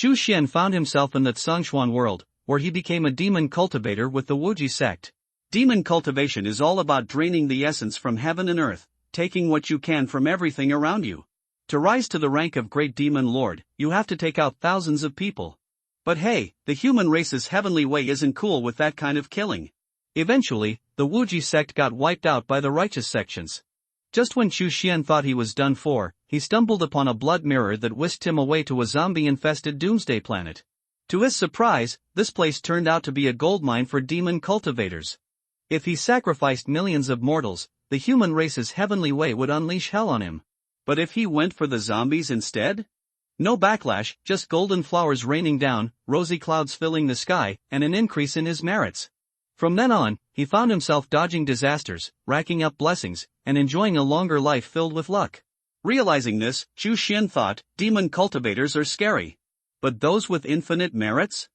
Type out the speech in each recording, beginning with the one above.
Chu Xian found himself in the Tsongshuan world, where he became a demon cultivator with the Wuji sect. Demon cultivation is all about draining the essence from heaven and earth, taking what you can from everything around you. To rise to the rank of great demon lord, you have to take out thousands of people. But hey, the human race's heavenly way isn't cool with that kind of killing. Eventually, the Wuji sect got wiped out by the righteous sections. Just when Chu Xian thought he was done for, he stumbled upon a blood mirror that whisked him away to a zombie-infested doomsday planet. To his surprise, this place turned out to be a goldmine for demon cultivators. If he sacrificed millions of mortals, the human race's heavenly way would unleash hell on him. But if he went for the zombies instead? No backlash, just golden flowers raining down, rosy clouds filling the sky, and an increase in his merits. From then on, he found himself dodging disasters, racking up blessings, and enjoying a longer life filled with luck. Realizing this, Chu Xian thought, demon cultivators are scary. But those with infinite merits?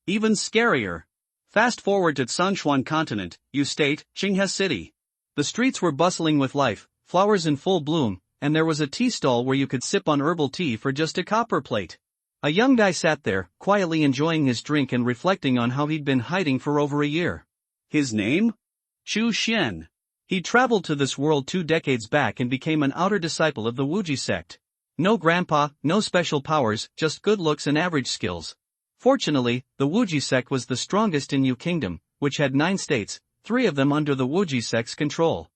Even scarier. Fast forward to Tsongshuan continent, Yu State, Qinghe City. The streets were bustling with life, flowers in full bloom, and there was a tea stall where you could sip on herbal tea for just a copper plate. A young guy sat there, quietly enjoying his drink and reflecting on how he'd been hiding for over a year. His name? Chu Xian. He traveled to this world 2 decades back and became an outer disciple of the Wuji sect. No grandpa, no special powers, just good looks and average skills. Fortunately, the Wuji sect was the strongest in Yu Kingdom, which had 9 states, 3 of them under the Wuji sect's control.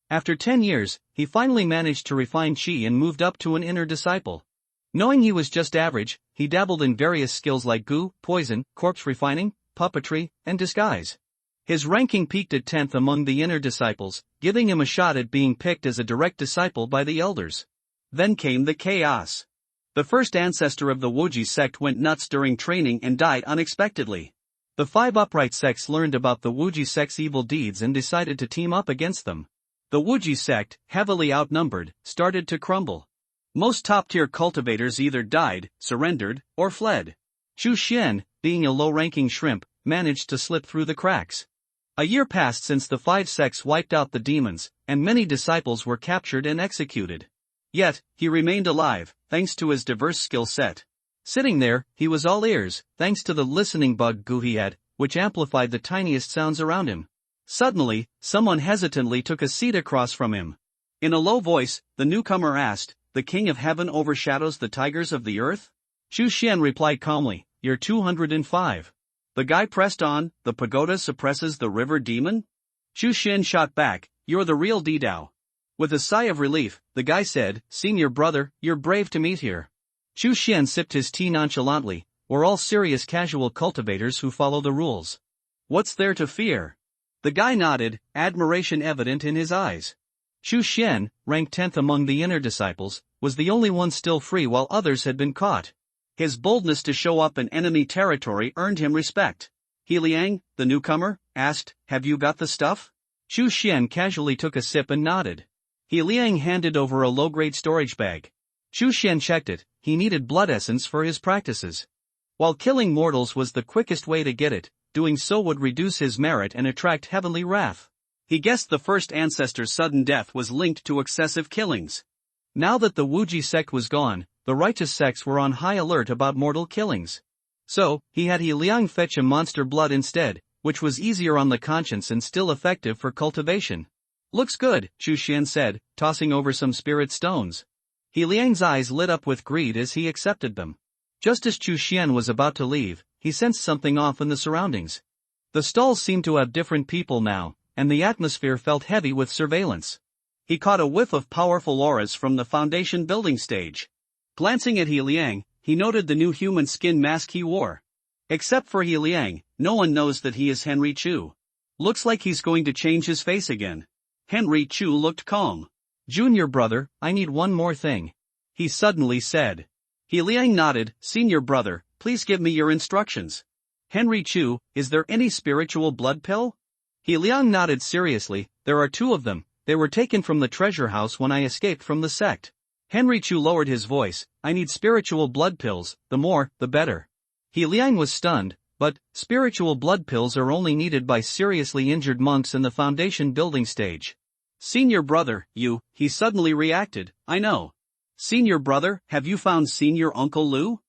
After 10 years, he finally managed to refine Qi and moved up to an inner disciple. Knowing he was just average, he dabbled in various skills like goo, poison, corpse refining, puppetry, and disguise. His ranking peaked at 10th among the inner disciples, giving him a shot at being picked as a direct disciple by the elders. Then came the chaos. The first ancestor of the Wuji sect went nuts during training and died unexpectedly. The 5 upright sects learned about the Wuji sect's evil deeds and decided to team up against them. The Wuji sect, heavily outnumbered, started to crumble. Most top-tier cultivators either died, surrendered, or fled. Chu Xian, being a low-ranking shrimp, managed to slip through the cracks. A year passed since the 5 sects wiped out the demons, and many disciples were captured and executed. Yet, he remained alive, thanks to his diverse skill set. Sitting there, he was all ears, thanks to the listening bug goo he had, which amplified the tiniest sounds around him. Suddenly, someone hesitantly took a seat across from him. In a low voice, the newcomer asked, "The King of Heaven overshadows the tigers of the earth?" Chu Xian replied calmly, "You're 205. The guy pressed on, "The pagoda suppresses the river demon?" Chu Xian shot back, "You're the real Didao." With a sigh of relief, the guy said, "Senior brother, you're brave to meet here." Chu Xian sipped his tea nonchalantly, "We're all serious casual cultivators who follow the rules. What's there to fear?" The guy nodded, admiration evident in his eyes. Chu Xian, ranked 10th among the inner disciples, was the only one still free while others had been caught. His boldness to show up in enemy territory earned him respect. He Liang, the newcomer, asked, "Have you got the stuff?" Chu Xian casually took a sip and nodded. He Liang handed over a low-grade storage bag. Chu Xian checked it, he needed blood essence for his practices. While killing mortals was the quickest way to get it, doing so would reduce his merit and attract heavenly wrath. He guessed the first ancestor's sudden death was linked to excessive killings. Now that the Wuji sect was gone, the righteous sects were on high alert about mortal killings. So, he had He Liang fetch a monster blood instead, which was easier on the conscience and still effective for cultivation. "Looks good," Chu Xian said, tossing over some spirit stones. He Liang's eyes lit up with greed as he accepted them. Just as Chu Xian was about to leave, he sensed something off in the surroundings. The stalls seemed to have different people now, and the atmosphere felt heavy with surveillance. He caught a whiff of powerful auras from the foundation building stage. Glancing at He Liang, he noted the new human skin mask he wore. Except for He Liang, no one knows that he is Henry Chu. Looks like he's going to change his face again. Henry Chu looked calm. "Junior brother, I need one more thing," he suddenly said. He Liang nodded, "Senior brother, please give me your instructions." "Henry Chu, is there any spiritual blood pill?" He Liang nodded seriously, "There are 2 of them, they were taken from the treasure house when I escaped from the sect." Henry Chu lowered his voice, "I need spiritual blood pills, the more, the better." He Liang was stunned, but spiritual blood pills are only needed by seriously injured monks in the foundation building stage. "Senior brother, he suddenly reacted, "I know. Senior brother, have you found Senior Uncle Lu?"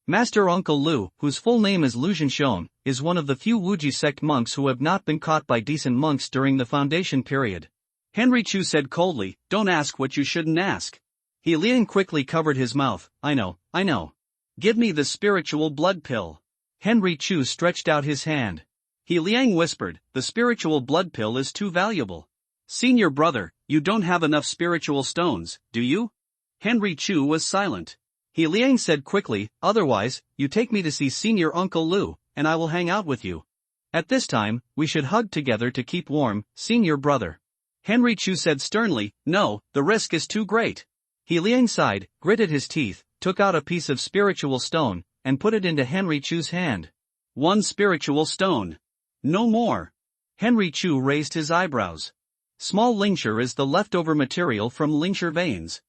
Master Uncle Lu, whose full name is Lu Zhenxiong, is one of the few Wuji sect monks who have not been caught by decent monks during the foundation period. Henry Chu said coldly, "Don't ask what you shouldn't ask." He Liang quickly covered his mouth. I know. Give me the spiritual blood pill." Henry Chu stretched out his hand. He Liang whispered, "The spiritual blood pill is too valuable. Senior brother, you don't have enough spiritual stones, do you?" Henry Chu was silent. He Liang said quickly, "Otherwise, you take me to see Senior Uncle Lu, and I will hang out with you. At this time, we should hug together to keep warm, senior brother." Henry Chu said sternly, "No, the risk is too great." He Liang sighed, gritted his teeth, took out a piece of spiritual stone, and put it into Henry Chu's hand. "One spiritual stone. No more." Henry Chu raised his eyebrows. Small lincture is the leftover material from lincture veins.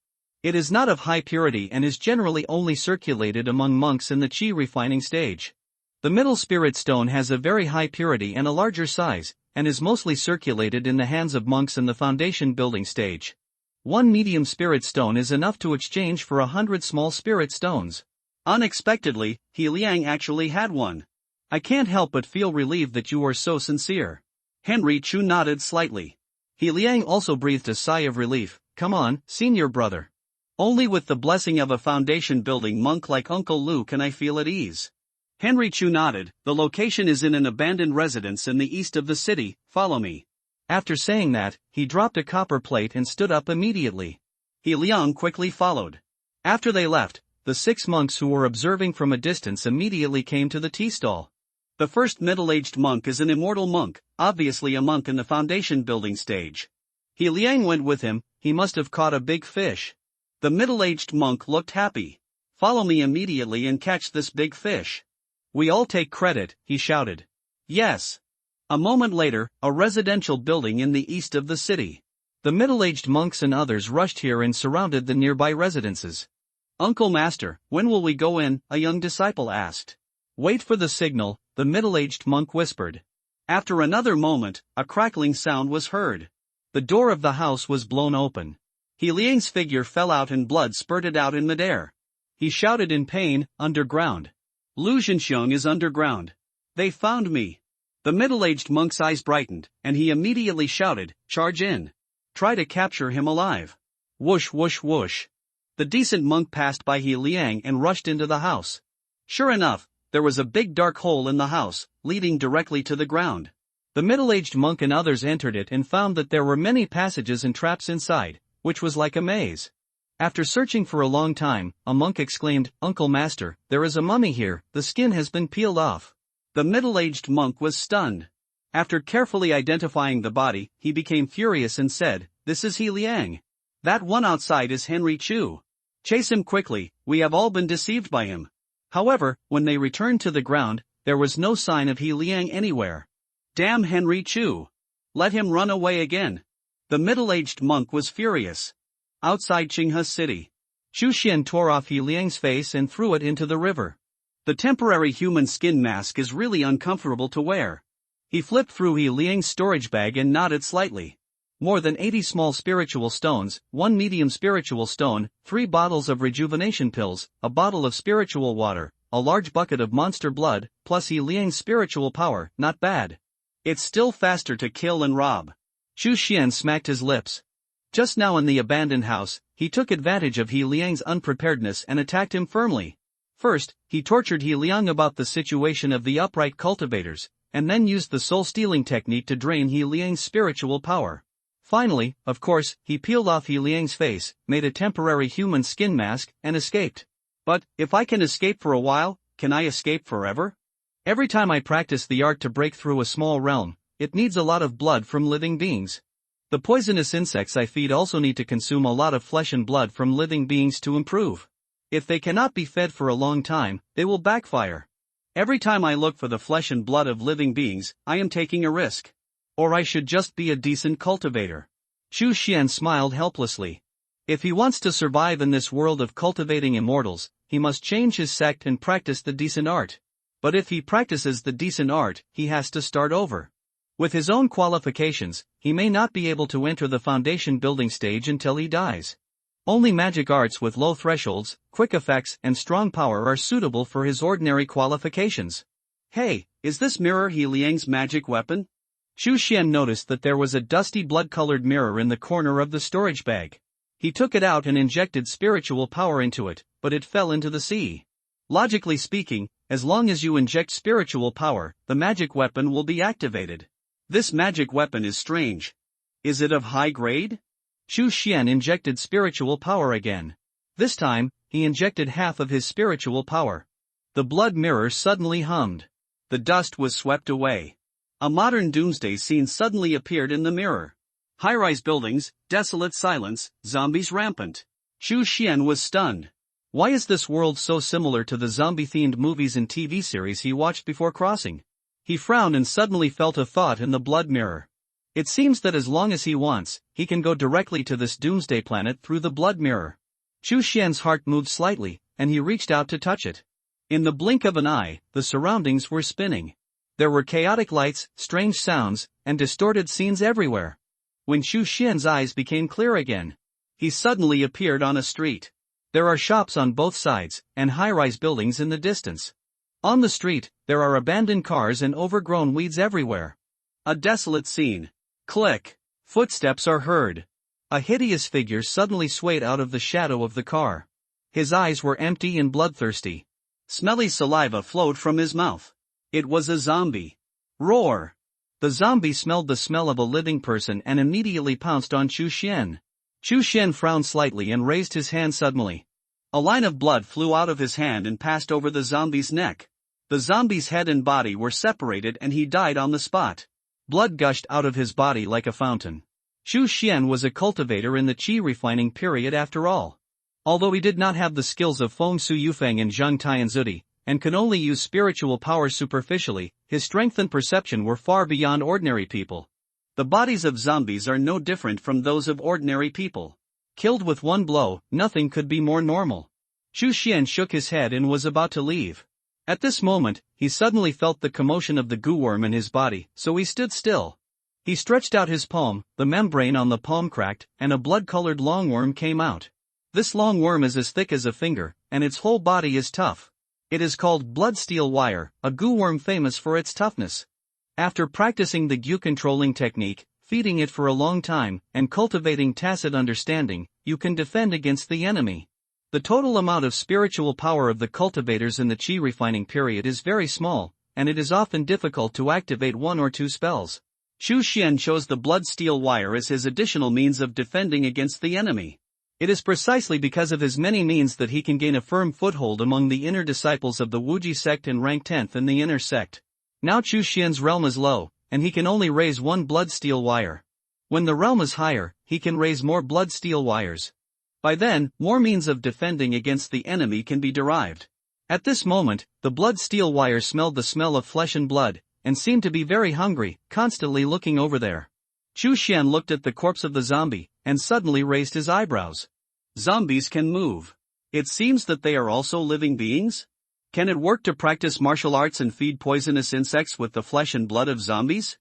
It is not of high purity and is generally only circulated among monks in the qi refining stage. The middle spirit stone has a very high purity and a larger size, and is mostly circulated in the hands of monks in the foundation building stage. One medium spirit stone is enough to exchange for 100 small spirit stones. Unexpectedly, He Liang actually had one. "I can't help but feel relieved that you are so sincere." Henry Chu nodded slightly. He Liang also breathed a sigh of relief. "Come on, senior brother. Only with the blessing of a foundation building monk like Uncle Lu can I feel at ease." Henry Chu nodded. "The location is in an abandoned residence in the east of the city, follow me." After saying that, he dropped a copper plate and stood up immediately. He Liang quickly followed. After they left, the 6 monks who were observing from a distance immediately came to the tea stall. The first middle-aged monk is an immortal monk, obviously a monk in the foundation building stage. He Liang went with him. He must have caught a big fish. The middle-aged monk looked happy. "Follow me immediately and catch this big fish." "We all take credit," he shouted. "Yes." A moment later, a residential building in the east of the city. The middle-aged monks and others rushed here and surrounded the nearby residences. "Uncle Master, when will we go in?" a young disciple asked. "Wait for the signal," the middle-aged monk whispered. After another moment, a crackling sound was heard. The door of the house was blown open. He Liang's figure fell out and blood spurted out in midair. He shouted in pain, "Underground. Lu Zhenxiong is underground. They found me." The middle-aged monk's eyes brightened, and he immediately shouted, "Charge in. Try to capture him alive." Whoosh whoosh whoosh. The decent monk passed by He Liang and rushed into the house. Sure enough, there was a big dark hole in the house, leading directly to the ground. The middle-aged monk and others entered it and found that there were many passages and traps inside, which was like a maze. After searching for a long time, a monk exclaimed, "Uncle Master, there is a mummy here, the skin has been peeled off." The middle-aged monk was stunned. After carefully identifying the body, he became furious and said, "This is He Liang. That one outside is Henry Chu. Chase him quickly, we have all been deceived by him." However, when they returned to the ground, there was no sign of He Liang anywhere. "Damn Henry Chu. Let him run away again." The middle-aged monk was furious. Outside Qinghe City, Chu Xian tore off He Liang's face and threw it into the river. The temporary human skin mask is really uncomfortable to wear. He flipped through He Liang's storage bag and nodded slightly. More than 80 small spiritual stones, 1 medium spiritual stone, 3 bottles of rejuvenation pills, a bottle of spiritual water, a large bucket of monster blood, plus He Liang's spiritual power, not bad. It's still faster to kill and rob. Chu Xian smacked his lips. Just now in the abandoned house, he took advantage of He Liang's unpreparedness and attacked him firmly. First, he tortured He Liang about the situation of the upright cultivators, and then used the soul-stealing technique to drain He Liang's spiritual power. Finally, of course, he peeled off He Liang's face, made a temporary human skin mask, and escaped. But, if I can escape for a while, can I escape forever? Every time I practice the art to break through a small realm, it needs a lot of blood from living beings. The poisonous insects I feed also need to consume a lot of flesh and blood from living beings to improve. If they cannot be fed for a long time, they will backfire. Every time I look for the flesh and blood of living beings, I am taking a risk. Or I should just be a decent cultivator. Chu Xian smiled helplessly. If he wants to survive in this world of cultivating immortals, he must change his sect and practice the decent art. But if he practices the decent art, he has to start over. With his own qualifications, he may not be able to enter the foundation building stage until he dies. Only magic arts with low thresholds, quick effects, and strong power are suitable for his ordinary qualifications. Hey, is this mirror He Liang's magic weapon? Chu Xian noticed that there was a dusty blood-colored mirror in the corner of the storage bag. He took it out and injected spiritual power into it, but it fell into the sea. Logically speaking, as long as you inject spiritual power, the magic weapon will be activated. This magic weapon is strange. Is it of high grade? Chu Xian injected spiritual power again. This time, he injected half of his spiritual power. The blood mirror suddenly hummed. The dust was swept away. A modern doomsday scene suddenly appeared in the mirror. High-rise buildings, desolate silence, zombies rampant. Chu Xian was stunned. Why is this world so similar to the zombie-themed movies and TV series he watched before crossing? He frowned and suddenly felt a thought in the blood mirror. It seems that as long as he wants, he can go directly to this doomsday planet through the blood mirror. Chu Xian's heart moved slightly, and he reached out to touch it. In the blink of an eye, the surroundings were spinning. There were chaotic lights, strange sounds, and distorted scenes everywhere. When Chu Xian's eyes became clear again, he suddenly appeared on a street. There are shops on both sides, and high-rise buildings in the distance. On the street, there are abandoned cars and overgrown weeds everywhere. A desolate scene. Click. Footsteps are heard. A hideous figure suddenly swayed out of the shadow of the car. His eyes were empty and bloodthirsty. Smelly saliva flowed from his mouth. It was a zombie. Roar! The zombie smelled the smell of a living person and immediately pounced on Chu Xian. Chu Xian frowned slightly and raised his hand suddenly. A line of blood flew out of his hand and passed over the zombie's neck. The zombie's head and body were separated and he died on the spot. Blood gushed out of his body like a fountain. Chu Xian was a cultivator in the qi refining period after all. Although he did not have the skills of Feng Su Yufeng and Zheng Tianzudi, and could only use spiritual power superficially, his strength and perception were far beyond ordinary people. The bodies of zombies are no different from those of ordinary people. Killed with one blow, nothing could be more normal. Chu Xian shook his head and was about to leave. At this moment, he suddenly felt the commotion of the goo worm in his body, so he stood still. He stretched out his palm, the membrane on the palm cracked, and a blood-colored longworm came out. This long worm is as thick as a finger, and its whole body is tough. It is called blood steel wire, a goo worm famous for its toughness. After practicing the gu controlling technique, feeding it for a long time, and cultivating tacit understanding, you can defend against the enemy. The total amount of spiritual power of the cultivators in the qi refining period is very small, and it is often difficult to activate one or two spells. Chu Xian chose the blood steel wire as his additional means of defending against the enemy. It is precisely because of his many means that he can gain a firm foothold among the inner disciples of the Wuji sect and rank 10th in the inner sect. Now Chu Xian's realm is low, and he can only raise one blood steel wire. When the realm is higher, he can raise more blood steel wires. By then, more means of defending against the enemy can be derived. At this moment, the blood steel wire smelled the smell of flesh and blood, and seemed to be very hungry, constantly looking over there. Chu Xian looked at the corpse of the zombie, and suddenly raised his eyebrows. Zombies can move. It seems that they are also living beings? Can it work to practice martial arts and feed poisonous insects with the flesh and blood of zombies?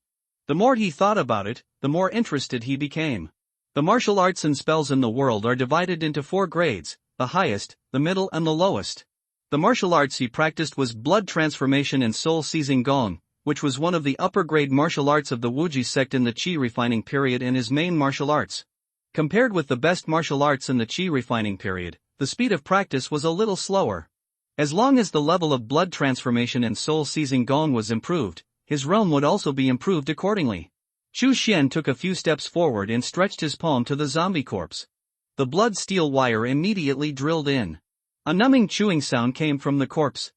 The more he thought about it, the more interested he became. The martial arts and spells in the world are divided into 4 grades, the highest, the middle and the lowest. The martial arts he practiced was blood transformation and soul seizing gong, which was one of the upper grade martial arts of the Wuji sect in the qi refining period and his main martial arts. Compared with the best martial arts in the qi refining period, the speed of practice was a little slower. As long as the level of blood transformation and soul seizing gong was improved, his realm would also be improved accordingly. Chu Xian took a few steps forward and stretched his palm to the zombie corpse. The blood steel wire immediately drilled in. A numbing chewing sound came from the corpse.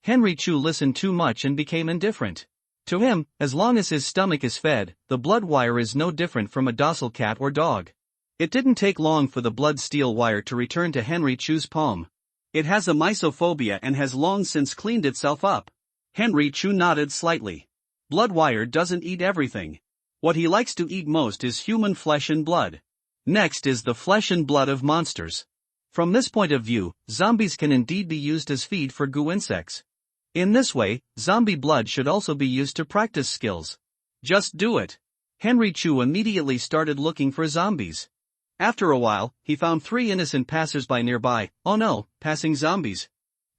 Henry Chu listened too much and became indifferent. To him, as long as his stomach is fed, the blood wire is no different from a docile cat or dog. It didn't take long for the blood steel wire to return to Henry Chu's palm. It has a mysophobia and has long since cleaned itself up. Henry Chu nodded slightly. Blood wire doesn't eat everything. What he likes to eat most is human flesh and blood. Next is the flesh and blood of monsters. From this point of view, zombies can indeed be used as feed for goo insects. In this way, zombie blood should also be used to practice skills. Just do it. Henry Chu immediately started looking for zombies. After a while, he found 3 innocent passers-by nearby. Oh no, passing zombies.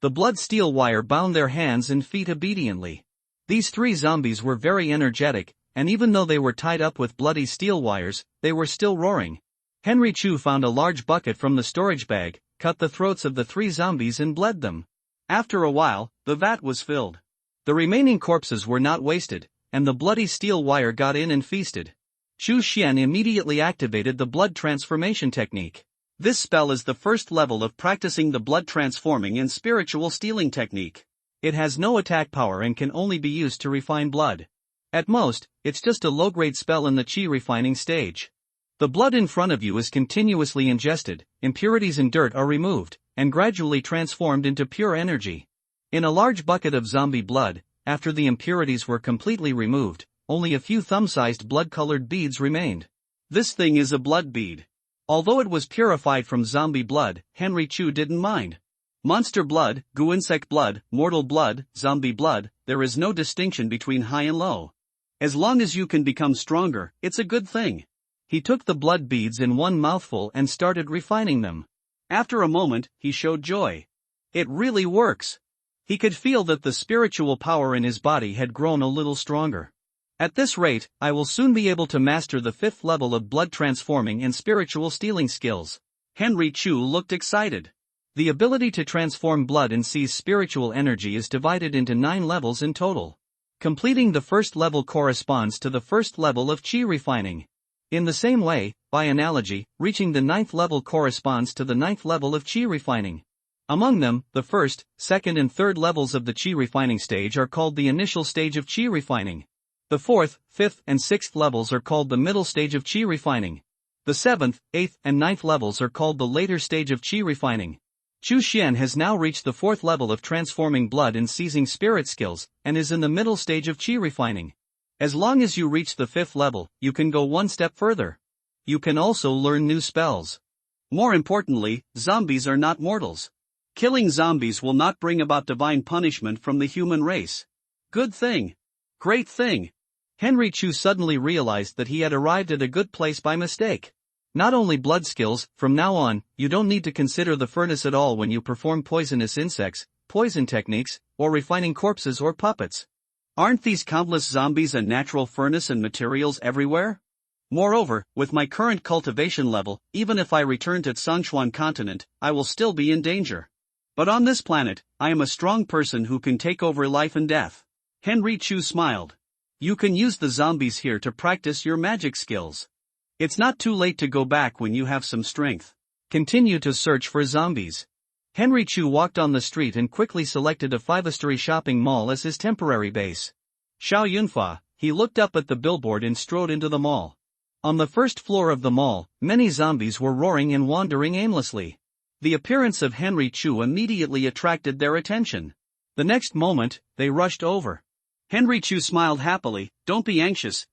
The blood steel wire bound their hands and feet obediently. These 3 zombies were very energetic, and even though they were tied up with bloody steel wires, they were still roaring. Henry Chu found a large bucket from the storage bag, cut the throats of the 3 zombies and bled them. After a while, the vat was filled. The remaining corpses were not wasted, and the bloody steel wire got in and feasted. Chu Xian immediately activated the blood transformation technique. This spell is the first level of practicing the blood transforming and spiritual stealing technique. It has no attack power and can only be used to refine blood. At most, it's just a low-grade spell in the qi refining stage. The blood in front of you is continuously ingested, impurities and dirt are removed, and gradually transformed into pure energy. In a large bucket of zombie blood, after the impurities were completely removed, only a few thumb-sized blood-colored beads remained. This thing is a blood bead. Although it was purified from zombie blood, Henry Chu didn't mind. Monster blood, insect blood, mortal blood, zombie blood, there is no distinction between high and low. As long as you can become stronger, it's a good thing. He took the blood beads in one mouthful and started refining them. After a moment, he showed joy. It really works. He could feel that the spiritual power in his body had grown a little stronger. At this rate, I will soon be able to master the 5th level of blood transforming and spiritual stealing skills. Henry Chu looked excited. The ability to transform blood and seize spiritual energy is divided into 9 levels in total. Completing the 1st level corresponds to the 1st level of qi refining. In the same way, by analogy, reaching the 9th level corresponds to the 9th level of qi refining. Among them, the 1st, 2nd and 3rd levels of the qi refining stage are called the initial stage of qi refining. The 4th, 5th and 6th levels are called the middle stage of qi refining. The 7th, 8th and 9th levels are called the later stage of qi refining. Chu Xian has now reached the 4th level of transforming blood and seizing spirit skills, and is in the middle stage of qi refining. As long as you reach the 5th level, you can go one step further. You can also learn new spells. More importantly, zombies are not mortals. Killing zombies will not bring about divine punishment from the human race. Good thing. Great thing. Henry Chu suddenly realized that he had arrived at a good place by mistake. Not only blood skills, from now on, you don't need to consider the furnace at all when you perform poisonous insects, poison techniques, or refining corpses or puppets. Aren't these countless zombies a natural furnace and materials everywhere? Moreover, with my current cultivation level, even if I return to Tsongshuan continent, I will still be in danger. But on this planet, I am a strong person who can take over life and death. Henry Chu smiled. You can use the zombies here to practice your magic skills. It's not too late to go back when you have some strength. Continue to search for zombies. Henry Chu walked on the street and quickly selected a 5-story shopping mall as his temporary base. Xiao Yunfa, he looked up at the billboard and strode into the mall. On the 1st floor of the mall, many zombies were roaring and wandering aimlessly. The appearance of Henry Chu immediately attracted their attention. The next moment, they rushed over. Henry Chu smiled happily. Don't be anxious,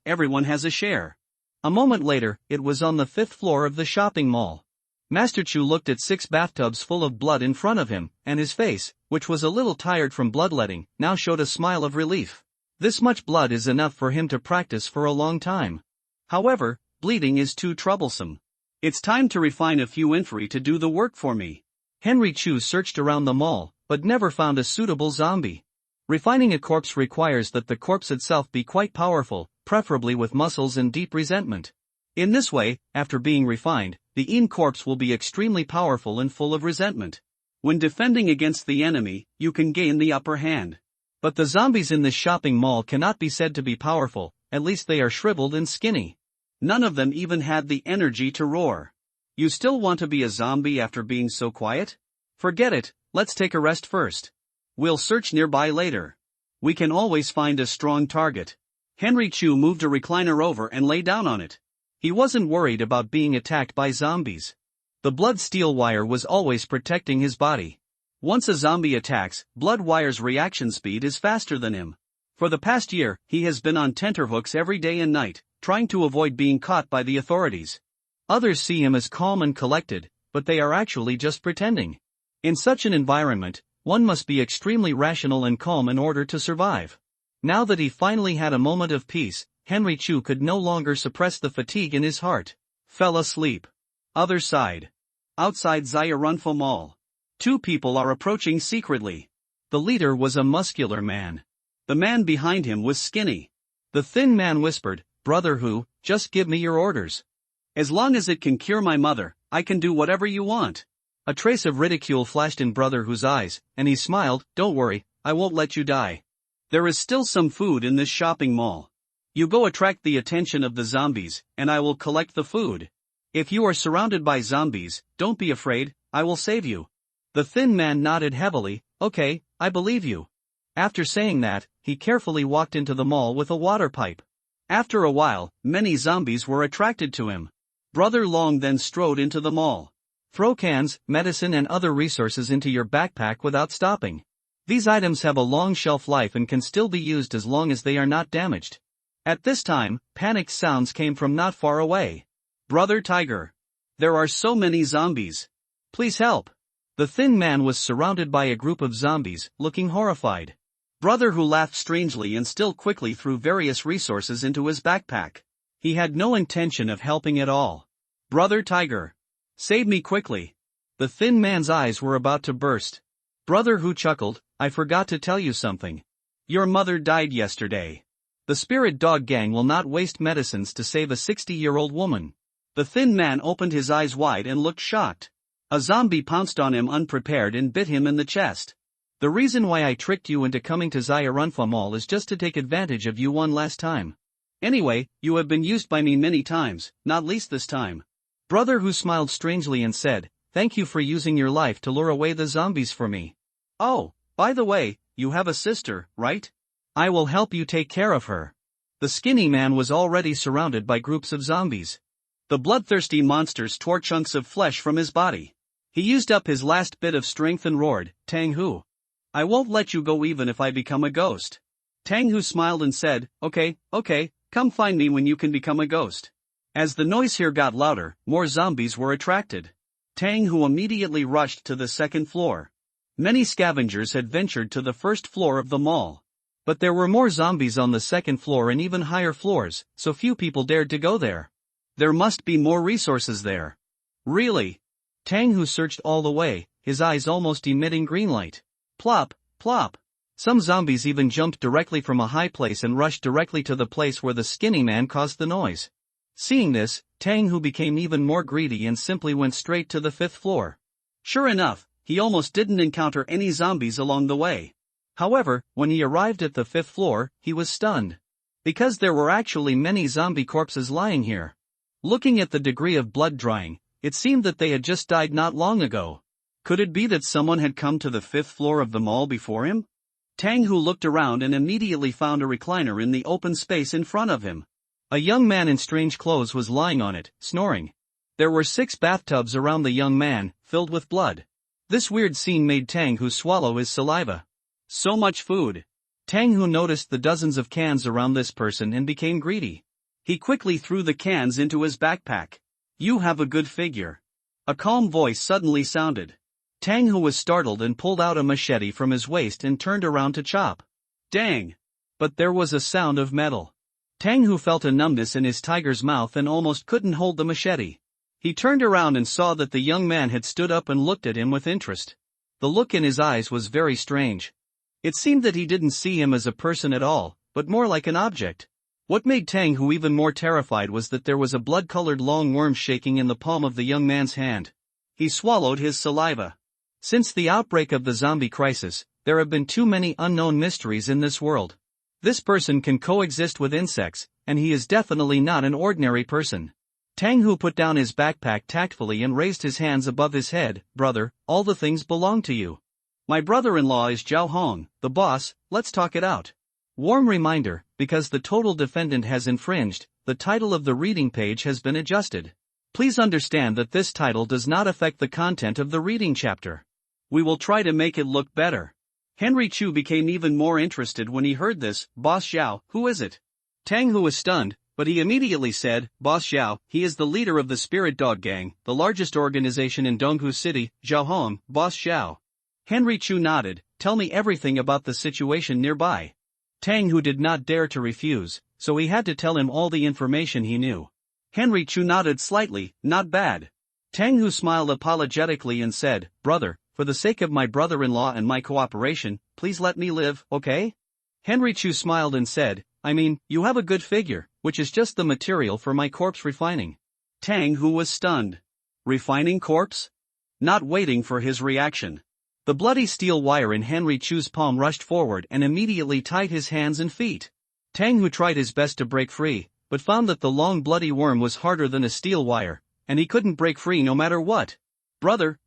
everyone has a share. A moment later, it was on the 5th floor of the shopping mall. Master Chu looked at 6 bathtubs full of blood in front of him, and his face, which was a little tired from bloodletting, now showed a smile of relief. This much blood is enough for him to practice for a long time. However, bleeding is too troublesome. It's time to refine a few inferi to do the work for me. Henry Chu searched around the mall, but never found a suitable zombie. Refining a corpse requires that the corpse itself be quite powerful, preferably with muscles and deep resentment. In this way, after being refined, the corpse will be extremely powerful and full of resentment. When defending against the enemy, you can gain the upper hand. But the zombies in this shopping mall cannot be said to be powerful, at least they are shriveled and skinny. None of them even had the energy to roar. You still want to be a zombie after being so quiet? Forget it, let's take a rest first. We'll search nearby later. We can always find a strong target. Henry Chu moved a recliner over and lay down on it. He wasn't worried about being attacked by zombies. The blood steel wire was always protecting his body. Once a zombie attacks, blood wire's reaction speed is faster than him. For the past year, he has been on tenterhooks every day and night, trying to avoid being caught by the authorities. Others see him as calm and collected, but they are actually just pretending. In such an environment, one must be extremely rational and calm in order to survive. Now that he finally had a moment of peace, Henry Chu could no longer suppress the fatigue in his heart. Fell asleep. Other side. Outside Xiarunfa Mall. Two people are approaching secretly. The leader was a muscular man. The man behind him was skinny. The thin man whispered, "Brother Hu, just give me your orders. As long as it can cure my mother, I can do whatever you want." A trace of ridicule flashed in Brother Hu's eyes, and he smiled, "Don't worry, I won't let you die. There is still some food in this shopping mall. You go attract the attention of the zombies, and I will collect the food. If you are surrounded by zombies, don't be afraid, I will save you." The thin man nodded heavily, "Okay, I believe you." After saying that, he carefully walked into the mall with a water pipe. After a while, many zombies were attracted to him. Brother Long then strode into the mall. Throw cans, medicine and other resources into your backpack without stopping. These items have a long shelf life and can still be used as long as they are not damaged. At this time, panicked sounds came from not far away. "Brother Tiger. There are so many zombies. Please help." The thin man was surrounded by a group of zombies, looking horrified. Brother Hu laughed strangely and still quickly threw various resources into his backpack. He had no intention of helping at all. "Brother Tiger. Save me quickly." The thin man's eyes were about to burst. Brother Hu chuckled, "I forgot to tell you something. Your mother died yesterday. The spirit dog gang will not waste medicines to save a 60-year-old woman." The thin man opened his eyes wide and looked shocked. A zombie pounced on him unprepared and bit him in the chest. "The reason why I tricked you into coming to Xiarunfa Mall is just to take advantage of you one last time. Anyway, you have been used by me many times, not least this time." Brother Hu smiled strangely and said, "Thank you for using your life to lure away the zombies for me. Oh, by the way, you have a sister, right? I will help you take care of her." The skinny man was already surrounded by groups of zombies. The bloodthirsty monsters tore chunks of flesh from his body. He used up his last bit of strength and roared, "Tang Hu. I won't let you go even if I become a ghost." Tang Hu smiled and said, Okay, come find me when you can become a ghost." As the noise here got louder, more zombies were attracted. Tang Hu immediately rushed to the second floor. Many scavengers had ventured to the first floor of the mall. But there were more zombies on the second floor and even higher floors, so few people dared to go there. There must be more resources there. Really? Tang Hu searched all the way, his eyes almost emitting green light. Plop, plop. Some zombies even jumped directly from a high place and rushed directly to the place where the skinny man caused the noise. Seeing this, Tang Hu became even more greedy and simply went straight to the fifth floor. Sure enough, he almost didn't encounter any zombies along the way. However, when he arrived at the fifth floor, he was stunned. Because there were actually many zombie corpses lying here. Looking at the degree of blood drying, it seemed that they had just died not long ago. Could it be that someone had come to the fifth floor of the mall before him? Tang Hu looked around and immediately found a recliner in the open space in front of him. A young man in strange clothes was lying on it, snoring. There were 6 bathtubs around the young man, filled with blood. This weird scene made Tang Hu swallow his saliva. So much food. Tang Hu noticed the dozens of cans around this person and became greedy. He quickly threw the cans into his backpack. "You have a good figure." A calm voice suddenly sounded. Tang Hu was startled and pulled out a machete from his waist and turned around to chop. Dang! But there was a sound of metal. Tang Hu felt a numbness in his tiger's mouth and almost couldn't hold the machete. He turned around and saw that the young man had stood up and looked at him with interest. The look in his eyes was very strange. It seemed that he didn't see him as a person at all, but more like an object. What made Tang Hu even more terrified was that there was a blood-colored long worm shaking in the palm of the young man's hand. He swallowed his saliva. Since the outbreak of the zombie crisis, there have been too many unknown mysteries in this world. This person can coexist with insects, and he is definitely not an ordinary person. Tang Hu put down his backpack tactfully and raised his hands above his head. "Brother, all the things belong to you. My brother-in-law is Zhao Hong, the boss, let's talk it out." Warm reminder, because the total defendant has infringed, the title of the reading page has been adjusted. Please understand that this title does not affect the content of the reading chapter. We will try to make it look better. Henry Chu became even more interested when he heard this. "Boss Zhao, who is it?" Tang Hu was stunned, but he immediately said, "Boss Zhao, he is the leader of the Spirit Dog Gang, the largest organization in Donghu City. Zhao Hong, Boss Zhao." Henry Chu nodded, "Tell me everything about the situation nearby." Tang Hu did not dare to refuse, so he had to tell him all the information he knew. Henry Chu nodded slightly, not bad. Tang Hu smiled apologetically and said, "Brother, for the sake of my brother-in-law and my cooperation, please let me live, okay?" Henry Chu smiled and said, "I mean, you have a good figure, which is just the material for my corpse refining." Tang Hu was stunned. Refining corpse? Not waiting for his reaction. The bloody steel wire in Henry Chu's palm rushed forward and immediately tied his hands and feet. Tang Hu tried his best to break free, but found that the long bloody worm was harder than a steel wire, and he couldn't break free no matter what. "Brother,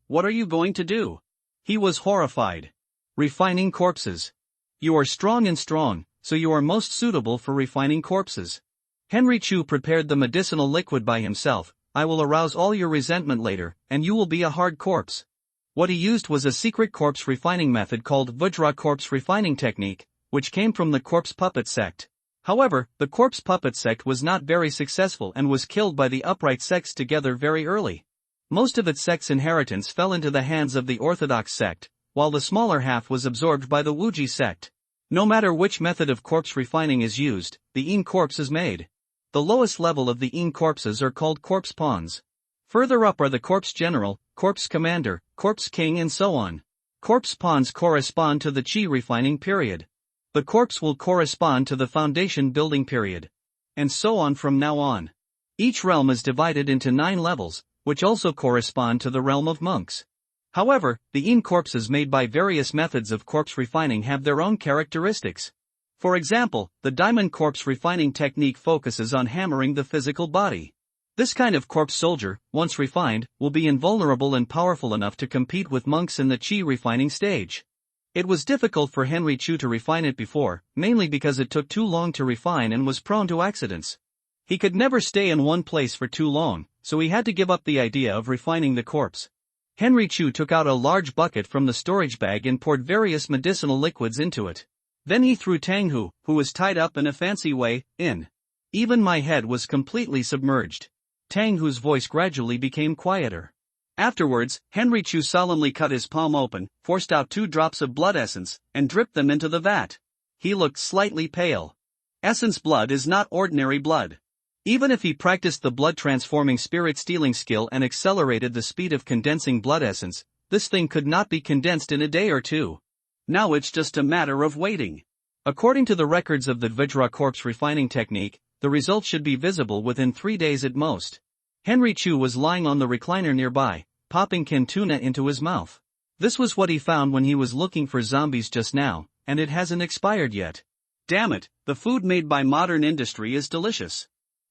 what are you going to do?" He was horrified. "Refining corpses. You are strong, so you are most suitable for refining corpses." Henry Chu prepared the medicinal liquid by himself. "I will arouse all your resentment later, and you will be a hard corpse." What he used was a secret corpse refining method called ughter corpse refining technique, which came from the corpse puppet sect. However, the corpse puppet sect was not very successful and was killed by the upright sects together very early. Most of its sect's inheritance fell into the hands of the orthodox sect, while the smaller half was absorbed by the Wuji sect. No matter which method of corpse refining is used, the Yin corpse is made. The lowest level of the Yin corpses are called corpse pawns. Further up are the corpse general, corpse commander, corpse king and so on. Corpse pawns correspond to the Qi refining period. The corpse will correspond to the foundation building period. And so on from now on. Each realm is divided into 9 levels, which also correspond to the realm of monks. However, the Yin corpses made by various methods of corpse refining have their own characteristics. For example, the diamond corpse refining technique focuses on hammering the physical body. This kind of corpse soldier, once refined, will be invulnerable and powerful enough to compete with monks in the Qi refining stage. It was difficult for Henry Chu to refine it before, mainly because it took too long to refine and was prone to accidents. He could never stay in one place for too long, so he had to give up the idea of refining the corpse. Henry Chu took out a large bucket from the storage bag and poured various medicinal liquids into it. Then he threw Tang Hu, who was tied up in a fancy way, in. Even my head was completely submerged. Tang Hu's voice gradually became quieter. Afterwards, Henry Chu solemnly cut his palm open, forced out 2 drops of blood essence, and dripped them into the vat. He looked slightly pale. Essence blood is not ordinary blood. Even if he practiced the blood transforming spirit stealing skill and accelerated the speed of condensing blood essence, this thing could not be condensed in a day or 2. Now it's just a matter of waiting. According to the records of the ughter corpse refining technique, the results should be visible within 3 days at most. Henry Chu was lying on the recliner nearby, popping canned tuna into his mouth. This was what he found when he was looking for zombies just now, and it hasn't expired yet. Damn it, the food made by modern industry is delicious.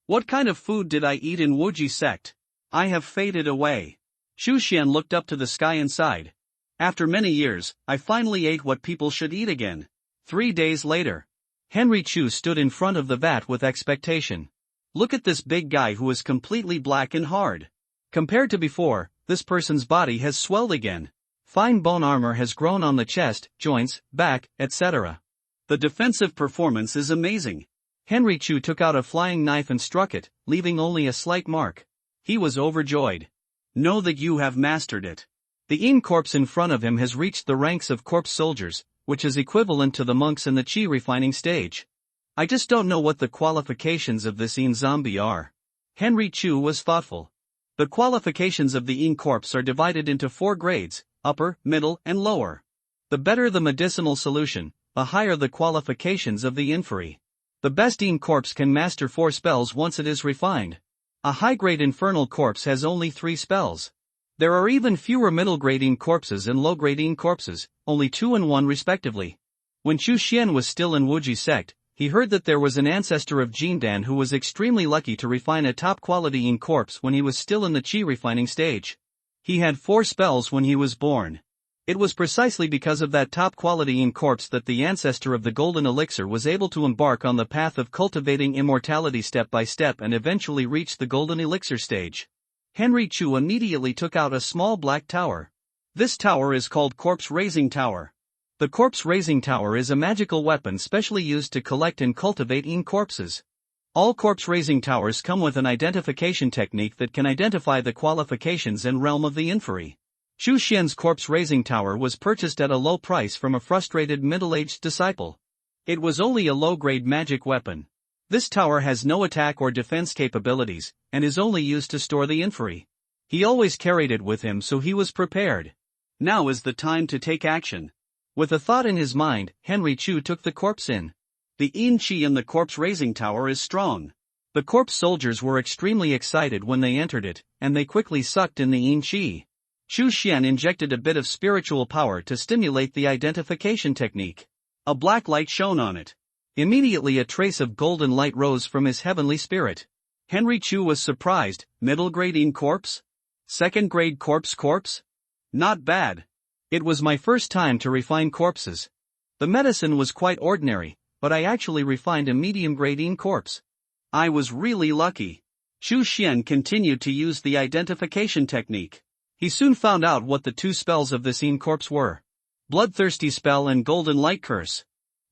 What kind of food did I eat in Wuji sect? I have faded away. Xu Xian looked up to the sky and sighed. After many years, I finally ate what people should eat again. 3 days later. Henry Chu stood in front of the vat with expectation. Look at this big guy who is completely black and hard. Compared to before, this person's body has swelled again. Fine bone armor has grown on the chest, joints, back, etc. The defensive performance is amazing. Henry Chu took out a flying knife and struck it, leaving only a slight mark. He was overjoyed. Know that you have mastered it. The Yin corpse in front of him has reached the ranks of corpse soldiers, which is equivalent to the monks in the Qi refining stage. I just don't know what the qualifications of this Yin zombie are. Henry Chu was thoughtful. The qualifications of the Yin corpse are divided into 4 grades, upper, middle, and lower. The better the medicinal solution, the higher the qualifications of the inferi. The best Yin corpse can master 4 spells once it is refined. A high-grade infernal corpse has only 3 spells. There are even fewer middle-grade Yin corpses and low-grade Yin corpses, only 2 and 1 respectively. When Xu Xian was still in Wuji sect, he heard that there was an ancestor of Jindan who was extremely lucky to refine a top-quality Yin corpse when he was still in the Qi refining stage. He had 4 spells when he was born. It was precisely because of that top-quality Yin corpse that the ancestor of the golden elixir was able to embark on the path of cultivating immortality step by step and eventually reach the golden elixir stage. Henry Chu immediately took out a small black tower. This tower is called Corpse Raising Tower. The Corpse Raising Tower is a magical weapon specially used to collect and cultivate Yin corpses. All Corpse Raising Towers come with an identification technique that can identify the qualifications and realm of the inferi. Xu Xian's Corpse Raising Tower was purchased at a low price from a frustrated middle-aged disciple. It was only a low-grade magic weapon. This tower has no attack or defense capabilities, and is only used to store the inferi. He always carried it with him, so he was prepared. Now is the time to take action. With a thought in his mind, Henry Chu took the corpse in. The chi in the corpse-raising tower is strong. The corpse soldiers were extremely excited when they entered it, and they quickly sucked in the chi. Chu Xian injected a bit of spiritual power to stimulate the identification technique. A black light shone on it. Immediately a trace of golden light rose from his heavenly spirit. Henry Chu was surprised. Middle grade in corpse? Second grade corpse? Not bad. It was my first time to refine corpses. The medicine was quite ordinary, but I actually refined a medium grade in corpse. I was really lucky. Chu Xian continued to use the identification technique. He soon found out what the two spells of this in corpse were. Bloodthirsty spell and golden light curse.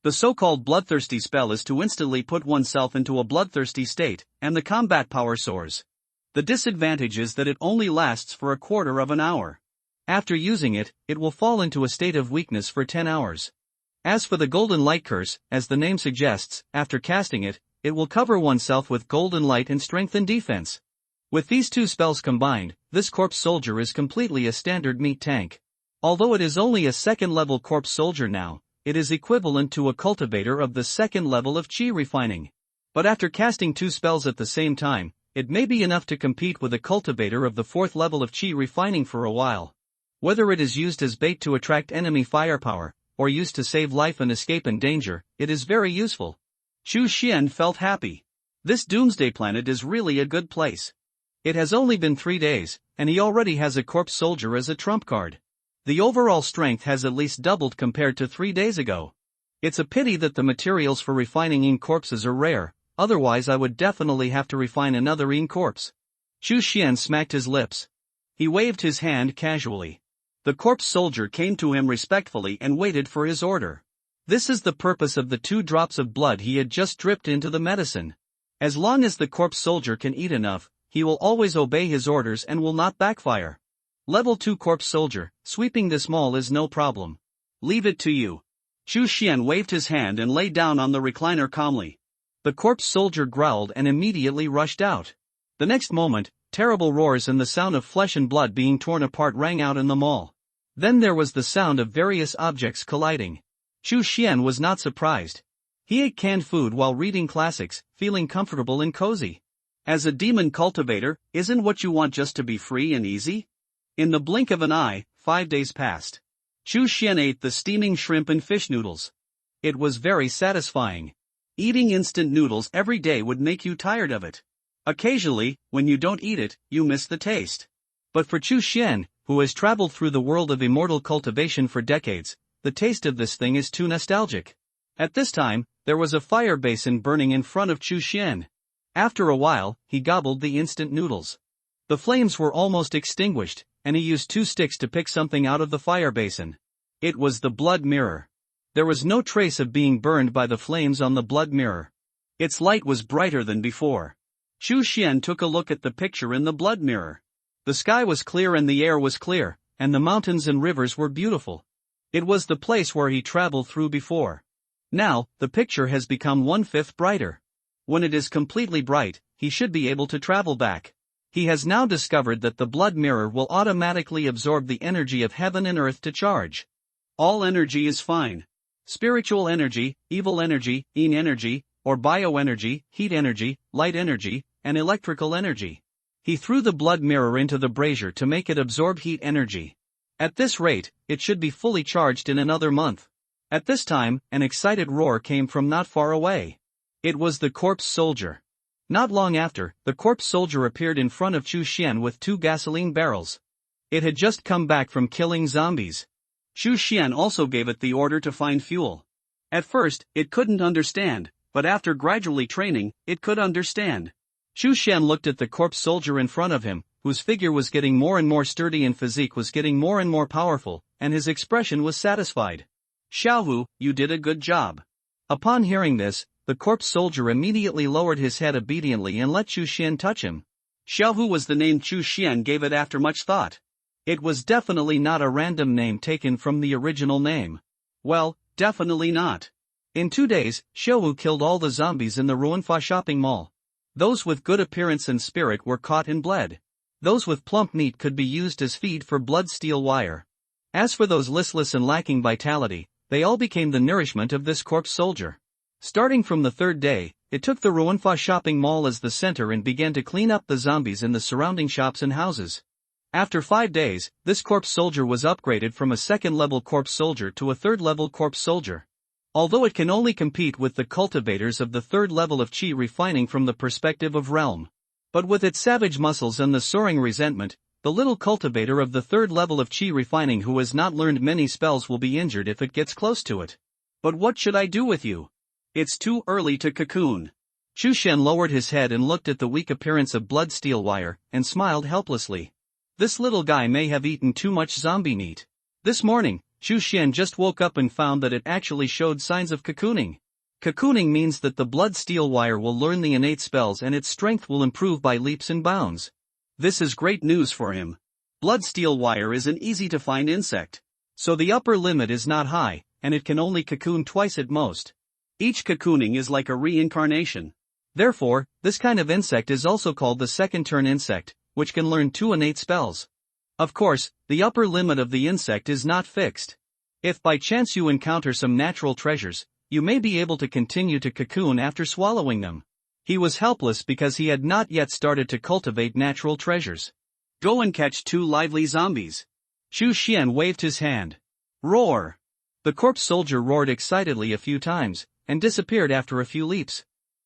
The so-called bloodthirsty spell is to instantly put oneself into a bloodthirsty state, and the combat power soars. The disadvantage is that it only lasts for a quarter of an hour. After using it, it will fall into a state of weakness for 10 hours. As for the golden light curse, as the name suggests, after casting it, it will cover oneself with golden light and strengthen defense. With these two spells combined, this corpse soldier is completely a standard meat tank. Although it is only a second-level corpse soldier now, it is equivalent to a cultivator of the second level of chi refining. But after casting two spells at the same time, it may be enough to compete with a cultivator of the fourth level of chi refining for a while. Whether it is used as bait to attract enemy firepower, or used to save life and escape in danger, it is very useful. Chu Xian felt happy. This doomsday planet is really a good place. It has only been 3 days, and he already has a corpse soldier as a trump card. The overall strength has at least doubled compared to 3 days ago. It's a pity that the materials for refining in corpses are rare, otherwise I would definitely have to refine another in corpse. Chu Xian smacked his lips. He waved his hand casually. The corpse soldier came to him respectfully and waited for his order. This is the purpose of the 2 drops of blood he had just dripped into the medicine. As long as the corpse soldier can eat enough, he will always obey his orders and will not backfire. Level 2 corpse soldier, sweeping this mall is no problem. Leave it to you. Chu Xian waved his hand and lay down on the recliner calmly. The corpse soldier growled and immediately rushed out. The next moment, terrible roars and the sound of flesh and blood being torn apart rang out in the mall. Then there was the sound of various objects colliding. Chu Xian was not surprised. He ate canned food while reading classics, feeling comfortable and cozy. As a demon cultivator, isn't what you want just to be free and easy? In the blink of an eye, 5 days passed. Chu Xian ate the steaming shrimp and fish noodles. It was very satisfying. Eating instant noodles every day would make you tired of it. Occasionally, when you don't eat it, you miss the taste. But for Chu Xian, who has traveled through the world of immortal cultivation for decades, the taste of this thing is too nostalgic. At this time, there was a fire basin burning in front of Chu Xian. After a while, he gobbled the instant noodles. The flames were almost extinguished, and he used 2 sticks to pick something out of the fire basin. It was the blood mirror. There was no trace of being burned by the flames on the blood mirror. Its light was brighter than before. Chu Xian took a look at the picture in the blood mirror. The sky was clear and the air was clear, and the mountains and rivers were beautiful. It was the place where he traveled through before. Now, the picture has become 1/5 brighter. When it is completely bright, he should be able to travel back. He has now discovered that the blood mirror will automatically absorb the energy of heaven and earth to charge. All energy is fine. Spiritual energy, evil energy, yin energy, or bioenergy, heat energy, light energy, and electrical energy. He threw the blood mirror into the brazier to make it absorb heat energy. At this rate, it should be fully charged in another month. At this time, an excited roar came from not far away. It was the corpse soldier. Not long after, the corpse soldier appeared in front of Chu Xian with 2 gasoline barrels. It had just come back from killing zombies. Chu Xian also gave it the order to find fuel. At first, it couldn't understand, but after gradually training, it could understand. Chu Xian looked at the corpse soldier in front of him, whose figure was getting more and more sturdy and physique was getting more and more powerful, and his expression was satisfied. Xiaohu, you did a good job. Upon hearing this, the corpse soldier immediately lowered his head obediently and let Chu Xian touch him. Xiaohu was the name Chu Xian gave it after much thought. It was definitely not a random name taken from the original name. Well, definitely not. In 2 days, Xiaowu killed all the zombies in the Ruinfa shopping mall. Those with good appearance and spirit were caught and bled. Those with plump meat could be used as feed for blood steel wire. As for those listless and lacking vitality, they all became the nourishment of this corpse soldier. Starting from the 3rd day, it took the Ruinfa shopping mall as the center and began to clean up the zombies in the surrounding shops and houses. After 5 days, this corpse soldier was upgraded from a 2nd-level corpse soldier to a 3rd-level corpse soldier. Although it can only compete with the cultivators of the 3rd level of chi refining from the perspective of realm. But with its savage muscles and the soaring resentment, the little cultivator of the 3rd level of chi refining who has not learned many spells will be injured if it gets close to it. But what should I do with you? It's too early to cocoon. Xu Xian lowered his head and looked at the weak appearance of blood steel wire, and smiled helplessly. This little guy may have eaten too much zombie meat. This morning, Xu Xian just woke up and found that it actually showed signs of cocooning. Cocooning means that the blood steel wire will learn the innate spells and its strength will improve by leaps and bounds. This is great news for him. Blood steel wire is an easy-to-find insect. So the upper limit is not high, and it can only cocoon twice at most. Each cocooning is like a reincarnation. Therefore, this kind of insect is also called the second-turn insect, which can learn 2 innate spells. Of course, the upper limit of the insect is not fixed. If by chance you encounter some natural treasures, you may be able to continue to cocoon after swallowing them. He was helpless because he had not yet started to cultivate natural treasures. Go and catch 2 lively zombies. Xu Xian waved his hand. Roar! The corpse soldier roared excitedly a few times, and disappeared after a few leaps.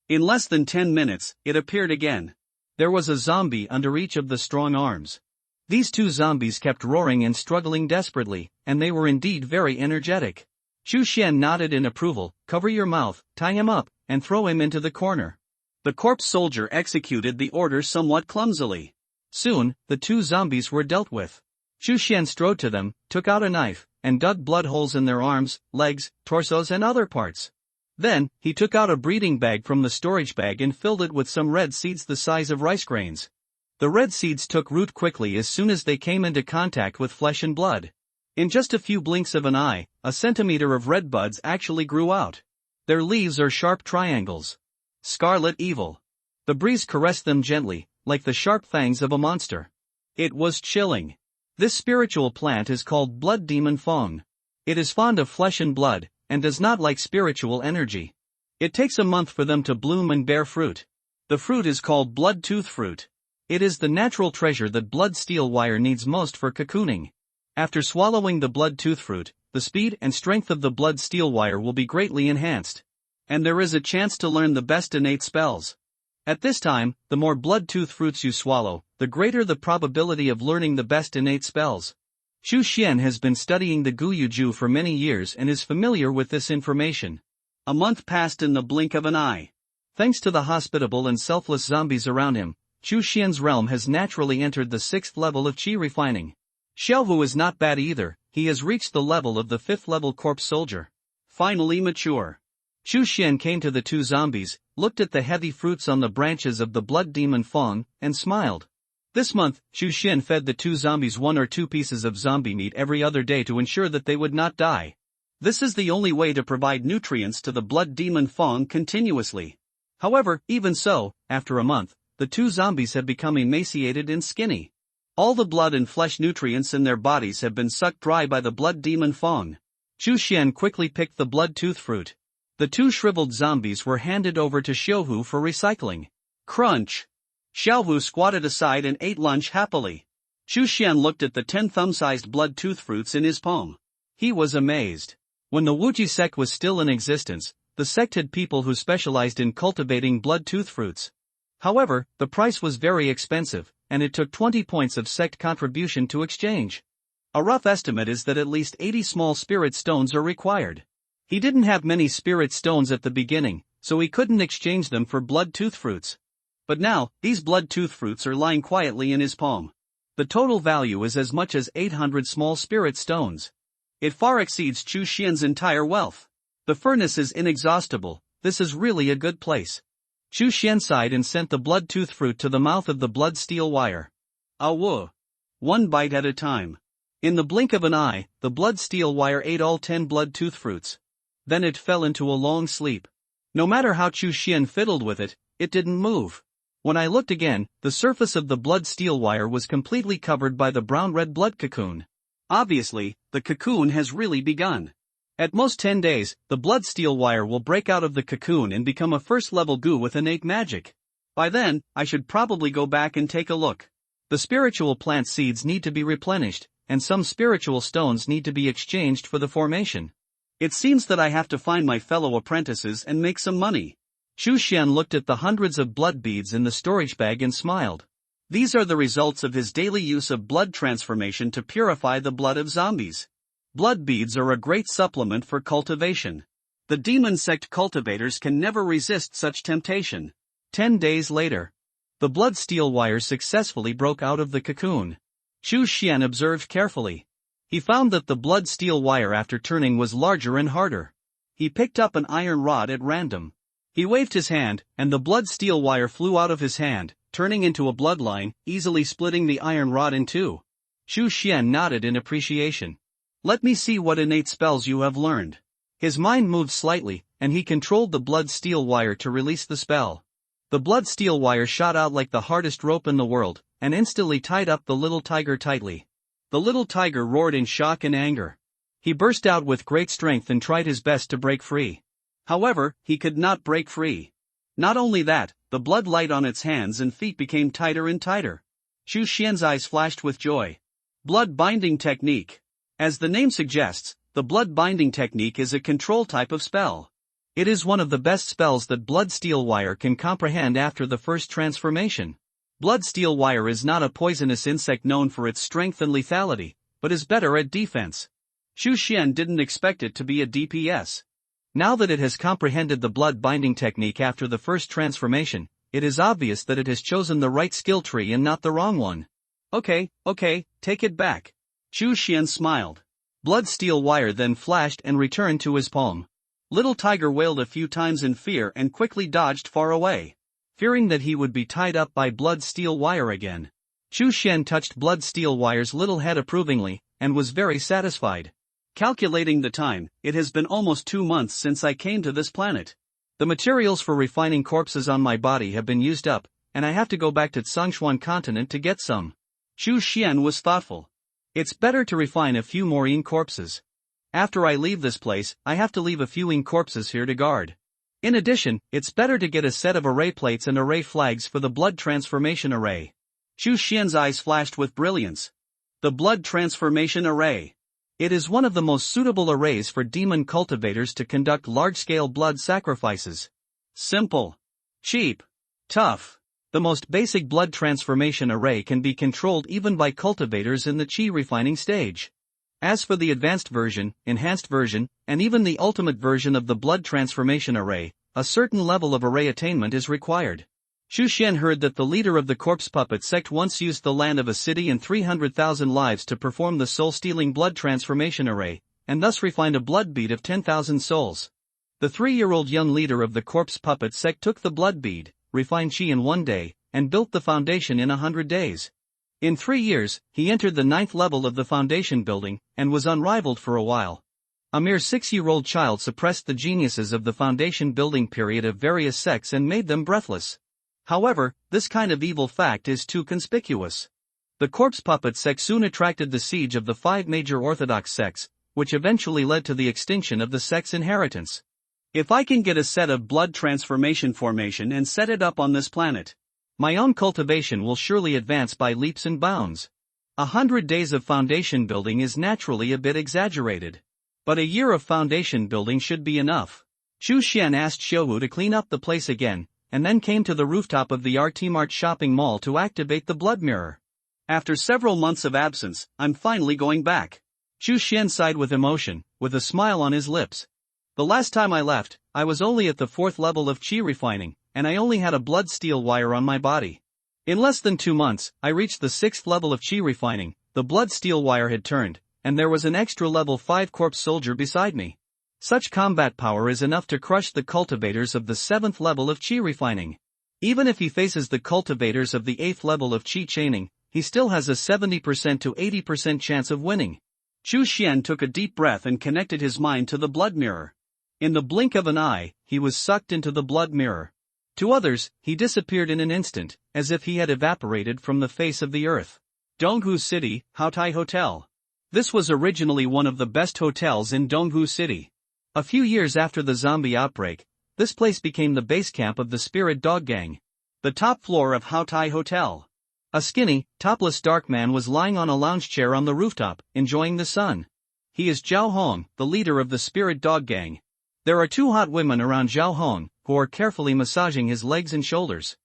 In less than 10 minutes, it appeared again. There was a zombie under each of the strong arms. These 2 zombies kept roaring and struggling desperately, and they were indeed very energetic. Xu Xian nodded in approval. Cover your mouth, tie him up, and throw him into the corner. The corpse soldier executed the order somewhat clumsily. Soon, the 2 zombies were dealt with. Xu Xian strode to them, took out a knife, and dug blood holes in their arms, legs, torsos and other parts. Then, he took out a breeding bag from the storage bag and filled it with some red seeds the size of rice grains. The red seeds took root quickly as soon as they came into contact with flesh and blood. In just a few blinks of an eye, a centimeter of red buds actually grew out. Their leaves are sharp triangles. Scarlet evil. The breeze caressed them gently, like the sharp fangs of a monster. It was chilling. This spiritual plant is called blood demon fong. It is fond of flesh and blood, and does not like spiritual energy. It takes a month for them to bloom and bear fruit. The fruit is called blood tooth fruit. It is the natural treasure that blood steel wire needs most for cocooning. After swallowing the blood tooth fruit, the speed and strength of the blood steel wire will be greatly enhanced. And there is a chance to learn the best innate spells. At this time, the more blood tooth fruits you swallow, the greater the probability of learning the best innate spells. Xu Xian has been studying the Guyuju for many years and is familiar with this information. A month passed in the blink of an eye. Thanks to the hospitable and selfless zombies around him, Xu Xian's realm has naturally entered the 6th level of chi refining. Xiaowu is not bad either, he has reached the level of the 5th level corpse soldier. Finally mature. Xu Xian came to the 2 zombies, looked at the heavy fruits on the branches of the blood demon fong, and smiled. This month, Xu Xian fed the 2 zombies 1 or 2 pieces of zombie meat every other day to ensure that they would not die. This is the only way to provide nutrients to the blood demon fong continuously. However, even so, after a month, the 2 zombies have become emaciated and skinny. All the blood and flesh nutrients in their bodies have been sucked dry by the blood demon fong. Xu Xian quickly picked the blood tooth fruit. The 2 shriveled zombies were handed over to Xiaowu for recycling. Crunch! Xiaowu squatted aside and ate lunch happily. Xu Xian looked at the 10 thumb-sized blood tooth fruits in his palm. He was amazed. When the Wuji sect was still in existence, the sect had people who specialized in cultivating blood tooth fruits. However, the price was very expensive, and it took 20 points of sect contribution to exchange. A rough estimate is that at least 80 small spirit stones are required. He didn't have many spirit stones at the beginning, so he couldn't exchange them for blood tooth fruits. But now, these blood tooth fruits are lying quietly in his palm. The total value is as much as 800 small spirit stones. It far exceeds Xu Xian's entire wealth. The furnace is inexhaustible, this is really a good place. Xu Xian sighed and sent the blood tooth fruit to the mouth of the blood steel wire. Awu. 1 bite at a time. In the blink of an eye, the blood steel wire ate all 10 blood tooth fruits. Then it fell into a long sleep. No matter how Chu Xian fiddled with it, it didn't move. When I looked again, the surface of the blood steel wire was completely covered by the brown-red blood cocoon. Obviously, the cocoon has really begun. At most 10 days, the blood steel wire will break out of the cocoon and become a first-level goo with innate magic. By then, I should probably go back and take a look. The spiritual plant seeds need to be replenished, and some spiritual stones need to be exchanged for the formation. It seems that I have to find my fellow apprentices and make some money. Chu Xian looked at the hundreds of blood beads in the storage bag and smiled. These are the results of his daily use of blood transformation to purify the blood of zombies. Blood beads are a great supplement for cultivation. The demon sect cultivators can never resist such temptation. 10 days later, the blood steel wire successfully broke out of the cocoon. Chu Xian observed carefully. He found that the blood steel wire after turning was larger and harder. He picked up an iron rod at random. He waved his hand, and the blood steel wire flew out of his hand, turning into a bloodline, easily splitting the iron rod in two. Chu Xian nodded in appreciation. Let me see what innate spells you have learned. His mind moved slightly, and he controlled the blood steel wire to release the spell. The blood steel wire shot out like the hardest rope in the world, and instantly tied up the little tiger tightly. The little tiger roared in shock and anger. He burst out with great strength and tried his best to break free. However, he could not break free. Not only that, the blood light on its hands and feet became tighter and tighter. Chu Xian's eyes flashed with joy. Blood binding technique. As the name suggests, the blood binding technique is a control type of spell. It is one of the best spells that blood steel wire can comprehend after the first transformation. Blood steel wire is not a poisonous insect known for its strength and lethality, but is better at defense. Chu Xian didn't expect it to be a DPS. Now that it has comprehended the blood binding technique after the first transformation, it is obvious that it has chosen the right skill tree and not the wrong one. Okay, take it back. Chu Xian smiled. Blood steel wire then flashed and returned to his palm. Little tiger wailed a few times in fear and quickly dodged far away. Fearing that he would be tied up by blood steel wire again, Chu Xian touched blood steel wire's little head approvingly, and was very satisfied. Calculating the time, it has been almost 2 months since I came to this planet. The materials for refining corpses on my body have been used up, and I have to go back to Tsongshuan continent to get some. Chu Xian was thoughtful. It's better to refine a few more yin corpses. After I leave this place, I have to leave a few yin corpses here to guard. In addition, it's better to get a set of array plates and array flags for the blood transformation array. Chu Xian's eyes flashed with brilliance. The blood transformation array. It is one of the most suitable arrays for demon cultivators to conduct large-scale blood sacrifices. Simple. Cheap. Tough. The most basic blood transformation array can be controlled even by cultivators in the qi refining stage. As for the advanced version, enhanced version, and even the ultimate version of the blood transformation array, a certain level of array attainment is required. Chu Xian heard that the leader of the corpse puppet sect once used the land of a city and 300,000 lives to perform the soul-stealing blood transformation array, and thus refined a blood bead of 10,000 souls. The 3-year-old young leader of the corpse puppet sect took the blood bead, refined qi in 1 day, and built the foundation in 100 days. In 3 years, he entered the 9th level of the foundation building, and was unrivaled for a while. A mere 6-year-old child suppressed the geniuses of the foundation building period of various sects and made them breathless. However, this kind of evil fact is too conspicuous. The corpse puppet sect soon attracted the siege of the 5 major orthodox sects, which eventually led to the extinction of the sect's inheritance. If I can get a set of blood transformation formation and set it up on this planet, my own cultivation will surely advance by leaps and bounds. 100 days of foundation building is naturally a bit exaggerated. But a year of foundation building should be enough. Chu Xian asked Xiaohu to clean up the place again, and then came to the rooftop of the RT-Mart shopping mall to activate the blood mirror. After several months of absence, I'm finally going back. Chu Xian sighed with emotion, with a smile on his lips. The last time I left, I was only at the 4th level of qi refining, and I only had a blood steel wire on my body. In less than 2 months, I reached the 6th level of qi refining, the blood steel wire had turned, and there was an extra level 5 corpse soldier beside me. Such combat power is enough to crush the cultivators of the 7th level of qi refining. Even if he faces the cultivators of the 8th level of qi chaining, he still has a 70% to 80% chance of winning. Chu Xian took a deep breath and connected his mind to the blood mirror. In the blink of an eye, he was sucked into the blood mirror. To others, he disappeared in an instant, as if he had evaporated from the face of the earth. Donghu City, Haotai Hotel. This was originally one of the best hotels in Donghu City. A few years after the zombie outbreak, this place became the base camp of the Spirit Dog Gang. The top floor of Haotai Hotel. A skinny, topless dark man was lying on a lounge chair on the rooftop, enjoying the sun. He is Zhao Hong, the leader of the Spirit Dog Gang. There are two hot women around Zhao Hong, who are carefully massaging his legs and shoulders.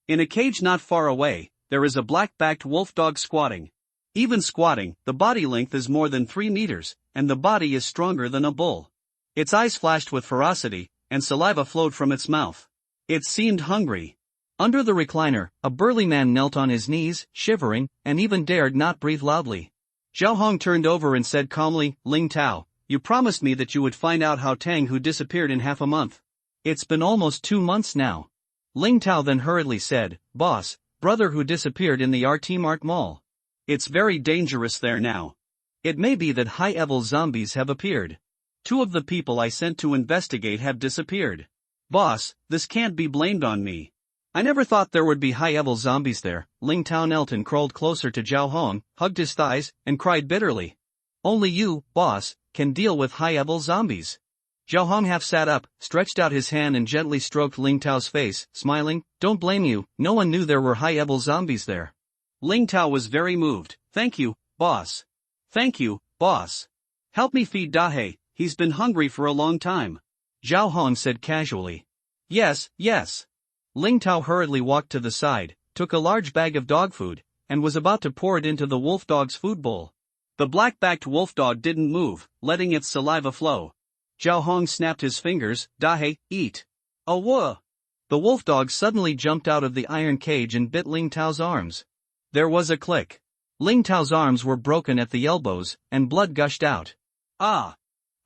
In a cage not far away, there is a black-backed wolf dog squatting. Even squatting, the body length is more than 3 meters, and the body is stronger than a bull. Its eyes flashed with ferocity, and saliva flowed from its mouth. It seemed hungry. Under the recliner, a burly man knelt on his knees, shivering, and even dared not breathe loudly. Zhao Hong turned over and said calmly, "Ling Tao, you promised me that you would find out how Tang Hu disappeared in half a month. It's been almost 2 months now." Ling Tao then hurriedly said, "Boss, brother who disappeared in the RT Mart Mall. It's very dangerous there now. It may be that high-level zombies have appeared. 2 of the people I sent to investigate have disappeared. Boss, this can't be blamed on me. I never thought there would be high-level zombies there." Ling Tao knelt and crawled closer to Zhao Hong, hugged his thighs, and cried bitterly. "Only you, boss, can deal with high-level zombies." Zhao Hong half sat up, stretched out his hand and gently stroked Ling Tao's face, smiling, "Don't blame you, no one knew there were high-level zombies there." Ling Tao was very moved. "Thank you, boss. Thank you, boss. Help me feed Dahe, he's been hungry for a long time." Zhao Hong said casually. "Yes, yes." Ling Tao hurriedly walked to the side, took a large bag of dog food, and was about to pour it into the wolf dog's food bowl. The black-backed wolf dog didn't move, letting its saliva flow. Zhao Hong snapped his fingers, "Dahe, eat." "Oh whoa!" The wolf dog suddenly jumped out of the iron cage and bit Ling Tao's arms. There was a click. Ling Tao's arms were broken at the elbows, and blood gushed out. "Ah!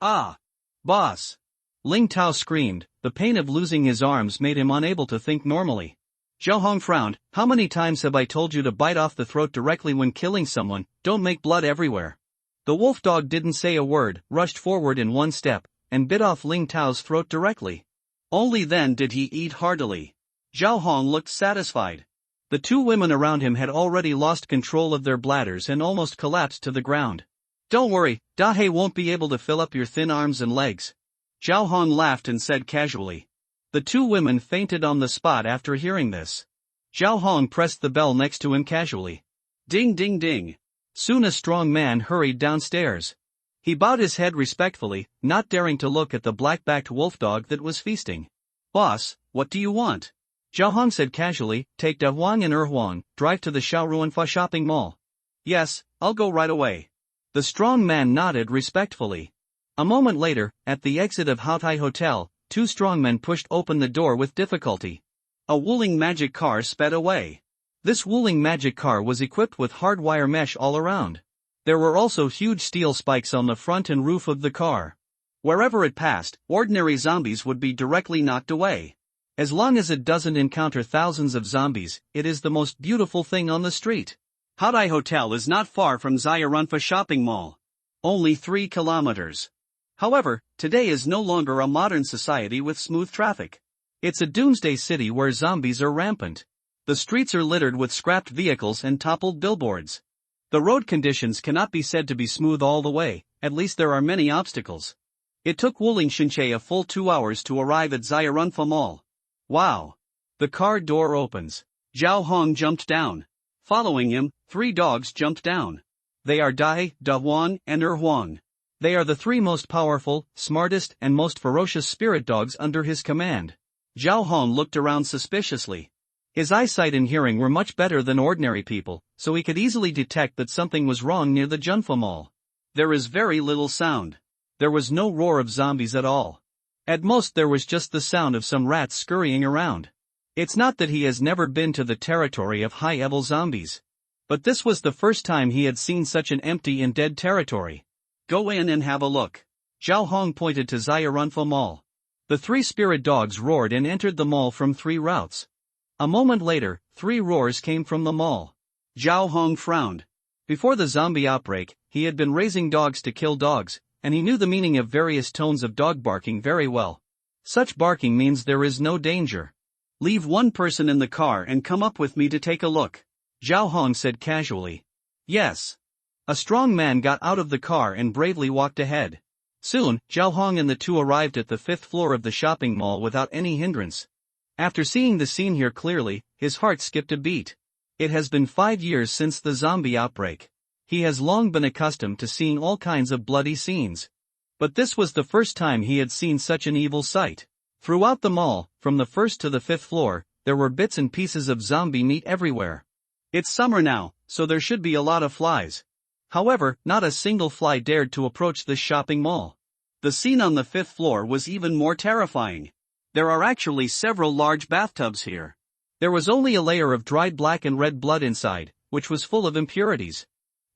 Ah! Boss!" Ling Tao screamed. The pain of losing his arms made him unable to think normally. Zhao Hong frowned. "How many times have I told you to bite off the throat directly when killing someone? Don't make blood everywhere." The wolf dog didn't say a word, rushed forward in 1 step, and bit off Ling Tao's throat directly. Only then did he eat heartily. Zhao Hong looked satisfied. The 2 women around him had already lost control of their bladders and almost collapsed to the ground. "Don't worry, Dahe won't be able to fill up your thin arms and legs." Zhao Hong laughed and said casually. The 2 women fainted on the spot after hearing this. Zhao Hong pressed the bell next to him casually. Ding ding ding. Soon a strong man hurried downstairs. He bowed his head respectfully, not daring to look at the black-backed wolf dog that was feasting. "Boss, what do you want?" Zhao Hong said casually. "Take Da Huang and Huang, drive to the Shaoruanfa shopping mall." "Yes, I'll go right away." The strong man nodded respectfully. A moment later, at the exit of Haotai Hotel, 2 strongmen pushed open the door with difficulty. A Wuling magic car sped away. This Wuling magic car was equipped with hardwire mesh all around. There were also huge steel spikes on the front and roof of the car. Wherever it passed, ordinary zombies would be directly knocked away. As long as it doesn't encounter thousands of zombies, it is the most beautiful thing on the street. Haotai Hotel is not far from Zayarunfa shopping mall. Only 3 kilometers. However, today is no longer a modern society with smooth traffic. It's a doomsday city where zombies are rampant. The streets are littered with scrapped vehicles and toppled billboards. The road conditions cannot be said to be smooth all the way, at least there are many obstacles. It took Wuling Shinche a full 2 hours to arrive at Zayarunfa Mall. Wow! The car door opens. Zhao Hong jumped down. Following him, 3 dogs jumped down. They are Dahe, Da Huang, and Huang. They are the 3 most powerful, smartest, and most ferocious spirit dogs under his command. Zhao Hong looked around suspiciously. His eyesight and hearing were much better than ordinary people, so he could easily detect that something was wrong near the Junfa Mall. There is very little sound. There was no roar of zombies at all. At most there was just the sound of some rats scurrying around. It's not that he has never been to the territory of high-level zombies. But this was the first time he had seen such an empty and dead territory. "Go in and have a look." Zhao Hong pointed to Zayarunfa Mall. The 3 spirit dogs roared and entered the mall from 3 routes. A moment later, 3 roars came from the mall. Zhao Hong frowned. Before the zombie outbreak, he had been raising dogs to kill dogs, and he knew the meaning of various tones of dog barking very well. Such barking means there is no danger. Leave one person in the car and come up with me to take a look, Zhao Hong said casually. Yes. A strong man got out of the car and bravely walked ahead. Soon, Zhao Hong and the two arrived at the 5th floor of the shopping mall without any hindrance. After seeing the scene here clearly, his heart skipped a beat. It has been 5 years since the zombie outbreak. He has long been accustomed to seeing all kinds of bloody scenes. But this was the first time he had seen such an evil sight. Throughout the mall, from the 1st to the 5th floor, there were bits and pieces of zombie meat everywhere. It's summer now, so there should be a lot of flies. However, not a single fly dared to approach this shopping mall. The scene on the 5th floor was even more terrifying. There are actually several large bathtubs here. There was only a layer of dried black and red blood inside, which was full of impurities.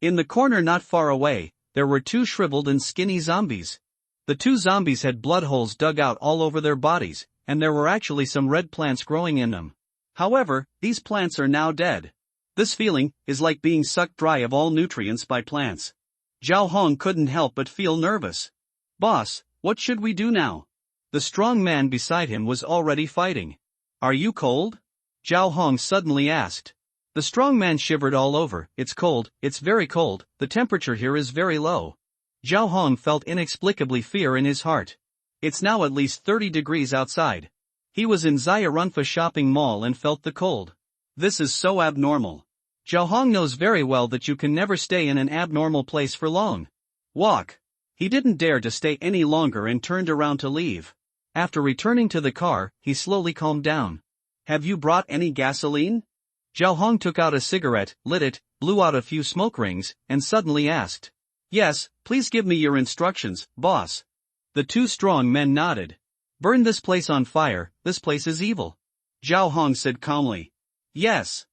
In the corner not far away, there were 2 shriveled and skinny zombies. The 2 zombies had blood holes dug out all over their bodies, and there were actually some red plants growing in them. However, these plants are now dead. This feeling is like being sucked dry of all nutrients by plants. Zhao Hong couldn't help but feel nervous. Boss, what should we do now? The strong man beside him was already fighting. Are you cold? Zhao Hong suddenly asked. The strong man shivered all over. It's cold, it's very cold, the temperature here is very low. Zhao Hong felt inexplicably fear in his heart. It's now at least 30 degrees outside. He was in Zayarunfa shopping mall and felt the cold. This is so abnormal. Zhao Hong knows very well that you can never stay in an abnormal place for long. Walk. He didn't dare to stay any longer and turned around to leave. After returning to the car, he slowly calmed down. Have you brought any gasoline? Zhao Hong took out a cigarette, lit it, blew out a few smoke rings, and suddenly asked. Yes, please give me your instructions, boss. The 2 strong men nodded. Burn this place on fire, this place is evil. Zhao Hong said calmly. Yes.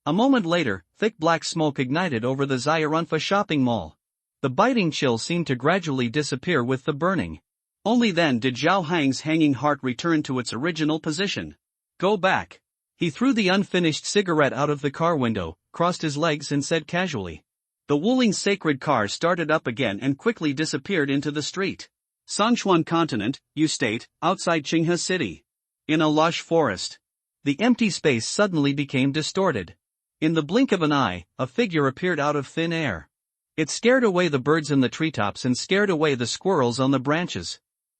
A moment later, thick black smoke ignited over the Zayarunfa shopping mall. The biting chill seemed to gradually disappear with the burning. Only then did Zhao Hong's hanging heart return to its original position. Go back. He threw the unfinished cigarette out of the car window, crossed his legs and said casually. The Wuling sacred car started up again and quickly disappeared into the street. Songshuan Continent, U State, outside Qinghe City. In a lush forest. The empty space suddenly became distorted. In the blink of an eye, a figure appeared out of thin air. It scared away the birds in the treetops and scared away the squirrels on the branches.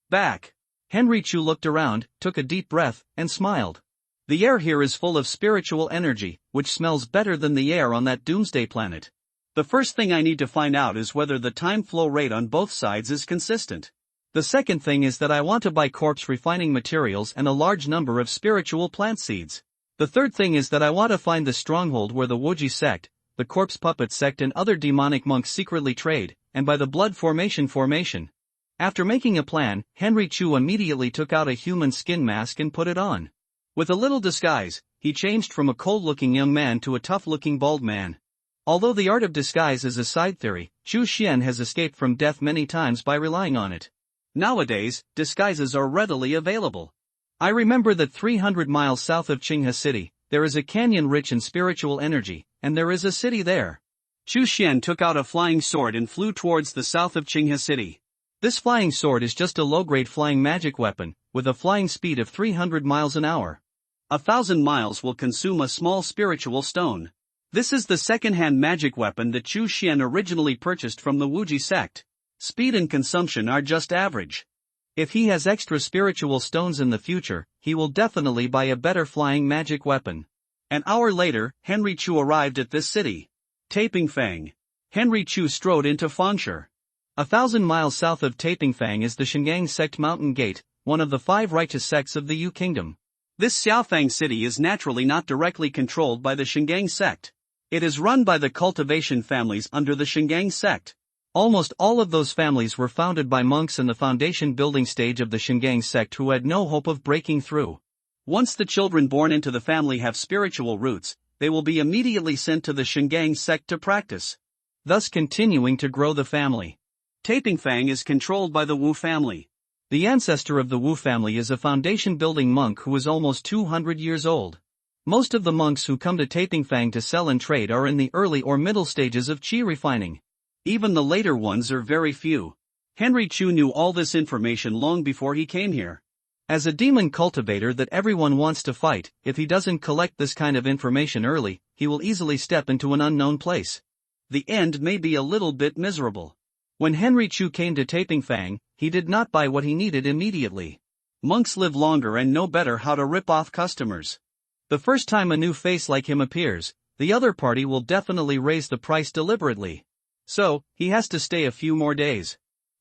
Back. Henry Chu looked around, took a deep breath, and smiled. The air here is full of spiritual energy, which smells better than the air on that doomsday planet. The first thing I need to find out is whether the time flow rate on both sides is consistent. The second thing is that I want to buy corpse refining materials and a large number of spiritual plant seeds. The third thing is that I want to find the stronghold where the Wuji sect, the corpse puppet sect and other demonic monks secretly trade, and by the blood formation. After making a plan, Henry Chu immediately took out a human skin mask and put it on. With a little disguise, he changed from a cold-looking young man to a tough-looking bald man. Although the art of disguise is a side theory, Chu Xian has escaped from death many times by relying on it. Nowadays, disguises are readily available. I remember that 300 miles south of Qinghe City, there is a canyon rich in spiritual energy, and there is a city there. Chu Xian took out a flying sword and flew towards the south of Qinghe City. This flying sword is just a low-grade flying magic weapon, with a flying speed of 300 miles an hour. 1,000 miles will consume a small spiritual stone. This is the second-hand magic weapon that Chu Xian originally purchased from the Wuji sect. Speed and consumption are just average. If he has extra spiritual stones in the future, he will definitely buy a better flying magic weapon. An hour later, Henry Chu arrived at this city. Taipingfang. Henry Chu strode into Fangshi. 1,000 miles south of Taipingfang is the Shingang sect Mountain Gate, one of the 5 righteous sects of the Yu Kingdom. This Xiaofang city is naturally not directly controlled by the Shingang sect. It is run by the cultivation families under the Shingang sect. Almost all of those families were founded by monks in the foundation building stage of the Shingang sect who had no hope of breaking through. Once the children born into the family have spiritual roots, they will be immediately sent to the Shingang sect to practice, thus continuing to grow the family. Taipingfang is controlled by the Wu family. The ancestor of the Wu family is a foundation-building monk who is almost 200 years old. Most of the monks who come to Taipingfang to sell and trade are in the early or middle stages of qi refining. Even the later ones are very few. Henry Chu knew all this information long before he came here. As a demon cultivator that everyone wants to fight, if he doesn't collect this kind of information early, he will easily step into an unknown place. The end may be a little bit miserable. When Henry Chu came to Taping Fang, he did not buy what he needed immediately. Monks live longer and know better how to rip off customers. The first time a new face like him appears, the other party will definitely raise the price deliberately. So, he has to stay a few more days.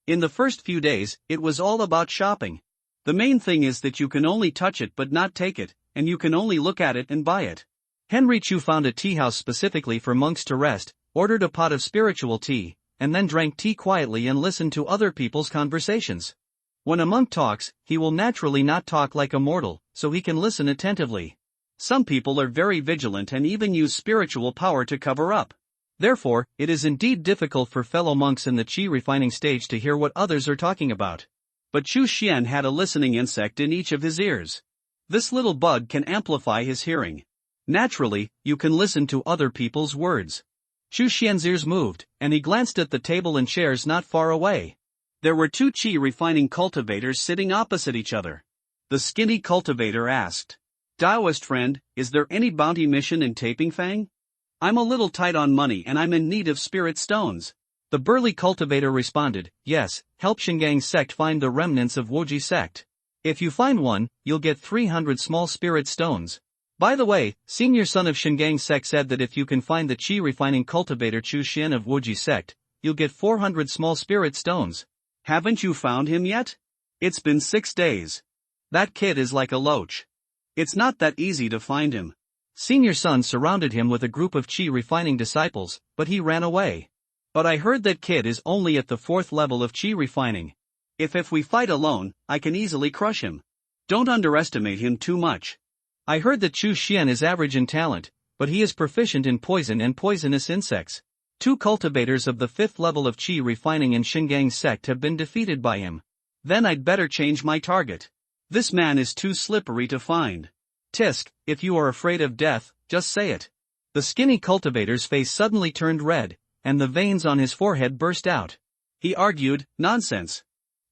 In the first few days, it was all about shopping. The main thing is that you can only touch it but not take it, and you can only look at it and buy it. Henry Chu found a tea house specifically for monks to rest, ordered a pot of spiritual tea, and then drank tea quietly and listened to other people's conversations. When a monk talks, he will naturally not talk like a mortal, so he can listen attentively. Some people are very vigilant and even use spiritual power to cover up. Therefore, it is indeed difficult for fellow monks in the qi refining stage to hear what others are talking about. But Chu Xian had a listening insect in each of his ears. This little bug can amplify his hearing. Naturally, you can listen to other people's words. Chu Xian's ears moved, and he glanced at the table and chairs not far away. There were two qi refining cultivators sitting opposite each other. The skinny cultivator asked, "Taoist friend, is there any bounty mission in Taping Fang? I'm a little tight on money and I'm in need of spirit stones." The burly cultivator responded, "Yes, help Shingang sect find the remnants of Wuji sect. If you find one, you'll get 300 small spirit stones. By the way, senior son of Shingang sect said that if you can find the qi refining cultivator Chu Xian of Wuji sect, you'll get 400 small spirit stones. Haven't you found him yet? It's been 6 days. That kid is like a loach. It's not that easy to find him." Senior son surrounded him with a group of qi refining disciples, but he ran away. "But I heard that kid is only at the 4th level of qi refining. If we fight alone, I can easily crush him. Don't underestimate him too much." I heard that Chu Xian is average in talent, but he is proficient in poison and poisonous insects. 2 cultivators of the 5th level of qi refining in Shingang sect have been defeated by him. Then I'd better change my target. This man is too slippery to find. Tisk, if you are afraid of death, just say it. The skinny cultivator's face suddenly turned red, and the veins on his forehead burst out. He argued, "Nonsense.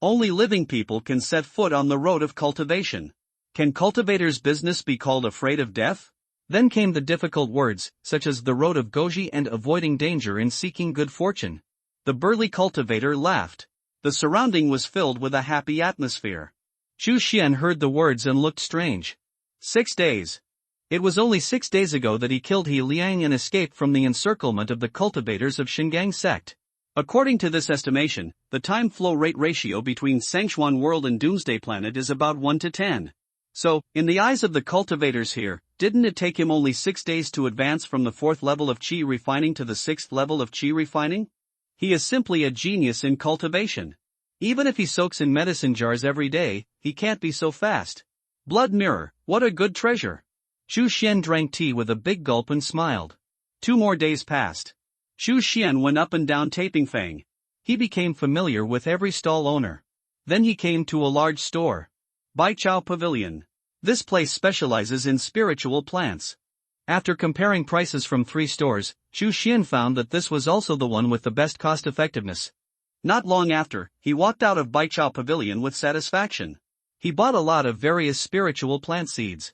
Only living people can set foot on the road of cultivation. Can cultivator's business be called afraid of death?" Then came the difficult words, such as the road of Goji and avoiding danger in seeking good fortune. The burly cultivator laughed. The surrounding was filled with a happy atmosphere. Chu Xian heard the words and looked strange. 6 days. It was only 6 days ago that he killed He Liang and escaped from the encirclement of the cultivators of Shingang sect. According to this estimation, the time flow rate ratio between Sangshuan world and Doomsday planet is about 1 to 10. So, in the eyes of the cultivators here, didn't it take him only 6 days to advance from the 4th level of qi refining to the 6th level of qi refining? He is simply a genius in cultivation. Even if he soaks in medicine jars every day, he can't be so fast. Blood mirror, what a good treasure. Chu Xian drank tea with a big gulp and smiled. 2 more days passed. Chu Xian went up and down Taping Fang. He became familiar with every stall owner. Then he came to a large store. Baichao Pavilion. This place specializes in spiritual plants. After comparing prices from 3 stores, Chu Xian found that this was also the one with the best cost-effectiveness. Not long after, he walked out of Baichao Pavilion with satisfaction. He bought a lot of various spiritual plant seeds.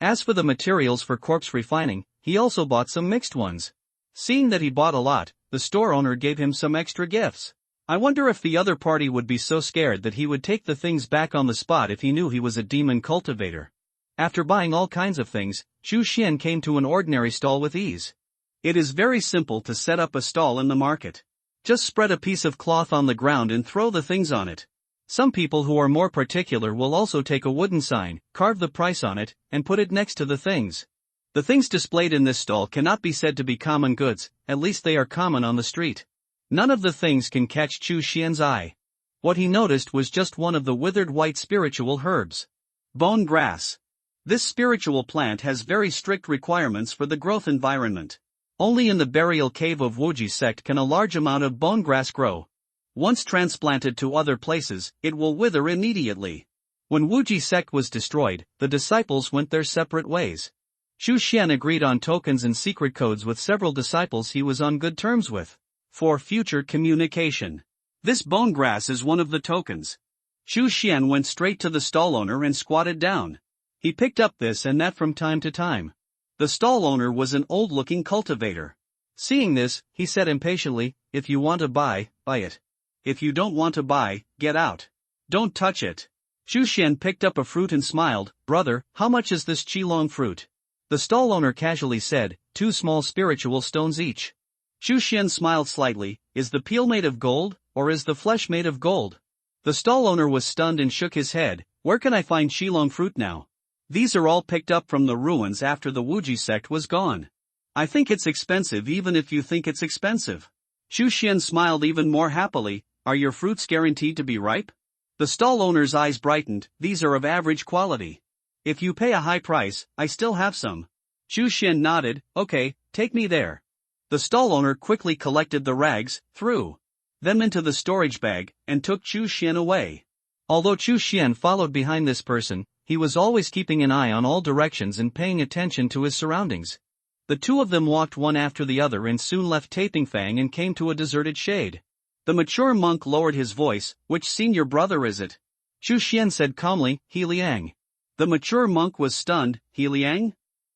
As for the materials for corpse refining, he also bought some mixed ones. Seeing that he bought a lot, the store owner gave him some extra gifts. I wonder if the other party would be so scared that he would take the things back on the spot if he knew he was a demon cultivator. After buying all kinds of things, Chu Xian came to an ordinary stall with ease. It is very simple to set up a stall in the market. Just spread a piece of cloth on the ground and throw the things on it. Some people who are more particular will also take a wooden sign, carve the price on it, and put it next to the things. The things displayed in this stall cannot be said to be common goods, at least they are common on the street. None of the things can catch Chu Xian's eye. What he noticed was just one of the withered white spiritual herbs. Bone grass. This spiritual plant has very strict requirements for the growth environment. Only in the burial cave of Wuji sect can a large amount of bone grass grow. Once transplanted to other places, it will wither immediately. When Wuji sect was destroyed, the disciples went their separate ways. Chu Xian agreed on tokens and secret codes with several disciples he was on good terms with. For future communication. This bone grass is one of the tokens. Chu Xian went straight to the stall owner and squatted down. He picked up this and that from time to time. The stall owner was an old-looking cultivator. Seeing this, he said impatiently, "If you want to buy, buy it. If you don't want to buy, get out. Don't touch it." Chu Xian picked up a fruit and smiled. "Brother, how much is this qilong fruit?" The stall owner casually said, "2 small spiritual stones each." Chu Xian smiled slightly. "Is the peel made of gold, or is the flesh made of gold?" The stall owner was stunned and shook his head. "Where can I find qilong fruit now? These are all picked up from the ruins after the Wuji sect was gone. I think it's expensive even if you think it's expensive." Chu Xian smiled even more happily. "Are your fruits guaranteed to be ripe?" The stall owner's eyes brightened. "These are of average quality. If you pay a high price, I still have some." Chu Xian nodded. "Okay, take me there." The stall owner quickly collected the rags, threw them into the storage bag, and took Chu Xian away. Although Chu Xian followed behind this person, he was always keeping an eye on all directions and paying attention to his surroundings. The two of them walked one after the other and soon left Taping Fang and came to a deserted shade. The mature monk lowered his voice. "Which senior brother is it?" Chu Xian said calmly, "He Liang." The mature monk was stunned. "He Liang?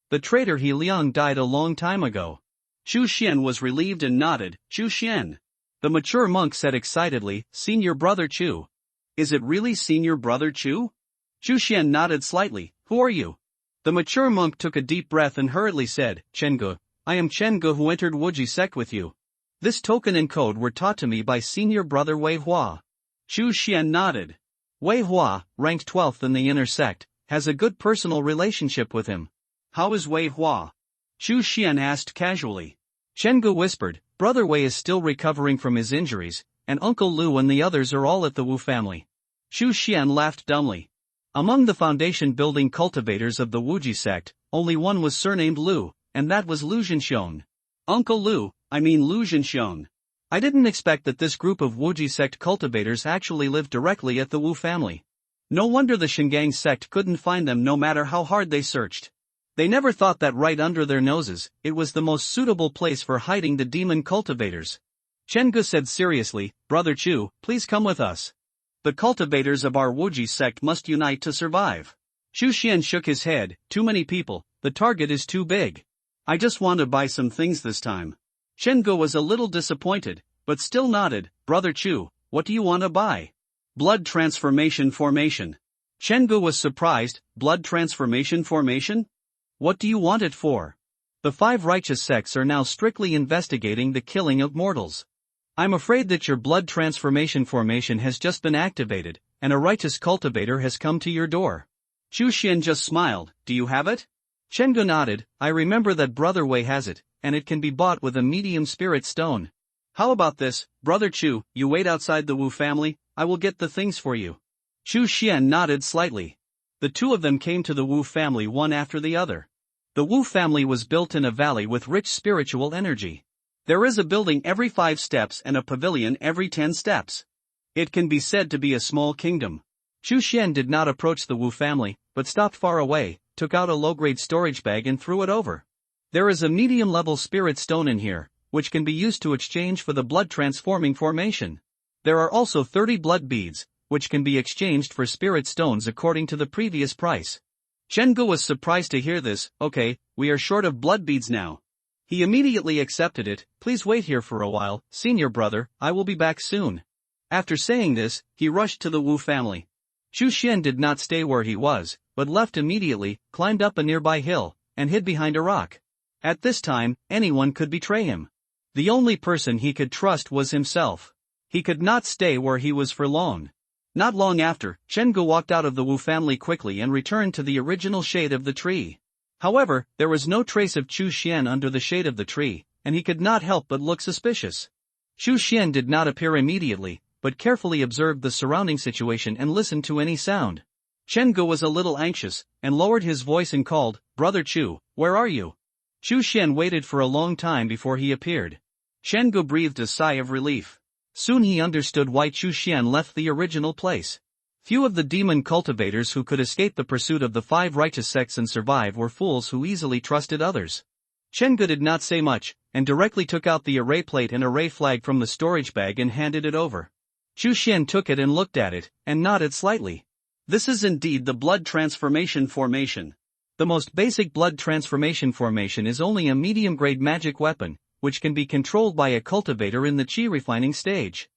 The traitor He Liang died a long time ago." Chu Xian was relieved and nodded. "Chu Xian." The mature monk said excitedly, "Senior brother Chu." "Is it really senior brother Chu?" Chu Xian nodded slightly. "Who are you?" The mature monk took a deep breath and hurriedly said, "Chengge. I am Chengge who entered Wuji sect with you. This token and code were taught to me by senior brother Wei Hua." Chu Xian nodded. Wei Hua, ranked 12th in the inner sect, has a good personal relationship with him. "How is Wei Hua?" Chu Xian asked casually. Chengge whispered, "Brother Wei is still recovering from his injuries, and Uncle Lu and the others are all at the Wu family." Chu Xian laughed dumbly. Among the foundation-building cultivators of the Wuji sect, only one was surnamed Lu, and that was Lu Zhenxiong. Uncle Lu, I mean Lu Zhenxiong. I didn't expect that this group of Wuji sect cultivators actually lived directly at the Wu family. No wonder the Shingang sect couldn't find them no matter how hard they searched. They never thought that right under their noses, it was the most suitable place for hiding the demon cultivators. Chengge said seriously, "Brother Chu, please come with us. The cultivators of our Wuji sect must unite to survive." Chu Xian shook his head. "Too many people, the target is too big. I just want to buy some things this time." Chengge was a little disappointed, but still nodded. "Brother Chu, what do you want to buy?" "Blood transformation formation." Chengge was surprised. "Blood transformation formation? What do you want it for?" "The 5 righteous sects are now strictly investigating the killing of mortals. I'm afraid that your blood transformation formation has just been activated, and a righteous cultivator has come to your door." Chu Xian just smiled. "Do you have it?" Chengge nodded. "I remember that Brother Wei has it, and it can be bought with a medium spirit stone. How about this, Brother Chu, you wait outside the Wu family, I will get the things for you." Chu Xian nodded slightly. The two of them came to the Wu family one after the other. The Wu family was built in a valley with rich spiritual energy. There is a building every 5 steps and a pavilion every 10 steps. It can be said to be a small kingdom. Chu Xian did not approach the Wu family, but stopped far away, took out a low-grade storage bag and threw it over. "There is a medium-level spirit stone in here, which can be used to exchange for the blood-transforming formation. There are also 30 blood beads, which can be exchanged for spirit stones according to the previous price." Chengge was surprised to hear this. "Okay, we are short of blood beads now." He immediately accepted it. "Please wait here for a while, senior brother, I will be back soon." After saying this, he rushed to the Wu family. Chu Xian did not stay where he was, but left immediately, climbed up a nearby hill, and hid behind a rock. At this time, anyone could betray him. The only person he could trust was himself. He could not stay where he was for long. Not long after, Chengge walked out of the Wu family quickly and returned to the original shade of the tree. However, there was no trace of Chu Xian under the shade of the tree, and he could not help but look suspicious. Chu Xian did not appear immediately, but carefully observed the surrounding situation and listened to any sound. Chengge was a little anxious, and lowered his voice and called, "Brother Chu, where are you?" Chu Xian waited for a long time before he appeared. Chengge breathed a sigh of relief. Soon he understood why Chu Xian left the original place. Few of the demon cultivators who could escape the pursuit of the 5 righteous sects and survive were fools who easily trusted others. Chengge did not say much, and directly took out the array plate and array flag from the storage bag and handed it over. Xu Xian took it and looked at it, and nodded slightly. This is indeed the blood transformation formation. The most basic blood transformation formation is only a medium-grade magic weapon, which can be controlled by a cultivator in the chi refining stage.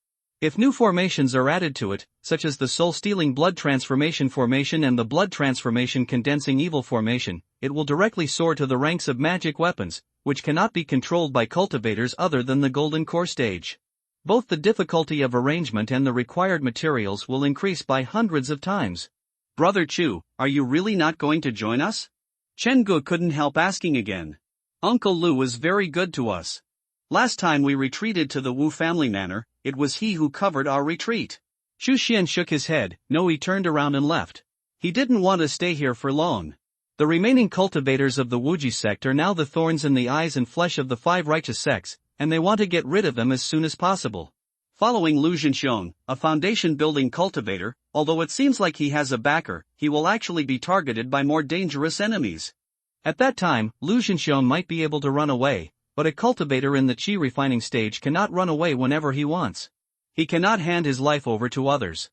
If new formations are added to it, such as the soul-stealing blood transformation formation and the blood transformation condensing evil formation, it will directly soar to the ranks of magic weapons, which cannot be controlled by cultivators other than the golden core stage. Both the difficulty of arrangement and the required materials will increase by hundreds of times. Brother Chu, are you really not going to join us? Chen Gu couldn't help asking again. Uncle Lu was very good to us. Last time we retreated to the Wu family manor, it was he who covered our retreat. Xu Xian shook his head. No, he turned around and left. He didn't want to stay here for long. The remaining cultivators of the Wuji sect are now the thorns in the eyes and flesh of the five righteous sects, and they want to get rid of them as soon as possible. Following Lu Zhenxiong, a foundation-building cultivator, although it seems like he has a backer, he will actually be targeted by more dangerous enemies. At that time, Lu Zhenxiong might be able to run away, but a cultivator in the chi refining stage cannot run away whenever he wants. He cannot hand his life over to others.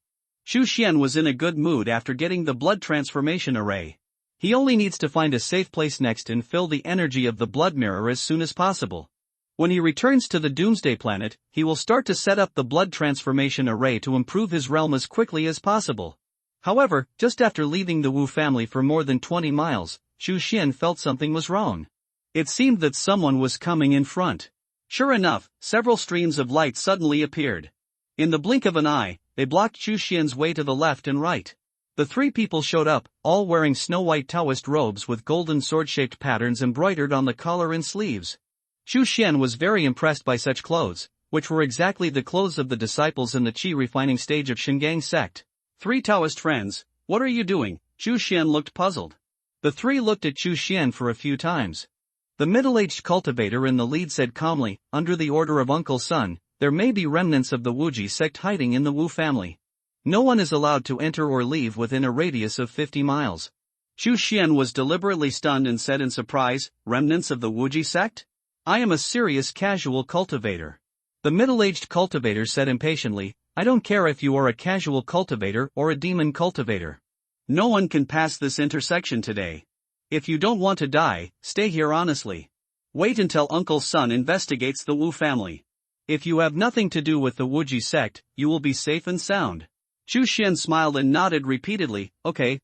Xu Xian was in a good mood after getting the blood transformation array. He only needs to find a safe place next and fill the energy of the blood mirror as soon as possible. When he returns to the Doomsday planet, he will start to set up the blood transformation array to improve his realm as quickly as possible. However, just after leaving the Wu family for more than 20 miles, Xu Xian felt something was wrong. It seemed that someone was coming in front. Sure enough, several streams of light suddenly appeared. In the blink of an eye, they blocked Xu Xian's way to the left and right. The three people showed up, all wearing snow-white Taoist robes with golden sword-shaped patterns embroidered on the collar and sleeves. Xu Xian was very impressed by such clothes, which were exactly the clothes of the disciples in the chi refining stage of Shingang sect. Three Taoist friends, what are you doing? Xu Xian looked puzzled. The three looked at Xu Xian for a few times. The middle-aged cultivator in the lead said calmly, under the order of Uncle Sun, there may be remnants of the Wuji sect hiding in the Wu family. No one is allowed to enter or leave within a radius of 50 miles. Xu Xian was deliberately stunned and said in surprise, remnants of the Wuji sect? I am a serious casual cultivator. The middle-aged cultivator said impatiently, I don't care if you are a casual cultivator or a demon cultivator. No one can pass this intersection today. If you don't want to die, stay here honestly. Wait until Uncle Sun investigates the Wu family. If you have nothing to do with the Wuji sect, you will be safe and sound. Xu Xian smiled and nodded repeatedly, okay,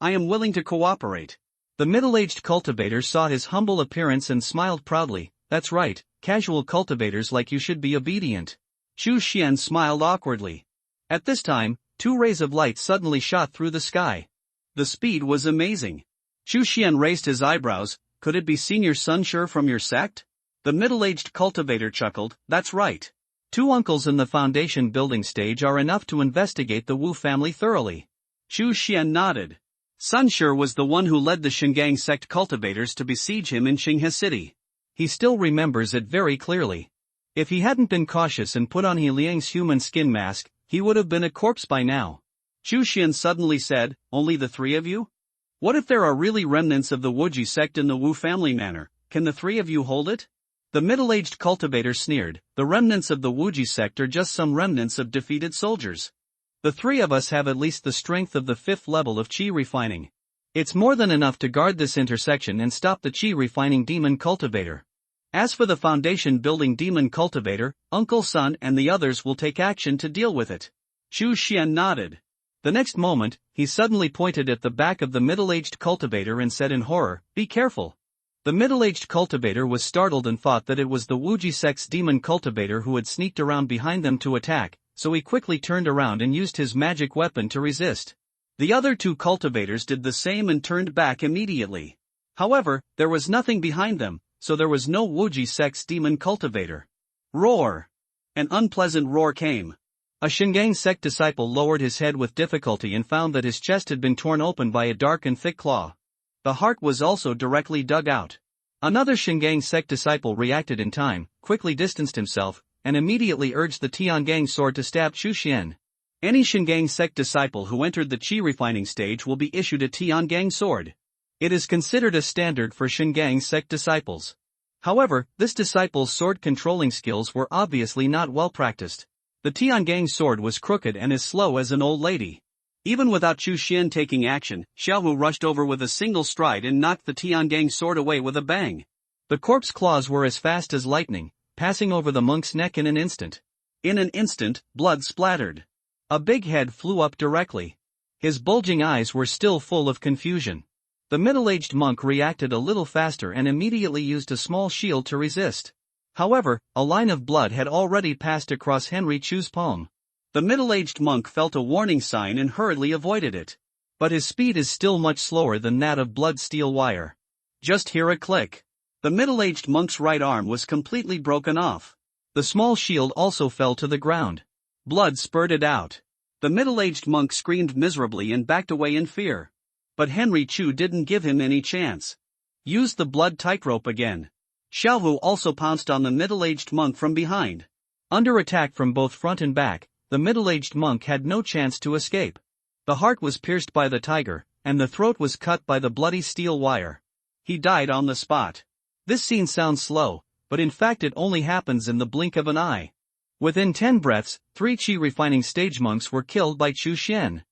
I am willing to cooperate. The middle-aged cultivator saw his humble appearance and smiled proudly, that's right, casual cultivators like you should be obedient. Xu Xian smiled awkwardly. At this time, two rays of light suddenly shot through the sky. The speed was amazing. Xu Xian raised his eyebrows, could it be Senior Sunshur from your sect? The middle-aged cultivator chuckled, that's right. Two uncles in the foundation building stage are enough to investigate the Wu family thoroughly. Xu Xian nodded. Sunshur was the one who led the Shingang sect cultivators to besiege him in Qinghe City. He still remembers it very clearly. If he hadn't been cautious and put on He Liang's human skin mask, he would have been a corpse by now. Xu Xian suddenly said, only the three of you? What if there are really remnants of the Wuji sect in the Wu family manor? Can the three of you hold it? The middle-aged cultivator sneered, the remnants of the Wuji sect are just some remnants of defeated soldiers. The three of us have at least the strength of the 5th level of chi refining. It's more than enough to guard this intersection and stop the chi refining demon cultivator. As for the foundation building demon cultivator, Uncle Sun and the others will take action to deal with it. Xu Xian nodded. The next moment, he suddenly pointed at the back of the middle-aged cultivator and said in horror, be careful. The middle-aged cultivator was startled and thought that it was the Wuji sect's demon cultivator who had sneaked around behind them to attack, so he quickly turned around and used his magic weapon to resist. The other two cultivators did the same and turned back immediately. However, there was nothing behind them, so there was no Wuji sect's demon cultivator. Roar! An unpleasant roar came. A Shingang sect disciple lowered his head with difficulty and found that his chest had been torn open by a dark and thick claw. The heart was also directly dug out. Another Shingang sect disciple reacted in time, quickly distanced himself, and immediately urged the Tiangang sword to stab Xu Xian. Any Shingang sect disciple who entered the chi refining stage will be issued a Tiangang sword. It is considered a standard for Shingang sect disciples. However, this disciple's sword controlling skills were obviously not well practiced. The Tiangang's sword was crooked and as slow as an old lady. Even without Chu Xian taking action, Xiaohu rushed over with a single stride and knocked the Tiangang's sword away with a bang. The corpse claws were as fast as lightning, passing over the monk's neck in an instant. In an instant, blood splattered. A big head flew up directly. His bulging eyes were still full of confusion. The middle-aged monk reacted a little faster and immediately used a small shield to resist. However, a line of blood had already passed across Henry Chu's palm. The middle-aged monk felt a warning sign and hurriedly avoided it. But his speed is still much slower than that of blood steel wire. Just hear a click. The middle-aged monk's right arm was completely broken off. The small shield also fell to the ground. Blood spurted out. The middle-aged monk screamed miserably and backed away in fear. But Henry Chu didn't give him any chance. Used the blood tightrope again. Xiaohu also pounced on the middle-aged monk from behind. Under attack from both front and back, the middle-aged monk had no chance to escape. The heart was pierced by the tiger, and the throat was cut by the bloody steel wire. He died on the spot. This scene sounds slow, but in fact it only happens in the blink of an eye. Within 10 breaths, 3 Qi refining stage monks were killed by Chu Xian.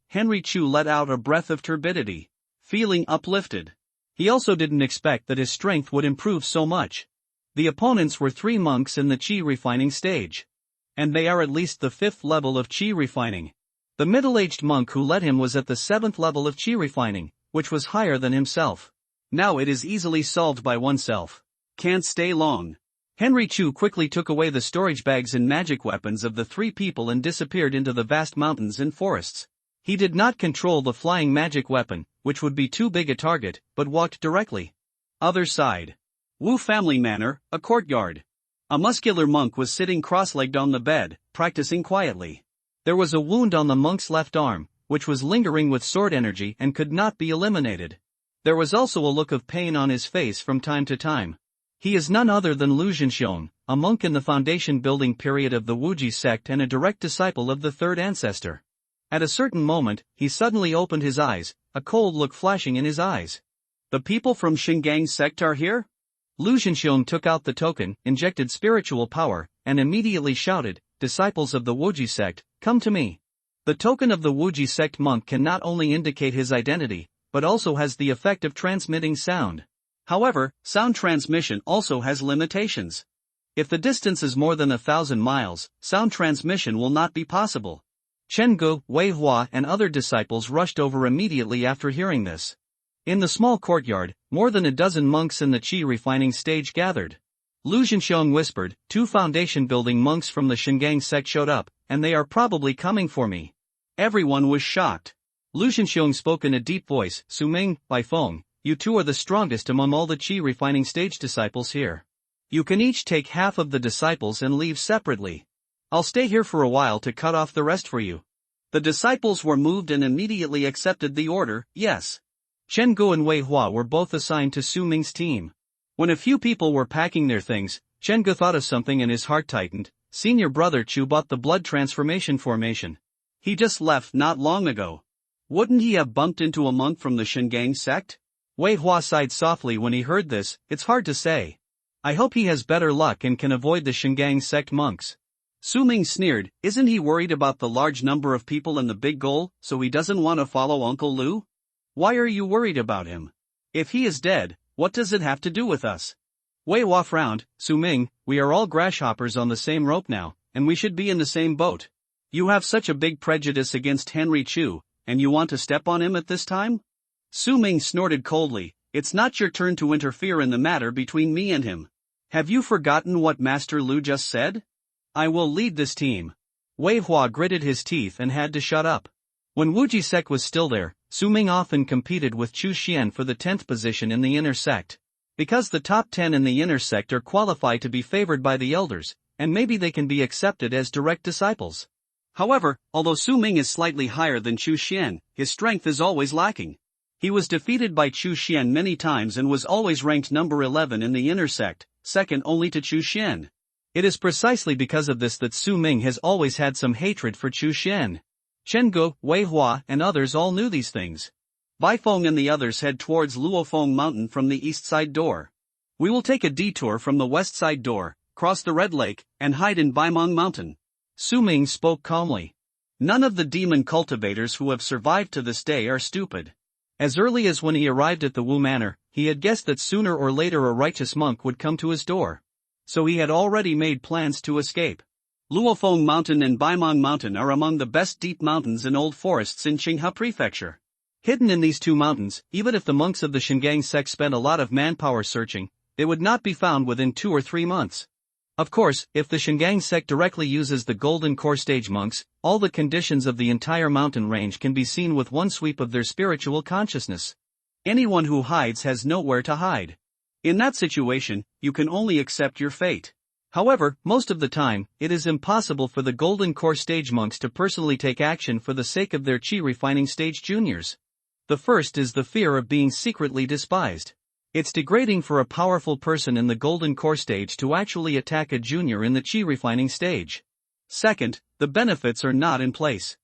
Henry Chu let out a breath of turbidity, feeling uplifted. He also didn't expect that his strength would improve so much. The opponents were 3 monks in the Qi refining stage. And they are at least the 5th level of Qi refining. The middle-aged monk who led him was at the 7th level of Qi refining, which was higher than himself. Now it is easily solved by oneself. Can't stay long. Henry Chu quickly took away the storage bags and magic weapons of the 3 people and disappeared into the vast mountains and forests. He did not control the flying magic weapon, which would be too big a target, but walked directly. Other side. Wu family manor, a courtyard. A muscular monk was sitting cross-legged on the bed, practicing quietly. There was a wound on the monk's left arm, which was lingering with sword energy and could not be eliminated. There was also a look of pain on his face from time to time. He is none other than Lu Zhenxiong, a monk in the foundation building period of the Wuji sect and a direct disciple of the third ancestor. At a certain moment, he suddenly opened his eyes, a cold look flashing in his eyes. The people from Shingang sect are here? Lu Zhenxiong took out the token, injected spiritual power, and immediately shouted, "Disciples of the Wuji sect, come to me." The token of the Wuji sect monk can not only indicate his identity, but also has the effect of transmitting sound. However, sound transmission also has limitations. If the distance is more than 1,000 miles, sound transmission will not be possible. Chen Gu, Wei Hua and other disciples rushed over immediately after hearing this. In the small courtyard, more than a dozen monks in the Qi refining stage gathered. Lu Zhenxiong whispered, 2 foundation building monks from the Shingang sect showed up, and they are probably coming for me. Everyone was shocked. Lu Zhenxiong spoke in a deep voice, "Su Ming, Bai Feng, you 2 are the strongest among all the Qi refining stage disciples here. You can each take half of the disciples and leave separately. I'll stay here for a while to cut off the rest for you." The disciples were moved and immediately accepted the order, yes. Chen Gu and Wei Hua were both assigned to Su Ming's team. When a few people were packing their things, Chen Gu thought of something and his heart tightened. Senior brother Chu bought the blood transformation formation. He just left not long ago. Wouldn't he have bumped into a monk from the Shingang sect? Wei Hua sighed softly when he heard this. It's hard to say. I hope he has better luck and can avoid the Shingang sect monks. Su Ming sneered, isn't he worried about the large number of people and the big goal, so he doesn't want to follow Uncle Lu? Why are you worried about him? If he is dead, what does it have to do with us? Wei Hua frowned, Su Ming, we are all grasshoppers on the same rope now, and we should be in the same boat. You have such a big prejudice against Henry Chu, and you want to step on him at this time? Su Ming snorted coldly, it's not your turn to interfere in the matter between me and him. Have you forgotten what Master Lu just said? I will lead this team. Wei Hua gritted his teeth and had to shut up. When Wuji sect was still there, Su Ming often competed with Chu Xian for the 10th position in the inner sect. Because the top 10 in the inner sect are qualified to be favored by the elders, and maybe they can be accepted as direct disciples. However, although Su Ming is slightly higher than Chu Xian, his strength is always lacking. He was defeated by Chu Xian many times and was always ranked number 11 in the inner sect, second only to Chu Xian. It is precisely because of this that Su Ming has always had some hatred for Chu Xian. Chen Gu, Wei Hua and others all knew these things. Bai Feng and the others head towards Luofeng Mountain from the east side door. We will take a detour from the west side door, cross the Red Lake, and hide in Baimong Mountain. Su Ming spoke calmly. None of the demon cultivators who have survived to this day are stupid. As early as when he arrived at the Wu Manor, he had guessed that sooner or later a righteous monk would come to his door. So he had already made plans to escape. Luofeng Mountain and Baimang Mountain are among the best deep mountains and old forests in Qinghai Prefecture. Hidden in these two mountains, even if the monks of the Shingang sect spent a lot of manpower searching, they would not be found within 2 or 3 months. Of course, if the Shingang sect directly uses the golden core stage monks, all the conditions of the entire mountain range can be seen with one sweep of their spiritual consciousness. Anyone who hides has nowhere to hide. In that situation, you can only accept your fate. However, most of the time, it is impossible for the golden core stage monks to personally take action for the sake of their chi refining stage juniors. The first is the fear of being secretly despised. It's degrading for a powerful person in the golden core stage to actually attack a junior in the chi refining stage. Second, the benefits are not in place.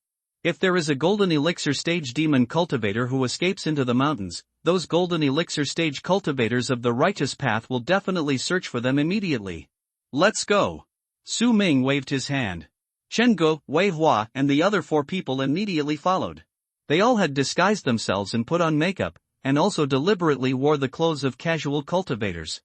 If there is a golden elixir stage demon cultivator who escapes into the mountains, those golden elixir stage cultivators of the righteous path will definitely search for them immediately. Let's go. Su Ming waved his hand. Chen Ge, Wei Hua, and the other 4 people immediately followed. They all had disguised themselves and put on makeup, and also deliberately wore the clothes of casual cultivators.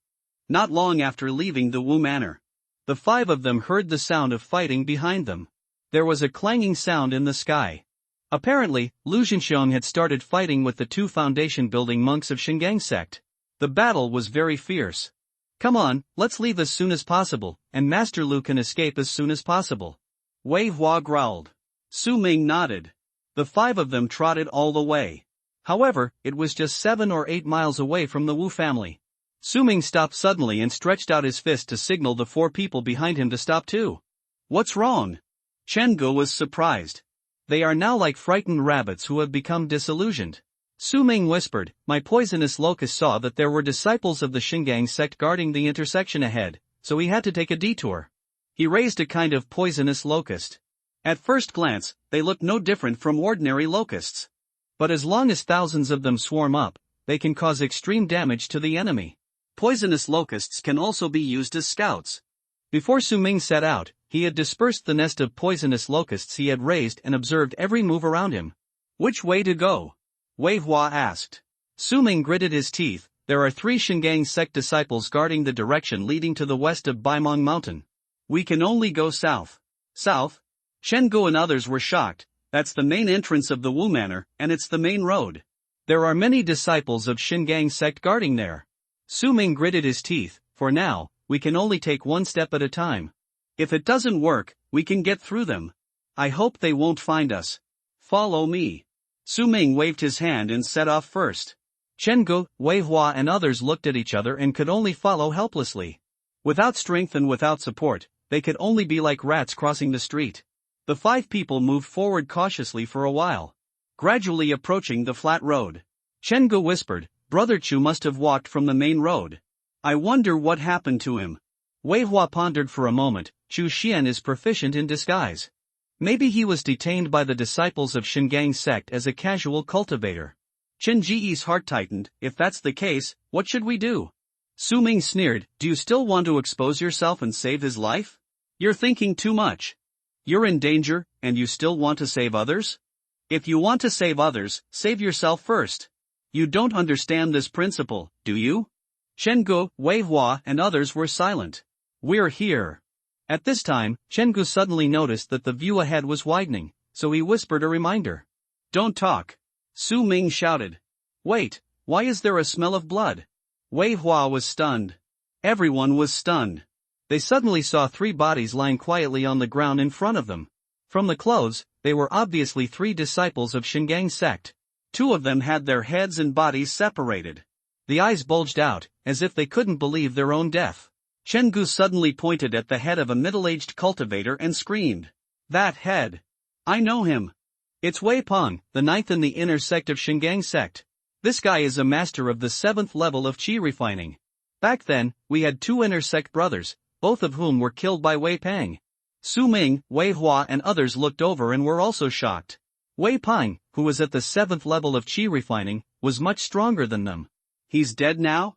Not long after leaving the Wu Manor, the 5 of them heard the sound of fighting behind them. There was a clanging sound in the sky. Apparently, Lu Zhenxiong had started fighting with the 2 foundation-building monks of Shingang sect. The battle was very fierce. Come on, let's leave as soon as possible, and Master Lu can escape as soon as possible. Wei Hua growled. Su Ming nodded. The 5 of them trotted all the way. However, it was just 7 or 8 miles away from the Wu family. Su Ming stopped suddenly and stretched out his fist to signal the 4 people behind him to stop too. What's wrong? Chen Ge was surprised. They are now like frightened rabbits who have become disillusioned. Su Ming whispered, my poisonous locust saw that there were disciples of the Shingang sect guarding the intersection ahead, so he had to take a detour. He raised a kind of poisonous locust. At first glance, they looked no different from ordinary locusts. But as long as thousands of them swarm up, they can cause extreme damage to the enemy. Poisonous locusts can also be used as scouts. Before Su Ming set out, he had dispersed the nest of poisonous locusts he had raised and observed every move around him. Which way to go? Wei Hua asked. Su Ming gritted his teeth. There are 3 Shingang sect disciples guarding the direction leading to the west of Baimang Mountain. We can only go south. South? Chen Ge and others were shocked. That's the main entrance of the Wu Manor, and it's the main road. There are many disciples of Shingang sect guarding there. Su Ming gritted his teeth. For now, we can only take one step at a time. If it doesn't work, we can get through them. I hope they won't find us. Follow me. Su Ming waved his hand and set off first. Chen Ge, Wei Hua and others looked at each other and could only follow helplessly. Without strength and without support, they could only be like rats crossing the street. The 5 people moved forward cautiously for a while. Gradually approaching the flat road. Chen Ge whispered, Brother Chu must have walked from the main road. I wonder what happened to him. Wei Hua pondered for a moment. Chu Xian is proficient in disguise. Maybe he was detained by the disciples of Shingang sect as a casual cultivator. Chen Ji's heart tightened. If that's the case, what should we do? Su Ming sneered, do you still want to expose yourself and save his life? You're thinking too much. You're in danger, and you still want to save others? If you want to save others, save yourself first. You don't understand this principle, do you? Chen Ge, Wei Hua and others were silent. We're here. At this time, Chen Ge suddenly noticed that the view ahead was widening, so he whispered a reminder. Don't talk. Su Ming shouted. Wait, why is there a smell of blood? Wei Hua was stunned. Everyone was stunned. They suddenly saw 3 bodies lying quietly on the ground in front of them. From the clothes, they were obviously 3 disciples of Shingang sect. 2 of them had their heads and bodies separated. The eyes bulged out, as if they couldn't believe their own death. Chen Ge suddenly pointed at the head of a middle-aged cultivator and screamed. That head! I know him! It's Wei Peng, the 9th in the inner sect of Shingang sect. This guy is a master of the 7th level of chi refining. Back then, we had 2 inner sect brothers, both of whom were killed by Wei Peng. Su Ming, Wei Hua and others looked over and were also shocked. Wei Peng, who was at the 7th level of chi refining, was much stronger than them. He's dead now?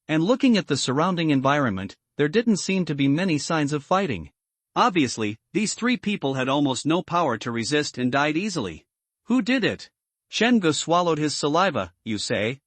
And looking at the surrounding environment, there didn't seem to be many signs of fighting. Obviously, these three people had almost no power to resist and died easily. Who did it? Shengu swallowed his saliva, you say?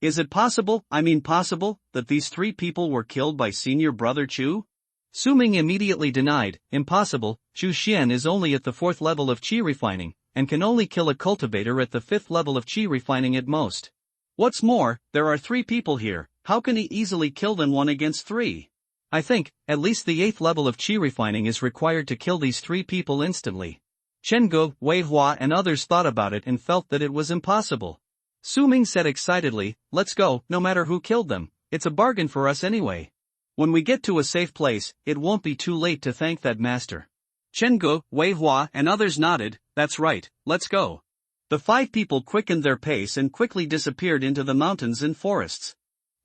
Is it possible, that these three people were killed by senior brother Chu? Su Ming immediately denied, impossible, Chu Xian is only at the 4th level of qi refining, and can only kill a cultivator at the 5th level of qi refining at most. What's more, there are 3 people here, how can he easily kill them 1 against 3? I think, at least the 8th level of qi refining is required to kill these 3 people instantly. Chen Gu, Wei Hua and others thought about it and felt that it was impossible. Su Ming said excitedly, let's go, no matter who killed them, it's a bargain for us anyway. When we get to a safe place, it won't be too late to thank that master. Chen Gu, Wei Hua and others nodded, that's right, let's go. The 5 people quickened their pace and quickly disappeared into the mountains and forests.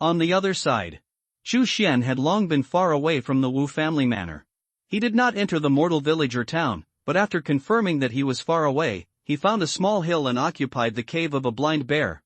On the other side, Chu Xian had long been far away from the Wu family manor. He did not enter the mortal village or town, but after confirming that he was far away, he found a small hill and occupied the cave of a blind bear.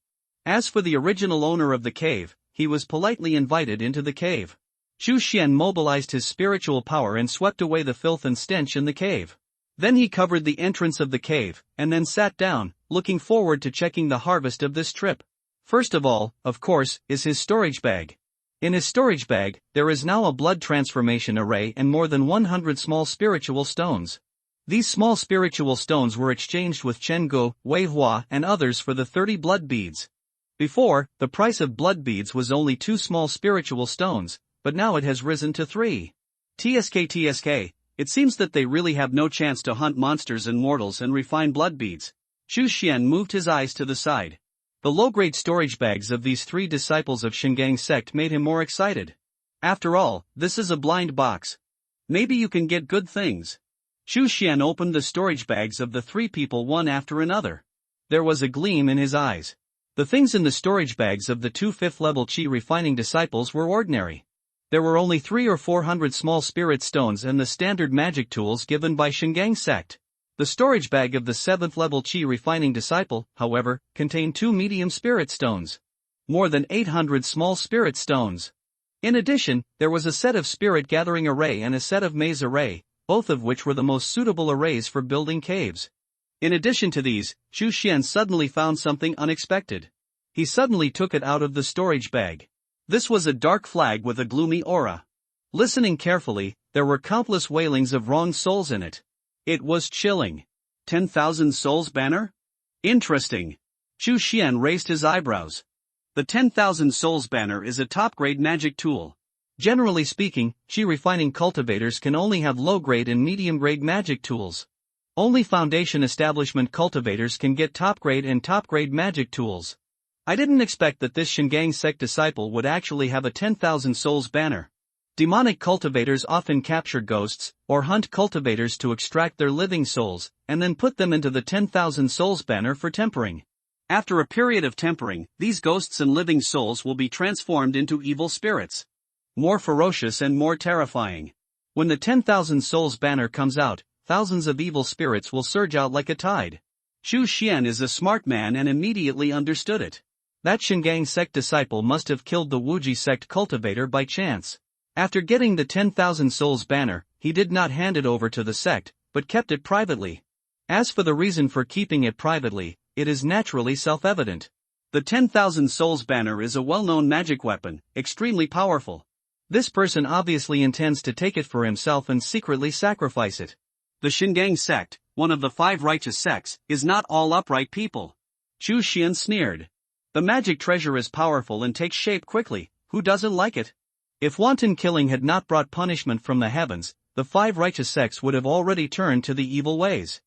As for the original owner of the cave, he was politely invited into the cave. Chu Xian mobilized his spiritual power and swept away the filth and stench in the cave. Then he covered the entrance of the cave, and then sat down, looking forward to checking the harvest of this trip. First of all, of course, is his storage bag. In his storage bag, there is now a blood transformation array and more than 100 small spiritual stones. These small spiritual stones were exchanged with Chen Gu, Wei Hua and others for the 30 blood beads. Before, the price of blood beads was only 2 small spiritual stones, but now it has risen to 3. TSK, it seems that they really have no chance to hunt monsters and mortals and refine blood beads. Chu Xian moved his eyes to the side. The low-grade storage bags of these 3 disciples of Shingang sect made him more excited. After all, this is a blind box. Maybe you can get good things. Chu Xian opened the storage bags of the 3 people one after another. There was a gleam in his eyes. The things in the storage bags of the 2 5th-level qi refining disciples were ordinary. There were only 300 or 400 small spirit stones and the standard magic tools given by Shingang sect. The storage bag of the 7th-level qi refining disciple, however, contained 2 medium spirit stones. More than 800 small spirit stones. In addition, there was a set of spirit gathering array and a set of maze array, both of which were the most suitable arrays for building caves. In addition to these, Chu Xian suddenly found something unexpected. He suddenly took it out of the storage bag. This was a dark flag with a gloomy aura. Listening carefully, there were countless wailings of wronged souls in it. It was chilling. 10,000 souls banner? Interesting. Chu Xian raised his eyebrows. The 10,000 souls banner is a top-grade magic tool. Generally speaking, qi refining cultivators can only have low-grade and medium-grade magic tools. Only foundation establishment cultivators can get top-grade and top-grade magic tools. I didn't expect that this Shingang sect disciple would actually have a 10,000 souls banner. Demonic cultivators often capture ghosts, or hunt cultivators to extract their living souls, and then put them into the 10,000 souls banner for tempering. After a period of tempering, these ghosts and living souls will be transformed into evil spirits. More ferocious and more terrifying. When the 10,000 souls banner comes out, thousands of evil spirits will surge out like a tide. Chu Xian is a smart man and immediately understood it. That Shingang sect disciple must have killed the Wuji sect cultivator by chance. After getting the 10,000 souls banner, he did not hand it over to the sect, but kept it privately. As for the reason for keeping it privately, it is naturally self-evident. The 10,000 souls banner is a well-known magic weapon, extremely powerful. This person obviously intends to take it for himself and secretly sacrifice it. The Shingang sect, one of the 5 righteous sects, is not all upright people. Chu Xian sneered. The magic treasure is powerful and takes shape quickly, who doesn't like it? If wanton killing had not brought punishment from the heavens, the 5 righteous sects would have already turned to the evil ways.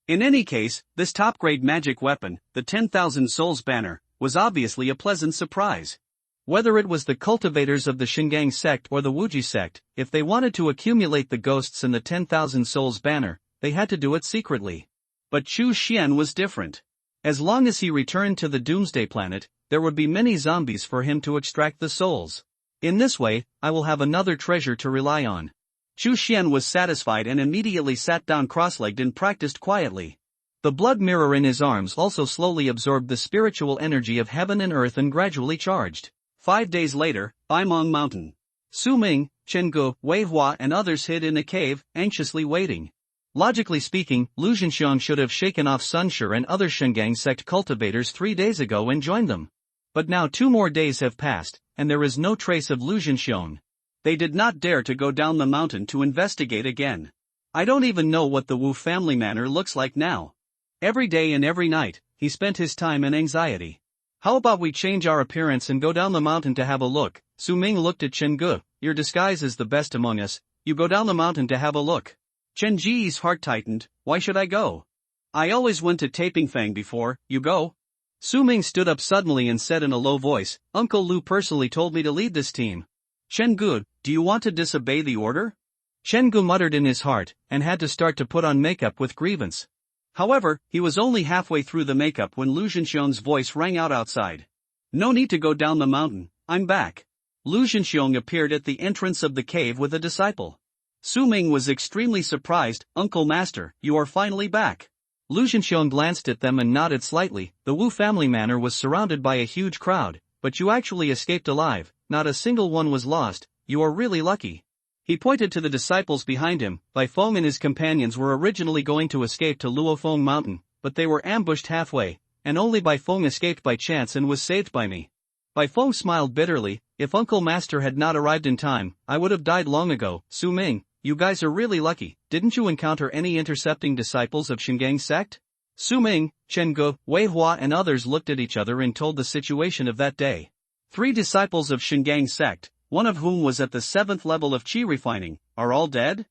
In any case, this top-grade magic weapon, the 10,000 souls banner, was obviously a pleasant surprise. Whether it was the cultivators of the Shingang sect or the Wuji sect, if they wanted to accumulate the ghosts in the 10,000 souls banner, they had to do it secretly. But Chu Xian was different. As long as he returned to the doomsday planet, there would be many zombies for him to extract the souls. In this way, I will have another treasure to rely on. Chu Xian was satisfied and immediately sat down cross-legged and practiced quietly. The blood mirror in his arms also slowly absorbed the spiritual energy of heaven and earth and gradually charged. 5 days later, Baimong Mountain. Su Ming, Chenggu, Wei Hua and others hid in a cave, anxiously waiting. Logically speaking, Lu Zhenxiang should have shaken off Sun Shi and other Shingang sect cultivators 3 days ago and joined them. But now 2 more days have passed, and there is no trace of Lu Zhenxiang. They did not dare to go down the mountain to investigate again. I don't even know what the Wu family manor looks like now. Every day and every night, he spent his time in anxiety. How about we change our appearance and go down the mountain to have a look? Su Ming looked at Chen Ge. Your disguise is the best among us, you go down the mountain to have a look. Chen Ji's heart tightened. Why should I go? I always went to Taping Fang before, you go? Su Ming stood up suddenly and said in a low voice, Uncle Lu personally told me to lead this team. Chen Ge, do you want to disobey the order? Chen Ge muttered in his heart, and had to start to put on makeup with grievance. However, he was only halfway through the makeup when Lu Zhenxiang's voice rang out outside. No need to go down the mountain, I'm back. Lu Zhenxiang appeared at the entrance of the cave with a disciple. Su Ming was extremely surprised. Uncle Master, you are finally back. Lu Zhenxiang glanced at them and nodded slightly. The Wu family manor was surrounded by a huge crowd, but you actually escaped alive, not a single one was lost, you are really lucky. He pointed to the disciples behind him. Bai Feng and his companions were originally going to escape to Luofeng Mountain, but they were ambushed halfway, and only Bai Feng escaped by chance and was saved by me. Bai Feng smiled bitterly. If Uncle Master had not arrived in time, I would have died long ago. Su Ming, you guys are really lucky. Didn't you encounter any intercepting disciples of Shingang sect? Su Ming, Chen Ge, Wei Hua and others looked at each other and told the situation of that day. 3 disciples of Shingang sect, one of whom was at the 7th level of qi refining, are all dead?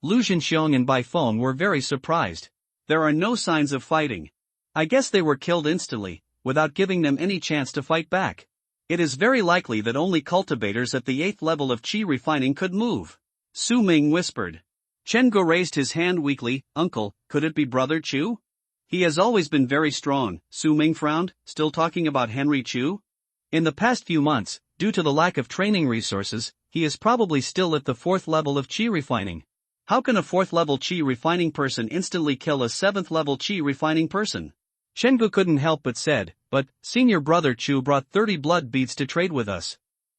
Lu Zhenxiang and Bai Feng were very surprised. There are no signs of fighting. I guess they were killed instantly, without giving them any chance to fight back. It is very likely that only cultivators at the 8th level of qi refining could move. Su Ming whispered. Chen Ge raised his hand weakly. Uncle, could it be Brother Chu? He has always been very strong. Su Ming frowned, still talking about Henry Chu? In the past few months, due to the lack of training resources, he is probably still at the 4th level of qi refining. How can a 4th level qi refining person instantly kill a 7th level qi refining person? Chen Ge couldn't help but said, but, senior brother Chu brought 30 blood beads to trade with us.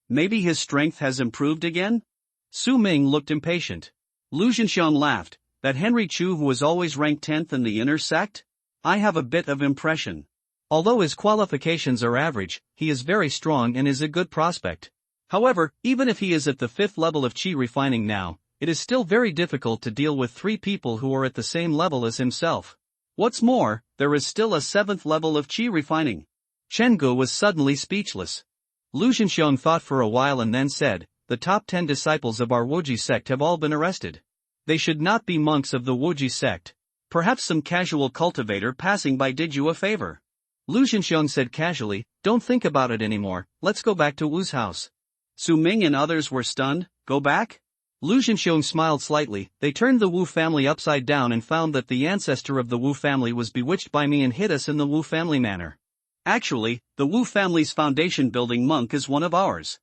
Maybe his strength has improved again? Su Ming looked impatient. Lu Zhenxiang laughed. That Henry Chu who was always ranked 10th in the inner sect? I have a bit of impression. Although his qualifications are average, he is very strong and is a good prospect. However, even if he is at the 5th level of qi refining now, it is still very difficult to deal with 3 people who are at the same level as himself. What's more, there is still a 7th level of qi refining. Chen Ge was suddenly speechless. Lu Zhenxiang thought for a while and then said, the top 10 disciples of our Wuji sect have all been arrested. They should not be monks of the Wuji sect. Perhaps some casual cultivator passing by did you a favor. Lu Zhenxiang said casually, don't think about it anymore, let's go back to Wu's house. Su Ming and others were stunned. Go back? Lu Zhenxiang smiled slightly. They turned the Wu family upside down and found that the ancestor of the Wu family was bewitched by me and hid us in the Wu family manor. Actually, the Wu family's foundation building monk is one of ours.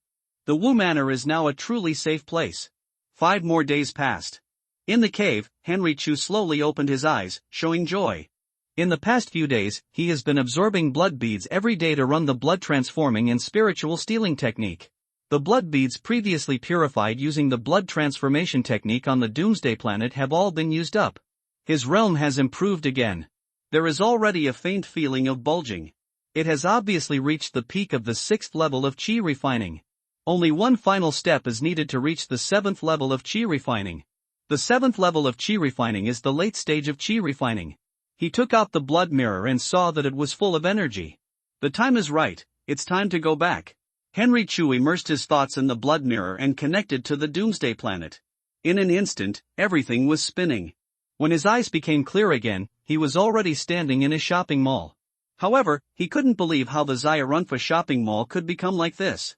The Wu manor is now a truly safe place. 5 more days passed. In the cave, Henry Chu slowly opened his eyes, showing joy. In the past few days, he has been absorbing blood beads every day to run the blood transforming and spiritual stealing technique. The blood beads previously purified using the blood transformation technique on the Doomsday planet have all been used up. His realm has improved again. There is already a faint feeling of bulging. It has obviously reached the peak of the 6th level of qi refining. Only one final step is needed to reach the 7th level of qi refining. The 7th level of qi refining is the late stage of qi refining. He took out the blood mirror and saw that it was full of energy. The time is right, it's time to go back. Henry Chu immersed his thoughts in the blood mirror and connected to the Doomsday planet. In an instant, everything was spinning. When his eyes became clear again, he was already standing in a shopping mall. However, he couldn't believe how the Xiarunfa shopping mall could become like this.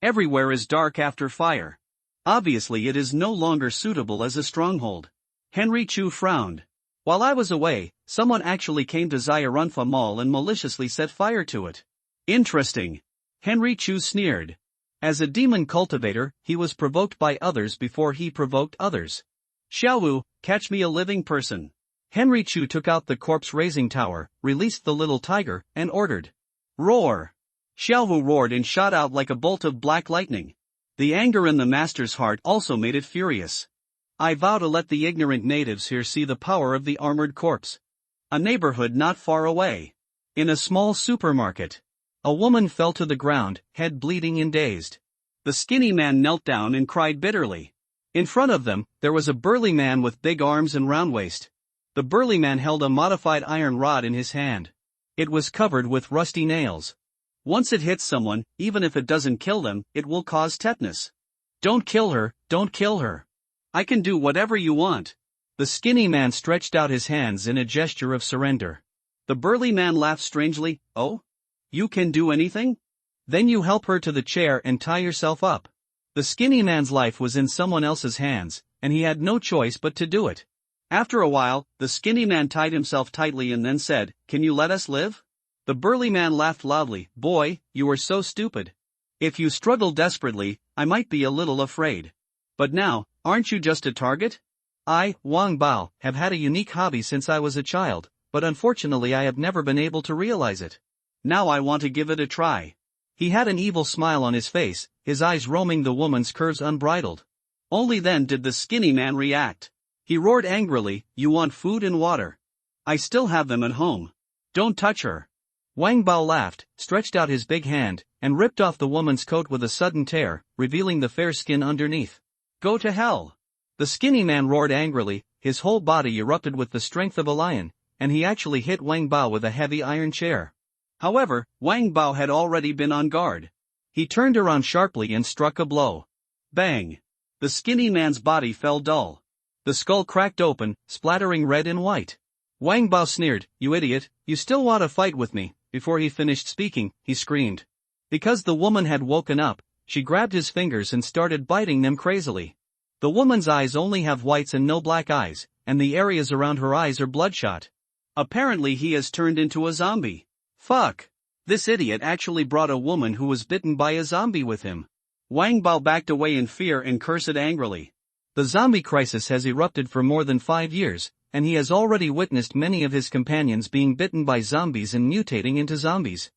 Everywhere is dark after fire. Obviously it is no longer suitable as a stronghold. Henry Chu frowned. While I was away, someone actually came to Xiarunfa Mall and maliciously set fire to it. Interesting. Henry Chu sneered. As a demon cultivator, he was provoked by others before he provoked others. Xiaowu, catch me a living person. Henry Chu took out the corpse-raising tower, released the little tiger, and ordered. Roar! Xiaowu roared and shot out like a bolt of black lightning. The anger in the master's heart also made it furious. I vow to let the ignorant natives here see the power of the armored corpse. A neighborhood not far away. In a small supermarket. A woman fell to the ground, head bleeding and dazed. The skinny man knelt down and cried bitterly. In front of them, there was a burly man with big arms and round waist. The burly man held a modified iron rod in his hand. It was covered with rusty nails. Once it hits someone, even if it doesn't kill them, it will cause tetanus. Don't kill her, don't kill her. I can do whatever you want. The skinny man stretched out his hands in a gesture of surrender. The burly man laughed strangely. Oh? You can do anything? Then you help her to the chair and tie yourself up. The skinny man's life was in someone else's hands, and he had no choice but to do it. After a while, the skinny man tied himself tightly and then said, "Can you let us live?" The burly man laughed loudly. "Boy, you are so stupid. If you struggle desperately, I might be a little afraid. But now, aren't you just a target? I, Wang Bao, have had a unique hobby since I was a child, but unfortunately I have never been able to realize it. Now I want to give it a try." He had an evil smile on his face, his eyes roaming the woman's curves unbridled. Only then did the skinny man react. He roared angrily, "You want food and water? I still have them at home. Don't touch her." Wang Bao laughed, stretched out his big hand, and ripped off the woman's coat with a sudden tear, revealing the fair skin underneath. "Go to hell!" The skinny man roared angrily, his whole body erupted with the strength of a lion, and he actually hit Wang Bao with a heavy iron chair. However, Wang Bao had already been on guard. He turned around sharply and struck a blow. Bang! The skinny man's body fell dull. The skull cracked open, splattering red and white. Wang Bao sneered, "You idiot, you still want to fight with me?" Before he finished speaking, he screamed. Because the woman had woken up, she grabbed his fingers and started biting them crazily. The woman's eyes only have whites and no black eyes, and the areas around her eyes are bloodshot. Apparently he has turned into a zombie. Fuck! This idiot actually brought a woman who was bitten by a zombie with him. Wang Bao backed away in fear and cursed angrily. The zombie crisis has erupted for more than 5 years, and he has already witnessed many of his companions being bitten by zombies and mutating into zombies.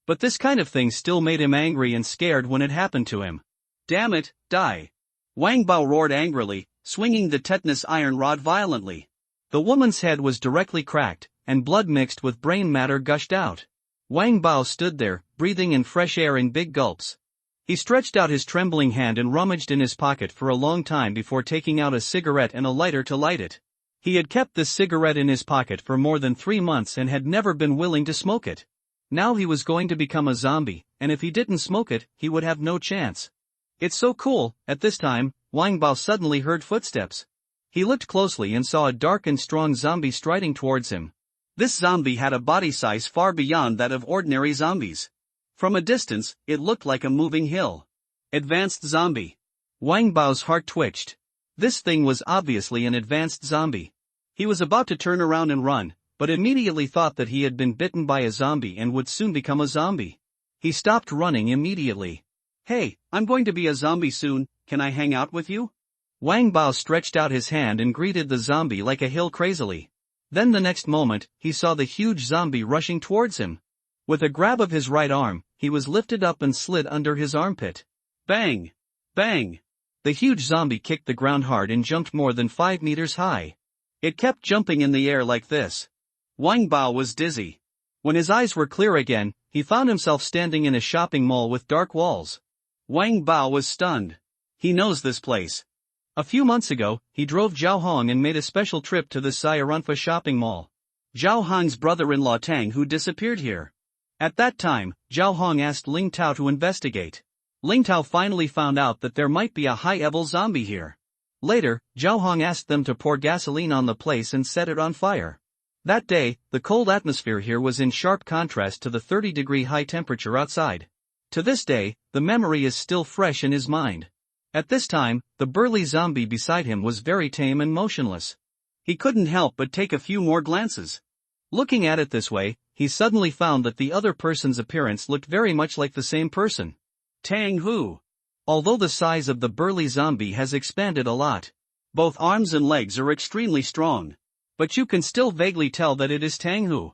But this kind of thing still made him angry and scared when it happened to him. Damn it, die! Wang Bao roared angrily, swinging the tetanus iron rod violently. The woman's head was directly cracked, and blood mixed with brain matter gushed out. Wang Bao stood there, breathing in fresh air in big gulps. He stretched out his trembling hand and rummaged in his pocket for a long time before taking out a cigarette and a lighter to light it. He had kept this cigarette in his pocket for more than 3 months and had never been willing to smoke it. Now he was going to become a zombie, and if he didn't smoke it, he would have no chance. It's so cool. At this time, Wang Bao suddenly heard footsteps. He looked closely and saw a dark and strong zombie striding towards him. This zombie had a body size far beyond that of ordinary zombies. From a distance, it looked like a moving hill. Advanced zombie. Wang Bao's heart twitched. This thing was obviously an advanced zombie. He was about to turn around and run, but immediately thought that he had been bitten by a zombie and would soon become a zombie. He stopped running immediately. "Hey, I'm going to be a zombie soon, can I hang out with you?" Wang Bao stretched out his hand and greeted the zombie like a hill crazily. Then the next moment, he saw the huge zombie rushing towards him. With a grab of his right arm, he was lifted up and slid under his armpit. Bang! Bang! The huge zombie kicked the ground hard and jumped more than 5 meters high. It kept jumping in the air like this. Wang Bao was dizzy. When his eyes were clear again, he found himself standing in a shopping mall with dark walls. Wang Bao was stunned. He knows this place. A few months ago, he drove Zhao Hong and made a special trip to the Sayarunfa shopping mall. Zhao Hong's brother-in-law Tang who disappeared here. At that time, Zhao Hong asked Ling Tao to investigate. Ling Tao finally found out that there might be a high-level zombie here. Later, Zhao Hong asked them to pour gasoline on the place and set it on fire. That day, the cold atmosphere here was in sharp contrast to the 30-degree high temperature outside. To this day, the memory is still fresh in his mind. At this time, the burly zombie beside him was very tame and motionless. He couldn't help but take a few more glances. Looking at it this way, he suddenly found that the other person's appearance looked very much like the same person. Tang Hu. Although the size of the burly zombie has expanded a lot, both arms and legs are extremely strong. But you can still vaguely tell that it is Tang Hu.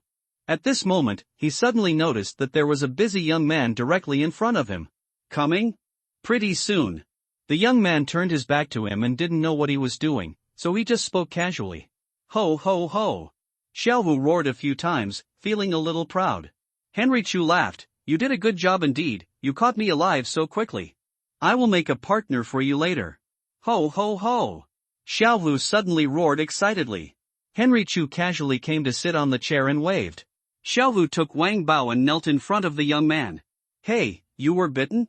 At this moment, he suddenly noticed that there was a busy young man directly in front of him. Coming? Pretty soon. The young man turned his back to him and didn't know what he was doing, so he just spoke casually. Ho ho ho! Xiaohu roared a few times, feeling a little proud. Henry Chu laughed. You did a good job indeed, you caught me alive so quickly. I will make a partner for you later. Ho ho ho! Xiaohu suddenly roared excitedly. Henry Chu casually came to sit on the chair and waved. Xiaohu took Wang Bao and knelt in front of the young man. Hey, you were bitten?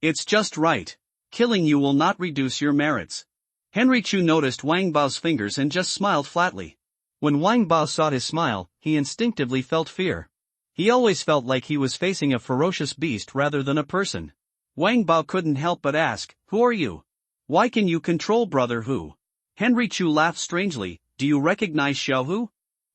It's just right. Killing you will not reduce your merits. Henry Chu noticed Wang Bao's fingers and just smiled flatly. When Wang Bao saw his smile, he instinctively felt fear. He always felt like he was facing a ferocious beast rather than a person. Wang Bao couldn't help but ask, Who are you? Why can you control Brother Hu? Henry Chu laughed strangely. Do you recognize Xiaohu?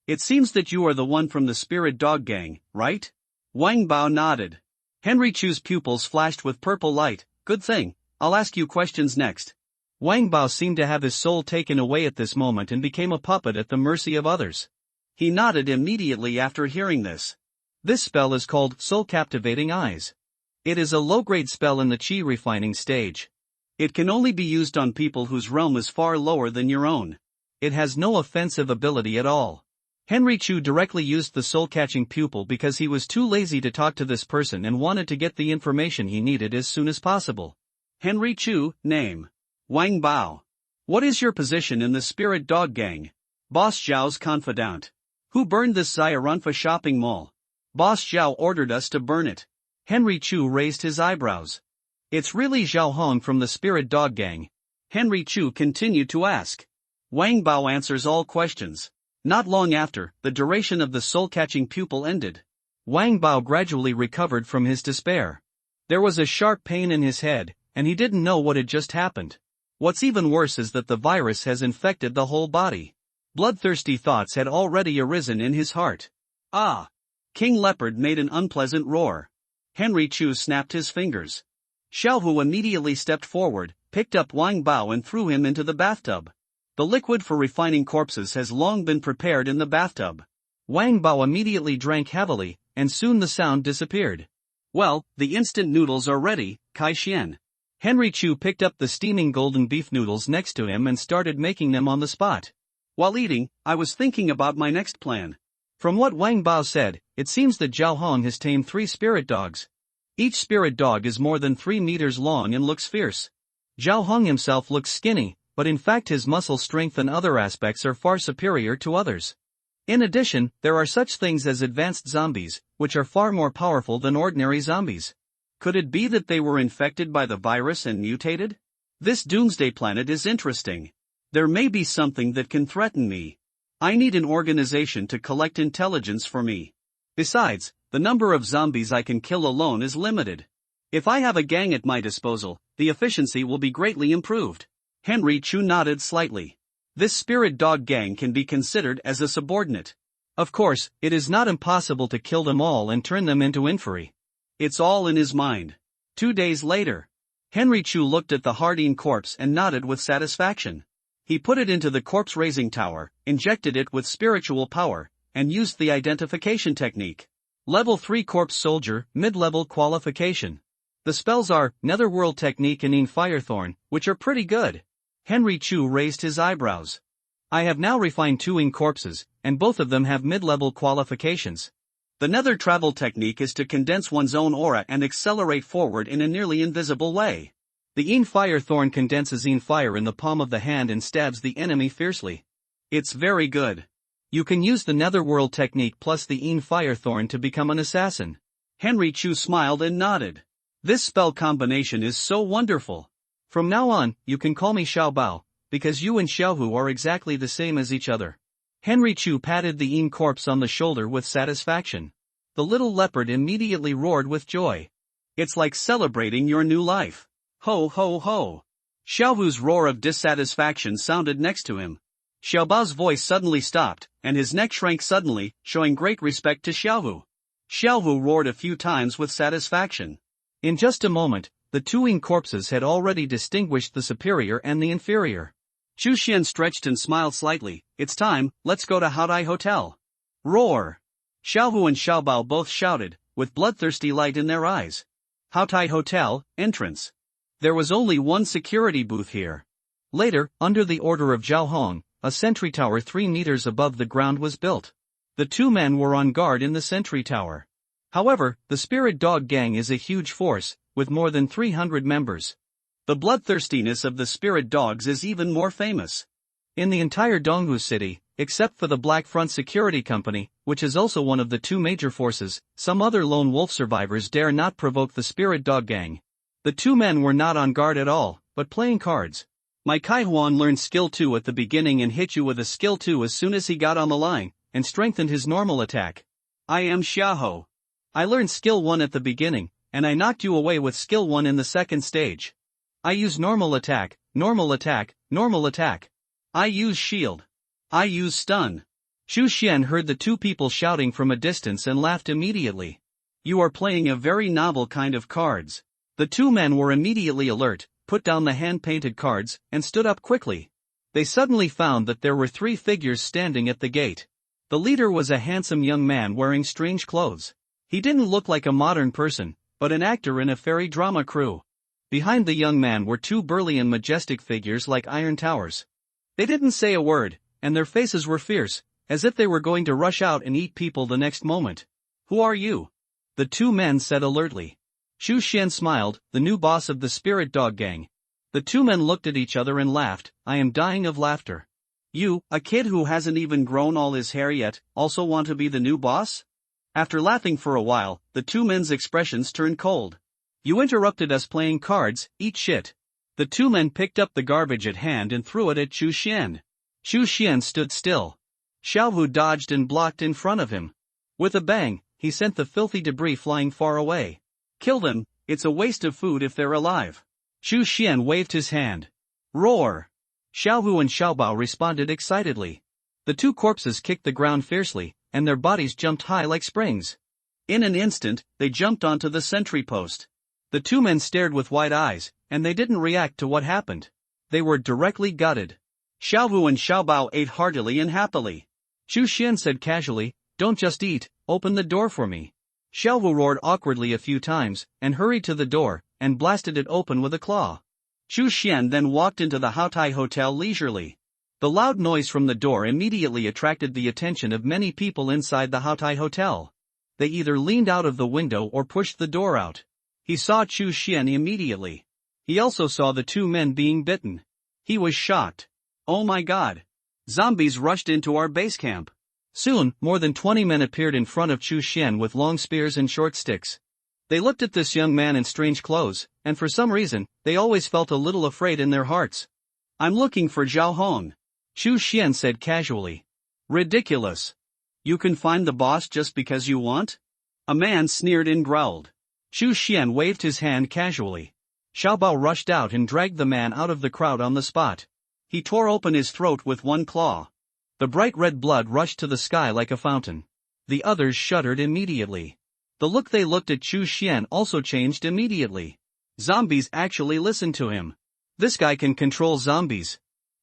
It seems that you are the one from the Spirit Dog Gang, right? Wang Bao nodded. Henry Chu's pupils flashed with purple light. Good thing, I'll ask you questions next. Wang Bao seemed to have his soul taken away at this moment and became a puppet at the mercy of others. He nodded immediately after hearing this. This spell is called Soul Captivating Eyes. It is a low-grade spell in the Qi refining stage. It can only be used on people whose realm is far lower than your own. It has no offensive ability at all. Henry Chu directly used the soul-catching pupil because he was too lazy to talk to this person and wanted to get the information he needed as soon as possible. Henry Chu, name. Wang Bao. What is your position in the Spirit Dog Gang? Boss Zhao's confidant. Who burned this Xiaoranfa shopping mall? Boss Zhao ordered us to burn it. Henry Chu raised his eyebrows. It's really Zhao Hong from the Spirit Dog Gang. Henry Chu continued to ask. Wang Bao answers all questions. Not long after, the duration of the soul-catching pupil ended. Wang Bao gradually recovered from his despair. There was a sharp pain in his head, and he didn't know what had just happened. What's even worse is that the virus has infected the whole body. Bloodthirsty thoughts had already arisen in his heart. Ah! King Leopard made an unpleasant roar. Henry Chu snapped his fingers. Xiaohu immediately stepped forward, picked up Wang Bao and threw him into the bathtub. The liquid for refining corpses has long been prepared in the bathtub. Wang Bao immediately drank heavily, and soon the sound disappeared. Well, the instant noodles are ready, Kai Xian. Henry Chu picked up the steaming golden beef noodles next to him and started making them on the spot. While eating, I was thinking about my next plan. From what Wang Bao said, it seems that Zhao Hong has tamed 3 spirit dogs. Each spirit dog is more than 3 meters long and looks fierce. Zhao Hong himself looks skinny, but in fact his muscle strength and other aspects are far superior to others. In addition, there are such things as advanced zombies, which are far more powerful than ordinary zombies. Could it be that they were infected by the virus and mutated? This doomsday planet is interesting. There may be something that can threaten me. I need an organization to collect intelligence for me. Besides, the number of zombies I can kill alone is limited. If I have a gang at my disposal, the efficiency will be greatly improved. Henry Chu nodded slightly. This spirit dog gang can be considered as a subordinate. Of course, it is not impossible to kill them all and turn them into inferi. It's all in his mind. 2 days later, Henry Chu looked at the Hardin corpse and nodded with satisfaction. He put it into the corpse-raising tower, injected it with spiritual power, and used the identification technique. Level 3 Corpse Soldier, mid-level qualification. The spells are Netherworld Technique and Een Firethorn, which are pretty good. Henry Chu raised his eyebrows. I have now refined 2 Een corpses, and both of them have mid-level qualifications. The Nether Travel Technique is to condense one's own aura and accelerate forward in a nearly invisible way. The Een Firethorn condenses Een fire in the palm of the hand and stabs the enemy fiercely. It's very good. You can use the Netherworld Technique plus the Een Firethorn to become an assassin. Henry Chu smiled and nodded. This spell combination is so wonderful. From now on, you can call me Xiao Bao, because you and Xiaohu are exactly the same as each other. Henry Chu patted the Een corpse on the shoulder with satisfaction. The little leopard immediately roared with joy. It's like celebrating your new life. Ho ho ho. Xiaohu's roar of dissatisfaction sounded next to him. Xiaobao's voice suddenly stopped, and his neck shrank suddenly, showing great respect to Xiaohu. Xiaohu roared a few times with satisfaction. In just a moment, the 2 Een corpses had already distinguished the superior and the inferior. Chu Xian stretched and smiled slightly. It's time, let's go to Haodai Hotel. Roar! Xiaohu and Xiaobao both shouted, with bloodthirsty light in their eyes. Haodai Hotel, entrance. There was only one security booth here. Later, under the order of Zhao Hong, a sentry tower 3 meters above the ground was built. The 2 men were on guard in the sentry tower. However, the Spirit Dog Gang is a huge force, with more than 300 members. The bloodthirstiness of the Spirit Dogs is even more famous. In the entire Donghu city, except for the Black Front Security Company, which is also one of the 2 major forces, some other lone wolf survivors dare not provoke the Spirit Dog Gang. The 2 men were not on guard at all, but playing cards. My Kaihuan learned skill 2 at the beginning and hit you with a skill 2 as soon as he got on the line, and strengthened his normal attack. I am Xiaoho. I learned skill 1 at the beginning, and I knocked you away with skill 1 in the second stage. I use normal attack, normal attack, normal attack. I use shield. I use stun. Xu Xian heard the 2 people shouting from a distance and laughed immediately. You are playing a very novel kind of cards. The 2 men were immediately alert, put down the hand-painted cards, and stood up quickly. They suddenly found that there were 3 figures standing at the gate. The leader was a handsome young man wearing strange clothes. He didn't look like a modern person, but an actor in a fairy drama crew. Behind the young man were 2 burly and majestic figures like iron towers. They didn't say a word, and their faces were fierce, as if they were going to rush out and eat people the next moment. Who are you? The 2 men said alertly. Xu Xian smiled, the new boss of the Spirit Dog Gang. The 2 men looked at each other and laughed. I am dying of laughter. You, a kid who hasn't even grown all his hair yet, also want to be the new boss? After laughing for a while, the 2 men's expressions turned cold. You interrupted us playing cards, eat shit. The 2 men picked up the garbage at hand and threw it at Xu Xian. Xu Xian stood still. Xiaohu dodged and blocked in front of him. With a bang, he sent the filthy debris flying far away. Kill them, it's a waste of food if they're alive. Xu Xian waved his hand. Roar! Xiaohu and Xiaobao responded excitedly. The 2 corpses kicked the ground fiercely, and their bodies jumped high like springs. In an instant, they jumped onto the sentry post. The 2 men stared with wide eyes, and they didn't react to what happened. They were directly gutted. Xiaohu and Xiaobao ate heartily and happily. Xu Xian said casually, don't just eat, open the door for me. Xiaohu roared awkwardly a few times, and hurried to the door, and blasted it open with a claw. Xu Xian then walked into the Haotai Hotel leisurely. The loud noise from the door immediately attracted the attention of many people inside the Haotai Hotel. They either leaned out of the window or pushed the door out. He saw Xu Xian immediately. He also saw the 2 men being bitten. He was shocked. Oh my god! Zombies rushed into our base camp. Soon, more than 20 men appeared in front of Xu Xian with long spears and short sticks. They looked at this young man in strange clothes, and for some reason, they always felt a little afraid in their hearts. I'm looking for Zhao Hong. Xu Xian said casually. Ridiculous. You can find the boss just because you want? A man sneered and growled. Xu Xian waved his hand casually. Xiaobao rushed out and dragged the man out of the crowd on the spot. He tore open his throat with one claw. The bright red blood rushed to the sky like a fountain. The others shuddered immediately. The look they looked at Xu Xian also changed immediately. Zombies actually listened to him. This guy can control zombies.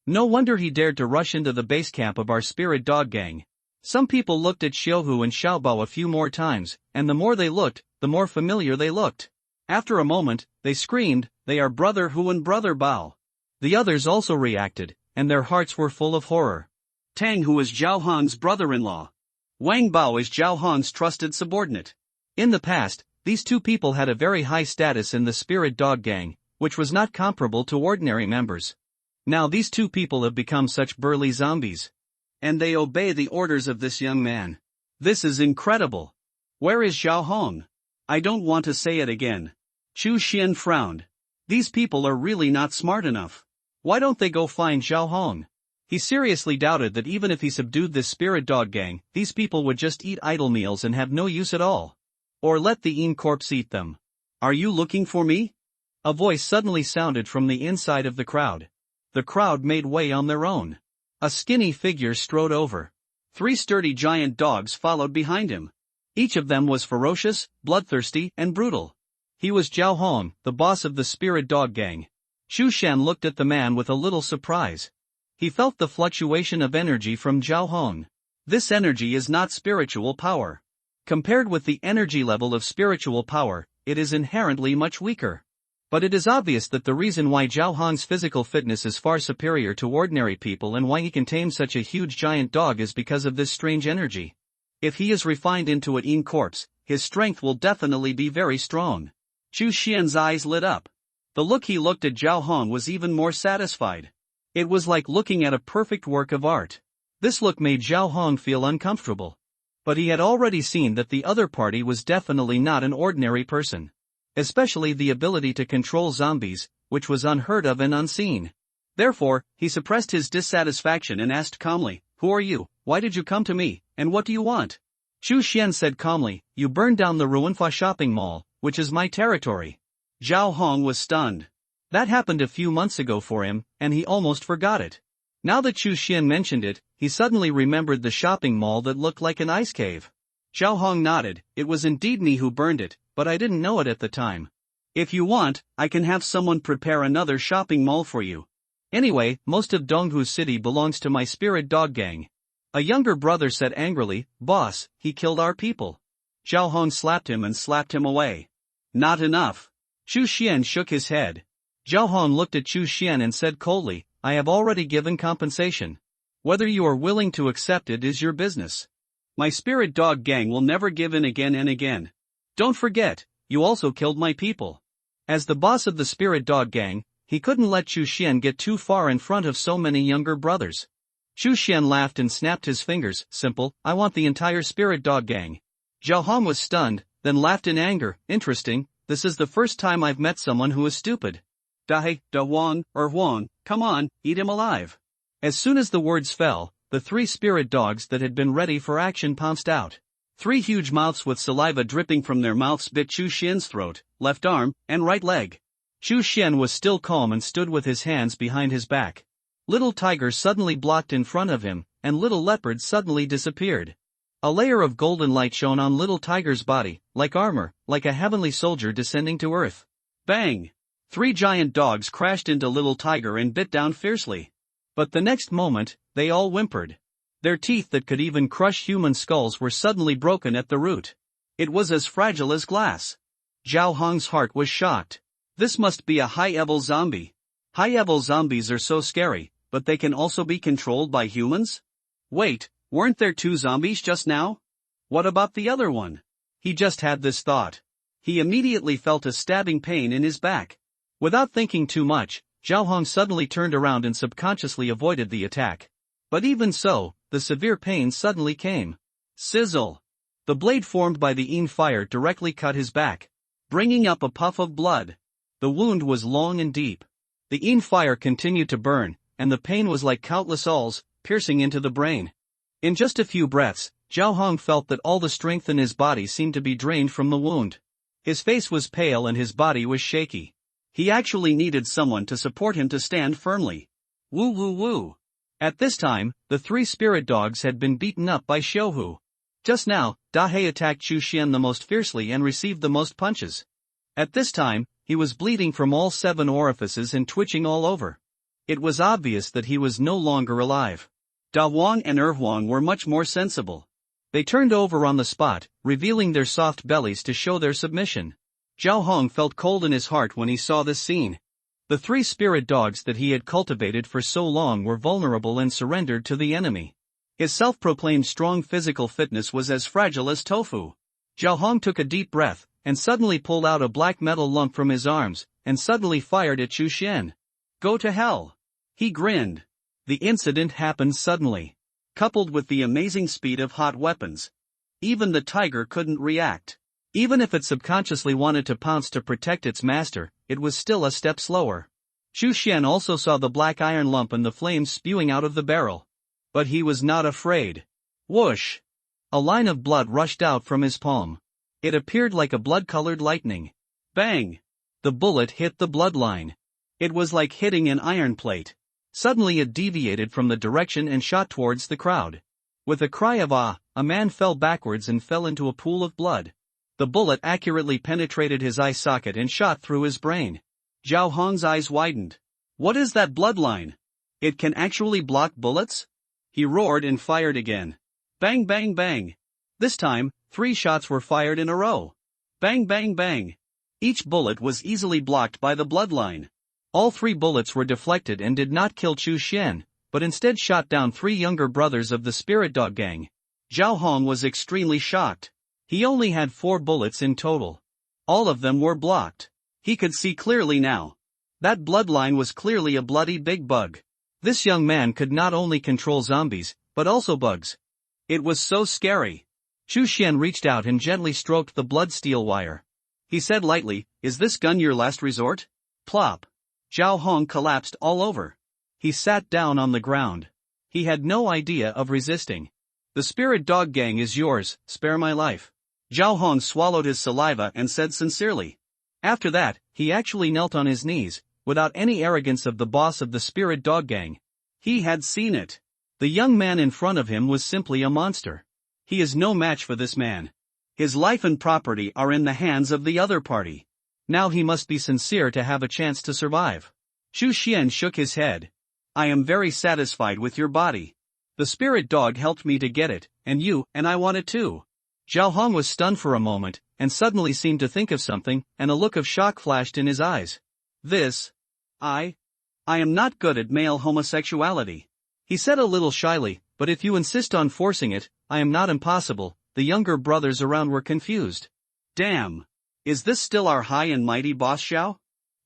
No wonder he dared to rush into the base camp of our Spirit Dog Gang. Some people looked at Xiaohu and Xiaobao a few more times, and the more they looked, the more familiar they looked. After a moment, they screamed, they are Brother Hu and Brother Bao. The others also reacted, and their hearts were full of horror. Tang Hu is Zhao Hong's brother-in-law. Wang Bao is Zhao Hong's trusted subordinate. In the past, these 2 people had a very high status in the Spirit Dog Gang, which was not comparable to ordinary members. Now these 2 people have become such burly zombies. And they obey the orders of this young man. This is incredible. Where is Zhao Hong? I don't want to say it again. Xu Xian frowned. These people are really not smart enough. Why don't they go find Zhao Hong? He seriously doubted that even if he subdued this Spirit Dog Gang, these people would just eat idle meals and have no use at all. Or let the Een corpse eat them. Are you looking for me? A voice suddenly sounded from the inside of the crowd. The crowd made way on their own. A skinny figure strode over. 3 sturdy giant dogs followed behind him. Each of them was ferocious, bloodthirsty, and brutal. He was Zhao Hong, the boss of the Spirit Dog Gang. Xu Xian looked at the man with a little surprise. He felt the fluctuation of energy from Zhao Hong. This energy is not spiritual power. Compared with the energy level of spiritual power, it is inherently much weaker. But it is obvious that the reason why Zhao Hong's physical fitness is far superior to ordinary people and why he can tame such a huge giant dog is because of this strange energy. If he is refined into an yin corpse, his strength will definitely be very strong. Chu Xian's eyes lit up. The look he looked at Zhao Hong was even more satisfied. It was like looking at a perfect work of art. This look made Zhao Hong feel uncomfortable. But he had already seen that the other party was definitely not an ordinary person. Especially the ability to control zombies, which was unheard of and unseen. Therefore, he suppressed his dissatisfaction and asked calmly, "Who are you, why did you come to me, and what do you want?" Chu Xian said calmly, "You burned down the Ruinfa shopping mall, which is my territory." Zhao Hong was stunned. That happened a few months ago for him, and he almost forgot it. Now that Chu Xian mentioned it, he suddenly remembered the shopping mall that looked like an ice cave. Zhao Hong nodded. "It was indeed me who burned it, but I didn't know it at the time. If you want, I can have someone prepare another shopping mall for you. Anyway, most of Donghu City belongs to my spirit dog gang." A younger brother said angrily, "Boss, he killed our people." Zhao Hong slapped him and slapped him away. "Not enough." Chu Xian shook his head. Zhao Hong looked at Chu Xian and said coldly, "I have already given compensation. Whether you are willing to accept it is your business. My spirit dog gang will never give in again and again. Don't forget, you also killed my people." As the boss of the spirit dog gang, he couldn't let Chu Xian get too far in front of so many younger brothers. Chu Xian laughed and snapped his fingers. "Simple, I want the entire spirit dog gang." Zhao Hong was stunned, then laughed in anger. "Interesting, this is the first time I've met someone who is stupid. Da Wang, come on, eat him alive." As soon as the words fell, the three spirit dogs that had been ready for action pounced out. Three huge mouths with saliva dripping from their mouths bit Chu Xian's throat, left arm, and right leg. Chu Xian was still calm and stood with his hands behind his back. Little Tiger suddenly blocked in front of him, and Little Leopard suddenly disappeared. A layer of golden light shone on Little Tiger's body, like armor, like a heavenly soldier descending to earth. Bang! Three giant dogs crashed into Little Tiger and bit down fiercely. But the next moment, they all whimpered. Their teeth that could even crush human skulls were suddenly broken at the root. It was as fragile as glass. Zhao Hong's heart was shocked. This must be a high-level zombie. High-level zombies are so scary, but they can also be controlled by humans? Wait, weren't there two zombies just now? What about the other one? He just had this thought. He immediately felt a stabbing pain in his back. Without thinking too much, Zhao Hong suddenly turned around and subconsciously avoided the attack. But even so, the severe pain suddenly came. Sizzle! The blade formed by the yin fire directly cut his back, bringing up a puff of blood. The wound was long and deep. The yin fire continued to burn, and the pain was like countless awls, piercing into the brain. In just a few breaths, Zhao Hong felt that all the strength in his body seemed to be drained from the wound. His face was pale and his body was shaky. He actually needed someone to support him to stand firmly. Woo woo woo. At this time, the three spirit dogs had been beaten up by Xiuhu. Just now, Dahe attacked Chu Xian the most fiercely and received the most punches. At this time, he was bleeding from all 7 orifices and twitching all over. It was obvious that he was no longer alive. Da Wang and Wang were much more sensible. They turned over on the spot, revealing their soft bellies to show their submission. Zhao Hong felt cold in his heart when he saw this scene. The 3 spirit dogs that he had cultivated for so long were vulnerable and surrendered to the enemy. His self-proclaimed strong physical fitness was as fragile as tofu. Zhao Hong took a deep breath, and suddenly pulled out a black metal lump from his arms, and suddenly fired at Chu Xian. Go to hell! He grinned. The incident happened suddenly. Coupled with the amazing speed of hot weapons. Even the tiger couldn't react. Even if it subconsciously wanted to pounce to protect its master, it was still a step slower. Chu Xian also saw the black iron lump and the flames spewing out of the barrel. But he was not afraid. Whoosh! A line of blood rushed out from his palm. It appeared like a blood-colored lightning. Bang! The bullet hit the bloodline. It was like hitting an iron plate. Suddenly it deviated from the direction and shot towards the crowd. With a cry of ah, a man fell backwards and fell into a pool of blood. The bullet accurately penetrated his eye socket and shot through his brain. Zhao Hong's eyes widened. What is that bloodline? It can actually block bullets? He roared and fired again. Bang bang bang. This time, 3 shots were fired in a row. Bang bang bang. Each bullet was easily blocked by the bloodline. All 3 bullets were deflected and did not kill Chu Xian, but instead shot down 3 younger brothers of the spirit dog gang. Zhao Hong was extremely shocked. He only had 4 bullets in total. All of them were blocked. He could see clearly now. That bloodline was clearly a bloody big bug. This young man could not only control zombies, but also bugs. It was so scary. Chu Xian reached out and gently stroked the blood steel wire. He said lightly, "Is this gun your last resort?" Plop. Zhao Hong collapsed all over. He sat down on the ground. He had no idea of resisting. "The spirit dog gang is yours, spare my life." Zhao Hong swallowed his saliva and said sincerely. After that, he actually knelt on his knees, without any arrogance of the boss of the spirit dog gang. He had seen it. The young man in front of him was simply a monster. He is no match for this man. His life and property are in the hands of the other party. Now he must be sincere to have a chance to survive. Chu Xian shook his head. "I am very satisfied with your body. The spirit dog helped me to get it, and I want it too." Zhao Hong was stunned for a moment, and suddenly seemed to think of something, and a look of shock flashed in his eyes. I am not good at male homosexuality," he said a little shyly, "but if you insist on forcing it, I am not impossible." The younger brothers around were confused. "Damn! Is this still our high and mighty boss Xiao?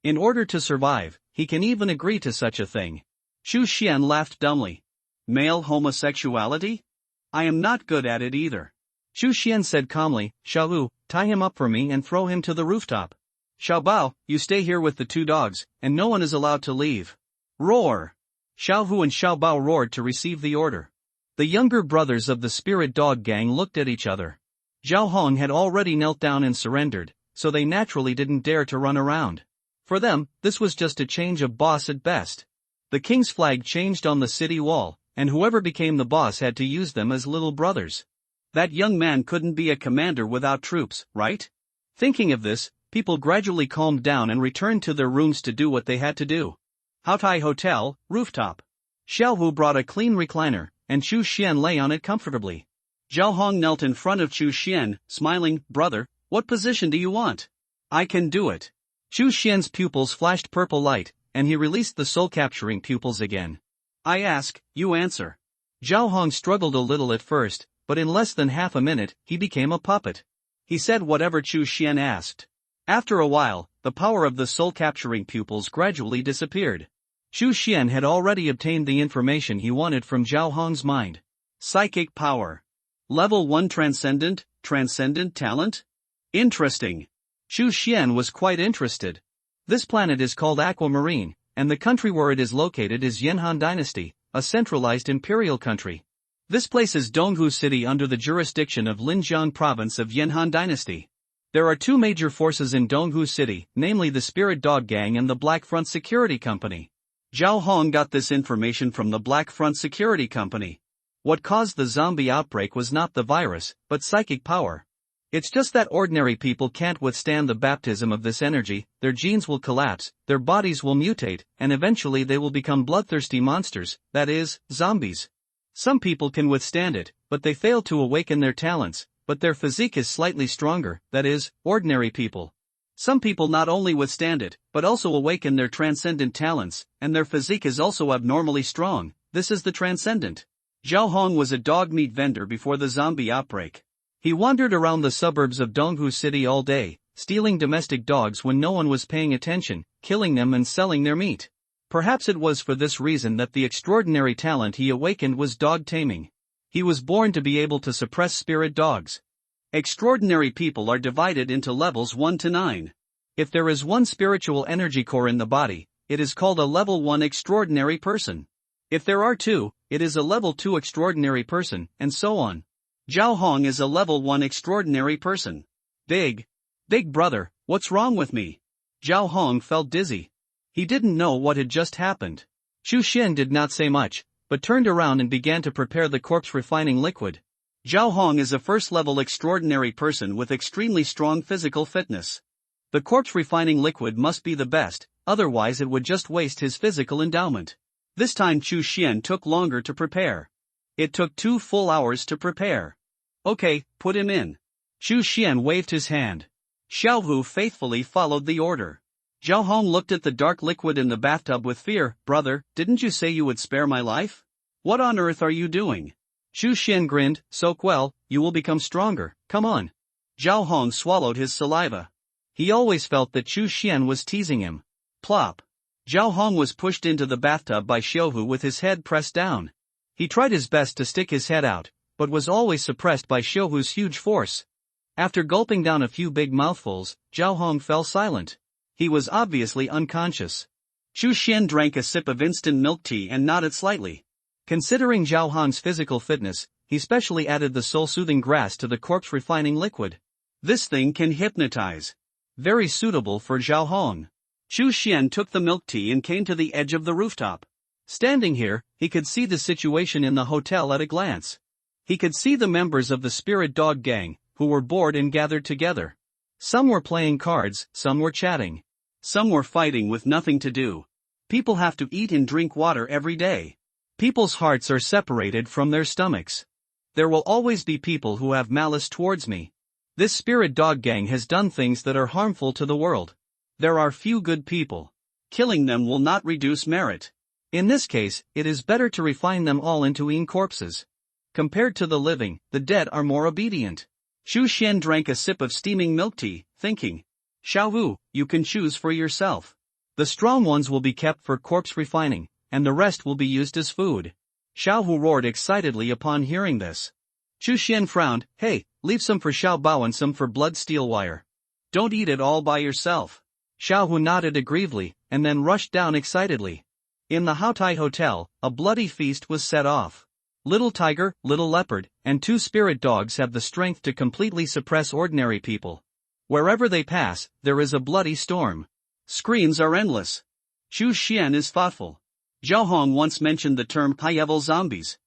In order to survive, he can even agree to such a thing." Chu Xian laughed dumbly. "Male homosexuality? I am not good at it either." Chu Xian said calmly, "Xiao Wu, tie him up for me and throw him to the rooftop. Xiao Bao, you stay here with the 2 dogs, and no one is allowed to leave." Roar! Xiao Hu and Xiao Bao roared to receive the order. The younger brothers of the spirit dog gang looked at each other. Zhao Hong had already knelt down and surrendered, so they naturally didn't dare to run around. For them, this was just a change of boss at best. The king's flag changed on the city wall, and whoever became the boss had to use them as little brothers. That young man couldn't be a commander without troops, right? Thinking of this, people gradually calmed down and returned to their rooms to do what they had to do. Haotai Hotel, rooftop. Xiao Hu brought a clean recliner, and Chu Xian lay on it comfortably. Zhao Hong knelt in front of Chu Xian, smiling, "Brother, what position do you want? I can do it." Chu Xian's pupils flashed purple light, and he released the soul-capturing pupils again. "I ask, you answer." Zhao Hong struggled a little at first, but in less than half a minute, he became a puppet. He said whatever Chu Xian asked. After a while, the power of the soul-capturing pupils gradually disappeared. Chu Xian had already obtained the information he wanted from Zhao Hong's mind. Psychic power. Level 1 transcendent talent? Interesting. Chu Xian was quite interested. This planet is called Aquamarine, and the country where it is located is Yanhan Dynasty, a centralized imperial country. This place is Donghu City under the jurisdiction of Linjiang province of Yanhan Dynasty. There are 2 major forces in Donghu City, namely the Spirit Dog Gang and the Black Front Security Company. Zhao Hong got this information from the Black Front Security Company. What caused the zombie outbreak was not the virus, but psychic power. It's just that ordinary people can't withstand the baptism of this energy, their genes will collapse, their bodies will mutate, and eventually they will become bloodthirsty monsters, that is, zombies. Some people can withstand it, but they fail to awaken their talents, but their physique is slightly stronger, that is, ordinary people. Some people not only withstand it, but also awaken their transcendent talents, and their physique is also abnormally strong. This is the transcendent. Zhao Hong was a dog meat vendor before the zombie outbreak. He wandered around the suburbs of Donghu City all day, stealing domestic dogs when no one was paying attention, killing them and selling their meat. Perhaps it was for this reason that the extraordinary talent he awakened was dog taming. He was born to be able to suppress spirit dogs. Extraordinary people are divided into levels 1 to 9. If there is one spiritual energy core in the body, it is called a level 1 extraordinary person. If there are 2, it is a level 2 extraordinary person, and so on. Zhao Hong is a level 1 extraordinary person. Big brother, what's wrong with me? Zhao Hong felt dizzy. He didn't know what had just happened. Chu Xian did not say much, but turned around and began to prepare the corpse refining liquid. Zhao Hong is a first-level extraordinary person with extremely strong physical fitness. The corpse refining liquid must be the best, otherwise it would just waste his physical endowment. This time Chu Xian took longer to prepare. It took 2 full hours to prepare. Okay, put him in. Chu Xian waved his hand. Xiao Hu faithfully followed the order. Zhao Hong looked at the dark liquid in the bathtub with fear. Brother, didn't you say you would spare my life? What on earth are you doing? Xu Xian grinned. Soak well, you will become stronger, come on. Zhao Hong swallowed his saliva. He always felt that Xu Xian was teasing him. Plop. Zhao Hong was pushed into the bathtub by Xiao Hu with his head pressed down. He tried his best to stick his head out, but was always suppressed by Xiao Hu's huge force. After gulping down a few big mouthfuls, Zhao Hong fell silent. He was obviously unconscious. Xu Xian drank a sip of instant milk tea and nodded slightly. Considering Zhao Hong's physical fitness, he specially added the soul-soothing grass to the corpse-refining liquid. This thing can hypnotize. Very suitable for Zhao Hong. Xu Xian took the milk tea and came to the edge of the rooftop. Standing here, he could see the situation in the hotel at a glance. He could see the members of the spirit dog gang, who were bored and gathered together. Some were playing cards, some were chatting. Some were fighting with nothing to do. People have to eat and drink water every day. People's hearts are separated from their stomachs. There will always be people who have malice towards me. This spirit dog gang has done things that are harmful to the world. There are few good people. Killing them will not reduce merit. In this case, it is better to refine them all into corpses. Compared to the living, the dead are more obedient. Xu Xian drank a sip of steaming milk tea, thinking. Xiao Hu, you can choose for yourself. The strong ones will be kept for corpse refining, and the rest will be used as food. Xiao Hu roared excitedly upon hearing this. Xu Xian frowned. Hey, leave some for Xiao Bao and some for blood steel wire. Don't eat it all by yourself. Xiao Hu nodded aggressively, and then rushed down excitedly. In the Haotai Hotel, a bloody feast was set off. Little tiger, little leopard, and two spirit dogs have the strength to completely suppress ordinary people. Wherever they pass, there is a bloody storm. Screams are endless. Xu Xian is thoughtful. Zhao Hong once mentioned the term high-level zombies.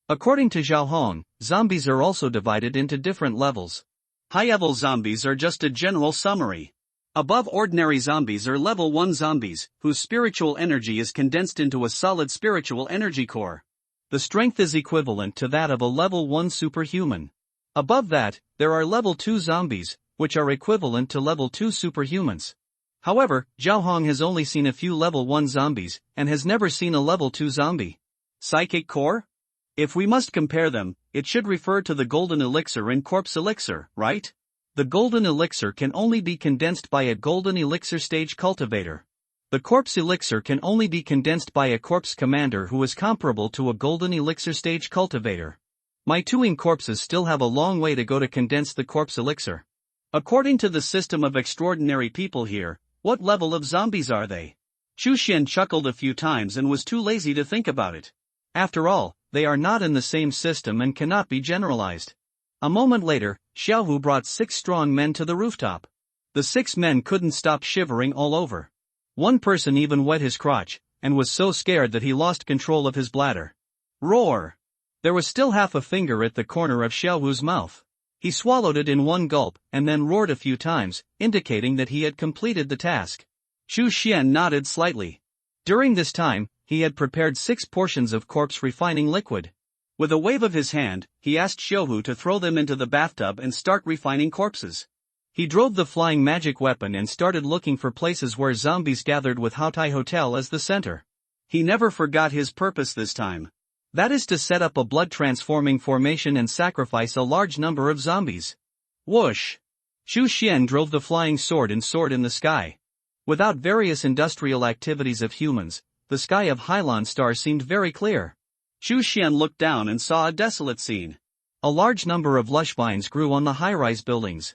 According to Zhao Hong, zombies are also divided into different levels. High-level zombies are just a general summary. Above ordinary zombies are level 1 zombies, whose spiritual energy is condensed into a solid spiritual energy core. The strength is equivalent to that of a level 1 superhuman. Above that, there are level 2 zombies, which are equivalent to level 2 superhumans. However, Zhao Hong has only seen a few level 1 zombies, and has never seen a level 2 zombie. Psychic core? If we must compare them, it should refer to the golden elixir and corpse elixir, right? The golden elixir can only be condensed by a golden elixir stage cultivator. The corpse elixir can only be condensed by a corpse commander who is comparable to a golden elixir stage cultivator. My two corpses still have a long way to go to condense the corpse elixir. According to the system of extraordinary people here, what level of zombies are they? Xu Xian chuckled a few times and was too lazy to think about it. After all, they are not in the same system and cannot be generalized. A moment later, Xiao Hu brought 6 strong men to the rooftop. The 6 men couldn't stop shivering all over. One person even wet his crotch, and was so scared that he lost control of his bladder. Roar! There was still half a finger at the corner of Xiao Hu's mouth. He swallowed it in one gulp, and then roared a few times, indicating that he had completed the task. Xu Xian nodded slightly. During this time, he had prepared 6 portions of corpse refining liquid. With a wave of his hand, he asked Xiao Hu to throw them into the bathtub and start refining corpses. He drove the flying magic weapon and started looking for places where zombies gathered with Haotai Hotel as the center. He never forgot his purpose this time. That is to set up a blood-transforming formation and sacrifice a large number of zombies. Whoosh! Xu Xian drove the flying sword and soared in the sky. Without various industrial activities of humans, the sky of Hylon Star seemed very clear. Xu Xian looked down and saw a desolate scene. A large number of lush vines grew on the high-rise buildings.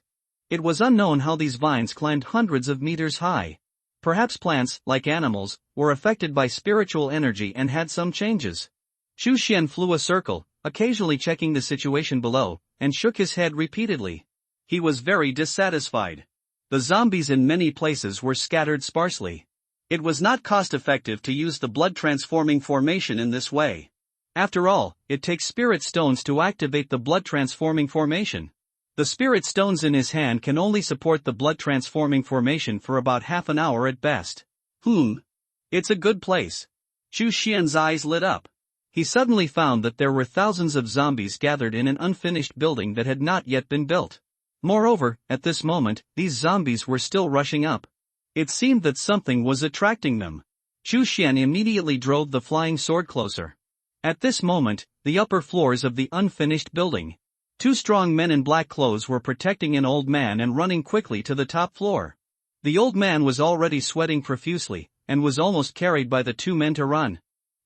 It was unknown how these vines climbed hundreds of meters high. Perhaps plants, like animals, were affected by spiritual energy and had some changes. Xu Xian flew a circle, occasionally checking the situation below, and shook his head repeatedly. He was very dissatisfied. The zombies in many places were scattered sparsely. It was not cost-effective to use the blood-transforming formation in this way. After all, it takes spirit stones to activate the blood-transforming formation. The spirit stones in his hand can only support the blood-transforming formation for about half an hour at best. It's a good place. Xu Xian's eyes lit up. He suddenly found that there were thousands of zombies gathered in an unfinished building that had not yet been built. Moreover, at this moment, these zombies were still rushing up. It seemed that something was attracting them. Chu Xian immediately drove the flying sword closer. At this moment, the upper floors of the unfinished building. Two strong men in black clothes were protecting an old man and running quickly to the top floor. The old man was already sweating profusely, and was almost carried by the two men to run.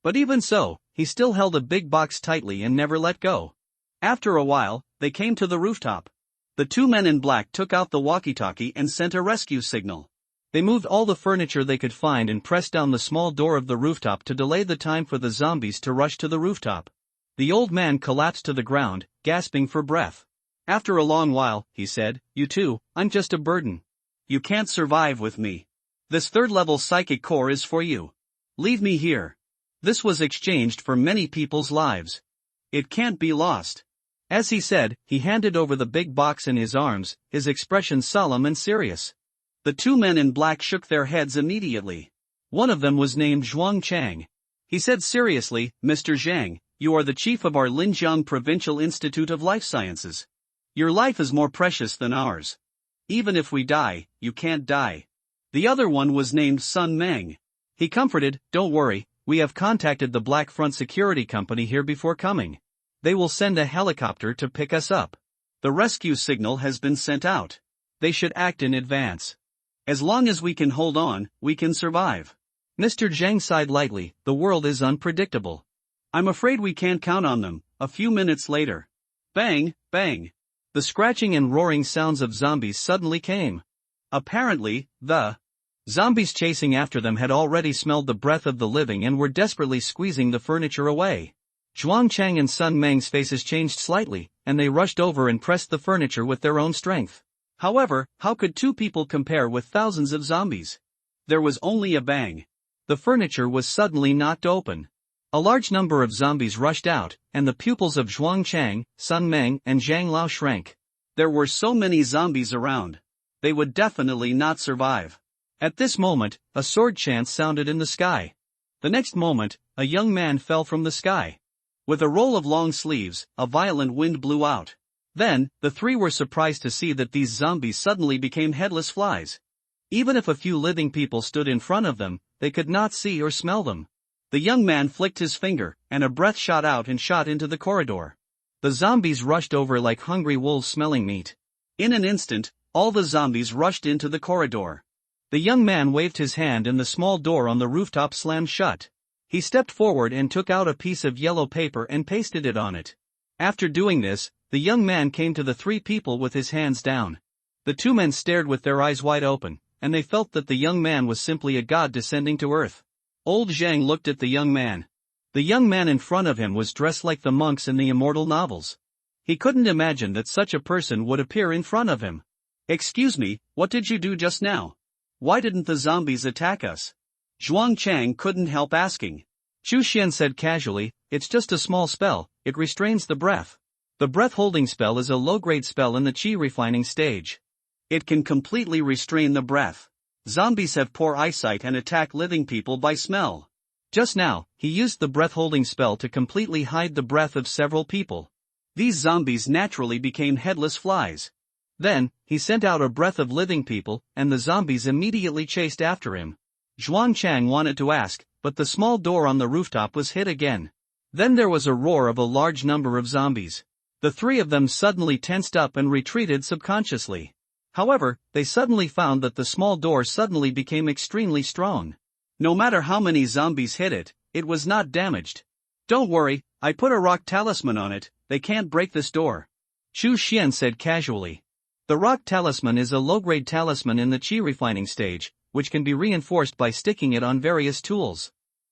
But even so, he still held a big box tightly and never let go. After a while, they came to the rooftop. The two men in black took out the walkie-talkie and sent a rescue signal. They moved all the furniture they could find and pressed down the small door of the rooftop to delay the time for the zombies to rush to the rooftop. The old man collapsed to the ground, gasping for breath. After a long while, he said, "You two, I'm just a burden. You can't survive with me. This third-level psychic core is for you. Leave me here." This was exchanged for many people's lives. It can't be lost. As he said, he handed over the big box in his arms, his expression solemn and serious. The two men in black shook their heads immediately. One of them was named Zhuang Chang. He said seriously, "Mr. Zhang, you are the chief of our Linjiang Provincial Institute of Life Sciences. Your life is more precious than ours. Even if we die, you can't die." The other one was named Sun Meng. He comforted, "Don't worry, we have contacted the Black Front Security Company here before coming. They will send a helicopter to pick us up. The rescue signal has been sent out. They should act in advance. As long as we can hold on, we can survive." Mr. Zhang sighed lightly, "The world is unpredictable. I'm afraid we can't count on them." A few minutes later. Bang, bang. The scratching and roaring sounds of zombies suddenly came. Apparently, the zombies chasing after them had already smelled the breath of the living and were desperately squeezing the furniture away. Zhuang Chang and Sun Meng's faces changed slightly, and they rushed over and pressed the furniture with their own strength. However, how could two people compare with thousands of zombies? There was only a bang. The furniture was suddenly knocked open. A large number of zombies rushed out, and the pupils of Zhuang Chang, Sun Meng, and Zhang Lao shrank. There were so many zombies around. They would definitely not survive. At this moment, a sword chant sounded in the sky. The next moment, a young man fell from the sky. With a roll of long sleeves, a violent wind blew out. Then, the three were surprised to see that these zombies suddenly became headless flies. Even if a few living people stood in front of them, they could not see or smell them. The young man flicked his finger, and a breath shot out and shot into the corridor. The zombies rushed over like hungry wolves smelling meat. In an instant, all the zombies rushed into the corridor. The young man waved his hand and the small door on the rooftop slammed shut. He stepped forward and took out a piece of yellow paper and pasted it on it. After doing this, the young man came to the three people with his hands down. The two men stared with their eyes wide open, and they felt that the young man was simply a god descending to earth. Old Zhang looked at the young man. The young man in front of him was dressed like the monks in the immortal novels. He couldn't imagine that such a person would appear in front of him. "Excuse me, what did you do just now? Why didn't the zombies attack us?" Zhuang Chang couldn't help asking. Chu Xian said casually, "It's just a small spell, it restrains the breath. The breath-holding spell is a low-grade spell in the qi refining stage. It can completely restrain the breath. Zombies have poor eyesight and attack living people by smell. Just now, he used the breath-holding spell to completely hide the breath of several people. These zombies naturally became headless flies. Then, he sent out a breath of living people, and the zombies immediately chased after him." Zhuang Chang wanted to ask, but the small door on the rooftop was hit again. Then there was a roar of a large number of zombies. The three of them suddenly tensed up and retreated subconsciously. However, they suddenly found that the small door suddenly became extremely strong. No matter how many zombies hit it, it was not damaged. "Don't worry, I put a rock talisman on it, they can't break this door," Chu Xian said casually. The rock talisman is a low-grade talisman in the qi refining stage, which can be reinforced by sticking it on various tools.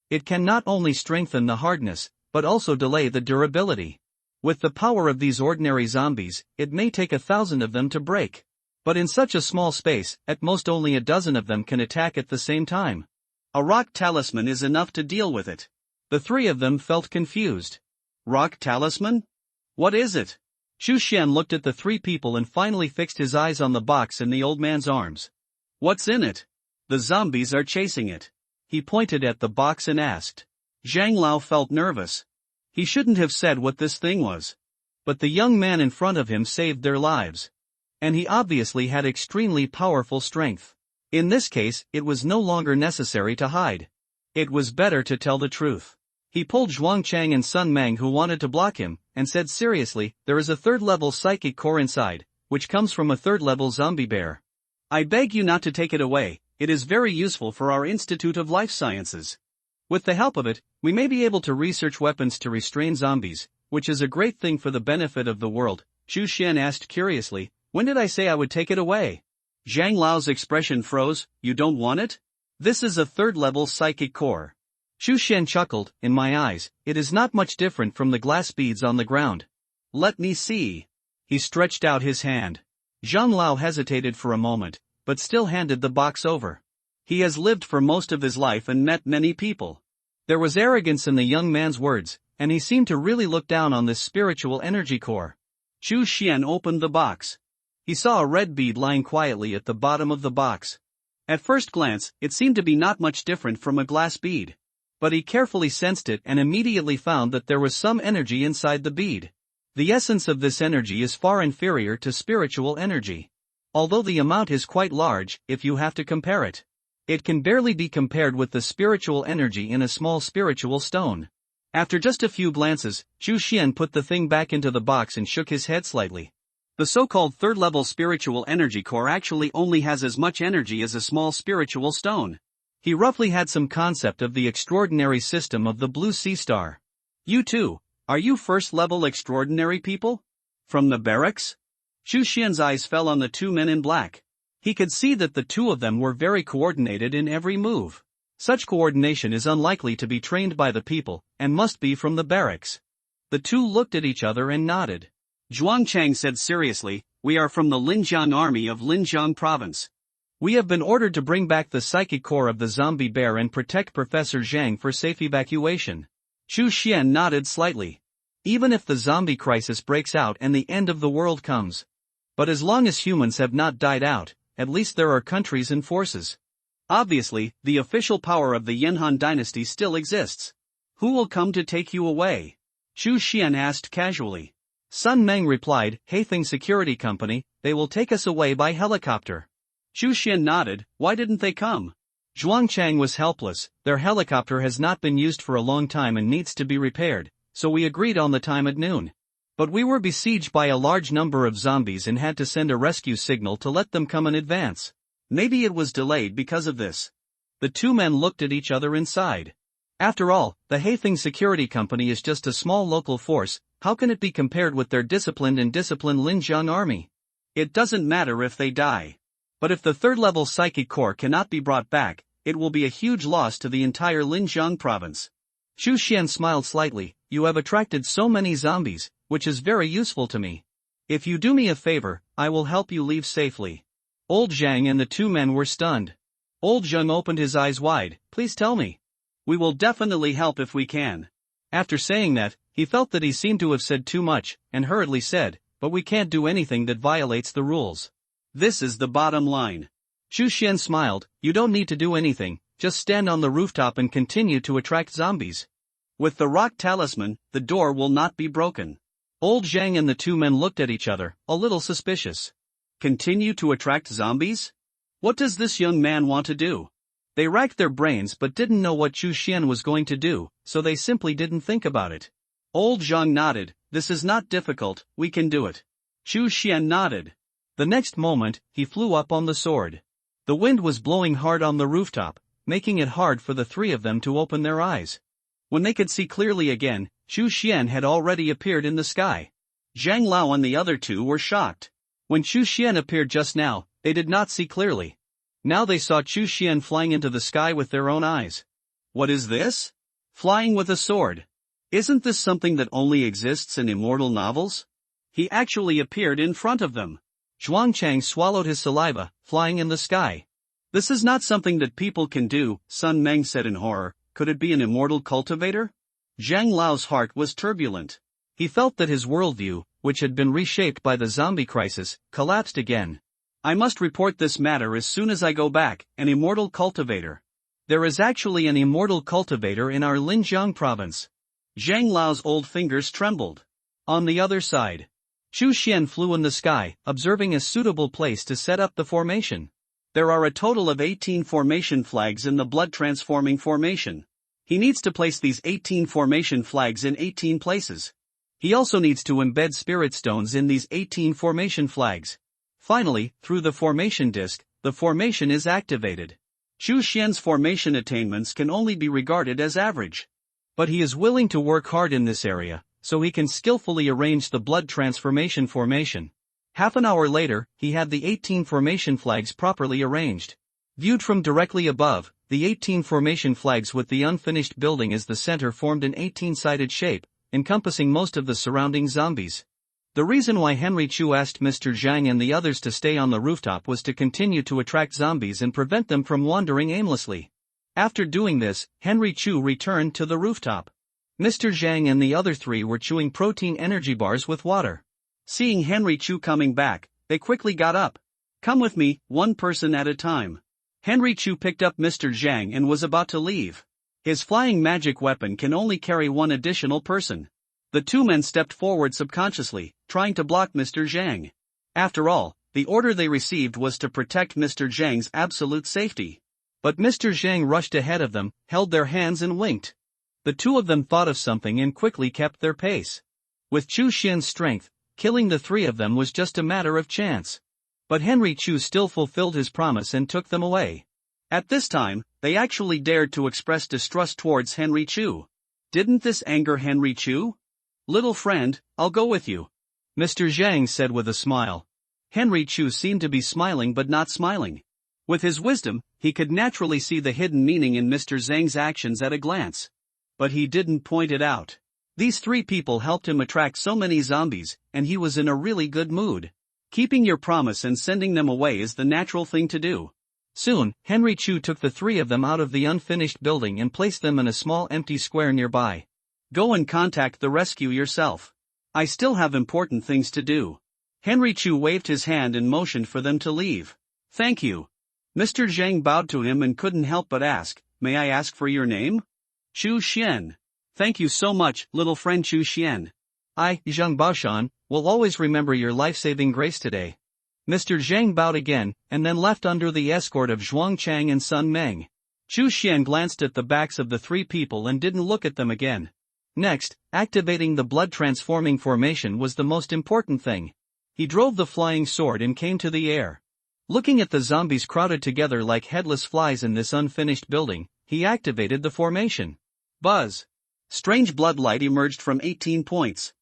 It can not only strengthen the hardness, but also delay the durability. With the power of these ordinary zombies, it may take 1,000 of them to break. But in such a small space, at most only a dozen of them can attack at the same time. A rock talisman is enough to deal with it. The three of them felt confused. "Rock talisman? What is it?" Chu Xian looked at the three people and finally fixed his eyes on the box in the old man's arms. "What's in it?" "The zombies are chasing it." He pointed at the box and asked. Zhang Lao felt nervous. He shouldn't have said what this thing was. But the young man in front of him saved their lives. and he obviously had extremely powerful strength. In this case, it was no longer necessary to hide. It was better to tell the truth. He pulled Zhuang Chang and Sun Meng, who wanted to block him, and said seriously, "There is a third-level psychic core inside, which comes from a third-level zombie bear. I beg you not to take it away, it is very useful for our Institute of Life Sciences. With the help of it, we may be able to research weapons to restrain zombies, which is a great thing for the benefit of the world." Zhu Xian asked curiously, "When did I say I would take it away?" Zhang Lao's expression froze. "You don't want it? This is a third-level psychic core." Zhu Xian chuckled, "In my eyes, it is not much different from the glass beads on the ground. Let me see." He stretched out his hand. Zhang Lao hesitated for a moment, but still handed the box over. He has lived for most of his life and met many people. There was arrogance in the young man's words, and he seemed to really look down on this spiritual energy core. Zhu Xian opened the box. He saw a red bead lying quietly at the bottom of the box. At first glance, it seemed to be not much different from a glass bead. But he carefully sensed it and immediately found that there was some energy inside the bead. The essence of this energy is far inferior to spiritual energy. Although the amount is quite large, if you have to compare it, it can barely be compared with the spiritual energy in a small spiritual stone. After just a few glances, Zhu Xian put the thing back into the box and shook his head slightly. The so-called third-level spiritual energy core actually only has as much energy as a small spiritual stone. He roughly had some concept of the extraordinary system of the blue sea star. "You too, are you first-level extraordinary people? From the barracks?" Zhu Xian's eyes fell on the two men in black. He could see that the two of them were very coordinated in every move. Such coordination is unlikely to be trained by the people, and must be from the barracks. The two looked at each other and nodded. Zhuang Chang said seriously, "We are from the Linjiang army of Linjiang province. We have been ordered to bring back the psychic core of the zombie bear and protect Professor Zhang for safe evacuation." Zhu Xian nodded slightly. Even if the zombie crisis breaks out and the end of the world comes. But as long as humans have not died out, at least there are countries and forces. Obviously, the official power of the Yanhan dynasty still exists. "Who will come to take you away?" Zhu Xian asked casually. Sun Meng replied, "Haithing Security Company, they will take us away by helicopter." Zhu Xian nodded. "Why didn't they come?" Zhuang Chang was helpless. "Their helicopter has not been used for a long time and needs to be repaired, so we agreed on the time at noon. But we were besieged by a large number of zombies and had to send a rescue signal to let them come in advance. Maybe it was delayed because of this." The two men looked at each other and sighed. After all, the Haithing Security Company is just a small local force. How can it be compared with their disciplined Linjiang army? It doesn't matter if they die. But if the third-level psychic core cannot be brought back, it will be a huge loss to the entire Linjiang province. Zhu Xian smiled slightly. "You have attracted so many zombies, which is very useful to me. If you do me a favor, I will help you leave safely." Old Zhang and the two men were stunned. Old Zhang opened his eyes wide. "Please tell me. We will definitely help if we can." After saying that, he felt that he seemed to have said too much, and hurriedly said, "But we can't do anything that violates the rules. This is the bottom line." Zhu Xian smiled. "You don't need to do anything, just stand on the rooftop and continue to attract zombies. With the rock talisman, the door will not be broken." Old Zhang and the two men looked at each other, a little suspicious. Continue to attract zombies? What does this young man want to do? They racked their brains but didn't know what Zhu Xian was going to do, so they simply didn't think about it. Old Zhang nodded. "This is not difficult, we can do it." Zhu Xian nodded. The next moment, he flew up on the sword. The wind was blowing hard on the rooftop, making it hard for the three of them to open their eyes. When they could see clearly again, Zhu Xian had already appeared in the sky. Zhang Lao and the other two were shocked. When Zhu Xian appeared just now, they did not see clearly. Now they saw Zhu Xian flying into the sky with their own eyes. What is this? Flying with a sword. Isn't this something that only exists in immortal novels? He actually appeared in front of them. Zhuang Chang swallowed his saliva, flying in the sky. "This is not something that people can do," Sun Meng said in horror. "Could it be an immortal cultivator?" Zhang Lao's heart was turbulent. He felt that his worldview, which had been reshaped by the zombie crisis, collapsed again. "I must report this matter as soon as I go back, an immortal cultivator. There is actually an immortal cultivator in our Linjiang province." Zhang Lao's old fingers trembled. On the other side, Chu Xian flew in the sky, observing a suitable place to set up the formation. There are a total of 18 formation flags in the blood-transforming formation. He needs to place these 18 formation flags in 18 places. He also needs to embed spirit stones in these 18 formation flags. Finally, through the formation disc, the formation is activated. Chu Xian's formation attainments can only be regarded as average. But he is willing to work hard in this area, so he can skillfully arrange the blood transformation formation. Half an hour later, he had the 18 formation flags properly arranged. Viewed from directly above, the 18 formation flags with the unfinished building as the center formed an 18-sided shape, encompassing most of the surrounding zombies. The reason why Henry Chu asked Mr. Zhang and the others to stay on the rooftop was to continue to attract zombies and prevent them from wandering aimlessly. After doing this, Henry Chu returned to the rooftop. Mr. Zhang and the other three were chewing protein energy bars with water. Seeing Henry Chu coming back, they quickly got up. "Come with me, one person at a time." Henry Chu picked up Mr. Zhang and was about to leave. His flying magic weapon can only carry one additional person. The two men stepped forward subconsciously, trying to block Mr. Zhang. After all, the order they received was to protect Mr. Zhang's absolute safety. But Mr. Zhang rushed ahead of them, held their hands and winked. The two of them thought of something and quickly kept their pace. With Chu Xian's strength, killing the three of them was just a matter of chance. But Henry Chu still fulfilled his promise and took them away. At this time, they actually dared to express distrust towards Henry Chu. Didn't this anger Henry Chu? "Little friend, I'll go with you," Mr. Zhang said with a smile. Henry Chu seemed to be smiling but not smiling. With his wisdom, he could naturally see the hidden meaning in Mr. Zhang's actions at a glance. But he didn't point it out. These three people helped him attract so many zombies, and he was in a really good mood. Keeping your promise and sending them away is the natural thing to do. Soon, Henry Chu took the three of them out of the unfinished building and placed them in a small empty square nearby. "Go and contact the rescue yourself. I still have important things to do." Henry Chu waved his hand and motioned for them to leave. "Thank you." Mr. Zhang bowed to him and couldn't help but ask, "May I ask for your name?" "Chu Xian." "Thank you so much, little friend Chu Xian. I, Zhang Baoshan, will always remember your life-saving grace today." Mr. Zhang bowed again, and then left under the escort of Zhuang Chang and Sun Meng. Chu Xian glanced at the backs of the three people and didn't look at them again. Next, activating the blood-transforming formation was the most important thing. He drove the flying sword and came to the air. Looking at the zombies crowded together like headless flies in this unfinished building, he activated the formation. Buzz! Strange blood light emerged from 18 points.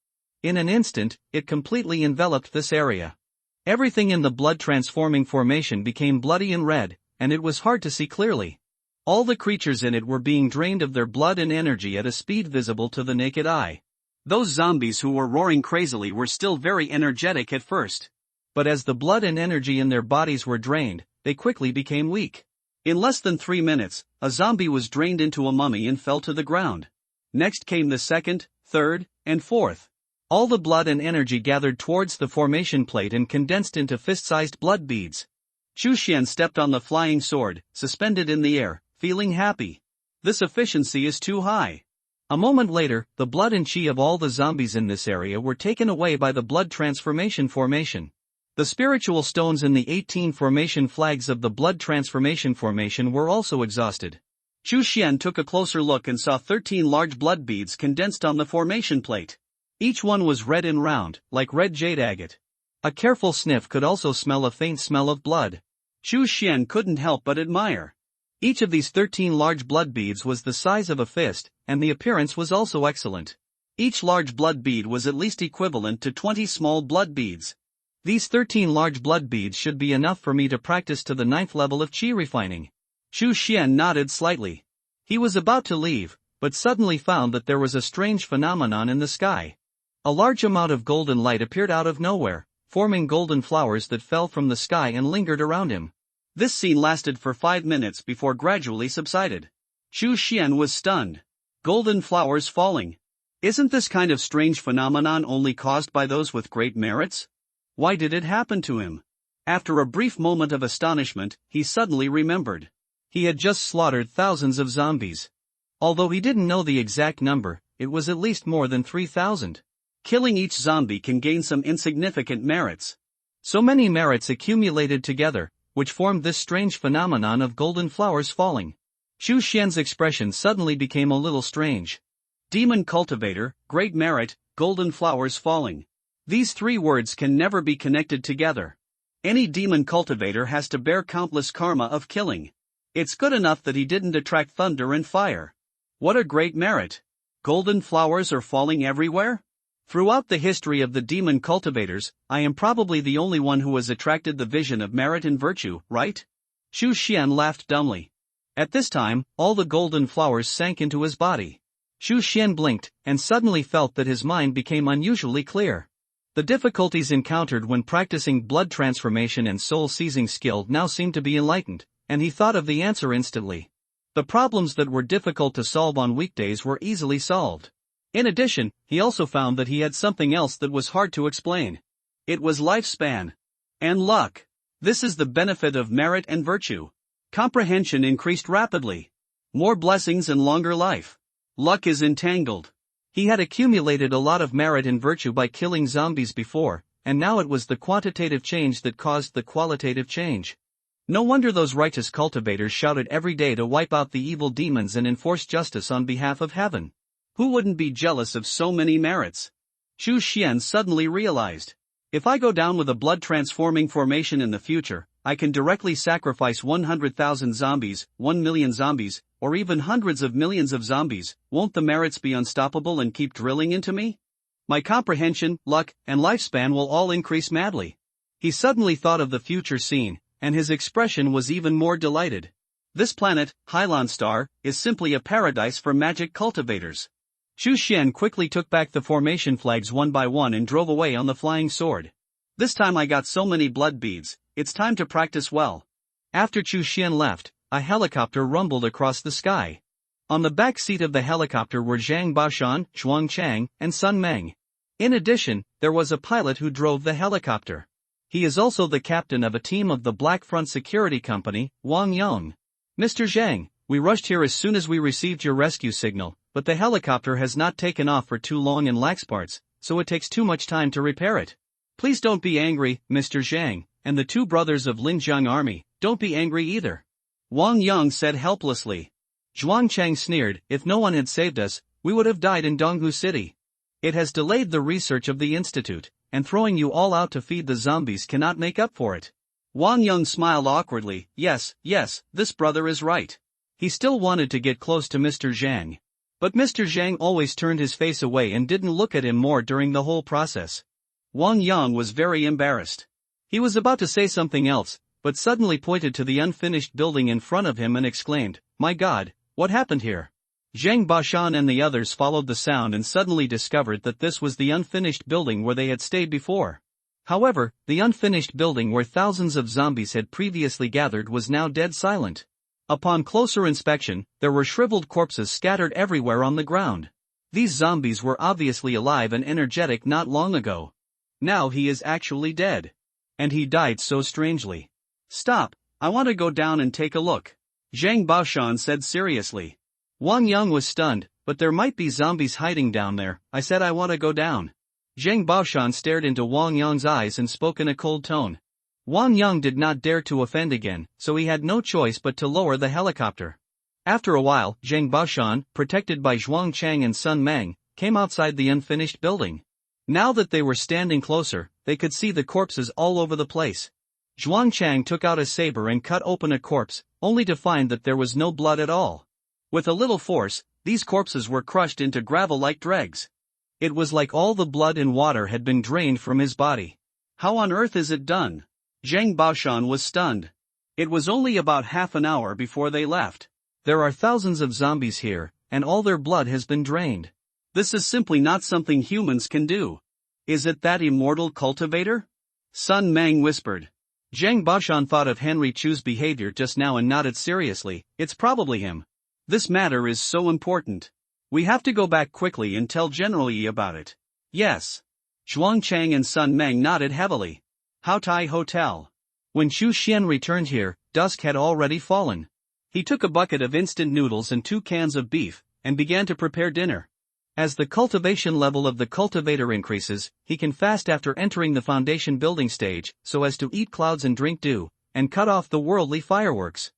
In an instant, it completely enveloped this area. Everything in the blood-transforming formation became bloody and red, and it was hard to see clearly. All the creatures in it were being drained of their blood and energy at a speed visible to the naked eye. Those zombies who were roaring crazily were still very energetic at first. But as the blood and energy in their bodies were drained, they quickly became weak. In less than 3 minutes, a zombie was drained into a mummy and fell to the ground. Next came the second, third, and fourth. All the blood and energy gathered towards the formation plate and condensed into fist-sized blood beads. Chu Xian stepped on the flying sword, suspended in the air, feeling happy. This efficiency is too high. A moment later, the blood and chi of all the zombies in this area were taken away by the blood transformation formation. The spiritual stones in the 18 formation flags of the blood transformation formation were also exhausted. Chu Xian took a closer look and saw 13 large blood beads condensed on the formation plate. Each one was red and round, like red jade agate. A careful sniff could also smell a faint smell of blood. Chu Xian couldn't help but admire. Each of these 13 large blood beads was the size of a fist, and the appearance was also excellent. Each large blood bead was at least equivalent to 20 small blood beads. These 13 large blood beads should be enough for me to practice to the 9th level of chi refining. Chu Xian nodded slightly. He was about to leave, but suddenly found that there was a strange phenomenon in the sky. A large amount of golden light appeared out of nowhere, forming golden flowers that fell from the sky and lingered around him. This scene lasted for 5 minutes before gradually subsided. Chu Xian was stunned. Golden flowers falling. Isn't this kind of strange phenomenon only caused by those with great merits? Why did it happen to him? After a brief moment of astonishment, he suddenly remembered. He had just slaughtered thousands of zombies. Although he didn't know the exact number, it was at least more than 3,000. Killing each zombie can gain some insignificant merits. So many merits accumulated together, which formed this strange phenomenon of golden flowers falling. Xu Xian's expression suddenly became a little strange. Demon cultivator, great merit, golden flowers falling. These three words can never be connected together. Any demon cultivator has to bear countless karma of killing. It's good enough that he didn't attract thunder and fire. What a great merit! Golden flowers are falling everywhere? Throughout the history of the demon cultivators, I am probably the only one who has attracted the vision of merit and virtue, right? Xu Xian laughed dumbly. At this time, all the golden flowers sank into his body. Xu Xian blinked, and suddenly felt that his mind became unusually clear. The difficulties encountered when practicing blood transformation and soul-seizing skill now seemed to be enlightened, and he thought of the answer instantly. The problems that were difficult to solve on weekdays were easily solved. In addition, he also found that he had something else that was hard to explain. It was lifespan. And luck. This is the benefit of merit and virtue. Comprehension increased rapidly. More blessings and longer life. Luck is entangled. He had accumulated a lot of merit and virtue by killing zombies before, and now it was the quantitative change that caused the qualitative change. No wonder those righteous cultivators shouted every day to wipe out the evil demons and enforce justice on behalf of heaven. Who wouldn't be jealous of so many merits? Xu Xian suddenly realized. If I go down with a blood-transforming formation in the future, I can directly sacrifice 100,000 zombies, 1 million zombies, or even hundreds of millions of zombies. Won't the merits be unstoppable and keep drilling into me? My comprehension, luck, and lifespan will all increase madly. He suddenly thought of the future scene, and his expression was even more delighted. This planet, Hylan Star, is simply a paradise for magic cultivators. Xu Xian quickly took back the formation flags one by one and drove away on the flying sword. This time I got so many blood beads, it's time to practice well. After Xu Xian left, a helicopter rumbled across the sky. On the back seat of the helicopter were Zhang Baoshan, Zhuang Chang, and Sun Meng. In addition, there was a pilot who drove the helicopter. He is also the captain of a team of the Black Front Security Company, Wang Yang. Mr. Zhang, we rushed here as soon as we received your rescue signal, but the helicopter has not taken off for too long in lax parts, so it takes too much time to repair it. Please don't be angry, Mr. Zhang, and the two brothers of Linjiang Army, don't be angry either. Wang Yang said helplessly. Zhuang Chang sneered, if no one had saved us, we would have died in Donghu City. It has delayed the research of the institute, and throwing you all out to feed the zombies cannot make up for it. Wang Yang smiled awkwardly, yes, this brother is right. He still wanted to get close to Mr. Zhang. But Mr. Zhang always turned his face away and didn't look at him more during the whole process. Wang Yang was very embarrassed. He was about to say something else, but suddenly pointed to the unfinished building in front of him and exclaimed, my God, what happened here? Zhang Baoshan and the others followed the sound and suddenly discovered that this was the unfinished building where they had stayed before. However, the unfinished building where thousands of zombies had previously gathered was now dead silent. Upon closer inspection, there were shriveled corpses scattered everywhere on the ground. These zombies were obviously alive and energetic not long ago. Now he is actually dead. And he died so strangely. Stop, I want to go down and take a look. Zhang Baoshan said seriously. Wang Yang was stunned, but there might be zombies hiding down there. I said I want to go down. Zhang Baoshan stared into Wang Yang's eyes and spoke in a cold tone. Wang Yang did not dare to offend again, so he had no choice but to lower the helicopter. After a while, Zhang Baoshan, protected by Zhuang Chang and Sun Meng, came outside the unfinished building. Now that they were standing closer, they could see the corpses all over the place. Zhuang Chang took out a saber and cut open a corpse, only to find that there was no blood at all. With a little force, these corpses were crushed into gravel like dregs. It was like all the blood and water had been drained from his body. How on earth is it done? Zhang Baoshan was stunned. It was only about half an hour before they left. There are thousands of zombies here, and all their blood has been drained. This is simply not something humans can do. Is it that immortal cultivator? Sun Meng whispered. Zhang Baoshan thought of Henry Chu's behavior just now and nodded seriously, it's probably him. This matter is so important. We have to go back quickly and tell General Yi about it. Yes. Zhuang Chang and Sun Meng nodded heavily. Haotai Hotel. When Xu Xian returned here, dusk had already fallen. He took a bucket of instant noodles and 2 cans of beef, and began to prepare dinner. As the cultivation level of the cultivator increases, he can fast after entering the foundation building stage, so as to eat clouds and drink dew, and cut off the worldly fireworks.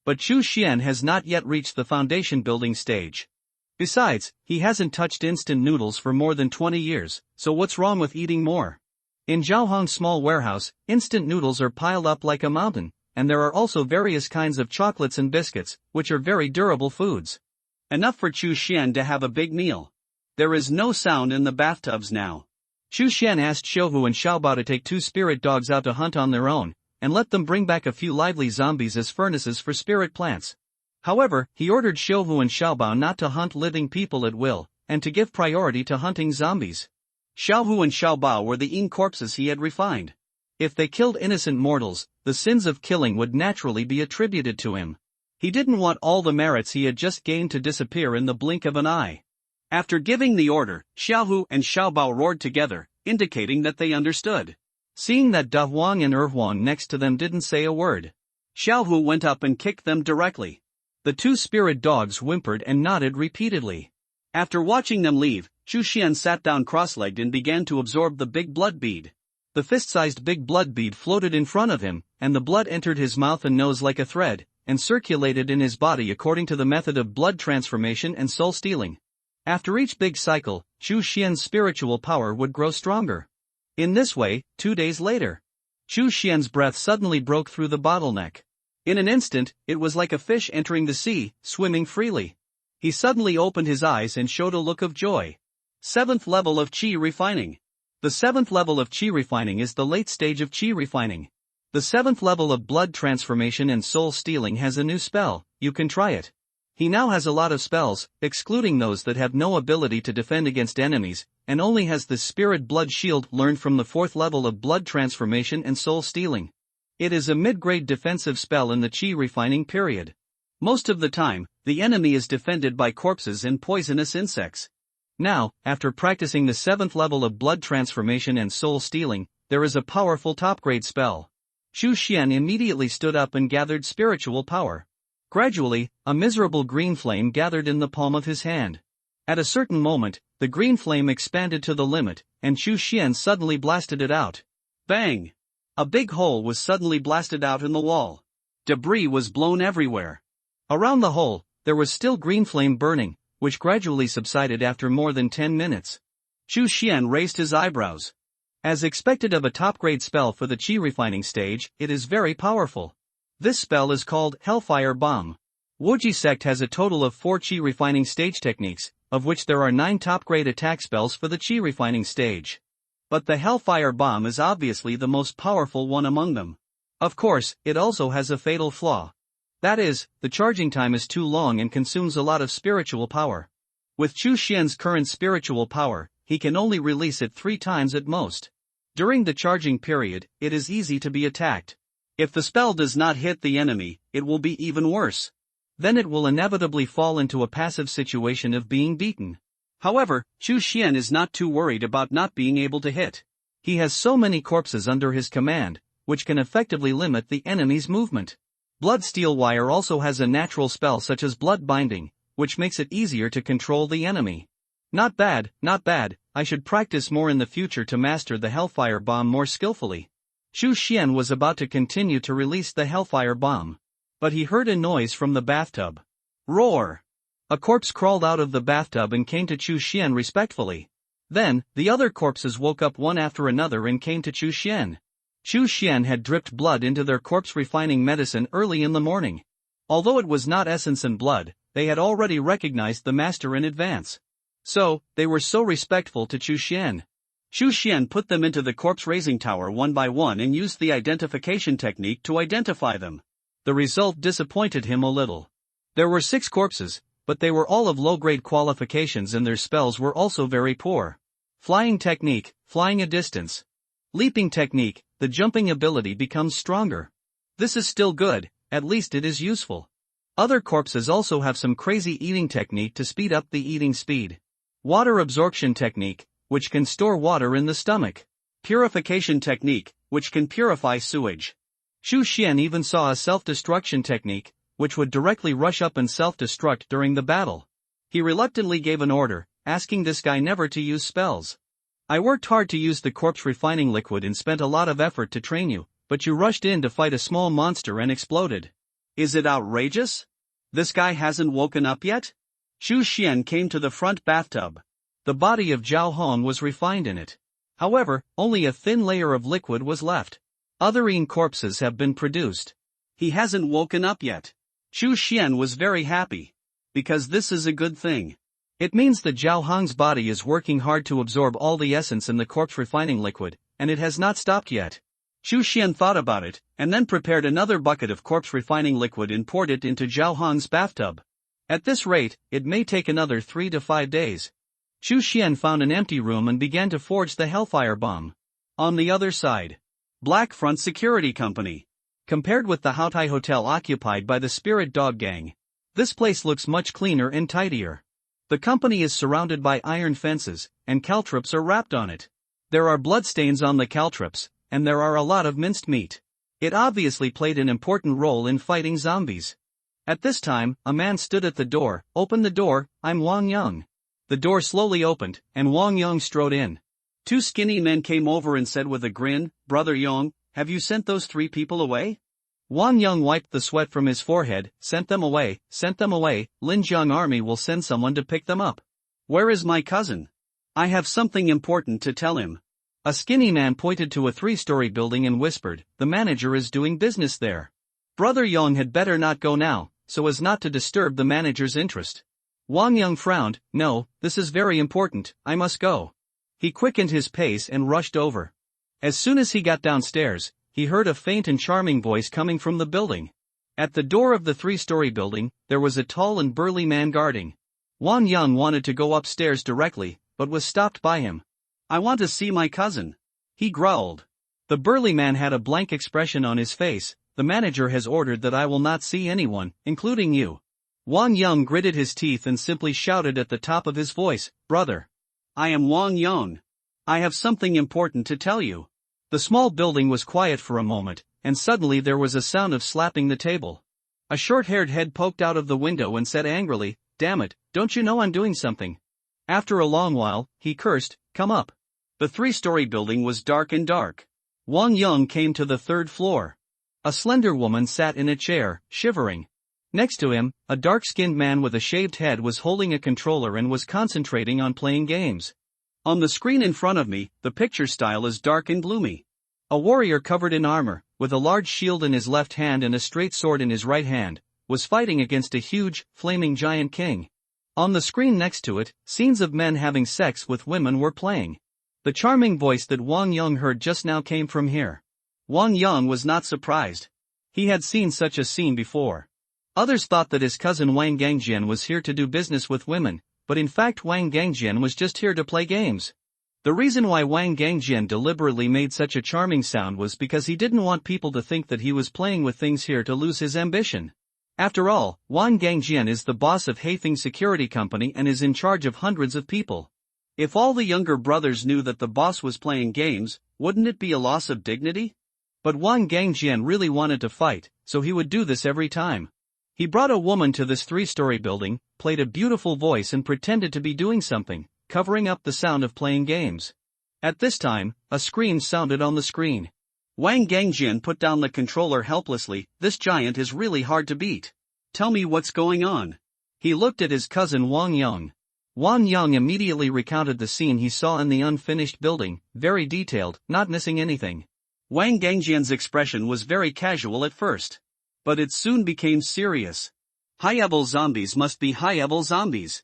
But Chu Xian has not yet reached the foundation building stage. Besides, he hasn't touched instant noodles for more than 20 years, so what's wrong with eating more? In Zhaohong's small warehouse, instant noodles are piled up like a mountain, and there are also various kinds of chocolates and biscuits, which are very durable foods. Enough for Chu Xian to have a big meal. There is no sound in the bathtubs now. Chu Xian asked Xiaohu and Xiaobao to take 2 spirit dogs out to hunt on their own, and let them bring back a few lively zombies as furnaces for spirit plants. However, he ordered Xiaohu and Xiaobao not to hunt living people at will, and to give priority to hunting zombies. Xiaohu and Xiaobao were the corpses he had refined. If they killed innocent mortals, the sins of killing would naturally be attributed to him. He didn't want all the merits he had just gained to disappear in the blink of an eye. After giving the order, Xiaohu and Xiaobao roared together, indicating that they understood. Seeing that Da Huang and Huang next to them didn't say a word, Xiaohu went up and kicked them directly. The 2 spirit dogs whimpered and nodded repeatedly. After watching them leave, Chu Xian sat down cross-legged and began to absorb the big blood bead. The fist-sized big blood bead floated in front of him, and the blood entered his mouth and nose like a thread, and circulated in his body according to the method of blood transformation and soul stealing. After each big cycle, Chu Xian's spiritual power would grow stronger. In this way, 2 days later, Chu Xian's breath suddenly broke through the bottleneck. In an instant, it was like a fish entering the sea, swimming freely. He suddenly opened his eyes and showed a look of joy. 7th level of Qi refining. The 7th level of Qi refining is the late stage of Qi refining. The 7th level of blood transformation and soul stealing has a new spell. You can try it. He now has a lot of spells, excluding those that have no ability to defend against enemies, and only has the spirit blood shield learned from the 4th level of blood transformation and soul stealing. It is a mid-grade defensive spell in the Qi refining period. Most of the time, the enemy is defended by corpses and poisonous insects. Now, after practicing the 7th level of blood transformation and soul stealing, there is a powerful top-grade spell. Chu Xian immediately stood up and gathered spiritual power. Gradually, a miserable green flame gathered in the palm of his hand. At a certain moment, the green flame expanded to the limit, and Chu Xian suddenly blasted it out. Bang! A big hole was suddenly blasted out in the wall. Debris was blown everywhere. Around the hole, there was still green flame burning, which gradually subsided after more than 10 minutes. Chu Xian raised his eyebrows. As expected of a top-grade spell for the Qi refining stage, it is very powerful. This spell is called Hellfire Bomb. Wuji sect has a total of 4 Qi refining stage techniques, of which there are 9 top-grade attack spells for the Qi refining stage. But the Hellfire Bomb is obviously the most powerful one among them. Of course, it also has a fatal flaw. That is, the charging time is too long and consumes a lot of spiritual power. With Chu Xian's current spiritual power, he can only release it 3 times at most. During the charging period, it is easy to be attacked. If the spell does not hit the enemy, it will be even worse. Then it will inevitably fall into a passive situation of being beaten. However, Chu Xian is not too worried about not being able to hit. He has so many corpses under his command, which can effectively limit the enemy's movement. Blood Steel Wire also has a natural spell such as blood binding, which makes it easier to control the enemy. Not bad, not bad. I should practice more in the future to master the Hellfire Bomb more skillfully. Chu Xian was about to continue to release the Hellfire Bomb. But he heard a noise from the bathtub. Roar! A corpse crawled out of the bathtub and came to Chu Xian respectfully. Then, the other corpses woke up one after another and came to Chu Xian. Chu Xian had dripped blood into their corpse refining medicine early in the morning. Although it was not essence and blood, they had already recognized the master in advance. So, they were so respectful to Chu Xian. Chu Xian put them into the corpse raising tower one by one and used the identification technique to identify them. The result disappointed him a little. There were 6 corpses, but they were all of low-grade qualifications and their spells were also very poor. Flying technique, flying a distance. Leaping technique, the jumping ability becomes stronger. This is still good, at least it is useful. Other corpses also have some crazy eating technique to speed up the eating speed. Water absorption technique, which can store water in the stomach. Purification technique, which can purify sewage. Chu Xian even saw a self-destruction technique, which would directly rush up and self-destruct during the battle. He reluctantly gave an order, asking this guy never to use spells. I worked hard to use the corpse refining liquid and spent a lot of effort to train you, but you rushed in to fight a small monster and exploded. Is it outrageous? This guy hasn't woken up yet? Chu Xian came to the front bathtub. The body of Zhao Hong was refined in it. However, only a thin layer of liquid was left. Other corpses have been produced. He hasn't woken up yet. Chu Xian was very happy. Because this is a good thing. It means that Zhao Hong's body is working hard to absorb all the essence in the corpse refining liquid, and it has not stopped yet. Chu Xian thought about it, and then prepared another bucket of corpse refining liquid and poured it into Zhao Hong's bathtub. At this rate, it may take another 3 to 5 days. Chu Xian found an empty room and began to forge the Hellfire Bomb. On the other side, Black Front Security Company. Compared with the Haotai Hotel occupied by the Spirit Dog Gang, this place looks much cleaner and tidier. The company is surrounded by iron fences, and caltrops are wrapped on it. There are bloodstains on the caltrops, and there are a lot of minced meat. It obviously played an important role in fighting zombies. At this time, a man stood at the door. Open the door, I'm Wang Yang. The door slowly opened, and Wang Yang strode in. 2 skinny men came over and said with a grin, Brother Yang, have you sent those 3 people away? Wang Yang wiped the sweat from his forehead. Sent them away, Linjiang army will send someone to pick them up. Where is my cousin? I have something important to tell him. A skinny man pointed to a 3-story building and whispered, the manager is doing business there. Brother Yang had better not go now, so as not to disturb the manager's interest. Wang Yang frowned, no, this is very important, I must go. He quickened his pace and rushed over. As soon as he got downstairs, he heard a faint and charming voice coming from the building. At the door of the 3-story building, there was a tall and burly man guarding. Wang Yang wanted to go upstairs directly, but was stopped by him. I want to see my cousin. He growled. The burly man had a blank expression on his face. The manager has ordered that I will not see anyone, including you. Wang Yang gritted his teeth and simply shouted at the top of his voice, brother. I am Wang Yang. I have something important to tell you. The small building was quiet for a moment, and suddenly there was a sound of slapping the table. A short-haired head poked out of the window and said angrily, damn it, don't you know I'm doing something? After a long while, he cursed, come up. The 3-story building was dark and dark. Wang Yang came to the 3rd floor. A slender woman sat in a chair, shivering. Next to him, a dark-skinned man with a shaved head was holding a controller and was concentrating on playing games. On the screen in front of me, the picture style is dark and gloomy. A warrior covered in armor, with a large shield in his left hand and a straight sword in his right hand, was fighting against a huge, flaming giant king. On the screen next to it, scenes of men having sex with women were playing. The charming voice that Wang Yang heard just now came from here. Wang Yang was not surprised. He had seen such a scene before. Others thought that his cousin Wang Gangjian was here to do business with women, but in fact Wang Gangjian was just here to play games. The reason why Wang Gangjian deliberately made such a charming sound was because he didn't want people to think that he was playing with things here to lose his ambition. After all, Wang Gangjian is the boss of Haifeng Security Company and is in charge of hundreds of people. If all the younger brothers knew that the boss was playing games, wouldn't it be a loss of dignity? But Wang Gangjian really wanted to fight, so he would do this every time. He brought a woman to this 3-story building, played a beautiful voice and pretended to be doing something, covering up the sound of playing games. At this time, a scream sounded on the screen. Wang Gangjian put down the controller helplessly. This giant is really hard to beat. Tell me what's going on. He looked at his cousin Wang Yang. Wang Yang immediately recounted the scene he saw in the unfinished building, very detailed, not missing anything. Wang Gangjian's expression was very casual at first. But it soon became serious. High-level zombies must be high-level zombies.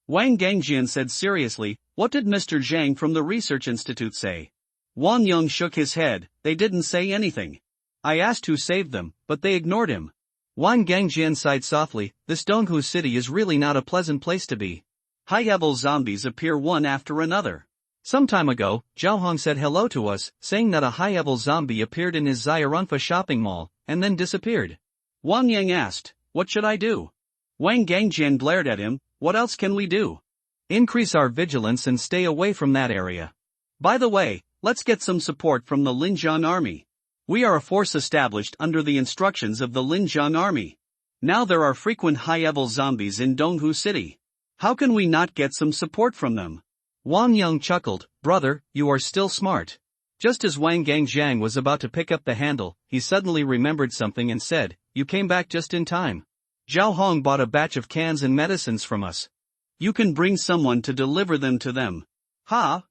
Wang Gangjian said seriously, what did Mr. Zhang from the Research Institute say? Wang Yang shook his head, they didn't say anything. I asked who saved them, but they ignored him. Wang Gangjian sighed softly, this Donghu city is really not a pleasant place to be. High-level zombies appear one after another. Some time ago, Zhao Hong said hello to us, saying that a high-level zombie appeared in his Xiaorunfa shopping mall, and then disappeared. Wang Yang asked, what should I do? Wang Gangjian glared at him, what else can we do? Increase our vigilance and stay away from that area. By the way, let's get some support from the Linjiang army. We are a force established under the instructions of the Linjiang army. Now there are frequent high-level zombies in Donghu City. How can we not get some support from them? Wang Yang chuckled, brother, you are still smart. Just as Wang Gangjiang was about to pick up the handle, he suddenly remembered something and said, you came back just in time. Zhao Hong bought a batch of cans and medicines from us. You can bring someone to deliver them to them. Ha?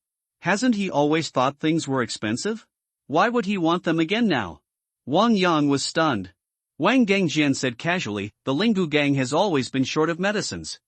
Hasn't he always thought things were expensive? Why would he want them again now? Wang Yang was stunned. Wang Gangjian said casually, the Lingu gang has always been short of medicines.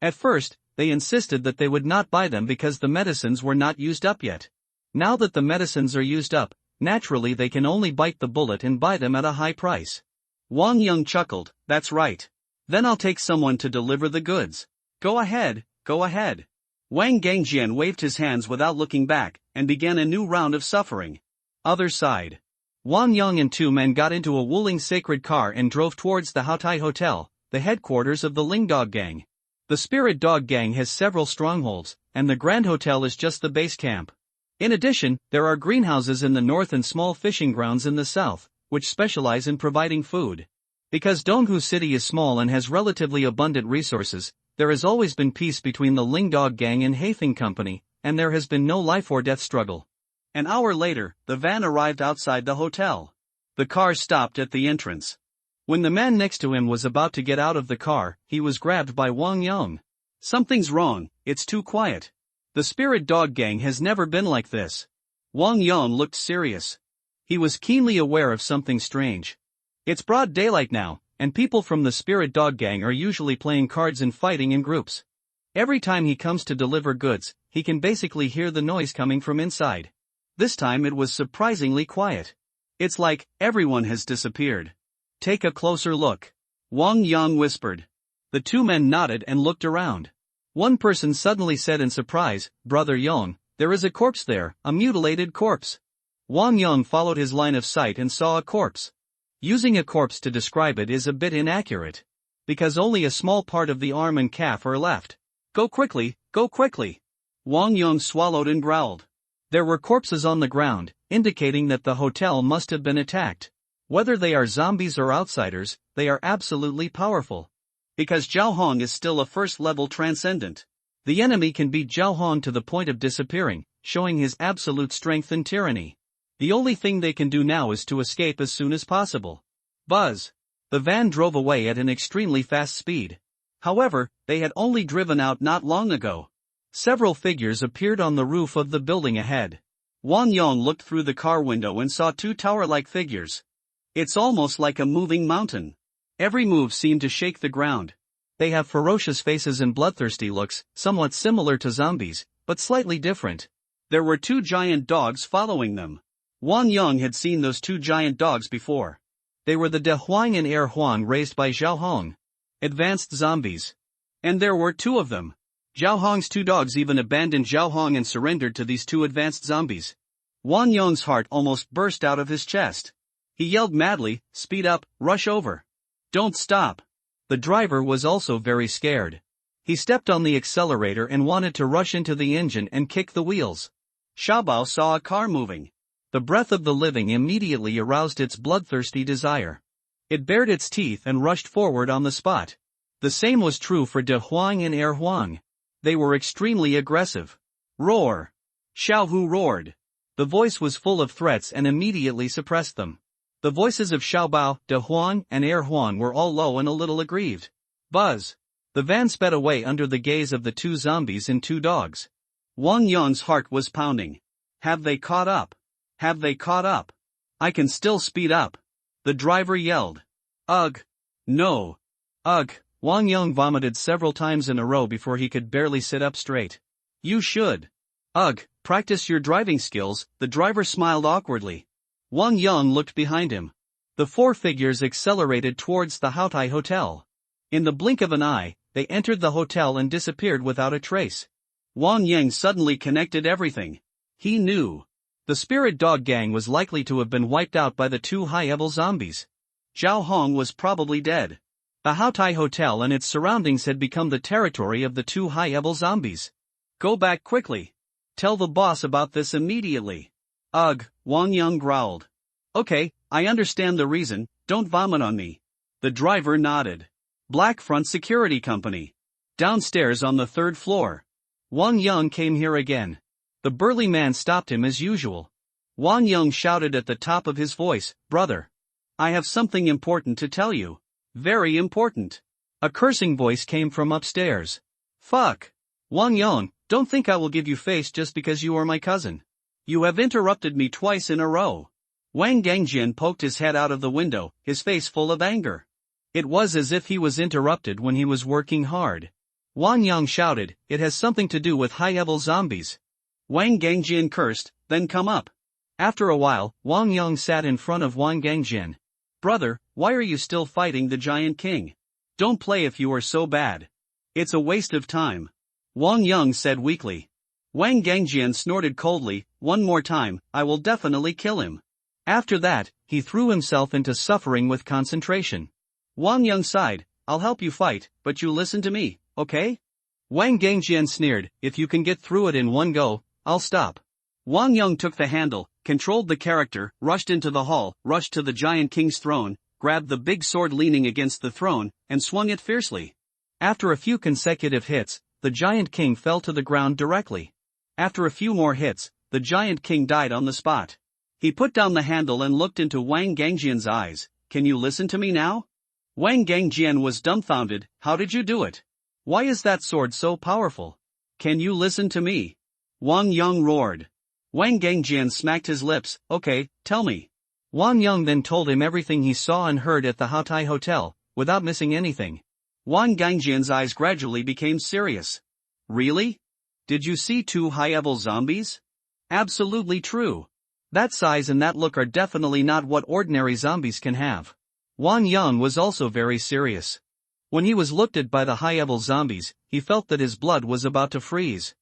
At first, they insisted that they would not buy them because the medicines were not used up yet. Now that the medicines are used up, naturally they can only bite the bullet and buy them at a high price. Wang Yang chuckled, that's right. Then I'll take someone to deliver the goods. Go ahead, go ahead. Wang Gangjian waved his hands without looking back, and began a new round of suffering. Other side. Wang Yang and two men got into a Wuling sacred car and drove towards the Haotai Hotel, the headquarters of the Ling Dog Gang. The Spirit Dog Gang has several strongholds, and the Grand Hotel is just the base camp. In addition, there are greenhouses in the north and small fishing grounds in the south, which specialize in providing food. Because Donghu City is small and has relatively abundant resources, there has always been peace between the Ling Dog Gang and Hathing Company, and there has been no life or death struggle. An hour later, the van arrived outside the hotel. The car stopped at the entrance. When the man next to him was about to get out of the car, he was grabbed by Wang Yang. Something's wrong, it's too quiet. The Spirit Dog Gang has never been like this. Wang Yang looked serious. He was keenly aware of something strange. It's broad daylight now, and people from the Spirit Dog Gang are usually playing cards and fighting in groups. Every time he comes to deliver goods, he can basically hear the noise coming from inside. This time it was surprisingly quiet. It's like everyone has disappeared. Take a closer look. Wang Yang whispered. The two men nodded and looked around. One person suddenly said in surprise, Brother Yang, there is a corpse there, a mutilated corpse. Wang Yang followed his line of sight and saw a corpse. Using a corpse to describe it is a bit inaccurate. Because only a small part of the arm and calf are left. Go quickly, go quickly. Wang Yang swallowed and growled. There were corpses on the ground, indicating that the hotel must have been attacked. Whether they are zombies or outsiders, they are absolutely powerful. Because Zhao Hong is still a first-level transcendent. The enemy can beat Zhao Hong to the point of disappearing, showing his absolute strength and tyranny. The only thing they can do now is to escape as soon as possible. Buzz! The van drove away at an extremely fast speed. However, they had only driven out not long ago. Several figures appeared on the roof of the building ahead. Wang Yang looked through the car window and saw two tower-like figures. It's almost like a moving mountain. Every move seemed to shake the ground. They have ferocious faces and bloodthirsty looks, somewhat similar to zombies, but slightly different. There were two giant dogs following them. Wang Yang had seen those two giant dogs before. They were the De Huang and Er Huang raised by Zhao Hong. Advanced zombies. And there were two of them. Zhao Hong's two dogs even abandoned Zhao Hong and surrendered to these two advanced zombies. Wang Yang's heart almost burst out of his chest. He yelled madly, speed up, rush over. Don't stop. The driver was also very scared. He stepped on the accelerator and wanted to rush into the engine and kick the wheels. Xiaobao saw a car moving. The breath of the living immediately aroused its bloodthirsty desire. It bared its teeth and rushed forward on the spot. The same was true for De Huang and Er Huang. They were extremely aggressive. Roar! Xiao Hu roared. The voice was full of threats and immediately suppressed them. The voices of Xiaobao, De Huang, and Er Huang were all low and a little aggrieved. Buzz! The van sped away under the gaze of the two zombies and two dogs. Wang Yang's heart was pounding. Have they caught up? Have they caught up? I can still speed up. The driver yelled. Ugh! No! Ugh! Wang Yang vomited several times in a row before he could barely sit up straight. You should. Ugh! Practice your driving skills, the driver smiled awkwardly. Wang Yang looked behind him. The four figures accelerated towards the Haotai Hotel. In the blink of an eye, they entered the hotel and disappeared without a trace. Wang Yang suddenly connected everything. He knew. The Spirit Dog Gang was likely to have been wiped out by the two high-level zombies. Zhao Hong was probably dead. The Haotai Hotel and its surroundings had become the territory of the two high-level zombies. Go back quickly. Tell the boss about this immediately. Ugh, Wang Yang growled. Okay, I understand the reason, don't vomit on me. The driver nodded. Black Front Security Company. Downstairs on the third floor. Wang Yang came here again. The burly man stopped him as usual. Wang Yang shouted at the top of his voice, "Brother! I have something important to tell you. Very important." A cursing voice came from upstairs. "Fuck! Wang Yang, don't think I will give you face just because you are my cousin. You have interrupted me twice in a row." Wang Gangjian poked his head out of the window, his face full of anger. It was as if he was interrupted when he was working hard. Wang Yang shouted, "It has something to do with high-level zombies." Wang Gangjian cursed, "Then come up." After a while, Wang Yang sat in front of Wang Gangjian. "Brother, why are you still fighting the Giant King? Don't play if you are so bad. It's a waste of time." Wang Yang said weakly. Wang Gangjian snorted coldly, "One more time, I will definitely kill him." After that, he threw himself into suffering with concentration. Wang Yang sighed, "I'll help you fight, but you listen to me, okay?" Wang Gangjian sneered, "If you can get through it in one go, I'll stop." Wang Yang took the handle, controlled the character, rushed into the hall, rushed to the Giant King's throne, grabbed the big sword leaning against the throne, and swung it fiercely. After a few consecutive hits, the Giant King fell to the ground directly. After a few more hits, the Giant King died on the spot. He put down the handle and looked into Wang Gangjian's eyes. "Can you listen to me now?" Wang Gangjian was dumbfounded. "How did you do it? Why is that sword so powerful? Can you listen to me?" Wang Yang roared. Wang Gangjian smacked his lips. "Okay, tell me." Wang Yang then told him everything he saw and heard at the Ughter Hotel, without missing anything. Wang Gangjian's eyes gradually became serious. "Really? Did you see 2 high-level zombies?" "Absolutely true. That size and that look are definitely not what ordinary zombies can have." Wang Yang was also very serious. When he was looked at by the high-level zombies, he felt that his blood was about to freeze.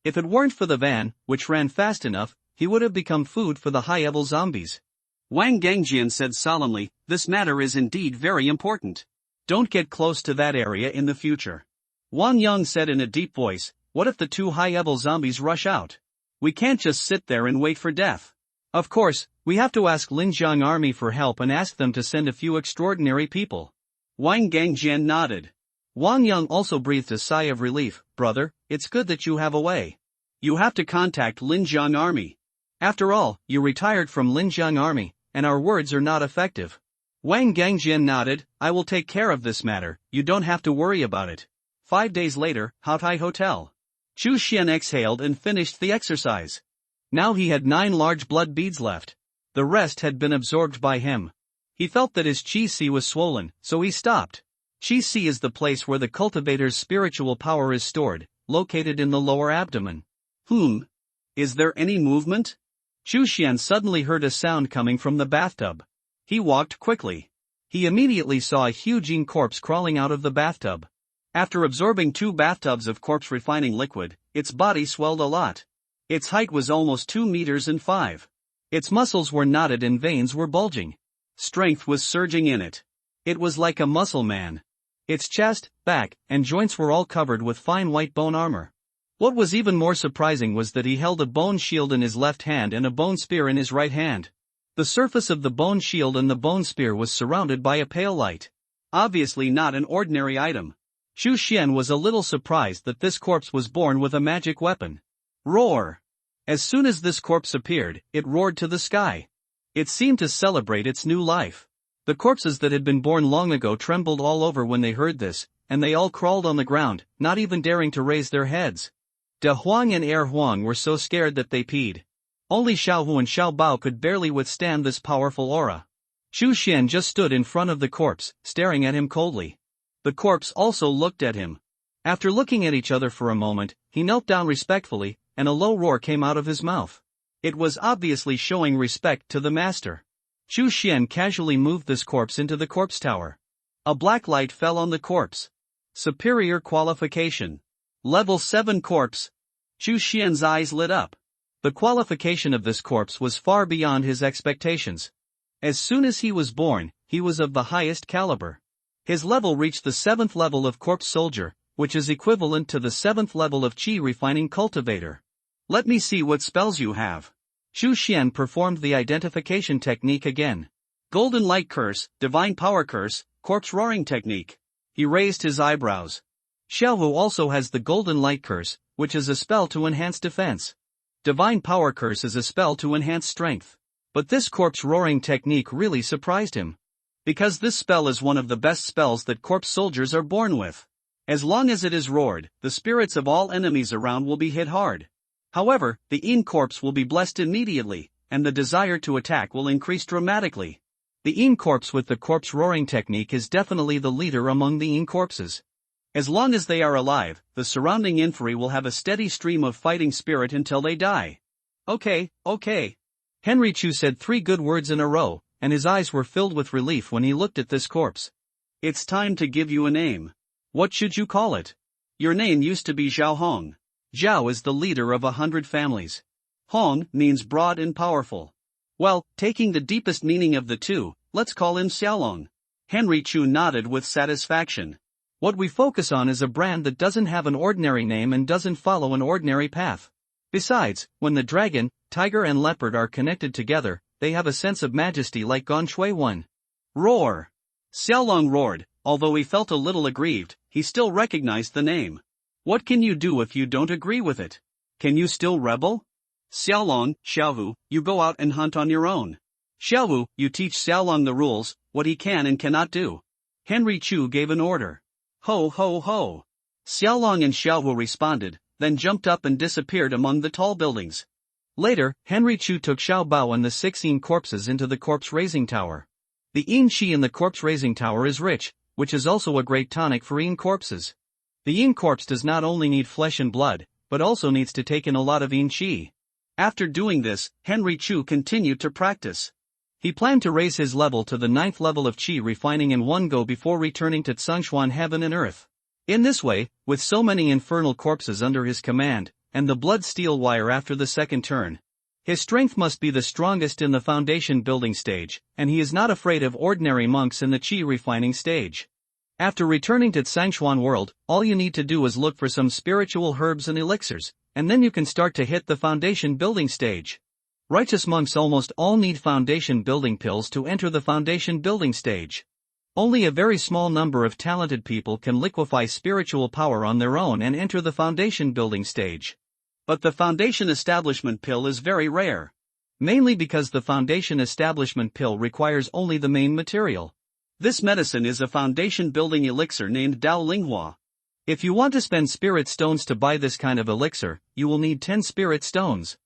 If it weren't for the van, which ran fast enough, he would have become food for the high-level zombies. Wang Gangjian said solemnly, "This matter is indeed very important. Don't get close to that area in the future." Wang Yang said in a deep voice, "What if the 2 high-level zombies rush out? We can't just sit there and wait for death. Of course, we have to ask Linjiang army for help and ask them to send a few extraordinary people." Wang Gangjian nodded. Wang Yang also breathed a sigh of relief. "Brother, it's good that you have a way. You have to contact Linjiang army. After all, you retired from Linjiang army, and our words are not effective." Wang Gangjian nodded, "I will take care of this matter, you don't have to worry about it." 5 days later, Ughter Hotel. Chu Xian exhaled and finished the exercise. Now he had 9 large blood beads left. The rest had been absorbed by him. He felt that his chi was swollen, so he stopped. Chi is the place where the cultivator's spiritual power is stored, located in the lower abdomen. Is there any movement? Chu Xian suddenly heard a sound coming from the bathtub. He walked quickly. He immediately saw a huge corpse crawling out of the bathtub. After absorbing 2 bathtubs of corpse refining liquid, its body swelled a lot. Its height was almost 2 meters and 5. Its muscles were knotted and veins were bulging. Strength was surging in it. It was like a muscle man. Its chest, back, and joints were all covered with fine white bone armor. What was even more surprising was that he held a bone shield in his left hand and a bone spear in his right hand. The surface of the bone shield and the bone spear was surrounded by a pale light. Obviously not an ordinary item. Chu Xian was a little surprised that this corpse was born with a magic weapon. Roar! As soon as this corpse appeared, it roared to the sky. It seemed to celebrate its new life. The corpses that had been born long ago trembled all over when they heard this, and they all crawled on the ground, not even daring to raise their heads. De Huang and Er Huang were so scared that they peed. Only Xiaohu and Xiao Bao could barely withstand this powerful aura. Chu Xian just stood in front of the corpse, staring at him coldly. The corpse also looked at him. After looking at each other for a moment, he knelt down respectfully, and a low roar came out of his mouth. It was obviously showing respect to the master. Chu Xian casually moved this corpse into the corpse tower. A black light fell on the corpse. Superior qualification. Level 7 corpse. Chu Xian's eyes lit up. The qualification of this corpse was far beyond his expectations. As soon as he was born, he was of the highest caliber. His level reached the 7th level of corpse soldier, which is equivalent to the 7th level of chi refining cultivator. "Let me see what spells you have." Chu Xian performed the identification technique again. Golden light curse, divine power curse, corpse roaring technique. He raised his eyebrows. Xiaohu also has the Golden Light Curse, which is a spell to enhance defense. Divine Power Curse is a spell to enhance strength. But this corpse roaring technique really surprised him. Because this spell is one of the best spells that corpse soldiers are born with. As long as it is roared, the spirits of all enemies around will be hit hard. However, the Yin corpse will be blessed immediately, and the desire to attack will increase dramatically. The Yin corpse with the corpse roaring technique is definitely the leader among the Yin corpses. As long as they are alive, the surrounding infantry will have a steady stream of fighting spirit until they die. Okay. Henry Chu said 3 good words in a row, and his eyes were filled with relief when he looked at this corpse. It's time to give you a name. What should you call it? Your name used to be Zhao Hong. Zhao is the leader of 100 families. Hong means broad and powerful. Well, taking the deepest meaning of the two, let's call him Xiaolong. Henry Chu nodded with satisfaction. What we focus on is a brand that doesn't have an ordinary name and doesn't follow an ordinary path. Besides, when the dragon, tiger and leopard are connected together, they have a sense of majesty like Gong Shui Wan. Roar! Xiaolong roared, although he felt a little aggrieved, he still recognized the name. What can you do if you don't agree with it? Can you still rebel? Xiaolong, Xiaohu, you go out and hunt on your own. Xiaohu, you teach Xiaolong the rules, what he can and cannot do. Henry Chu gave an order. Ho ho ho! Xiaolong and Xiaohu responded, then jumped up and disappeared among the tall buildings. Later, Henry Chu took Xiao Bao and the 6 Yin corpses into the corpse-raising tower. The Yin Qi in the corpse-raising tower is rich, which is also a great tonic for Yin corpses. The Yin corpse does not only need flesh and blood, but also needs to take in a lot of Yin Qi. After doing this, Henry Chu continued to practice. He planned to raise his level to the 9th level of Qi refining in one go before returning to Tsengshuan heaven and earth. In this way, with so many infernal corpses under his command, and the blood steel wire after the second turn, his strength must be the strongest in the foundation building stage, and he is not afraid of ordinary monks in the Qi refining stage. After returning to Tsengshuan world, all you need to do is look for some spiritual herbs and elixirs, and then you can start to hit the foundation building stage. Righteous monks almost all need foundation building pills to enter the foundation building stage. Only a very small number of talented people can liquefy spiritual power on their own and enter the foundation building stage. But the foundation establishment pill is very rare. Mainly because the foundation establishment pill requires only the main material. This medicine is a foundation building elixir named Dao Linghua. If you want to spend spirit stones to buy this kind of elixir, you will need 10 spirit stones.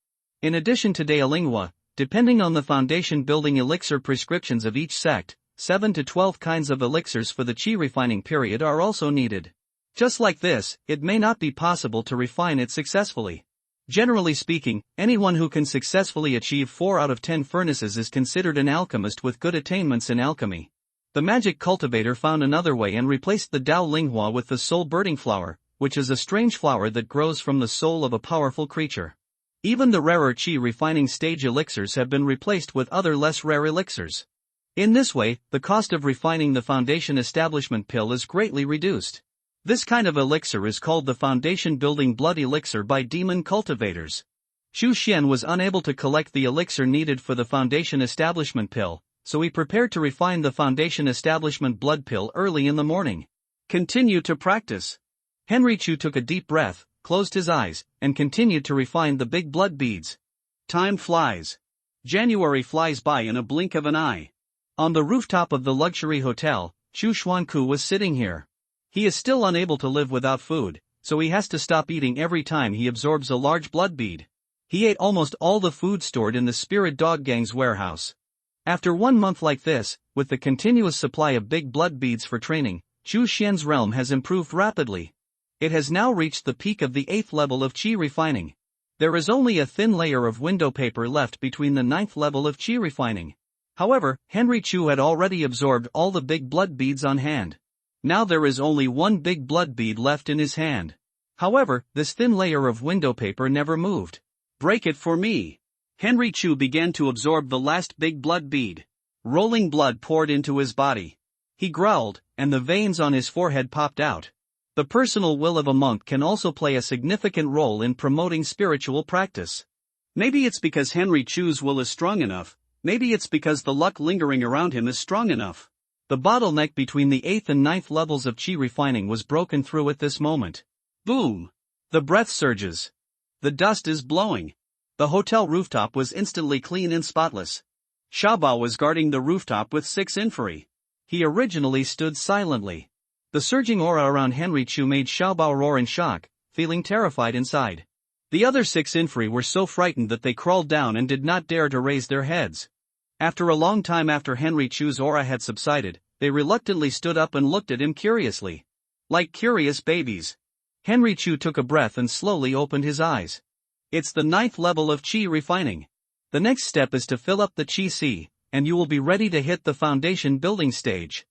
In addition to Dao Linghua, depending on the foundation building elixir prescriptions of each sect, 7 to 12 kinds of elixirs for the Qi refining period are also needed. Just like this, it may not be possible to refine it successfully. Generally speaking, anyone who can successfully achieve 4 out of 10 furnaces is considered an alchemist with good attainments in alchemy. The magic cultivator found another way and replaced the Dao Linghua with the soul birding flower, which is a strange flower that grows from the soul of a powerful creature. Even the rarer Qi refining stage elixirs have been replaced with other less rare elixirs. In this way, the cost of refining the foundation establishment pill is greatly reduced. This kind of elixir is called the foundation building blood elixir by demon cultivators. Xu Xian was unable to collect the elixir needed for the foundation establishment pill, so he prepared to refine the foundation establishment blood pill early in the morning. Continue to practice. Henry Chu took a deep breath, closed his eyes, and continued to refine the big blood beads. Time flies. January flies by in a blink of an eye. On the rooftop of the luxury hotel, Xu Xuanku was sitting here. He is still unable to live without food, so he has to stop eating every time he absorbs a large blood bead. He ate almost all the food stored in the Spirit Dog Gang's warehouse. After 1 month like this, with the continuous supply of big blood beads for training, Xu Xian's realm has improved rapidly. It has now reached the peak of the 8th level of Qi refining. There is only a thin layer of window paper left between the 9th level of Qi refining. However, Henry Chu had already absorbed all the big blood beads on hand. Now there is only one big blood bead left in his hand. However, this thin layer of window paper never moved. Break it for me. Henry Chu began to absorb the last big blood bead. Rolling blood poured into his body. He growled, and the veins on his forehead popped out. The personal will of a monk can also play a significant role in promoting spiritual practice. Maybe it's because Henry Chu's will is strong enough, maybe it's because the luck lingering around him is strong enough. The bottleneck between the 8th and 9th levels of chi refining was broken through at this moment. Boom! The breath surges. The dust is blowing. The hotel rooftop was instantly clean and spotless. Xiaobao was guarding the rooftop with 6 inferi. He originally stood silently. The surging aura around Henry Chu made Xiaobao roar in shock, feeling terrified inside. The other 6 inferi were so frightened that they crawled down and did not dare to raise their heads. After a long time after Henry Chu's aura had subsided, they reluctantly stood up and looked at him curiously. Like curious babies. Henry Chu took a breath and slowly opened his eyes. It's the 9th level of chi refining. The next step is to fill up the chi sea, and you will be ready to hit the foundation building stage.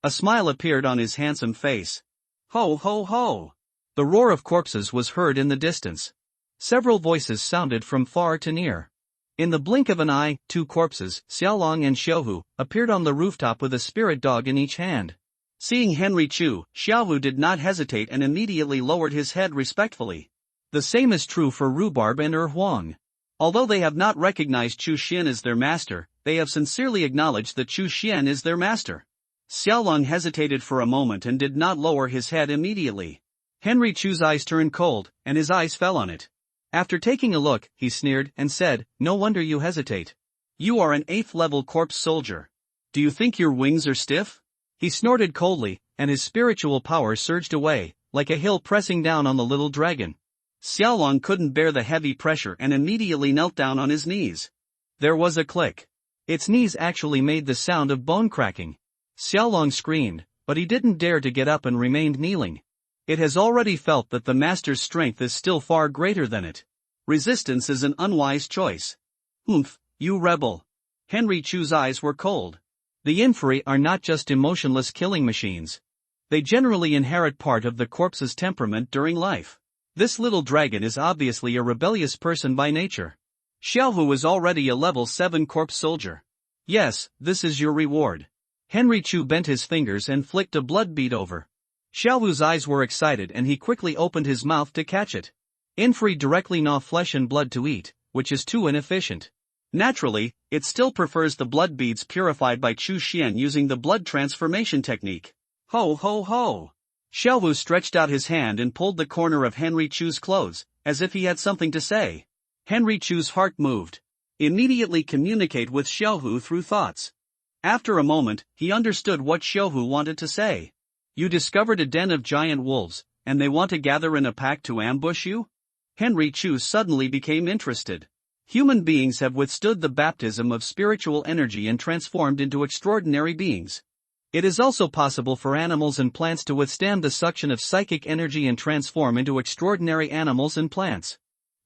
A smile appeared on his handsome face. Ho ho ho! The roar of corpses was heard in the distance. Several voices sounded from far to near. In the blink of an eye, 2 corpses, Xiaolong and Xiaohu, appeared on the rooftop with a spirit dog in each hand. Seeing Henry Chu, Xiaohu did not hesitate and immediately lowered his head respectfully. The same is true for Rhubarb and Huang. Although they have not recognized Chu Xian as their master, they have sincerely acknowledged that Chu Xian is their master. Xiaolong hesitated for a moment and did not lower his head immediately. Henry Chu's eyes turned cold, and his eyes fell on it. After taking a look, he sneered and said, "No wonder you hesitate. You are an 8th level corpse soldier. Do you think your wings are stiff?" He snorted coldly, and his spiritual power surged away, like a hill pressing down on the little dragon. Xiaolong couldn't bear the heavy pressure and immediately knelt down on his knees. There was a click. Its knees actually made the sound of bone cracking. Xiaolong screamed, but he didn't dare to get up and remained kneeling. It has already felt that the master's strength is still far greater than it. Resistance is an unwise choice. Humph, you rebel. Henry Chu's eyes were cold. The inferi are not just emotionless killing machines. They generally inherit part of the corpse's temperament during life. This little dragon is obviously a rebellious person by nature. Xiaohu is already a level 7 corpse soldier. Yes, this is your reward. Henry Chu bent his fingers and flicked a blood bead over. Xiaohu's eyes were excited and he quickly opened his mouth to catch it. Inferi directly gnaw flesh and blood to eat, which is too inefficient. Naturally, it still prefers the blood beads purified by Chu Xian using the blood transformation technique. Ho ho ho! Xiaohu stretched out his hand and pulled the corner of Henry Chu's clothes, as if he had something to say. Henry Chu's heart moved. Immediately communicate with Xiaohu through thoughts. After a moment, he understood what Xiaohu wanted to say. You discovered a den of giant wolves, and they want to gather in a pack to ambush you? Henry Chu suddenly became interested. Human beings have withstood the baptism of spiritual energy and transformed into extraordinary beings. It is also possible for animals and plants to withstand the suction of psychic energy and transform into extraordinary animals and plants.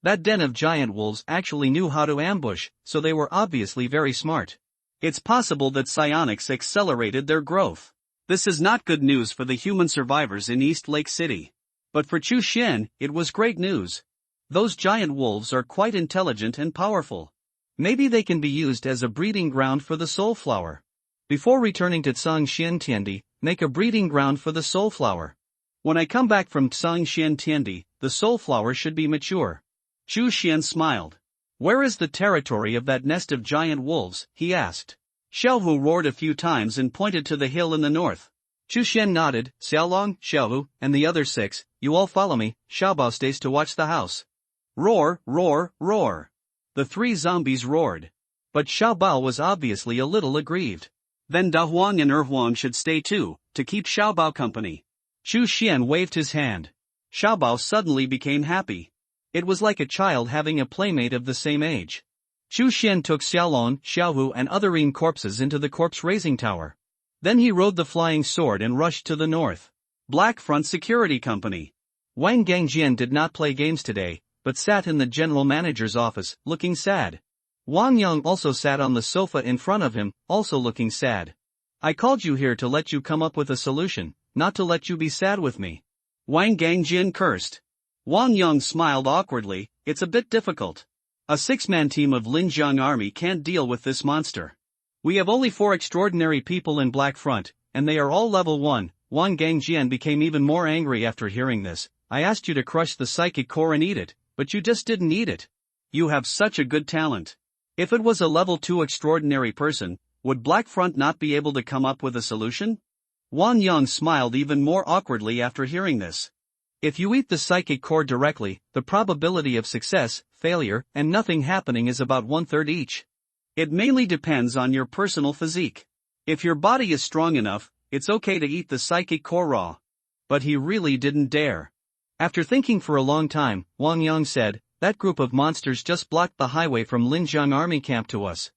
That den of giant wolves actually knew how to ambush, so they were obviously very smart. It's possible that psionics accelerated their growth. This is not good news for the human survivors in East Lake City. But for Chu Xian, it was great news. Those giant wolves are quite intelligent and powerful. Maybe they can be used as a breeding ground for the soul flower. Before returning to Tsangxian Tiandi, make a breeding ground for the soul flower. When I come back from Tsangxian Tiandi, the soul flower should be mature. Chu Xian smiled. Where is the territory of that nest of giant wolves? He asked. Xiaohu roared a few times and pointed to the hill in the north. Chu Xian nodded. Xiaolong, Xiaohu, and the other 6, you all follow me. Xiaobao stays to watch the house. Roar, roar, roar. The 3 zombies roared. But Xiaobao was obviously a little aggrieved. Then Dahuang and Huang should stay too, to keep Xiaobao company. Chu Xian waved his hand. Xiaobao suddenly became happy. It was like a child having a playmate of the same age. Chu Xian took Xiaolong, Xiaohu and other corpses into the corpse raising tower. Then he rode the flying sword and rushed to the north. Black Front Security Company. Wang Gangjian did not play games today, but sat in the general manager's office, looking sad. Wang Yang also sat on the sofa in front of him, also looking sad. I called you here to let you come up with a solution, not to let you be sad with me. Wang Gangjin cursed. Wang Yang smiled awkwardly. It's a bit difficult. A 6-man team of Linjiang army can't deal with this monster. We have only 4 extraordinary people in Black Front, and they are all level 1. Wang Gangjian became even more angry after hearing this. I asked you to crush the psychic core and eat it, but you just didn't eat it. You have such a good talent. If it was a level 2 extraordinary person, Would Black Front not be able to come up with a solution? Wang Yang smiled even more awkwardly after hearing this. If you eat the psychic core directly, the probability of success, failure, and nothing happening is about 1/3 each. It mainly depends on your personal physique. If your body is strong enough, it's okay to eat the psychic core raw. But he really didn't dare. After thinking for a long time, Wang Yang said, "That group of monsters just blocked the highway from Linjiang army camp to us.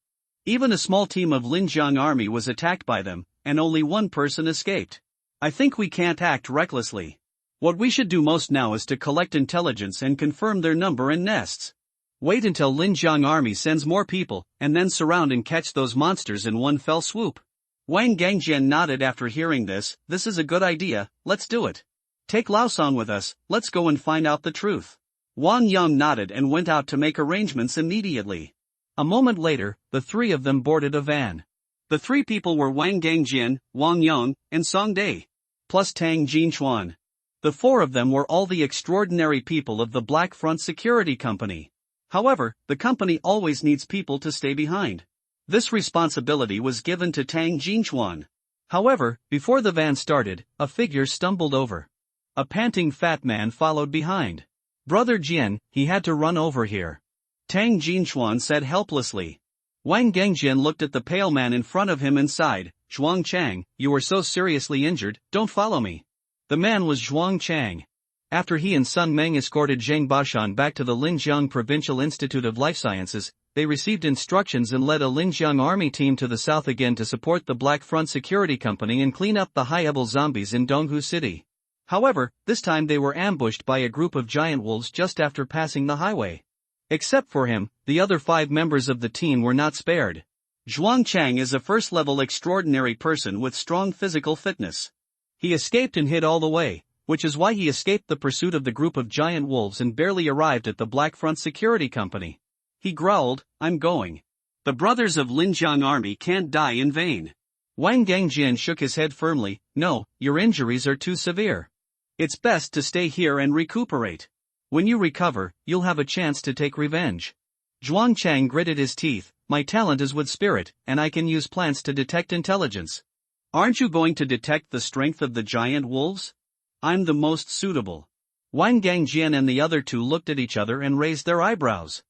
Even a small team of Linjiang army was attacked by them, and only one person escaped. I think we can't act recklessly. What we should do most now is to collect intelligence and confirm their number and nests. Wait until Linjiang army sends more people, and then surround and catch those monsters in one fell swoop." Wang Gangjian nodded after hearing this. "This is a good idea, let's do it. Take Laosong with us, let's go and find out the truth." Wang Yang nodded and went out to make arrangements immediately. A moment later, the three of them boarded a van. The three people were Wang Gangjian, Wang Yang, and Song Dai, plus Tang Jinchuan. The four of them were all the extraordinary people of the Black Front Security Company. However, the company always needs people to stay behind. This responsibility was given to Tang Jinchuan. However, before the van started, a figure stumbled over. A panting fat man followed behind. "Brother Jian, he had to run over here," Tang Jinchuan said helplessly. Wang Gangjian looked at the pale man in front of him and sighed. "Zhuang Chang, you are so seriously injured, don't follow me." The man was Zhuang Chang. After he and Sun Meng escorted Zheng Bashan back to the Linjiang Provincial Institute of Life Sciences, they received instructions and led a Linjiang army team to the south again to support the Black Front Security Company and clean up the high-level zombies in Donghu City. However, this time they were ambushed by a group of giant wolves just after passing the highway. Except for him, the other 5 members of the team were not spared. Zhuang Chang is a first-level extraordinary person with strong physical fitness. He escaped and hid all the way, which is why he escaped the pursuit of the group of giant wolves and barely arrived at the Black Front Security Company. He growled, "I'm going. The brothers of Linjiang army can't die in vain." Wang Gangjian shook his head firmly. "No, your injuries are too severe. It's best to stay here and recuperate. When you recover, you'll have a chance to take revenge." Zhuang Chang gritted his teeth. "My talent is with spirit, and I can use plants to detect intelligence. Aren't you going to detect the strength of the giant wolves? I'm the most suitable." Wang Gangjian and the other two looked at each other and raised their eyebrows.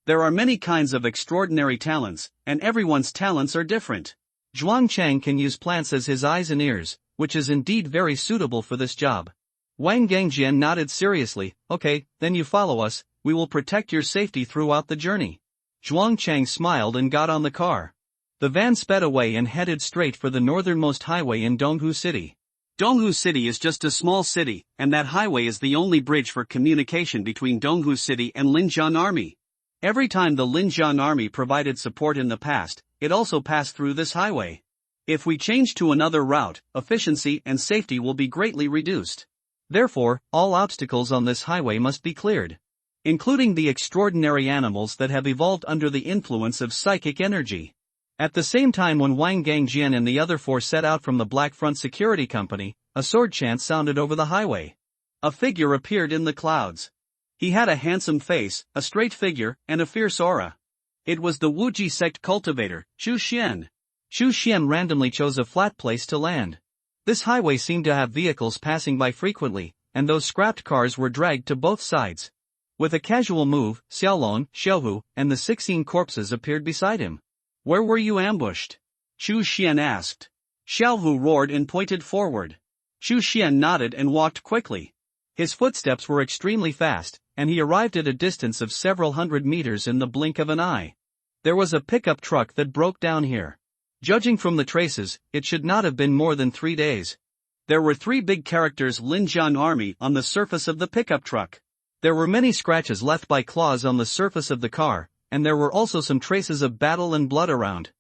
There are many kinds of extraordinary talents, and everyone's talents are different. Zhuang Chang can use plants as his eyes and ears, which is indeed very suitable for this job. Wang Gangjian nodded seriously. "Okay, then you follow us, we will protect your safety throughout the journey." Zhuang Chang smiled and got on the car. The van sped away and headed straight for the northernmost highway in Donghu City. Donghu City is just a small city, and that highway is the only bridge for communication between Donghu City and Linjiang Army. Every time the Linjiang Army provided support in the past, it also passed through this highway. If we change to another route, efficiency and safety will be greatly reduced. Therefore, all obstacles on this highway must be cleared, including the extraordinary animals that have evolved under the influence of psychic energy. At the same time when Wang Gangjian and the other 4 set out from the Black Front Security Company, a sword chant sounded over the highway. A figure appeared in the clouds. He had a handsome face, a straight figure, and a fierce aura. It was the Wuji sect cultivator, Chu Xian. Chu Xian randomly chose a flat place to land. This highway seemed to have vehicles passing by frequently, and those scrapped cars were dragged to both sides. With a casual move, Xiaolong, Xiaohu, and the 16 corpses appeared beside him. "Where were you ambushed?" Chu Xian asked. Xiaohu roared and pointed forward. Chu Xian nodded and walked quickly. His footsteps were extremely fast, and he arrived at a distance of several hundred meters in the blink of an eye. There was a pickup truck that broke down here. Judging from the traces, it should not have been more than 3 days. There were 3 big characters Linjiang Army on the surface of the pickup truck. There were many scratches left by claws on the surface of the car, and there were also some traces of battle and blood around.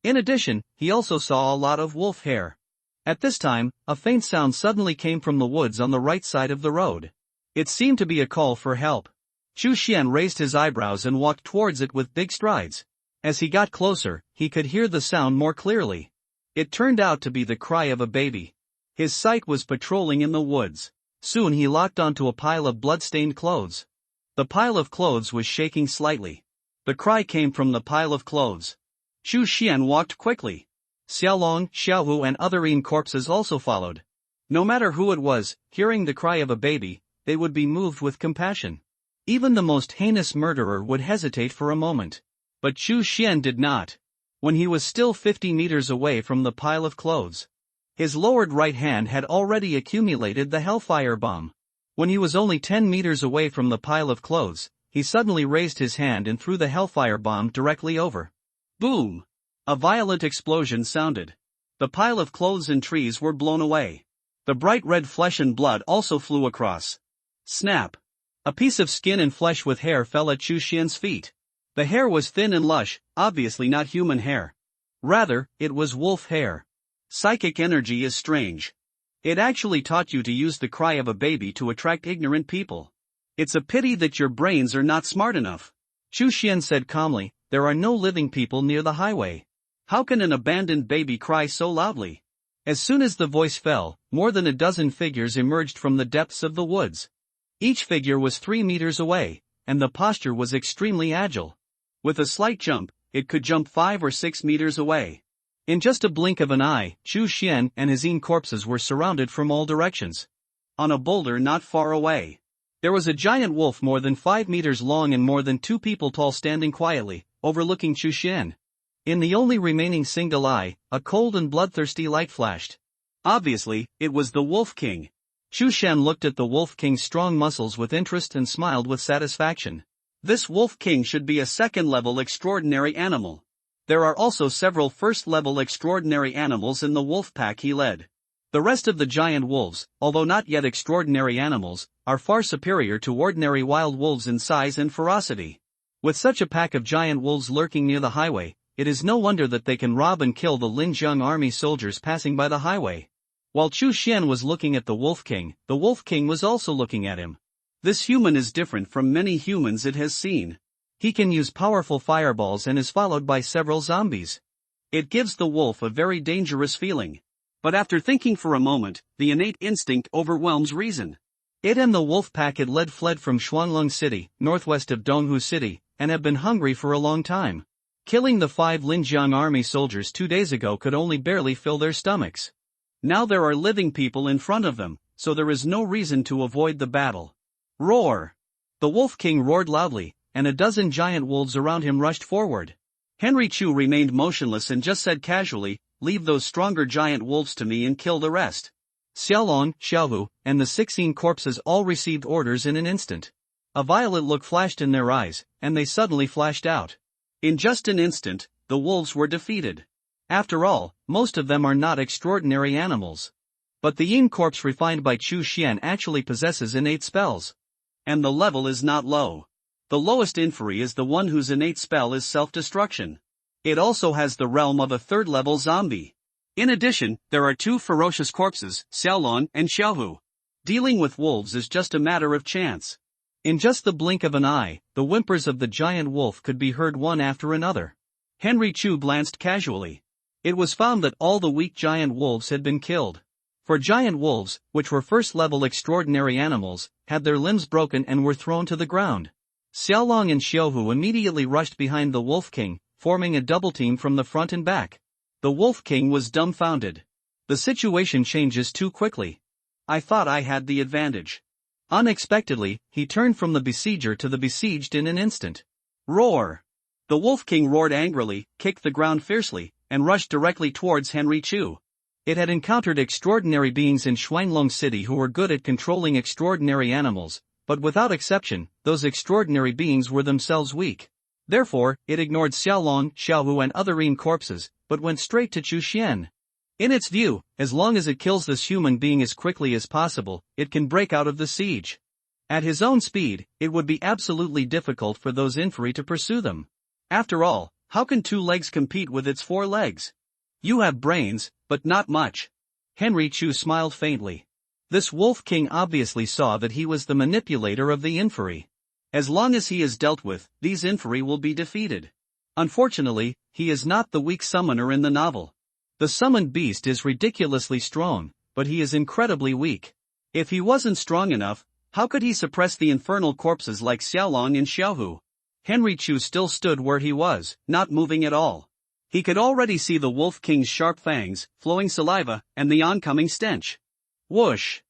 In addition, he also saw a lot of wolf hair. At this time, a faint sound suddenly came from the woods on the right side of the road. It seemed to be a call for help. Chu Xian raised his eyebrows and walked towards it with big strides. As he got closer, he could hear the sound more clearly. It turned out to be the cry of a baby. His sight was patrolling in the woods. Soon he locked onto a pile of blood-stained clothes. The pile of clothes was shaking slightly. The cry came from the pile of clothes. Chu Xian walked quickly. Xiaolong, Xiaohu and other Yin corpses also followed. No matter who it was, hearing the cry of a baby, they would be moved with compassion. Even the most heinous murderer would hesitate for a moment. But Chu Xian did not. When he was still 50 meters away from the pile of clothes, his lowered right hand had already accumulated the hellfire bomb. When he was only 10 meters away from the pile of clothes, he suddenly raised his hand and threw the hellfire bomb directly over. Boom! A violent explosion sounded. The pile of clothes and trees were blown away. The bright red flesh and blood also flew across. Snap! A piece of skin and flesh with hair fell at Chu Xian's feet. The hair was thin and lush, obviously not human hair. Rather, it was wolf hair. Psychic energy is strange. It actually taught you to use the cry of a baby to attract ignorant people. It's a pity that your brains are not smart enough. Chu Xian said calmly, there are no living people near the highway. How can an abandoned baby cry so loudly? As soon as the voice fell, more than a dozen figures emerged from the depths of the woods. Each figure was 3 meters away, and the posture was extremely agile. With a slight jump, it could jump 5 or 6 meters away. In just a blink of an eye, Chu Xian and his Yin corpses were surrounded from all directions. On a boulder not far away, there was a giant wolf more than 5 meters long and more than 2 people tall standing quietly, overlooking Chu Xian. In the only remaining single eye, a cold and bloodthirsty light flashed. Obviously, it was the Wolf King. Chu Xian looked at the Wolf King's strong muscles with interest and smiled with satisfaction. This Wolf King should be a second-level extraordinary animal. There are also several first-level extraordinary animals in the wolf pack he led. The rest of the giant wolves, although not yet extraordinary animals, are far superior to ordinary wild wolves in size and ferocity. With such a pack of giant wolves lurking near the highway, it is no wonder that they can rob and kill the Linjiang army soldiers passing by the highway. While Chu Xian was looking at the Wolf King was also looking at him. This human is different from many humans it has seen. He can use powerful fireballs and is followed by several zombies. It gives the wolf a very dangerous feeling. But after thinking for a moment, the innate instinct overwhelms reason. It and the wolf pack it led fled from Shuanglong City, northwest of Donghu City, and have been hungry for a long time. Killing the 5 Linjiang army soldiers 2 days ago could only barely fill their stomachs. Now there are living people in front of them, so there is no reason to avoid the battle. Roar! The Wolf King roared loudly, and a dozen giant wolves around him rushed forward. Henry Chu remained motionless and just said casually, leave those stronger giant wolves to me and kill the rest. Xiaolong, Xiaohu, and the 16 corpses all received orders in an instant. A violet look flashed in their eyes, and they suddenly flashed out. In just an instant, the wolves were defeated. After all, most of them are not extraordinary animals. But the Yin corpse refined by Chu Xian actually possesses innate spells. And the level is not low. The lowest inferi is the one whose innate spell is self-destruction. It also has the realm of a third-level zombie. In addition, there are 2 ferocious corpses, Xiaolong and Xiaohu. Dealing with wolves is just a matter of chance. In just the blink of an eye, the whimpers of the giant wolf could be heard one after another. Henry Chu glanced casually. It was found that all the weak giant wolves had been killed. For giant wolves, which were first-level extraordinary animals, had their limbs broken and were thrown to the ground. Xiaolong and Xiaohu immediately rushed behind the Wolf King, forming a double team from the front and back. The Wolf King was dumbfounded. The situation changes too quickly. I thought I had the advantage. Unexpectedly, he turned from the besieger to the besieged in an instant. Roar! The Wolf King roared angrily, kicked the ground fiercely, and rushed directly towards Henry Chu. It had encountered extraordinary beings in Shuanglong City who were good at controlling extraordinary animals, but without exception, those extraordinary beings were themselves weak. Therefore, it ignored Xiaolong, Xiaohu and other Yin corpses, but went straight to Chu Xian. In its view, as long as it kills this human being as quickly as possible, it can break out of the siege. At his own speed, it would be absolutely difficult for those inferi to pursue them. After all, how can 2 legs compete with its 4 legs? You have brains, but not much. Henry Chu smiled faintly. This Wolf King obviously saw that he was the manipulator of the inferi. As long as he is dealt with, these inferi will be defeated. Unfortunately, he is not the weak summoner in the novel. The summoned beast is ridiculously strong, but he is incredibly weak. If he wasn't strong enough, how could he suppress the infernal corpses like Xiaolong and Xiaohu? Henry Chu still stood where he was, not moving at all. He could already see the Wolf King's sharp fangs, flowing saliva, and the oncoming stench. Whoosh!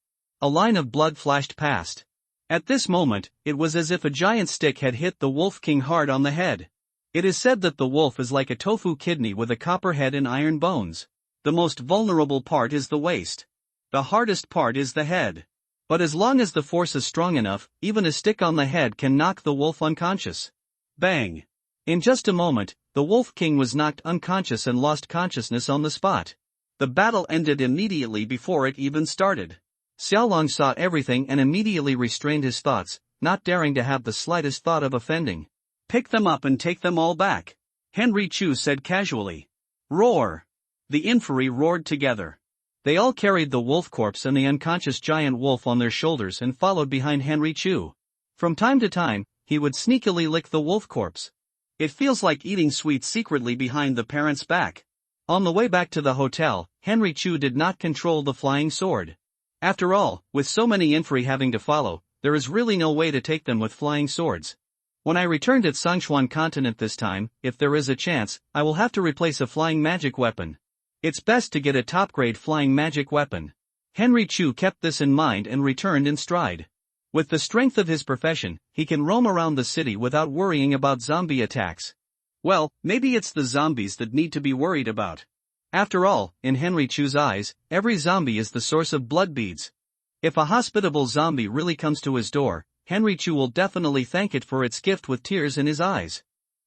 A line of blood flashed past. At this moment, it was as if a giant stick had hit the Wolf King hard on the head. It is said that the wolf is like a tofu kidney with a copper head and iron bones. The most vulnerable part is the waist. The hardest part is the head. But as long as the force is strong enough, even a stick on the head can knock the wolf unconscious. Bang! In just a moment, the Wolf King was knocked unconscious and lost consciousness on the spot. The battle ended immediately before it even started. Xiaolong saw everything and immediately restrained his thoughts, not daring to have the slightest thought of offending. "Pick them up and take them all back," Henry Chu said casually. "Roar!" The infantry roared together. They all carried the wolf corpse and the unconscious giant wolf on their shoulders and followed behind Henry Chu. From time to time, he would sneakily lick the wolf corpse. It feels like eating sweets secretly behind the parent's back. On the way back to the hotel, Henry Chu did not control the flying sword. After all, with so many infantry having to follow, there is really no way to take them with flying swords. When I returned at Songchuan continent this time, if there is a chance, I will have to replace a flying magic weapon. It's best to get a top-grade flying magic weapon. Henry Chu kept this in mind and returned in stride. With the strength of his profession, he can roam around the city without worrying about zombie attacks. Well, maybe it's the zombies that need to be worried about. After all, in Henry Chu's eyes, every zombie is the source of blood beads. If a hospitable zombie really comes to his door, Henry Chu will definitely thank it for its gift with tears in his eyes.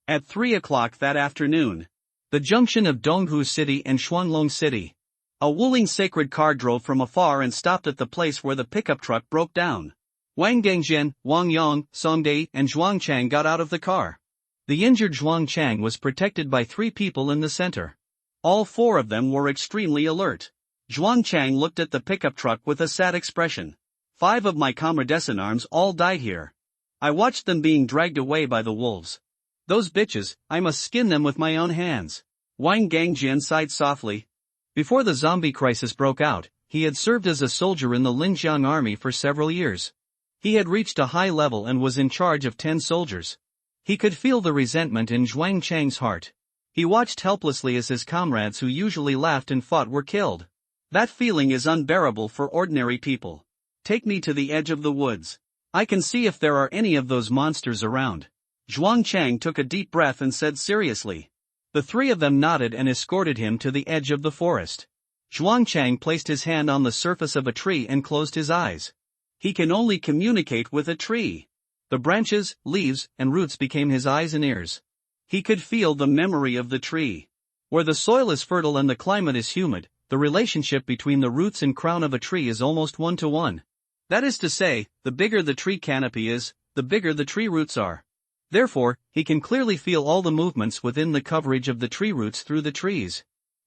At 3 o'clock that afternoon, the junction of Donghu City and Xuanlong City. A Wuling sacred car drove from afar and stopped at the place where the pickup truck broke down. Wang Gangjian, Wang Yang, Songdai, and Zhuang Chang got out of the car. The injured Zhuang Chang was protected by 3 people in the center. All 4 of them were extremely alert. Zhuang Chang looked at the pickup truck with a sad expression. 5 of my comrades in arms all died here. I watched them being dragged away by the wolves. Those bitches, I must skin them with my own hands. Wang Gangjian sighed softly. Before the zombie crisis broke out, he had served as a soldier in the Linjiang army for several years. He had reached a high level and was in charge of 10 soldiers. He could feel the resentment in Zhuang Chang's heart. He watched helplessly as his comrades who usually laughed and fought were killed. That feeling is unbearable for ordinary people. Take me to the edge of the woods. I can see if there are any of those monsters around. Zhuang Chang took a deep breath and said seriously. The 3 of them nodded and escorted him to the edge of the forest. Zhuang Chang placed his hand on the surface of a tree and closed his eyes. He can only communicate with a tree. The branches, leaves, and roots became his eyes and ears. He could feel the memory of the tree. Where the soil is fertile and the climate is humid, the relationship between the roots and crown of a tree is almost 1-to-1. That is to say, the bigger the tree canopy is, the bigger the tree roots are. Therefore, he can clearly feel all the movements within the coverage of the tree roots through the trees.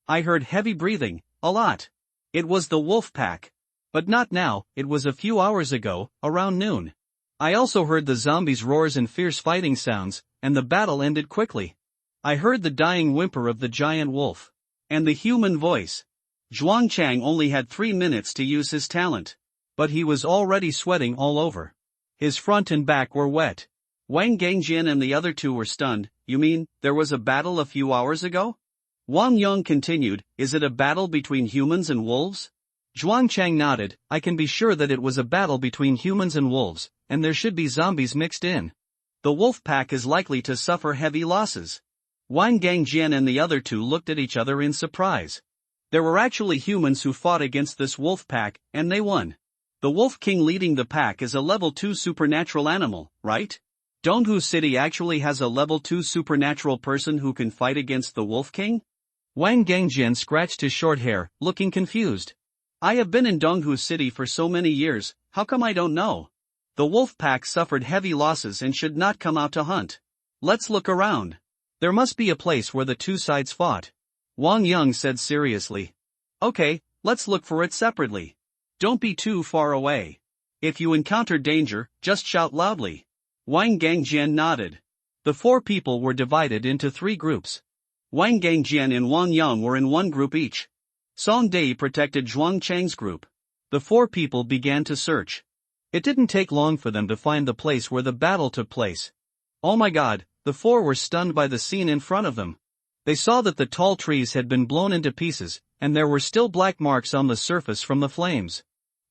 I heard heavy breathing, a lot. It was the wolf pack. But not now, it was a few hours ago, around noon. I also heard the zombies' roars and fierce fighting sounds, and the battle ended quickly. I heard the dying whimper of the giant wolf. And the human voice. Zhuang Chang only had 3 minutes to use his talent. But he was already sweating all over. His front and back were wet. Wang Gangjian and the other 2 were stunned. You mean, there was a battle a few hours ago? Wang Yang continued, is it a battle between humans and wolves? Zhuang Chang nodded, I can be sure that it was a battle between humans and wolves, and there should be zombies mixed in. The wolf pack is likely to suffer heavy losses. Wang Gangjian and the other 2 looked at each other in surprise. There were actually humans who fought against this wolf pack, and they won. The Wolf King leading the pack is a level 2 supernatural animal, right? Donghu City actually has a level 2 supernatural person who can fight against the Wolf King? Wang Gangjian scratched his short hair, looking confused. I have been in Donghu City for so many years, how come I don't know? The wolf pack suffered heavy losses and should not come out to hunt. Let's look around. There must be a place where the 2 sides fought. Wang Yang said seriously. Okay, let's look for it separately. Don't be too far away. If you encounter danger, just shout loudly. Wang Gangjian nodded. The 4 people were divided into 3 groups. Wang Gangjian and Wang Yang were in 1 group each. Song Dai protected Zhuang Chang's group. The 4 people began to search. It didn't take long for them to find the place where the battle took place. Oh my god, the 4 were stunned by the scene in front of them. They saw that the tall trees had been blown into pieces, and there were still black marks on the surface from the flames.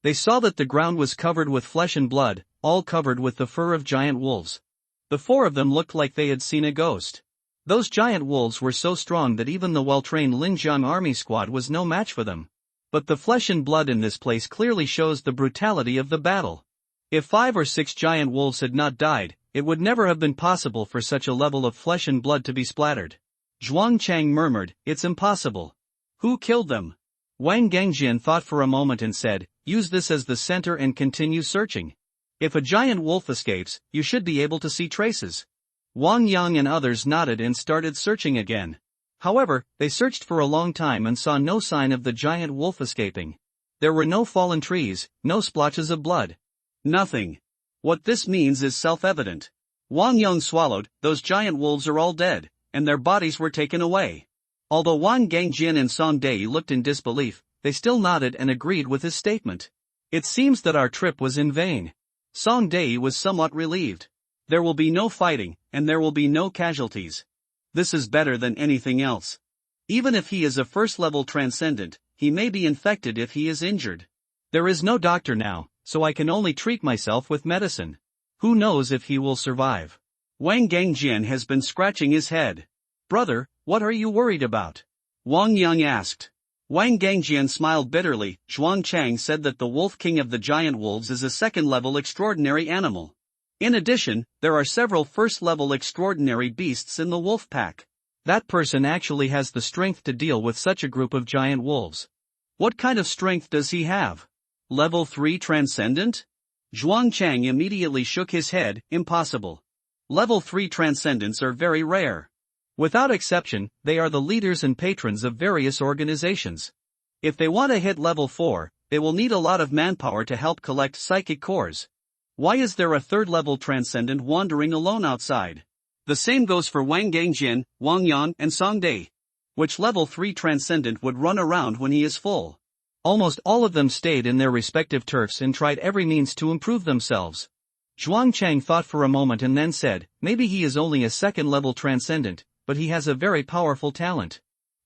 They saw that the ground was covered with flesh and blood, all covered with the fur of giant wolves. The four of them looked like they had seen a ghost. Those giant wolves were so strong that even the well-trained Linjiang army squad was no match for them. But the flesh and blood in this place clearly shows the brutality of the battle. If 5 or 6 giant wolves had not died, it would never have been possible for such a level of flesh and blood to be splattered. Zhuang Chang murmured, "It's impossible. Who killed them?" Wang Gangjian thought for a moment and said, "Use this as the center and continue searching. If a giant wolf escapes, you should be able to see traces." Wang Yang and others nodded and started searching again. However, they searched for a long time and saw no sign of the giant wolf escaping. There were no fallen trees, no splotches of blood. Nothing. What this means is self-evident. Wang Yang swallowed, those giant wolves are all dead, and their bodies were taken away. Although Wang Gangjin and Song Dai looked in disbelief, they still nodded and agreed with his statement. It seems that our trip was in vain. Song Dai was somewhat relieved. There will be no fighting, and there will be no casualties. This is better than anything else. Even if he is a first-level transcendent, he may be infected if he is injured. There is no doctor now, so I can only treat myself with medicine. Who knows if he will survive? Wang Gangjian has been scratching his head. "Brother, what are you worried about?" Wang Yang asked. Wang Gangjian smiled bitterly. Zhuang Chang said that the wolf king of the giant wolves is a second-level extraordinary animal. In addition, there are several first-level extraordinary beasts in the wolf pack. That person actually has the strength to deal with such a group of giant wolves. What kind of strength does he have? Level 3 transcendent? Zhuang Chang immediately shook his head. Impossible. Level 3 transcendents are very rare. Without exception, they are the leaders and patrons of various organizations. If they want to hit level 4, they will need a lot of manpower to help collect psychic cores. Why is there a third-level transcendent wandering alone outside? The same goes for Wang Gangjin, Wang Yan, and Song Dai. Which level 3 transcendent would run around when he is full? Almost all of them stayed in their respective turfs and tried every means to improve themselves. Zhuang Chang thought for a moment and then said, "Maybe he is only a second-level transcendent, but he has a very powerful talent."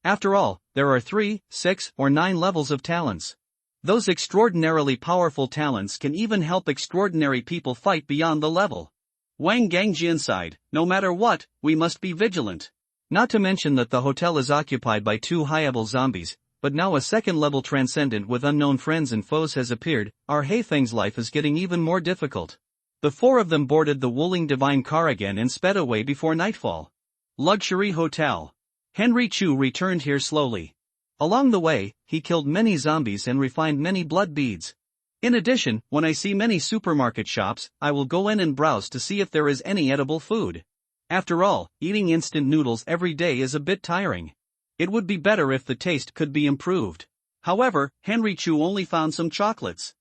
After all, there are 3, 6, or 9 levels of talents. Those extraordinarily powerful talents can even help extraordinary people fight beyond the level. Wang Gangjian sighed, "No matter what, we must be vigilant. Not to mention that the hotel is occupied by 2 high-level zombies, but now a second-level transcendent with unknown friends and foes has appeared. Our Haifeng's life is getting even more difficult." The 4 of them boarded the Wuling Divine car again and sped away before nightfall. Luxury Hotel. Henry Chu returned here slowly. Along the way, he killed many zombies and refined many blood beads. In addition, when I see many supermarket shops, I will go in and browse to see if there is any edible food. After all, eating instant noodles every day is a bit tiring. It would be better if the taste could be improved. However, Henry Chu only found some chocolates.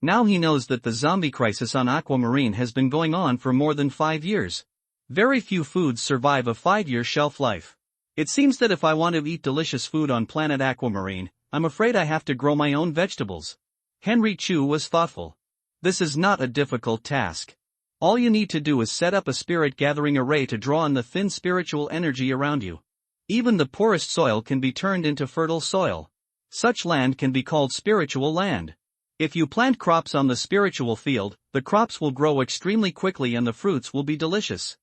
Now he knows that the zombie crisis on Aquamarine has been going on for more than 5 years. Very few foods survive a 5-year shelf life. It seems that if I want to eat delicious food on planet Aquamarine, I'm afraid I have to grow my own vegetables. Henry Chu was thoughtful. This is not a difficult task. All you need to do is set up a spirit gathering array to draw on the thin spiritual energy around you. Even the poorest soil can be turned into fertile soil. Such land can be called spiritual land. If you plant crops on the spiritual field, the crops will grow extremely quickly and the fruits will be delicious.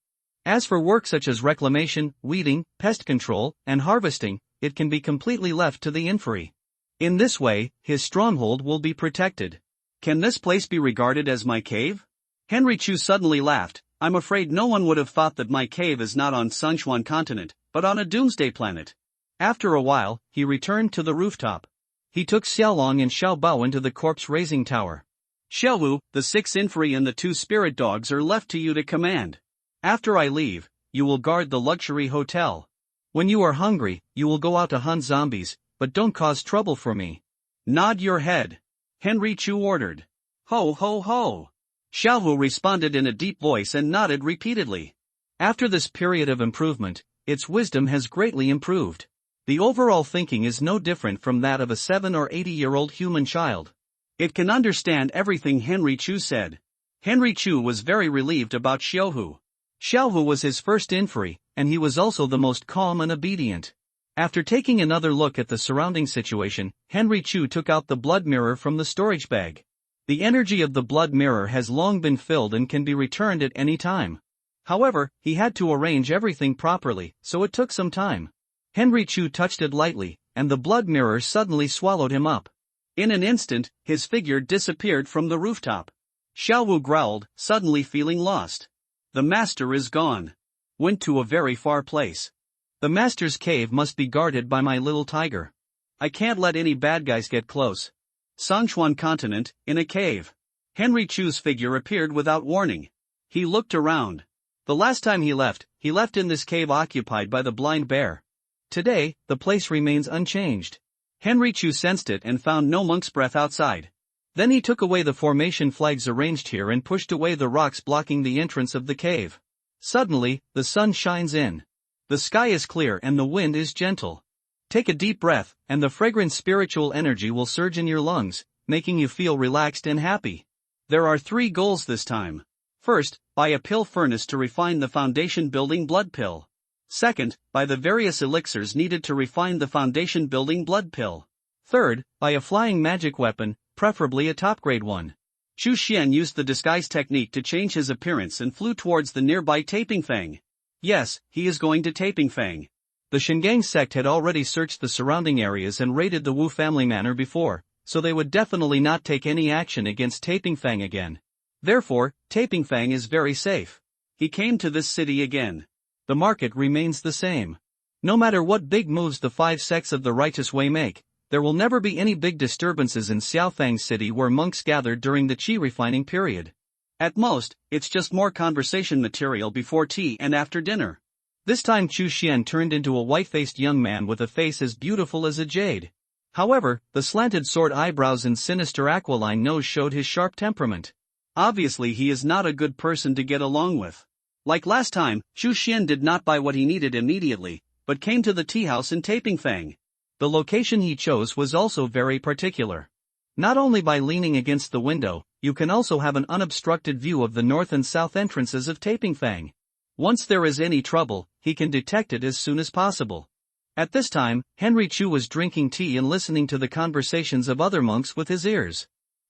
As for work such as reclamation, weeding, pest control, and harvesting, it can be completely left to the inferi. In this way, his stronghold will be protected. Can this place be regarded as my cave? Henry Chu suddenly laughed. I'm afraid no one would have thought that my cave is not on Sichuan continent, but on a doomsday planet. After a while, he returned to the rooftop. He took Xiaolong and Xiaobao into the corpse-raising tower. Xiaowu, the 6 inferi and the 2 spirit dogs are left to you to command. After I leave, you will guard the luxury hotel. When you are hungry, you will go out to hunt zombies, but don't cause trouble for me. Nod your head. Henry Chu ordered. Ho ho ho. Xiaowu responded in a deep voice and nodded repeatedly. After this period of improvement, its wisdom has greatly improved. The overall thinking is no different from that of a 7 or 80-year-old human child. It can understand everything Henry Chu said. Henry Chu was very relieved about Xiaohu. Xiaohu was his first inferi, and he was also the most calm and obedient. After taking another look at the surrounding situation, Henry Chu took out the blood mirror from the storage bag. The energy of the blood mirror has long been filled and can be returned at any time. However, he had to arrange everything properly, so it took some time. Henry Chu touched it lightly, and the blood mirror suddenly swallowed him up. In an instant, his figure disappeared from the rooftop. Xiaowu growled, suddenly feeling lost. The master is gone. Went to a very far place. The master's cave must be guarded by my little tiger. I can't let any bad guys get close. Songshuan continent, in a cave. Henry Chu's figure appeared without warning. He looked around. The last time he left in this cave occupied by the blind bear. Today, the place remains unchanged. Henry Chu sensed it and found no monk's breath outside. Then he took away the formation flags arranged here and pushed away the rocks blocking the entrance of the cave. Suddenly, the sun shines in. The sky is clear and the wind is gentle. Take a deep breath, and the fragrant spiritual energy will surge in your lungs, making you feel relaxed and happy. There are 3 goals this time. First, buy a pill furnace to refine the foundation building blood pill. Second, buy the various elixirs needed to refine the foundation building blood pill. Third, buy a flying magic weapon, preferably a top grade one. Chu Xian used the disguise technique to change his appearance and flew towards the nearby Taping Fang. Yes, he is going to Taping Fang. The Shingang sect had already searched the surrounding areas and raided the Wu family manor before, so they would definitely not take any action against Taping Fang again. Therefore, Taping Fang is very safe. He came to this city again. The market remains the same. No matter what big moves the 5 sects of the righteous way make, there will never be any big disturbances in Xiaofang City where monks gathered during the qi refining period. At most, it's just more conversation material before tea and after dinner. This time Chu Xian turned into a white-faced young man with a face as beautiful as a jade. However, the slanted sword eyebrows and sinister aquiline nose showed his sharp temperament. Obviously he is not a good person to get along with. Like last time, Chu Xian did not buy what he needed immediately, but came to the tea house in Taping Fang. The location he chose was also very particular. Not only by leaning against the window, you can also have an unobstructed view of the north and south entrances of Taping Fang. Once there is any trouble, he can detect it as soon as possible. At this time, Henry Chu was drinking tea and listening to the conversations of other monks with his ears.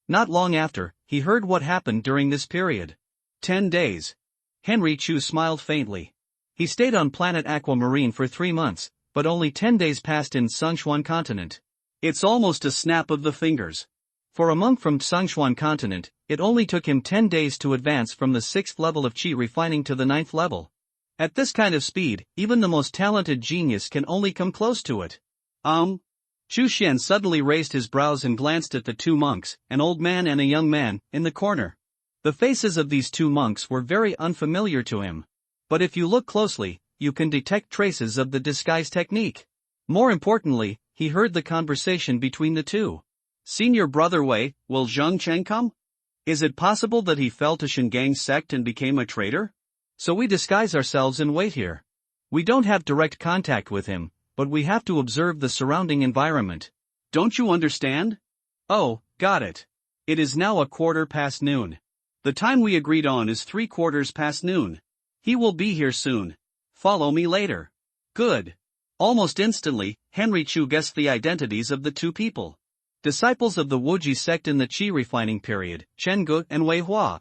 Not long after, he heard what happened during this period. 10 days. Henry Chu smiled faintly. He stayed on planet Aquamarine for 3 months, but only 10 days passed in Songshuan continent. It's almost a snap of the fingers. For a monk from Songshuan continent, it only took him 10 days to advance from the 6th level of qi refining to the 9th level. At this kind of speed, even the most talented genius can only come close to it. Chu Xian suddenly raised his brows and glanced at the 2 monks, an old man and a young man, in the corner. The faces of these 2 monks were very unfamiliar to him. But if you look closely, you can detect traces of the disguise technique. More importantly, he heard the conversation between the 2. Senior brother Wei, will Zheng Cheng come? Is it possible that he fell to Shingang's sect and became a traitor? So we disguise ourselves and wait here. We don't have direct contact with him, but we have to observe the surrounding environment. Don't you understand? Oh, got it. It is now 1/4 noon. The time we agreed on is 3/4 noon. He will be here soon. Follow me later. Good. Almost instantly, Henry Chu guessed the identities of the 2 people. Disciples of the Wuji sect in the qi refining period, Chen Ge and Wei Hua.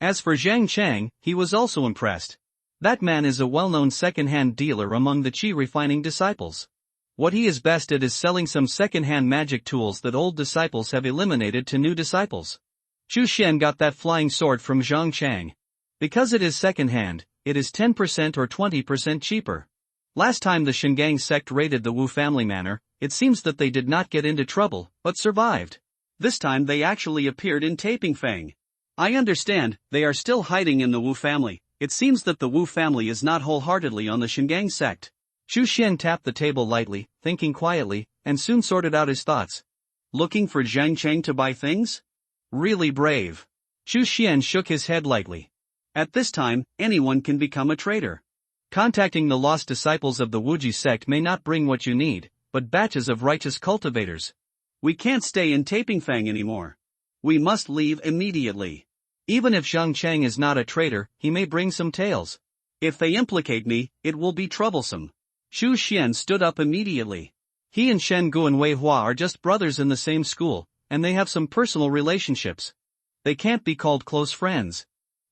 As for Zhang Chang, he was also impressed. That man is a well-known second-hand dealer among the qi refining disciples. What he is best at is selling some second-hand magic tools that old disciples have eliminated to new disciples. Chu Xian got that flying sword from Zhang Chang. Because it is second-hand, it is 10% or 20% cheaper. Last time the Shingang sect raided the Wu family manor, it seems that they did not get into trouble, but survived. This time they actually appeared in Taping Fang. I understand, they are still hiding in the Wu family. It seems that the Wu family is not wholeheartedly on the Shingang sect. Chu Xian tapped the table lightly, thinking quietly, and soon sorted out his thoughts. Looking for Zhang Cheng to buy things? Really brave. Chu Xian shook his head lightly. At this time, anyone can become a traitor. Contacting the lost disciples of the Wuji sect may not bring what you need, but batches of righteous cultivators. We can't stay in Taping Fang anymore. We must leave immediately. Even if Zhang Cheng is not a traitor, he may bring some tales. If they implicate me, it will be troublesome. Xu Xian stood up immediately. He and Shen Gu and Wei Hua are just brothers in the same school, and they have some personal relationships. They can't be called close friends.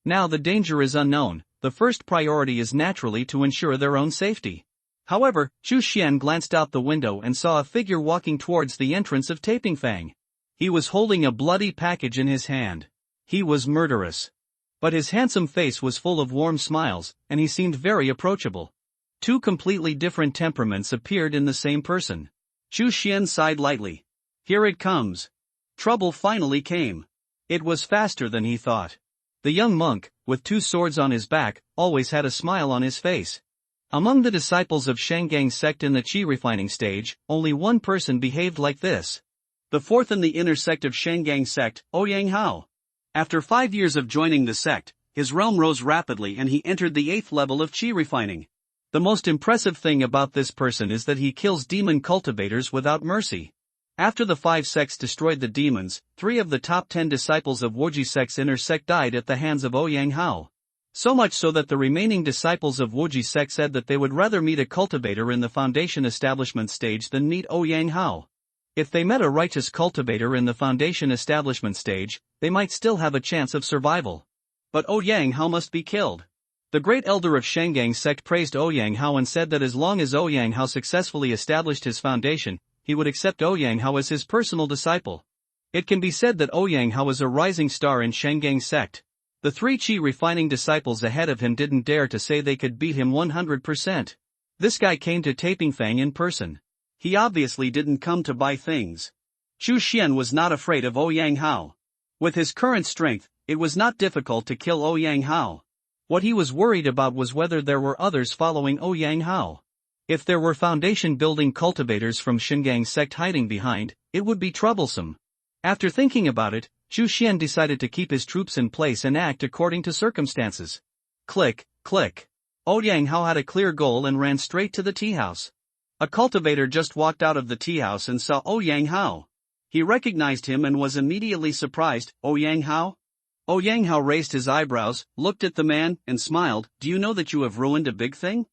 Now the danger is unknown, the first priority is naturally to ensure their own safety. However, Xu Xian glanced out the window and saw a figure walking towards the entrance of Taping Fang. He was holding a bloody package in his hand. He was murderous. But his handsome face was full of warm smiles, and he seemed very approachable. Two completely different temperaments appeared in the same person. Xu Xian sighed lightly. Here it comes. Trouble finally came. It was faster than he thought. The young monk, with two swords on his back, always had a smile on his face. Among the disciples of Shangang's sect in the qi refining stage, only one person behaved like this. The fourth in the inner sect of Shangang's sect, Ouyang Hao. After 5 years of joining the sect, his realm rose rapidly and he entered the 8th level of qi refining. The most impressive thing about this person is that he kills demon cultivators without mercy. After the 5 sects destroyed the demons, 3 of the top 10 disciples of Wuji sect's inner sect died at the hands of Ouyang Hao. So much so that the remaining disciples of Wuji sect said that they would rather meet a cultivator in the foundation establishment stage than meet Ouyang Hao. If they met a righteous cultivator in the foundation establishment stage, they might still have a chance of survival. But Ouyang Hao must be killed. The great elder of Shangang's sect praised Ouyang Hao and said that as long as Ouyang Hao successfully established his foundation, he would accept Ouyang Hao as his personal disciple. It can be said that Ouyang Hao is a rising star in Shangang's sect. The 3 qi refining disciples ahead of him didn't dare to say they could beat him 100%. This guy came to Taping Fang in person. He obviously didn't come to buy things. Xu Xian was not afraid of Ouyang Hao. With his current strength, it was not difficult to kill Ouyang Hao. What he was worried about was whether there were others following Ouyang Hao. If there were foundation-building cultivators from Shangang's sect hiding behind, it would be troublesome. After thinking about it, Xu Xian decided to keep his troops in place and act according to circumstances. Click, click. Ouyang Hao had a clear goal and ran straight to the tea house. A cultivator just walked out of the tea house and saw Ouyang Hao. He recognized him and was immediately surprised. Ouyang Hao? Ouyang Hao raised his eyebrows, looked at the man, and smiled. Do you know that you have ruined a big thing?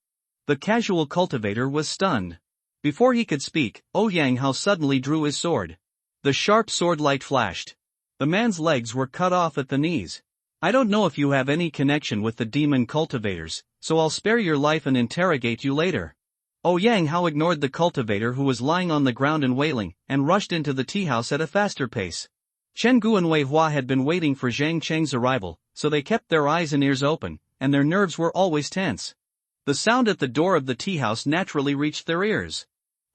The casual cultivator was stunned. Before he could speak, Ouyang Hao suddenly drew his sword. The sharp sword light flashed. The man's legs were cut off at the knees. I don't know if you have any connection with the demon cultivators, so I'll spare your life and interrogate you later. Ouyang Hao ignored the cultivator who was lying on the ground and wailing, and rushed into the tea house at a faster pace. Chen Gu and Wei Hua had been waiting for Zhang Cheng's arrival, so they kept their eyes and ears open, and their nerves were always tense. The sound at the door of the tea house naturally reached their ears.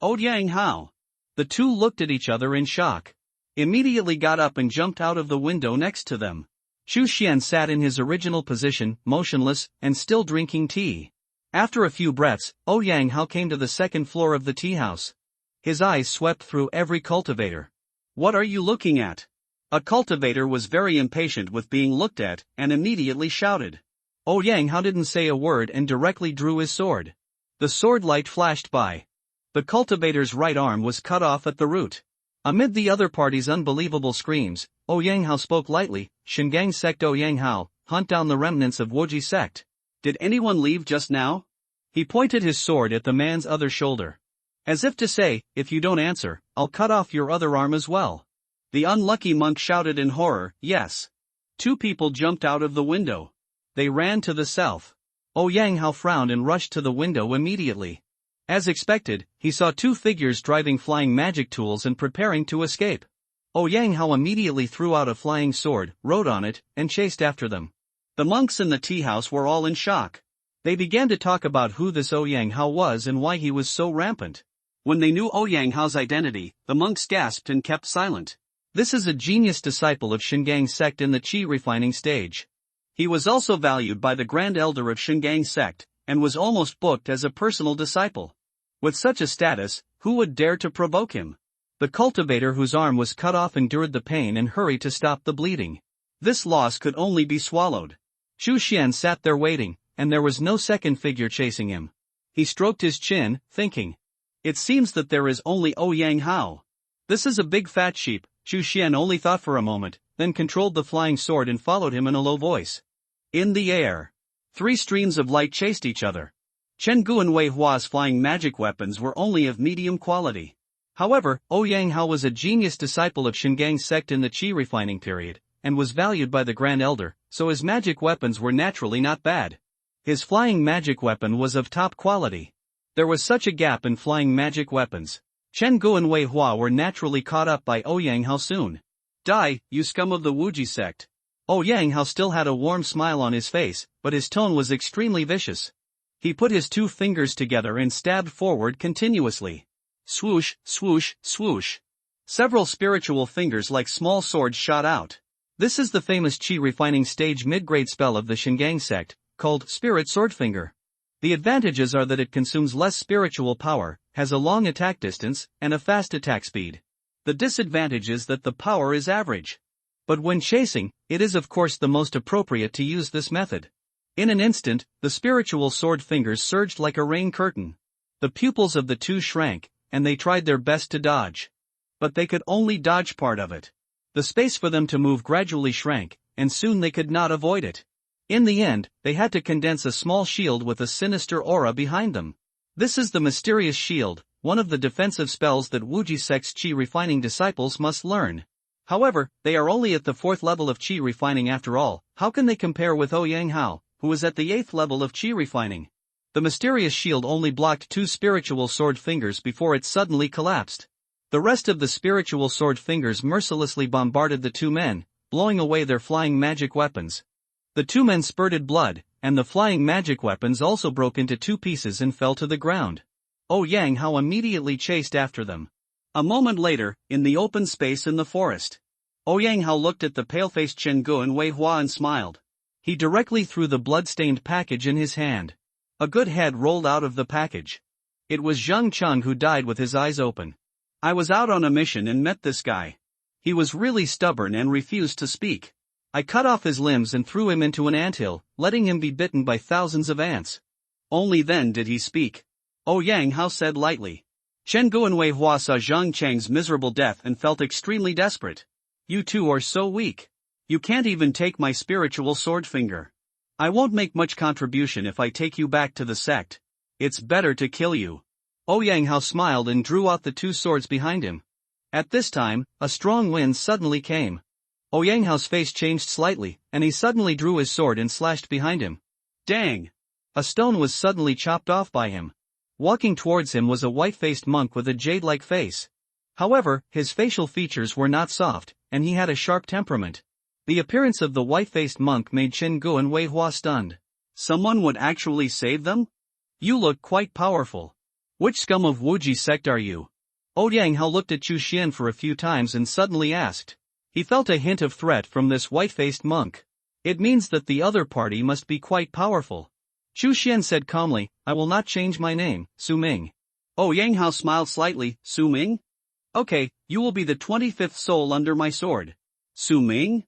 Ouyang Hao. The two looked at each other in shock. Immediately got up and jumped out of the window next to them. Xu Xian sat in his original position, motionless, and still drinking tea. After a few breaths, Ouyang Hao came to the second floor of the tea house. His eyes swept through every cultivator. What are you looking at? A cultivator was very impatient with being looked at, and immediately shouted. Ouyang Hao didn't say a word and directly drew his sword. The sword light flashed by. The cultivator's right arm was cut off at the root. Amid the other party's unbelievable screams, Ouyang Hao spoke lightly. Shangang sect Ouyang Hao, hunt down the remnants of Wuji sect. Did anyone leave just now? He pointed his sword at the man's other shoulder. As if to say, if you don't answer, I'll cut off your other arm as well. The unlucky monk shouted in horror, yes. 2 people jumped out of the window. They ran to the south. Ouyang Hao frowned and rushed to the window immediately. As expected, he saw 2 figures driving flying magic tools and preparing to escape. Ouyang Hao immediately threw out a flying sword, rode on it, and chased after them. The monks in the tea house were all in shock. They began to talk about who this Ouyang Hao was and why he was so rampant. When they knew Ouyang Hao's identity, the monks gasped and kept silent. This is a genius disciple of Shangang's sect in the qi refining stage. He was also valued by the Grand Elder of Shangang's sect, and was almost booked as a personal disciple. With such a status, who would dare to provoke him? The cultivator whose arm was cut off endured the pain and hurried to stop the bleeding. This loss could only be swallowed. Xu Xian sat there waiting, and there was no second figure chasing him. He stroked his chin, thinking. It seems that there is only Ouyang Hao. This is a big fat sheep. Xu Xian only thought for a moment, then controlled the flying sword and followed him in a low voice. In the air. Three streams of light chased each other. Chen Gu and Wei Hua's flying magic weapons were only of medium quality. However, Ouyang Hao was a genius disciple of Shingang sect in the Qi refining period, and was valued by the Grand Elder, so his magic weapons were naturally not bad. His flying magic weapon was of top quality. There was such a gap in flying magic weapons. Chen Gu and Wei Hua were naturally caught up by Ouyang Hao soon. Die, you scum of the Wuji sect. Ouyang Hao still had a warm smile on his face, but his tone was extremely vicious. He put his two fingers together and stabbed forward continuously. Swoosh, swoosh, swoosh. Several spiritual fingers like small swords shot out. This is the famous Qi refining stage mid-grade spell of the Shingang sect, called Spirit Swordfinger. The advantages are that it consumes less spiritual power, has a long attack distance, and a fast attack speed. The disadvantage is that the power is average. But when chasing, it is of course the most appropriate to use this method. In an instant, the spiritual sword fingers surged like a rain curtain. The pupils of the two shrank, and they tried their best to dodge. But they could only dodge part of it. The space for them to move gradually shrank, and soon they could not avoid it. In the end, they had to condense a small shield with a sinister aura behind them. This is the mysterious shield, one of the defensive spells that Wuji sect's Qi refining disciples must learn. However, they are only at the 4th level of Qi refining after all. How can they compare with Ouyang Hao, who is at the 8th level of Qi refining? The mysterious shield only blocked 2 spiritual sword fingers before it suddenly collapsed. The rest of the spiritual sword fingers mercilessly bombarded the two men, blowing away their flying magic weapons. The two men spurted blood, and the flying magic weapons also broke into 2 pieces and fell to the ground. Ouyang Hao immediately chased after them. A moment later, in the open space in the forest, Ouyang Hao looked at the pale-faced Chen Gu and Wei Hua and smiled. He directly threw the blood-stained package in his hand. A good head rolled out of the package. It was Zheng Cheng who died with his eyes open. I was out on a mission and met this guy. He was really stubborn and refused to speak. I cut off his limbs and threw him into an anthill, letting him be bitten by thousands of ants. Only then did he speak. Ouyang Hao said lightly. Chen Gu and Wei Hua saw Zheng Cheng's miserable death and felt extremely desperate. You two are so weak. You can't even take my spiritual sword finger. I won't make much contribution if I take you back to the sect. It's better to kill you. Ouyang Hao smiled and drew out the 2 swords behind him. At this time, a strong wind suddenly came. Ouyang Hao's face changed slightly, and he suddenly drew his sword and slashed behind him. Dang! A stone was suddenly chopped off by him. Walking towards him was a white-faced monk with a jade-like face. However, his facial features were not soft, and he had a sharp temperament. The appearance of the white-faced monk made Chen Gu and Wei Hua stunned. Someone would actually save them? You look quite powerful. Which scum of Wuji sect are you? Ouyang Hao looked at Chu Xian for a few times and suddenly asked. He felt a hint of threat from this white-faced monk. It means that the other party must be quite powerful. Chu Xian said calmly, I will not change my name, Su Ming. Ouyang Hao smiled slightly, Su Ming? Okay, you will be the 25th soul under my sword. Su Ming?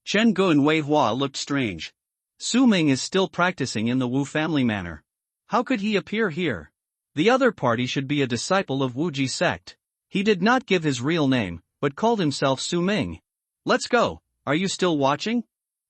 Chen Gu and Wei Hua looked strange. Su Ming is still practicing in the Wu family manor. How could he appear here? The other party should be a disciple of Wuji sect. He did not give his real name, but called himself Su Ming. Let's go, are you still watching?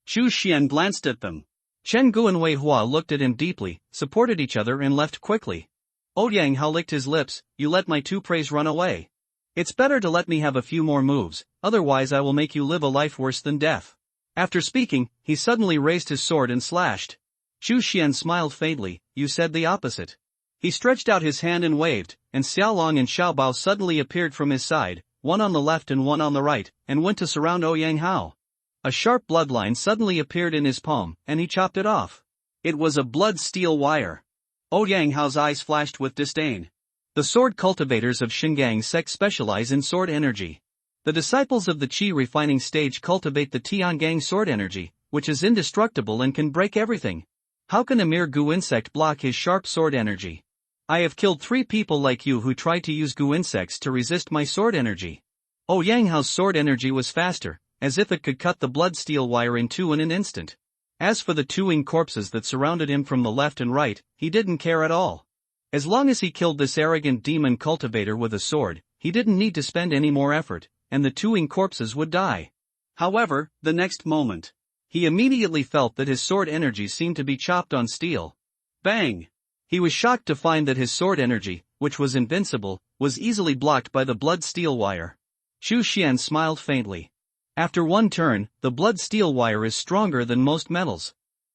Chu Xian glanced at them. Chen Gu and Wei Hua looked at him deeply, supported each other and left quickly. Ouyang Hao licked his lips, you let my 2 preys run away. It's better to let me have a few more moves, otherwise I will make you live a life worse than death. After speaking, he suddenly raised his sword and slashed. Chu Xian smiled faintly, you said the opposite. He stretched out his hand and waved, and Xiaolong and Xiaobao suddenly appeared from his side, one on the left and one on the right, and went to surround Ouyang Hao. A sharp bloodline suddenly appeared in his palm, and he chopped it off. It was a blood steel wire. Ouyang Hao's eyes flashed with disdain. The sword cultivators of Shingang sect specialize in sword energy. The disciples of the Qi refining stage cultivate the Tiangang sword energy, which is indestructible and can break everything. How can a mere Gu insect block his sharp sword energy? I have killed 3 people like you who tried to use Gu insects to resist my sword energy. Ouyang Hao's sword energy was faster, as if it could cut the blood steel wire in 2 in an instant. As for the 2 ing corpses that surrounded him from the left and right, he didn't care at all. As long as he killed this arrogant demon cultivator with a sword, he didn't need to spend any more effort, and the 2 ing corpses would die. However, the next moment, He immediately felt that his sword energy seemed to be chopped on steel. Bang! He was shocked to find that his sword energy, which was invincible, was easily blocked by the blood steel wire. Xu Xian smiled faintly. After one turn, the blood steel wire is stronger than most metals.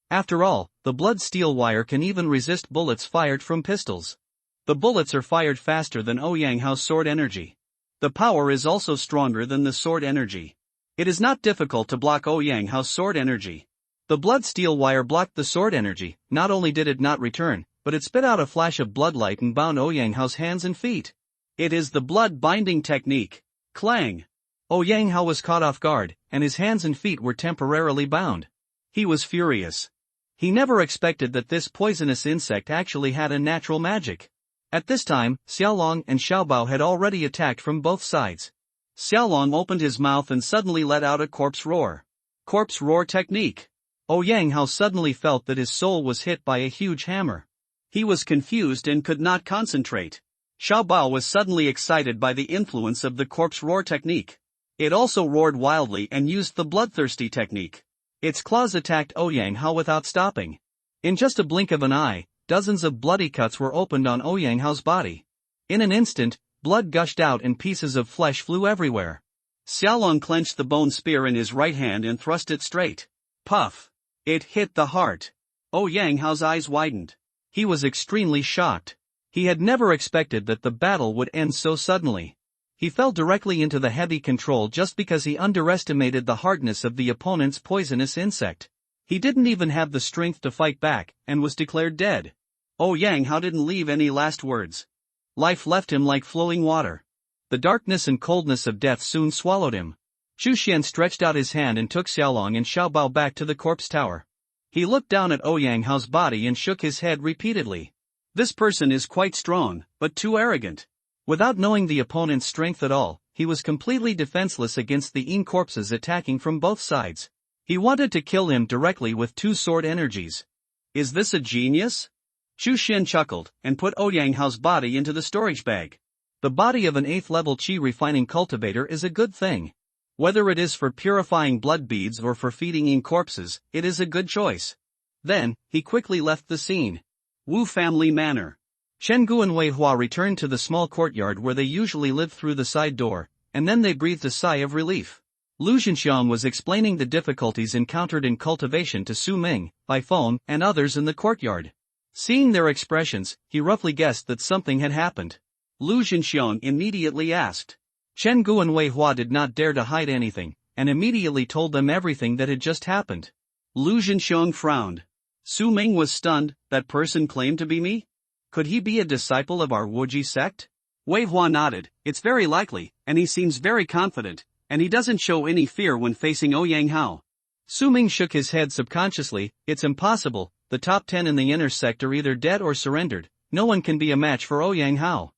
After all, the blood steel wire can even resist bullets fired from pistols. The bullets are fired faster than Ouyang Hao's sword energy. The power is also stronger than the sword energy. It is not difficult to block Ouyang Hao's sword energy. The blood steel wire blocked the sword energy. Not only did it not return, but it spit out a flash of bloodlight and bound Ouyang Hao's hands and feet. It is the blood binding technique. Clang! Ouyang Hao was caught off guard, and his hands and feet were temporarily bound. He was furious. He never expected that this poisonous insect actually had a natural magic. At this time, Xiaolong and Xiaobao had already attacked from both sides. Xiaolong opened his mouth and suddenly let out a corpse roar. Corpse roar technique. Ouyang Hao suddenly felt that his soul was hit by a huge hammer. He was confused and could not concentrate. Xiaobao was suddenly excited by the influence of the corpse roar technique. It also roared wildly and used the bloodthirsty technique. Its claws attacked Ouyang Hao without stopping. In just a blink of an eye, dozens of bloody cuts were opened on Ouyang Hao's body. In an instant, blood gushed out and pieces of flesh flew everywhere. Xiaolong clenched the bone spear in his right hand and thrust it straight. Puff! It hit the heart. Ouyang Hao's eyes widened. He was extremely shocked. He had never expected that the battle would end so suddenly. He fell directly into the heavy control just because he underestimated the hardness of the opponent's poisonous insect. He didn't even have the strength to fight back, and was declared dead. Ouyang Hao didn't leave any last words. Life left him like flowing water. The darkness and coldness of death soon swallowed him. Xu Xian stretched out his hand and took Xiaolong and Xiaobao back to the corpse tower. He looked down at Ouyang Hao's body and shook his head repeatedly. This person is quite strong, but too arrogant. Without knowing the opponent's strength at all, he was completely defenseless against the Yin corpses attacking from both sides. He wanted to kill him directly with two sword energies. Is this a genius? Xu Xian chuckled, and put Ouyang Hao's body into the storage bag. The body of an 8th level qi refining cultivator is a good thing. Whether it is for purifying blood beads or for feeding Yin corpses, it is a good choice. Then, he quickly left the scene. Wu family manor. Chen Gu and Wei Hua returned to the small courtyard where they usually lived through the side door, and then they breathed a sigh of relief. Lu Zhenxiang was explaining the difficulties encountered in cultivation to Su Ming, by phone, and others in the courtyard. Seeing their expressions, he roughly guessed that something had happened. Lu Zhenxiang immediately asked. Chen Gu and Wei Hua did not dare to hide anything, and immediately told them everything that had just happened. Lu Zhenxiang frowned. Su Ming was stunned. That person claimed to be me? Could he be a disciple of our Wuji sect? Wei Hua nodded. It's very likely, and he seems very confident, and he doesn't show any fear when facing Ouyang Hao. Su Ming shook his head subconsciously. It's impossible. The top 10 in the inner sect are either dead or surrendered. No one can be a match for Ouyang Hao.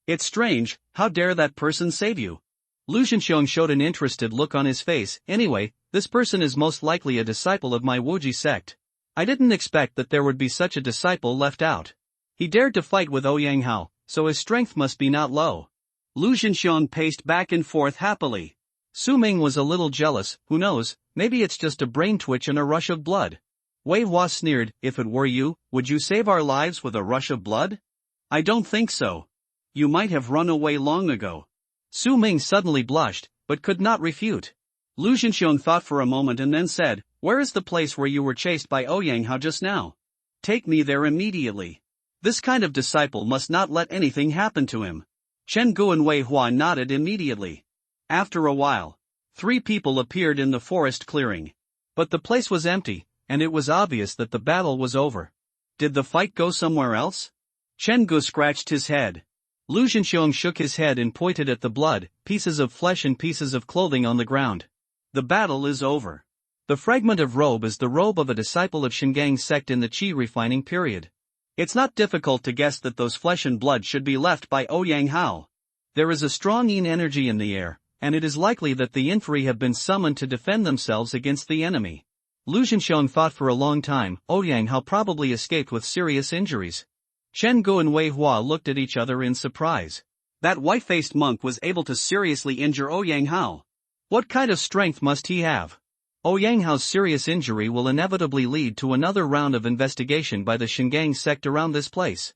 It's strange. How dare that person save you? Lu Zhenxiang showed an interested look on his face. Anyway, this person is most likely a disciple of my Wuji sect. I didn't expect that there would be such a disciple left out. He dared to fight with Ouyang Hao, so his strength must be not low. Lu Zhenxiang paced back and forth happily. Su Ming was a little jealous. Who knows, maybe it's just a brain twitch and a rush of blood. Wei Hua sneered. If it were you, would you save our lives with a rush of blood? I don't think so. You might have run away long ago. Su Ming suddenly blushed, but could not refute. Lu Zhenxiang thought for a moment and then said, Where is the place where you were chased by Ouyang Hao just now? Take me there immediately. This kind of disciple must not let anything happen to him. Chen Gu and Wei Hua nodded immediately. After a while, 3 people appeared in the forest clearing. But the place was empty, and it was obvious that the battle was over. Did the fight go somewhere else? Chen Gu scratched his head. Lu Zhenxiang shook his head and pointed at the blood, pieces of flesh and pieces of clothing on the ground. The battle is over. The fragment of robe is the robe of a disciple of Shingang sect in the qi refining period. It's not difficult to guess that those flesh and blood should be left by Ouyang Hao. There is a strong Yin energy in the air, and it is likely that the infantry have been summoned to defend themselves against the enemy. Lu Zhenxiang thought for a long time. Ouyang Hao probably escaped with serious injuries. Chen Gu and Wei Hua looked at each other in surprise. That white-faced monk was able to seriously injure Ouyang Hao. What kind of strength must he have? Ouyang Hao's serious injury will inevitably lead to another round of investigation by the Shingang sect around this place.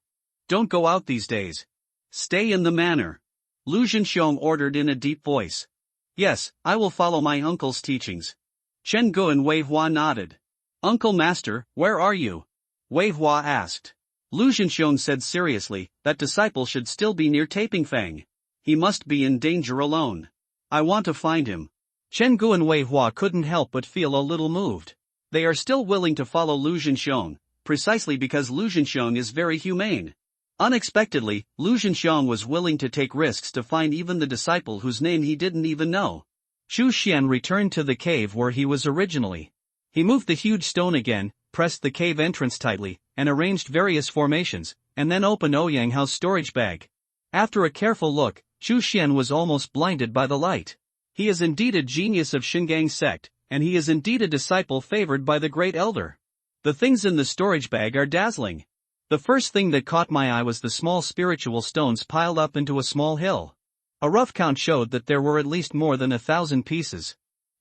Don't go out these days. Stay in the manor. Lu Zhenxiong ordered in a deep voice. Yes, I will follow my uncle's teachings. Chen Gu and Wei Hua nodded. Uncle Master, where are you? Wei Hua asked. Lu Zhenxiong said seriously, that disciple should still be near Taping Fang. He must be in danger alone. I want to find him. Chen Gu and Wei Hua couldn't help but feel a little moved. They are still willing to follow Lu Zhenxiong, precisely because Lu Zhenxiong is very humane. Unexpectedly, Lu Zhenxiong was willing to take risks to find even the disciple whose name he didn't even know. Chu Xian returned to the cave where he was originally. He moved the huge stone again, pressed the cave entrance tightly, and arranged various formations, and then opened Ouyang Hao's storage bag. After a careful look, Chu Xian was almost blinded by the light. He is indeed a genius of Shingang sect, and he is indeed a disciple favored by the great elder. The things in the storage bag are dazzling. The first thing that caught my eye was the small spiritual stones piled up into a small hill. A rough count showed that there were at least more than 1,000 pieces.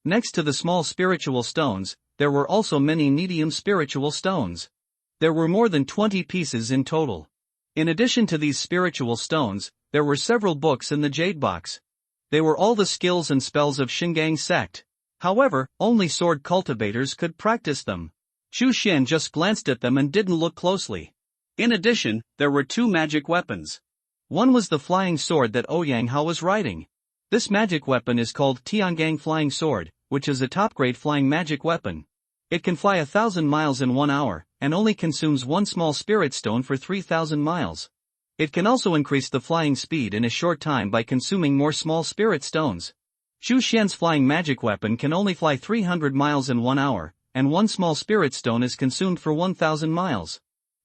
Next to the small spiritual stones, there were also many medium spiritual stones. There were more than 20 pieces in total. In addition to these spiritual stones, there were several books in the jade box. They were all the skills and spells of Shingang sect. However, only sword cultivators could practice them. Chu Xian just glanced at them and didn't look closely. In addition, there were 2 magic weapons. One was the flying sword that Ouyang Hao was riding. This magic weapon is called Tiangang Flying Sword, which is a top-grade flying magic weapon. It can fly 1,000 miles in 1 hour, and only consumes 1 small spirit stone for 3,000 miles. It can also increase the flying speed in a short time by consuming more small spirit stones. Chu Xian's flying magic weapon can only fly 300 miles in 1 hour, and 1 small spirit stone is consumed for 1,000 miles.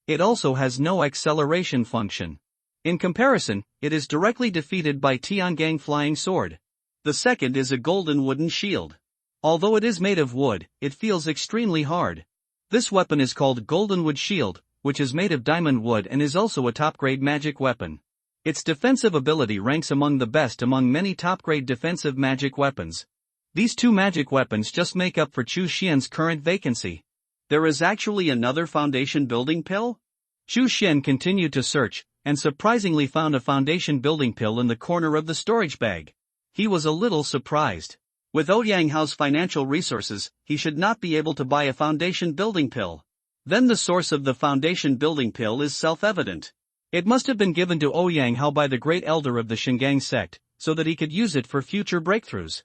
It also has no acceleration function. In comparison, it is directly defeated by Tiangang Flying Sword. The second is a golden wooden shield. Although it is made of wood, it feels extremely hard. This weapon is called Golden Wood Shield, which is made of diamond wood and is also a top-grade magic weapon. Its defensive ability ranks among the best among many top-grade defensive magic weapons. These 2 magic weapons just make up for Chu Xian's current vacancy. There is actually another foundation building pill? Chu Xian continued to search, and surprisingly found a foundation building pill in the corner of the storage bag. He was a little surprised. With Ouyang Hao's financial resources, he should not be able to buy a foundation building pill. Then the source of the foundation building pill is self-evident. It must have been given to Ouyang Hao by the great elder of the Shingang sect, so that he could use it for future breakthroughs.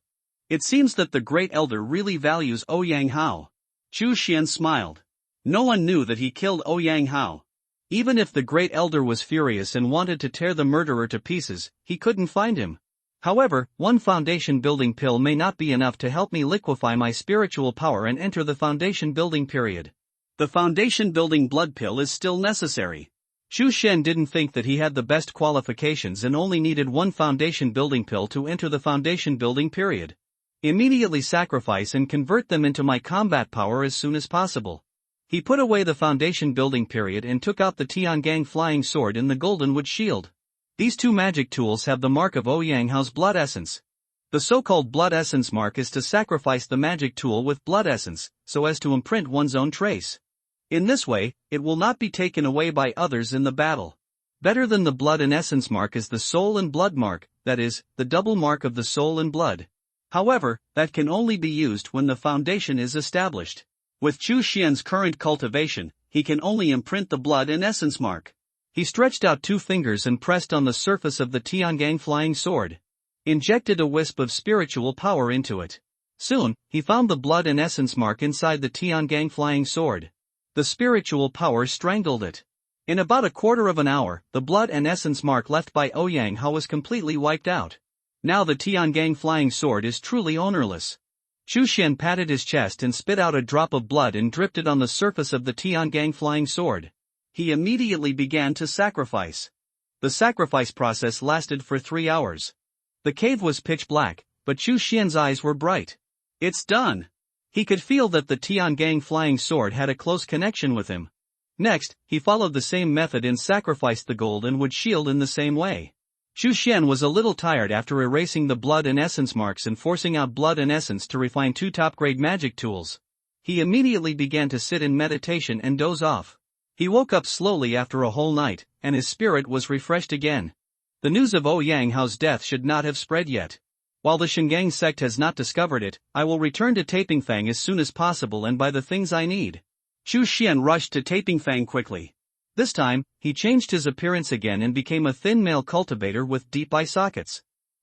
It seems that the great elder really values Ouyang Hao. Chu Xian smiled. No one knew that he killed Ouyang Hao. Even if the great elder was furious and wanted to tear the murderer to pieces, he couldn't find him. However, 1 foundation building pill may not be enough to help me liquefy my spiritual power and enter the foundation building period. The foundation building blood pill is still necessary. Chu Xian didn't think that he had the best qualifications and only needed 1 foundation building pill to enter the foundation building period. Immediately sacrifice and convert them into my combat power as soon as possible. He put away the foundation building period and took out the Tiangang Flying Sword and the Golden Wood Shield. These 2 magic tools have the mark of Ouyang Hao's blood essence. The so-called blood essence mark is to sacrifice the magic tool with blood essence, so as to imprint one's own trace. In this way, it will not be taken away by others in the battle. Better than the blood and essence mark is the soul and blood mark, that is, the double mark of the soul and blood. However, that can only be used when the foundation is established. With Chu Xian's current cultivation, he can only imprint the blood and essence mark. He stretched out 2 fingers and pressed on the surface of the Tiangang Flying Sword. Injected a wisp of spiritual power into it. Soon, he found the blood and essence mark inside the Tiangang Flying Sword. The spiritual power strangled it. In about a quarter of an hour, the blood and essence mark left by Ouyang Hao was completely wiped out. Now the Tiangang Flying Sword is truly ownerless. Chu Xian patted his chest and spit out a drop of blood and dripped it on the surface of the Tiangang Flying Sword. He immediately began to sacrifice. The sacrifice process lasted for 3 hours. The cave was pitch black, but Chu Xian's eyes were bright. It's done! He could feel that the Tiangang Flying Sword had a close connection with him. Next, he followed the same method and sacrificed the Golden Wood Shield in the same way. Xu Xian was a little tired after erasing the blood and essence marks and forcing out blood and essence to refine 2 top-grade magic tools. He immediately began to sit in meditation and doze off. He woke up slowly after a whole night, and his spirit was refreshed again. The news of Yang Hao's death should not have spread yet. While the Shingang sect has not discovered it, I will return to Tapingfang as soon as possible and buy the things I need. Xu Xian rushed to Tapingfang quickly. This time, he changed his appearance again and became a thin male cultivator with deep eye sockets.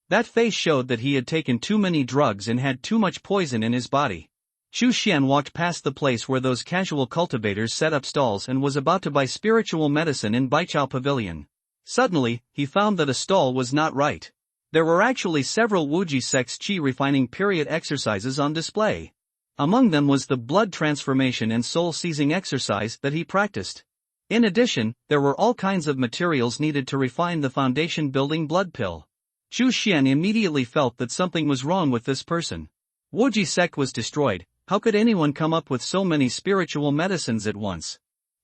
That face showed that he had taken too many drugs and had too much poison in his body. Xu Xian walked past the place where those casual cultivators set up stalls and was about to buy spiritual medicine in Baichao Pavilion. Suddenly, he found that a stall was not right. There were actually several Wuji sect's qi refining period exercises on display. Among them was the blood transformation and soul seizing exercise that he practiced. In addition, there were all kinds of materials needed to refine the foundation building blood pill. Xu Xian immediately felt that something was wrong with this person. Wuji sect was destroyed. How could anyone come up with so many spiritual medicines at once?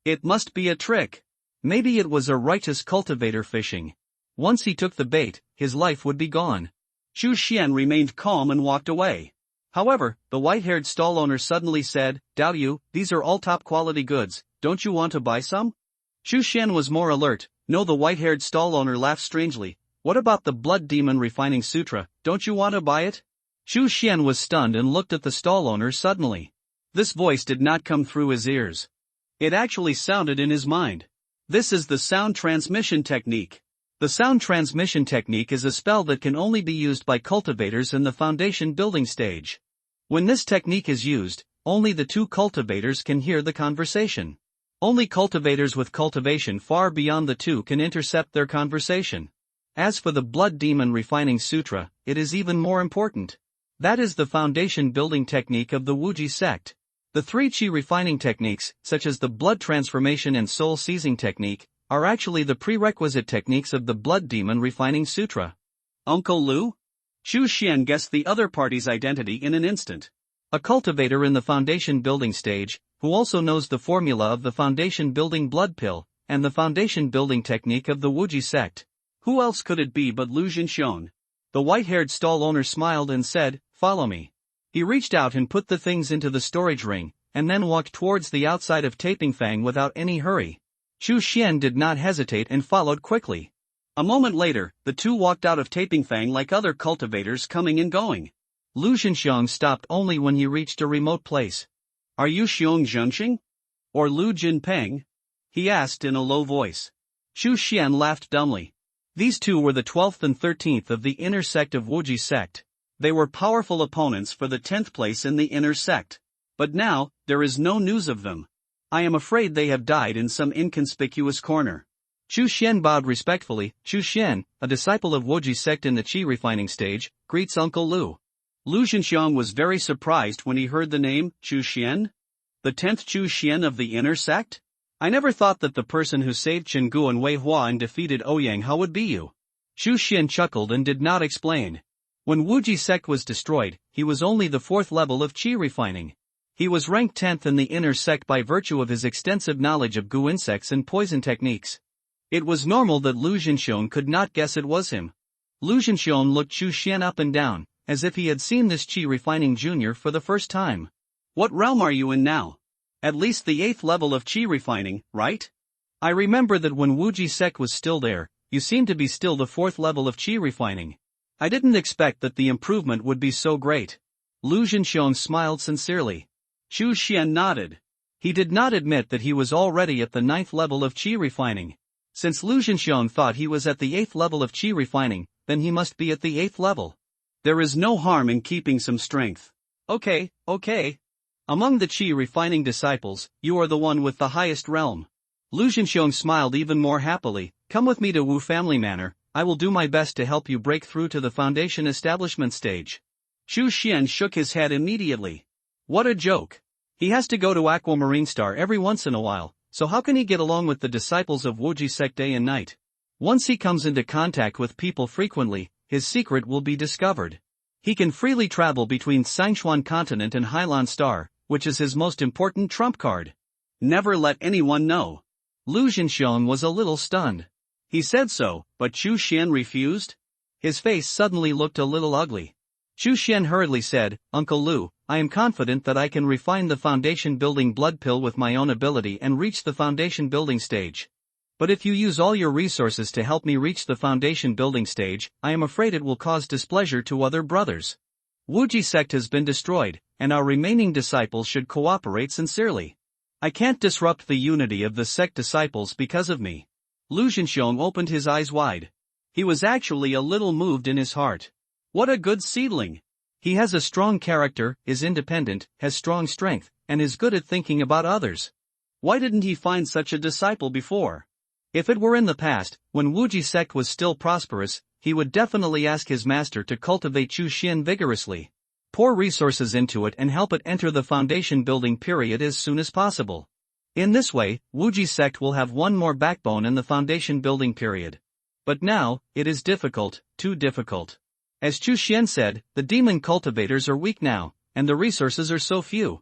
It must be a trick. Maybe it was a righteous cultivator fishing. Once he took the bait, his life would be gone. Xu Xian remained calm and walked away. However, the white-haired stall owner suddenly said, "Dao Yu, these are all top-quality goods, don't you want to buy some?" Xu Xian was more alert. No, the white-haired stall owner laughed strangely. "What about the Blood Demon Refining Sutra, don't you want to buy it?" Xu Xian was stunned and looked at the stall owner suddenly. This voice did not come through his ears. It actually sounded in his mind. This is the sound transmission technique. The sound transmission technique is a spell that can only be used by cultivators in the foundation building stage. When this technique is used, only the 2 cultivators can hear the conversation. Only cultivators with cultivation far beyond the 2 can intercept their conversation. As for the Blood Demon Refining Sutra, it is even more important. That is the foundation building technique of the Wuji sect. The 3 qi refining techniques, such as the blood transformation and soul seizing technique, are actually the prerequisite techniques of the Blood Demon Refining Sutra. Uncle Lu? Xu Xian guessed the other party's identity in an instant. A cultivator in the foundation building stage, who also knows the formula of the foundation building blood pill, and the foundation building technique of the Wuji sect. Who else could it be but Lu Jinxiong? The white-haired stall owner smiled and said, "Follow me." He reached out and put the things into the storage ring, and then walked towards the outside of Tapingfang without any hurry. Xu Xian did not hesitate and followed quickly. A moment later, the 2 walked out of Tapingfang like other cultivators coming and going. Lu Jinxiong stopped only when he reached a remote place. "Are you Xiong Zhengxing? Or Lu Jinpeng?" he asked in a low voice. Xu Xian laughed dumbly. These 2 were the 12th and 13th of the inner sect of Wuji sect. They were powerful opponents for the 10th place in the inner sect. But now, there is no news of them. I am afraid they have died in some inconspicuous corner. Xu Xian bowed respectfully. Xu Xian, a disciple of Wuji sect in the qi refining stage, greets Uncle Lu. Lu Jinxiong was very surprised when he heard the name, Xu Xian? The 10th Xu Xian of the inner sect? I never thought that the person who saved Chenggu and Wei Hua and defeated Ouyang Hao would be you. Xu Xian chuckled and did not explain. When Wuji sect was destroyed, he was only the 4th level of qi refining. He was ranked 10th in the inner sect by virtue of his extensive knowledge of gu insects and poison techniques. It was normal that Lu Jinxiong could not guess it was him. Lu Jinxiong looked Xu Xian up and down, as if he had seen this qi refining junior for the first time. What realm are you in now? At least the 8th level of qi refining, right? I remember that when Wuji sect was still there, you seemed to be still the 4th level of qi refining. I didn't expect that the improvement would be so great. Lu Jinxiong smiled sincerely. Xu Xian nodded. He did not admit that he was already at the 9th level of qi refining. Since Lu Jinxiong thought he was at the 8th level of qi refining, then he must be at the 8th level. There is no harm in keeping some strength. Okay. Among the qi refining disciples, you are the one with the highest realm. Lu Jinxiong smiled even more happily. Come with me to Wu Family Manor, I will do my best to help you break through to the foundation establishment stage. Xu Xian shook his head immediately. What a joke. He has to go to Aquamarine Star every once in a while, so how can he get along with the disciples of Wuji sect day and night? Once he comes into contact with people frequently, his secret will be discovered. He can freely travel between Sichuan continent and Hailan Star, which is his most important trump card. Never let anyone know. Lu Jinxiong was a little stunned. He said so, but Chu Xian refused? His face suddenly looked a little ugly. Chu Xian hurriedly said, Uncle Lu, I am confident that I can refine the foundation building blood pill with my own ability and reach the foundation building stage. But if you use all your resources to help me reach the foundation building stage, I am afraid it will cause displeasure to other brothers. Wuji sect has been destroyed, and our remaining disciples should cooperate sincerely. I can't disrupt the unity of the sect disciples because of me. Lu Zhenxiong opened his eyes wide. He was actually a little moved in his heart. What a good seedling! He has a strong character, is independent, has strong strength, and is good at thinking about others. Why didn't he find such a disciple before? If it were in the past, when Wuji sect was still prosperous, he would definitely ask his master to cultivate Chu Xian vigorously. Pour resources into it and help it enter the foundation building period as soon as possible. In this way, Wuji sect will have one more backbone in the foundation building period. But now, it is difficult, too difficult. As Chu Xian said, the demon cultivators are weak now, and the resources are so few.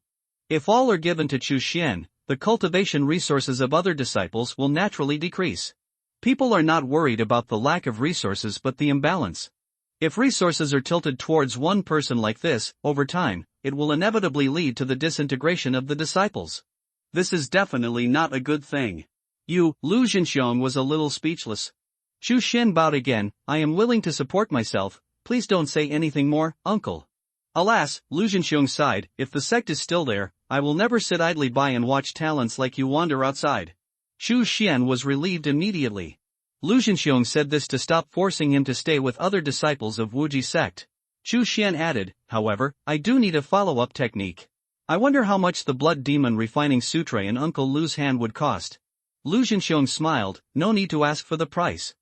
If all are given to Chu Xian, the cultivation resources of other disciples will naturally decrease. People are not worried about the lack of resources but the imbalance. If resources are tilted towards one person like this, over time, it will inevitably lead to the disintegration of the disciples. This is definitely not a good thing. Lu Zhenxiong was a little speechless. Chu Xian bowed again, I am willing to support myself. Please don't say anything more, uncle. Alas, Lu Zhenxiong sighed, if the sect is still there, I will never sit idly by and watch talents like you wander outside. Chu Xian was relieved immediately. Lu Zhenxiong said this to stop forcing him to stay with other disciples of Wuji sect. Chu Xian added, however, I do need a follow-up technique. I wonder how much the Blood Demon Refining Sutra in Uncle Lu's hand would cost. Lu Zhenxiong smiled, no need to ask for the price.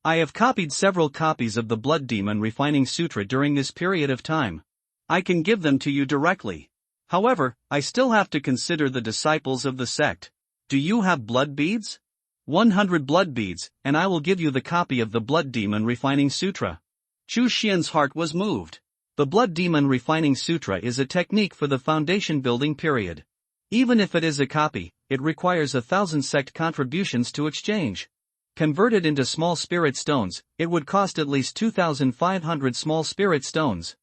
I have copied several copies of the Blood Demon Refining Sutra during this period of time. I can give them to you directly. However, I still have to consider the disciples of the sect. Do you have blood beads? 100 blood beads, and I will give you the copy of the Blood Demon Refining Sutra. Chu Xian's heart was moved. The Blood Demon Refining Sutra is a technique for the foundation building period. Even if it is a copy, it requires 1,000 sect contributions to exchange. Converted into small spirit stones, it would cost at least 2,500 small spirit stones.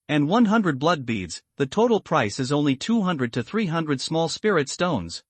And 100 blood beads, the total price is only 200 to 300 small spirit stones.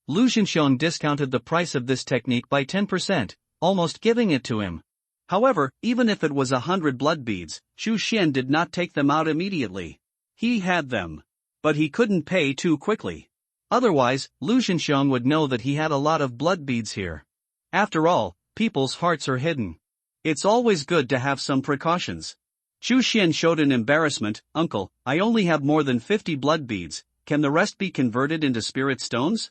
Lu Zhenxiong discounted the price of this technique by 10%, almost giving it to him. However, even if it was 100 blood beads, Chu Xian did not take them out immediately. He had them. But he couldn't pay too quickly. Otherwise, Lu Zhenxiong would know that he had a lot of blood beads here. After all, people's hearts are hidden. It's always good to have some precautions. Chu Xian showed an embarrassment, Uncle, I only have more than 50 blood beads, can the rest be converted into spirit stones?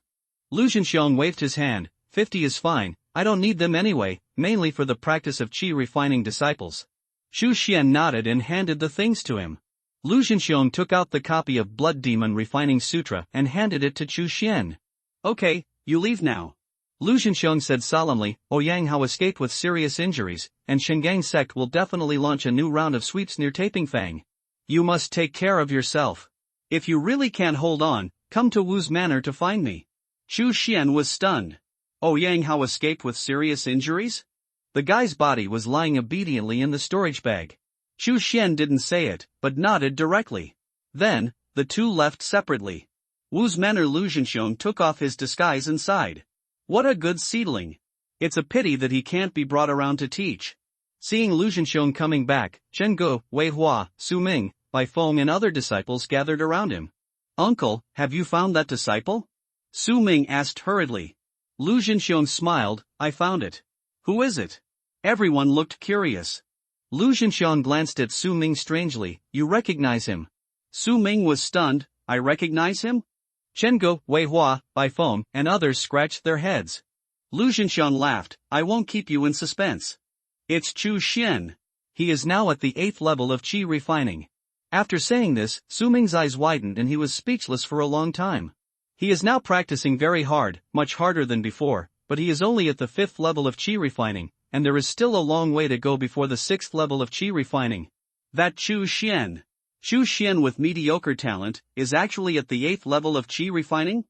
Lu Zhenxiong waved his hand, 50 is fine, I don't need them anyway, mainly for the practice of qi refining disciples. Chu Xian nodded and handed the things to him. Lu Zhenxiong took out the copy of Blood Demon Refining Sutra and handed it to Chu Xian. Okay, you leave now. Lu Zhenxiong said solemnly, Yang Hao escaped with serious injuries, and Shengang sect will definitely launch a new round of sweeps near Taipingfang. You must take care of yourself. If you really can't hold on, come to Wu's manor to find me. Chu Xian was stunned. Yang Hao escaped with serious injuries? The guy's body was lying obediently in the storage bag. Chu Xian didn't say it, but nodded directly. Then, the two left separately. Wu's manor. Lu Zhenxiong took off his disguise and sighed. What a good seedling. It's a pity that he can't be brought around to teach. Seeing Lu Zhenxiong coming back, Chen Ge, Wei Hua, Su Ming, Bai Feng and other disciples gathered around him. Uncle, have you found that disciple? Su Ming asked hurriedly. Lu Zhenxiong smiled, I found it. Who is it? Everyone looked curious. Lu Zhenxiong glanced at Su Ming strangely, you recognize him? Su Ming was stunned, I recognize him? Chen Ge, Wei Hua, Bai Feng, and others scratched their heads. Lu Zhenxiong laughed, I won't keep you in suspense. It's Chu Xian. He is now at the 8th level of qi refining. After saying this, Su Ming's eyes widened and he was speechless for a long time. He is now practicing very hard, much harder than before, but he is only at the 5th level of qi refining, and there is still a long way to go before the 6th level of qi refining. That Chu Xian with mediocre talent, is actually at the 8th level of qi refining?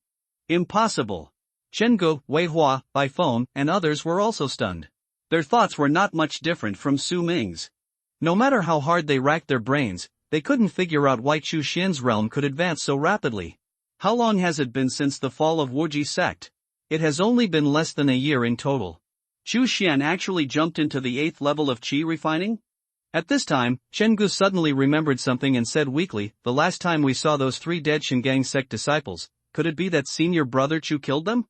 Impossible. Chen Ge, Wei Hua, Bai Feng, and others were also stunned. Their thoughts were not much different from Su Ming's. No matter how hard they racked their brains, they couldn't figure out why Chu Xian's realm could advance so rapidly. How long has it been since the fall of Wuji sect? It has only been less than a year in total. Chu Xian actually jumped into the 8th level of qi refining? At this time, Chen Gu suddenly remembered something and said weakly, the last time we saw those 3 dead Shingang sect disciples, could it be that senior brother Chu killed them?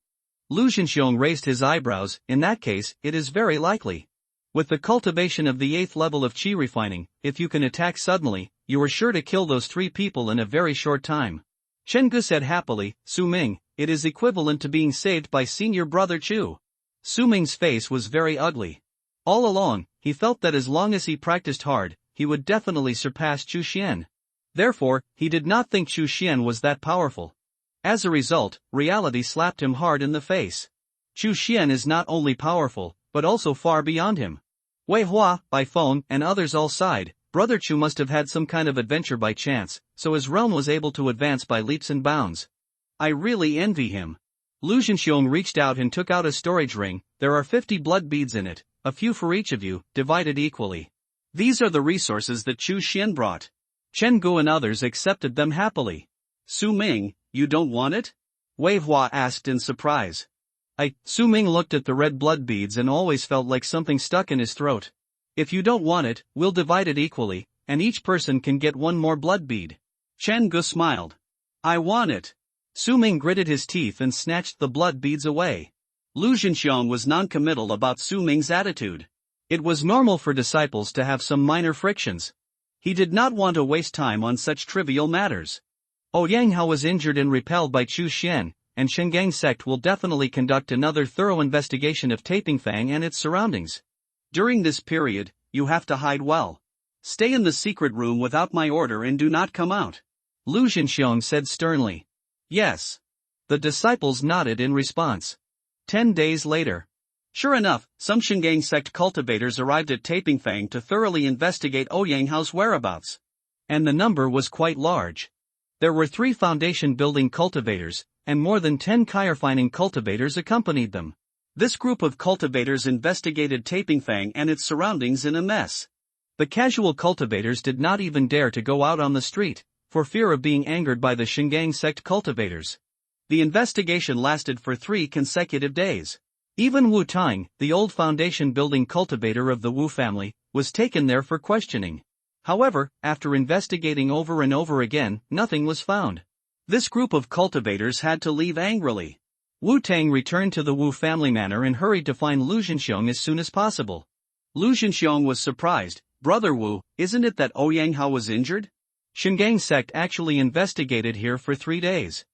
Lu Zhenxiong raised his eyebrows. In that case, it is very likely. With the cultivation of the 8th level of qi refining, if you can attack suddenly, you are sure to kill those 3 people in a very short time. Chen Gu said happily, Su Ming, it is equivalent to being saved by senior brother Chu. Su Ming's face was very ugly. All along, he felt that as long as he practiced hard, he would definitely surpass Chu Xian. Therefore, he did not think Chu Xian was that powerful. As a result, reality slapped him hard in the face. Chu Xian is not only powerful, but also far beyond him. Wei Hua, Bai Feng, and others all sighed. Brother Chu must have had some kind of adventure by chance, so his realm was able to advance by leaps and bounds. I really envy him. Lu Zhenxiong reached out and took out a storage ring. There are 50 blood beads in it, a few for each of you, divided equally. These are the resources that Chu Xian brought. Chen Gu and others accepted them happily. Su Ming, you don't want it? Wei Hua asked in surprise. Su Ming looked at the red blood beads and always felt like something stuck in his throat. If you don't want it, we'll divide it equally, and each person can get 1 more blood bead. Chen Gu smiled. I want it. Su Ming gritted his teeth and snatched the blood beads away. Lu Zhenxiong was non-committal about Su Ming's attitude. It was normal for disciples to have some minor frictions. He did not want to waste time on such trivial matters. Yang Hao was injured and repelled by Chu Xian, and Shingang sect will definitely conduct another thorough investigation of Taipingfang and its surroundings. During this period, you have to hide well. Stay in the secret room without my order and do not come out. Lu Zhenxiong said sternly. Yes. The disciples nodded in response. 10 days later. Sure enough, some Shingang sect cultivators arrived at Taipingfang to thoroughly investigate Yang Hao's whereabouts. And the number was quite large. There were 3 foundation building cultivators, and more than 10 refining cultivators accompanied them. This group of cultivators investigated Taipingfang and its surroundings in a mess. The casual cultivators did not even dare to go out on the street, for fear of being angered by the Shingang sect cultivators. The investigation lasted for 3 consecutive days. Even Wu Tang, the old foundation building cultivator of the Wu family, was taken there for questioning. However, after investigating over and over again, nothing was found. This group of cultivators had to leave angrily. Wu Tang returned to the Wu family manor and hurried to find Lu Zhenxiong as soon as possible. Lu Zhenxiong was surprised. Brother Wu, isn't it that Yang Hao was injured? Shingang sect actually investigated here for 3 days.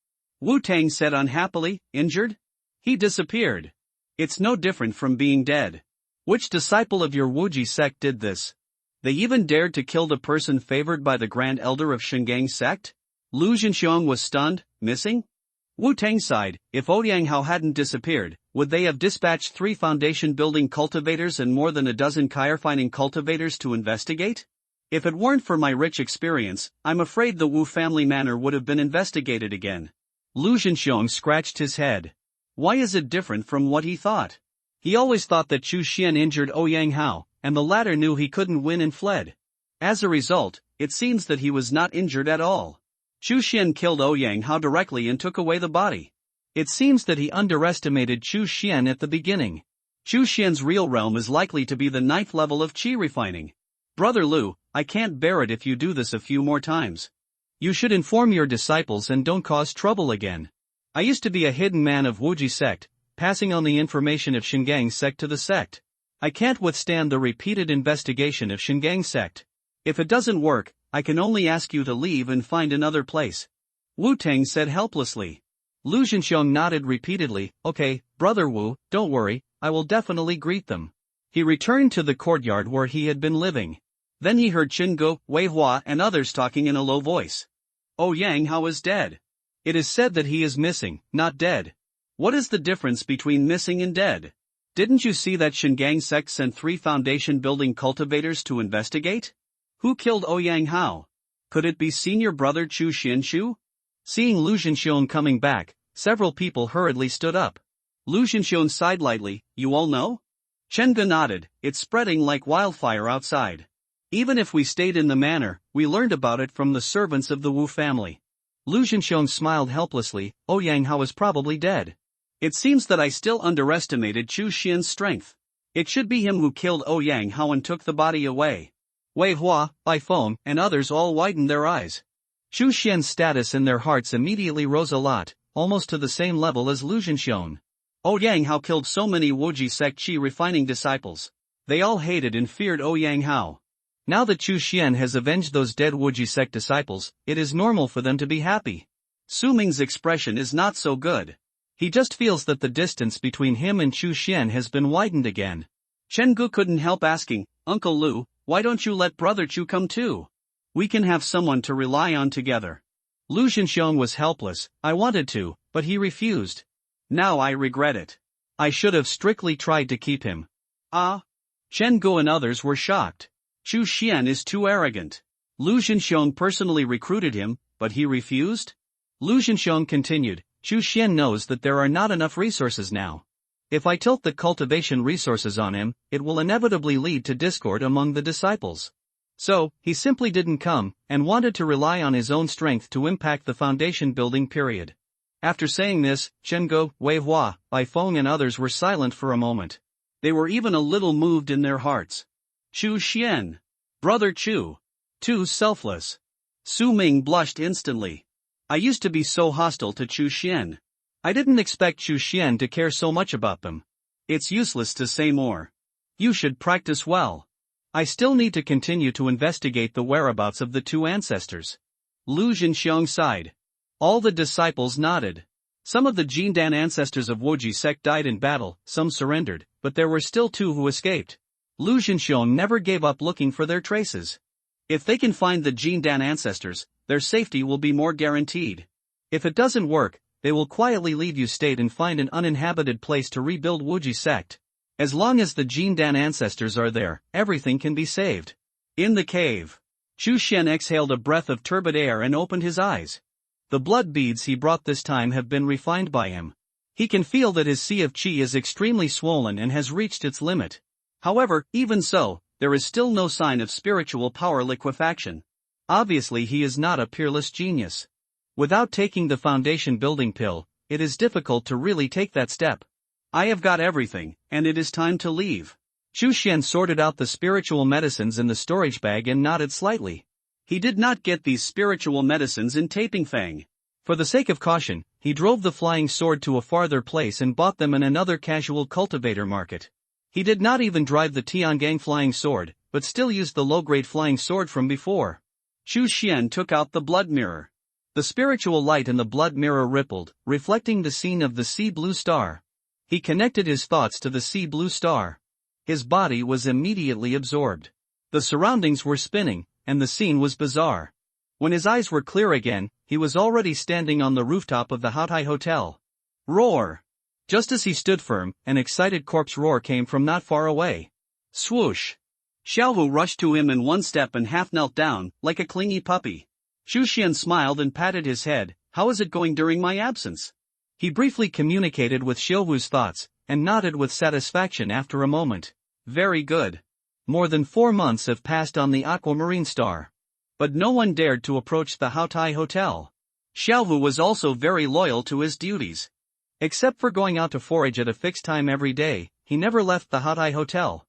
Wu Tang said unhappily, injured? He disappeared. It's no different from being dead. Which disciple of your Wuji sect did this? They even dared to kill the person favored by the Grand Elder of Shingang sect? Lu Zhenxiong was stunned. Missing? Wu Tang sighed. If Yang Hao hadn't disappeared, would they have dispatched 3 foundation building cultivators and more than a dozen refining cultivators to investigate? If it weren't for my rich experience, I'm afraid the Wu family manor would have been investigated again. Lu Zhenxiong scratched his head. Why is it different from what he thought? He always thought that Chu Xian injured Yang Hao, and the latter knew he couldn't win and fled. As a result, it seems that he was not injured at all. Chu Xian killed Yang Hao directly and took away the body. It seems that he underestimated Chu Xian at the beginning. Chu Xian's real realm is likely to be the 9th level of qi refining. Brother Lu, I can't bear it if you do this a few more times. You should inform your disciples and don't cause trouble again. I used to be a hidden man of Wuji sect, passing on the information of Shingang sect to the sect. I can't withstand the repeated investigation of Shingang sect. If it doesn't work, I can only ask you to leave and find another place. Wu Tang said helplessly. Lu Zhenxiong nodded repeatedly. Okay, Brother Wu, don't worry, I will definitely greet them. He returned to the courtyard where he had been living. Then he heard Chen Gu, Wei Hua and others talking in a low voice. Yang Hao is dead. It is said that he is missing, not dead. What is the difference between missing and dead? Didn't you see that Shingang sect sent 3 foundation building cultivators to investigate? Who killed Yang Hao? Could it be senior brother Chu Xianxu? Seeing Lu Zhenxiong coming back, several people hurriedly stood up. Lu Zhenxiong sighed lightly. You all know? Chenga nodded, it's spreading like wildfire outside. Even if we stayed in the manor, we learned about it from the servants of the Wu family. Lu Zhenxiong smiled helplessly, Yang Hao is probably dead. It seems that I still underestimated Chu Xian's strength. It should be him who killed Yang Hao and took the body away. Wei Hua, Bai Feng, and others all widened their eyes. Chu Xian's status in their hearts immediately rose a lot, almost to the same level as Lu Zhenxiong. Yang Hao killed so many Wuji sect Qi refining disciples. They all hated and feared Yang Hao. Now that Chu Xian has avenged those dead Wuji sect disciples, it is normal for them to be happy. Su Ming's expression is not so good. He just feels that the distance between him and Chu Xian has been widened again. Chen Gu couldn't help asking, Uncle Lu, why don't you let Brother Chu come too? We can have someone to rely on together. Lu Zhenxiong was helpless, I wanted to, but he refused. Now I regret it. I should have strictly tried to keep him. Ah? Chen Gu and others were shocked. Chu Xian is too arrogant. Lu Zhenxiong personally recruited him, but he refused? Lu Zhenxiong continued, Chu Xian knows that there are not enough resources now. If I tilt the cultivation resources on him, it will inevitably lead to discord among the disciples. So, he simply didn't come, and wanted to rely on his own strength to impact the foundation building period. After saying this, Chen Gu, Wei Hua, Bai Feng and others were silent for a moment. They were even a little moved in their hearts. Chu Xian. Brother Chu. Too selfless. Su Ming blushed instantly. I used to be so hostile to Chu Xian. I didn't expect Chu Xian to care so much about them. It's useless to say more. You should practice well. I still need to continue to investigate the whereabouts of the two ancestors. Lu Zhenxiong sighed. All the disciples nodded. Some of the Jindan ancestors of Wuji sect died in battle, some surrendered, but there were still two who escaped. Lu Zhenxiong never gave up looking for their traces. If they can find the Jindan ancestors, their safety will be more guaranteed. If it doesn't work, they will quietly leave Yu State and find an uninhabited place to rebuild Wuji sect. As long as the Jindan ancestors are there, everything can be saved. In the cave, Chu Xian exhaled a breath of turbid air and opened his eyes. The blood beads he brought this time have been refined by him. He can feel that his sea of qi is extremely swollen and has reached its limit. However, even so, there is still no sign of spiritual power liquefaction. Obviously he is not a peerless genius. Without taking the foundation building pill, it is difficult to really take that step. I have got everything, and it is time to leave. Chu Xian sorted out the spiritual medicines in the storage bag and nodded slightly. He did not get these spiritual medicines in Taping Fang. For the sake of caution, he drove the flying sword to a farther place and bought them in another casual cultivator market. He did not even drive the Tiangang flying sword, but still used the low-grade flying sword from before. Chu Xian took out the blood mirror. The spiritual light in the blood mirror rippled, reflecting the scene of the sea blue star. He connected his thoughts to the sea blue star. His body was immediately absorbed. The surroundings were spinning, and the scene was bizarre. When his eyes were clear again, he was already standing on the rooftop of the Houtai Hotel. Roar! Just as he stood firm, an excited corpse roar came from not far away. Swoosh! Xiaohu rushed to him in one step and half knelt down, like a clingy puppy. Chu Xian smiled and patted his head. How is it going during my absence? He briefly communicated with Xiaohu's thoughts, and nodded with satisfaction after a moment. Very good. More than 4 months have passed on the Aquamarine Star. But no one dared to approach the Houtai Hotel. Xiaohu was also very loyal to his duties. Except for going out to forage at a fixed time every day, he never left the Houtai Hotel.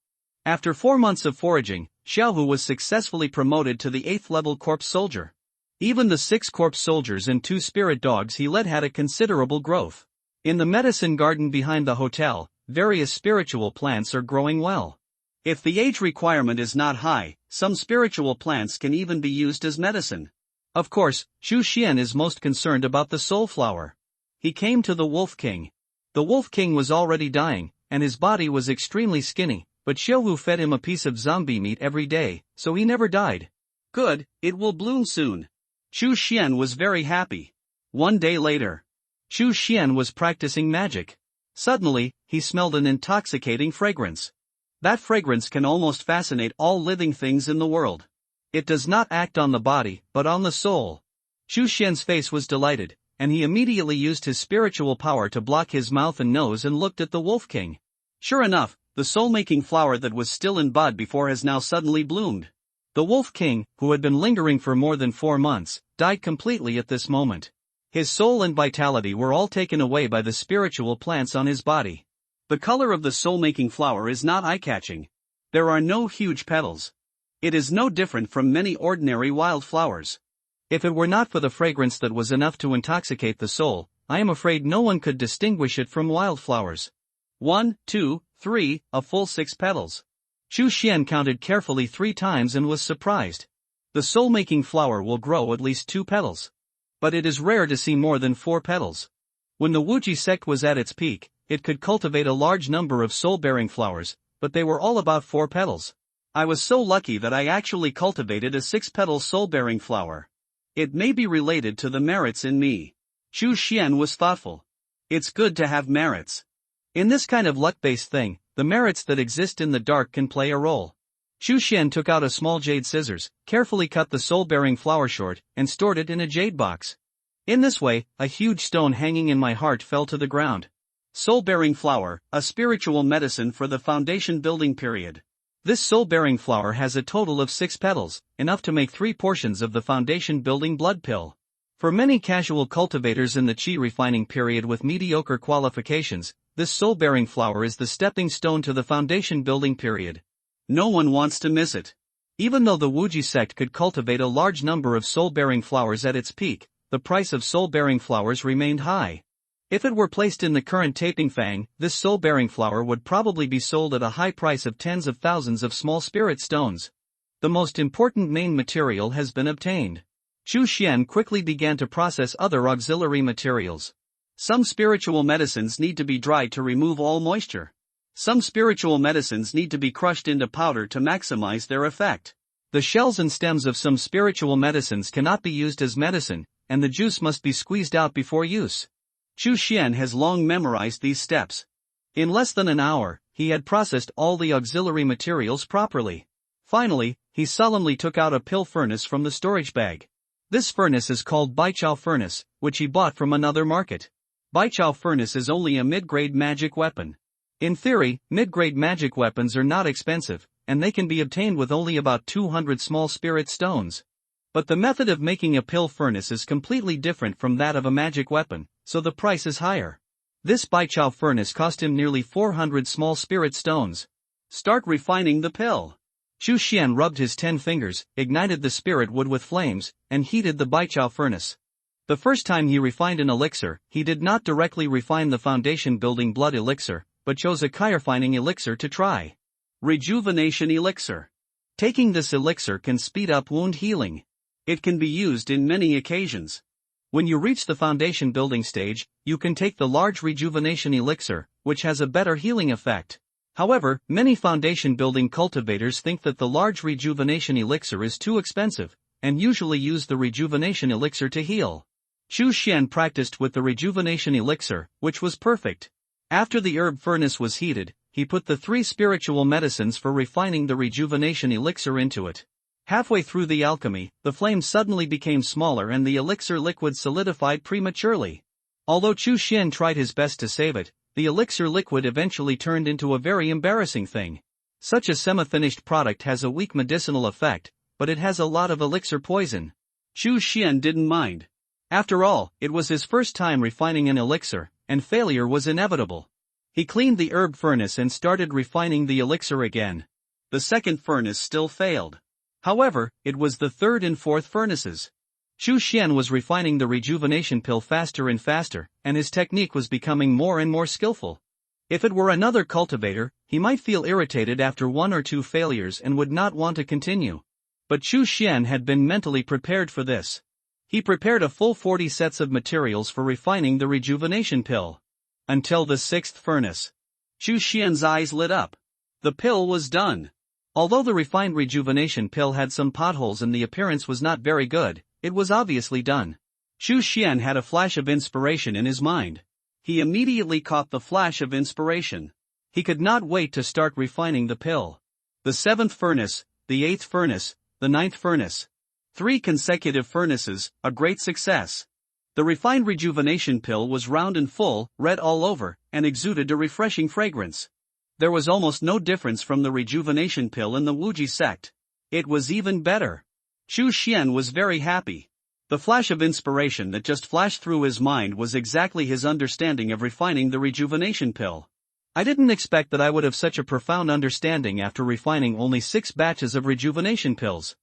After 4 months of foraging, Xiaohu was successfully promoted to the 8th level corpse soldier. Even the 6 corpse soldiers and 2 spirit dogs he led had a considerable growth. In the medicine garden behind the hotel, various spiritual plants are growing well. If the age requirement is not high, some spiritual plants can even be used as medicine. Of course, Chu Xian is most concerned about the soul flower. He came to the Wolf King. The Wolf King was already dying, and his body was extremely skinny, but Xiaohu fed him a piece of zombie meat every day, so he never died. Good, it will bloom soon. Chu Xian was very happy. One day later, Chu Xian was practicing magic. Suddenly, he smelled an intoxicating fragrance. That fragrance can almost fascinate all living things in the world. It does not act on the body, but on the soul. Chu Xian's face was delighted, and he immediately used his spiritual power to block his mouth and nose and looked at the Wolf King. Sure enough, The soul-making flower that was still in bud before has now suddenly bloomed. The Wolf King, who had been lingering for more than 4 months, died completely at this moment. His soul and vitality were all taken away by the spiritual plants on his body. The color of the soul-making flower is not eye-catching. There are no huge petals. It is no different from many ordinary wild flowers. If it were not for the fragrance that was enough to intoxicate the soul, I am afraid no one could distinguish it from wildflowers. 1, 2, 3, a full 6 petals. Chu Xian counted carefully 3 times and was surprised. The soul-making flower will grow at least 2 petals. But it is rare to see more than 4 petals. When the Wuji sect was at its peak, it could cultivate a large number of soul-bearing flowers, but they were all about 4 petals. I was so lucky that I actually cultivated a 6-petal soul-bearing flower. It may be related to the merits in me. Chu Xian was thoughtful. It's good to have merits. In this kind of luck-based thing, the merits that exist in the dark can play a role. Chu Xian took out a small jade scissors, carefully cut the soul-bearing flower short, and stored it in a jade box. In this way, a huge stone hanging in my heart fell to the ground. Soul-bearing flower, a spiritual medicine for the foundation building period. This soul-bearing flower has a total of 6 petals, enough to make 3 portions of the foundation building blood pill. For many casual cultivators in the qi refining period with mediocre qualifications, this soul-bearing flower is the stepping stone to the foundation building period. No one wants to miss it. Even though the Wuji sect could cultivate a large number of soul-bearing flowers at its peak, the price of soul-bearing flowers remained high. If it were placed in the current taping fang, this soul-bearing flower would probably be sold at a high price of tens of thousands of small spirit stones. The most important main material has been obtained. Chu Xian quickly began to process other auxiliary materials. Some spiritual medicines need to be dried to remove all moisture. Some spiritual medicines need to be crushed into powder to maximize their effect. The shells and stems of some spiritual medicines cannot be used as medicine, and the juice must be squeezed out before use. Chu Xian has long memorized these steps. In less than an hour, he had processed all the auxiliary materials properly. Finally, he solemnly took out a pill furnace from the storage bag. This furnace is called Baichao furnace, which he bought from another market. Baichao furnace is only a mid-grade magic weapon. In theory, mid-grade magic weapons are not expensive, and they can be obtained with only about 200 small spirit stones. But the method of making a pill furnace is completely different from that of a magic weapon, so the price is higher. This Baichao furnace cost him nearly 400 small spirit stones. Start refining the pill. Chu Xian rubbed his 10 fingers, ignited the spirit wood with flames, and heated the Baichao furnace. The first time he refined an elixir, he did not directly refine the foundation building blood elixir, but chose a chirefining elixir to try. Rejuvenation elixir. Taking this elixir can speed up wound healing. It can be used in many occasions. When you reach the foundation building stage, you can take the large rejuvenation elixir, which has a better healing effect. However, many foundation building cultivators think that the large rejuvenation elixir is too expensive, and usually use the rejuvenation elixir to heal. Chu Xian practiced with the rejuvenation elixir, which was perfect. After the herb furnace was heated, he put the 3 spiritual medicines for refining the rejuvenation elixir into it. Halfway through the alchemy, the flame suddenly became smaller and the elixir liquid solidified prematurely. Although Chu Xian tried his best to save it, the elixir liquid eventually turned into a very embarrassing thing. Such a semi-finished product has a weak medicinal effect, but it has a lot of elixir poison. Chu Xian didn't mind. After all, it was his first time refining an elixir, and failure was inevitable. He cleaned the herb furnace and started refining the elixir again. The second furnace still failed. However, it was the third and fourth furnaces. Chu Xian was refining the rejuvenation pill faster and faster, and his technique was becoming more and more skillful. If it were another cultivator, he might feel irritated after 1 or 2 failures and would not want to continue. But Chu Xian had been mentally prepared for this. He prepared a full 40 sets of materials for refining the rejuvenation pill. Until the 6th furnace. Chu Xian's eyes lit up. The pill was done. Although the refined rejuvenation pill had some potholes and the appearance was not very good, it was obviously done. Chu Xian had a flash of inspiration in his mind. He immediately caught the flash of inspiration. He could not wait to start refining the pill. The 7th furnace, the 8th furnace, the 9th furnace. 3 consecutive furnaces, a great success. The refined rejuvenation pill was round and full, red all over, and exuded a refreshing fragrance. There was almost no difference from the rejuvenation pill in the Wuji sect. It was even better. Chu Xian was very happy. The flash of inspiration that just flashed through his mind was exactly his understanding of refining the rejuvenation pill. I didn't expect that I would have such a profound understanding after refining only 6 batches of rejuvenation pills.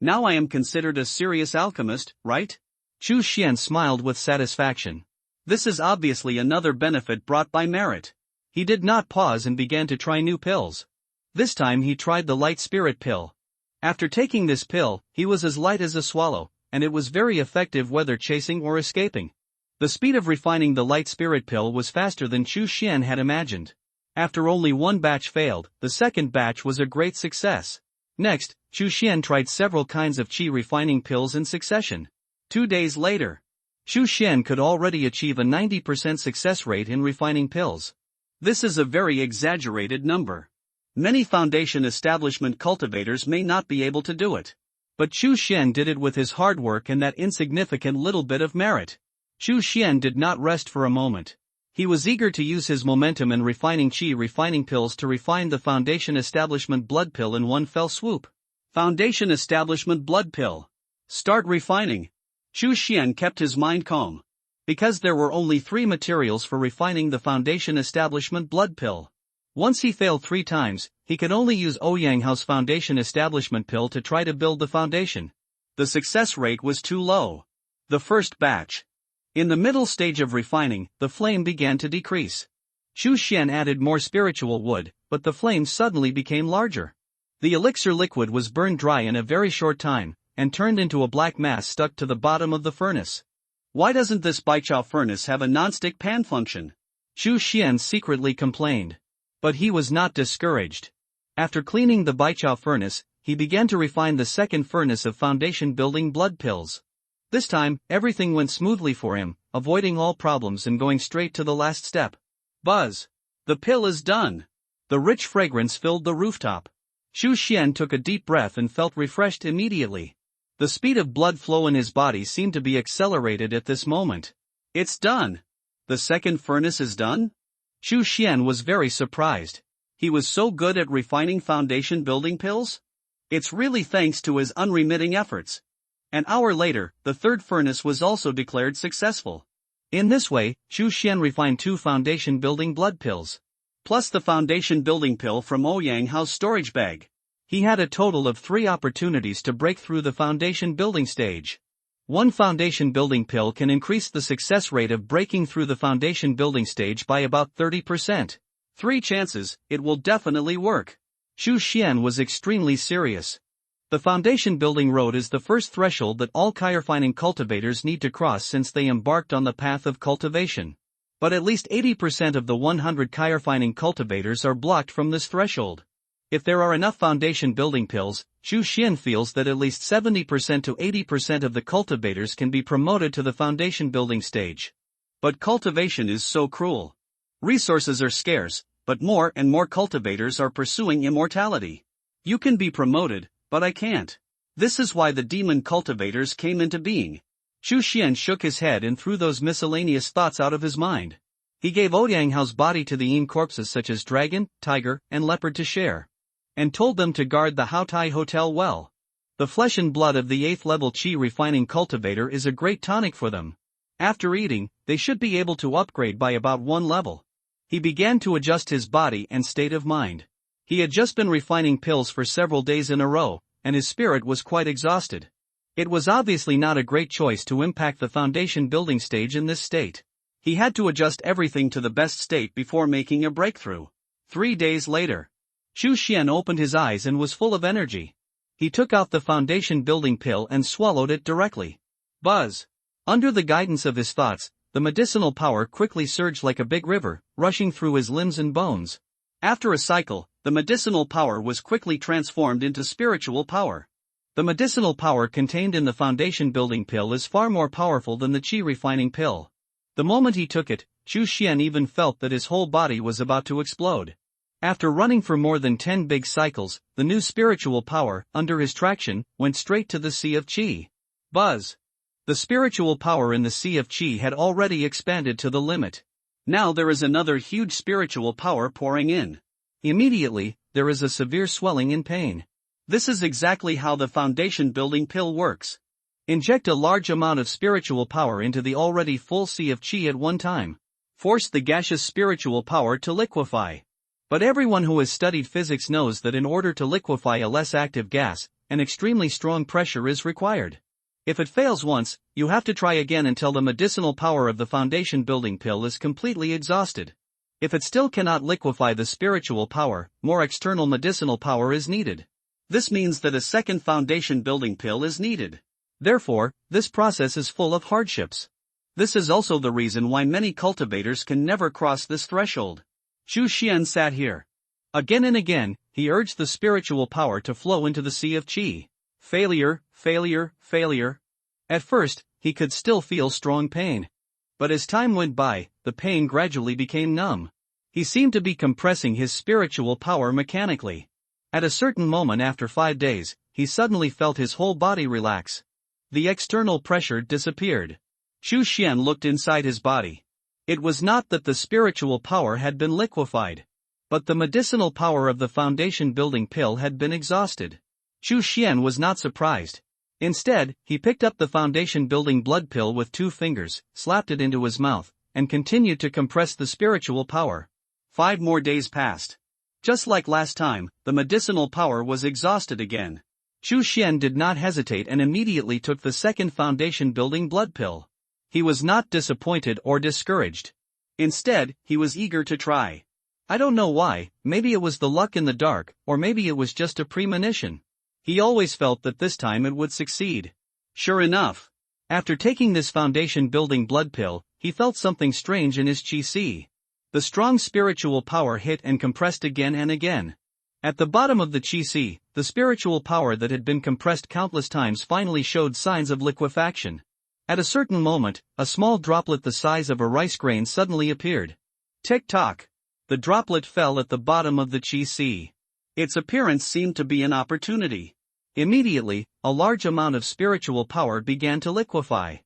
Now I am considered a serious alchemist, right? Chu Xian smiled with satisfaction. This is obviously another benefit brought by merit. He did not pause and began to try new pills. This time he tried the light spirit pill. After taking this pill, he was as light as a swallow, and it was very effective whether chasing or escaping. The speed of refining the light spirit pill was faster than Chu Xian had imagined. After only one batch failed, the second batch was a great success. Next, Chu Xian tried several kinds of qi refining pills in succession. 2 days later, Chu Xian could already achieve a 90% success rate in refining pills. This is a very exaggerated number. Many foundation establishment cultivators may not be able to do it. But Chu Xian did it with his hard work and that insignificant little bit of merit. Chu Xian did not rest for a moment. He was eager to use his momentum in refining qi refining pills to refine the foundation establishment blood pill in one fell swoop. Foundation establishment blood pill. Start refining. Chu Xian kept his mind calm. Because there were only 3 materials for refining the foundation establishment blood pill. Once he failed 3 times, he could only use Ouyang House foundation establishment pill to try to build the foundation. The success rate was too low. The first batch. In the middle stage of refining, the flame began to decrease. Chu Xian added more spiritual wood, but the flame suddenly became larger. The elixir liquid was burned dry in a very short time, and turned into a black mass stuck to the bottom of the furnace. Why doesn't this Baichao furnace have a non-stick pan function? Chu Xian secretly complained. But he was not discouraged. After cleaning the Baichao furnace, he began to refine the second furnace of foundation building blood pills. This time, everything went smoothly for him, avoiding all problems and going straight to the last step. Buzz! The pill is done! The rich fragrance filled the rooftop. Chu Xian took a deep breath and felt refreshed immediately. The speed of blood flow in his body seemed to be accelerated at this moment. It's done! The second furnace is done? Chu Xian was very surprised. He was so good at refining foundation building pills? It's really thanks to his unremitting efforts. An hour later, the third furnace was also declared successful. In this way, Chu Xian refined 2 foundation building blood pills. Plus the foundation building pill from Ouyang House storage bag. He had a total of 3 opportunities to break through the foundation building stage. One foundation building pill can increase the success rate of breaking through the foundation building stage by about 30%. 3 chances, it will definitely work. Chu Xian was extremely serious. The foundation building road is the first threshold that all refining cultivators need to cross since they embarked on the path of cultivation. But at least 80% of the 100 refining cultivators are blocked from this threshold. If there are enough foundation building pills, Chu Xian feels that at least 70% to 80% of the cultivators can be promoted to the foundation building stage. But cultivation is so cruel. Resources are scarce, but more and more cultivators are pursuing immortality. You can be promoted, but I can't. This is why the demon cultivators came into being. Chu Xian shook his head and threw those miscellaneous thoughts out of his mind. He gave Ouyang Hao's body to the Yin corpses such as dragon, tiger, and leopard to share. And told them to guard the Haotai Hotel well. The flesh and blood of the 8th level qi refining cultivator is a great tonic for them. After eating, they should be able to upgrade by about 1 level. He began to adjust his body and state of mind. He had just been refining pills for several days in a row, and his spirit was quite exhausted. It was obviously not a great choice to impact the foundation building stage in this state. He had to adjust everything to the best state before making a breakthrough. 3 days later, Chu Xian opened his eyes and was full of energy. He took out the foundation building pill and swallowed it directly. Buzz! Under the guidance of his thoughts, the medicinal power quickly surged like a big river, rushing through his limbs and bones. After a cycle, the medicinal power was quickly transformed into spiritual power. The medicinal power contained in the foundation building pill is far more powerful than the qi refining pill. The moment he took it, Chu Xian even felt that his whole body was about to explode. After running for more than 10 big cycles, the new spiritual power, under his traction, went straight to the Sea of Qi. Buzz! The spiritual power in the Sea of Qi had already expanded to the limit. Now there is another huge spiritual power pouring in. Immediately, there is a severe swelling and pain. This is exactly how the foundation building pill works. Inject a large amount of spiritual power into the already full sea of chi at one time. Force the gaseous spiritual power to liquefy. But everyone who has studied physics knows that in order to liquefy a less active gas, an extremely strong pressure is required. If it fails once, you have to try again until the medicinal power of the foundation building pill is completely exhausted. If it still cannot liquefy the spiritual power, more external medicinal power is needed. This means that a second foundation building pill is needed. Therefore, this process is full of hardships. This is also the reason why many cultivators can never cross this threshold. Chu Xian sat here. Again and again, he urged the spiritual power to flow into the sea of qi. Failure, failure, failure. At first, he could still feel strong pain. But as time went by, the pain gradually became numb. He seemed to be compressing his spiritual power mechanically. At a certain moment after 5 days, he suddenly felt his whole body relax. The external pressure disappeared. Chu Xian looked inside his body. It was not that the spiritual power had been liquefied, but the medicinal power of the foundation building pill had been exhausted. Chu Xian was not surprised. Instead, he picked up the foundation building blood pill with 2 fingers, slapped it into his mouth, and continued to compress the spiritual power. 5 more days passed. Just like last time, the medicinal power was exhausted again. Chu Xian did not hesitate and immediately took the second foundation building blood pill. He was not disappointed or discouraged. Instead, he was eager to try. I don't know why, maybe it was the luck in the dark, or maybe it was just a premonition. He always felt that this time it would succeed. Sure enough. After taking this foundation building blood pill, he felt something strange in his chi. The strong spiritual power hit and compressed again and again. At the bottom of the chi, the spiritual power that had been compressed countless times finally showed signs of liquefaction. At a certain moment, a small droplet the size of a rice grain suddenly appeared. Tick-tock. The droplet fell at the bottom of the chi. Its appearance seemed to be an opportunity. Immediately, a large amount of spiritual power began to liquefy.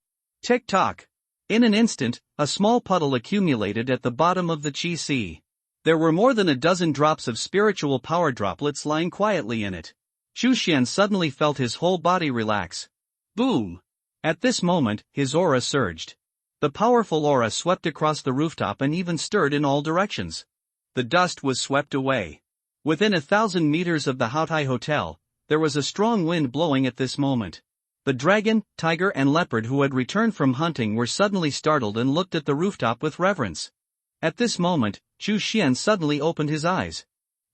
Tick-tock. In an instant, a small puddle accumulated at the bottom of the chi. There were more than a dozen drops of spiritual power droplets lying quietly in it. Chu Xian suddenly felt his whole body relax. Boom! At this moment, his aura surged. The powerful aura swept across the rooftop and even stirred in all directions. The dust was swept away. Within 1,000 meters of the Ughter Hotel, there was a strong wind blowing at this moment. The dragon, tiger and leopard who had returned from hunting were suddenly startled and looked at the rooftop with reverence. At this moment, Chu Xian suddenly opened his eyes.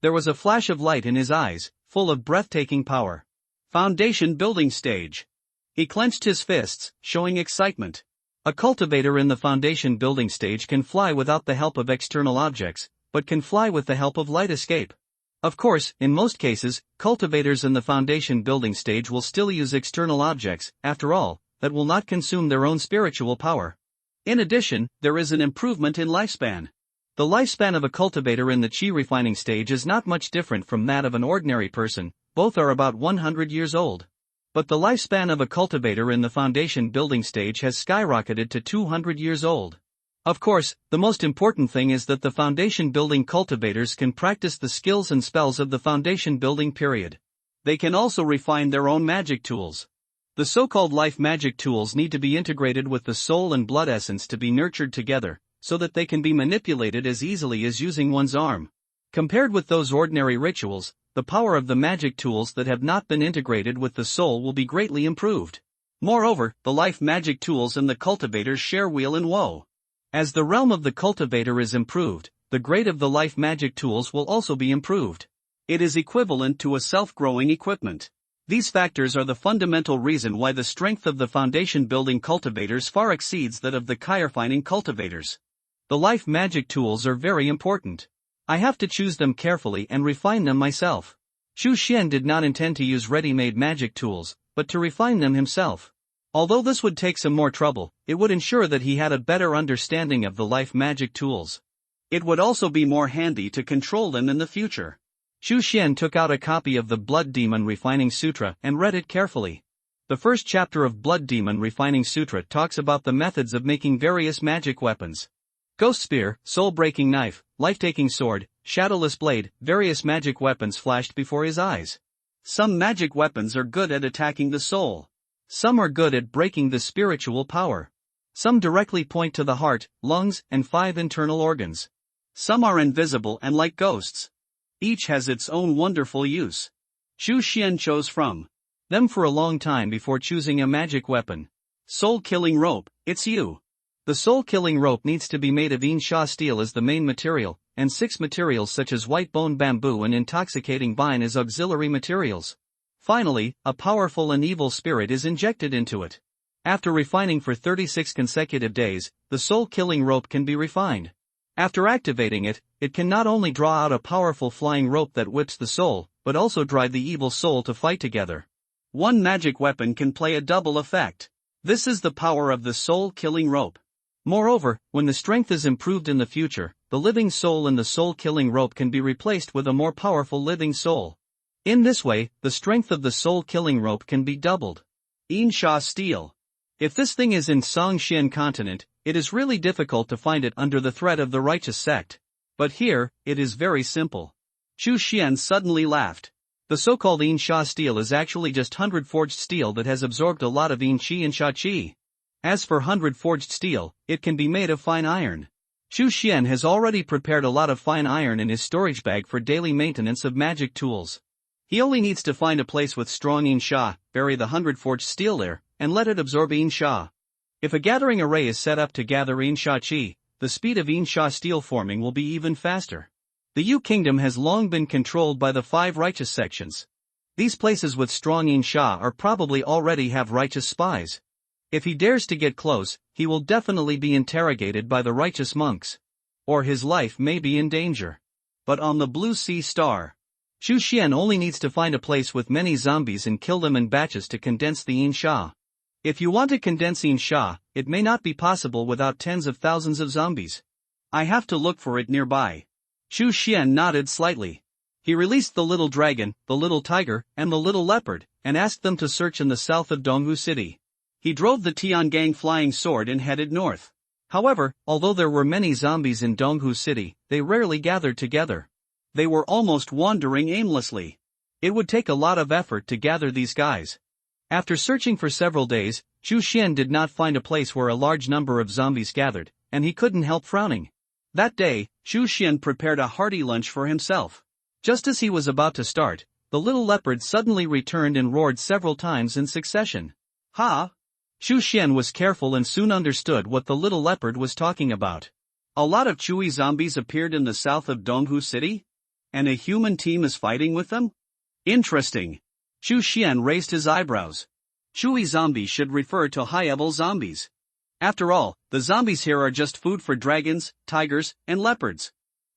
There was a flash of light in his eyes, full of breathtaking power. Foundation building stage. He clenched his fists, showing excitement. A cultivator in the foundation building stage can fly without the help of external objects, but can fly with the help of light escape. Of course, in most cases, cultivators in the foundation building stage will still use external objects, after all, that will not consume their own spiritual power. In addition, there is an improvement in lifespan. The lifespan of a cultivator in the chi refining stage is not much different from that of an ordinary person, both are about 100 years old. But the lifespan of a cultivator in the foundation building stage has skyrocketed to 200 years old. Of course, the most important thing is that the foundation building cultivators can practice the skills and spells of the foundation building period. They can also refine their own magic tools. The so-called life magic tools need to be integrated with the soul and blood essence to be nurtured together, so that they can be manipulated as easily as using one's arm. Compared with those ordinary rituals, the power of the magic tools that have not been integrated with the soul will be greatly improved. Moreover, the life magic tools and the cultivators share weal and woe. As the realm of the cultivator is improved, the grade of the life magic tools will also be improved. It is equivalent to a self-growing equipment. These factors are the fundamental reason why the strength of the foundation building cultivators far exceeds that of the chi refining cultivators. The life magic tools are very important. I have to choose them carefully and refine them myself. Chu Xian did not intend to use ready-made magic tools, but to refine them himself. Although this would take some more trouble, it would ensure that he had a better understanding of the life magic tools. It would also be more handy to control them in the future. Chu Xian took out a copy of the Blood Demon Refining Sutra and read it carefully. The first chapter of Blood Demon Refining Sutra talks about the methods of making various magic weapons. Ghost Spear, Soul-Breaking Knife, Life-Taking Sword, shadowless blade, various magic weapons flashed before his eyes. Some magic weapons are good at attacking the soul. Some are good at breaking the spiritual power. Some directly point to the heart, lungs, and 5 internal organs. Some are invisible and like ghosts. Each has its own wonderful use. Xu Xian chose from them for a long time before choosing a magic weapon. Soul-killing rope, it's you. The soul-killing rope needs to be made of Yin-Sha steel as the main material, and 6 materials such as white bone bamboo and intoxicating vine as auxiliary materials. Finally, a powerful and evil spirit is injected into it. After refining for 36 consecutive days, the soul-killing rope can be refined. After activating it, it can not only draw out a powerful flying rope that whips the soul, but also drive the evil soul to fight together. One magic weapon can play a double effect. This is the power of the soul-killing rope. Moreover, when the strength is improved in the future, the living soul in the soul-killing rope can be replaced with a more powerful living soul. In this way, the strength of the soul-killing rope can be doubled. Yin-Sha steel. If this thing is in Songxian continent, it is really difficult to find it under the threat of the righteous sect. But here, it is very simple. Xu Xian suddenly laughed. The so-called Yin-Sha steel is actually just 100 forged steel that has absorbed a lot of Yin-Chi and Sha-Chi. As for 100 forged steel, it can be made of fine iron. Xu Xian has already prepared a lot of fine iron in his storage bag for daily maintenance of magic tools. He only needs to find a place with strong Yin-Sha, bury the 100 forged steel there, and let it absorb Yin-Sha. If a gathering array is set up to gather Yin-Sha-Chi, the speed of Yin-Sha steel forming will be even faster. The Yu Kingdom has long been controlled by the 5 righteous sections. These places with strong Yin-Sha are probably already have righteous spies. If he dares to get close, he will definitely be interrogated by the righteous monks. Or his life may be in danger. But on the Blue Sea Star, Xu Xian only needs to find a place with many zombies and kill them in batches to condense the Yin-Sha. If you want to condense Yin-Sha, it may not be possible without tens of thousands of zombies. I have to look for it nearby. Xu Xian nodded slightly. He released the little dragon, the little tiger, and the little leopard, and asked them to search in the south of Donghu City. He drove the Tiangang flying sword and headed north. However, although there were many zombies in Donghu City, they rarely gathered together. They were almost wandering aimlessly. It would take a lot of effort to gather these guys. After searching for several days, Xu Xian did not find a place where a large number of zombies gathered, and he couldn't help frowning. That day, Xu Xian prepared a hearty lunch for himself. Just as he was about to start, the little leopard suddenly returned and roared several times in succession. Ha! Xu Xian was careful and soon understood what the little leopard was talking about. A lot of chewy zombies appeared in the south of Donghu City? And a human team is fighting with them? Interesting. Xu Xian raised his eyebrows. Chewy zombies should refer to high-level zombies. After all, the zombies here are just food for dragons, tigers, and leopards.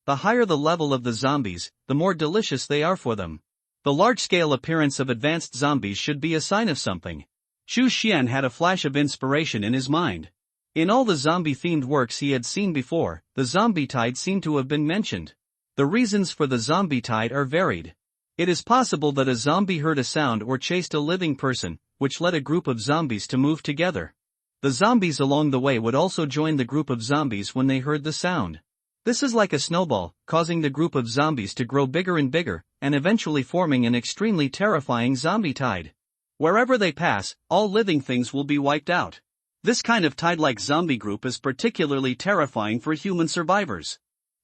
The higher the level of the zombies, the more delicious they are for them. The large-scale appearance of advanced zombies should be a sign of something. Xu Xian had a flash of inspiration in his mind. In all the zombie-themed works he had seen before, the zombie tide seemed to have been mentioned. The reasons for the zombie tide are varied. It is possible that a zombie heard a sound or chased a living person, which led a group of zombies to move together. The zombies along the way would also join the group of zombies when they heard the sound. This is like a snowball, causing the group of zombies to grow bigger and bigger, and eventually forming an extremely terrifying zombie tide. Wherever they pass, all living things will be wiped out. This kind of tide-like zombie group is particularly terrifying for human survivors.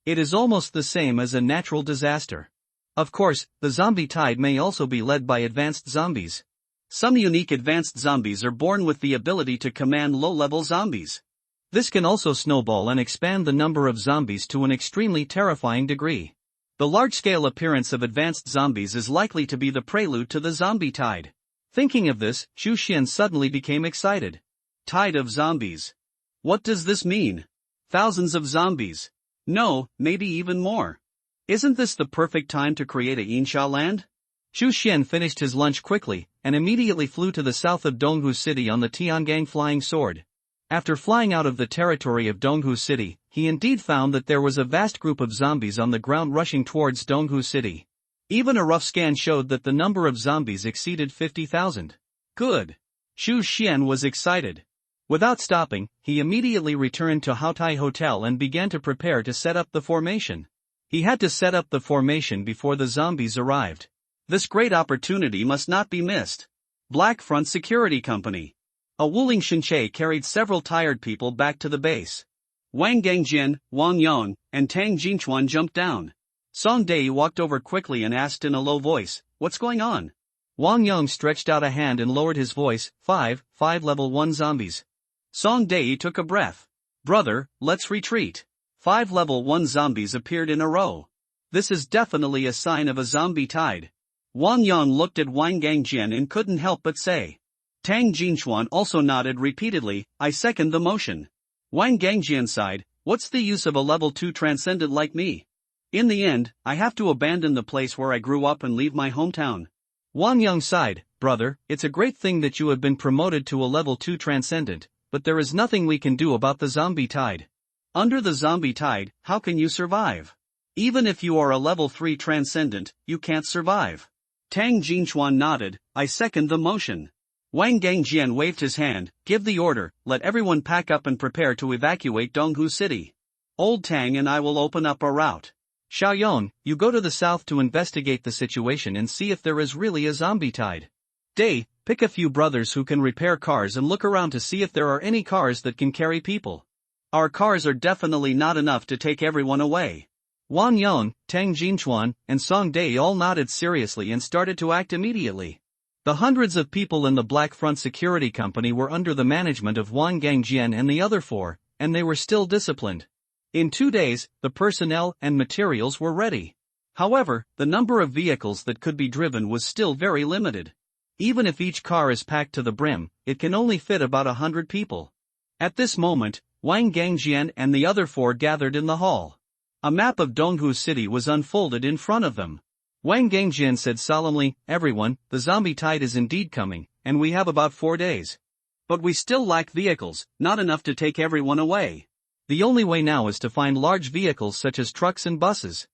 It is almost the same as a natural disaster. Of course, the zombie tide may also be led by advanced zombies. Some unique advanced zombies are born with the ability to command low-level zombies. This can also snowball and expand the number of zombies to an extremely terrifying degree. The large-scale appearance of advanced zombies is likely to be the prelude to the zombie tide. Thinking of this, Xu Xian suddenly became excited. Tide of zombies. What does this mean? Thousands of zombies. No, maybe even more. Isn't this the perfect time to create a Yinsha land? Xu Xian finished his lunch quickly, and immediately flew to the south of Donghu City on the Tiangang flying sword. After flying out of the territory of Donghu City, he indeed found that there was a vast group of zombies on the ground rushing towards Donghu City. Even a rough scan showed that the number of zombies exceeded 50,000. Good. Xu Xian was excited. Without stopping, he immediately returned to Haotai Hotel and began to prepare to set up the formation. He had to set up the formation before the zombies arrived. This great opportunity must not be missed. Black Front Security Company. A Wuling Shinche carried several tired people back to the base. Wang Gangjian, Wang Yong, and Tang Jinchuan jumped down. Song Dai walked over quickly and asked in a low voice, "What's going on?" Wang Yong stretched out a hand and lowered his voice, five level 1 zombies. Song Dai took a breath. "Brother, let's retreat." 5 level 1 zombies appeared in a row. This is definitely a sign of a zombie tide. Wang Yong looked at Wang Gangjian and couldn't help but say. Tang Jinchuan also nodded repeatedly, "I second the motion." Wang Gangjian sighed, "What's the use of a level 2 transcendent like me? In the end, I have to abandon the place where I grew up and leave my hometown." Wang Yong sighed, "Brother, it's a great thing that you have been promoted to a level 2 transcendent, but there is nothing we can do about the zombie tide. Under the zombie tide, how can you survive? Even if you are a level 3 transcendent, you can't survive." Tang Jinchuan nodded, "I second the motion." Wang Gangjian waved his hand, "Give the order, let everyone pack up and prepare to evacuate Donghu City. Old Tang and I will open up a route. Xiaoyong, you go to the south to investigate the situation and see if there is really a zombie tide. Dai, pick a few brothers who can repair cars and look around to see if there are any cars that can carry people. Our cars are definitely not enough to take everyone away." Wang Yong, Tang Jinchuan, and Song Dai all nodded seriously and started to act immediately. The hundreds of people in the Black Front Security Company were under the management of Wang Gangjian and the other 4, and they were still disciplined. In 2 days, the personnel and materials were ready. However, the number of vehicles that could be driven was still very limited. Even if each car is packed to the brim, it can only fit about 100 people. At this moment, Wang Gangjian and the other 4 gathered in the hall. A map of Donghu City was unfolded in front of them. Wang Gangjian said solemnly, "Everyone, the zombie tide is indeed coming, and we have about 4 days. But we still lack vehicles, not enough to take everyone away. The only way now is to find large vehicles such as trucks and buses."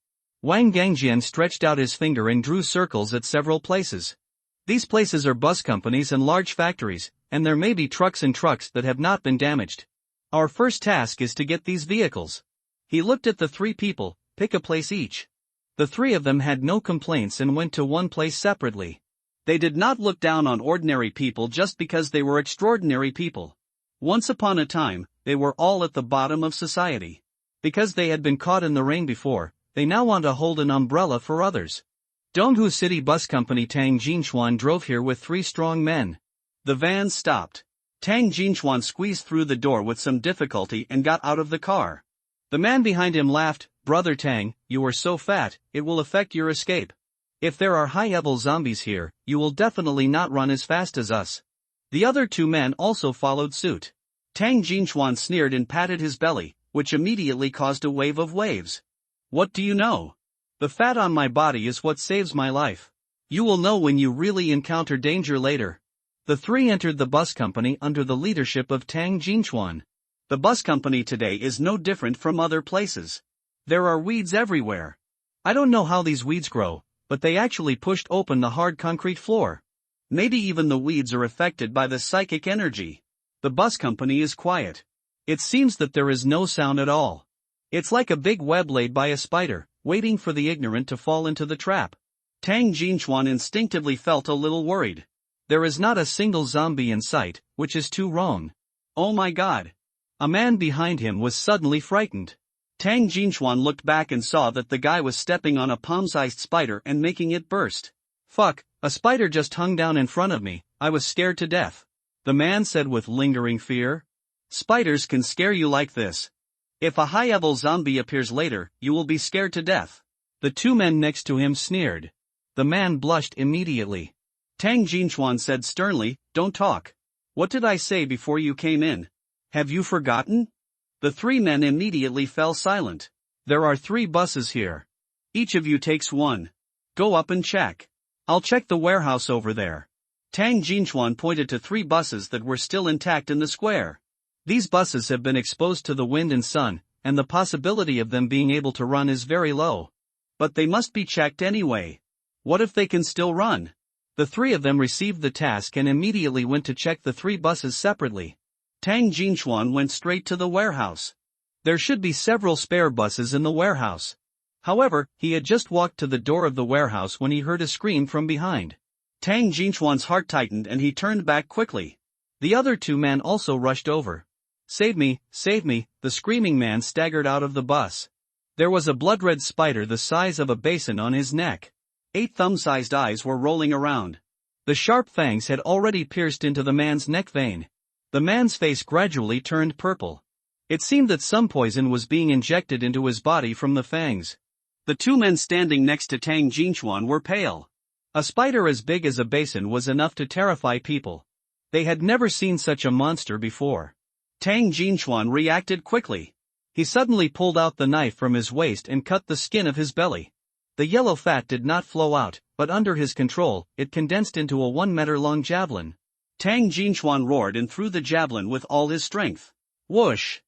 Wang Gangjian stretched out his finger and drew circles at several places. These places are bus companies and large factories, and there may be trucks that have not been damaged. Our first task is to get these vehicles. He looked at the 3 people, "Pick a place each." The 3 of them had no complaints and went to one place separately. They did not look down on ordinary people just because they were extraordinary people. Once upon a time, they were all at the bottom of society. Because they had been caught in the rain before, they now want to hold an umbrella for others. Donghu City Bus Company Tang Jinchuan drove here with 3 strong men. The van stopped. Tang Jinchuan squeezed through the door with some difficulty and got out of the car. The man behind him laughed, "Brother Tang, you are so fat, it will affect your escape. If there are high-level zombies here, you will definitely not run as fast as us." The other 2 men also followed suit. Tang Jinchuan sneered and patted his belly, which immediately caused a wave of waves. "What do you know? The fat on my body is what saves my life. You will know when you really encounter danger later." The 3 entered the bus company under the leadership of Tang Jinchuan. The bus company today is no different from other places. There are weeds everywhere. I don't know how these weeds grow, but they actually pushed open the hard concrete floor. Maybe even the weeds are affected by the psychic energy. The bus company is quiet. It seems that there is no sound at all. It's like a big web laid by a spider, waiting for the ignorant to fall into the trap. Tang Jinchuan instinctively felt a little worried. There is not a single zombie in sight, which is too wrong. Oh my god! A man behind him was suddenly frightened. Tang Jinchuan looked back and saw that the guy was stepping on a palm-sized spider and making it burst. "Fuck, a spider just hung down in front of me, I was scared to death," the man said with lingering fear. Spiders can scare you like this. If a high-level zombie appears later, you will be scared to death. The 2 men next to him sneered. The man blushed immediately. Tang Jinchuan said sternly, "Don't talk. What did I say before you came in? Have you forgotten?" The 3 men immediately fell silent. "There are 3 buses here. Each of you takes one. Go up and check. I'll check the warehouse over there." Tang Jinchuan pointed to 3 buses that were still intact in the square. These buses have been exposed to the wind and sun, and the possibility of them being able to run is very low. But they must be checked anyway. What if they can still run? The 3 of them received the task and immediately went to check the 3 buses separately. Tang Jinchuan went straight to the warehouse. There should be several spare buses in the warehouse. However, he had just walked to the door of the warehouse when he heard a scream from behind. Tang Jinchuan's heart tightened and he turned back quickly. The other two men also rushed over. Save me, the screaming man staggered out of the bus. There was a blood-red spider the size of a basin on his neck. 8 thumb-sized eyes were rolling around. The sharp fangs had already pierced into the man's neck vein. The man's face gradually turned purple. It seemed that some poison was being injected into his body from the fangs. The two men standing next to Tang Jinchuan were pale. A spider as big as a basin was enough to terrify people. They had never seen such a monster before. Tang Jinchuan reacted quickly. He suddenly pulled out the knife from his waist and cut the skin of his belly. The yellow fat did not flow out, but under his control, it condensed into a 1-meter-long javelin. Tang Jinchuan roared and threw the javelin with all his strength. Whoosh!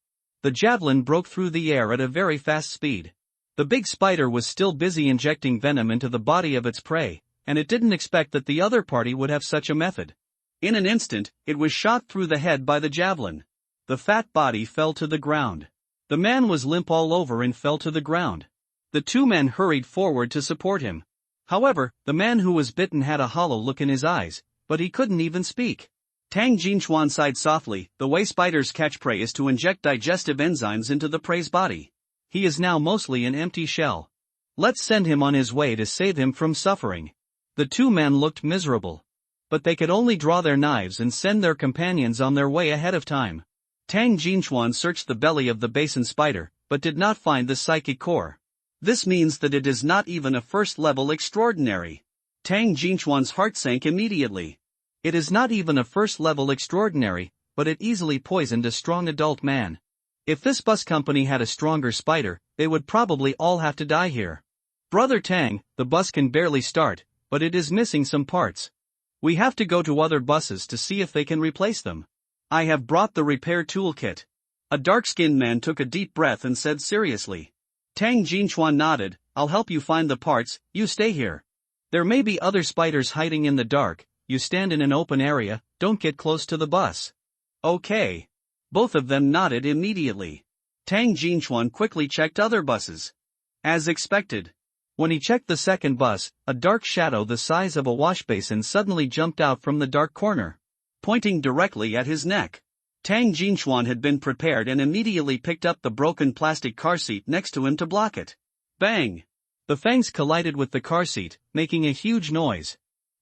The javelin broke through the air at a very fast speed. The big spider was still busy injecting venom into the body of its prey, and it didn't expect that the other party would have such a method. In an instant, it was shot through the head by the javelin. The fat body fell to the ground. The man was limp all over and fell to the ground. The two men hurried forward to support him. However, the man who was bitten had a hollow look in his eyes, but he couldn't even speak. Tang Jinchuan sighed softly. The way spiders catch prey is to inject digestive enzymes into the prey's body. He is now mostly an empty shell. Let's send him on his way to save him from suffering. The two men looked miserable. But they could only draw their knives and send their companions on their way ahead of time. Tang Jinchuan searched the belly of the basin spider, but did not find the psychic core. This means that it is not even a first-level extraordinary. Tang Jinchuan's heart sank immediately. It is not even a first-level extraordinary, but it easily poisoned a strong adult man. If this bus company had a stronger spider, they would probably all have to die here. Brother Tang, the bus can barely start, but it is missing some parts. We have to go to other buses to see if they can replace them. I have brought the repair toolkit. A dark-skinned man took a deep breath and said seriously. Tang Jinchuan nodded. I'll help you find the parts, you stay here. There may be other spiders hiding in the dark, you stand in an open area, don't get close to the bus. Okay. Both of them nodded immediately. Tang Jinchuan quickly checked other buses. As expected. When he checked the second bus, a dark shadow the size of a wash basin suddenly jumped out from the dark corner, pointing directly at his neck. Tang Jinchuan had been prepared and immediately picked up the broken plastic car seat next to him to block it. Bang! The fangs collided with the car seat, making a huge noise.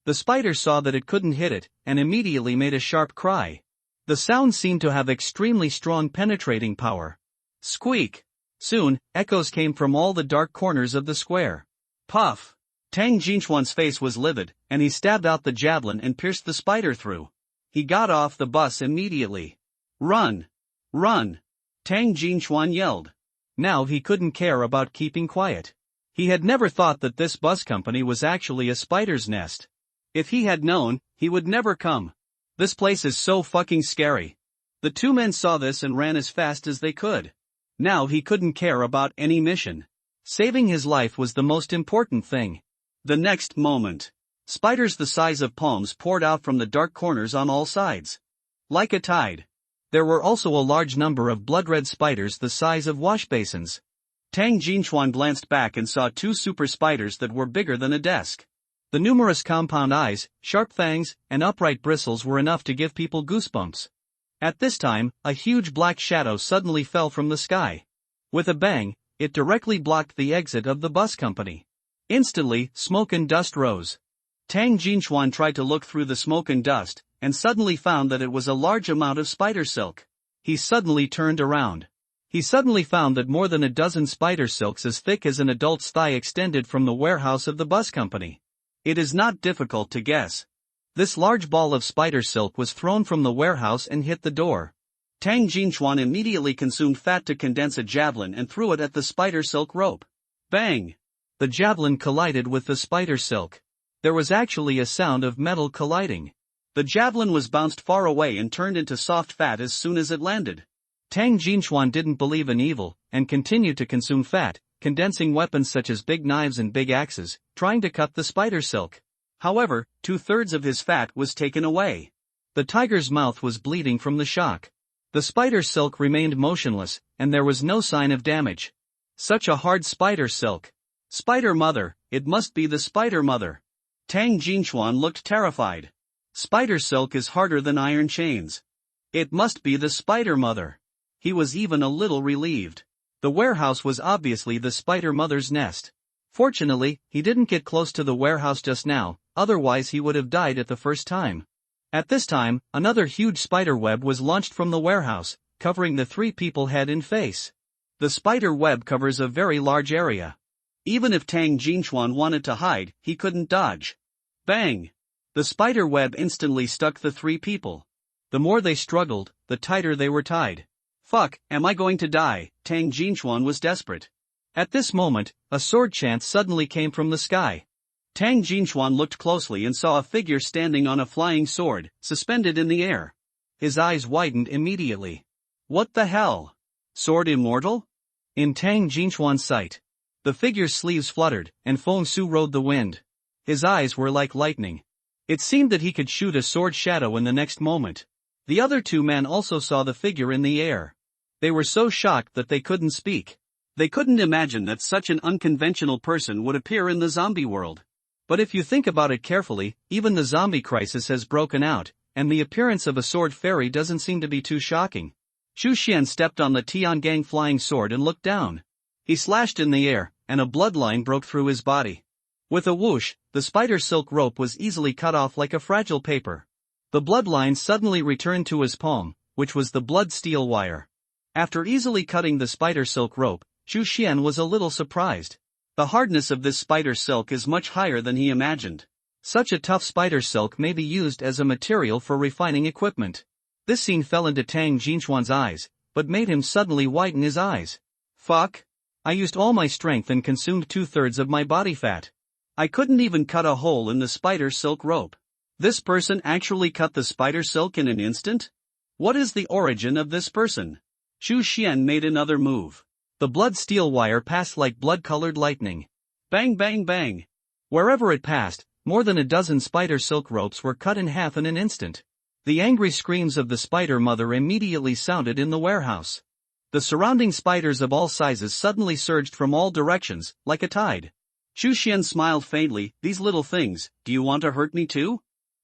The spider saw that it couldn't hit it, and immediately made a sharp cry. The sound seemed to have extremely strong penetrating power. Squeak! Soon, echoes came from all the dark corners of the square. Puff! Tang Jinchuan's face was livid, and he stabbed out the javelin and pierced the spider through. He got off the bus immediately. Run! Run! Tang Jinchuan yelled. Now he couldn't care about keeping quiet. He had never thought that this bus company was actually a spider's nest. If he had known, he would never come. This place is so fucking scary. The two men saw this and ran as fast as they could. Now he couldn't care about any mission. Saving his life was the most important thing. The next moment, spiders the size of palms poured out from the dark corners on all sides. Like a tide. There were also a large number of blood-red spiders the size of wash basins. Tang Jinchuan glanced back and saw 2 super spiders that were bigger than a desk. The numerous compound eyes, sharp fangs, and upright bristles were enough to give people goosebumps. At this time, a huge black shadow suddenly fell from the sky. With a bang, it directly blocked the exit of the bus company. Instantly, smoke and dust rose. Tang Jinchuan tried to look through the smoke and dust, and suddenly found that it was a large amount of spider silk. He suddenly turned around. He suddenly found that more than a dozen spider silks as thick as an adult's thigh extended from the warehouse of the bus company. It is not difficult to guess. This large ball of spider silk was thrown from the warehouse and hit the door. Tang Jinchuan immediately consumed fat to condense a javelin and threw it at the spider silk rope. Bang! The javelin collided with the spider silk. There was actually a sound of metal colliding. The javelin was bounced far away and turned into soft fat as soon as it landed. Tang Jinchuan didn't believe in evil, and continued to consume fat, condensing weapons such as big knives and big axes, trying to cut the spider silk. However, 2/3 of his fat was taken away. The tiger's mouth was bleeding from the shock. The spider silk remained motionless, and there was no sign of damage. Such a hard spider silk. Spider Mother, it must be the Spider Mother. Tang Jinchuan looked terrified. Spider silk is harder than iron chains. It must be the Spider Mother. He was even a little relieved. The warehouse was obviously the Spider Mother's nest. Fortunately, he didn't get close to the warehouse just now, otherwise he would have died at the first time. At this time, another huge spider web was launched from the warehouse, covering the three people head and face. The spider web covers a very large area. Even if Tang Jinchuan wanted to hide, he couldn't dodge. Bang! The spider web instantly stuck the three people. The more they struggled, the tighter they were tied. Fuck, am I going to die? Tang Jinchuan was desperate. At this moment, a sword chant suddenly came from the sky. Tang Jinchuan looked closely and saw a figure standing on a flying sword, suspended in the air. His eyes widened immediately. What the hell? Sword immortal? In Tang Jinchuan's sight. The figure's sleeves fluttered, and Feng Su rode the wind. His eyes were like lightning. It seemed that he could shoot a sword shadow in the next moment. The other two men also saw the figure in the air. They were so shocked that they couldn't speak. They couldn't imagine that such an unconventional person would appear in the zombie world. But if you think about it carefully, even the zombie crisis has broken out, and the appearance of a sword fairy doesn't seem to be too shocking. Xu Xian stepped on the Tiangang flying sword and looked down. He slashed in the air, and a bloodline broke through his body. With a whoosh, the spider silk rope was easily cut off like a fragile paper. The bloodline suddenly returned to his palm, which was the blood steel wire. After easily cutting the spider silk rope, Xu Xian was a little surprised. The hardness of this spider silk is much higher than he imagined. Such a tough spider silk may be used as a material for refining equipment. This scene fell into Tang Jinchuan's eyes, but made him suddenly widen his eyes. Fuck! I used all my strength and consumed 2/3 of my body fat. I couldn't even cut a hole in the spider silk rope. This person actually cut the spider silk in an instant? What is the origin of this person? Xu Xian made another move. The blood steel wire passed like blood-colored lightning. Bang bang bang! Wherever it passed, more than a dozen spider silk ropes were cut in half in an instant. The angry screams of the spider mother immediately sounded in the warehouse. The surrounding spiders of all sizes suddenly surged from all directions, like a tide. Xu Xian smiled faintly. These little things, do you want to hurt me too?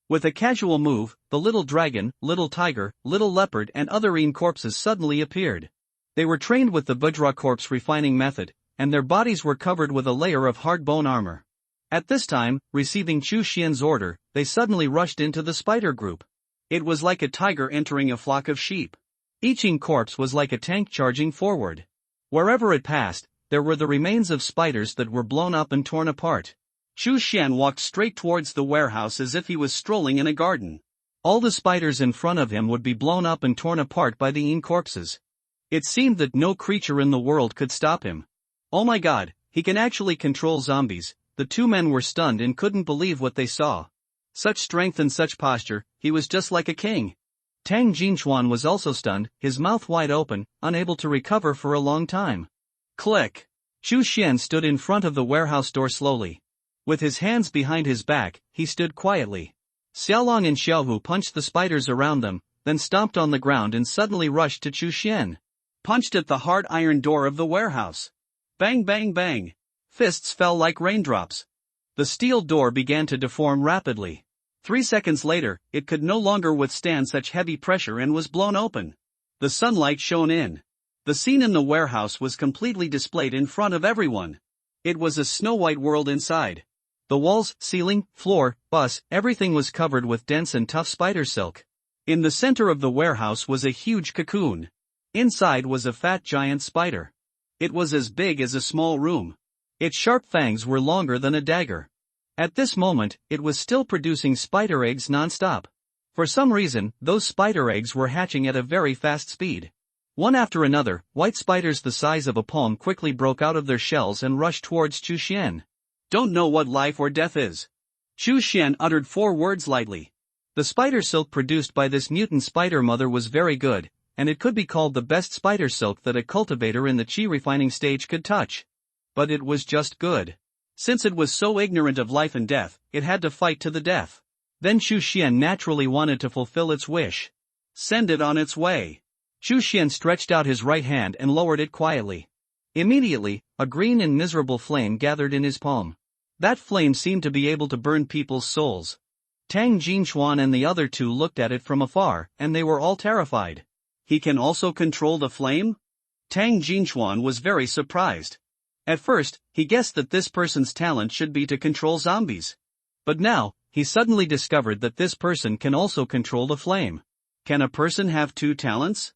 With a casual move, the little dragon, little tiger, little leopard and other een corpses suddenly appeared. They were trained with the Vajra corpse refining method, and their bodies were covered with a layer of hard bone armor. At this time, receiving Xu Xian's order, they suddenly rushed into the spider group. It was like a tiger entering a flock of sheep. Each een corpse was like a tank charging forward. Wherever it passed, there were the remains of spiders that were blown up and torn apart. Xu Xian walked straight towards the warehouse as if he was strolling in a garden. All the spiders in front of him would be blown up and torn apart by the een corpses. It seemed that no creature in the world could stop him. Oh my god, he can actually control zombies. The two men were stunned and couldn't believe what they saw. Such strength and such posture, he was just like a king. Tang Jinchuan was also stunned, his mouth wide open, unable to recover for a long time. Click! Xu Xian stood in front of the warehouse door slowly. With his hands behind his back, he stood quietly. Xiaolong and Xiaohu punched the spiders around them, then stomped on the ground and suddenly rushed to Xu Xian. Punched at the hard iron door of the warehouse. Bang bang bang! Fists fell like raindrops. The steel door began to deform rapidly. 3 seconds later, it could no longer withstand such heavy pressure and was blown open. The sunlight shone in. The scene in the warehouse was completely displayed in front of everyone. It was a snow-white world inside. The walls, ceiling, floor, bus, everything was covered with dense and tough spider silk. In the center of the warehouse was a huge cocoon. Inside was a fat giant spider. It was as big as a small room. Its sharp fangs were longer than a dagger. At this moment, it was still producing spider eggs non-stop. For some reason, those spider eggs were hatching at a very fast speed. One after another, white spiders the size of a palm quickly broke out of their shells and rushed towards Xu Xian. Don't know what life or death is. Xu Xian uttered 4 words lightly. The spider silk produced by this mutant spider mother was very good, and it could be called the best spider silk that a cultivator in the chi refining stage could touch. But it was just good. Since it was so ignorant of life and death, it had to fight to the death. Then Xu Xian naturally wanted to fulfill its wish. Send it on its way. Xu Xian stretched out his right hand and lowered it quietly. Immediately, a green and miserable flame gathered in his palm. That flame seemed to be able to burn people's souls. Tang Jinchuan and the other two looked at it from afar, and they were all terrified. He can also control the flame? Tang Jinchuan was very surprised. At first, he guessed that this person's talent should be to control zombies. But now, he suddenly discovered that this person can also control the flame. Can a person have two talents?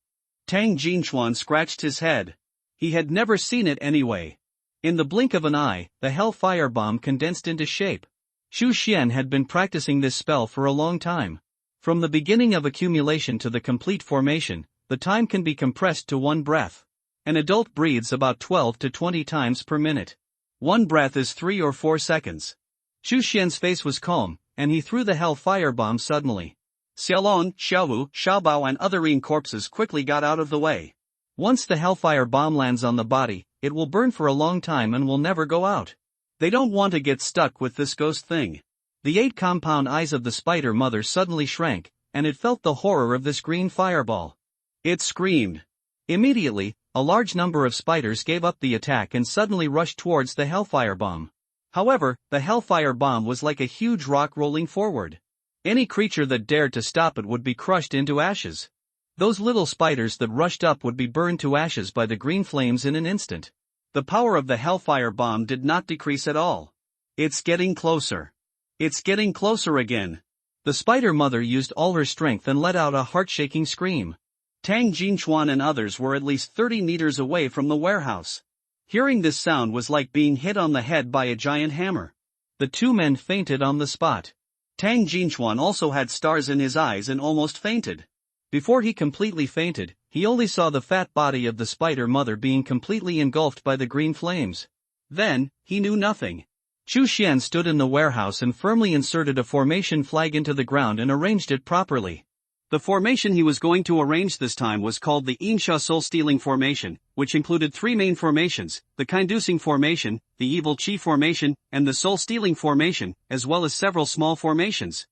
Tang Jinchuan scratched his head. He had never seen it anyway. In the blink of an eye, the hellfire bomb condensed into shape. Xu Xian had been practicing this spell for a long time. From the beginning of accumulation to the complete formation, the time can be compressed to one breath. An adult breathes about 12 to 20 times per minute. One breath is 3 or 4 seconds. Xu Xian's face was calm, and he threw the hellfire bomb suddenly. Xiaolong, Xiaowu, Xiaobao and other Yin corpses quickly got out of the way. Once the hellfire bomb lands on the body, it will burn for a long time and will never go out. They don't want to get stuck with this ghost thing. The 8 compound eyes of the spider mother suddenly shrank, and it felt the horror of this green fireball. It screamed. Immediately, a large number of spiders gave up the attack and suddenly rushed towards the hellfire bomb. However, the hellfire bomb was like a huge rock rolling forward. Any creature that dared to stop it would be crushed into ashes. Those little spiders that rushed up would be burned to ashes by the green flames in an instant. The power of the hellfire bomb did not decrease at all. It's getting closer. It's getting closer again. The spider mother used all her strength and let out a heart-shaking scream. Tang Jinchuan and others were at least 30 meters away from the warehouse. Hearing this sound was like being hit on the head by a giant hammer. The two men fainted on the spot. Tang Jinchuan also had stars in his eyes and almost fainted. Before he completely fainted, he only saw the fat body of the spider mother being completely engulfed by the green flames. Then, he knew nothing. Xu Xian stood in the warehouse and firmly inserted a formation flag into the ground and arranged it properly. The formation he was going to arrange this time was called the Insha Soul-Stealing Formation, which included 3 main formations, the Kind-Dusing Formation, the Evil Chi Formation, and the Soul-Stealing Formation, as well as several small formations.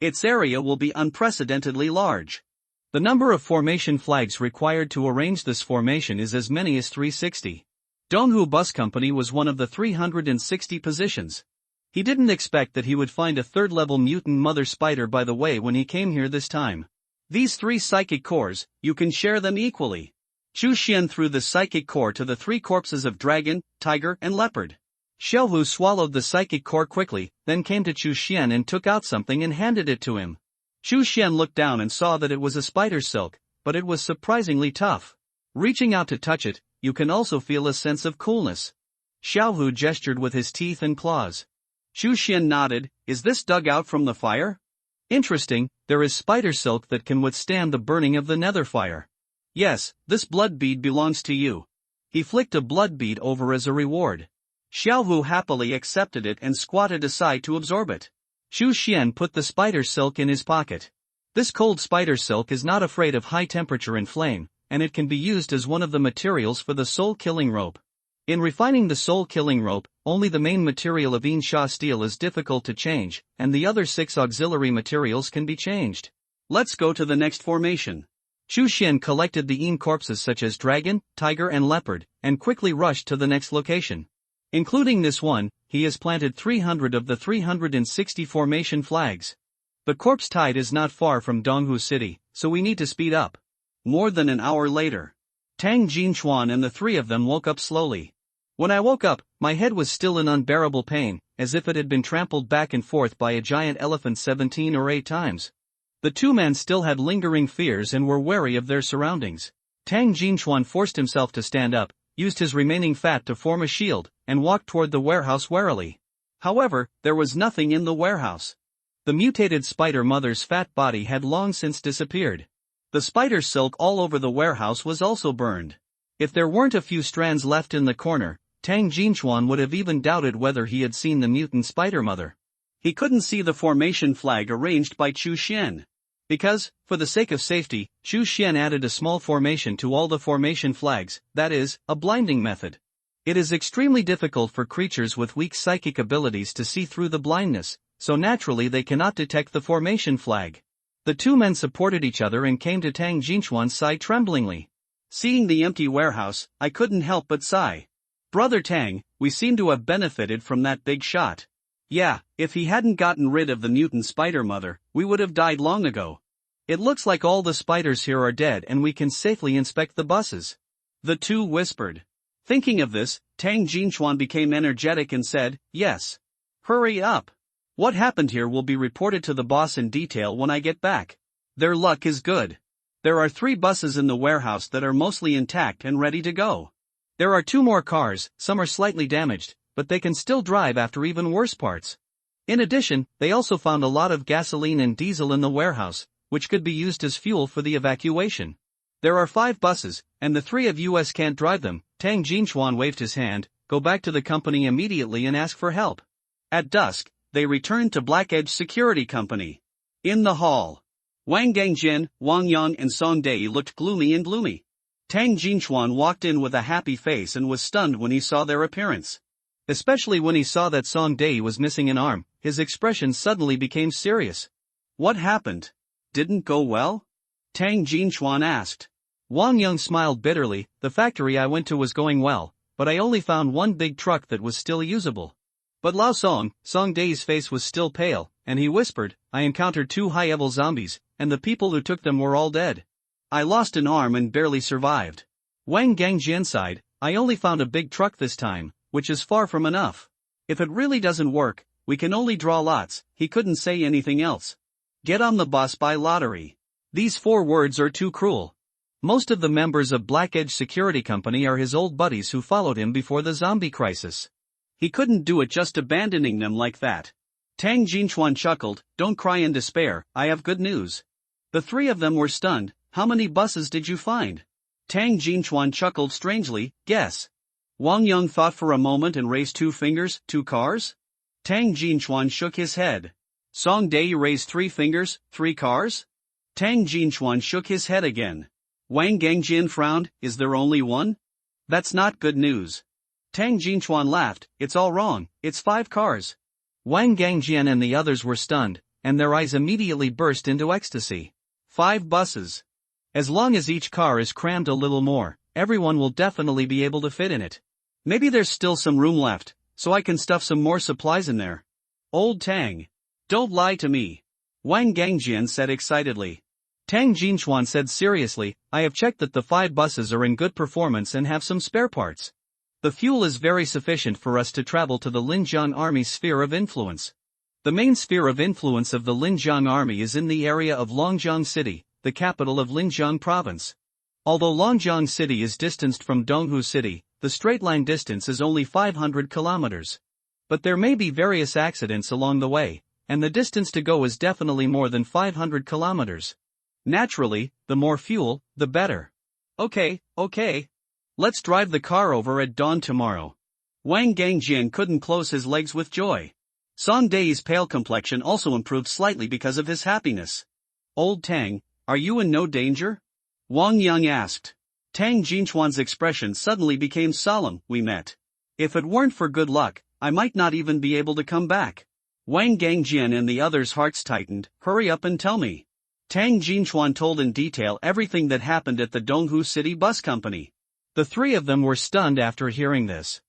Its area will be unprecedentedly large. The number of formation flags required to arrange this formation is as many as 360. Donghu Bus Company was one of the 360 positions. He didn't expect that he would find a third-level mutant mother spider by the way when he came here this time. These 3 psychic cores, you can share them equally. Xu Xian threw the psychic core to the 3 corpses of dragon, tiger and leopard. Xiaowu swallowed the psychic core quickly, then came to Xu Xian and took out something and handed it to him. Xu Xian looked down and saw that it was a spider silk, but it was surprisingly tough. Reaching out to touch it, you can also feel a sense of coolness. Xiaowu gestured with his teeth and claws. Xu Xian nodded, is this dug out from the fire? Interesting, there is spider silk that can withstand the burning of the nether fire. Yes, this blood bead belongs to you. He flicked a blood bead over as a reward. Xiaowu happily accepted it and squatted aside to absorb it. Xu Xian put the spider silk in his pocket. This cold spider silk is not afraid of high temperature and flame, and it can be used as one of the materials for the soul-killing rope. In refining the soul-killing rope, only the main material of Insha steel is difficult to change, and the other 6 auxiliary materials can be changed. Let's go to the next formation. Xu Xian collected the Yin corpses such as dragon, tiger and leopard, and quickly rushed to the next location. Including this one, he has planted 300 of the 360 formation flags. The corpse tide is not far from Donghu City, so we need to speed up. More than an hour later, Tang Jinchuan and the 3 of them woke up slowly. When I woke up, my head was still in unbearable pain, as if it had been trampled back and forth by a giant elephant 17 or 8 times. The 2 men still had lingering fears and were wary of their surroundings. Tang Jinchuan forced himself to stand up, used his remaining fat to form a shield, and walked toward the warehouse warily. However, there was nothing in the warehouse. The mutated spider mother's fat body had long since disappeared. The spider silk all over the warehouse was also burned. If there weren't a few strands left in the corner, Tang Jinchuan would have even doubted whether he had seen the mutant spider mother. He couldn't see the formation flag arranged by Xu Xian. Because, for the sake of safety, Xu Xian added a small formation to all the formation flags, that is, a blinding method. It is extremely difficult for creatures with weak psychic abilities to see through the blindness, so naturally they cannot detect the formation flag. The 2 men supported each other and came to Tang Jinchuan's side tremblingly. Seeing the empty warehouse, I couldn't help but sigh. Brother Tang, we seem to have benefited from that big shot. Yeah, if he hadn't gotten rid of the mutant spider mother, we would have died long ago. It looks like all the spiders here are dead and we can safely inspect the buses. The two whispered. Thinking of this, Tang Jinchuan became energetic and said, yes. Hurry up. What happened here will be reported to the boss in detail when I get back. Their luck is good. There are 3 buses in the warehouse that are mostly intact and ready to go. There are 2 more cars, some are slightly damaged, but they can still drive after even worse parts. In addition, they also found a lot of gasoline and diesel in the warehouse, which could be used as fuel for the evacuation. There are 5 buses, and the 3 of us can't drive them. Tang Jinchuan waved his hand. Go back to the company immediately and ask for help. At dusk, they returned to Black Edge Security Company. In the hall, Wang Gangjin, Wang Yang and Song Dai looked gloomy and gloomy. Tang Jinchuan walked in with a happy face and was stunned when he saw their appearance. Especially when he saw that Song Dai was missing an arm, his expression suddenly became serious. What happened? Didn't go well? Tang Jinchuan asked. Wang Yang smiled bitterly. The factory I went to was going well, but I only found one big truck that was still usable. But Lao Song Dai's face was still pale, and he whispered, I encountered 2 high-level zombies, and the people who took them were all dead. I lost an arm and barely survived. Wang Gangjian sighed, I only found a big truck this time, which is far from enough. If it really doesn't work, we can only draw lots. He couldn't say anything else. Get on the bus by lottery. These 4 words are too cruel. Most of the members of Black Edge Security Company are his old buddies who followed him before the zombie crisis. He couldn't do it just abandoning them like that. Tang Jinchuan chuckled, don't cry in despair, I have good news. The 3 of them were stunned. How many buses did you find? Tang Jinchuan chuckled strangely, guess. Wang Yang thought for a moment and raised 2 fingers, 2 cars? Tang Jinchuan shook his head. Song Dai raised 3 fingers, 3 cars? Tang Jinchuan shook his head again. Wang Gangjian frowned, is there only 1? That's not good news. Tang Jinchuan laughed, it's all wrong, it's 5 cars. Wang Gangjian and the others were stunned, and their eyes immediately burst into ecstasy. 5 buses. As long as each car is crammed a little more, everyone will definitely be able to fit in it. Maybe there's still some room left, so I can stuff some more supplies in there. Old Tang. Don't lie to me. Wang Gangjian said excitedly. Tang Jinchuan said seriously, I have checked that the 5 buses are in good performance and have some spare parts. The fuel is very sufficient for us to travel to the Linjiang Army's sphere of influence. The main sphere of influence of the Linjiang Army is in the area of Longjiang City, the capital of Linjiang Province. Although Longjiang City is distanced from Donghu City, the straight-line distance is only 500 kilometers. But there may be various accidents along the way, and the distance to go is definitely more than 500 kilometers. Naturally, the more fuel, the better. Okay. Let's drive the car over at dawn tomorrow. Wang Gangjian couldn't close his legs with joy. Song Dai's pale complexion also improved slightly because of his happiness. Old Tang, are you in no danger? Wang Yang asked. Tang Jinchuan's expression suddenly became solemn, we met. If it weren't for good luck, I might not even be able to come back. Wang Gangjian and the others' hearts tightened, hurry up and tell me. Tang Jinchuan told in detail everything that happened at the Donghu City Bus Company. The 3 of them were stunned after hearing this.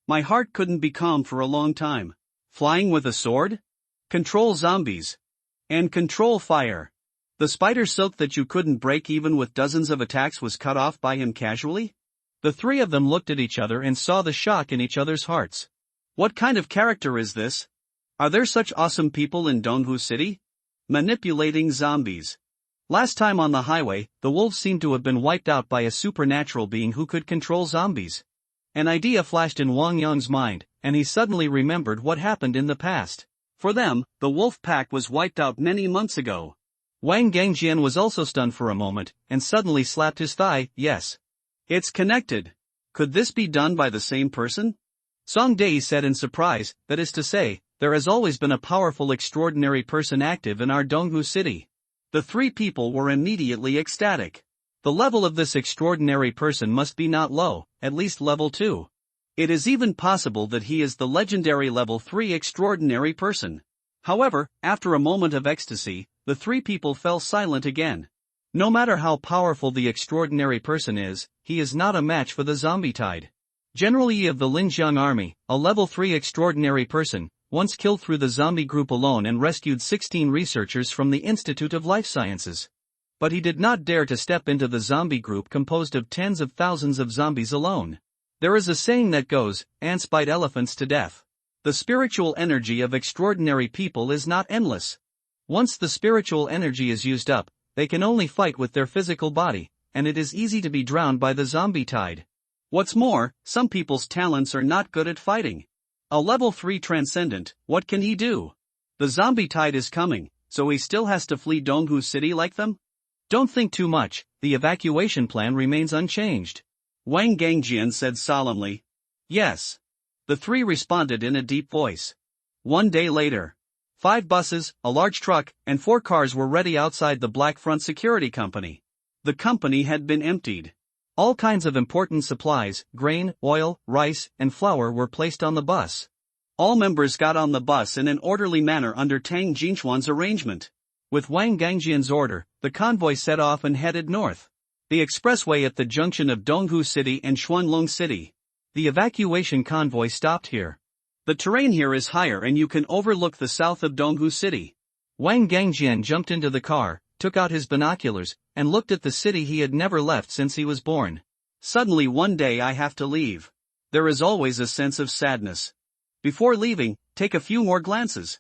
My heart couldn't be calm for a long time. Flying with a sword? Control zombies. And control fire. The spider silk that you couldn't break even with dozens of attacks was cut off by him casually? The 3 of them looked at each other and saw the shock in each other's hearts. What kind of character is this? Are there such awesome people in Donghu City? Manipulating zombies. Last time on the highway, the wolves seemed to have been wiped out by a supernatural being who could control zombies. An idea flashed in Wang Yang's mind, and he suddenly remembered what happened in the past. For them, the wolf pack was wiped out many months ago. Wang Gangjian was also stunned for a moment, and suddenly slapped his thigh, yes. It's connected. Could this be done by the same person? Song Dai said in surprise, that is to say, there has always been a powerful extraordinary person active in our Donghu City. The 3 people were immediately ecstatic. The level of this extraordinary person must be not low, at least level 2. It is even possible that he is the legendary level 3 extraordinary person. However, after a moment of ecstasy, the 3 people fell silent again. No matter how powerful the extraordinary person is, he is not a match for the zombie tide. General Yi of the Linjiang Army, a level 3 extraordinary person, once killed through the zombie group alone and rescued 16 researchers from the Institute of Life Sciences. But he did not dare to step into the zombie group composed of tens of thousands of zombies alone. There is a saying that goes, ants bite elephants to death. The spiritual energy of extraordinary people is not endless. Once the spiritual energy is used up, they can only fight with their physical body, and it is easy to be drowned by the zombie tide. What's more, some people's talents are not good at fighting. A level 3 transcendent, what can he do? The zombie tide is coming, so he still has to flee Donghu City like them? Don't think too much, the evacuation plan remains unchanged. Wang Gangjian said solemnly. Yes. The three responded in a deep voice. 1 day later. 5 buses, a large truck, and 4 cars were ready outside the Black Front Security Company. The company had been emptied. All kinds of important supplies, grain, oil, rice, and flour were placed on the bus. All members got on the bus in an orderly manner under Tang Jinchuan's arrangement. With Wang Gangjian's order, the convoy set off and headed north. The expressway at the junction of Donghu City and Xuanlong City. The evacuation convoy stopped here. The terrain here is higher and you can overlook the south of Donghu City. Wang Gangjian jumped into the car, took out his binoculars, and looked at the city he had never left since he was born. Suddenly one day I have to leave. There is always a sense of sadness. Before leaving, take a few more glances.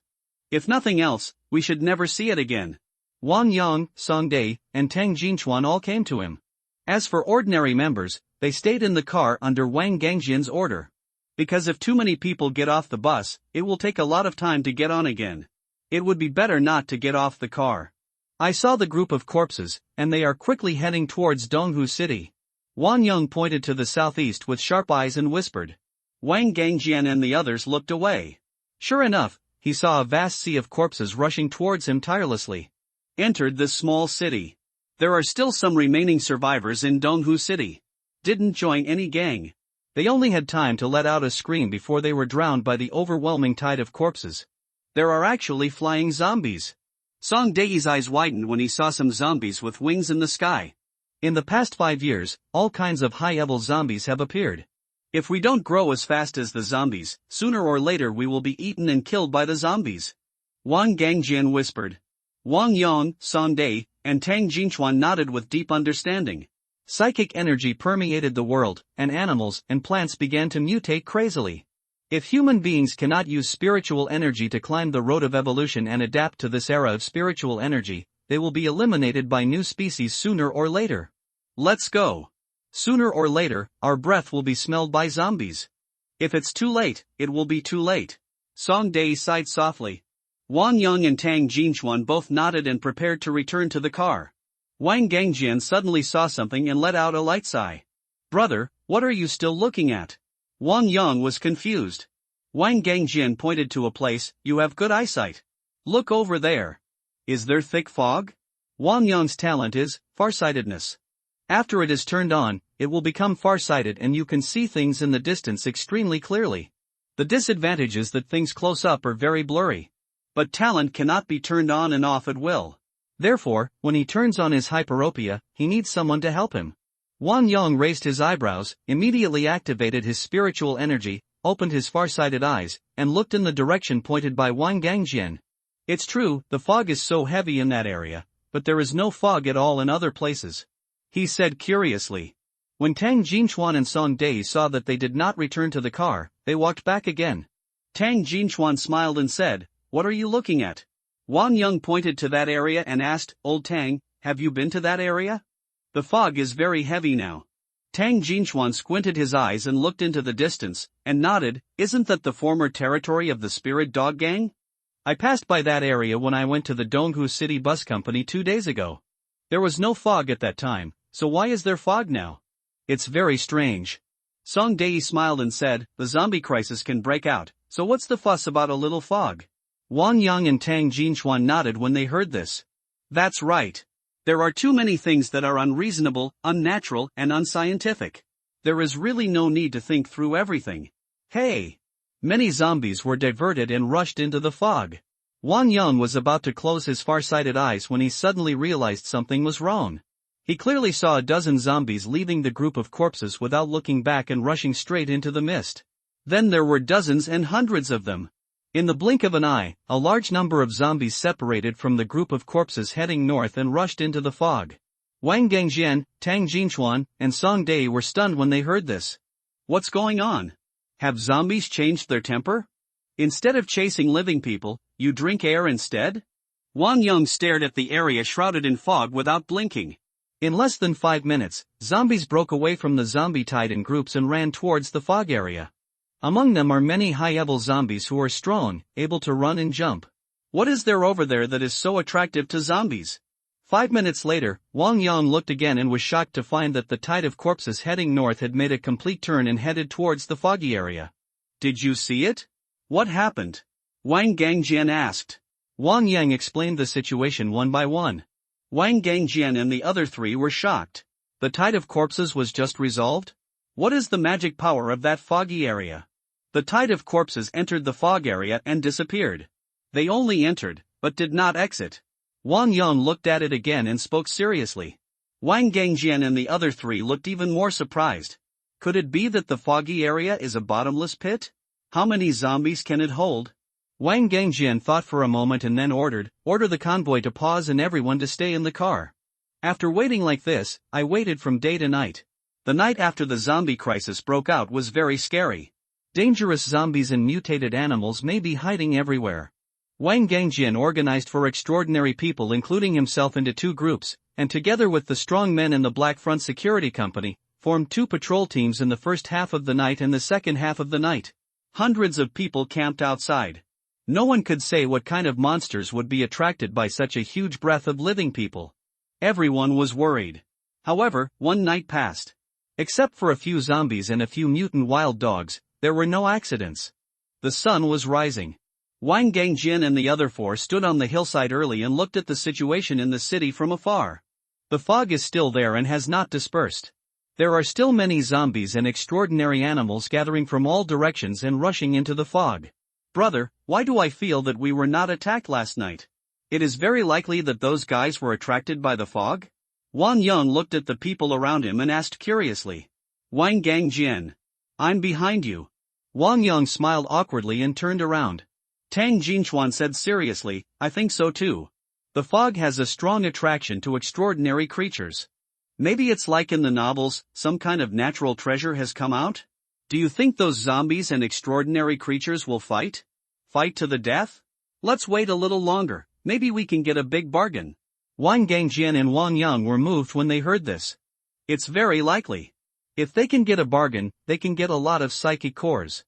If nothing else, we should never see it again. Wang Yang, Song Dai, and Tang Jinchuan all came to him. As for ordinary members, they stayed in the car under Wang Gangjian's order. Because if too many people get off the bus, it will take a lot of time to get on again. It would be better not to get off the car. I saw the group of corpses, and they are quickly heading towards Donghu City. Wang Yang pointed to the southeast with sharp eyes and whispered. Wang Gangjian and the others looked away. Sure enough, he saw a vast sea of corpses rushing towards him tirelessly. Entered this small city. There are still some remaining survivors in Donghu City. Didn't join any gang. They only had time to let out a scream before they were drowned by the overwhelming tide of corpses. There are actually flying zombies. Song Dai's eyes widened when he saw some zombies with wings in the sky. In the past 5 years, all kinds of high-level zombies have appeared. If we don't grow as fast as the zombies, sooner or later we will be eaten and killed by the zombies. Wang Gangjian whispered. Wang Yang, Song Dai, and Tang Jinchuan nodded with deep understanding. Psychic energy permeated the world, and animals and plants began to mutate crazily. If human beings cannot use spiritual energy to climb the road of evolution and adapt to this era of spiritual energy, they will be eliminated by new species sooner or later. Let's go. Sooner or later, our breath will be smelled by zombies. If it's too late, it will be too late. Song Dai sighed softly. Wang Yang and Tang Jinchuan both nodded and prepared to return to the car. Wang Gangjian suddenly saw something and let out a light sigh. Brother, what are you still looking at? Wang Yang was confused. Wang Gangjian pointed to a place. You have good eyesight. Look over there. Is there thick fog? Wang Yang's talent is farsightedness. After it is turned on, it will become farsighted and you can see things in the distance extremely clearly. The disadvantage is that things close up are very blurry. But talent cannot be turned on and off at will. Therefore, when he turns on his hyperopia, he needs someone to help him. Wang Yang raised his eyebrows, immediately activated his spiritual energy, opened his far-sighted eyes, and looked in the direction pointed by Wang Gangjian. It's true, the fog is so heavy in that area, but there is no fog at all in other places. He said curiously. When Tang Jinchuan and Song Dai saw that they did not return to the car, they walked back again. Tang Jinchuan smiled and said, What are you looking at? Wang Yang pointed to that area and asked, Old Tang, have you been to that area? The fog is very heavy now. Tang Jinchuan squinted his eyes and looked into the distance, and nodded. Isn't that the former territory of the Spirit Dog Gang? I passed by that area when I went to the Donghu City Bus Company 2 days ago. There was no fog at that time, so why is there fog now? It's very strange. Song Dai smiled and said, The zombie crisis can break out, so what's the fuss about a little fog? Wang Yang and Tang Jinchuan nodded when they heard this. That's right. There are too many things that are unreasonable, unnatural, and unscientific. There is really no need to think through everything. Hey! Many zombies were diverted and rushed into the fog. Wang Yang was about to close his far-sighted eyes when he suddenly realized something was wrong. He clearly saw a dozen zombies leaving the group of corpses without looking back and rushing straight into the mist. Then there were dozens and hundreds of them. In the blink of an eye, a large number of zombies separated from the group of corpses heading north and rushed into the fog. Wang Gangjian, Tang Jinchuan, and Song Dai were stunned when they heard this. What's going on? Have zombies changed their temper? Instead of chasing living people, you drink air instead? Wang Yang stared at the area shrouded in fog without blinking. In less than 5 minutes, zombies broke away from the zombie tide in groups and ran towards the fog area. Among them are many high-level zombies who are strong, able to run and jump. What is there over there that is so attractive to zombies? 5 minutes later, Wang Yang looked again and was shocked to find that the tide of corpses heading north had made a complete turn and headed towards the foggy area. Did you see it? What happened? Wang Gangjian asked. Wang Yang explained the situation one by one. Wang Gangjian and the other three were shocked. The tide of corpses was just resolved? What is the magic power of that foggy area? The tide of corpses entered the fog area and disappeared. They only entered, but did not exit. Wang Yang looked at it again and spoke seriously. Wang Gangjian and the other three looked even more surprised. Could it be that the foggy area is a bottomless pit? How many zombies can it hold? Wang Gangjian thought for a moment and then order the convoy to pause and everyone to stay in the car. After waiting like this, I waited from day to night. The night after the zombie crisis broke out was very scary. Dangerous zombies and mutated animals may be hiding everywhere. Wang Gangjian organized for extraordinary people including himself into 2 groups, and together with the strong men in the Black Front Security Company, formed 2 patrol teams in the first half of the night and the second half of the night. Hundreds of people camped outside. No one could say what kind of monsters would be attracted by such a huge breadth of living people. Everyone was worried. However, one night passed. Except for a few zombies and a few mutant wild dogs, there were no accidents. The sun was rising. Wang Gangjian and the other 4 stood on the hillside early and looked at the situation in the city from afar. The fog is still there and has not dispersed. There are still many zombies and extraordinary animals gathering from all directions and rushing into the fog. Brother, why do I feel that we were not attacked last night? It is very likely that those guys were attracted by the fog? Wang Yang looked at the people around him and asked curiously. Wang Gangjian. I'm behind you. Wang Yang smiled awkwardly and turned around. Tang Jinchuan said seriously, I think so too. The fog has a strong attraction to extraordinary creatures. Maybe it's like in the novels, some kind of natural treasure has come out? Do you think those zombies and extraordinary creatures will fight? Fight to the death? Let's wait a little longer, maybe we can get a big bargain. Wang Gangjian and Wang Yang were moved when they heard this. It's very likely. If they can get a bargain, they can get a lot of psychic cores.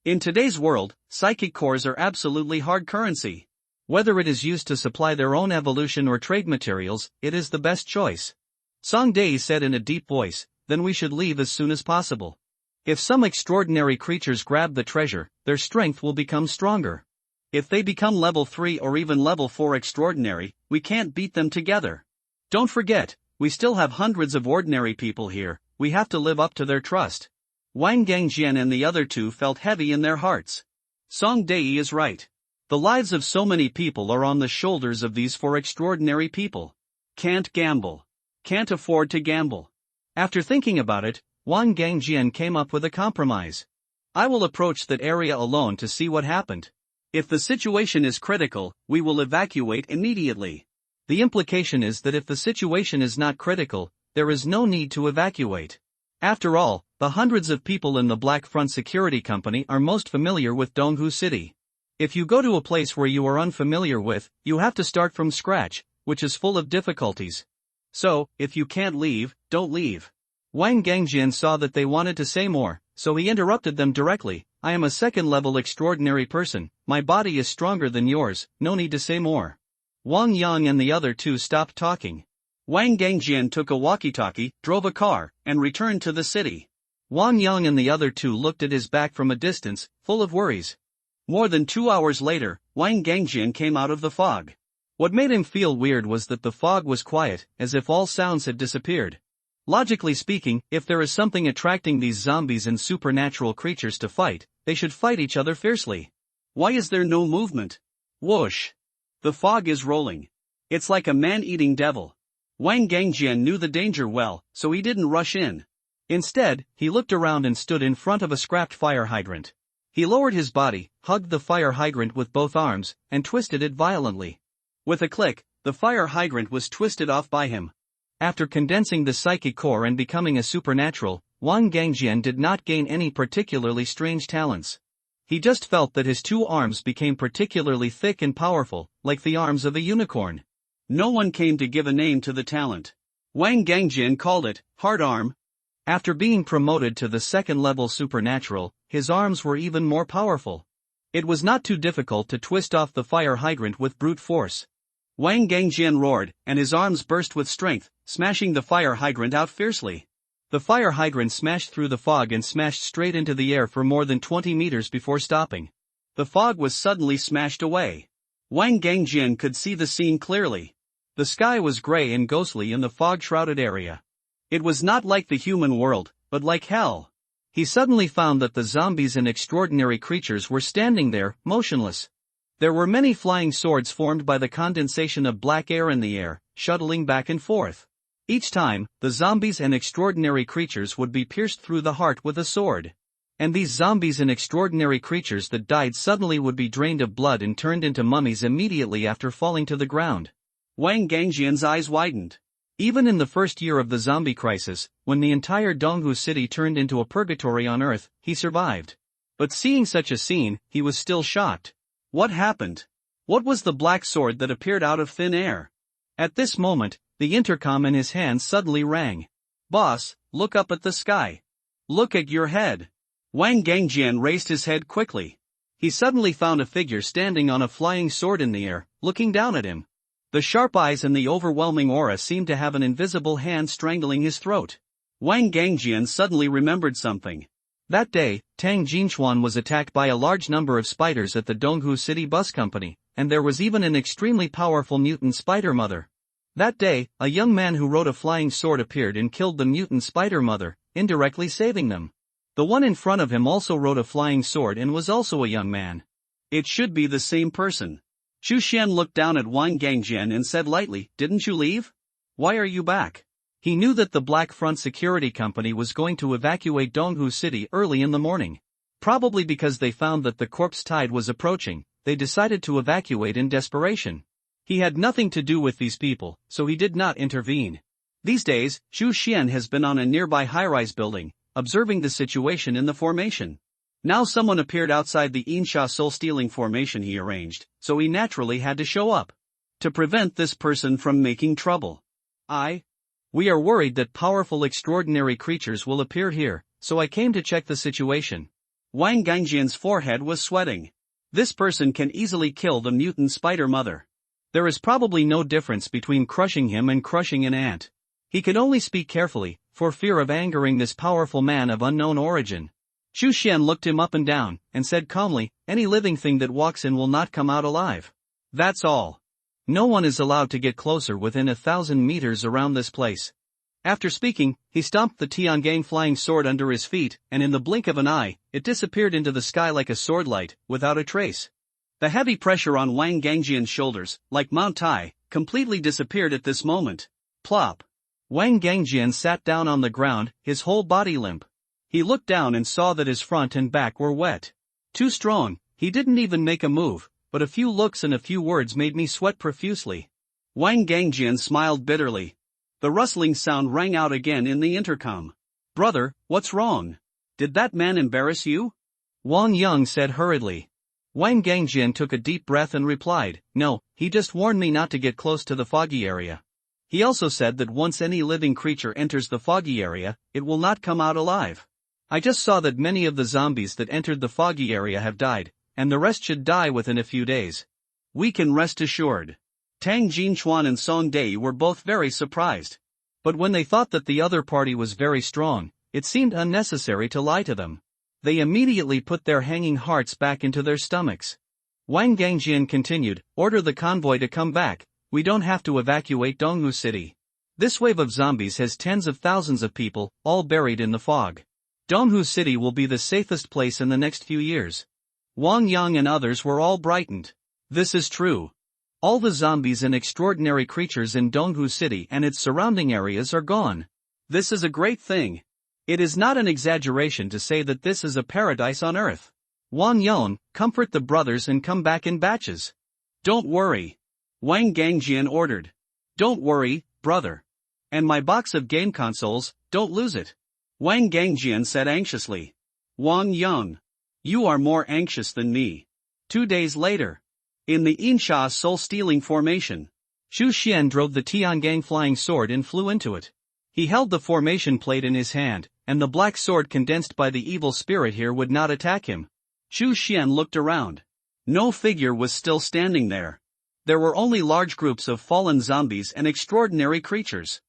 In today's world, psychic cores are absolutely hard currency. Whether it is used to supply their own evolution or trade materials, it is the best choice. Song Dai said in a deep voice, then we should leave as soon as possible. If some extraordinary creatures grab the treasure, their strength will become stronger. If they become level 3 or even level 4 extraordinary, we can't beat them together. Don't forget, we still have hundreds of ordinary people here, we have to live up to their trust. Wang Gangjian and the other 2 felt heavy in their hearts. Song Dai is right. The lives of so many people are on the shoulders of these 4 extraordinary people. Can't gamble. Can't afford to gamble. After thinking about it, Wang Gangjian came up with a compromise. I will approach that area alone to see what happened. If the situation is critical, we will evacuate immediately. The implication is that if the situation is not critical, there is no need to evacuate. After all, the hundreds of people in the Black Front Security Company are most familiar with Donghu City. If you go to a place where you are unfamiliar with, you have to start from scratch, which is full of difficulties. So, if you can't leave, don't leave. Wang Gangjian saw that they wanted to say more, so he interrupted them directly. I am a second-level extraordinary person, my body is stronger than yours, no need to say more. Wang Yang and the other 2 stopped talking. Wang Gangjian took a walkie-talkie, drove a car, and returned to the city. Wang Yang and the other 2 looked at his back from a distance, full of worries. More than 2 hours later, Wang Gangjian came out of the fog. What made him feel weird was that the fog was quiet, as if all sounds had disappeared. Logically speaking, if there is something attracting these zombies and supernatural creatures to fight, they should fight each other fiercely. Why is there no movement? Whoosh! The fog is rolling. It's like a man-eating devil. Wang Gangjian knew the danger well, so he didn't rush in. Instead, he looked around and stood in front of a scrapped fire hydrant. He lowered his body, hugged the fire hydrant with both arms, and twisted it violently. With a click, the fire hydrant was twisted off by him. After condensing the psychic core and becoming a supernatural, Wang Gangjian did not gain any particularly strange talents. He just felt that his two arms became particularly thick and powerful, like the arms of a unicorn. No one came to give a name to the talent. Wang Gangjian called it hard arm. After being promoted to the second-level supernatural, his arms were even more powerful. It was not too difficult to twist off the fire hydrant with brute force. Wang Gangjian roared, and his arms burst with strength, smashing the fire hydrant out fiercely. The fire hydrant smashed through the fog and smashed straight into the air for more than 20 meters before stopping. The fog was suddenly smashed away. Wang Gangjian could see the scene clearly. The sky was gray and ghostly in the fog-shrouded area. It was not like the human world, but like hell. He suddenly found that the zombies and extraordinary creatures were standing there, motionless. There were many flying swords formed by the condensation of black air in the air, shuttling back and forth. Each time, the zombies and extraordinary creatures would be pierced through the heart with a sword. And these zombies and extraordinary creatures that died suddenly would be drained of blood and turned into mummies immediately after falling to the ground. Wang Gangjian's eyes widened. Even in the first year of the zombie crisis, when the entire Donghu city turned into a purgatory on Earth, he survived. But seeing such a scene, he was still shocked. What happened? What was the black sword that appeared out of thin air? At this moment, the intercom in his hand suddenly rang. "Boss, look up at the sky. Look at your head." Wang Gangjian raised his head quickly. He suddenly found a figure standing on a flying sword in the air, looking down at him. The sharp eyes and the overwhelming aura seemed to have an invisible hand strangling his throat. Wang Gangjian suddenly remembered something. That day, Tang Jinchuan was attacked by a large number of spiders at the Donghu City Bus Company, and there was even an extremely powerful mutant spider mother. That day, a young man who rode a flying sword appeared and killed the mutant spider mother, indirectly saving them. The one in front of him also rode a flying sword and was also a young man. It should be the same person. Xu Xian looked down at Wang Gangjian and said lightly, "Didn't you leave? Why are you back?" He knew that the Black Front Security Company was going to evacuate Donghu City early in the morning. Probably because they found that the corpse tide was approaching, they decided to evacuate in desperation. He had nothing to do with these people, so he did not intervene. These days, Xu Xian has been on a nearby high-rise building, observing the situation in the formation. Now someone appeared outside the Insha soul-stealing formation he arranged, so he naturally had to show up. To prevent this person from making trouble. We are worried that powerful extraordinary creatures will appear here, so I came to check the situation. Wang Gangjian's forehead was sweating. This person can easily kill the mutant spider mother. There is probably no difference between crushing him and crushing an ant. He could only speak carefully, for fear of angering this powerful man of unknown origin. Xu Xian looked him up and down, and said calmly, "Any living thing that walks in will not come out alive. That's all. No one is allowed to get closer within 1,000 meters around this place." After speaking, he stomped the Tiangang flying sword under his feet, and in the blink of an eye, it disappeared into the sky like a swordlight, without a trace. The heavy pressure on Wang Gangjian's shoulders, like Mount Tai, completely disappeared at this moment. Plop. Wang Gangjian sat down on the ground, his whole body limp. He looked down and saw that his front and back were wet. Too strong, he didn't even make a move, but a few looks and a few words made me sweat profusely. Wang Gangjian smiled bitterly. The rustling sound rang out again in the intercom. "Brother, what's wrong? Did that man embarrass you?" Wang Yang said hurriedly. Wang Gangjian took a deep breath and replied, "No, he just warned me not to get close to the foggy area. He also said that once any living creature enters the foggy area, it will not come out alive. I just saw that many of the zombies that entered the foggy area have died, and the rest should die within a few days. We can rest assured." Tang Jinchuan and Song Dai were both very surprised. But when they thought that the other party was very strong, it seemed unnecessary to lie to them. They immediately put their hanging hearts back into their stomachs. Wang Gangjian continued, "Order the convoy to come back. We don't have to evacuate Donghu City. This wave of zombies has tens of thousands of people, all buried in the fog. Donghu City will be the safest place in the next few years." Wang Yang and others were all brightened. "This is true. All the zombies and extraordinary creatures in Donghu City and its surrounding areas are gone. This is a great thing. It is not an exaggeration to say that this is a paradise on earth. Wang Yon, comfort the brothers and come back in batches. Don't worry. Wang Gangjian ordered. Don't worry, brother. And my box of game consoles, don't lose it. Wang Gangjian said anxiously. Wang Yang. You are more anxious than me. 2 days later. In the Insha soul-stealing formation. Xu Xian drove the Tiangang flying sword and flew into it. He held the formation plate in his hand, and the black sword condensed by the evil spirit here would not attack him. Xu Xian looked around. No figure was still standing there. There were only large groups of fallen zombies and extraordinary creatures.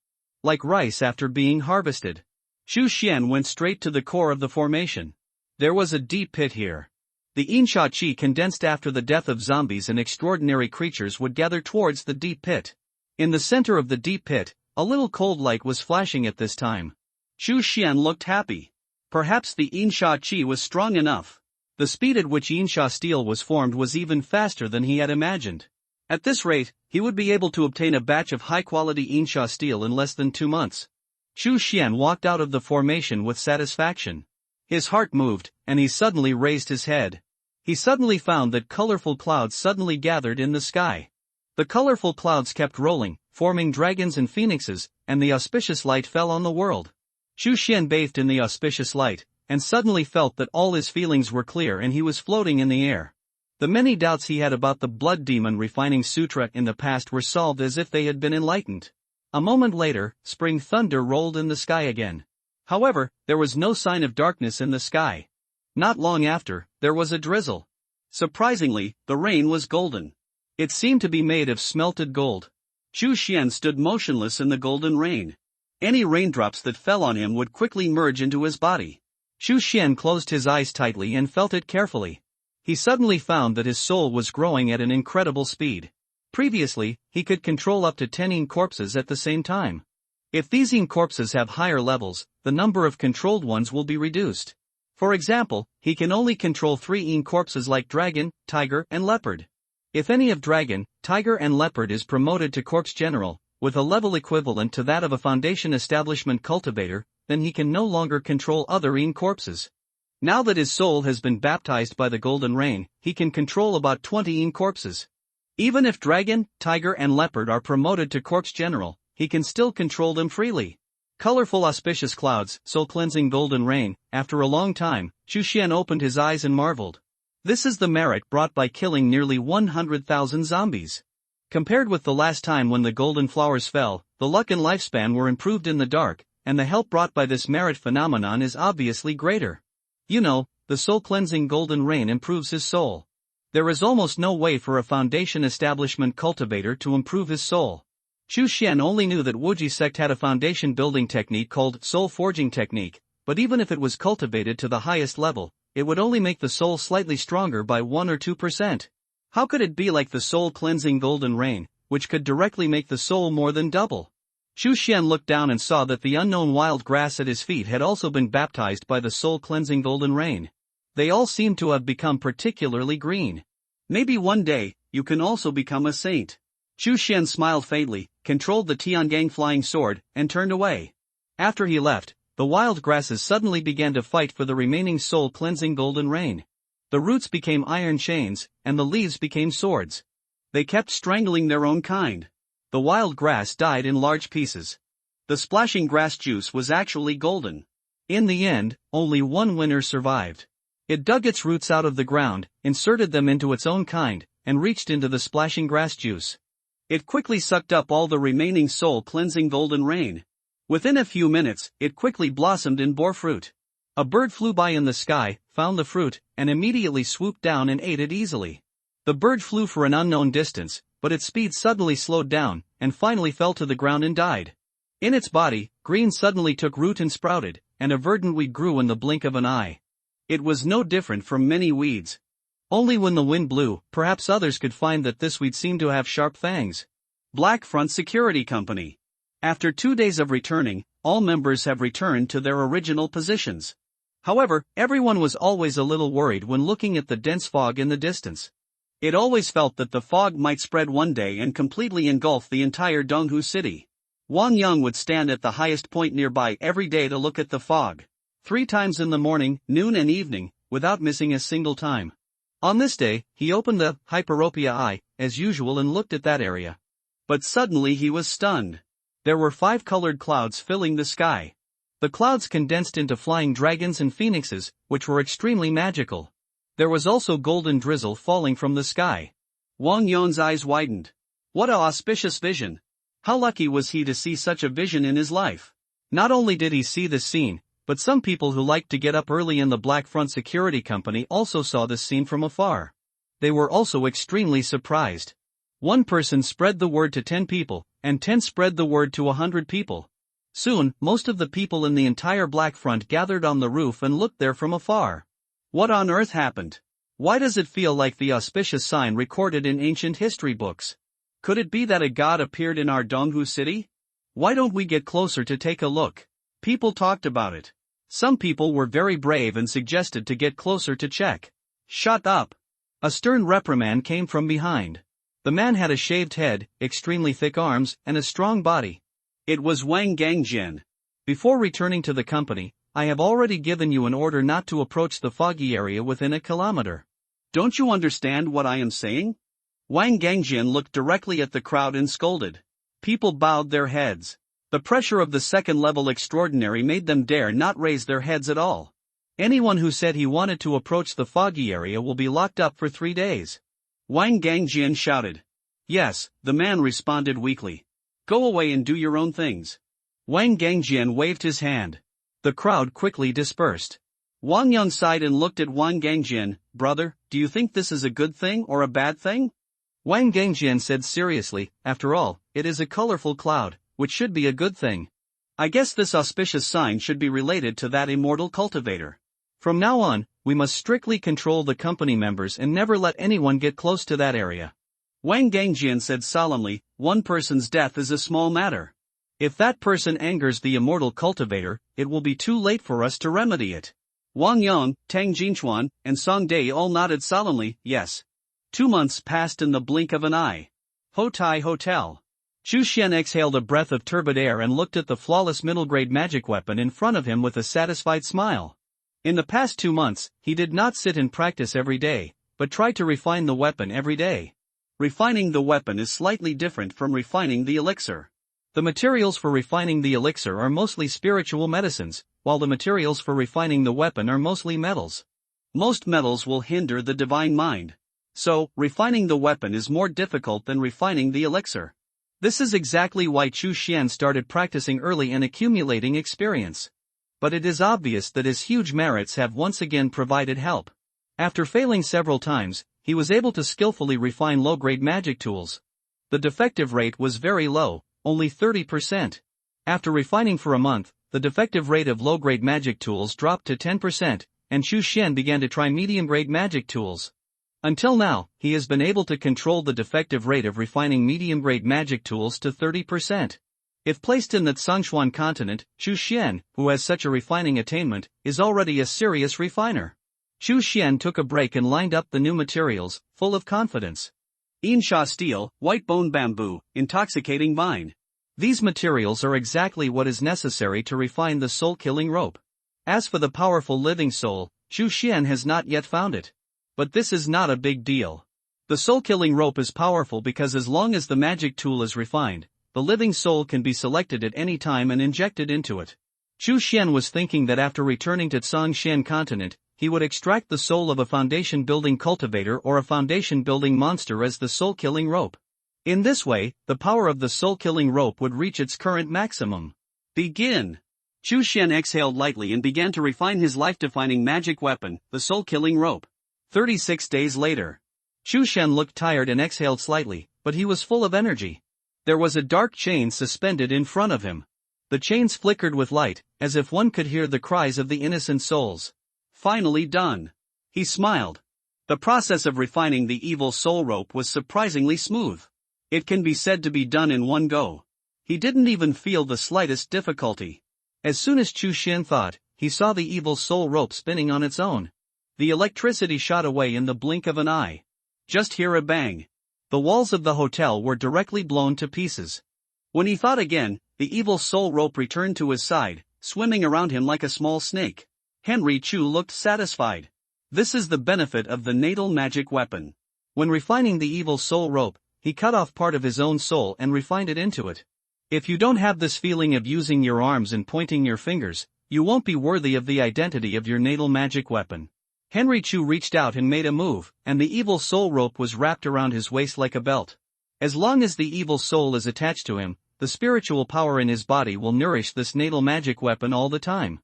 Like rice after being harvested. Xu Xian went straight to the core of the formation. There was a deep pit here. The Insha Qi condensed after the death of zombies and extraordinary creatures would gather towards the deep pit. In the center of the deep pit, a little cold light was flashing at this time. Xu Xian looked happy. Perhaps the Insha Qi was strong enough. The speed at which Insha steel was formed was even faster than he had imagined. At this rate, he would be able to obtain a batch of high-quality Insha steel in less than 2 months. Xu Xian walked out of the formation with satisfaction. His heart moved, and he suddenly raised his head. He suddenly found that colorful clouds suddenly gathered in the sky. The colorful clouds kept rolling, forming dragons and phoenixes, and the auspicious light fell on the world. Xu Xian bathed in the auspicious light, and suddenly felt that all his feelings were clear and he was floating in the air. The many doubts he had about the blood demon refining sutra in the past were solved as if they had been enlightened. A moment later, spring thunder rolled in the sky again. However, there was no sign of darkness in the sky. Not long after, there was a drizzle. Surprisingly, the rain was golden. It seemed to be made of smelted gold. Xu Xian stood motionless in the golden rain. Any raindrops that fell on him would quickly merge into his body. Xu Xian closed his eyes tightly and felt it carefully. He suddenly found that his soul was growing at an incredible speed. Previously, he could control up to 10 yin corpses at the same time. If these yin corpses have higher levels, the number of controlled ones will be reduced. For example, he can only control 3 yin corpses like dragon, tiger, and leopard. If any of dragon, tiger, and leopard is promoted to corpse general, with a level equivalent to that of a foundation establishment cultivator, then he can no longer control other yin corpses. Now that his soul has been baptized by the golden rain, he can control about 20 yin corpses. Even if dragon, tiger, and leopard are promoted to corpse general, he can still control them freely. Colorful auspicious clouds, soul-cleansing golden rain. After a long time, Xu Xian opened his eyes and marveled. This is the merit brought by killing nearly 100,000 zombies. Compared with the last time when the golden flowers fell, the luck and lifespan were improved in the dark, and the help brought by this merit phenomenon is obviously greater. You know, the soul-cleansing golden rain improves his soul. There is almost no way for a foundation establishment cultivator to improve his soul. Xu Xian only knew that Wuji sect had a foundation building technique called soul forging technique, but even if it was cultivated to the highest level, it would only make the soul slightly stronger by 1 or 2%. How could it be like the soul cleansing golden rain, which could directly make the soul more than double? Xu Xian looked down and saw that the unknown wild grass at his feet had also been baptized by the soul cleansing golden rain. They all seemed to have become particularly green. Maybe one day, you can also become a saint. Xu Xian smiled faintly, controlled the Tiangang flying sword, and turned away. After he left, the wild grasses suddenly began to fight for the remaining soul-cleansing golden rain. The roots became iron chains, and the leaves became swords. They kept strangling their own kind. The wild grass died in large pieces. The splashing grass juice was actually golden. In the end, only one winner survived. It dug its roots out of the ground, inserted them into its own kind, and reached into the splashing grass juice. It quickly sucked up all the remaining soul-cleansing golden rain. Within a few minutes, it quickly blossomed and bore fruit. A bird flew by in the sky, found the fruit, and immediately swooped down and ate it easily. The bird flew for an unknown distance, but its speed suddenly slowed down, and finally fell to the ground and died. In its body, green suddenly took root and sprouted, and a verdant weed grew in the blink of an eye. It was no different from many weeds. Only when the wind blew, perhaps others could find that this weed seemed to have sharp fangs. Black Front Security Company. After 2 days of returning, all members have returned to their original positions. However, everyone was always a little worried when looking at the dense fog in the distance. It always felt that the fog might spread one day and completely engulf the entire Donghu city. Wang Yang would stand at the highest point nearby every day to look at the fog. 3 times in the morning, noon and evening, without missing a single time. On this day, he opened the hyperopia eye, as usual, and looked at that area. But suddenly he was stunned. There were 5 colored clouds filling the sky. The clouds condensed into flying dragons and phoenixes, which were extremely magical. There was also golden drizzle falling from the sky. Wang Yong's eyes widened. What an auspicious vision! How lucky was he to see such a vision in his life? Not only did he see this scene, but some people who liked to get up early in the Black Front Security Company also saw this scene from afar. They were also extremely surprised. One person spread the word to 10 people, and 10 spread the word to 100 people. Soon, most of the people in the entire Black Front gathered on the roof and looked there from afar. What on earth happened? Why does it feel like the auspicious sign recorded in ancient history books? Could it be that a god appeared in our Donghu city? Why don't we get closer to take a look? People talked about it. Some people were very brave and suggested to get closer to check. Shut up! A stern reprimand came from behind. The man had a shaved head, extremely thick arms, and a strong body. It was Wang Gangjian. Before returning to the company, I have already given you an order not to approach the foggy area within a kilometer. Don't you understand what I am saying? Wang Gangjian looked directly at the crowd and scolded. People bowed their heads. The pressure of the second-level extraordinary made them dare not raise their heads at all. Anyone who said he wanted to approach the foggy area will be locked up for 3 days. Wang Gangjian shouted. Yes, the man responded weakly. Go away and do your own things. Wang Gangjian waved his hand. The crowd quickly dispersed. Wang Yang sighed and looked at Wang Gangjian. Brother, do you think this is a good thing or a bad thing? Wang Gangjian said seriously, after all, it is a colorful cloud, which should be a good thing. I guess this auspicious sign should be related to that immortal cultivator. From now on, we must strictly control the company members and never let anyone get close to that area. Wang Gangjian said solemnly, one person's death is a small matter. If that person angers the immortal cultivator, it will be too late for us to remedy it. Wang Yang, Tang Jinchuan, and Song Dai all nodded solemnly, yes. 2 months passed in the blink of an eye. Hotai Hotel. Chu Xian exhaled a breath of turbid air and looked at the flawless middle-grade magic weapon in front of him with a satisfied smile. In the past 2 months, he did not sit and practice every day, but tried to refine the weapon every day. Refining the weapon is slightly different from refining the elixir. The materials for refining the elixir are mostly spiritual medicines, while the materials for refining the weapon are mostly metals. Most metals will hinder the divine mind. So, refining the weapon is more difficult than refining the elixir. This is exactly why Chu Xian started practicing early and accumulating experience. But it is obvious that his huge merits have once again provided help. After failing several times, he was able to skillfully refine low-grade magic tools. The defective rate was very low, only 30%. After refining for a month, the defective rate of low-grade magic tools dropped to 10%, and Chu Xian began to try medium-grade magic tools. Until now, he has been able to control the defective rate of refining medium-grade magic tools to 30%. If placed in the Tsongshuan continent, Chu Xian, who has such a refining attainment, is already a serious refiner. Chu Xian took a break and lined up the new materials, full of confidence. Insha steel, white bone bamboo, intoxicating vine. These materials are exactly what is necessary to refine the soul-killing rope. As for the powerful living soul, Chu Xian has not yet found it. But this is not a big deal. The soul-killing rope is powerful because as long as the magic tool is refined, the living soul can be selected at any time and injected into it. Chu Xian was thinking that after returning to Tsongshan continent, he would extract the soul of a foundation-building cultivator or a foundation-building monster as the soul-killing rope. In this way, the power of the soul-killing rope would reach its current maximum. Begin! Chu Xian exhaled lightly and began to refine his life-defining magic weapon, the soul-killing rope. 36 days later. Chu Xian looked tired and exhaled slightly, but he was full of energy. There was a dark chain suspended in front of him. The chains flickered with light, as if one could hear the cries of the innocent souls. Finally done. He smiled. The process of refining the evil soul rope was surprisingly smooth. It can be said to be done in one go. He didn't even feel the slightest difficulty. As soon as Chu Xian thought, he saw the evil soul rope spinning on its own. The electricity shot away in the blink of an eye. Just hear a bang. The walls of the hotel were directly blown to pieces. When he thought again, the evil soul rope returned to his side, swimming around him like a small snake. Henry Chu looked satisfied. This is the benefit of the natal magic weapon. When refining the evil soul rope, he cut off part of his own soul and refined it into it. If you don't have this feeling of using your arms and pointing your fingers, you won't be worthy of the identity of your natal magic weapon. Henry Chu reached out and made a move, and the evil soul rope was wrapped around his waist like a belt. As long as the evil soul is attached to him, the spiritual power in his body will nourish this natal magic weapon all the time.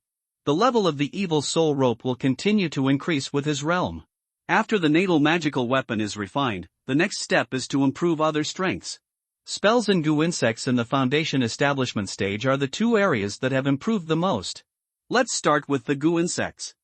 The level of the evil soul rope will continue to increase with his realm. After the natal magical weapon is refined, the next step is to improve other strengths. Spells and goo insects in the foundation establishment stage are the two areas that have improved the most. Let's start with the goo insects.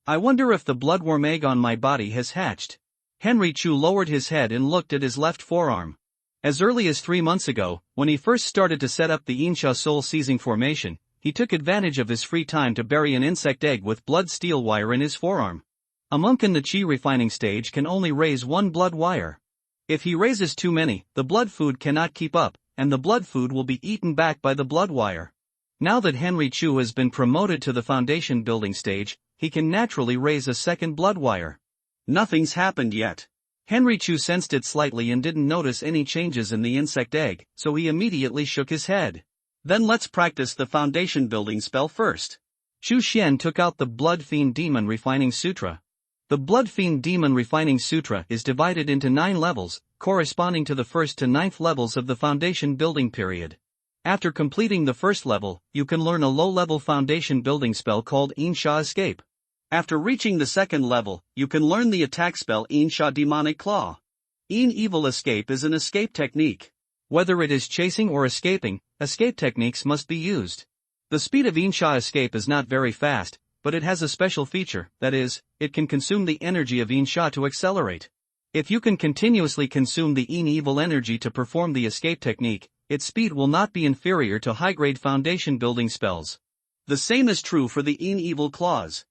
I wonder if the bloodworm egg on my body has hatched. Henry Chu lowered his head and looked at his left forearm. As early as 3 months ago, when he first started to set up the Insha soul seizing formation, he took advantage of his free time to bury an insect egg with blood steel wire in his forearm. A monk in the chi refining stage can only raise one blood wire. If he raises too many, the blood food cannot keep up, and the blood food will be eaten back by the blood wire. Now that Henry Chu has been promoted to the foundation building stage, he can naturally raise a second blood wire. Nothing's happened yet. Henry Chu sensed it slightly and didn't notice any changes in the insect egg, so he immediately shook his head. Then let's practice the foundation building spell first. Chu Xian took out the Blood Fiend Demon Refining Sutra. The Blood Fiend Demon Refining Sutra is divided into 9 levels, corresponding to the 1st to 9th levels of the foundation building period. After completing the first level, you can learn a low-level foundation building spell called Insha Escape. After reaching the second level, you can learn the attack spell Insha Demonic Claw. In Evil Escape is an escape technique. Whether it is chasing or escaping, escape techniques must be used. The speed of Insha Escape is not very fast, but it has a special feature, that is, it can consume the energy of Insha to accelerate. If you can continuously consume the In Evil energy to perform the escape technique, its speed will not be inferior to high-grade foundation building spells. The same is true for the In Evil Claws.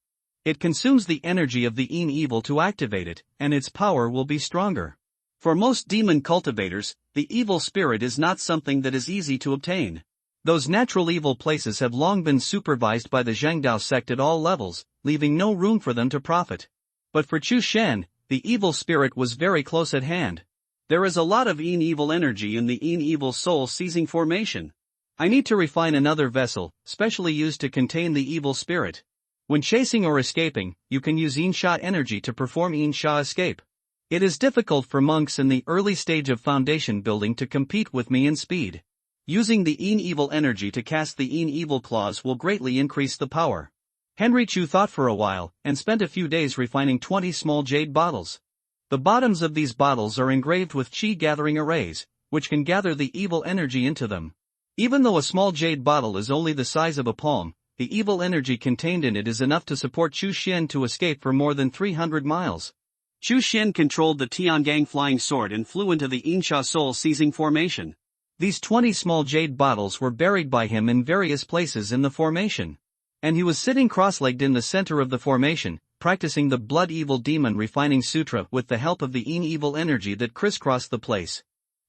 It consumes the energy of the In Evil to activate it, and its power will be stronger. For most demon cultivators, the evil spirit is not something that is easy to obtain. Those natural evil places have long been supervised by the Zhangdao sect at all levels, leaving no room for them to profit. But for Chu Shen, the evil spirit was very close at hand. There is a lot of In Evil energy in the In Evil soul seizing formation. I need to refine another vessel, specially used to contain the evil spirit. When chasing or escaping, you can use Insha energy to perform Insha Escape. It is difficult for monks in the early stage of foundation building to compete with me in speed. Using the In Evil energy to cast the In Evil claws will greatly increase the power. Henry Chu thought for a while, and spent a few days refining 20 small jade bottles. The bottoms of these bottles are engraved with chi-gathering arrays, which can gather the evil energy into them. Even though a small jade bottle is only the size of a palm, the evil energy contained in it is enough to support Chu Xian to escape for more than 300 miles. Chu Xian controlled the Tiangang flying sword and flew into the Insha soul seizing formation. These 20 small jade bottles were buried by him in various places in the formation. And he was sitting cross-legged in the center of the formation, practicing the Blood Evil Demon Refining Sutra with the help of the In Evil energy that crisscrossed the place.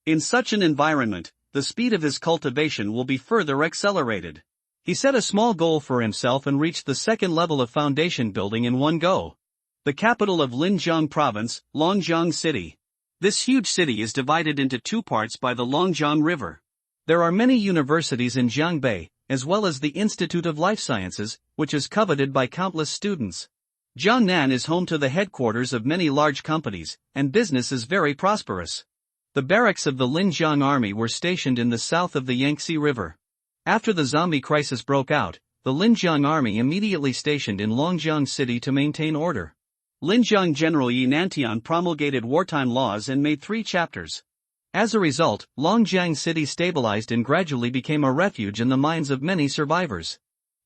In such an environment, the speed of his cultivation will be further accelerated. He set a small goal for himself and reached the second level of foundation building in one go. The capital of Linjiang Province, Longjiang City. This huge city is divided into 2 parts by the Longjiang River. There are many universities in Jiangbei, as well as the Institute of Life Sciences, which is coveted by countless students. Jiangnan is home to the headquarters of many large companies, and business is very prosperous. The barracks of the Linjiang Army were stationed in the south of the Yangtze River. After the zombie crisis broke out, the Linjiang Army immediately stationed in Longjiang City to maintain order. Linjiang General Yi Nantian promulgated wartime laws and made 3 chapters. As a result, Longjiang City stabilized and gradually became a refuge in the minds of many survivors.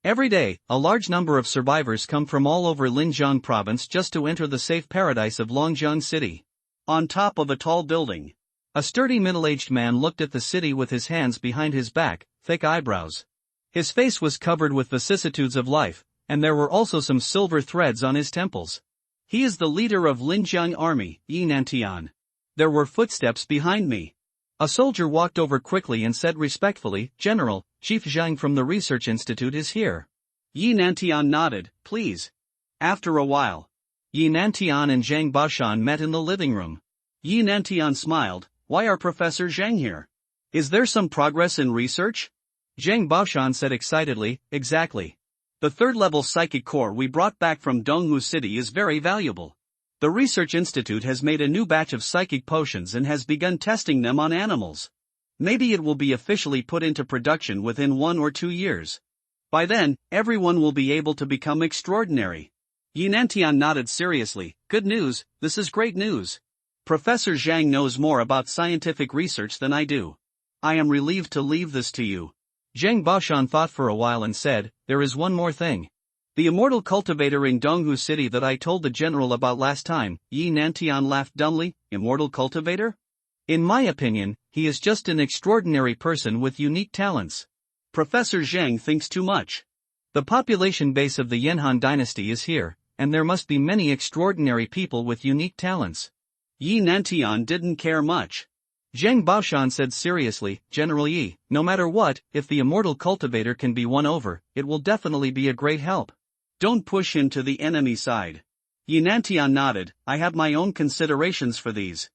Every day, a large number of survivors come from all over Linjiang Province just to enter the safe paradise of Longjiang City. On top of a tall building, a sturdy middle-aged man looked at the city with his hands behind his back, thick eyebrows. His face was covered with vicissitudes of life, and there were also some silver threads on his temples. He is the leader of Linjiang Army, Yi Nantian. There were footsteps behind me. A soldier walked over quickly and said respectfully, "General, Chief Zhang from the Research Institute is here." Yi Nantian nodded, "Please." After a while, Yi Nantian and Zhang Baoshan met in the living room. Yi Nantian smiled, "Why are Professor Zhang here? Is there some progress in research?" Zhang Baoshan said excitedly, "Exactly. The third-level psychic core we brought back from Donghu City is very valuable. The Research Institute has made a new batch of psychic potions and has begun testing them on animals. Maybe it will be officially put into production within 1 or 2 years. By then, everyone will be able to become extraordinary." Yi Nantian nodded seriously, "Good news, this is great news. Professor Zhang knows more about scientific research than I do. I am relieved to leave this to you." Zhang Baoshan thought for a while and said, "There is one more thing. The immortal cultivator in Donghu City that I told the general about last time." Yi Nantian laughed dumbly, "Immortal cultivator? In my opinion, he is just an extraordinary person with unique talents. Professor Zhang thinks too much. The population base of the Yanhan dynasty is here, and there must be many extraordinary people with unique talents." Yi Nantian didn't care much. Zhang Baoshan said seriously, "General Yi, no matter what, if the immortal cultivator can be won over, it will definitely be a great help. Don't push him to the enemy side." Yi Nantian nodded, "I have my own considerations for these."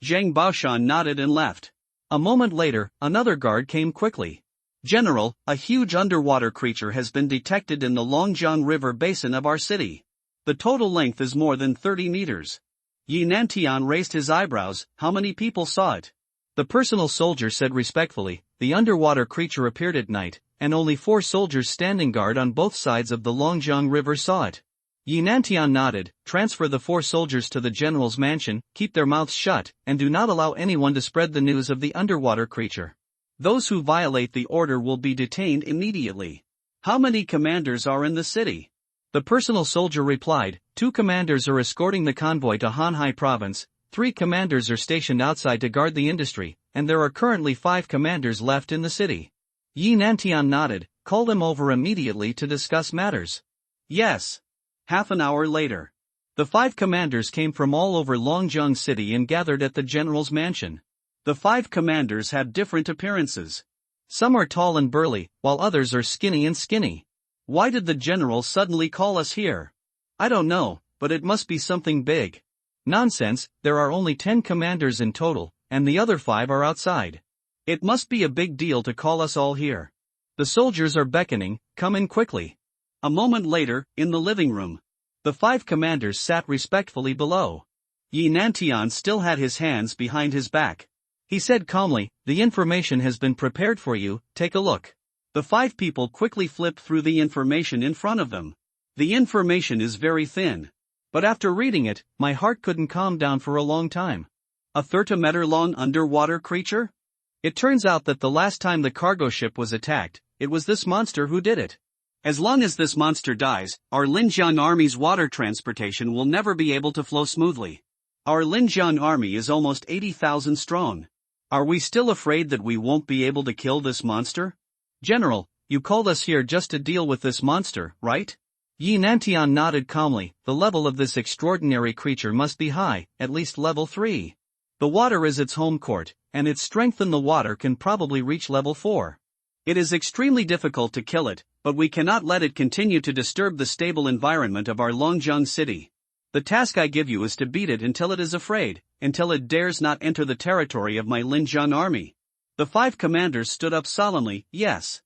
Zhang Baoshan nodded and left. A moment later, another guard came quickly. "General, a huge underwater creature has been detected in the Longjiang River basin of our city. The total length is more than 30 meters. Yi Nantian raised his eyebrows, "How many people saw it?" The personal soldier said respectfully, "The underwater creature appeared at night, and only 4 soldiers standing guard on both sides of the Longjiang River saw it." Yi Nantian nodded, "Transfer the 4 soldiers to the general's mansion, keep their mouths shut, and do not allow anyone to spread the news of the underwater creature. Those who violate the order will be detained immediately." "How many commanders are in the city?" The personal soldier replied, 2 commanders are escorting the convoy to Hanhai province, 3 commanders are stationed outside to guard the industry, and there are currently 5 commanders left in the city." Yi Nantian nodded, "Call them over immediately to discuss matters." "Yes." Half an hour later, the 5 commanders came from all over Longjiang City and gathered at the general's mansion. The 5 commanders have different appearances. Some are tall and burly, while others are skinny and skinny. "Why did the general suddenly call us here?" "I don't know, but it must be something big." "Nonsense, there are only 10 commanders in total, and the other 5 are outside. It must be a big deal to call us all here. The soldiers are beckoning, come in quickly." A moment later, in the living room, the 5 commanders sat respectfully below. Yi Nantian still had his hands behind his back. He said calmly, "The information has been prepared for you, take a look." The 5 people quickly flipped through the information in front of them. The information is very thin. But after reading it, my heart couldn't calm down for a long time. A 30-meter-long underwater creature? It turns out that the last time the cargo ship was attacked, it was this monster who did it. As long as this monster dies, our Linjiang army's water transportation will never be able to flow smoothly. Our Linjiang army is almost 80,000 strong. Are we still afraid that we won't be able to kill this monster? General, you called us here just to deal with this monster, right? Yi Nantian nodded calmly, "The level of this extraordinary creature must be high, at least level 3. The water is its home court, and its strength in the water can probably reach level 4. It is extremely difficult to kill it, but we cannot let it continue to disturb the stable environment of our Longjiang city. The task I give you is to beat it until it is afraid, until it dares not enter the territory of my Linjiang army." The 5 commanders stood up solemnly, "Yes."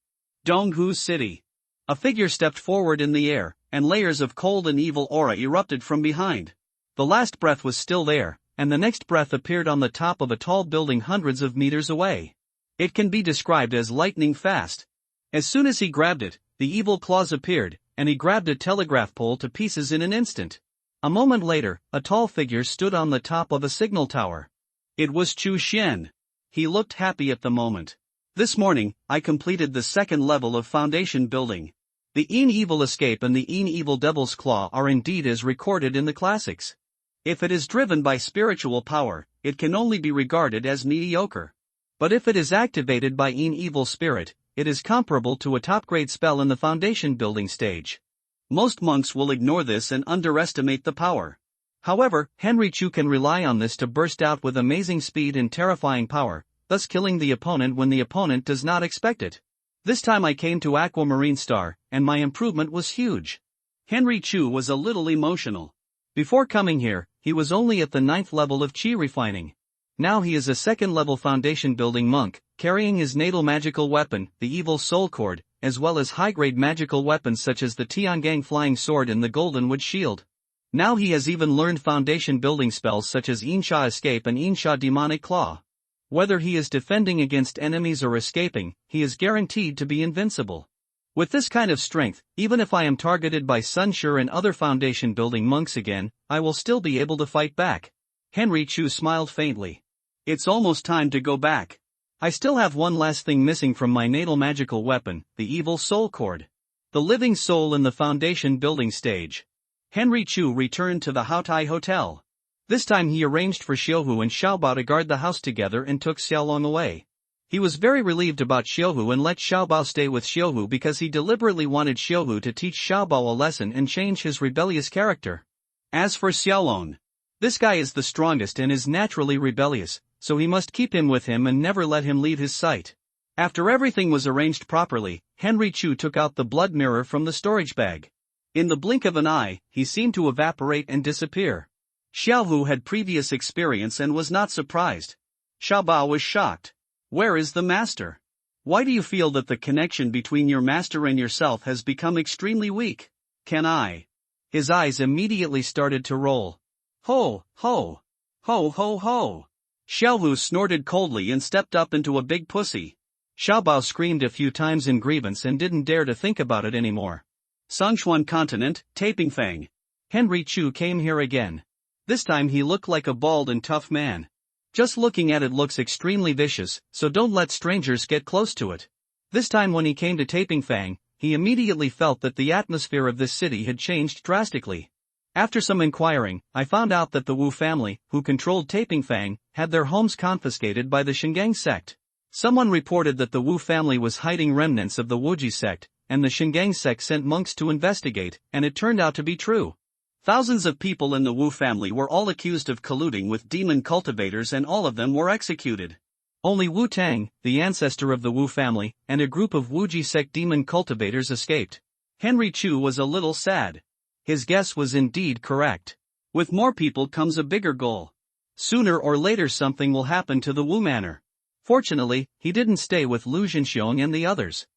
Donghu City. A figure stepped forward in the air, and layers of cold and evil aura erupted from behind. The last breath was still there, and the next breath appeared on the top of a tall building hundreds of meters away. It can be described as lightning fast. As soon as he grabbed it, the evil claws appeared, and he grabbed a telegraph pole to pieces in an instant. A moment later, a tall figure stood on the top of a signal tower. It was Chu Xian. He looked happy at the moment. "This morning, I completed the 2nd level of foundation building. The Yin Evil Escape and the Yin Evil Devil's Claw are indeed as recorded in the classics. If it is driven by spiritual power, it can only be regarded as mediocre. But if it is activated by Yin Evil Spirit, it is comparable to a top-grade spell in the foundation building stage. Most monks will ignore this and underestimate the power. However, Henry Chu can rely on this to burst out with amazing speed and terrifying power, thus killing the opponent when the opponent does not expect it. This time I came to Aquamarine Star, and my improvement was huge. Henry Chu was a little emotional. Before coming here, he was only at the 9th level of Chi refining. Now he is a 2nd level foundation building monk, carrying his natal magical weapon, the Evil Soul Cord, as well as high-grade magical weapons such as the Tiangang Flying Sword and the Goldenwood Shield. Now he has even learned foundation building spells such as Insha Escape and Insha Demonic Claw. Whether he is defending against enemies or escaping, he is guaranteed to be invincible. With this kind of strength, even if I am targeted by Sun Shi and other foundation building monks again, I will still be able to fight back. Henry Chu smiled faintly. It's almost time to go back. I still have one last thing missing from my natal magical weapon, the Evil Soul Cord. The living soul in the foundation building stage. Henry Chu returned to the Haotai Hotel. This time he arranged for Xiaohu and Xiaobao to guard the house together and took Xiaolong away. He was very relieved about Xiaohu and let Xiaobao stay with Xiaohu because he deliberately wanted Xiaohu to teach Xiaobao a lesson and change his rebellious character. As for Xiaolong, this guy is the strongest and is naturally rebellious, so he must keep him with him and never let him leave his sight. After everything was arranged properly, Henry Chu took out the blood mirror from the storage bag. In the blink of an eye, he seemed to evaporate and disappear. Xiaohu had previous experience and was not surprised. Xiaobao was shocked. Where is the master? Why do you feel that the connection between your master and yourself has become extremely weak? Can I? His eyes immediately started to roll. Ho, ho, ho, ho, ho. Xiaohu snorted coldly and stepped up into a big pussy. Xiaobao screamed a few times in grievance and didn't dare to think about it anymore. Songshuan Continent, Taipingfang. Henry Chu came here again. This time he looked like a bald and tough man. Just looking at it looks extremely vicious, so don't let strangers get close to it. This time when he came to Taipingfang, he immediately felt that the atmosphere of this city had changed drastically. After some inquiring, I found out that the Wu family, who controlled Taipingfang, had their homes confiscated by the Shingang sect. Someone reported that the Wu family was hiding remnants of the Wuji sect, and the Shingang sect sent monks to investigate, and it turned out to be true. Thousands of people in the Wu family were all accused of colluding with demon cultivators and all of them were executed. Only Wu Tang, the ancestor of the Wu family, and a group of Wuji sect demon cultivators escaped. Henry Chu was a little sad. His guess was indeed correct. With more people comes a bigger goal. Sooner or later something will happen to the Wu manor. Fortunately, he didn't stay with Lu Zhenxiong and the others.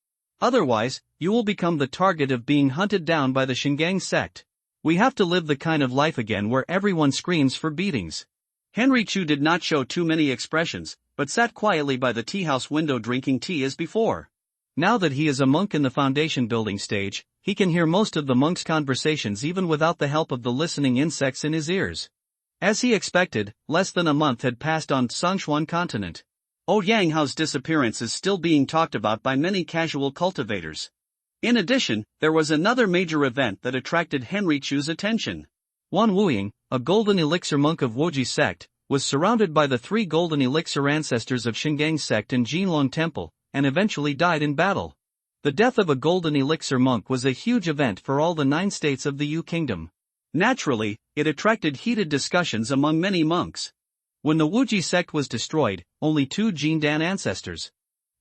Otherwise, you will become the target of being hunted down by the Shingang sect. We have to live the kind of life again where everyone screams for beatings. Henry Chu did not show too many expressions, but sat quietly by the tea house window drinking tea as before. Now that he is a monk in the foundation building stage, he can hear most of the monks' conversations even without the help of the listening insects in his ears. As he expected, less than a month had passed on Songshuan Continent. Yang Hao's disappearance is still being talked about by many casual cultivators. In addition, there was another major event that attracted Henry Chu's attention. Wan Wuying, a golden elixir monk of Wuji sect, was surrounded by the 3 golden elixir ancestors of Shingang sect and Jinlong Temple, and eventually died in battle. The death of a golden elixir monk was a huge event for all the 9 states of the Yu Kingdom. Naturally, it attracted heated discussions among many monks. When the Wuji sect was destroyed, only 2 Jindan ancestors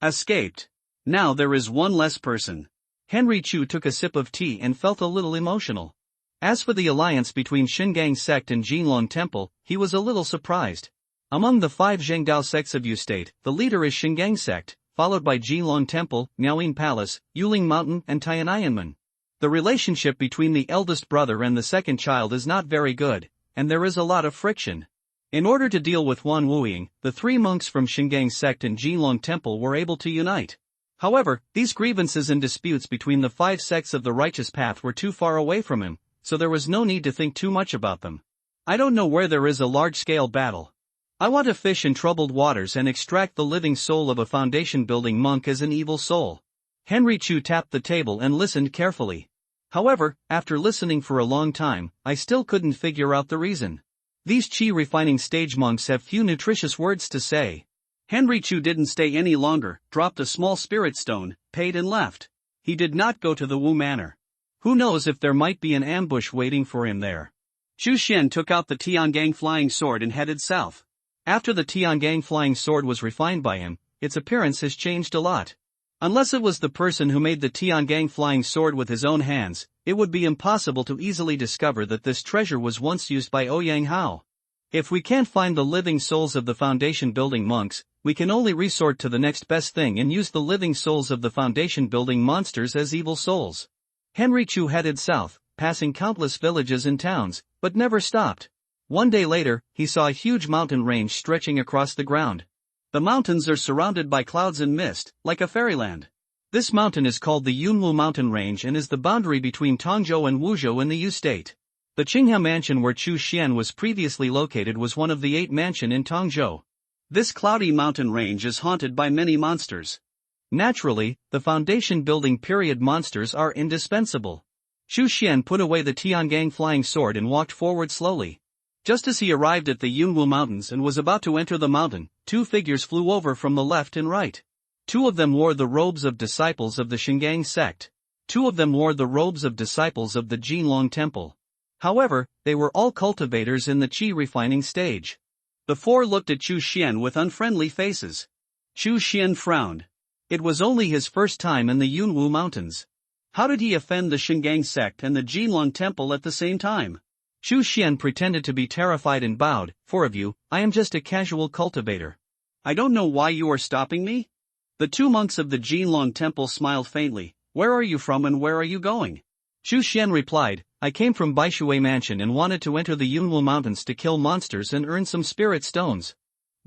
escaped. Now there is one less person. Henry Chu took a sip of tea and felt a little emotional. As for the alliance between Shingang sect and Jinlong Temple, he was a little surprised. Among the 5 Zhengdao sects of Yu State, the leader is Shingang sect, followed by Jinlong Temple, Miaoying Palace, Yuling Mountain and Tiananmen. The relationship between the eldest brother and the second child is not very good, and there is a lot of friction. In order to deal with Wan Wuying, the 3 monks from Shingang sect and Jinlong Temple were able to unite. However, these grievances and disputes between the 5 sects of the righteous path were too far away from him, so there was no need to think too much about them. I don't know where there is a large-scale battle. I want to fish in troubled waters and extract the living soul of a foundation-building monk as an evil soul. Henry Chu tapped the table and listened carefully. However, after listening for a long time, I still couldn't figure out the reason. These chi-refining stage monks have few nutritious words to say. Henry Chu didn't stay any longer, dropped a small spirit stone, paid and left. He did not go to the Wu Manor. Who knows if there might be an ambush waiting for him there. Chu Xian took out the Tiangang flying sword and headed south. After the Tiangang flying sword was refined by him, its appearance has changed a lot. Unless it was the person who made the Tiangang flying sword with his own hands, it would be impossible to easily discover that this treasure was once used by Ouyang Hao. If we can't find the living souls of the foundation building monks, we can only resort to the next best thing and use the living souls of the foundation building monsters as evil souls. Henry Chu headed south, passing countless villages and towns, but never stopped. One day later, he saw a huge mountain range stretching across the ground. The mountains are surrounded by clouds and mist, like a fairyland. This mountain is called the Yunwu Mountain Range and is the boundary between Tongzhou and Wuzhou in the Yu State. The Qinghe mansion where Chu Xian was previously located was one of the 8 mansions in Tongzhou. This cloudy mountain range is haunted by many monsters. Naturally, the foundation building period monsters are indispensable. Chu Xian put away the Tiangang flying sword and walked forward slowly. Just as he arrived at the Yunwu Mountains and was about to enter the mountain, 2 figures flew over from the left and right. 2 of them wore the robes of disciples of the Shingang sect. 2 of them wore the robes of disciples of the Jinlong temple. However, they were all cultivators in the qi refining stage. The 4 looked at Chu Xian with unfriendly faces. Chu Xian frowned. It was only his first time in the Yunwu Mountains. How did he offend the Shingang sect and the Jinlong temple at the same time? Chu Xian pretended to be terrified and bowed. "For of you, I am just a casual cultivator. I don't know why you are stopping me." The 2 monks of the Jinlong temple smiled faintly. "Where are you from and where are you going?" Chu Xian replied, "I came from Baishui Mansion and wanted to enter the Yunwu Mountains to kill monsters and earn some spirit stones."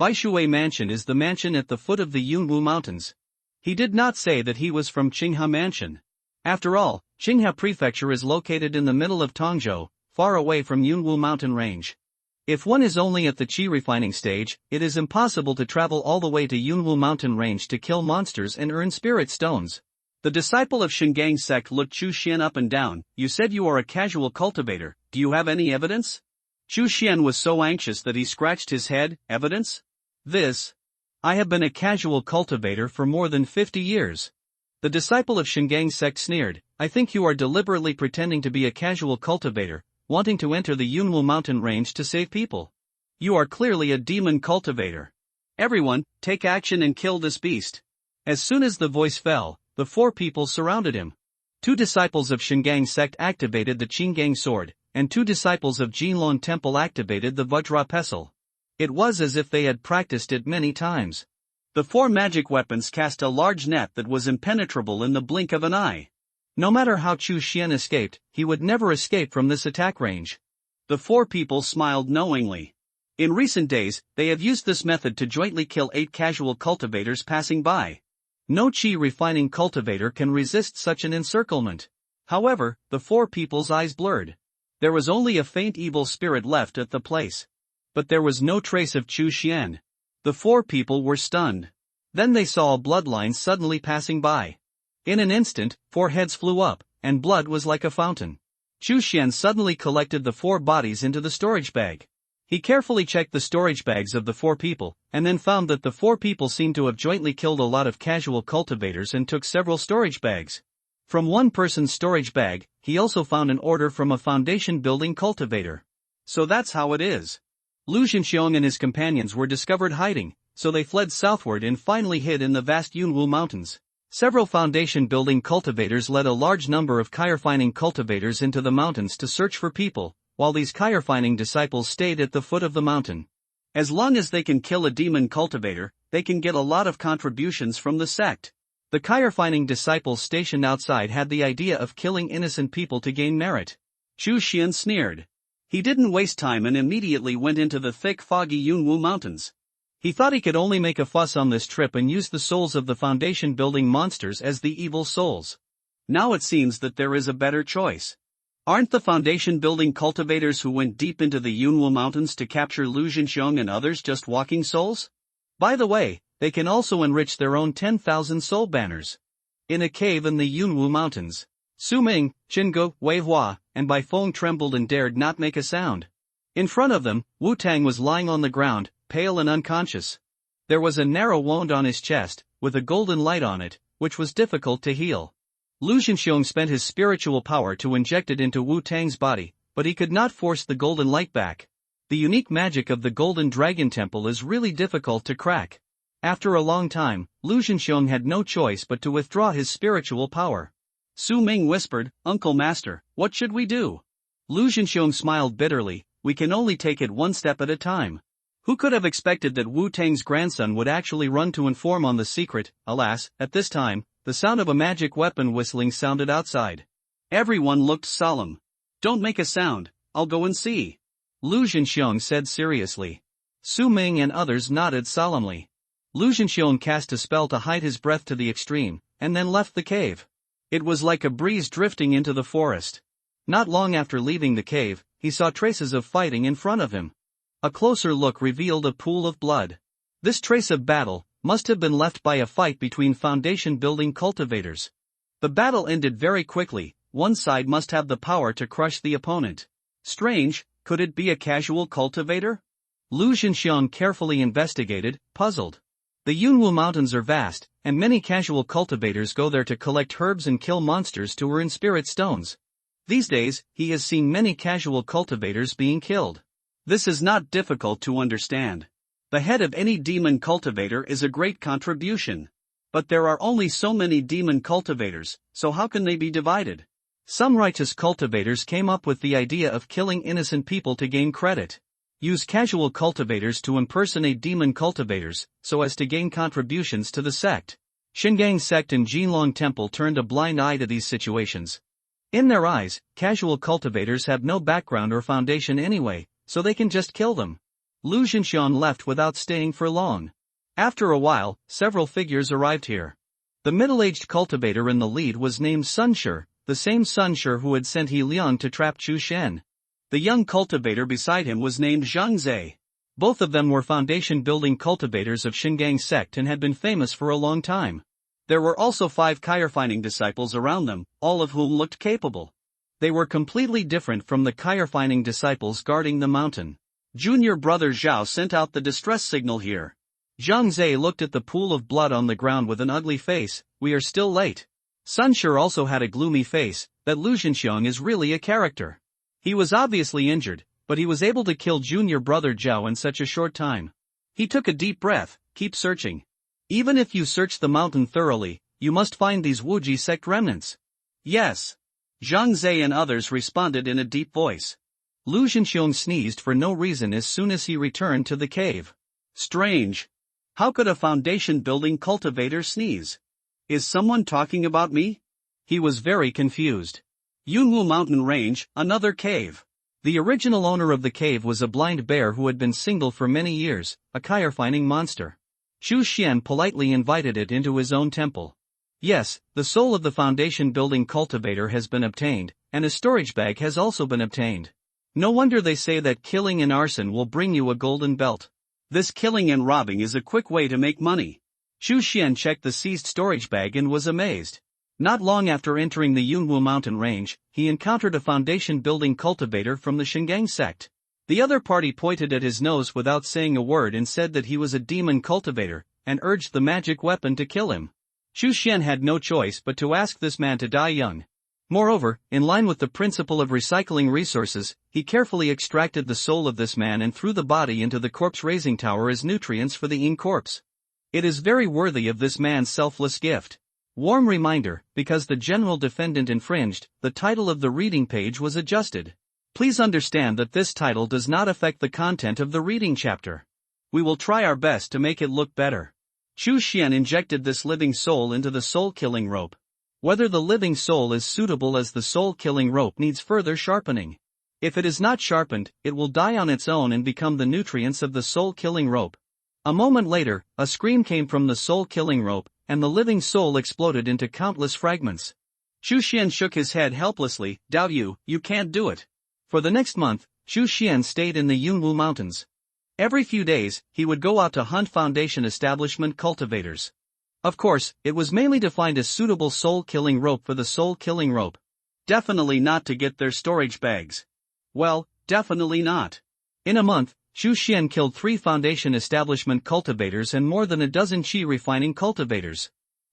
Baishui Mansion is the mansion at the foot of the Yunwu Mountains. He did not say that he was from Qinghe Mansion. After all, Qinghe Prefecture is located in the middle of Tongzhou, far away from Yunwu Mountain Range. If one is only at the qi refining stage, it is impossible to travel all the way to Yunwu Mountain Range to kill monsters and earn spirit stones. The disciple of Shingang sect looked Chu Xian up and down. "You said you are a casual cultivator, do you have any evidence?" Chu Xian was so anxious that he scratched his head. "Evidence? I have been a casual cultivator for more than 50 years. The disciple of Shingang sect sneered. "I think you are deliberately pretending to be a casual cultivator, wanting to enter the Yunwu Mountain Range to save people. You are clearly a demon cultivator. Everyone, take action and kill this beast." As soon as the voice fell, the 4 people surrounded him. 2 disciples of Shingang sect activated the Qinggang sword, and 2 disciples of Jinlong temple activated the Vajra pestle. It was as if they had practiced it many times. The 4 magic weapons cast a large net that was impenetrable in the blink of an eye. No matter how Chu Xian escaped, he would never escape from this attack range. The 4 people smiled knowingly. In recent days, they have used this method to jointly kill 8 casual cultivators passing by. No qi refining cultivator can resist such an encirclement. However, the 4 people's eyes blurred. There was only a faint evil spirit left at the place. But there was no trace of Chu Xian. The 4 people were stunned. Then they saw a bloodline suddenly passing by. In an instant, 4 heads flew up, and blood was like a fountain. Chu Xian suddenly collected the 4 bodies into the storage bag. He carefully checked the storage bags of the 4 people, and then found that the 4 people seemed to have jointly killed a lot of casual cultivators and took several storage bags. From one person's storage bag, he also found an order from a foundation building cultivator. So that's how it is. Lu Zhenxiong and his companions were discovered hiding, so they fled southward and finally hid in the vast Yunwu Mountains. Several foundation building cultivators led a large number of qi refining cultivators into the mountains to search for people, while these qi refining disciples stayed at the foot of the mountain. As long as they can kill a demon cultivator, they can get a lot of contributions from the sect. The qi refining disciples stationed outside had the idea of killing innocent people to gain merit. Chu Xian sneered. He didn't waste time and immediately went into the thick foggy Yunwu Mountains. He thought he could only make a fuss on this trip and use the souls of the foundation building monsters as the evil souls. Now it seems that there is a better choice. Aren't the foundation building cultivators who went deep into the Yunwu Mountains to capture Lu Zhenxiong and others just walking souls? By the way, they can also enrich their own 10,000 soul banners. In a cave in the Yunwu Mountains, Su Ming, Qinggu, Wei Hua, and Bai Feng trembled and dared not make a sound. In front of them, Wu Tang was lying on the ground, pale and unconscious. There was a narrow wound on his chest, with a golden light on it, which was difficult to heal. Lu Zhenxiong spent his spiritual power to inject it into Wu Tang's body, but he could not force the golden light back. The unique magic of the Golden Dragon Temple is really difficult to crack. After a long time, Lu Zhenxiong had no choice but to withdraw his spiritual power. Su Ming whispered, "Uncle Master, what should we do?" Lu Zhenxiong smiled bitterly, "We can only take it one step at a time." Who could have expected that Wu Tang's grandson would actually run to inform on the secret? Alas, at this time, the sound of a magic weapon whistling sounded outside. Everyone looked solemn. "Don't make a sound, I'll go and see," Lu Zhenxiong said seriously. Su Ming and others nodded solemnly. Lu Zhenxiong cast a spell to hide his breath to the extreme, and then left the cave. It was like a breeze drifting into the forest. Not long after leaving the cave, he saw traces of fighting in front of him. A closer look revealed a pool of blood. This trace of battle must have been left by a fight between foundation-building cultivators. The battle ended very quickly. One side must have the power to crush the opponent. Strange, could it be a casual cultivator? Lu Zhenxiong carefully investigated, puzzled. The Yunwu Mountains are vast, and many casual cultivators go there to collect herbs and kill monsters to earn spirit stones. These days, he has seen many casual cultivators being killed. This is not difficult to understand. The head of any demon cultivator is a great contribution. But there are only so many demon cultivators, so how can they be divided? Some righteous cultivators came up with the idea of killing innocent people to gain credit. Use casual cultivators to impersonate demon cultivators, so as to gain contributions to the sect. Shingang sect and Jinlong Temple turned a blind eye to these situations. In their eyes, casual cultivators have no background or foundation anyway, so they can just kill them. Lu Zhenxiong left without staying for long. After a while, several figures arrived here. The middle-aged cultivator in the lead was named Sun Shi, the same Sun Shi who had sent He Liang to trap Chu Shen. The young cultivator beside him was named Zhang Zhe. Both of them were foundation-building cultivators of Shingang sect and had been famous for a long time. There were also 5 Kairfining disciples around them, all of whom looked capable. They were completely different from the Kairfining disciples guarding the mountain. Junior brother Zhao sent out the distress signal here. Zhang Zhe looked at the pool of blood on the ground with an ugly face. "We are still late." Sun Shi also had a gloomy face. That Lu Zhenxiong is really a character. He was obviously injured, but he was able to kill junior brother Zhao in such a short time. He took a deep breath. "Keep searching. Even if you search the mountain thoroughly, you must find these Wuji sect remnants." "Yes." Zhang Zhe and others responded in a deep voice. Lu Zhenxiong sneezed for no reason as soon as he returned to the cave. Strange. How could a foundation-building cultivator sneeze? Is someone talking about me? He was very confused. Yunwu Mountain Range, another cave. The original owner of the cave was a blind bear who had been single for many years, a Kairfining monster. Chu Xian politely invited it into his own temple. Yes, the soul of the foundation-building cultivator has been obtained, and a storage bag has also been obtained. No wonder they say that killing and arson will bring you a golden belt. This killing and robbing is a quick way to make money. Chu Xian checked the seized storage bag and was amazed. Not long after entering the Yunwu mountain range, he encountered a foundation-building cultivator from the Shingang sect. The other party pointed at his nose without saying a word and said that he was a demon cultivator, and urged the magic weapon to kill him. Chu Xian had no choice but to ask this man to die young. Moreover, in line with the principle of recycling resources, he carefully extracted the soul of this man and threw the body into the corpse-raising tower as nutrients for the Ying corpse. It is very worthy of this man's selfless gift. Warm reminder, because the general defendant infringed, the title of the reading page was adjusted. Please understand that this title does not affect the content of the reading chapter. We will try our best to make it look better. Chu Xian injected this living soul into the soul-killing rope. Whether the living soul is suitable as the soul-killing rope needs further sharpening. If it is not sharpened, it will die on its own and become the nutrients of the soul-killing rope. A moment later, a scream came from the soul-killing rope, and the living soul exploded into countless fragments. Chu Xian shook his head helplessly. "Doubt you can't do it." For the next month, Chu Xian stayed in the Yunwu Mountains. Every few days, he would go out to hunt foundation establishment cultivators. Of course, it was mainly to find a suitable soul-killing rope for the soul-killing rope. Definitely not to get their storage bags. Well, definitely not. In a month, Chu Xian killed 3 foundation establishment cultivators and more than a dozen qi refining cultivators.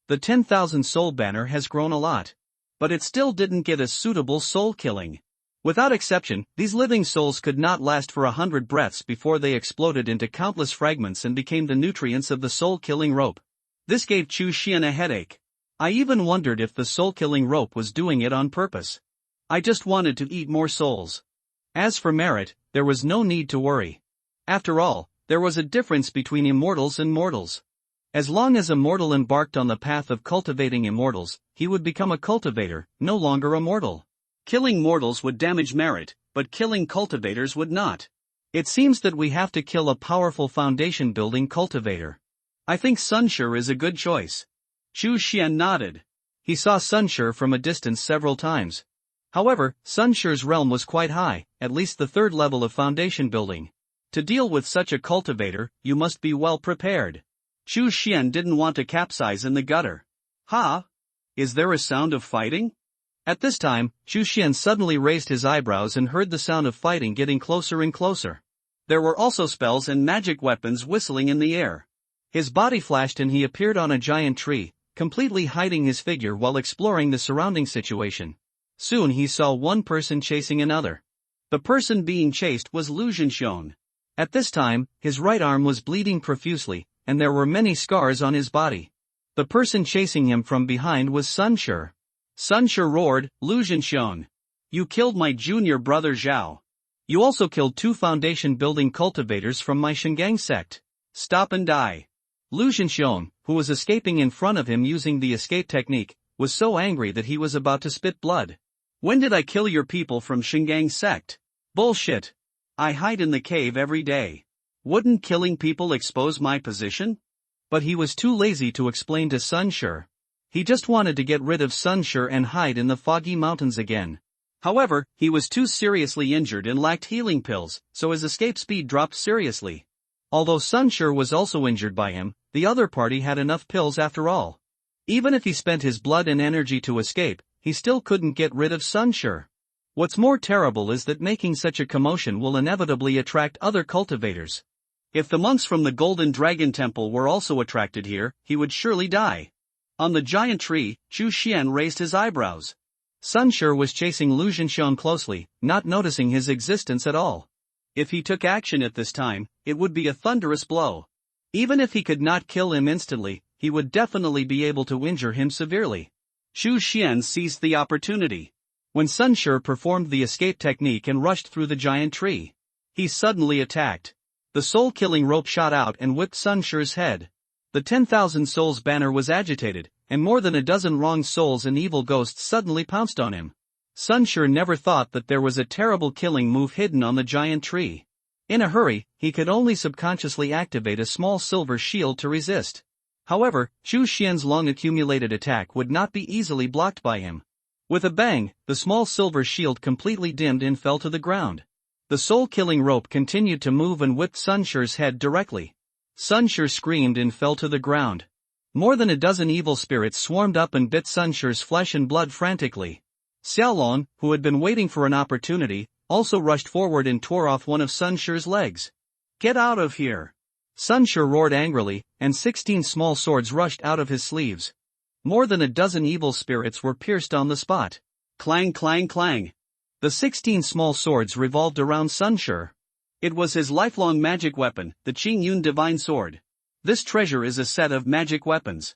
The 10,000 soul banner has grown a lot. But it still didn't get a suitable soul killing. Without exception, these living souls could not last for 100 breaths before they exploded into countless fragments and became the nutrients of the soul-killing rope. This gave Chu Xian a headache. I even wondered if the soul-killing rope was doing it on purpose. I just wanted to eat more souls. As for merit, there was no need to worry. After all, there was a difference between immortals and mortals. As long as a mortal embarked on the path of cultivating immortals, he would become a cultivator, no longer a mortal. Killing mortals would damage merit, but killing cultivators would not. It seems that we have to kill a powerful foundation-building cultivator. I think Sunshur is a good choice. Chu Xian nodded. He saw Sunshur from a distance several times. However, Sunshur's realm was quite high, at least the third level of foundation building. To deal with such a cultivator, you must be well prepared. Chu Xian didn't want to capsize in the gutter. Ha! Is there a sound of fighting? At this time, Chu Xian suddenly raised his eyebrows and heard the sound of fighting getting closer and closer. There were also spells and magic weapons whistling in the air. His body flashed and he appeared on a giant tree, completely hiding his figure while exploring the surrounding situation. Soon he saw one person chasing another. The person being chased was Lu Zhenxiong. At this time, his right arm was bleeding profusely, and there were many scars on his body. The person chasing him from behind was Sunshur. Sunshur roared, "Lu Zhenxiong! You killed my junior brother Zhao. You also killed 2 foundation-building cultivators from my Shingang sect. Stop and die." Lu Zhenxiong, who was escaping in front of him using the escape technique, was so angry that he was about to spit blood. "When did I kill your people from Shingang sect? Bullshit! I hide in the cave every day. Wouldn't killing people expose my position?" But he was too lazy to explain to Sunshur. He just wanted to get rid of Sunshur and hide in the foggy mountains again. However, he was too seriously injured and lacked healing pills, so his escape speed dropped seriously. Although Sunshur was also injured by him, the other party had enough pills after all. Even if he spent his blood and energy to escape, he still couldn't get rid of Sunshur. What's more terrible is that making such a commotion will inevitably attract other cultivators. If the monks from the Golden Dragon Temple were also attracted here, he would surely die. On the giant tree, Chu Xian raised his eyebrows. Sunshur was chasing Lu Zhenxiong closely, not noticing his existence at all. If he took action at this time, it would be a thunderous blow. Even if he could not kill him instantly, he would definitely be able to injure him severely. Chu Xian seized the opportunity. When Sunshur performed the escape technique and rushed through the giant tree, he suddenly attacked. The soul-killing rope shot out and whipped Sunshur's head. The 10,000 souls banner was agitated, and more than a dozen wrong souls and evil ghosts suddenly pounced on him. Sunshur never thought that there was a terrible killing move hidden on the giant tree. In a hurry, he could only subconsciously activate a small silver shield to resist. However, Chu Xian's long-accumulated attack would not be easily blocked by him. With a bang, the small silver shield completely dimmed and fell to the ground. The soul-killing rope continued to move and whipped Sunshur's head directly. Sunshur screamed and fell to the ground. More than a dozen evil spirits swarmed up and bit Sunshur's flesh and blood frantically. Xiaolong, who had been waiting for an opportunity, also rushed forward and tore off one of Sunshur's legs. "Get out of here!" Sunshur roared angrily, and 16 small swords rushed out of his sleeves. More than a dozen evil spirits were pierced on the spot. Clang clang clang. The 16 small swords revolved around Sunshur. It was his lifelong magic weapon, the Qingyun Divine Sword. This treasure is a set of magic weapons.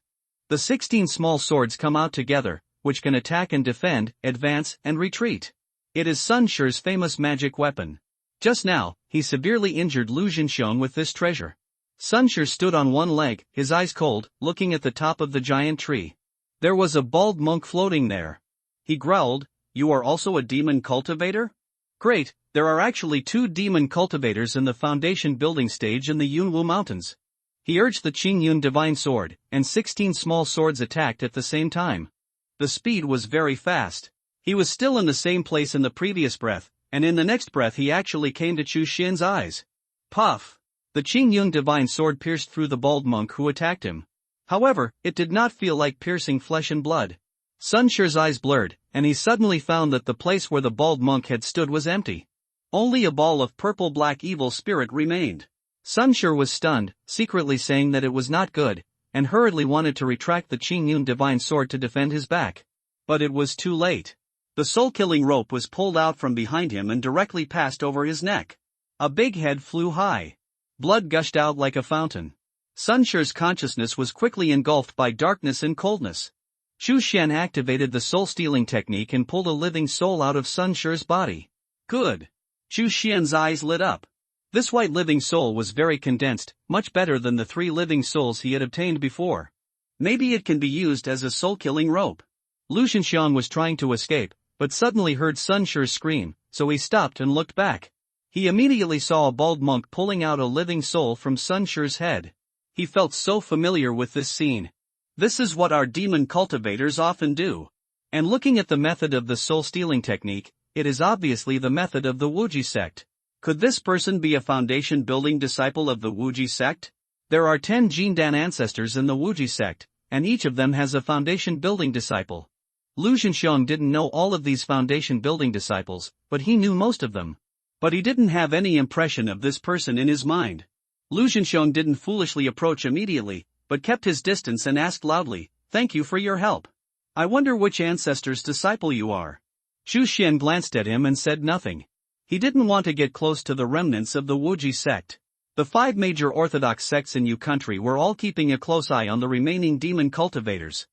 The 16 small swords come out together, which can attack and defend, advance and retreat. It is Sunshur's famous magic weapon. Just now, he severely injured Lu Zhenxiong with this treasure. Sunshur stood on one leg, his eyes cold, looking at the top of the giant tree. There was a bald monk floating there. He growled, "You are also a demon cultivator? Great, there are actually 2 demon cultivators in the foundation building stage in the Yunwu Mountains." He urged the Qingyun Divine Sword, and 16 small swords attacked at the same time. The speed was very fast. He was still in the same place in the previous breath, and in the next breath he actually came to Chu Xian's eyes. Puff! The Qingyun Divine Sword pierced through the bald monk who attacked him. However, it did not feel like piercing flesh and blood. Sunshur's eyes blurred, and he suddenly found that the place where the bald monk had stood was empty. Only a ball of purple-black evil spirit remained. Sunshur was stunned, secretly saying that it was not good, and hurriedly wanted to retract the Qingyun Divine Sword to defend his back. But it was too late. The soul-killing rope was pulled out from behind him and directly passed over his neck. A big head flew high. Blood gushed out like a fountain. Sun Shi's consciousness was quickly engulfed by darkness and coldness. Chu Xian activated the soul-stealing technique and pulled a living soul out of Sun Shi's body. Good. Chu Xian's eyes lit up. This white living soul was very condensed, much better than the 3 living souls he had obtained before. Maybe it can be used as a soul-killing rope. Lu Zhenxiang was trying to escape, but suddenly heard Sun Shi scream, so he stopped and looked back. He immediately saw a bald monk pulling out a living soul from Sun Shi's head. He felt so familiar with this scene. This is what our demon cultivators often do. And looking at the method of the soul-stealing technique, it is obviously the method of the Wuji sect. Could this person be a foundation-building disciple of the Wuji sect? There are 10 Jindan ancestors in the Wuji sect, and each of them has a foundation-building disciple. Lu Zhenxiang didn't know all of these foundation-building disciples, but he knew most of them. But he didn't have any impression of this person in his mind. Lu Zhenxiang didn't foolishly approach immediately, but kept his distance and asked loudly, "Thank you for your help. I wonder which ancestor's disciple you are." Chu Xian glanced at him and said nothing. He didn't want to get close to the remnants of the Wuji sect. The 5 major orthodox sects in ughter were all keeping a close eye on the remaining demon cultivators.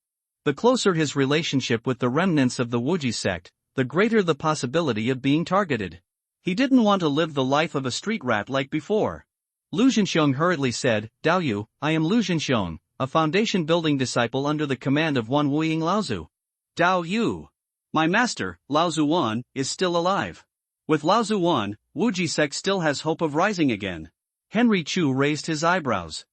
The closer his relationship with the remnants of the Wuji sect, the greater the possibility of being targeted. He didn't want to live the life of a street rat like before. Lu Zhenxiang hurriedly said, "Dao Yu, I am Lu Zhenxiang, a foundation-building disciple under the command of Wan Wuying Laozu." "Dao Yu. My master, Laozu Wan, is still alive. With Laozu Wan, Wuji sect still has hope of rising again." Henry Chu raised his eyebrows.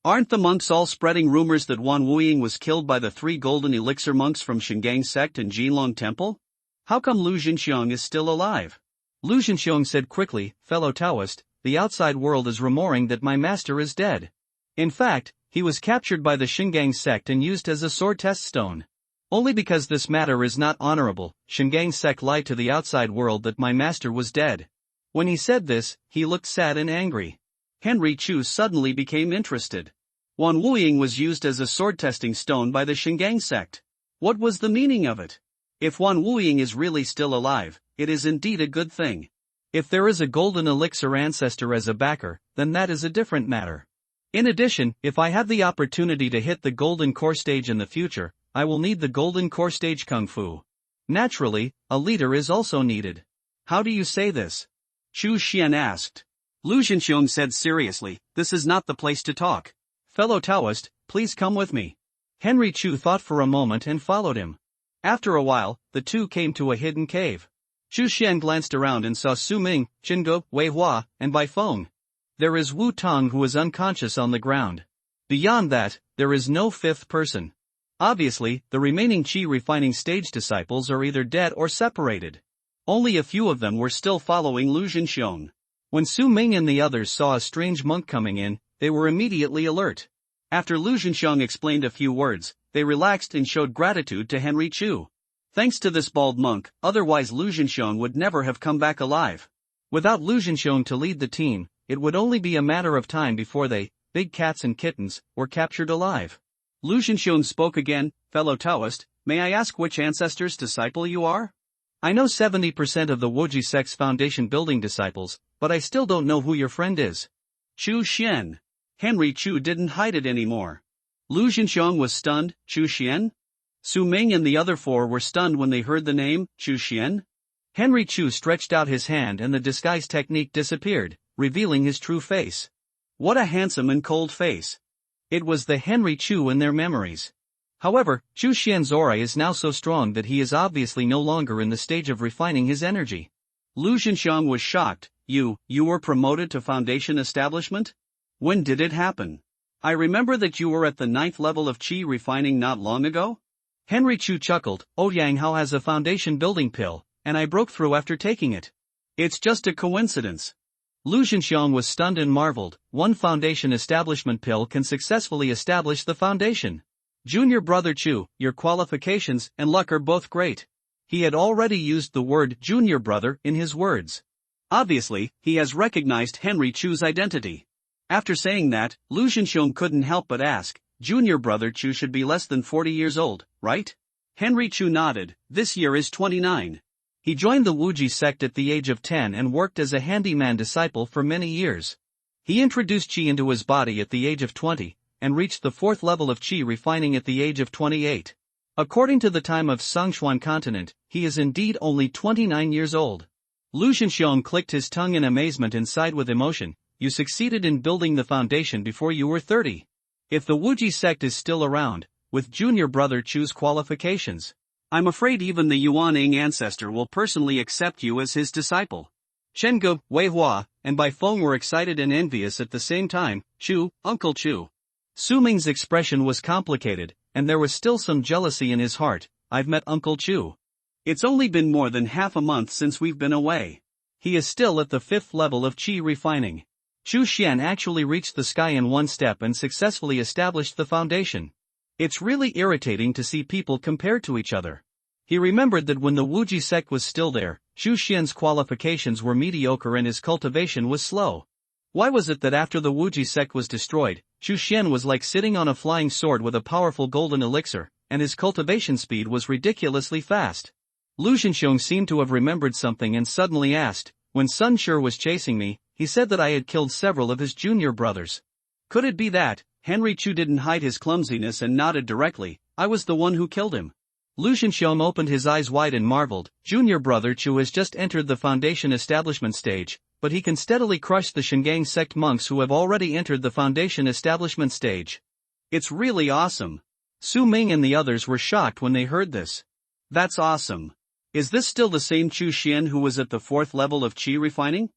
"Aren't the monks all spreading rumors that Wan Wuying was killed by the 3 golden elixir monks from Shingang sect and Jinlong temple? How come Lu Zhenxiang is still alive?" Lu Zhenxiang said quickly, "Fellow Taoist, the outside world is rumoring that my master is dead. In fact, he was captured by the Shingang sect and used as a sword test stone. Only because this matter is not honorable, Shingang sect lied to the outside world that my master was dead." When he said this, he looked sad and angry. Henry Chu suddenly became interested. Wan Wuying was used as a sword testing stone by the Shingang sect. What was the meaning of it? If Wan Wuying is really still alive, it is indeed a good thing. If there is a golden elixir ancestor as a backer, then that is a different matter. In addition, if I have the opportunity to hit the golden core stage in the future, I will need the golden core stage kung fu. Naturally, a leader is also needed. How do you say this? Chu Xian asked. Lu Zhenxiang said seriously, "This is not the place to talk. Fellow Taoist, please come with me." Henry Chu thought for a moment and followed him. After a while, the two came to a hidden cave. Chu Xian glanced around and saw Su Ming, Qingge, Wei Hua, and Bai Feng. There is Wu Tong who is unconscious on the ground. Beyond that, there is no 5th person. Obviously, the remaining Qi refining stage disciples are either dead or separated. Only a few of them were still following Lu Zhenxiang. When Su Ming and the others saw a strange monk coming in, they were immediately alert. After Lu Zhenxiang explained a few words, they relaxed and showed gratitude to Henry Chu. Thanks to this bald monk, otherwise Lu Zhenxiang would never have come back alive. Without Lu Zhenxiang to lead the team, it would only be a matter of time before they, big cats and kittens, were captured alive. Lu Zhenxiang spoke again, "Fellow Taoist, may I ask which ancestor's disciple you are? I know 70% of the Wuji sect's foundation building disciples, but I still don't know who your friend is." Chu Xian. Henry Chu didn't hide it anymore. Lu Zhenxiang was stunned. Chu Xian? Su Ming and the other 4 were stunned when they heard the name, Chu Xian. Henry Chu stretched out his hand and the disguise technique disappeared, revealing his true face. What a handsome and cold face. It was the Henry Chu in their memories. However, Chu Xian's aura is now so strong that he is obviously no longer in the stage of refining his energy. Lu Zhenxiang was shocked. You were promoted to foundation establishment? When did it happen? I remember that you were at the 9th level of Qi refining not long ago? Henry Chu chuckled. Ouyang Hao has a foundation building pill, and I broke through after taking it. It's just a coincidence. Lu Zhenxiang was stunned and marveled. One foundation establishment pill can successfully establish the foundation. Junior brother Chu, your qualifications and luck are both great. He had already used the word junior brother in his words. Obviously, he has recognized Henry Chu's identity. After saying that, Lu Zhenxiang couldn't help but ask, Junior brother Chu should be less than 40 years old, right? Henry Chu nodded. This year is 29. He joined the Wuji sect at the age of 10 and worked as a handyman disciple for many years. He introduced qi into his body at the age of 20, and reached the 4th level of qi refining at the age of 28. According to the time of Songchuan continent, he is indeed only 29 years old. Lu Zhenxiong clicked his tongue in amazement and sighed with emotion. You succeeded in building the foundation before you were 30. If the Wuji sect is still around, with junior brother Chu's qualifications, I'm afraid even the Yuanning ancestor will personally accept you as his disciple. Chengge, Wei Hua, and Bai Feng were excited and envious at the same time. Chu, Uncle Chu. Su Ming's expression was complicated, and there was still some jealousy in his heart. I've met Uncle Chu. It's only been more than half a month since we've been away. He is still at the 5th level of qi refining. Chu Xian actually reached the sky in one step and successfully established the foundation. It's really irritating to see people compared to each other. He remembered that when the Wuji sect was still there, Chu Xian's qualifications were mediocre and his cultivation was slow. Why was it that after the Wuji sect was destroyed, Chu Xian was like sitting on a flying sword with a powerful golden elixir, and his cultivation speed was ridiculously fast? Lu Zhenxiong seemed to have remembered something and suddenly asked, when Sun Shi was chasing me, he said that I had killed several of his junior brothers. Could it be that? Henry Chu didn't hide his clumsiness and nodded directly. I was the one who killed him. Lu Zhenxiong opened his eyes wide and marveled. Junior brother Chu has just entered the foundation establishment stage, but he can steadily crush the Shingang sect monks who have already entered the foundation establishment stage. It's really awesome. Su Ming and the others were shocked when they heard this. That's awesome. Is this still the same Chu Xian who was at the 4th level of qi refining?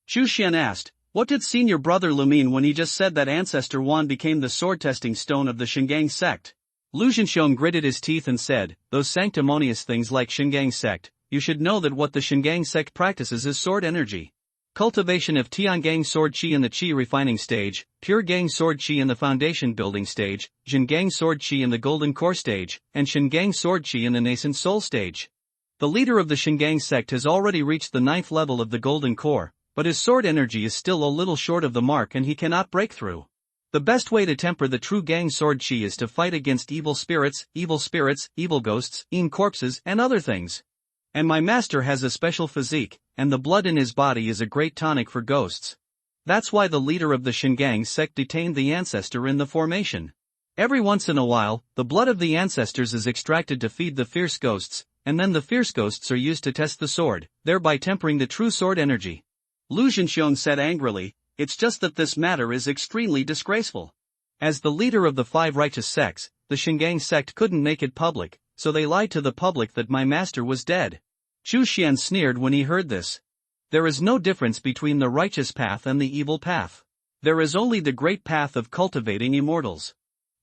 Chu Xian asked, what did senior brother Lu mean when he just said that Ancestor Wan became the sword-testing stone of the Shingang sect? Lu Zhenxiong gritted his teeth and said, those sanctimonious things like Shingang sect, you should know that what the Shingang sect practices is sword energy. Cultivation of Tiangang sword qi in the qi refining stage, pure gang sword qi in the foundation building stage, Jingang sword qi in the golden core stage, and Shingang sword qi in the nascent soul stage. The leader of the Shingang sect has already reached the 9th level of the golden core, but his sword energy is still a little short of the mark and he cannot break through. The best way to temper the true gang sword qi is to fight against evil spirits, evil ghosts, corpses, and other things. And my master has a special physique, and the blood in his body is a great tonic for ghosts. That's why the leader of the Shingang sect detained the ancestor in the formation. Every once in a while, the blood of the ancestors is extracted to feed the fierce ghosts, and then the fierce ghosts are used to test the sword, thereby tempering the true sword energy. Lu Zhenxiong said angrily, it's just that this matter is extremely disgraceful. As the leader of the 5 righteous sects, the Shingang sect couldn't make it public, so they lied to the public that my master was dead. Chu Xian sneered when he heard this. There is no difference between the righteous path and the evil path. There is only the great path of cultivating immortals.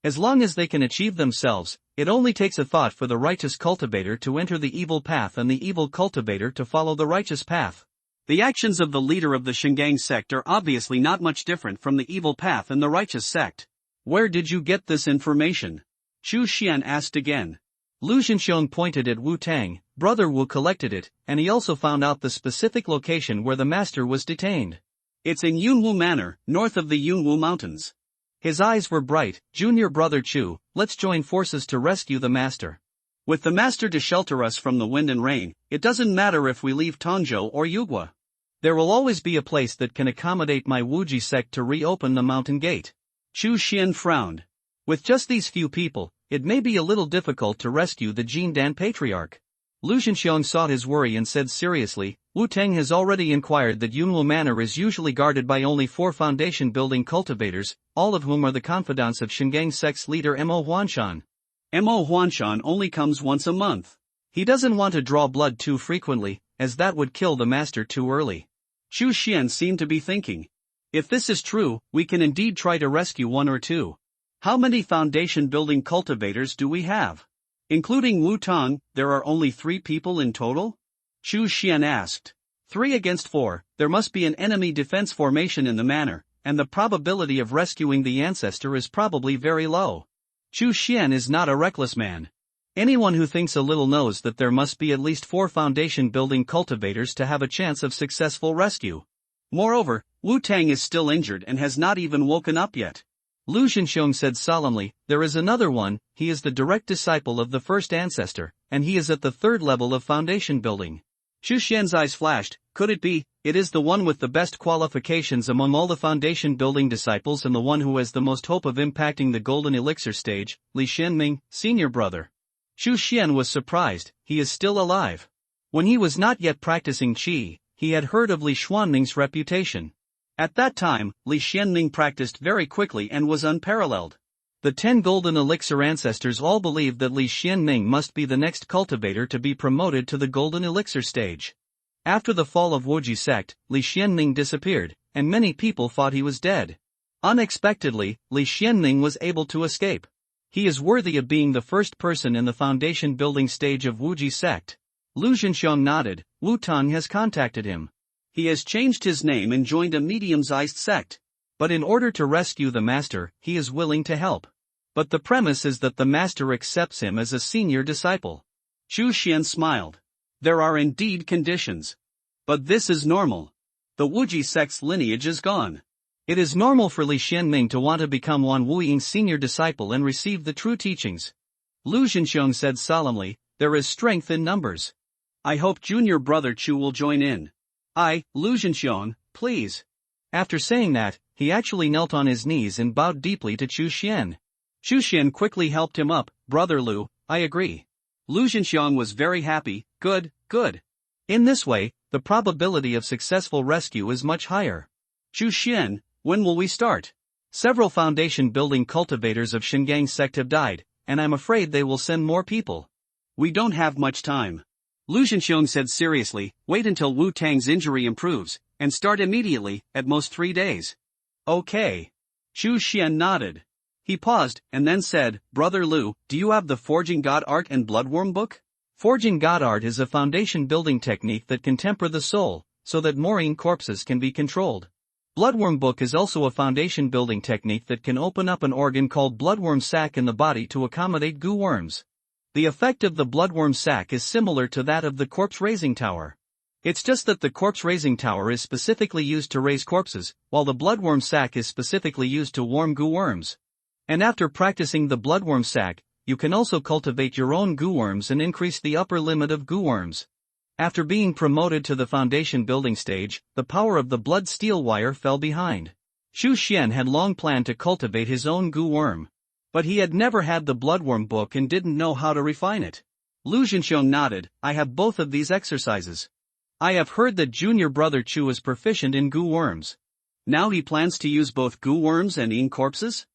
As long as they can achieve themselves, it only takes a thought for the righteous cultivator to enter the evil path and the evil cultivator to follow the righteous path. The actions of the leader of the Shingang sect are obviously not much different from the evil path and the righteous sect. Where did you get this information? Chu Xian asked again. Lu Zhenxiong pointed at Wu Tang. Brother Wu collected it, and he also found out the specific location where the master was detained. It's in Yunwu Manor, north of the Yunwu Mountains. His eyes were bright. Junior brother Chu, let's join forces to rescue the master. With the master to shelter us from the wind and rain, it doesn't matter if we leave Tongzhou or Yugua. There will always be a place that can accommodate my Wuji sect to reopen the mountain gate. Chu Xian frowned. With just these few people, it may be a little difficult to rescue the Jindan patriarch. Lu Zhenxiong saw his worry and said seriously, Wu Teng has already inquired that Yunwu Manor is usually guarded by only 4 foundation building cultivators, all of whom are the confidants of Shingang sect's leader Mo Huanshan. Mo Huanshan only comes once a month. He doesn't want to draw blood too frequently, as that would kill the master too early. Chu Xian seemed to be thinking. If this is true, we can indeed try to rescue 1 or 2. How many foundation building cultivators do we have? Including Wu Tang, there are only 3 people in total? Chu Xian asked. 3 against 4, there must be an enemy defense formation in the manor, and the probability of rescuing the ancestor is probably very low. Chu Xian is not a reckless man. Anyone who thinks a little knows that there must be at least 4 foundation building cultivators to have a chance of successful rescue. Moreover, Wu Tang is still injured and has not even woken up yet. Lu Zhenxiong said solemnly, there is another one, he is the direct disciple of the first ancestor, and he is at the third level of foundation building. Xu Xian's eyes flashed, could it be, it is the one with the best qualifications among all the foundation building disciples and the one who has the most hope of impacting the golden elixir stage, Li Xianming, senior brother. Xu Xian was surprised, he is still alive. When he was not yet practicing qi, he had heard of Li Xuanming's reputation. At that time, Li Xianming practiced very quickly and was unparalleled. The 10 golden elixir ancestors all believed that Li Xianming must be the next cultivator to be promoted to the golden elixir stage. After the fall of Wuji sect, Li Xianming disappeared, and many people thought he was dead. Unexpectedly, Li Xianming was able to escape. He is worthy of being the first person in the foundation building stage of Wuji sect. Lu Zhenxiong nodded, Wu Tang has contacted him. He has changed his name and joined a medium-sized sect. But in order to rescue the master, he is willing to help. But the premise is that the master accepts him as a senior disciple. Xu Xian smiled. There are indeed conditions. But this is normal. The Wuji sect's lineage is gone. It is normal for Li Xianming to want to become Wan Wuying's senior disciple and receive the true teachings. Lu Zhenxiong said solemnly, there is strength in numbers. I hope junior brother Chu will join in. Lu Zhenxiong, please. After saying that, he actually knelt on his knees and bowed deeply to Xu Xian. Xu Xian quickly helped him up, brother Lu, I agree. Lu Zhenxiong was very happy, good. In this way, the probability of successful rescue is much higher. Xu Xian, when will we start? Several foundation building cultivators of Shingang sect have died, and I'm afraid they will send more people. We don't have much time. Lu Zhenxiong said seriously, wait until Wu Tang's injury improves, and start immediately, at most 3 days. Okay. Xu Xian nodded. He paused, and then said, Brother Lu, do you have the Forging God Art and Bloodworm book? Forging God Art is a foundation building technique that can temper the soul, so that mooring corpses can be controlled. Bloodworm book is also a foundation building technique that can open up an organ called bloodworm sac in the body to accommodate goo worms. The effect of the bloodworm sac is similar to that of the corpse raising tower. It's just that the corpse raising tower is specifically used to raise corpses, while the bloodworm sac is specifically used to warm goo worms. And after practicing the bloodworm sac, you can also cultivate your own goo worms and increase the upper limit of goo worms. After being promoted to the foundation building stage, the power of the blood steel wire fell behind. Xu Xian had long planned to cultivate his own goo worm. But he had never had the bloodworm book and didn't know how to refine it. Lu Zhenxiong nodded, I have both of these exercises. I have heard that junior brother Chu is proficient in goo worms. Now he plans to use both goo worms and ing corpses?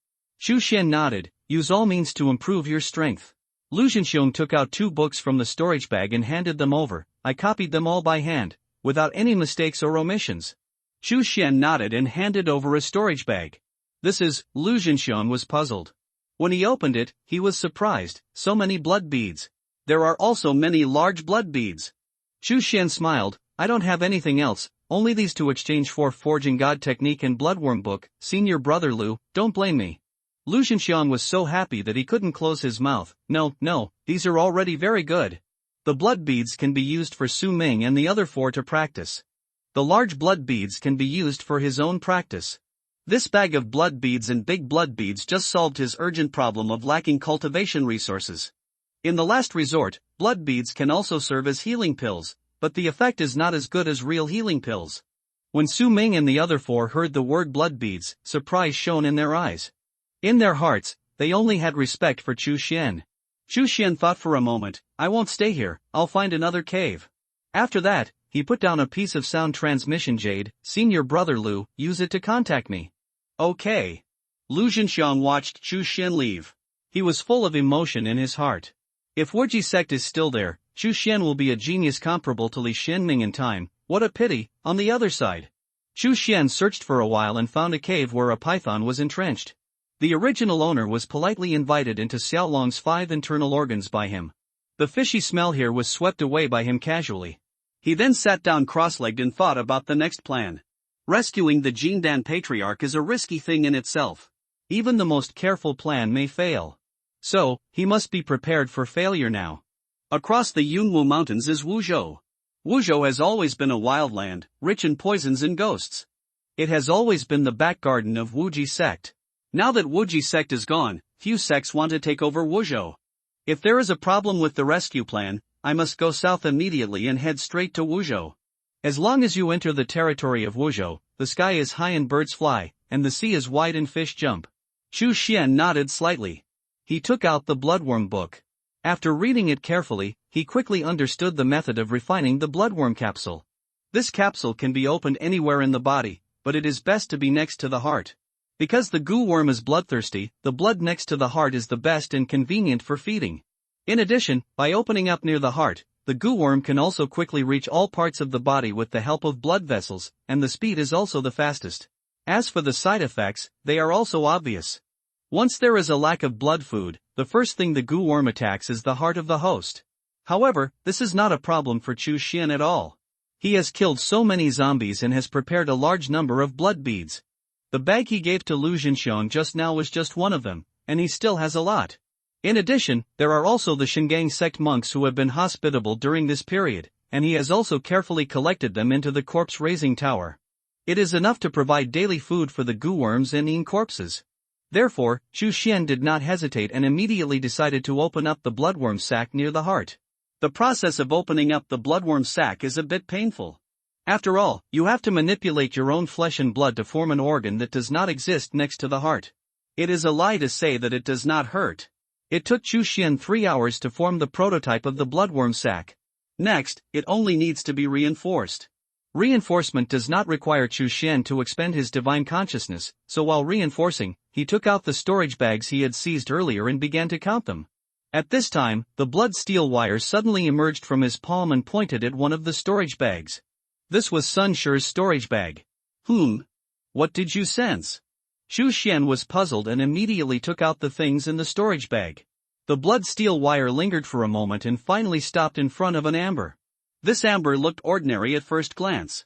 Xu Xian nodded, use all means to improve your strength. Lu Zhenxiong took out 2 books from the storage bag and handed them over, I copied them all by hand, without any mistakes or omissions. Xu Xian nodded and handed over a storage bag. This is, Lu Zhenxiong was puzzled. When he opened it, he was surprised, so many blood beads. There are also many large blood beads. Xu Xian smiled, I don't have anything else, only these to exchange for Forging God technique and bloodworm book, senior brother Lu, don't blame me. Lu Zhenxiong was so happy that he couldn't close his mouth, no, these are already very good. The blood beads can be used for Su Ming and the other 4 to practice. The large blood beads can be used for his own practice. This bag of blood beads and big blood beads just solved his urgent problem of lacking cultivation resources. In the last resort, blood beads can also serve as healing pills, but the effect is not as good as real healing pills. When Su Ming and the other 4 heard the word blood beads, surprise shone in their eyes. In their hearts, they only had respect for Xu Xian. Xu Xian thought for a moment, I won't stay here, I'll find another cave. After that, he put down a piece of sound transmission jade, senior brother Lu, use it to contact me. Okay. Lu Zhenxiong watched Xu Xian leave. He was full of emotion in his heart. If Wuji sect is still there, Xu Xian will be a genius comparable to Li Xianming in time, what a pity, on the other side. Xu Xian searched for a while and found a cave where a python was entrenched. The original owner was politely invited into Xiaolong's 5 internal organs by him. The fishy smell here was swept away by him casually. He then sat down cross-legged and thought about the next plan. Rescuing the Jindan patriarch is a risky thing in itself. Even the most careful plan may fail. So, he must be prepared for failure now. Across the Yunwu Mountains is Wuzhou. Wuzhou has always been a wild land, rich in poisons and ghosts. It has always been the back garden of Wuji sect. Now that Wuji sect is gone, few sects want to take over Wuzhou. If there is a problem with the rescue plan, I must go south immediately and head straight to Wuzhou. As long as you enter the territory of Wuzhou, the sky is high and birds fly, and the sea is wide and fish jump. Chu Xian nodded slightly. He took out the bloodworm book. After reading it carefully, he quickly understood the method of refining the bloodworm capsule. This capsule can be opened anywhere in the body, but it is best to be next to the heart. Because the goo worm is bloodthirsty, the blood next to the heart is the best and convenient for feeding. In addition, by opening up near the heart, the goo worm can also quickly reach all parts of the body with the help of blood vessels, and the speed is also the fastest. As for the side effects, they are also obvious. Once there is a lack of blood food, the first thing the goo worm attacks is the heart of the host. However, this is not a problem for Chu Xian at all. He has killed so many zombies and has prepared a large number of blood beads. The bag he gave to Lu Jinxiong just now was just one of them, and he still has a lot. In addition, there are also the Shingang sect monks who have been hospitable during this period, and he has also carefully collected them into the corpse-raising tower. It is enough to provide daily food for the goo worms and ing corpses. Therefore, Chu Xian did not hesitate and immediately decided to open up the bloodworm sac near the heart. The process of opening up the bloodworm sac is a bit painful. After all, you have to manipulate your own flesh and blood to form an organ that does not exist next to the heart. It is a lie to say that it does not hurt. It took Chu Xian 3 hours to form the prototype of the bloodworm sac. Next, it only needs to be reinforced. Reinforcement does not require Chu Xian to expend his divine consciousness, so while reinforcing, he took out the storage bags he had seized earlier and began to count them. At this time, the blood steel wire suddenly emerged from his palm and pointed at one of the storage bags. This was Sun Shi's storage bag. What did you sense? Chu Xian was puzzled and immediately took out the things in the storage bag. The blood steel wire lingered for a moment and finally stopped in front of an amber. This amber looked ordinary at first glance.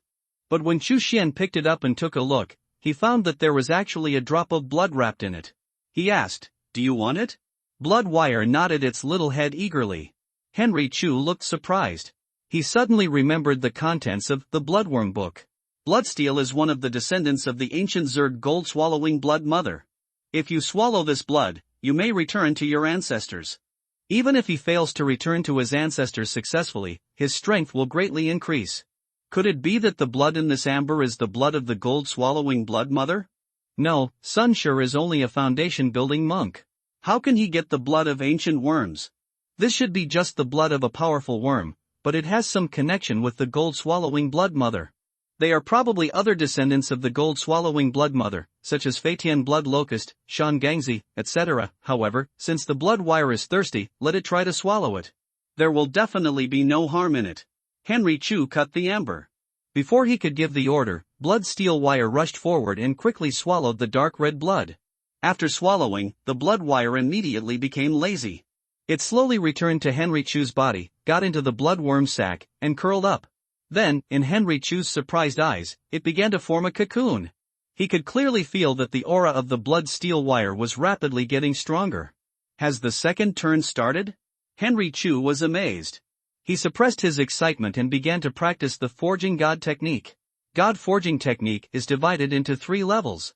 But when Chu Xian picked it up and took a look, he found that there was actually a drop of blood wrapped in it. He asked, "Do you want it?" Blood wire nodded its little head eagerly. Henry Chu looked surprised. He suddenly remembered the contents of the bloodworm book. Bloodsteel is one of the descendants of the ancient Zerg gold-swallowing blood mother. If you swallow this blood, you may return to your ancestors. Even if he fails to return to his ancestors successfully, his strength will greatly increase. Could it be that the blood in this amber is the blood of the gold-swallowing blood mother? No, Sun Shi is only a foundation-building monk. How can he get the blood of ancient worms? This should be just the blood of a powerful worm, but it has some connection with the gold-swallowing blood mother. They are probably other descendants of the gold-swallowing blood mother, such as Feitian blood locust, Shan Gangzi, etc. However, since the blood wire is thirsty, let it try to swallow it. There will definitely be no harm in it. Henry Chu cut the amber. Before he could give the order, blood steel wire rushed forward and quickly swallowed the dark red blood. After swallowing, the blood wire immediately became lazy. It slowly returned to Henry Chu's body, got into the bloodworm sac, and curled up. Then, in Henry Chu's surprised eyes, it began to form a cocoon. He could clearly feel that the aura of the blood steel wire was rapidly getting stronger. Has the second turn started? Henry Chu was amazed. He suppressed his excitement and began to practice the forging god technique. God forging technique is divided into 3 levels.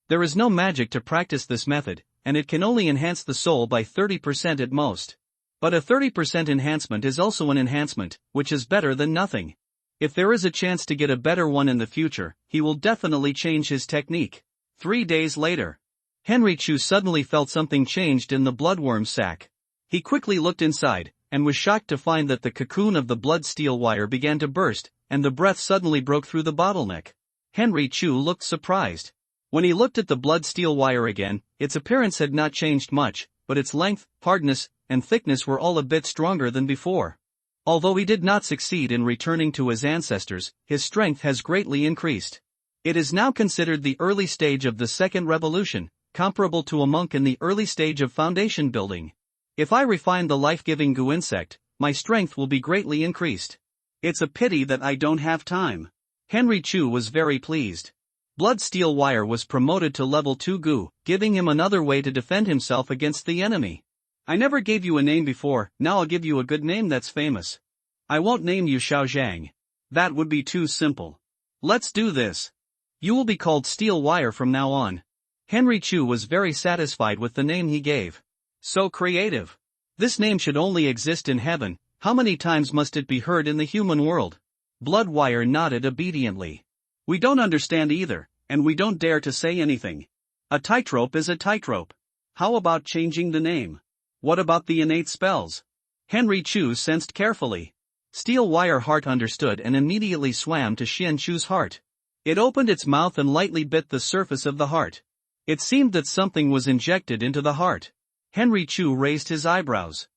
There is no magic to practice this method, and it can only enhance the soul by 30% at most. But a 30% enhancement is also an enhancement, which is better than nothing. If there is a chance to get a better one in the future, he will definitely change his technique. 3 days later, Henry Chu suddenly felt something changed in the bloodworm sac. He quickly looked inside, and was shocked to find that the cocoon of the blood steel wire began to burst, and the breath suddenly broke through the bottleneck. Henry Chu looked surprised. When he looked at the blood steel wire again, its appearance had not changed much, but its length, hardness, and thickness were all a bit stronger than before. Although he did not succeed in returning to his ancestors, his strength has greatly increased. It is now considered the early stage of the second revolution, comparable to a monk in the early stage of foundation building. If I refine the life-giving goo insect, my strength will be greatly increased. It's a pity that I don't have time. Henry Chu was very pleased. Blood steel wire was promoted to level 2 goo, giving him another way to defend himself against the enemy. I never gave you a name before, now I'll give you a good name that's famous. I won't name you Xiaozhang. That would be too simple. Let's do this. You will be called Steel Wire from now on. Henry Chu was very satisfied with the name he gave. So creative. This name should only exist in heaven, how many times must it be heard in the human world? Bloodwire nodded obediently. We don't understand either, and we don't dare to say anything. A tightrope is a tightrope. How about changing the name? What about the innate spells? Henry Chu sensed carefully. Steel Wire Heart understood and immediately swam to Xian Chu's heart. It opened its mouth and lightly bit the surface of the heart. It seemed that something was injected into the heart. Henry Chu raised his eyebrows.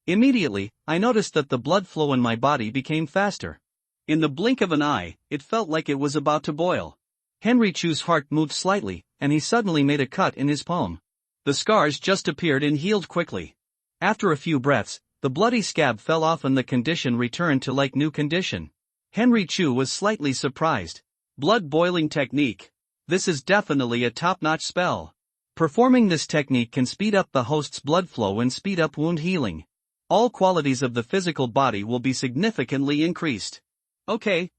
Immediately, I noticed that the blood flow in my body became faster. In the blink of an eye, it felt like it was about to boil. Henry Chu's heart moved slightly, and he suddenly made a cut in his palm. The scars just appeared and healed quickly. After a few breaths, the bloody scab fell off and the condition returned to like new condition. Henry Chu was slightly surprised. Blood boiling technique. This is definitely a top-notch spell. Performing this technique can speed up the host's blood flow and speed up wound healing. All qualities of the physical body will be significantly increased. Okay.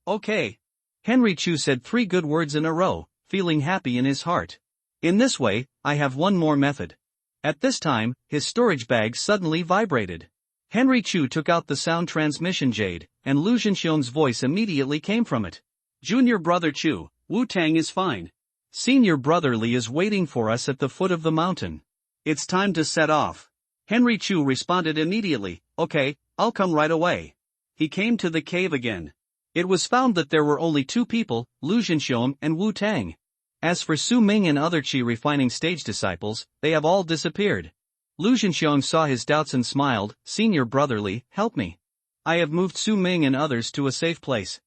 Henry Chu said 3 good words in a row, feeling happy in his heart. In this way, I have one more method. At this time, his storage bag suddenly vibrated. Henry Chu took out the sound transmission jade, and Lu Zhenxiong's voice immediately came from it. Junior brother Chu, Wu Tang is fine. Senior brother Li is waiting for us at the foot of the mountain. It's time to set off. Henry Chu responded immediately, okay, I'll come right away. He came to the cave again. It was found that there were only 2 people, Lu Zhenxiong and Wu Tang. As for Su Ming and other Qi refining stage disciples, they have all disappeared. Lu Zhenxiong saw his doubts and smiled, Senior brother Li, help me. I have moved Su Ming and others to a safe place.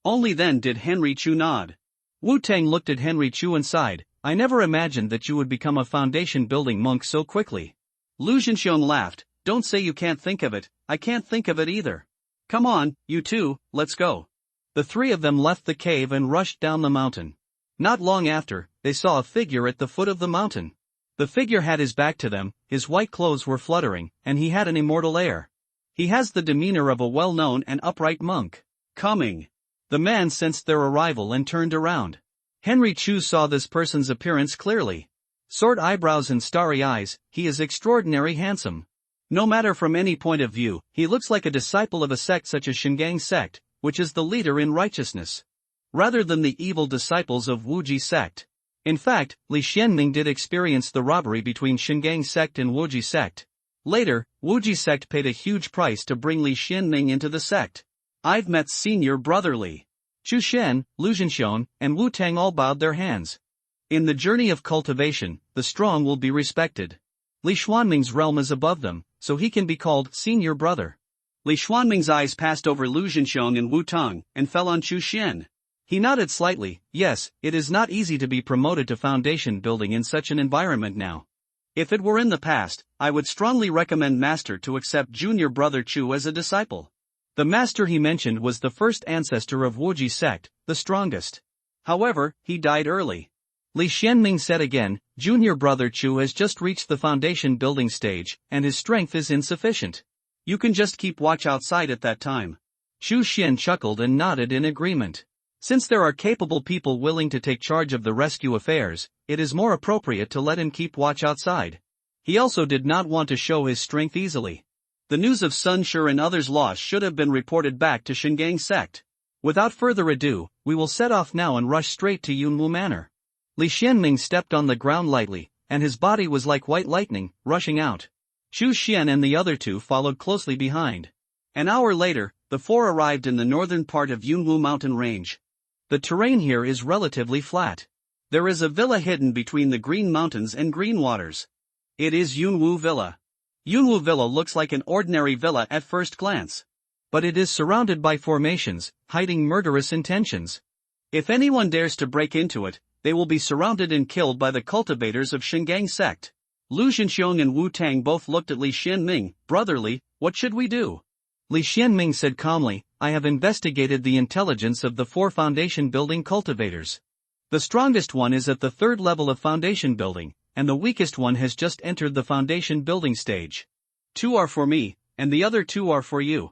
Only then did Henry Chu nod. Wu Tang looked at Henry Chu and sighed, I never imagined that you would become a foundation-building monk so quickly. Lu Zhenxiong laughed, don't say you can't think of it, I can't think of it either. Come on, you two, let's go. The 3 of them left the cave and rushed down the mountain. Not long after, they saw a figure at the foot of the mountain. The figure had his back to them, his white clothes were fluttering, and he had an immortal air. He has the demeanor of a well-known and upright monk. Coming. The man sensed their arrival and turned around. Henry Chu saw this person's appearance clearly. Sword eyebrows and starry eyes, he is extraordinarily handsome. No matter from any point of view, he looks like a disciple of a sect such as Shingang sect, which is the leader in righteousness, rather than the evil disciples of Wuji sect. In fact, Li Xianming did experience the robbery between Shingang sect and Wuji sect. Later, Wuji sect paid a huge price to bring Li Xianming into the sect. I've met Senior brother Li. Chu Shen, Lu Zhenxiong, and Wu Tang all bowed their hands. In the journey of cultivation, the strong will be respected. Li Xuanming's realm is above them, so he can be called Senior brother. Li Xuanming's eyes passed over Lu Zhenxiong and Wu Tang, and fell on Chu Shen. He nodded slightly, yes, it is not easy to be promoted to foundation building in such an environment now. If it were in the past, I would strongly recommend Master to accept Junior brother Chu as a disciple. The master he mentioned was the first ancestor of Wuji sect, the strongest. However, he died early. Li Xianming said again, Junior brother Chu has just reached the foundation building stage, and his strength is insufficient. You can just keep watch outside at that time. Chu Xian chuckled and nodded in agreement. Since there are capable people willing to take charge of the rescue affairs, it is more appropriate to let him keep watch outside. He also did not want to show his strength easily. The news of Sun Shi and others' loss should have been reported back to Shingang sect. Without further ado, we will set off now and rush straight to Yunwu Manor. Li Xianming stepped on the ground lightly, and his body was like white lightning, rushing out. Chu Xian and the other 2 followed closely behind. An hour later, the 4 arrived in the northern part of Yunwu mountain range. The terrain here is relatively flat. There is a villa hidden between the Green Mountains and Green Waters. It is Yunwu Villa. Yunwu Villa looks like an ordinary villa at first glance. But it is surrounded by formations, hiding murderous intentions. If anyone dares to break into it, they will be surrounded and killed by the cultivators of Shingang sect. Lu Zhenxiong and Wu Tang both looked at Li Xianming, brother Li, what should we do? Li Xianming said calmly, I have investigated the intelligence of the 4 foundation building cultivators. The strongest one is at the 3rd level of foundation building, and the weakest one has just entered the foundation building stage. 2 are for me, and the other 2 are for you.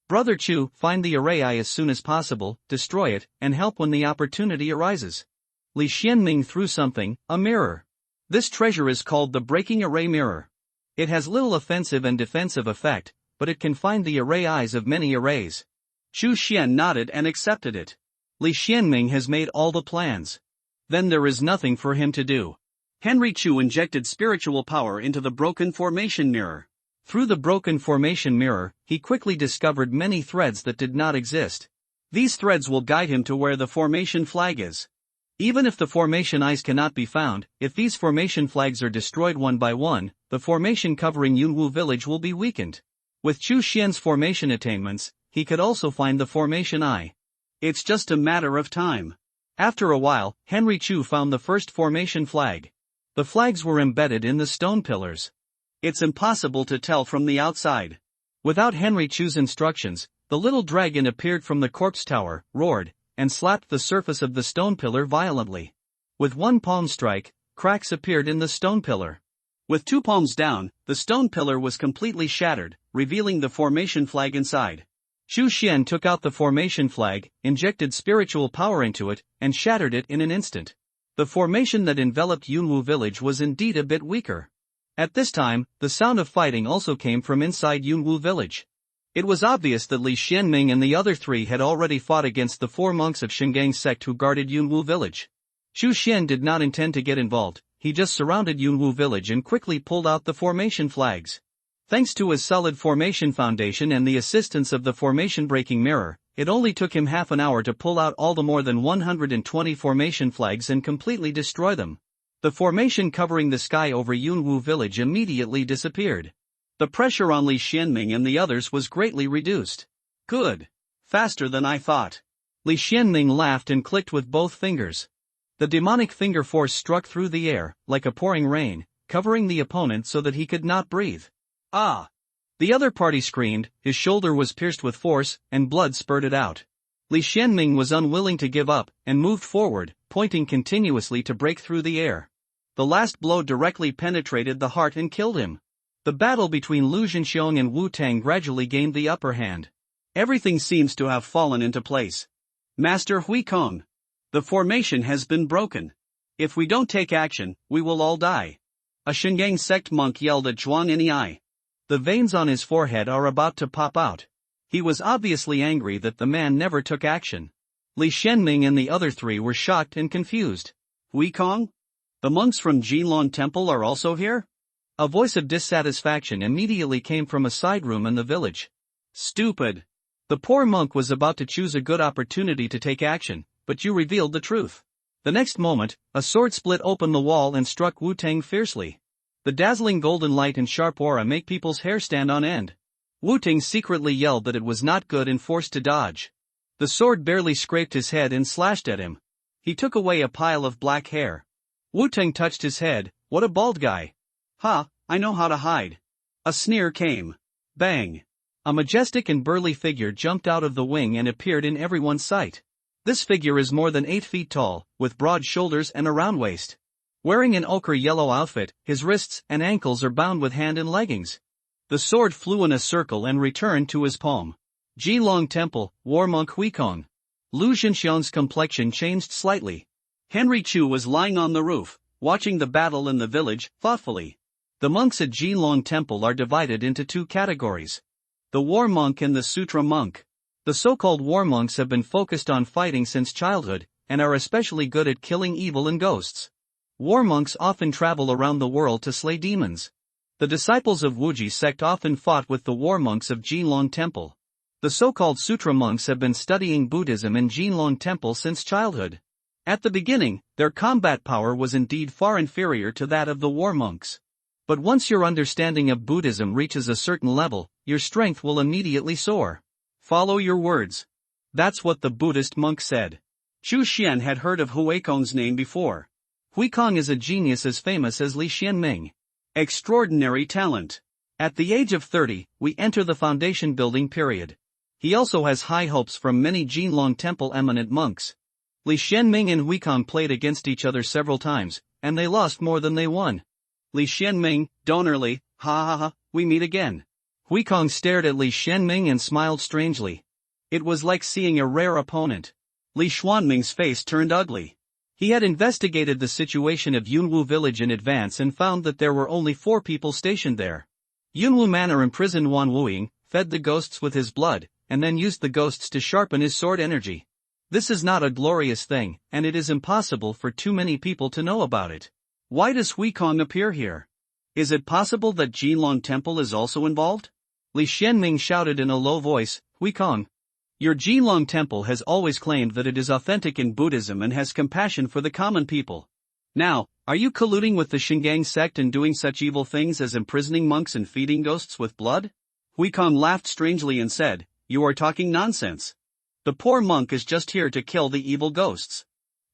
Brother Chu, find the array eye as soon as possible, destroy it, and help when the opportunity arises. Li Xianming threw something, a mirror. This treasure is called the breaking array mirror. It has little offensive and defensive effect, but it can find the array eyes of many arrays. Chu Xian nodded and accepted it. Li Xianming has made all the plans. Then there is nothing for him to do. Henry Chu injected spiritual power into the broken formation mirror. Through the broken formation mirror, he quickly discovered many threads that did not exist. These threads will guide him to where the formation flag is. Even if the formation eyes cannot be found, if these formation flags are destroyed one by one, the formation covering Yunwu village will be weakened. With Chu Xian's formation attainments, he could also find the formation eye. It's just a matter of time. After a while, Henry Chu found the first formation flag. The flags were embedded in the stone pillars. It's impossible to tell from the outside. Without Henry Chu's instructions, the little dragon appeared from the corpse tower, roared, and slapped the surface of the stone pillar violently. With one palm strike, cracks appeared in the stone pillar. With 2 palms down, the stone pillar was completely shattered, revealing the formation flag inside. Chu Xian took out the formation flag, injected spiritual power into it, and shattered it in an instant. The formation that enveloped Yunwu village was indeed a bit weaker. At this time, the sound of fighting also came from inside Yunwu village. It was obvious that Li Xianming and the other 3 had already fought against the 4 monks of Shingang sect who guarded Yunwu village. Chu Xian did not intend to get involved, he just surrounded Yunwu village and quickly pulled out the formation flags. Thanks to his solid formation foundation and the assistance of the formation breaking mirror, it only took him half an hour to pull out all the more than 120 formation flags and completely destroy them. The formation covering the sky over Yunwu village immediately disappeared. The pressure on Li Xianming and the others was greatly reduced. Good. Faster than I thought. Li Xianming laughed and clicked with both fingers. The demonic finger force struck through the air, like a pouring rain, covering the opponent so that he could not breathe. Ah! The other party screamed, his shoulder was pierced with force, and blood spurted out. Li Xianming was unwilling to give up, and moved forward, pointing continuously to break through the air. The last blow directly penetrated the heart and killed him. The battle between Lu Zhenxiong and Wu Tang gradually gained the upper hand. Everything seems to have fallen into place. Master Hui Kong. The formation has been broken. If we don't take action, we will all die. A Shingang sect monk yelled at Zhuang Yi. The veins on his forehead are about to pop out. He was obviously angry that the man never took action. Li Xianming and the other 3 were shocked and confused. Hui Kong? The monks from Jinlong Temple are also here? A voice of dissatisfaction immediately came from a side room in the village. Stupid. The poor monk was about to choose a good opportunity to take action, but you revealed the truth. The next moment, a sword split open the wall and struck Wu Tang fiercely. The dazzling golden light and sharp aura make people's hair stand on end. Wu Tang secretly yelled that it was not good and forced to dodge. The sword barely scraped his head and slashed at him. He took away a pile of black hair. Wu Tang touched his head. What a bald guy. Ha, I know how to hide. A sneer came. Bang. A majestic and burly figure jumped out of the wing and appeared in everyone's sight. This figure is more than 8 feet tall, with broad shoulders and a round waist. Wearing an ochre yellow outfit, his wrists and ankles are bound with hand and leggings. The sword flew in a circle and returned to his palm. Jinlong Temple, War Monk Hui Kong. Lu Zhenxiang's complexion changed slightly. Henry Chu was lying on the roof, watching the battle in the village, thoughtfully. The monks at Jinlong Temple are divided into 2 categories. The War Monk and the Sutra Monk. The so-called War Monks have been focused on fighting since childhood, and are especially good at killing evil and ghosts. War Monks often travel around the world to slay demons. The disciples of Wuji sect often fought with the War Monks of Jinlong Temple. The so-called Sutra Monks have been studying Buddhism in Jinlong Temple since childhood. At the beginning, their combat power was indeed far inferior to that of the War Monks. But once your understanding of Buddhism reaches a certain level, your strength will immediately soar. Follow your words. That's what the Buddhist monk said. Chu Xian had heard of Hui Kong's name before. Hui Kong is a genius as famous as Li Xianming. Extraordinary talent. At the age of 30, we enter the foundation building period. He also has high hopes from many Jinlong Temple eminent monks. Li Xianming and Hui Kong played against each other several times, and they lost more than they won. Li Xianming, Donerly, ha ha ha, we meet again. Hui Kong stared at Li Xianming and smiled strangely. It was like seeing a rare opponent. Li Xuanming's face turned ugly. He had investigated the situation of Yunwu village in advance and found that there were only 4 people stationed there. Yunwu Manor imprisoned Wan Wuing, fed the ghosts with his blood, and then used the ghosts to sharpen his sword energy. This is not a glorious thing, and it is impossible for too many people to know about it. Why does Huikong appear here? Is it possible that Jinlong Temple is also involved? Li Xianming shouted in a low voice, Huikong. Your Jinlong Temple has always claimed that it is authentic in Buddhism and has compassion for the common people. Now, are you colluding with the Shingang sect and doing such evil things as imprisoning monks and feeding ghosts with blood? Huikong laughed strangely and said, You are talking nonsense. The poor monk is just here to kill the evil ghosts.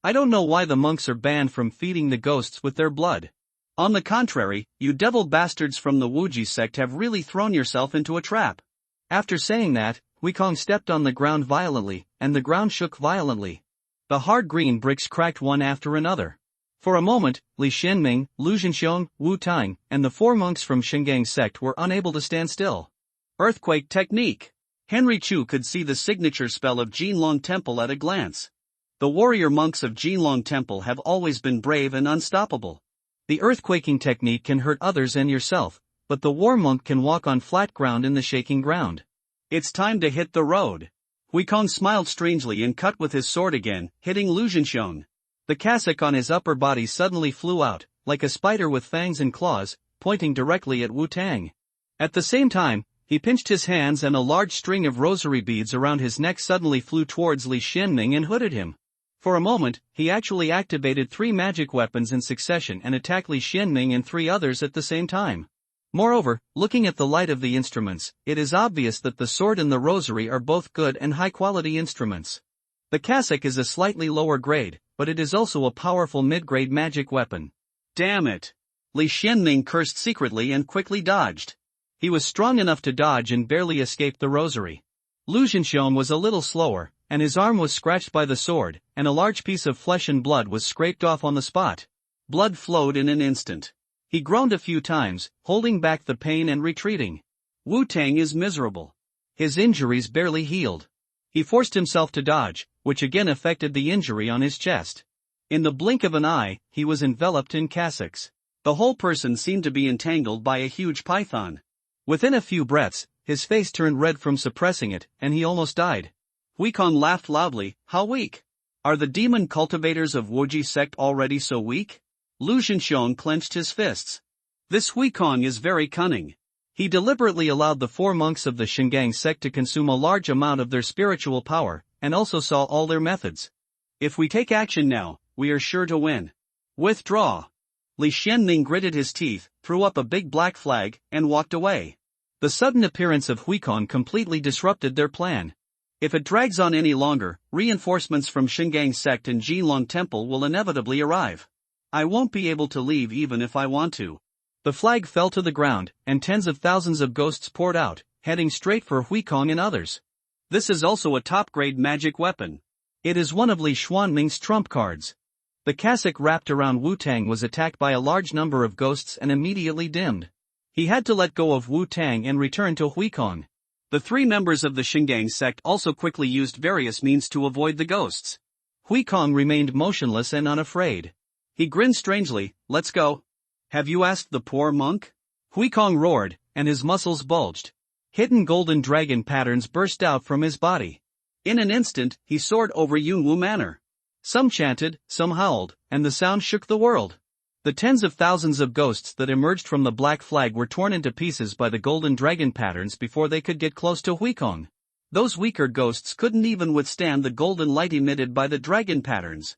I don't know why the monks are banned from feeding the ghosts with their blood. On the contrary, you devil bastards from the Wuji sect have really thrown yourself into a trap. After saying that, Huikong stepped on the ground violently, and the ground shook violently. The hard green bricks cracked one after another. For a moment, Li Xianming, Lu Zhenxiong, Wu Tang, and the 4 monks from Shingang sect were unable to stand still. Earthquake technique. Henry Chu could see the signature spell of Jinlong Temple at a glance. The warrior monks of Jinlong Temple have always been brave and unstoppable. The earthquaking technique can hurt others and yourself, but the war monk can walk on flat ground in the shaking ground. It's time to hit the road. Huikong smiled strangely and cut with his sword again, hitting Lu Zhenxiong. The cassock on his upper body suddenly flew out, like a spider with fangs and claws, pointing directly at Wu Tang. At the same time, he pinched his hands and a large string of rosary beads around his neck suddenly flew towards Li Xianming and hooded him. For a moment, he actually activated 3 magic weapons in succession and attacked Li Xianming and 3 others at the same time. Moreover, looking at the light of the instruments, it is obvious that the sword and the rosary are both good and high-quality instruments. The cassock is a slightly lower grade, but it is also a powerful mid-grade magic weapon. Damn it! Li Xianming cursed secretly and quickly dodged. He was strong enough to dodge and barely escape the rosary. Lu Zhenxiong was a little slower, and his arm was scratched by the sword, and a large piece of flesh and blood was scraped off on the spot. Blood flowed in an instant. He groaned a few times, holding back the pain and retreating. Wu Tang is miserable. His injuries barely healed. He forced himself to dodge, which again affected the injury on his chest. In the blink of an eye, he was enveloped in cassocks. The whole person seemed to be entangled by a huge python. Within a few breaths, his face turned red from suppressing it, and he almost died. Huikong laughed loudly, How weak? Are the demon cultivators of Wuji sect already so weak? Lu Zhenxiong clenched his fists. This Huikong is very cunning. He deliberately allowed the 4 monks of the Shingang sect to consume a large amount of their spiritual power, and also saw all their methods. If we take action now, we are sure to win. Withdraw. Li Xianming gritted his teeth, threw up a big black flag, and walked away. The sudden appearance of Huikong completely disrupted their plan. If it drags on any longer, reinforcements from Shingang sect and Jinlong Temple will inevitably arrive. I won't be able to leave even if I want to. The flag fell to the ground, and tens of thousands of ghosts poured out, heading straight for Huikong and others. This is also a top-grade magic weapon. It is one of Li Xianming's trump cards. The cassock wrapped around Wu Tang was attacked by a large number of ghosts and immediately dimmed. He had to let go of Wu Tang and return to Huikong. The 3 members of the Shingang sect also quickly used various means to avoid the ghosts. Huikong remained motionless and unafraid. He grinned strangely, Let's go. Have you asked the poor monk? Huikong roared, and his muscles bulged. Hidden golden dragon patterns burst out from his body. In an instant, he soared over Yunwu Manor. Some chanted, some howled, and the sound shook the world. The tens of thousands of ghosts that emerged from the black flag were torn into pieces by the golden dragon patterns before they could get close to Huikong. Those weaker ghosts couldn't even withstand the golden light emitted by the dragon patterns.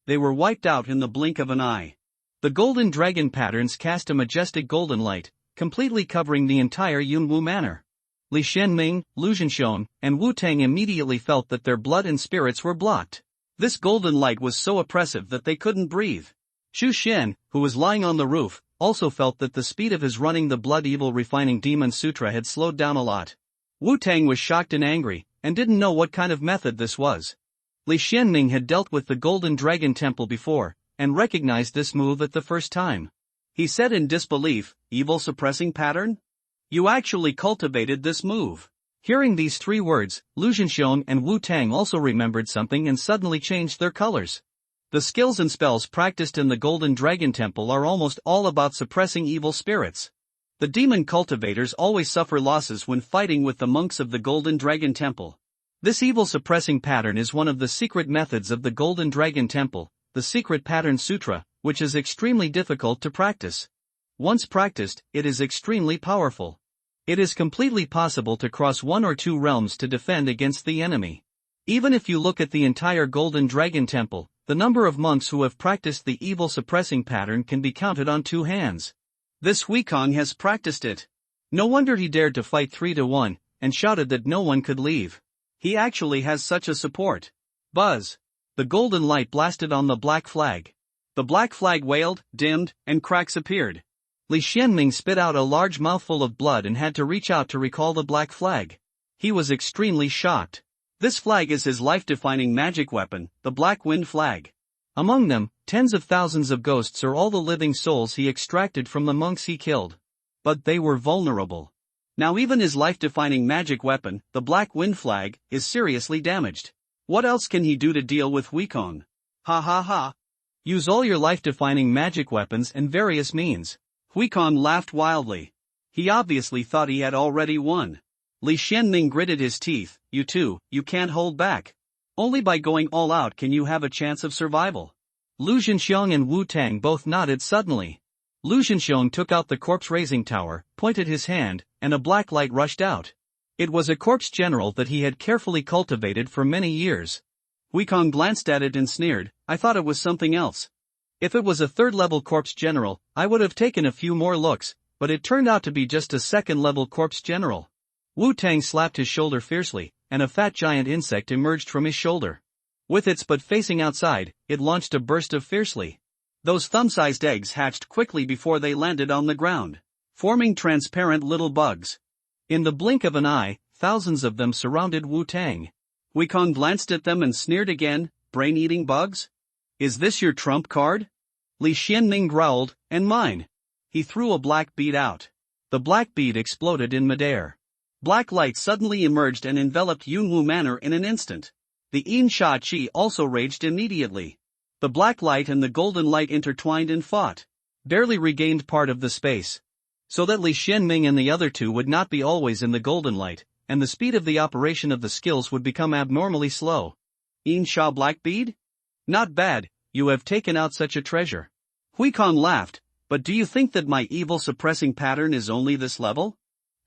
They were wiped out in the blink of an eye. The golden dragon patterns cast a majestic golden light, completely covering the entire Yunwu Manor. Li Xianming, Lu Zhenxiong, and Wu Tang immediately felt that their blood and spirits were blocked. This golden light was so oppressive that they couldn't breathe. Xu Xian, who was lying on the roof, also felt that the speed of his running the blood evil refining demon sutra had slowed down a lot. Wu Tang was shocked and angry, and didn't know what kind of method this was. Li Xianming had dealt with the Golden Dragon Temple before, and recognized this move at the first time. He said in disbelief, Evil suppressing pattern? You actually cultivated this move. Hearing these 3 words, Lu Zhenxiong and Wu Tang also remembered something and suddenly changed their colors. The skills and spells practiced in the Golden Dragon Temple are almost all about suppressing evil spirits. The demon cultivators always suffer losses when fighting with the monks of the Golden Dragon Temple. This evil suppressing pattern is one of the secret methods of the Golden Dragon Temple, the Secret Pattern Sutra, which is extremely difficult to practice. Once practiced, it is extremely powerful. It is completely possible to cross one or two realms to defend against the enemy. Even if you look at the entire Golden Dragon Temple, the number of monks who have practiced the evil suppressing pattern can be counted on two hands. This Huikong has practiced it. No wonder he dared to fight 3-1, and shouted that no one could leave. He actually has such a support. Buzz! The golden light blasted on the black flag. The black flag wailed, dimmed, and cracks appeared. Li Xianming spit out a large mouthful of blood and had to reach out to recall the black flag. He was extremely shocked. This flag is his life-defining magic weapon, the Black Wind Flag. Among them, tens of thousands of ghosts are all the living souls he extracted from the monks he killed. But they were vulnerable. Now even his life-defining magic weapon, the Black Wind Flag, is seriously damaged. What else can he do to deal with Huikong? Ha ha ha. Use all your life-defining magic weapons and various means. Huikong laughed wildly. He obviously thought he had already won. Li Xianming gritted his teeth. You too, you can't hold back. Only by going all out can you have a chance of survival. Lu Zhenxiang and Wu Tang both nodded suddenly. Lu Zhenxiang took out the corpse-raising tower, pointed his hand, and a black light rushed out. It was a corpse general that he had carefully cultivated for many years. Huikong glanced at it and sneered, I thought it was something else. If it was a third-level corpse general, I would have taken a few more looks, but it turned out to be just a second-level corpse general. Wu Tang slapped his shoulder fiercely, and a fat giant insect emerged from his shoulder. With its butt facing outside, it launched a burst of fiercely. Those thumb-sized eggs hatched quickly before they landed on the ground, forming transparent little bugs. In the blink of an eye, thousands of them surrounded Wu Tang. Huikong glanced at them and sneered again, brain-eating bugs? Is this your trump card? Li Xianming growled, and mine. He threw a black bead out. The black bead exploded in midair. Black light suddenly emerged and enveloped Yunwu Manor in an instant. The Yin Sha Qi also raged immediately. The black light and the golden light intertwined and fought. Barely regained part of the space. So that Li Xianming and the other two would not be always in the golden light, and the speed of the operation of the skills would become abnormally slow. Yin Sha Black Bead? Not bad, you have taken out such a treasure. Huikong laughed, but do you think that my evil suppressing pattern is only this level?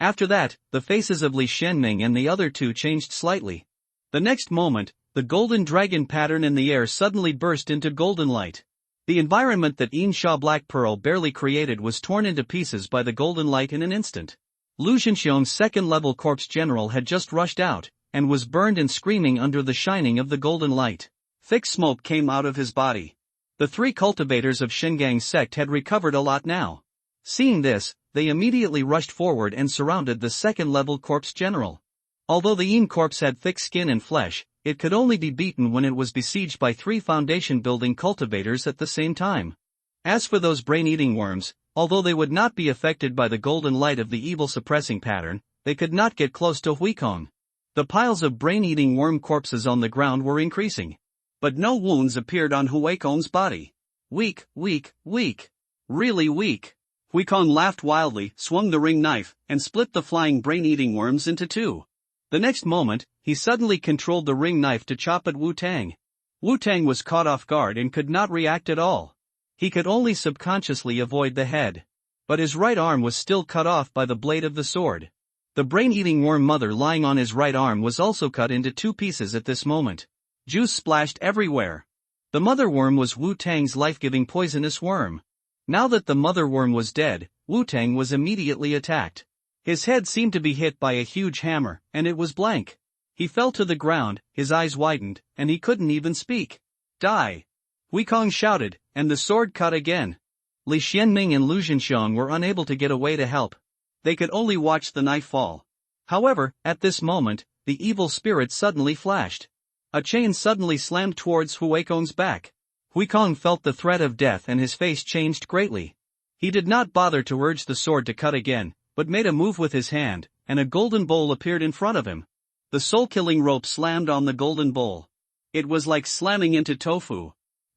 After that, the faces of Li Xianming and the other two changed slightly. The next moment, the golden dragon pattern in the air suddenly burst into golden light. The environment that Yin Sha Black Pearl barely created was torn into pieces by the golden light in an instant. Lu Zhenxiang's second-level corpse general had just rushed out, and was burned and screaming under the shining of the golden light. Thick smoke came out of his body. The three cultivators of Shengang's sect had recovered a lot now. Seeing this, they immediately rushed forward and surrounded the second-level corpse general. Although the Yin corpse had thick skin and flesh, it could only be beaten when it was besieged by three foundation-building cultivators at the same time. As for those brain-eating worms, although they would not be affected by the golden light of the evil suppressing pattern, they could not get close to Huikong. The piles of brain-eating worm corpses on the ground were increasing. But no wounds appeared on Huikong's body. Weak, weak, weak. Really weak. Huikong laughed wildly, swung the ring knife, and split the flying brain-eating worms into two. The next moment, he suddenly controlled the ring knife to chop at Wu Tang. Wu Tang was caught off guard and could not react at all. He could only subconsciously avoid the head. But his right arm was still cut off by the blade of the sword. The brain-eating worm mother lying on his right arm was also cut into two pieces at this moment. Juice splashed everywhere. The mother worm was Wu Tang's life-giving poisonous worm. Now that the mother worm was dead, Wu Tang was immediately attacked. His head seemed to be hit by a huge hammer, and it was blank. He fell to the ground, his eyes widened, and he couldn't even speak. Die! Huikong shouted, and the sword cut again. Li Xianming and Lu Zhenxiang were unable to get away to help. They could only watch the knife fall. However, at this moment, the evil spirit suddenly flashed. A chain suddenly slammed towards Huikong's back. Huikong felt the threat of death and his face changed greatly. He did not bother to urge the sword to cut again, but made a move with his hand, and a golden bowl appeared in front of him. The soul-killing rope slammed on the golden bowl. It was like slamming into tofu.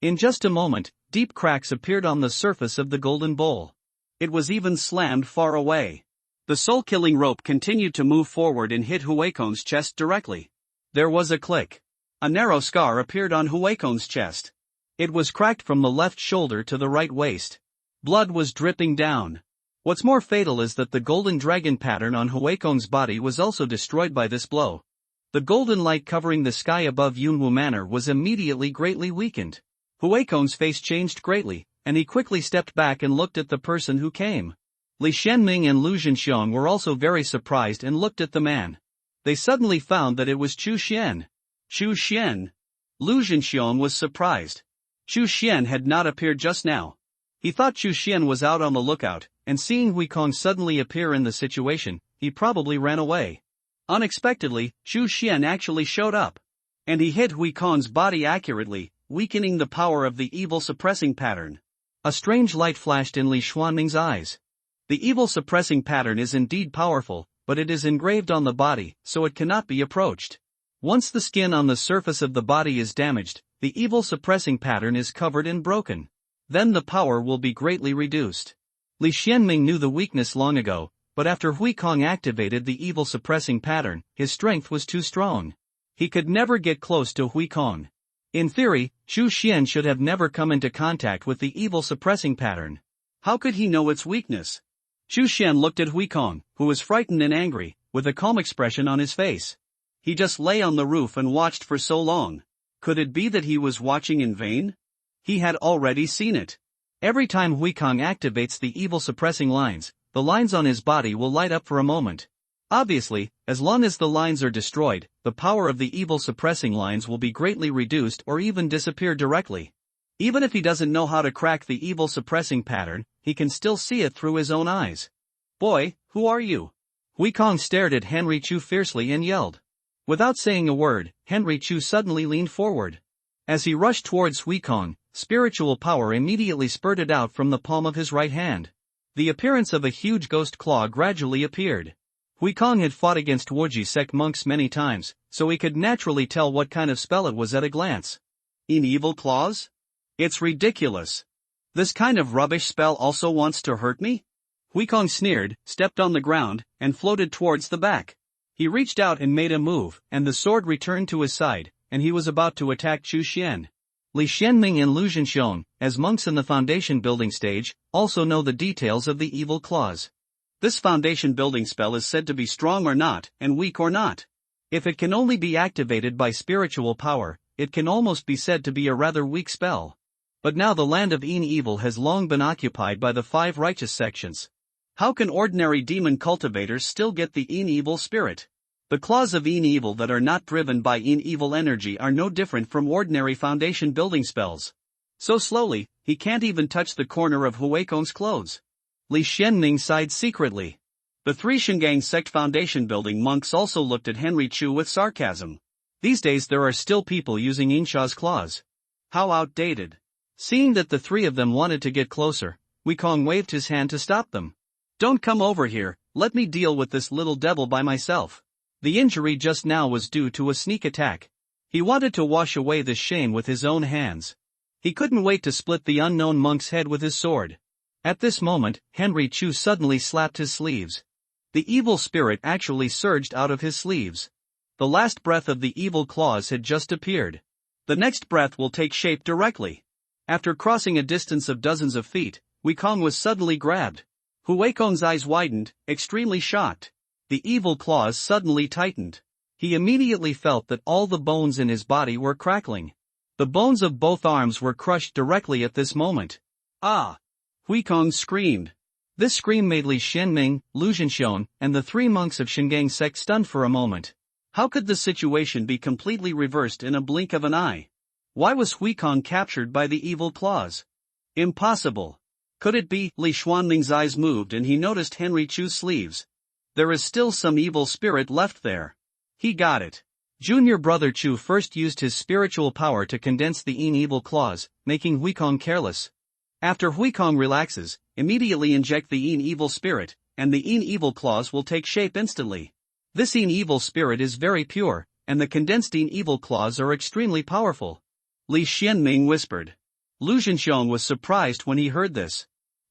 In just a moment, deep cracks appeared on the surface of the golden bowl. It was even slammed far away. The soul-killing rope continued to move forward and hit Huikon's chest directly. There was a click. A narrow scar appeared on Huikon's chest. It was cracked from the left shoulder to the right waist. Blood was dripping down. What's more fatal is that the golden dragon pattern on Huikon's body was also destroyed by this blow. The golden light covering the sky above Yunwu Manor was immediately greatly weakened. Huikon's face changed greatly, and he quickly stepped back and looked at the person who came. Li Xianming and Lu Zhenxiong were also very surprised and looked at the man. They suddenly found that it was Chu Xian. Chu Xian? Lu Zhenxiong was surprised. Chu Xian had not appeared just now. He thought Chu Xian was out on the lookout, and seeing Huikong suddenly appear in the situation, he probably ran away. Unexpectedly, Chu Xian actually showed up. And he hit Huikong's body accurately, weakening the power of the evil suppressing pattern. A strange light flashed in Li Xuanming's eyes. The evil suppressing pattern is indeed powerful, but it is engraved on the body, so it cannot be approached. Once the skin on the surface of the body is damaged, the evil suppressing pattern is covered and broken. Then the power will be greatly reduced. Li Xianming knew the weakness long ago, but after Huikong activated the evil suppressing pattern, his strength was too strong. He could never get close to Huikong. In theory, Chu Xian should have never come into contact with the evil suppressing pattern. How could he know its weakness? Chu Xian looked at Huikong, who was frightened and angry, with a calm expression on his face. He just lay on the roof and watched for so long. Could it be that he was watching in vain? He had already seen it. Every time Huikong activates the evil suppressing lines, the lines on his body will light up for a moment. Obviously, as long as the lines are destroyed, the power of the evil suppressing lines will be greatly reduced or even disappear directly. Even if he doesn't know how to crack the evil suppressing pattern, he can still see it through his own eyes. "Boy, who are you?" Huikong stared at Henry Chu fiercely and yelled. Without saying a word, Henry Chu suddenly leaned forward. As he rushed towards Huikong, spiritual power immediately spurted out from the palm of his right hand. The appearance of a huge ghost claw gradually appeared. Huikong had fought against Wuji sect monks many times, so he could naturally tell what kind of spell it was at a glance. In evil claws? It's ridiculous. This kind of rubbish spell also wants to hurt me? Huikong sneered, stepped on the ground, and floated towards the back. He reached out and made a move, and the sword returned to his side, and he was about to attack Chu Xian. Li Xianming and Lu Zhenxiong, as monks in the foundation building stage, also know the details of the evil claws. This foundation building spell is said to be strong or not, and weak or not. If it can only be activated by spiritual power, it can almost be said to be a rather weak spell. But now the land of Yin Evil has long been occupied by the 5 righteous sections. How can ordinary demon cultivators still get the Yin Evil spirit? The claws of Yin Evil that are not driven by Yin Evil energy are no different from ordinary foundation building spells. So slowly, he can't even touch the corner of Huikong's clothes. Li Xianming sighed secretly. The 3 Shingang sect foundation building monks also looked at Henry Chu with sarcasm. These days there are still people using Yinsha's claws. How outdated. Seeing that the 3 of them wanted to get closer, Huikong waved his hand to stop them. "Don't come over here, let me deal with this little devil by myself." The injury just now was due to a sneak attack. He wanted to wash away this shame with his own hands. He couldn't wait to split the unknown monk's head with his sword. At this moment, Henry Chu suddenly slapped his sleeves. The evil spirit actually surged out of his sleeves. The last breath of the evil claws had just appeared. The next breath will take shape directly. After crossing a distance of dozens of feet, Huikong was suddenly grabbed. Huikong's eyes widened, extremely shocked. The evil claws suddenly tightened. He immediately felt that all the bones in his body were crackling. The bones of both arms were crushed directly at this moment. "Ah!" Huikong screamed. This scream made Li Xianming, Lu Zhenxiong, and the 3 monks of Shingang sect stunned for a moment. How could the situation be completely reversed in a blink of an eye? Why was Huikong captured by the evil claws? Impossible. Could it be? Li Xuanming's eyes moved and he noticed Henry Chu's sleeves. There is still some evil spirit left there. He got it. Junior brother Chu first used his spiritual power to condense the Yin Evil claws, making Huikong careless. After Huikong relaxes, immediately inject the Yin Evil spirit, and the Yin Evil claws will take shape instantly. This Yin Evil spirit is very pure, and the condensed Yin Evil claws are extremely powerful. Li Xianming whispered. Lu Zhenxiong was surprised when he heard this.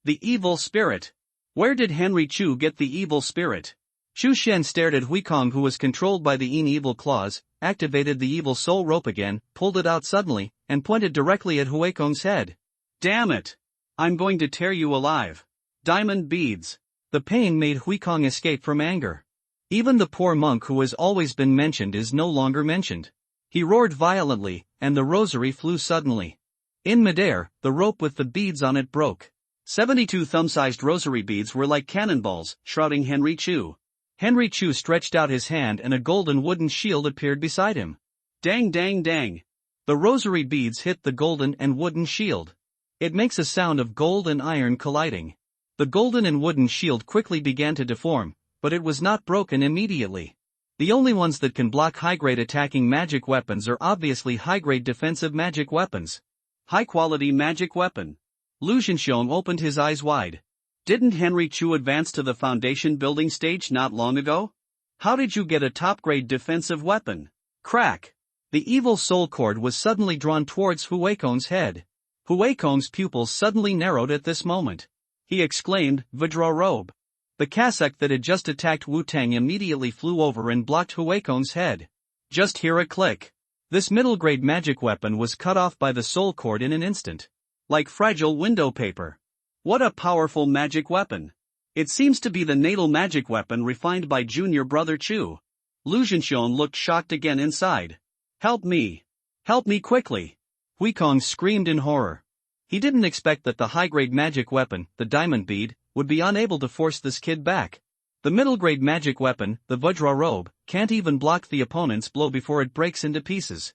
The evil spirit. Where did Henry Chu get the evil spirit? Chu Xian stared at Huikong, who was controlled by the evil claws, activated the evil soul rope again, pulled it out suddenly, and pointed directly at Huikong's head. Damn it! I'm going to tear you alive. Diamond beads. The pain made Huikong escape from anger. Even the poor monk who has always been mentioned is no longer mentioned. He roared violently, and the rosary flew suddenly. In midair, the rope with the beads on it broke. 72 thumb-sized rosary beads were like cannonballs, shrouding Henry Chu. Henry Chu stretched out his hand and a golden wooden shield appeared beside him. Dang dang dang. The rosary beads hit the golden and wooden shield. It makes a sound of gold and iron colliding. The golden and wooden shield quickly began to deform, but it was not broken immediately. The only ones that can block high-grade attacking magic weapons are obviously high-grade defensive magic weapons. High-quality magic weapon. Lu Zhenxiong opened his eyes wide. Didn't Henry Chu advance to the foundation building stage not long ago? How did you get a top-grade defensive weapon? Crack! The evil soul cord was suddenly drawn towards Huikong's head. Huikong's pupils suddenly narrowed at this moment. He exclaimed, "Vidra robe." The cassock that had just attacked Wu Tang immediately flew over and blocked Huikong's head. Just hear a click. This middle-grade magic weapon was cut off by the soul cord in an instant. Like fragile window paper. What a powerful magic weapon. It seems to be the natal magic weapon refined by junior brother Chu. Lu Zhenxiong looked shocked again inside. Help me. Help me quickly. Huikong screamed in horror. He didn't expect that the high-grade magic weapon, the diamond bead, would be unable to force this kid back. The middle-grade magic weapon, the Vajra robe, can't even block the opponent's blow before it breaks into pieces.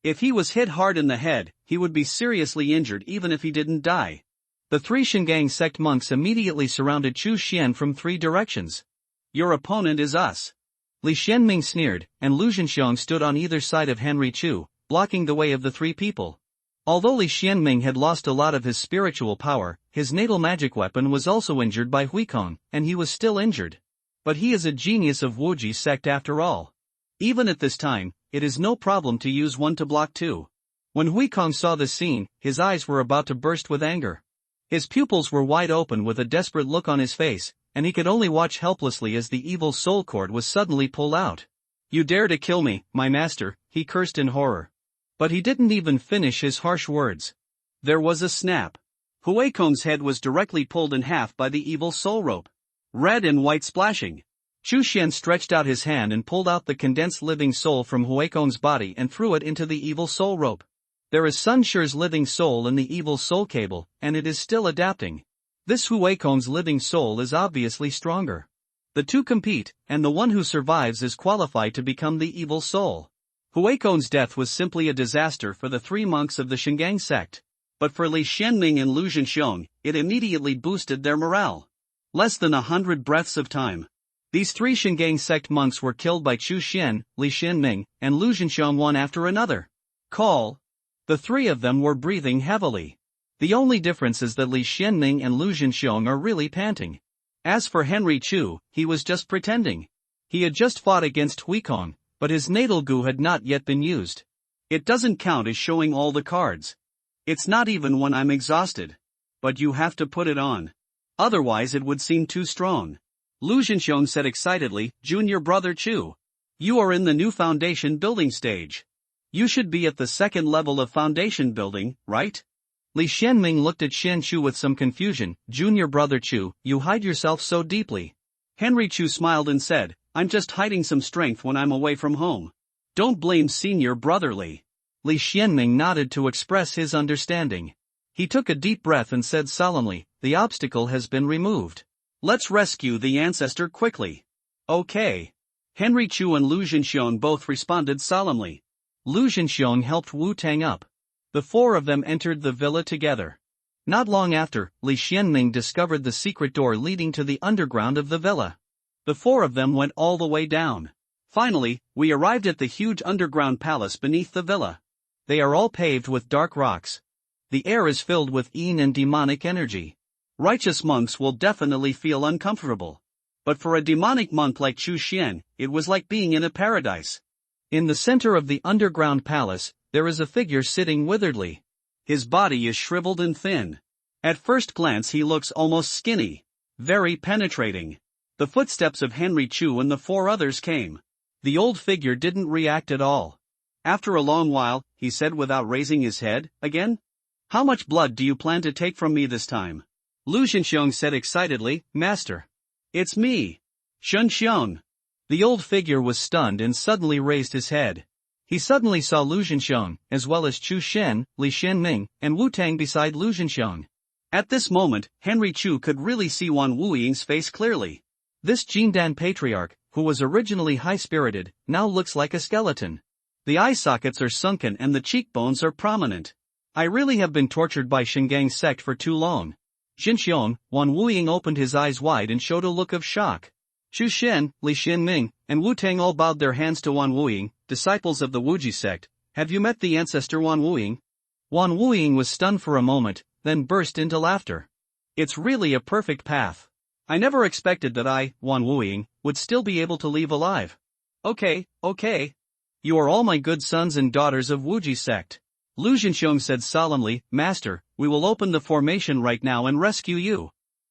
If he was hit hard in the head, he would be seriously injured even if he didn't die. The three Shingang sect monks immediately surrounded Chu Xian from three directions. Your opponent is us. Li Xianming sneered, and Lu Zhenxiong stood on either side of Henry Chu, blocking the way of the three people. Although Li Xianming had lost a lot of his spiritual power, his natal magic weapon was also injured by Huikong, and he was still injured. But he is a genius of Wuji sect after all. Even at this time, it is no problem to use one to block two. When Huikong saw this scene, his eyes were about to burst with anger. His pupils were wide open with a desperate look on his face, and he could only watch helplessly as the evil soul cord was suddenly pulled out. You dare to kill me, my master, he cursed in horror. But he didn't even finish his harsh words. There was a snap. Huikong's head was directly pulled in half by the evil soul rope. Red and white splashing. Chu Xian stretched out his hand and pulled out the condensed living soul from Huikong's body and threw it into the evil soul rope. There is Sun Shi's living soul in the evil soul cable, and it is still adapting. This Huikong's living soul is obviously stronger. The two compete, and the one who survives is qualified to become the evil soul. Huikong's death was simply a disaster for the three monks of the Shingang sect. But for Li Xianming and Lu Zhenxiong, it immediately boosted their morale. Less than 100 breaths of time. These three Shingang sect monks were killed by Chu Xian, Li Xianming, and Lu Zhenxiong one after another. Call. The three of them were breathing heavily. The only difference is that Li Xianming and Lu Zhenxiong are really panting. As for Henry Chu, he was just pretending. He had just fought against Huikong, but his natal gu had not yet been used. It doesn't count as showing all the cards. It's not even when I'm exhausted. But you have to put it on. Otherwise it would seem too strong. Lu Zhenxiong said excitedly, Junior brother Chu. You are in the new foundation building stage. You should be at the second level of foundation building, right? Li Xianming looked at Xian Chu with some confusion. Junior brother Chu, you hide yourself so deeply. Henry Chu smiled and said, I'm just hiding some strength when I'm away from home. Don't blame senior brother Li. Li Xianming nodded to express his understanding. He took a deep breath and said solemnly, the obstacle has been removed. Let's rescue the ancestor quickly. Okay. Henry Chu and Lu Zhenxiong both responded solemnly. Lu Zhenxiong helped Wu Tang up. The four of them entered the villa together. Not long after, Li Xianming discovered the secret door leading to the underground of the villa. The four of them went all the way down. Finally, we arrived at the huge underground palace beneath the villa. They are all paved with dark rocks. The air is filled with yin and demonic energy. Righteous monks will definitely feel uncomfortable. But for a demonic monk like Chu Xian, it was like being in a paradise. In the center of the underground palace, there is a figure sitting witheredly. His body is shriveled and thin. At first glance he looks almost skinny. Very penetrating. The footsteps of Henry Chu and the 4 others came. The old figure didn't react at all. After a long while, he said without raising his head, again? How much blood do you plan to take from me this time? Lu Zhenxiong said excitedly, Master. It's me. Zhenxiong. The old figure was stunned and suddenly raised his head. He suddenly saw Lu Zhenxiong, as well as Chu Shen, Li Xianming, and Wu Tang beside Lu Zhenxiong. At this moment, Henry Chu could really see Wan Wuying's face clearly. This Jindan patriarch, who was originally high-spirited, now looks like a skeleton. The eye sockets are sunken and the cheekbones are prominent. I really have been tortured by Shengang's sect for too long. Zhenxiong, Wan Wuying opened his eyes wide and showed a look of shock. Chu Shen, Li Xianming, and Wu Tang all bowed their hands to Wan Wuying, disciples of the Wuji sect. Have you met the ancestor Wan Wuying? Wan Wuying was stunned for a moment, then burst into laughter. It's really a perfect path. I never expected that I, Wan Wuying, would still be able to leave alive. Okay. You are all my good sons and daughters of Wuji sect. Lu Zhenxiong said solemnly, Master, we will open the formation right now and rescue you.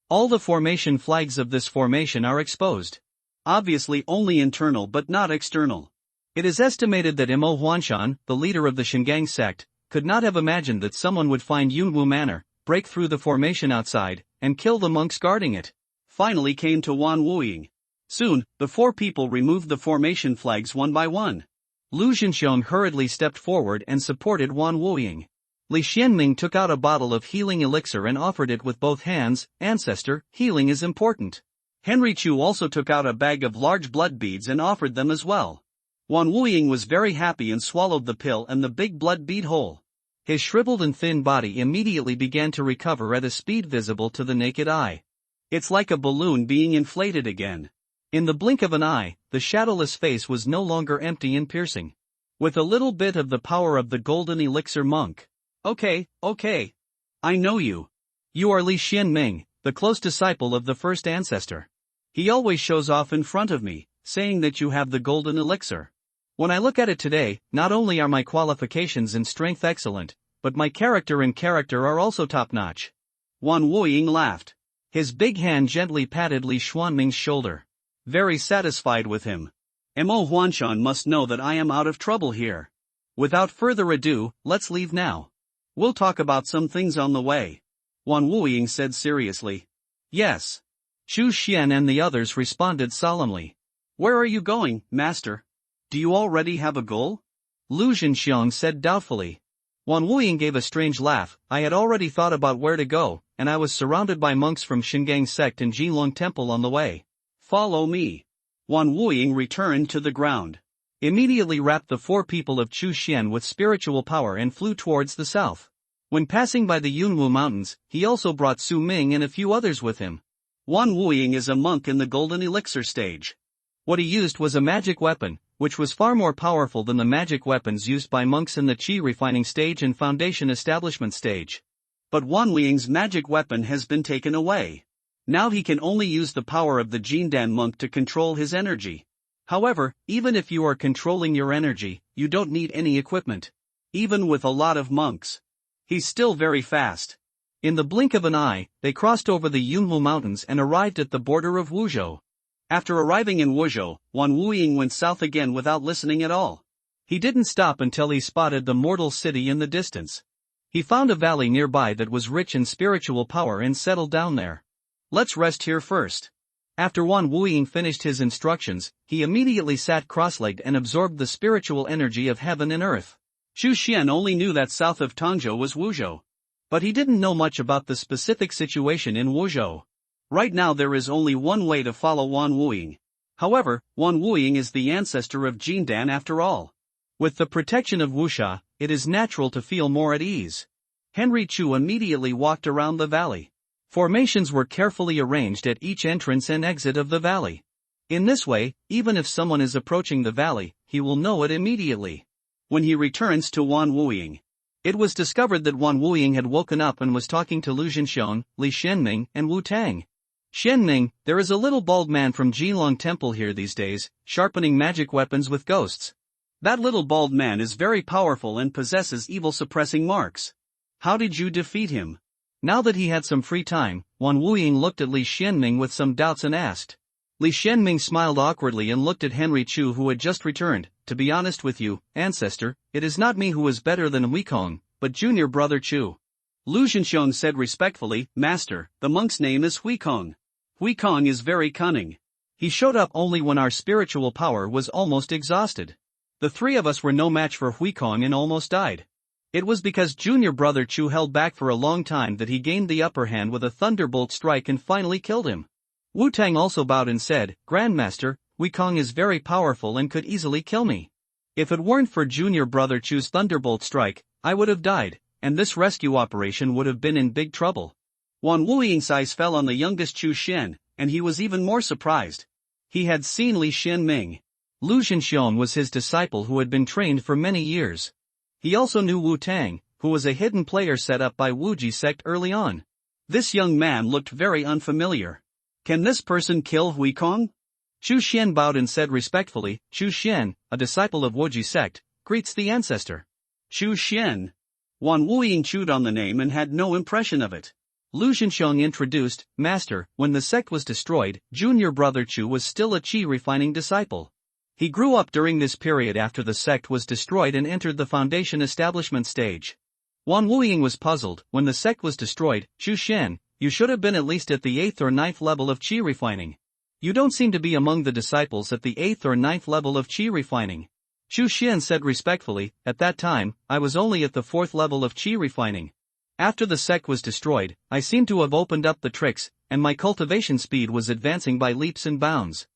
All the formation flags of this formation are exposed. Obviously only internal but not external. It is estimated that Mo Huanshan, the leader of the Shengang sect, could not have imagined that someone would find Yunwu Manor, break through the formation outside, and kill the monks guarding it. Finally came to Wan Wuying. Soon, the 4 people removed the formation flags one by one. Lu Zhenxiong hurriedly stepped forward and supported Wan Wuying. Li Xianming took out a bottle of healing elixir and offered it with both hands. Ancestor, healing is important. Henry Chu also took out a bag of large blood beads and offered them as well. Wan Wuying was very happy and swallowed the pill and the big blood bead whole. His shriveled and thin body immediately began to recover at a speed visible to the naked eye. It's like a balloon being inflated again. In the blink of an eye, the shadowless face was no longer empty and piercing. With a little bit of the power of the golden elixir monk. Okay. I know you. You are Li Xianming, the close disciple of the first ancestor. He always shows off in front of me, saying that you have the golden elixir. When I look at it today, not only are my qualifications and strength excellent, but my character are also top-notch. Wan Wuying laughed. His big hand gently patted Li Xuanming's shoulder. Very satisfied with him. Mo Huanshan must know that I am out of trouble here. Without further ado, let's leave now. We'll talk about some things on the way. Wan Wuying said seriously. Yes. Chu Xian and the others responded solemnly. Where are you going, Master? Do you already have a goal? Lu Zhenxiong said doubtfully. Wan Wuying gave a strange laugh. I had already thought about where to go, and I was surrounded by monks from Shengang sect and Jinlong temple on the way. Follow me. Wan Wuying returned to the ground. Immediately wrapped the 4 people of Chu Xian with spiritual power and flew towards the south. When passing by the Yunwu mountains, he also brought Su Ming and a few others with him. Wan Wuying is a monk in the golden elixir stage. What he used was a magic weapon, which was far more powerful than the magic weapons used by monks in the Qi refining stage and foundation establishment stage. But Wan Wuying's magic weapon has been taken away. Now he can only use the power of the Jindan monk to control his energy. However, even if you are controlling your energy, you don't need any equipment. Even with a lot of monks. He's still very fast. In the blink of an eye, they crossed over the Yunwu mountains and arrived at the border of Wuzhou. After arriving in Wuzhou, Wan Wuying went south again without listening at all. He didn't stop until he spotted the mortal city in the distance. He found a valley nearby that was rich in spiritual power and settled down there. Let's rest here first. After Wan Wuying finished his instructions, he immediately sat cross-legged and absorbed the spiritual energy of heaven and earth. Chu Xian only knew that south of Tongzhou was Wuzhou. But he didn't know much about the specific situation in Wuzhou. Right now there is only one way to follow Wan Wuying. However, Wan Wuying is the ancestor of Jindan after all. With the protection of Wuxia, it is natural to feel more at ease. Henry Chu immediately walked around the valley. Formations were carefully arranged at each entrance and exit of the valley. In this way, even if someone is approaching the valley, he will know it immediately. When he returns to Wan Wuying, it was discovered that Wan Wuying had woken up and was talking to Lu Zhenxiong, Li Xianming, and Wu Tang. Xianming, there is a little bald man from Jinlong Temple here these days, sharpening magic weapons with ghosts. That little bald man is very powerful and possesses evil-suppressing marks. How did you defeat him? Now that he had some free time, Wan Wuying looked at Li Xianming with some doubts and asked. Li Xianming smiled awkwardly and looked at Henry Chu, who had just returned. To be honest with you, ancestor, it is not me who is better than Huikong, but junior brother Chu. Lu Zhenxiong said respectfully, Master, the monk's name is Huikong. Huikong is very cunning. He showed up only when our spiritual power was almost exhausted. The three of us were no match for Huikong and almost died. It was because junior brother Chu held back for a long time that he gained the upper hand with a thunderbolt strike and finally killed him. Wu Tang also bowed and said, Grandmaster, Huikong is very powerful and could easily kill me. If it weren't for junior brother Chu's thunderbolt strike, I would have died, and this rescue operation would have been in big trouble. Wan Wuying's eyes fell on the youngest Chu Xian, and he was even more surprised. He had seen Li Xianming. Lu Zhenxiong was his disciple who had been trained for many years. He also knew Wu Tang, who was a hidden player set up by Wuji sect early on. This young man looked very unfamiliar. Can this person kill Huikong? Chu Xian bowed and said respectfully, Chu Xian, a disciple of Wuji sect, greets the ancestor. Chu Xian. Wan Wuying chewed on the name and had no impression of it. Lu Zhenxiong introduced, Master, when the sect was destroyed, junior brother Chu was still a qi refining disciple. He grew up during this period after the sect was destroyed and entered the foundation establishment stage. Wan Wuying was puzzled. When the sect was destroyed, Chu Xian, you should have been at least at the 8th or 9th level of qi refining. You don't seem to be among the disciples at the 8th or 9th level of qi refining. Chu Xian said respectfully, at that time, I was only at the 4th level of qi refining. After the sect was destroyed, I seem to have opened up the tricks, and my cultivation speed was advancing by leaps and bounds.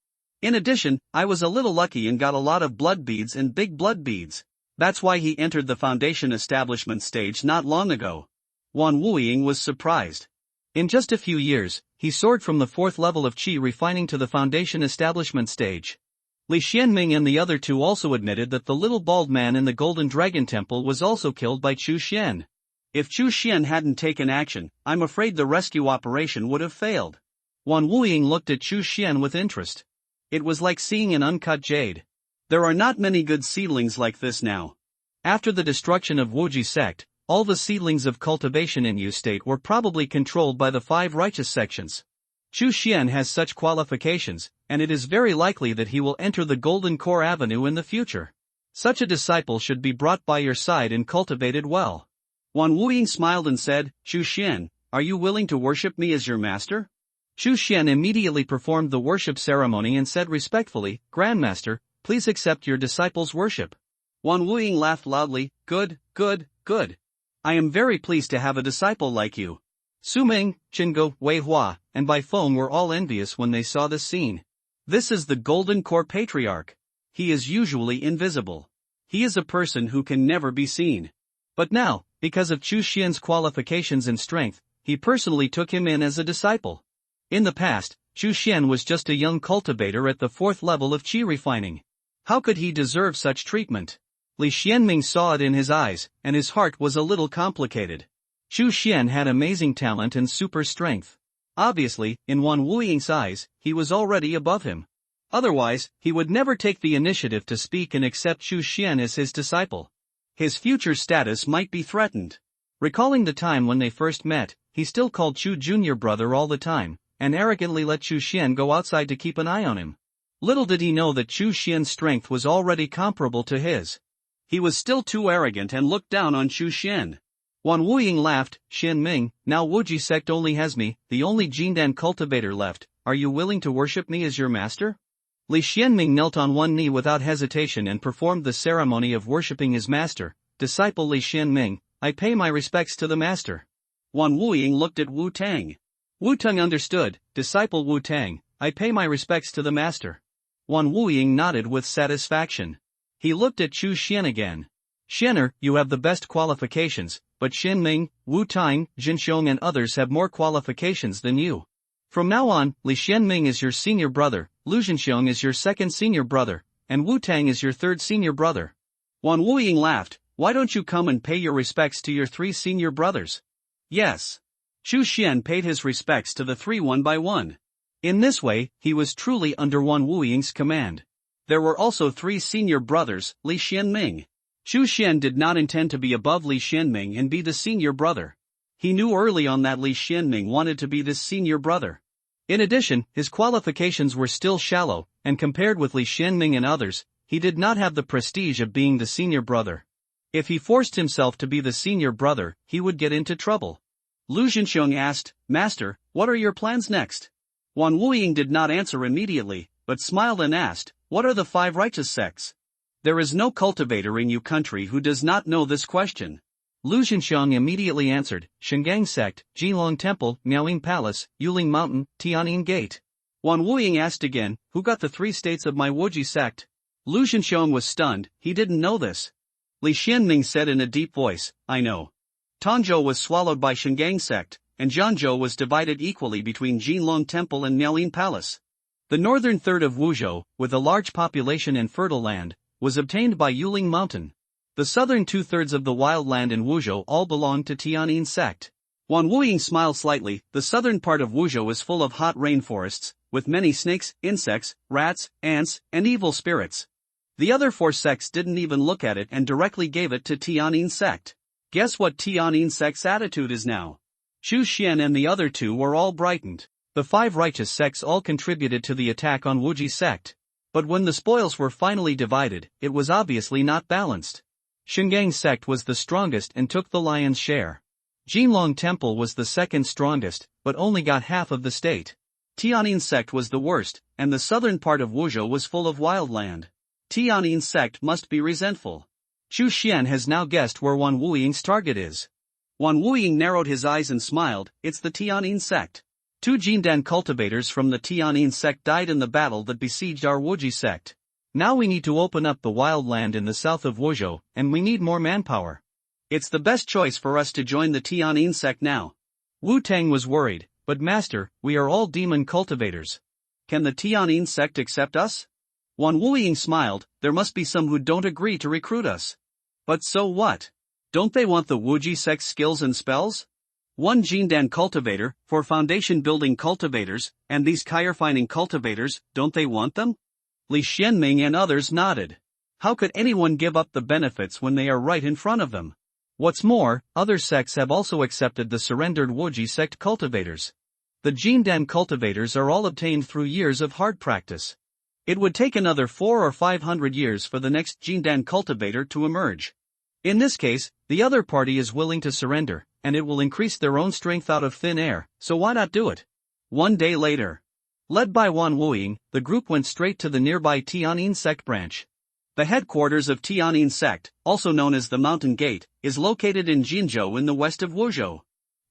In addition, I was a little lucky and got a lot of blood beads and big blood beads. That's why he entered the foundation establishment stage not long ago. Wan Wuying was surprised. In just a few years, he soared from the 4th level of qi refining to the foundation establishment stage. Li Xianming and the other two also admitted that the little bald man in the Golden Dragon Temple was also killed by Chu Xian. If Chu Xian hadn't taken action, I'm afraid the rescue operation would have failed. Wan Wuying looked at Chu Xian with interest. It was like seeing an uncut jade. There are not many good seedlings like this now. After the destruction of Wuji sect, all the seedlings of cultivation in Yu state were probably controlled by the 5 righteous sections. Chu Xian has such qualifications, and it is very likely that he will enter the Golden Core Avenue in the future. Such a disciple should be brought by your side and cultivated well. Wan Wuying smiled and said, Chu Xian, are you willing to worship me as your master? Chu Xian immediately performed the worship ceremony and said respectfully, Grandmaster, please accept your disciple's worship. Wan Wuying laughed loudly, good, good, good. I am very pleased to have a disciple like you. Su Ming, Qingge, Wei Hua, and Bai Feng were all envious when they saw this scene. This is the Golden Core Patriarch. He is usually invisible. He is a person who can never be seen. But now, because of Chu Xian's qualifications and strength, he personally took him in as a disciple. In the past, Chu Xian was just a young cultivator at the 4th level of qi refining. How could he deserve such treatment? Li Xianming saw it in his eyes, and his heart was a little complicated. Chu Xian had amazing talent and super strength. Obviously, in Wan Wuying's eyes, he was already above him. Otherwise, he would never take the initiative to speak and accept Chu Xian as his disciple. His future status might be threatened. Recalling the time when they first met, he still called Chu junior brother all the time, and arrogantly let Chu Xian go outside to keep an eye on him. Little did he know that Chu Xian's strength was already comparable to his. He was still too arrogant and looked down on Chu Xian. Wan Wuying laughed, Xianming, now Wuji sect only has me, the only Jindan cultivator left, are you willing to worship me as your master? Li Xianming knelt on one knee without hesitation and performed the ceremony of worshipping his master. Disciple Li Xianming, I pay my respects to the master. Wan Wuying looked at Wu Tang. Wu Tang understood, Disciple Wu Tang, I pay my respects to the master. Wan Wuying nodded with satisfaction. He looked at Chu Xian again. Xianer, you have the best qualifications, but Xianming, Wu Tang, Zhenxiong and others have more qualifications than you. From now on, Li Xianming is your senior brother, Lu Zhenxiong is your second senior brother, and Wu Tang is your third senior brother. Wan Wuying laughed, why don't you come and pay your respects to your 3 senior brothers? Yes. Chu Xian paid his respects to the 3 one by one. In this way, he was truly under Wan Wuying's command. There were also 3 senior brothers, Li Xianming. Chu Xian did not intend to be above Li Xianming and be the senior brother. He knew early on that Li Xianming wanted to be this senior brother. In addition, his qualifications were still shallow, and compared with Li Xianming and others, he did not have the prestige of being the senior brother. If he forced himself to be the senior brother, he would get into trouble. Lu Zhenxiong asked, "Master, what are your plans next?" Wan Wuying did not answer immediately, but smiled and asked, "What are the 5 righteous sects?" There is no cultivator in Yu country who does not know this question. Lu Zhenxiong immediately answered, Shengang sect, Jinlong Temple, Miaoying Palace, Yuling Mountain, Tianyin Gate. Wan Wuying asked again, "Who got the 3 states of my Wuji sect?" Lu Zhenxiong was stunned, he didn't know this. Li Xianming said in a deep voice, "I know. Tangzhou was swallowed by Shengang sect, and Jianzhou was divided equally between Jinlong Temple and Miaoying Palace. The northern third of Wuzhou, with a large population and fertile land, was obtained by Yuling Mountain. The southern 2/3 of the wild land in Wuzhou all belonged to Tianyin sect." Wan Wuying smiled slightly. The southern part of Wuzhou is full of hot rainforests, with many snakes, insects, rats, ants, and evil spirits. The other 4 sects didn't even look at it and directly gave it to Tianyin sect. Guess what Tianyin sect's attitude is now? Chu Xian and the other 2 were all brightened. The 5 righteous sects all contributed to the attack on Wuji sect. But when the spoils were finally divided, it was obviously not balanced. Shengang sect was the strongest and took the lion's share. Jinlong Temple was the second strongest, but only got half of the state. Tianyin sect was the worst, and the southern part of Wuzhou was full of wild land. Tianyin sect must be resentful. Chu Xian has now guessed where Wan Wuying's target is. Wan Wuying narrowed his eyes and smiled, "It's the Tianyin sect. 2 Jindan cultivators from the Tianyin sect died in the battle that besieged our Wuji sect. Now we need to open up the wild land in the south of Wuzhou, and we need more manpower. It's the best choice for us to join the Tianyin sect now." Wu Tang was worried, "But master, we are all demon cultivators. Can the Tianyin sect accept us?" Wan Wuying smiled, "There must be some who don't agree to recruit us. But so what? Don't they want the Wuji sect's skills and spells? 1 Jindan cultivator, for foundation building cultivators, and these fire-finding cultivators, don't they want them?" Li Xianming and others nodded. How could anyone give up the benefits when they are right in front of them? What's more, other sects have also accepted the surrendered Wuji sect cultivators. The Jindan cultivators are all obtained through years of hard practice. It would take another 400 or 500 years for the next Jindan cultivator to emerge. In this case, the other party is willing to surrender, and it will increase their own strength out of thin air, so why not do it? 1 day later. Led by Wan Wuying, the group went straight to the nearby Tianyin sect branch. The headquarters of Tianyin sect, also known as the Mountain Gate, is located in Jinzhou in the west of Wuzhou.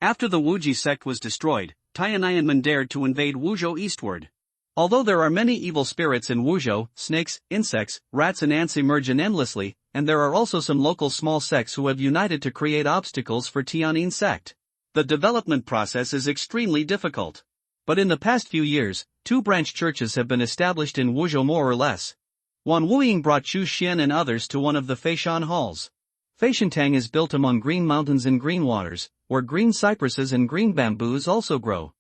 After the Wuji sect was destroyed, Tianyin dared to invade Wuzhou eastward. Although there are many evil spirits in Wuzhou, snakes, insects, rats and ants emerge endlessly, and there are also some local small sects who have united to create obstacles for Tianyin sect. The development process is extremely difficult. But in the past few years, 2 branch churches have been established in Wuzhou more or less. Wan Wuying brought Chu Xian and others to one of the Feishan halls. Feishantang is built among green mountains and green waters, where green cypresses and green bamboos also grow.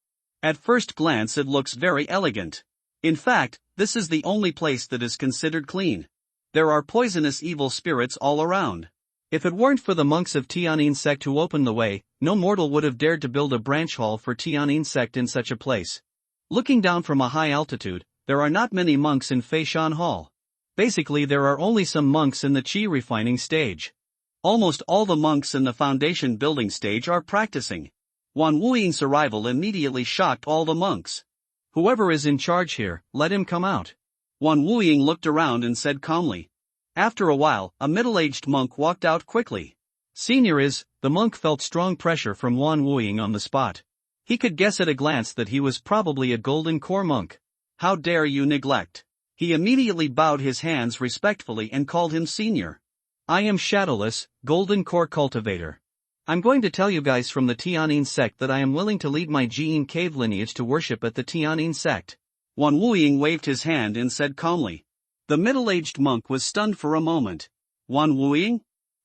At first glance it looks very elegant. In fact, this is the only place that is considered clean. There are poisonous evil spirits all around. If it weren't for the monks of Tianyin sect who opened the way, no mortal would have dared to build a branch hall for Tianyin sect in such a place. Looking down from a high altitude, there are not many monks in Feishan Hall. Basically there are only some monks in the qi refining stage. Almost all the monks in the foundation building stage are practicing. Wan Wuying's arrival immediately shocked all the monks. "Whoever is in charge here, let him come out." Wan Wuying looked around and said calmly. After a while, a middle-aged monk walked out quickly. "Senior is," the monk felt strong pressure from Wan Wuying on the spot. He could guess at a glance that he was probably a golden core monk. "How dare you neglect?" He immediately bowed his hands respectfully and called him senior. "I am Shadowless, Golden Core Cultivator. I'm going to tell you guys from the Tianyin sect that I am willing to lead my Jiyin cave lineage to worship at the Tianyin sect." Wan Wuying waved his hand and said calmly. The middle-aged monk was stunned for a moment. Wan Wuying?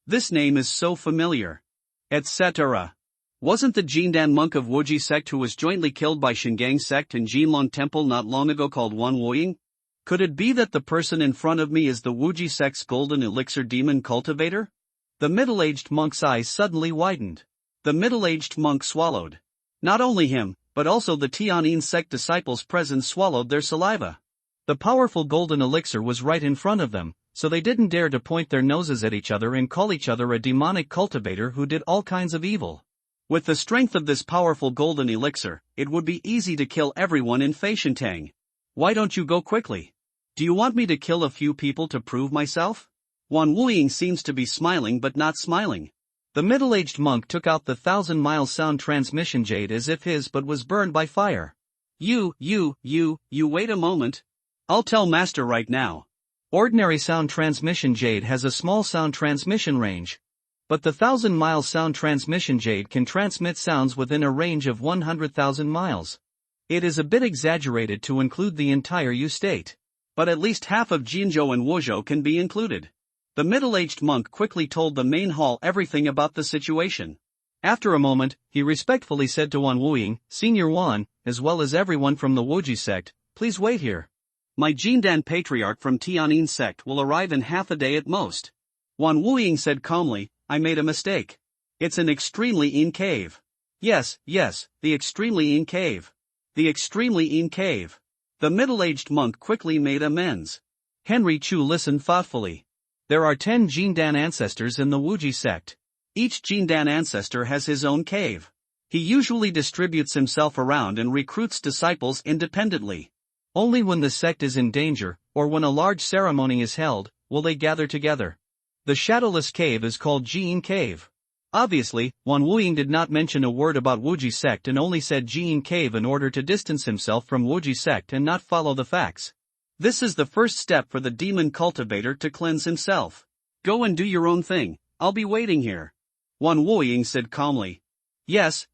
This name is so familiar. Etc. Wasn't the Jindan monk of Wuji sect who was jointly killed by Shengang sect and Jinlong temple not long ago called Wan Wuying? Could it be that the person in front of me is the Wuji sect's golden elixir demon cultivator? The middle-aged monk's eyes suddenly widened. The middle-aged monk swallowed. Not only him, but also the Tianyin sect disciples present swallowed their saliva. The powerful golden elixir was right in front of them, so they didn't dare to point their noses at each other and call each other a demonic cultivator who did all kinds of evil. With the strength of this powerful golden elixir, it would be easy to kill everyone in Feishentang. Why don't you go quickly? Do you want me to kill a few people to prove myself? Wan Wuying seems to be smiling but not smiling. The middle-aged monk took out the 1,000-mile sound transmission jade as if his but was burned by fire. You wait a moment. I'll tell master right now. Ordinary sound transmission jade has a small sound transmission range. But the 1,000-mile sound transmission jade can transmit sounds within a range of 100,000 miles. It is a bit exaggerated to include the entire Yu state. But at least half of Jinzhou and Wuzhou can be included. The middle-aged monk quickly told the main hall everything about the situation. After a moment, he respectfully said to Wan Wuying, Senior Wan, as well as everyone from the Wuji sect, please wait here. My Jindan patriarch from Tianyin sect will arrive in half a day at most. Wan Wuying said calmly, I made a mistake. It's an extremely in cave. Yes, the extremely in cave. The extremely in cave. The middle-aged monk quickly made amends. Henry Chu listened thoughtfully. There are 10 Jindan ancestors in the Wuji sect. Each Jindan ancestor has his own cave. He usually distributes himself around and recruits disciples independently. Only when the sect is in danger, or when a large ceremony is held, will they gather together. The shadowless cave is called Jiyin Cave. Obviously, Wan Wuying did not mention a word about Wuji sect and only said Jiyin Cave in order to distance himself from Wuji sect and not follow the facts. This is the first step for the demon cultivator to cleanse himself. Go and do your own thing, I'll be waiting here. Wan Wuying said calmly. Yes.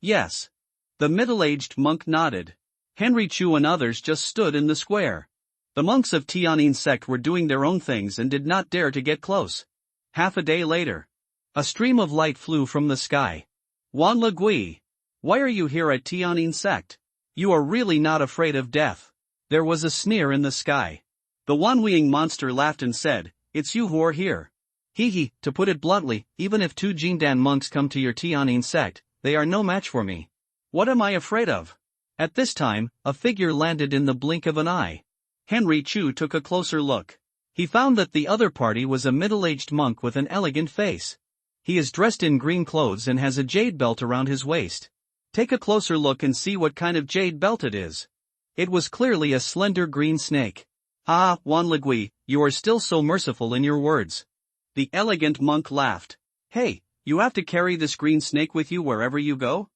The middle-aged monk nodded. Henry Chu and others just stood in the square. The monks of Tianyin sect were doing their own things and did not dare to get close. Half a day later. A stream of light flew from the sky. Wan Legui, why are you here at Tianyin sect? You are really not afraid of death. There was a sneer in the sky. The Wan Wuying monster laughed and said, It's you who are here. To put it bluntly, even if 2 Jindan monks come to your Tianyin sect, they are no match for me. What am I afraid of? At this time, a figure landed in the blink of an eye. Henry Chu took a closer look. He found that the other party was a middle-aged monk with an elegant face. He is dressed in green clothes and has a jade belt around his waist. Take a closer look and see what kind of jade belt it is. It was clearly a slender green snake. Ah, Wan Legui, you are still so merciful in your words. The elegant monk laughed. Hey, you have to carry this green snake with you wherever you go?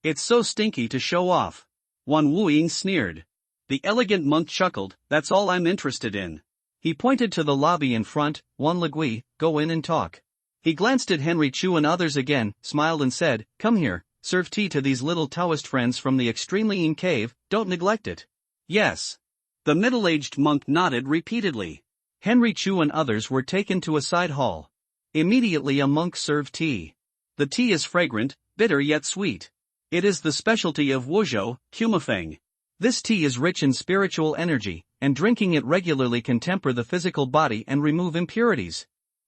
It's so stinky to show off. Wan Wuying sneered. The elegant monk chuckled, that's all I'm interested in. He pointed to the lobby in front, Wan Legui, go in and talk. He glanced at Henry Chu and others again, smiled and said, Come here, serve tea to these little Taoist friends from the extremely in cave, don't neglect it. Yes. The middle-aged monk nodded repeatedly. Henry Chu and others were taken to a side hall. Immediately a monk served tea. The tea is fragrant, bitter yet sweet. It is the specialty of Wuzhou, Humafeng. This tea is rich in spiritual energy, and drinking it regularly can temper the physical body and remove impurities.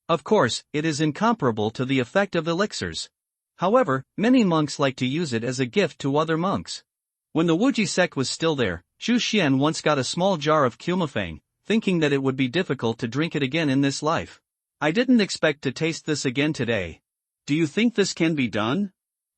Of course, it is incomparable to the effect of elixirs. However, many monks like to use it as a gift to other monks. When the Wuji sect was still there, Zhu Xian once got a small jar of Kumafeng, thinking that it would be difficult to drink it again in this life. I didn't expect to taste this again today. Do you think this can be done?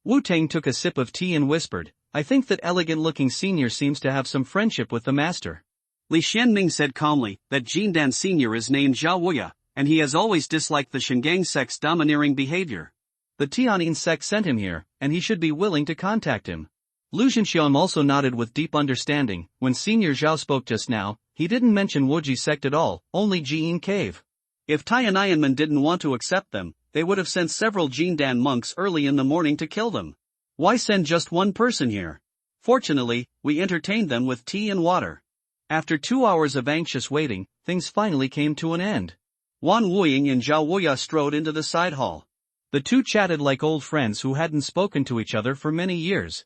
Wu Tang took a sip of tea and whispered, I think that elegant-looking senior seems to have some friendship with the master. Li Xianming said calmly that Jindan senior is named Zhao Wuya, and he has always disliked the Shengang sect's domineering behavior. The Tianyin sect sent him here, and he should be willing to contact him. Lu Zhenxiang also nodded with deep understanding. When Senior Zhao spoke just now, he didn't mention Wuji sect at all, only Jiyin Cave. If Tianyanmen didn't want to accept them, they would have sent several Jindan monks early in the morning to kill them. Why send just one person here? Fortunately, we entertained them with tea and water. After 2 hours of anxious waiting, things finally came to an end. Wan Wuying and Zhao Wuya strode into the side hall. The two chatted like old friends who hadn't spoken to each other for many years.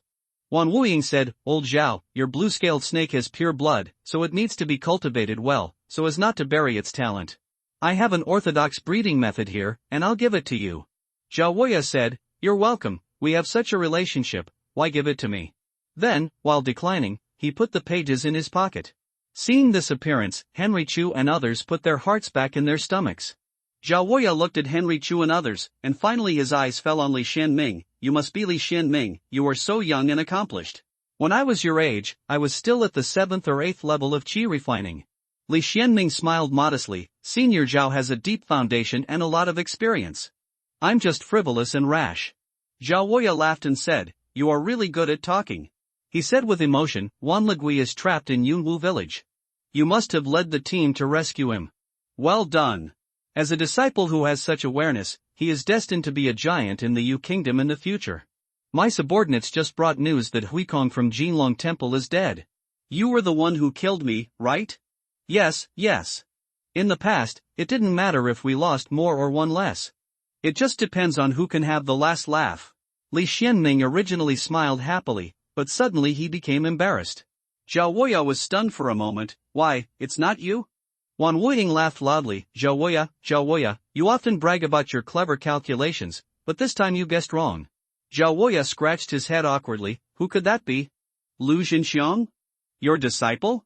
Wan Wuying said, Old Zhao, your blue-scaled snake has pure blood, so it needs to be cultivated well, so as not to bury its talent. I have an orthodox breeding method here, and I'll give it to you. Zhao Wuya said, You're welcome, we have such a relationship, why give it to me? Then, while declining, he put the pages in his pocket. Seeing this appearance, Henry Chu and others put their hearts back in their stomachs. Zhao Wuya looked at Henry Chu and others, and finally his eyes fell on Li Xianming. You must be Li Xianming, you are so young and accomplished. When I was your age, I was still at the 7th or 8th level of qi refining. Li Xianming smiled modestly, Senior Zhao has a deep foundation and a lot of experience. I'm just frivolous and rash. Zhao Wuya laughed and said, You are really good at talking. He said with emotion, Wan Legui is trapped in Yunwu village. You must have led the team to rescue him. Well done. As a disciple who has such awareness, he is destined to be a giant in the Yu Kingdom in the future. My subordinates just brought news that Huikong from Jinlong Temple is dead. You were the one who killed me, right? Yes. In the past, it didn't matter if we lost more or won less. It just depends on who can have the last laugh. Li Xianming originally smiled happily, but suddenly he became embarrassed. Zhao Wuya was stunned for a moment. Why, it's not you? Wan Wuying laughed loudly. Zhao Wuya, you often brag about your clever calculations, but this time you guessed wrong. Zhao Wuya scratched his head awkwardly. Who could that be? Lu Jinxiang? Your disciple?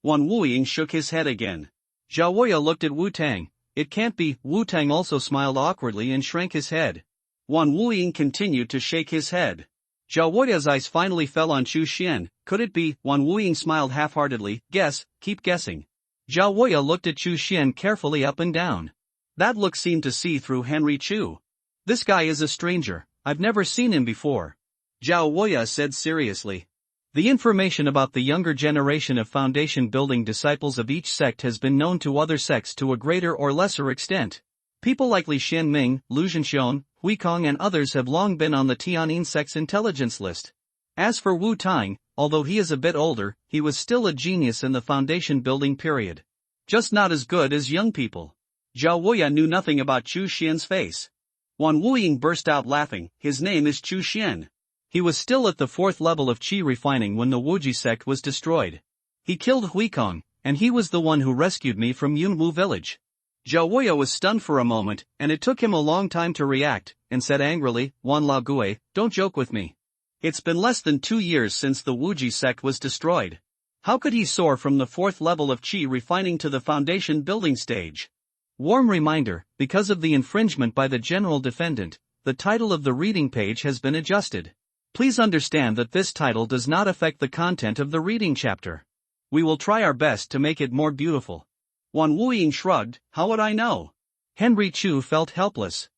Wan Wuying shook his head again. Zhao Wuya looked at Wu Tang. It can't be. Wu Tang also smiled awkwardly and shrank his head. Wan Wuying continued to shake his head. Zhao Wuya's eyes finally fell on Chu Xian. Could it be? Wan Wuying smiled half-heartedly. Guess, keep guessing. Zhao Wuya looked at Chu Xian carefully up and down. That look seemed to see through Henry Chu. This guy is a stranger, I've never seen him before. Zhao Wuya said seriously. The information about the younger generation of foundation building disciples of each sect has been known to other sects to a greater or lesser extent. People like Li Xianming, Lu Zhenxiong, Huikong and others have long been on the Tianyin sect's intelligence list. As for Wu Tang, although he is a bit older, he was still a genius in the foundation building period. Just not as good as young people. Zhao Wuya knew nothing about Chu Xian's face. Wan Wuying burst out laughing. His name is Chu Xian. He was still at the 4th level of qi refining when the Wuji sect was destroyed. He killed Huikong, and he was the one who rescued me from Yunwu village. Zhao Wuya was stunned for a moment, and it took him a long time to react, and said angrily, Wan Laogui, don't joke with me. It's been less than 2 years since the Wuji sect was destroyed. How could he soar from the 4th level of qi refining to the foundation building stage? Warm reminder, because of the infringement by the general defendant, the title of the reading page has been adjusted. Please understand that this title does not affect the content of the reading chapter. We will try our best to make it more beautiful. Wan Wuying shrugged, how would I know? Henry Chu felt helpless.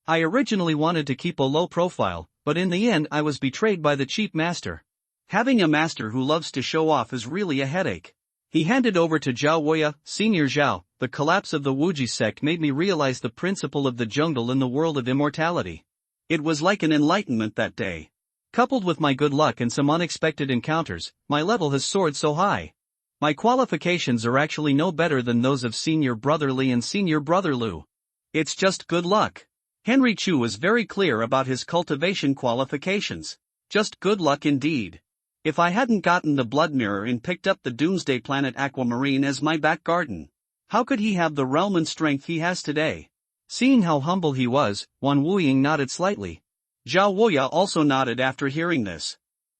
I originally wanted to keep a low profile, but in the end I was betrayed by the cheap master. Having a master who loves to show off is really a headache. He handed over to Zhao Wuya, Senior Zhao, the collapse of the Wuji sect made me realize the principle of the jungle in the world of immortality. It was like an enlightenment that day. Coupled with my good luck and some unexpected encounters, my level has soared so high. My qualifications are actually no better than those of Senior Brother Li and Senior Brother Lu. It's just good luck. Henry Chu was very clear about his cultivation qualifications. Just good luck indeed. If I hadn't gotten the blood mirror and picked up the doomsday planet Aquamarine as my back garden, how could he have the realm and strength he has today? Seeing how humble he was, Wan Wuying nodded slightly. Zhao Wuya also nodded after hearing this.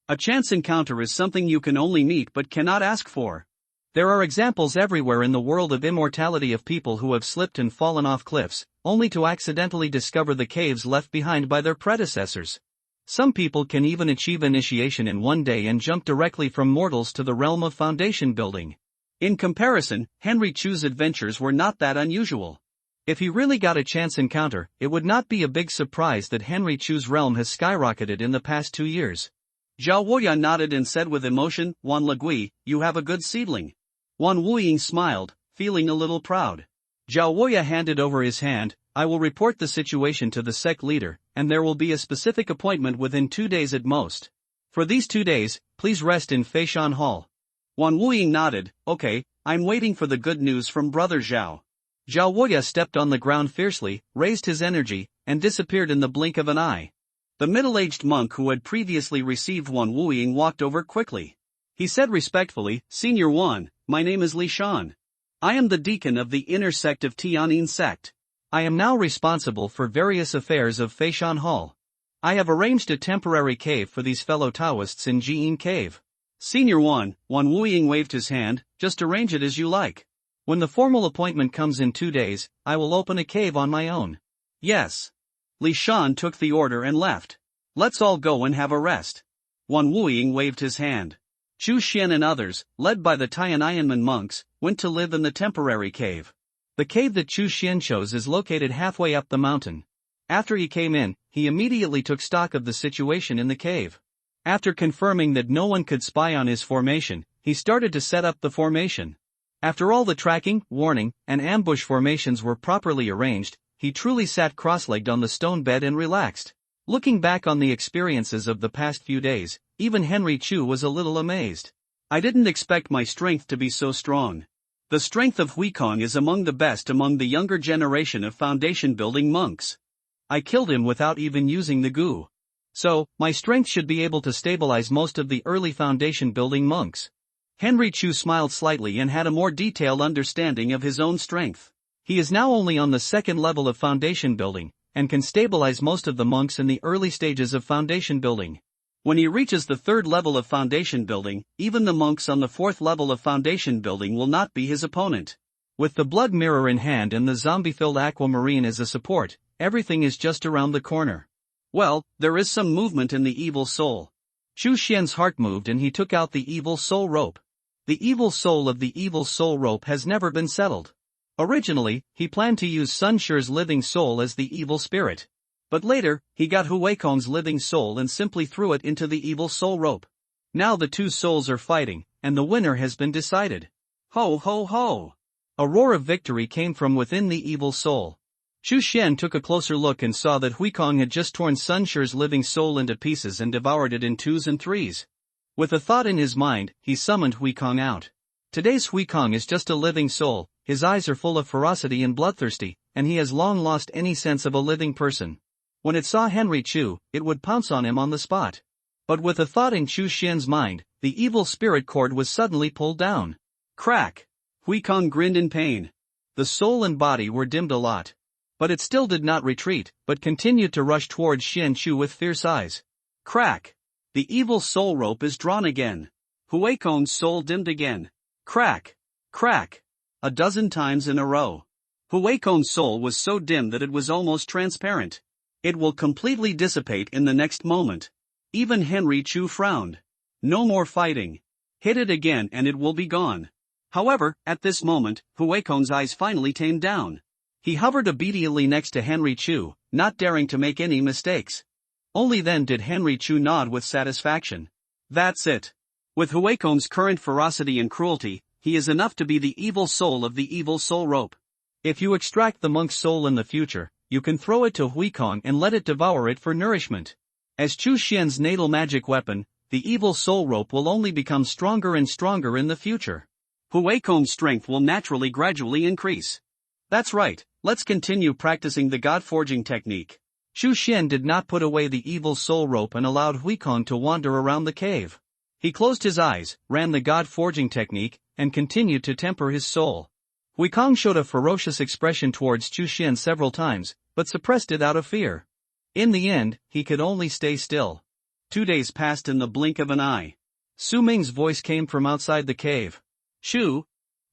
A chance encounter is something you can only meet but cannot ask for. There are examples everywhere in the world of immortality of people who have slipped and fallen off cliffs, only to accidentally discover the caves left behind by their predecessors. Some people can even achieve initiation in one day and jump directly from mortals to the realm of foundation building. In comparison, Henry Chu's adventures were not that unusual. If he really got a chance encounter, it would not be a big surprise that Henry Chu's realm has skyrocketed in the past 2 years. Zhao Wuya nodded and said with emotion, Wan Legui, you have a good seedling. Wan Wuying smiled, feeling a little proud. Zhao Wuya handed over his hand. I will report the situation to the sect leader, and there will be a specific appointment within 2 days at most. For these 2 days, please rest in Feishan Hall. Wan Wuying nodded, okay, I'm waiting for the good news from Brother Zhao. Zhao Wuya stepped on the ground fiercely, raised his energy, and disappeared in the blink of an eye. The middle-aged monk who had previously received one wooing walked over quickly. He said respectfully, "Senior Wan, my name is Li Shan. I am the deacon of the inner sect of Tianyin sect. I am now responsible for various affairs of Feishan Hall. I have arranged a temporary cave for these fellow Taoists in Jiyin Cave." "Senior Wan Wuying waved his hand, "just arrange it as you like. When the formal appointment comes in 2 days, I will open a cave on my own." "Yes." Li Shan took the order and left. "Let's all go and have a rest." Wan Wuying waved his hand. Chu Xian and others, led by the Tiananmen monks, went to live in the temporary cave. The cave that Chu Xian chose is located halfway up the mountain. After he came in, he immediately took stock of the situation in the cave. After confirming that no one could spy on his formation, he started to set up the formation. After all the tracking, warning, and ambush formations were properly arranged, he truly sat cross-legged on the stone bed and relaxed. Looking back on the experiences of the past few days, even Henry Chu was a little amazed. "I didn't expect my strength to be so strong. The strength of Huikong is among the best among the younger generation of foundation-building monks. I killed him without even using the goo. So, my strength should be able to stabilize most of the early foundation-building monks." Henry Chu smiled slightly and had a more detailed understanding of his own strength. He is now only on the second level of foundation building, and can stabilize most of the monks in the early stages of foundation building. When he reaches the third level of foundation building, even the monks on the fourth level of foundation building will not be his opponent. With the blood mirror in hand and the zombie-filled aquamarine as a support, everything is just around the corner. Well, there is some movement in the evil soul. Chu Xian's heart moved and he took out the evil soul rope. The evil soul of the evil soul rope has never been settled. Originally, he planned to use Sun Shi's living soul as the evil spirit. But later, he got Huikong's living soul and simply threw it into the evil soul rope. Now the two souls are fighting, and the winner has been decided. Ho ho ho! A roar of victory came from within the evil soul. Chu Xian took a closer look and saw that Huikong had just torn Sun Shi's living soul into pieces and devoured it in 2s and 3s. With a thought in his mind, he summoned Huikong out. Today's Huikong is just a living soul, his eyes are full of ferocity and bloodthirsty, and he has long lost any sense of a living person. When it saw Henry Chu, it would pounce on him on the spot. But with a thought in Chu Xian's mind, the evil spirit cord was suddenly pulled down. Crack! Huikong grinned in pain. The soul and body were dimmed a lot. But it still did not retreat, but continued to rush towards Xian Chu with fierce eyes. Crack! The evil soul rope is drawn again. Huikong's soul dimmed again. Crack! Crack! A dozen times in a row. Huikong's soul was so dim that it was almost transparent. It will completely dissipate in the next moment. Even Henry Chu frowned. No more fighting. Hit it again and it will be gone. However, at this moment, Huikong's eyes finally tamed down. He hovered obediently next to Henry Chu, not daring to make any mistakes. Only then did Henry Chu nod with satisfaction. That's it. With Huikong's current ferocity and cruelty, he is enough to be the evil soul of the evil soul rope. If you extract the monk's soul in the future, you can throw it to Huikong and let it devour it for nourishment. As Chu Xian's natal magic weapon, the evil soul rope will only become stronger and stronger in the future. Huikong's strength will naturally gradually increase. That's right, let's continue practicing the god forging technique. Chu Xian did not put away the evil soul rope and allowed Huikong to wander around the cave. He closed his eyes, ran the god forging technique, and continued to temper his soul. Huikong showed a ferocious expression towards Chu Xian several times, but suppressed it out of fear. In the end, he could only stay still. 2 days passed in the blink of an eye. Su Ming's voice came from outside the cave. Chu!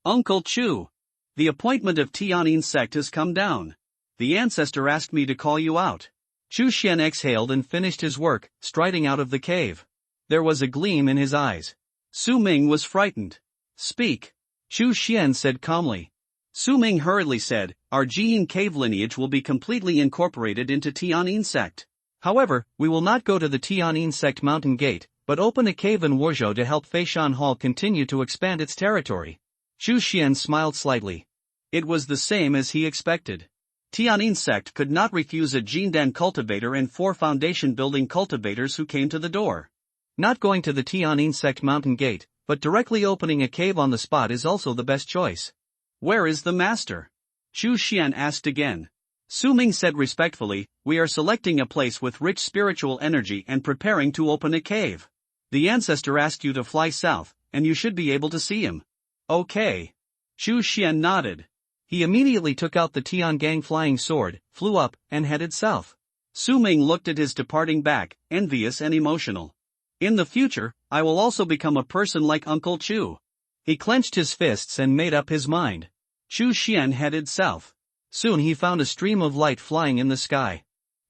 Uncle Chu! The appointment of Tianyin sect has come down. The ancestor asked me to call you out. Chu Xian exhaled and finished his work, striding out of the cave. There was a gleam in his eyes. Su Ming was frightened. Speak. Chu Xian said calmly. Su Ming hurriedly said, our Jiyin cave lineage will be completely incorporated into Tianyin sect. However, we will not go to the Tianyin sect mountain gate, but open a cave in Wuzhou to help Feishan Hall continue to expand its territory. Chu Xian smiled slightly. It was the same as he expected. Tianyin sect could not refuse a Jindan cultivator and 4 foundation building cultivators who came to the door. Not going to the Tianyin sect mountain gate, but directly opening a cave on the spot is also the best choice. Where is the master? Chu Xian asked again. Su Ming said respectfully, "We are selecting a place with rich spiritual energy and preparing to open a cave. The ancestor asked you to fly south, and you should be able to see him." "Okay." Chu Xian nodded. He immediately took out the Tiangang flying sword, flew up, and headed south. Su Ming looked at his departing back, envious and emotional. "In the future, I will also become a person like Uncle Chu." He clenched his fists and made up his mind. Chu Xian headed south. Soon he found a stream of light flying in the sky.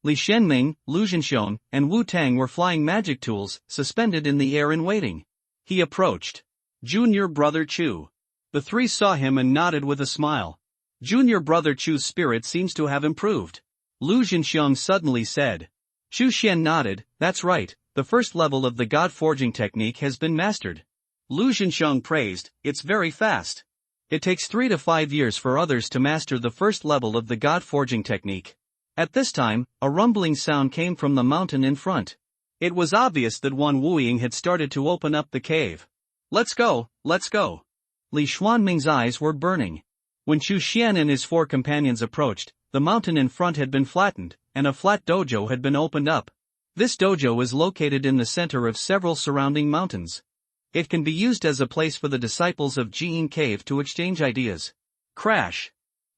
Li Shenming, Lu Zhenxiong, and Wu Tang were flying magic tools, suspended in the air and waiting. He approached. "Junior brother Chu." The three saw him and nodded with a smile. Junior brother Chu's spirit seems to have improved. Lu Zhenxiong suddenly said. Chu Xian nodded, "That's right, the first level of the god forging technique has been mastered." Lu Zhenxiong praised, "It's very fast. It takes 3 to 5 years for others to master the first level of the god forging technique." At this time, a rumbling sound came from the mountain in front. It was obvious that Wan Wuying had started to open up the cave. Let's go, let's go." Li Xuanming's eyes were burning. When Chu Xian and his 4 companions approached, the mountain in front had been flattened, and a flat dojo had been opened up. This dojo is located in the center of several surrounding mountains. It can be used as a place for the disciples of Ji'in Cave to exchange ideas. Crash!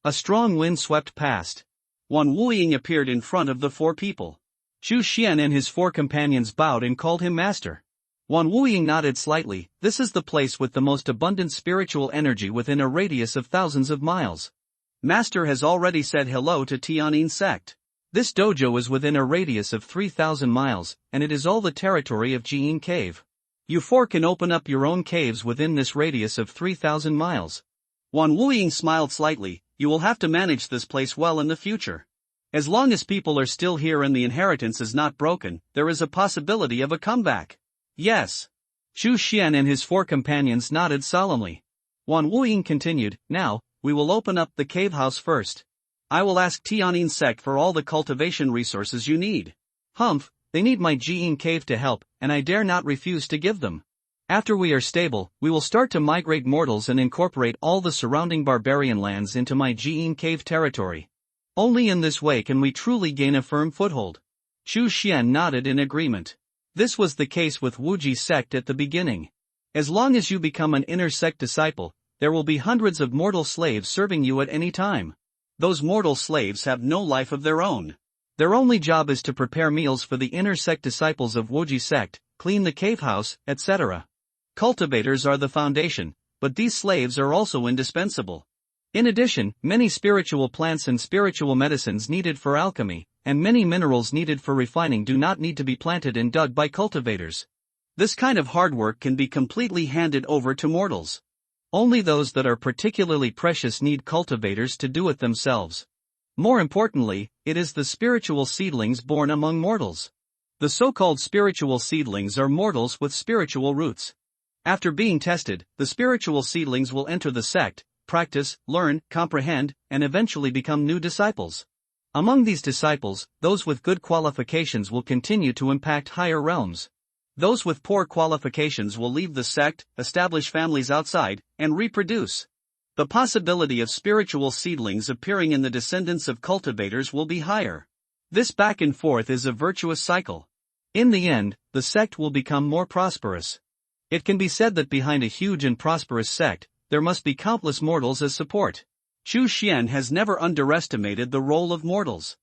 A strong wind swept past. Wan Wuying appeared in front of the 4 people. Chu Xian and his 4 companions bowed and called him master. Wan Wuying nodded slightly. "This is the place with the most abundant spiritual energy within a radius of thousands of miles. Master has already said hello to Tian'in sect. This dojo is within a radius of 3,000 miles, and it is all the territory of Ji'in Cave. You 4 can open up your own caves within this radius of 3,000 miles. Wan Wuying smiled slightly. "You will have to manage this place well in the future. As long as people are still here and the inheritance is not broken, there is a possibility of a comeback." "Yes." Chu Xian and his 4 companions nodded solemnly. Wan Wuying continued, "Now, we will open up the cave house first. I will ask Tian'in sect for all the cultivation resources you need. Humph, they need my Ji'in cave to help, and I dare not refuse to give them. After we are stable, we will start to migrate mortals and incorporate all the surrounding barbarian lands into my Ji'in cave territory. Only in this way can we truly gain a firm foothold." Chu Xian nodded in agreement. This was the case with Wuji sect at the beginning. As long as you become an inner sect disciple, there will be hundreds of mortal slaves serving you at any time. Those mortal slaves have no life of their own. Their only job is to prepare meals for the inner sect disciples of Wuji sect, clean the cave house, etc. Cultivators are the foundation, but these slaves are also indispensable. In addition, many spiritual plants and spiritual medicines needed for alchemy, and many minerals needed for refining do not need to be planted and dug by cultivators. This kind of hard work can be completely handed over to mortals. Only those that are particularly precious need cultivators to do it themselves. More importantly, it is the spiritual seedlings born among mortals. The so-called spiritual seedlings are mortals with spiritual roots. After being tested, the spiritual seedlings will enter the sect, practice, learn, comprehend, and eventually become new disciples. Among these disciples, those with good qualifications will continue to impact higher realms. Those with poor qualifications will leave the sect, establish families outside, and reproduce. The possibility of spiritual seedlings appearing in the descendants of cultivators will be higher. This back and forth is a virtuous cycle. In the end, the sect will become more prosperous. It can be said that behind a huge and prosperous sect, there must be countless mortals as support. Chu Xian has never underestimated the role of mortals.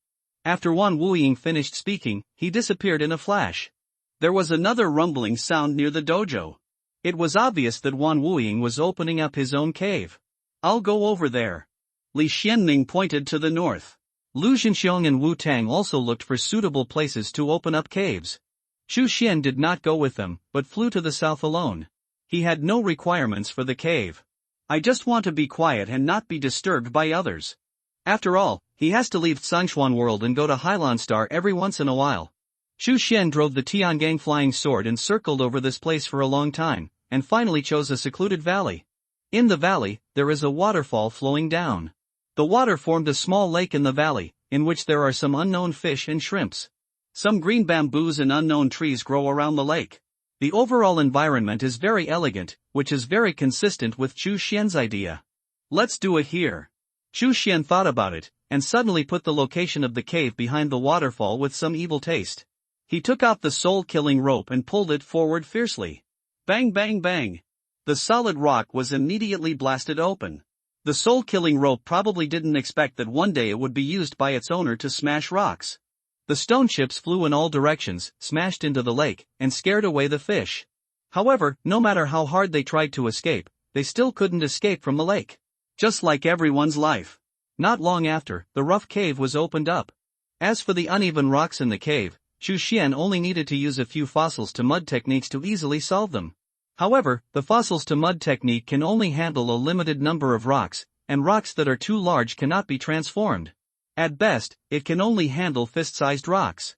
After Wan Wuying finished speaking, he disappeared in a flash. There was another rumbling sound near the dojo. It was obvious that Wan Wuying was opening up his own cave. "I'll go over there." Li Xianming pointed to the north. Lu Zhenxiong and Wu Tang also looked for suitable places to open up caves. Chu Xian did not go with them, but flew to the south alone. He had no requirements for the cave. "I just want to be quiet and not be disturbed by others." After all, he has to leave Sangshuan world and go to Hailan Star every once in a while. Chu Xian drove the Tiangang flying sword and circled over this place for a long time, and finally chose a secluded valley. In the valley, there is a waterfall flowing down. The water formed a small lake in the valley, in which there are some unknown fish and shrimps. Some green bamboos and unknown trees grow around the lake. The overall environment is very elegant, which is very consistent with Chu Xian's idea. "Let's do it here." Chu Xian thought about it, and suddenly put the location of the cave behind the waterfall with some evil taste. He took out the soul-killing rope and pulled it forward fiercely. Bang bang bang! The solid rock was immediately blasted open. The soul-killing rope probably didn't expect that one day it would be used by its owner to smash rocks. The stone chips flew in all directions, smashed into the lake, and scared away the fish. However, no matter how hard they tried to escape, they still couldn't escape from the lake. Just like everyone's life. Not long after, the rough cave was opened up. As for the uneven rocks in the cave, Xu Xian only needed to use a few fossils to mud techniques to easily solve them. However, the fossils to mud technique can only handle a limited number of rocks, and rocks that are too large cannot be transformed. At best, it can only handle fist-sized rocks.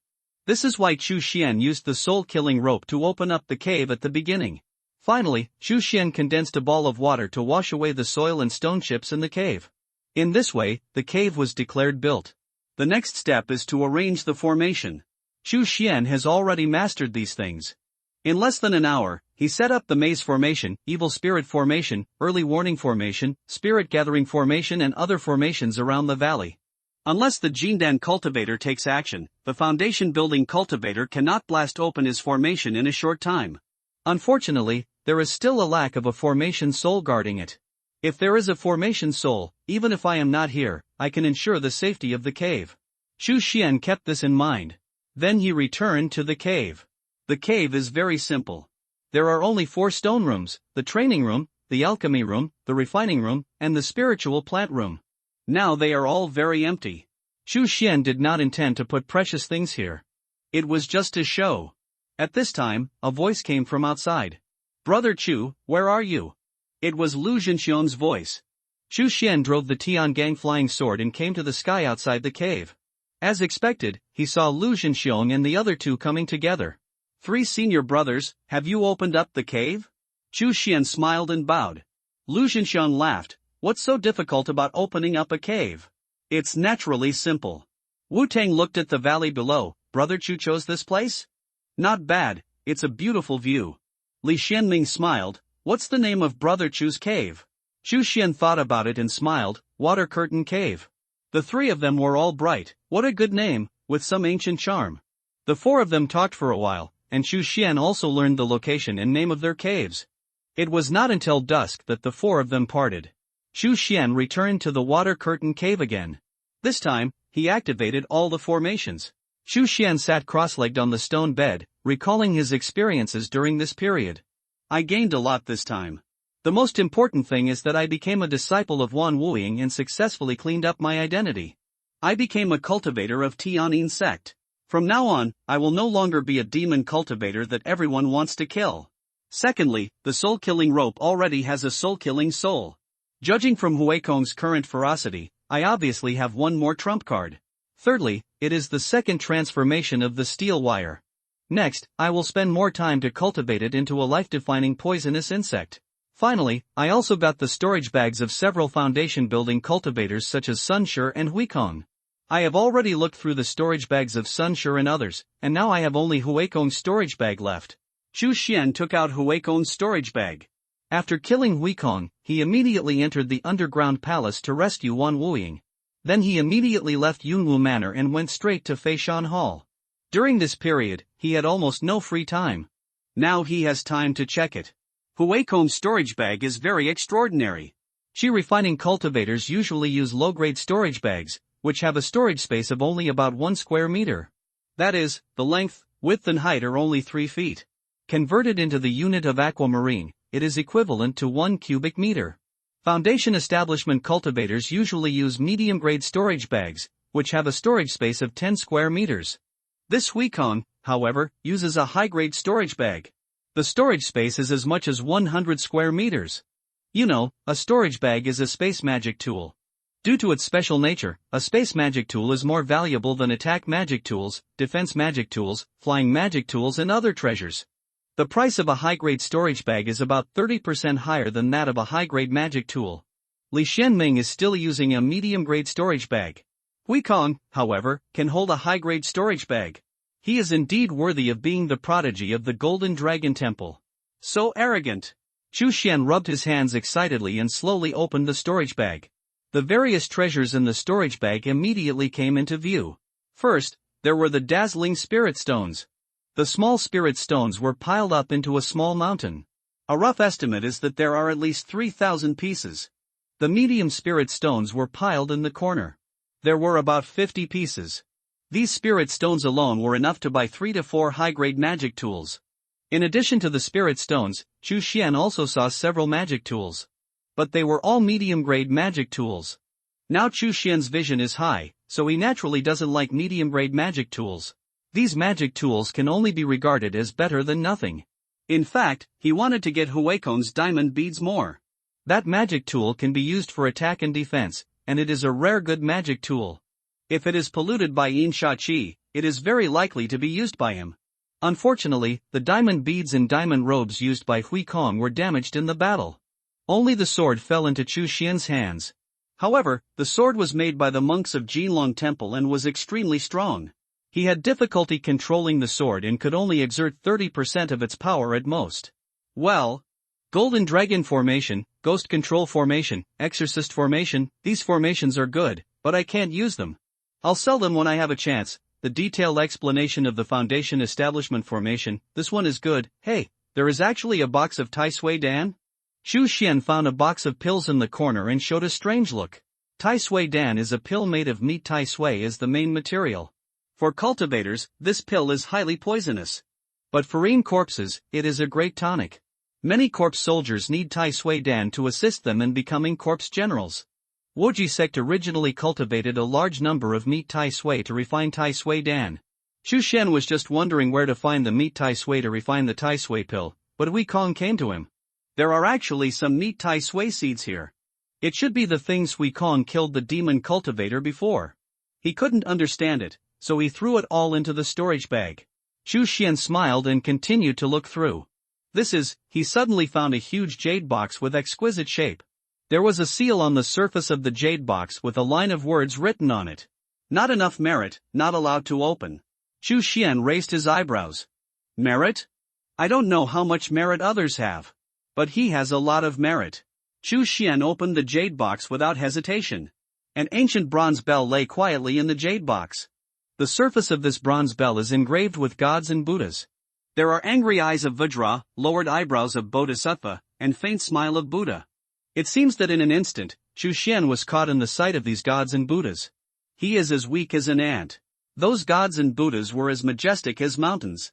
This is why Xu Xian used the soul-killing rope to open up the cave at the beginning. Finally, Xu Xian condensed a ball of water to wash away the soil and stone chips in the cave. In this way, the cave was declared built. The next step is to arrange the formation. Xu Xian has already mastered these things. In less than an hour, he set up the maze formation, evil spirit formation, early warning formation, spirit gathering formation and other formations around the valley. Unless the Jindan cultivator takes action, the foundation building cultivator cannot blast open his formation in a short time. Unfortunately, there is still a lack of a formation soul guarding it. If there is a formation soul, even if I am not here, I can ensure the safety of the cave. Xu Xian kept this in mind. Then he returned to the cave. The cave is very simple. There are only 4 stone rooms, the training room, the alchemy room, the refining room, and the spiritual plant room. Now they are all very empty. Xu Xian did not intend to put precious things here. It was just a show. At this time, a voice came from outside. Brother Chu, where are you? It was Lu Zhenxiong's voice. Xu Xian drove the Tiangang flying sword and came to the sky outside the cave. As expected, he saw Lu Zhenxiong and the other 2 coming together. 3 senior brothers, have you opened up the cave? Xu Xian smiled and bowed. Lu Zhenxiong laughed. What's so difficult about opening up a cave? It's naturally simple. Wu Tang looked at the valley below. Brother Chu chose this place? Not bad, it's a beautiful view. Li Xianming smiled. What's the name of Brother Chu's cave? Xu Xian thought about it and smiled. Water Curtain Cave. The 3 of them were all bright. What a good name, with some ancient charm. The 4 of them talked for a while, and Xu Xian also learned the location and name of their caves. It was not until dusk that the 4 of them parted. Xu Xian returned to the Water Curtain Cave again. This time, he activated all the formations. Xu Xian sat cross-legged on the stone bed, recalling his experiences during this period. I gained a lot this time. The most important thing is that I became a disciple of Wan Wuying and successfully cleaned up my identity. I became a cultivator of Tianin sect. From now on, I will no longer be a demon cultivator that everyone wants to kill. Secondly, the soul-killing rope already has a soul-killing soul. Judging from Huikong's current ferocity, I obviously have one more trump card. Thirdly, it is the second transformation of the steel wire. Next, I will spend more time to cultivate it into a life-defining poisonous insect. Finally, I also got the storage bags of several foundation building cultivators such as Sunshur and Huikong. I have already looked through the storage bags of Sunshur and others, and now I have only Huikong's storage bag left. Xu Xian took out Huikong's storage bag. After killing Huikong, he immediately entered the underground palace to rescue Wan Wuying. Then he immediately left Yunwu Manor and went straight to Feishan Hall. During this period, he had almost no free time. Now he has time to check it. Huikong's storage bag is very extraordinary. Qi refining cultivators usually use low-grade storage bags, which have a storage space of only about 1 square meter. That is, the length, width and height are only 3 feet. Converted into the unit of aquamarine, it is equivalent to 1 cubic meter. Foundation establishment cultivators usually use medium-grade storage bags, which have a storage space of 10 square meters. This Huikong, however, uses a high-grade storage bag. The storage space is as much as 100 square meters. You know, a storage bag is a space magic tool. Due to its special nature, a space magic tool is more valuable than attack magic tools, defense magic tools, flying magic tools and other treasures. The price of a high-grade storage bag is about 30% higher than that of a high-grade magic tool. Li Xianming is still using a medium-grade storage bag. Huikong, however, can hold a high-grade storage bag. He is indeed worthy of being the prodigy of the Golden Dragon Temple. So arrogant. Xu Xian rubbed his hands excitedly and slowly opened the storage bag. The various treasures in the storage bag immediately came into view. First, there were the dazzling spirit stones. The small spirit stones were piled up into a small mountain. A rough estimate is that there are at least 3,000 pieces. The medium spirit stones were piled in the corner. There were about 50 pieces. These spirit stones alone were enough to buy 3 to 4 high-grade magic tools. In addition to the spirit stones, Chu Xian also saw several magic tools. But they were all medium-grade magic tools. Now Chu Xian's vision is high, so he naturally doesn't like medium-grade magic tools. These magic tools can only be regarded as better than nothing. In fact, he wanted to get Huikon's diamond beads more. That magic tool can be used for attack and defense, and it is a rare good magic tool. If it is polluted by Yin Shachi, it is very likely to be used by him. Unfortunately, the diamond beads and diamond robes used by Huikong were damaged in the battle. Only the sword fell into Chu Xian's hands. However, the sword was made by the monks of Jinlong Temple and was extremely strong. He had difficulty controlling the sword and could only exert 30% of its power at most. Well, Golden Dragon Formation, Ghost Control Formation, Exorcist Formation, these formations are good, but I can't use them. I'll sell them when I have a chance. The detailed explanation of the Foundation Establishment Formation, this one is good. Hey, there is actually a box of Tai Sui Dan? Chu Xian found a box of pills in the corner and showed a strange look. Tai Sui Dan is a pill made of meat. Tai Sui is the main material. For cultivators, this pill is highly poisonous. But for corpses, it is a great tonic. Many corpse soldiers need Tai Sui Dan to assist them in becoming corpse generals. Woji sect originally cultivated a large number of meat Tai Sui to refine Tai Sui Dan. Chu Xian was just wondering where to find the meat Tai Sui to refine the Tai Sui pill, but Huikong came to him. There are actually some meat Tai Sui seeds here. It should be the things Huikong killed the demon cultivator before. He couldn't understand it, so he threw it all into the storage bag. Chu Xian smiled and continued to look through. He suddenly found a huge jade box with exquisite shape. There was a seal on the surface of the jade box with a line of words written on it. Not enough merit, not allowed to open. Chu Xian raised his eyebrows. Merit? I don't know how much merit others have. But he has a lot of merit. Chu Xian opened the jade box without hesitation. An ancient bronze bell lay quietly in the jade box. The surface of this bronze bell is engraved with gods and Buddhas. There are angry eyes of Vajra, lowered eyebrows of Bodhisattva, and faint smile of Buddha. It seems that in an instant, Chu Xian was caught in the sight of these gods and Buddhas. He is as weak as an ant. Those gods and Buddhas were as majestic as mountains.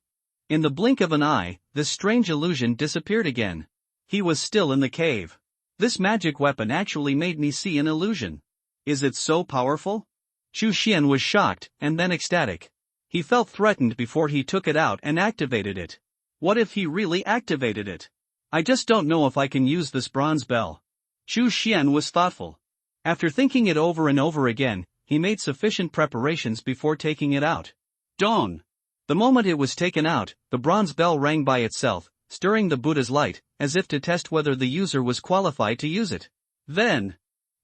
In the blink of an eye, this strange illusion disappeared again. He was still in the cave. This magic weapon actually made me see an illusion. Is it so powerful? Chu Xian was shocked, and then ecstatic. He felt threatened before he took it out and activated it. What if he really activated it? I just don't know if I can use this bronze bell. Chu Xian was thoughtful. After thinking it over and over again, he made sufficient preparations before taking it out. Dawn! The moment it was taken out, the bronze bell rang by itself, stirring the Buddha's light, as if to test whether the user was qualified to use it. Then,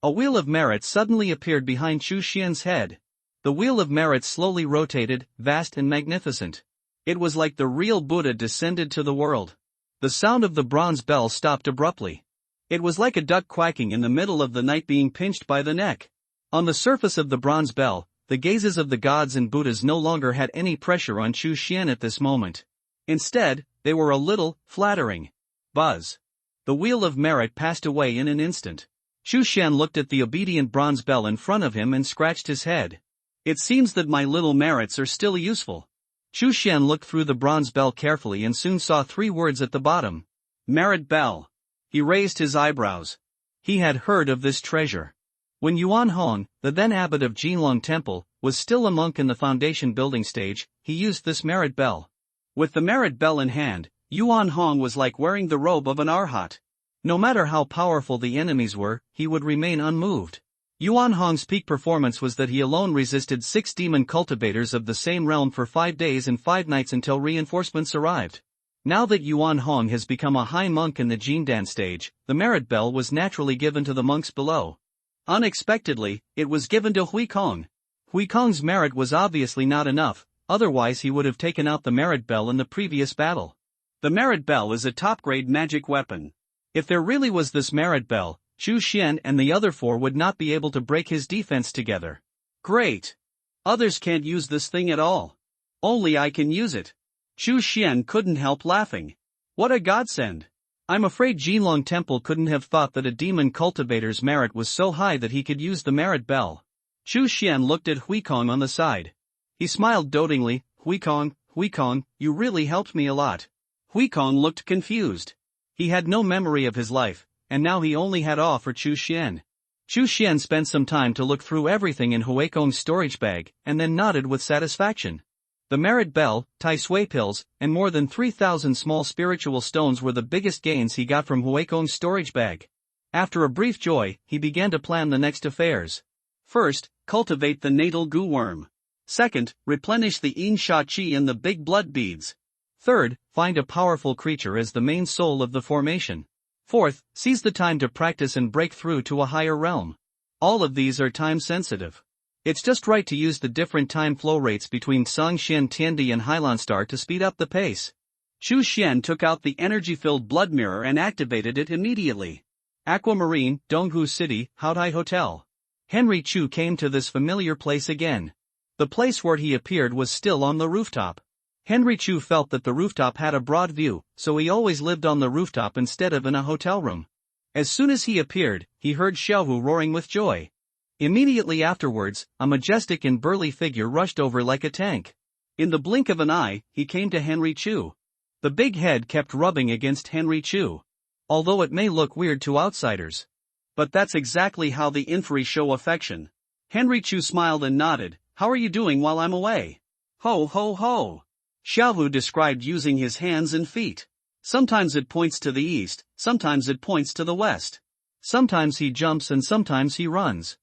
a wheel of merit suddenly appeared behind Chu Xian's head. The wheel of merit slowly rotated, vast and magnificent. It was like the real Buddha descended to the world. The sound of the bronze bell stopped abruptly. It was like a duck quacking in the middle of the night being pinched by the neck. On the surface of the bronze bell, the gazes of the gods and Buddhas no longer had any pressure on Chu Xian at this moment. Instead, they were a little flattering. Buzz. The wheel of merit passed away in an instant. Chu Xian looked at the obedient bronze bell in front of him and scratched his head. It seems that my little merits are still useful. Chu Xian looked through the bronze bell carefully and soon saw 3 words at the bottom. Merit bell. He raised his eyebrows. He had heard of this treasure. When Yuan Hong, the then abbot of Jinlong Temple, was still a monk in the foundation building stage, he used this merit bell. With the merit bell in hand, Yuan Hong was like wearing the robe of an arhat. No matter how powerful the enemies were, he would remain unmoved. Yuan Hong's peak performance was that he alone resisted 6 demon cultivators of the same realm for 5 days and 5 nights until reinforcements arrived. Now that Yuan Hong has become a high monk in the Jindan stage, the merit bell was naturally given to the monks below. Unexpectedly, it was given to Huikong. Huikong's merit was obviously not enough, otherwise he would have taken out the merit bell in the previous battle. The merit bell is a top-grade magic weapon. If there really was this merit bell, Chu Xian and the other 4 would not be able to break his defense together. Great! Others can't use this thing at all. Only I can use it. Chu Xian couldn't help laughing. What a godsend! I'm afraid Jinlong Temple couldn't have thought that a demon cultivator's merit was so high that he could use the merit bell. Chu Xian looked at Huikong on the side. He smiled dotingly. Huikong, you really helped me a lot. Huikong looked confused. He had no memory of his life, and now he only had awe for Chu Xian. Chu Xian spent some time to look through everything in Huikong's storage bag, and then nodded with satisfaction. The merit bell, Tai Sui pills, and more than 3,000 small spiritual stones were the biggest gains he got from Huikong's storage bag. After a brief joy, he began to plan the next affairs. First, cultivate the natal goo worm. Second, replenish the yin sha qi in the big blood beads. Third, find a powerful creature as the main soul of the formation. Fourth, seize the time to practice and break through to a higher realm. All of these are time sensitive. It's just right to use the different time flow rates between Songxian Tiandi and Hylanstar to speed up the pace. Chu Xian took out the energy-filled blood mirror and activated it immediately. Aquamarine, Donghu City, Haotai Hotel. Henry Chu came to this familiar place again. The place where he appeared was still on the rooftop. Henry Chu felt that the rooftop had a broad view, so he always lived on the rooftop instead of in a hotel room. As soon as he appeared, he heard Xiaohu roaring with joy. Immediately afterwards, a majestic and burly figure rushed over like a tank. In the blink of an eye, he came to Henry Chu. The big head kept rubbing against Henry Chu. Although it may look weird to outsiders. But that's exactly how the inferi show affection. Henry Chu smiled and nodded. How are you doing while I'm away? Ho ho ho. Xiaohu described using his hands and feet. Sometimes it points to the east, sometimes it points to the west. Sometimes he jumps and sometimes he runs.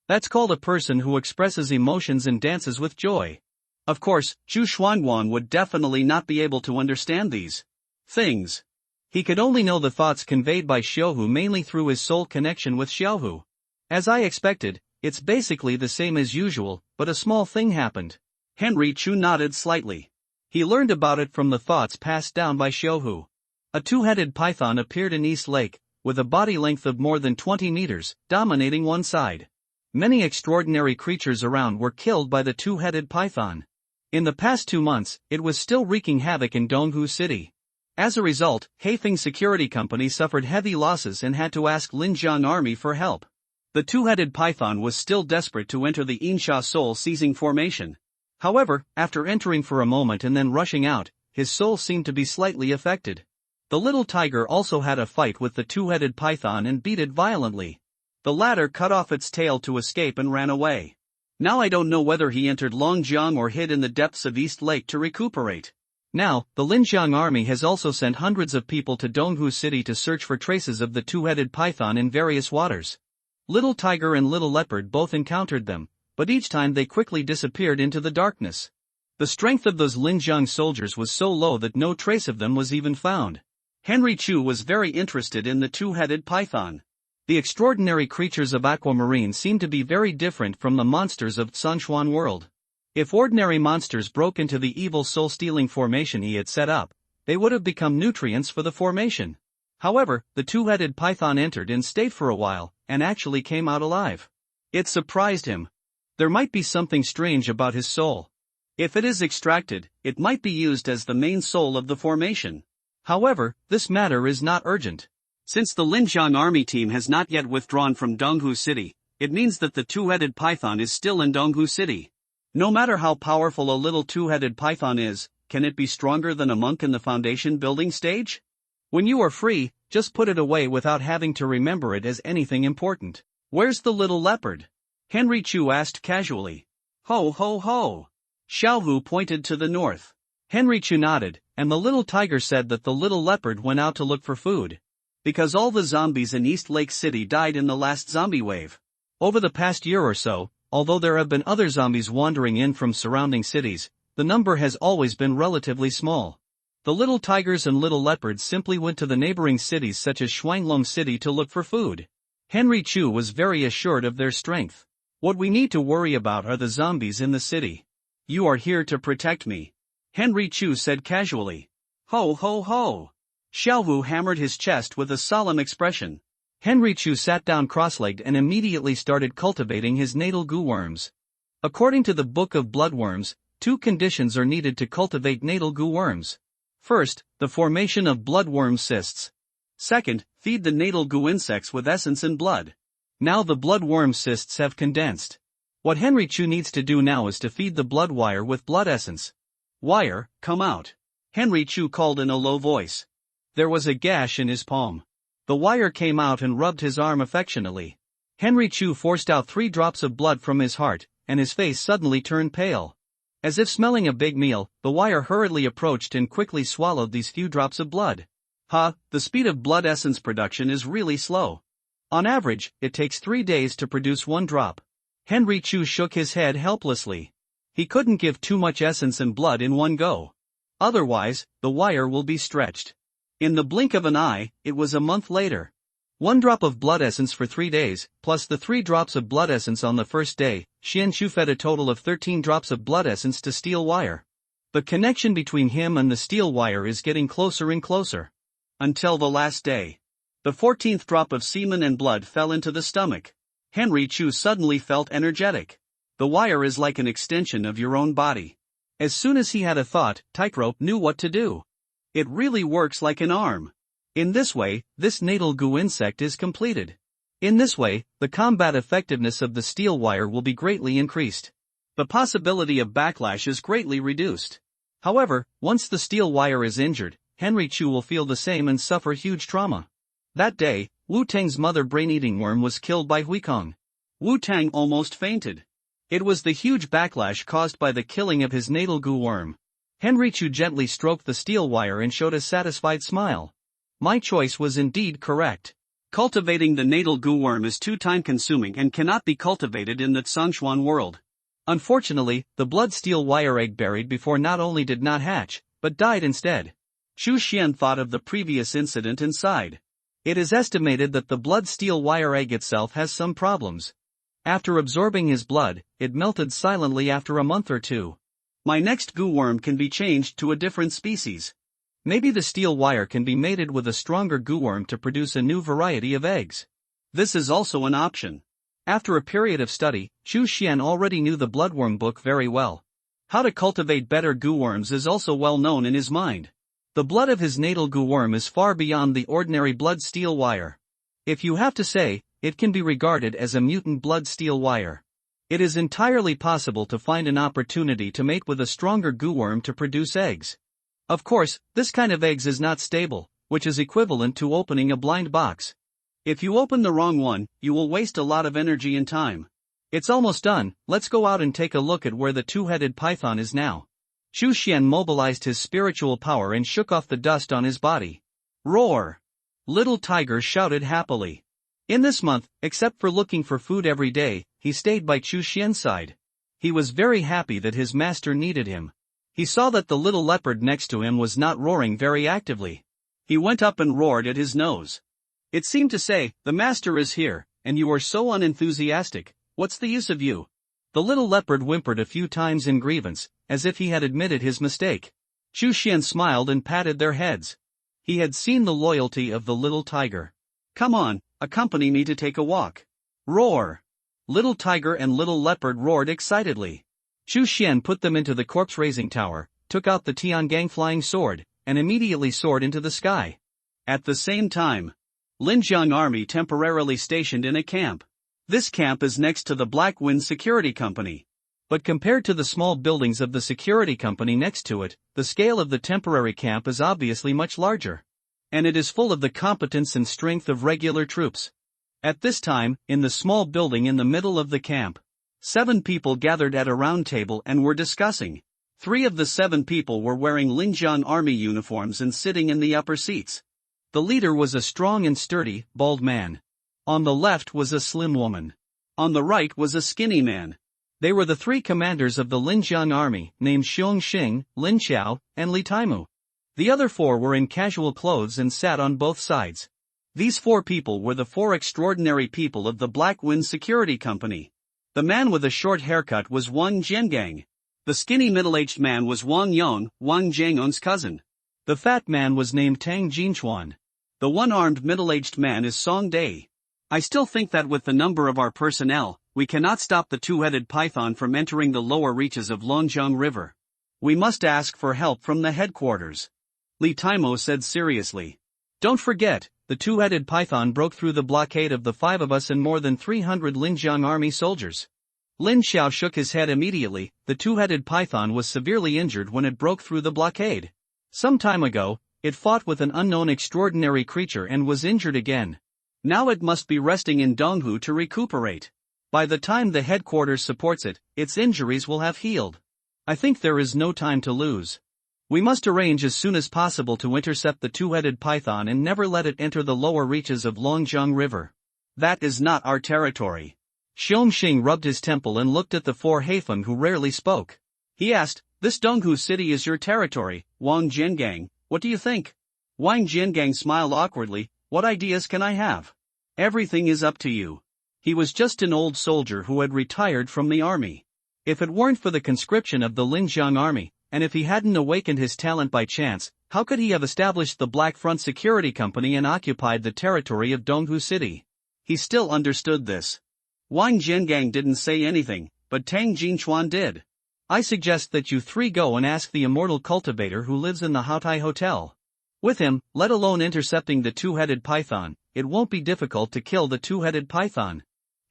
That's called a person who expresses emotions and dances with joy. Of course, Chu Xuanguan would definitely not be able to understand these things. He could only know the thoughts conveyed by Xiaohu mainly through his soul connection with Xiaohu. As I expected, it's basically the same as usual, but a small thing happened. Henry Chu nodded slightly. He learned about it from the thoughts passed down by Xiaohu. A two-headed python appeared in East Lake, with a body length of more than 20 meters, dominating one side. Many extraordinary creatures around were killed by the two-headed python. In the past 2 months, it was still wreaking havoc in Donghu City. As a result, Haifeng Security Company suffered heavy losses and had to ask Linjiang Army for help. The two-headed python was still desperate to enter the Insha soul-seizing formation. However, after entering for a moment and then rushing out, his soul seemed to be slightly affected. The little tiger also had a fight with the two-headed python and beat it violently. The latter cut off its tail to escape and ran away. Now I don't know whether he entered Longjiang or hid in the depths of East Lake to recuperate. Now, the Linjiang Army has also sent hundreds of people to Donghu City to search for traces of the two-headed python in various waters. Little Tiger and Little Leopard both encountered them, but each time they quickly disappeared into the darkness. The strength of those Linjiang soldiers was so low that no trace of them was even found. Henry Chu was very interested in the two-headed python. The extraordinary creatures of Aquamarine seemed to be very different from the monsters of Sangshuan world. If ordinary monsters broke into the evil soul-stealing formation he had set up, they would have become nutrients for the formation. However, the two-headed python entered and stayed for a while, and actually came out alive. It surprised him. There might be something strange about his soul. If it is extracted, it might be used as the main soul of the formation. However, this matter is not urgent. Since the Linjiang Army team has not yet withdrawn from Donghu City, it means that the two-headed python is still in Donghu City. No matter how powerful a little two-headed python is, can it be stronger than a monk in the foundation building stage? When you are free, just put it away without having to remember it as anything important. Where's the little leopard? Henry Chu asked casually. Ho ho ho! Xiaohu pointed to the north. Henry Chu nodded, and the little tiger said that the little leopard went out to look for food. Because all the zombies in East Lake City died in the last zombie wave. Over the past year or so, although there have been other zombies wandering in from surrounding cities, the number has always been relatively small. The little tigers and little leopards simply went to the neighboring cities such as Shuanglong City to look for food. Henry Chu was very assured of their strength. What we need to worry about are the zombies in the city. You are here to protect me. Henry Chu said casually. Ho ho ho! Xiaohu hammered his chest with a solemn expression. Henry Chu sat down cross-legged and immediately started cultivating his natal goo worms. According to the Book of Bloodworms, 2 conditions are needed to cultivate natal goo worms. First, the formation of bloodworm cysts. Second, feed the natal goo insects with essence and blood. Now the bloodworm cysts have condensed. What Henry Chu needs to do now is to feed the blood wire with blood essence. "Wire, come out," Henry Chu called in a low voice. There was a gash in his palm. The wire came out and rubbed his arm affectionately. Henry Chu forced out 3 drops of blood from his heart, and his face suddenly turned pale. As if smelling a big meal, the wire hurriedly approached and quickly swallowed these few drops of blood. The speed of blood essence production is really slow. On average, it takes 3 days to produce 1 drop. Henry Chu shook his head helplessly. He couldn't give too much essence and blood in one go. Otherwise, the wire will be stretched. In the blink of an eye, it was a month later. 1 drop of blood essence for 3 days, plus the 3 drops of blood essence on the first day, Xian Chu fed a total of 13 drops of blood essence to steel wire. The connection between him and the steel wire is getting closer and closer. Until the last day. The 14th drop of semen and blood fell into the stomach. Henry Chu suddenly felt energetic. The wire is like an extension of your own body. As soon as he had a thought, Tychro knew what to do. It really works like an arm. In this way, this natal goo insect is completed. In this way, the combat effectiveness of the steel wire will be greatly increased. The possibility of backlash is greatly reduced. However, once the steel wire is injured, Henry Chu will feel the same and suffer huge trauma. That day, Wu Tang's mother brain-eating worm was killed by Huikong. Wu Tang almost fainted. It was the huge backlash caused by the killing of his natal goo worm. Henry Chu gently stroked the steel wire and showed a satisfied smile. My choice was indeed correct. Cultivating the natal goo worm is too time-consuming and cannot be cultivated in the Tsongshuan world. Unfortunately, the blood steel wire egg buried before not only did not hatch, but died instead. Chu Xian thought of the previous incident and sighed. It is estimated that the blood steel wire egg itself has some problems. After absorbing his blood, it melted silently after a month or 2. My next goo worm can be changed to a different species. Maybe the steel wire can be mated with a stronger goo worm to produce a new variety of eggs. This is also an option. After a period of study, Chu Xian already knew the bloodworm book very well. How to cultivate better goo worms is also well known in his mind. The blood of his natal goo worm is far beyond the ordinary blood steel wire. If you have to say, it can be regarded as a mutant blood steel wire. It is entirely possible to find an opportunity to mate with a stronger goo worm to produce eggs. Of course, this kind of eggs is not stable, which is equivalent to opening a blind box. If you open the wrong one, you will waste a lot of energy and time. It's almost done, let's go out and take a look at where the 2-headed python is now. Chu Xian mobilized his spiritual power and shook off the dust on his body. Roar! Little Tiger shouted happily. In this month, except for looking for food every day, he stayed by Chu Xian's side. He was very happy that his master needed him. He saw that the little leopard next to him was not roaring very actively. He went up and roared at his nose. It seemed to say, "The master is here, and you are so unenthusiastic, what's the use of you?" The little leopard whimpered a few times in grievance, as if he had admitted his mistake. Chu Xian smiled and patted their heads. He had seen the loyalty of the little tiger. "Come on, accompany me to take a walk." Roar! Little tiger and little leopard roared excitedly. Chu Xian put them into the corpse-raising tower, took out the Tiangang flying sword, and immediately soared into the sky. At the same time, Linjiang army temporarily stationed in a camp. This camp is next to the Black Wind Security Company. But compared to the small buildings of the security company next to it, the scale of the temporary camp is obviously much larger. And it is full of the competence and strength of regular troops. At this time, in the small building in the middle of the camp, 7 people gathered at a round table and were discussing. 3 of the 7 people were wearing Linjiang army uniforms and sitting in the upper seats. The leader was a strong and sturdy, bald man. On the left was a slim woman. On the right was a skinny man. They were the 3 commanders of the Linjiang army, named Xiong Xing, Lin Xiao, and Li Taimu. The other 4 were in casual clothes and sat on both sides. These 4 people were the 4 extraordinary people of the Black Wind Security Company. The man with a short haircut was Wang Jiangang. The skinny middle-aged man was Wang Yong, Wang Jiangon's cousin. The fat man was named Tang Jinchuan. The one-armed middle-aged man is Song Day. I still think that with the number of our personnel, we cannot stop the two-headed python from entering the lower reaches of Longjiang River. We must ask for help from the headquarters. Li Taimo said seriously. Don't forget, the two-headed python broke through the blockade of the 5 of us and more than 300 Linjiang army soldiers. Lin Xiao shook his head immediately. The two-headed python was severely injured when it broke through the blockade. Some time ago, it fought with an unknown extraordinary creature and was injured again. Now it must be resting in Donghu to recuperate. By the time the headquarters supports it, its injuries will have healed. I think there is no time to lose. We must arrange as soon as possible to intercept the two-headed python and never let it enter the lower reaches of Longjiang River. That is not our territory. Xiongxing rubbed his temple and looked at the 4 Haifeng who rarely spoke. He asked, This Donghu city is your territory, Wang Jiangang, what do you think? Wang Jiangang smiled awkwardly. What ideas can I have? Everything is up to you. He was just an old soldier who had retired from the army. If it weren't for the conscription of the Linjiang army, and if he hadn't awakened his talent by chance, how could he have established the Black Front Security Company and occupied the territory of Donghu City? He still understood this. Wang Jiangang didn't say anything, but Tang Jinchuan did. I suggest that you 3 go and ask the immortal cultivator who lives in the Haotai Hotel. With him, let alone intercepting the two-headed python, it won't be difficult to kill the two-headed python.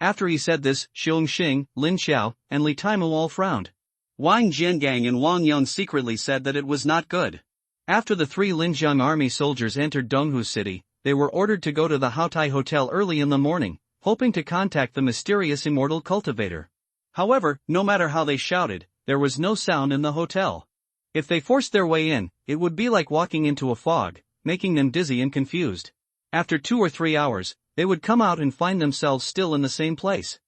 After he said this, Xiongxing, Lin Xiao, and Li Taimo all frowned. Wang Jiangang and Wang Yun secretly said that it was not good. After the 3 Linjiang army soldiers entered Donghu City, they were ordered to go to the Haotai Hotel early in the morning, hoping to contact the mysterious immortal cultivator. However, no matter how they shouted, there was no sound in the hotel. If they forced their way in, it would be like walking into a fog, making them dizzy and confused. After 2 or 3 hours, they would come out and find themselves still in the same place.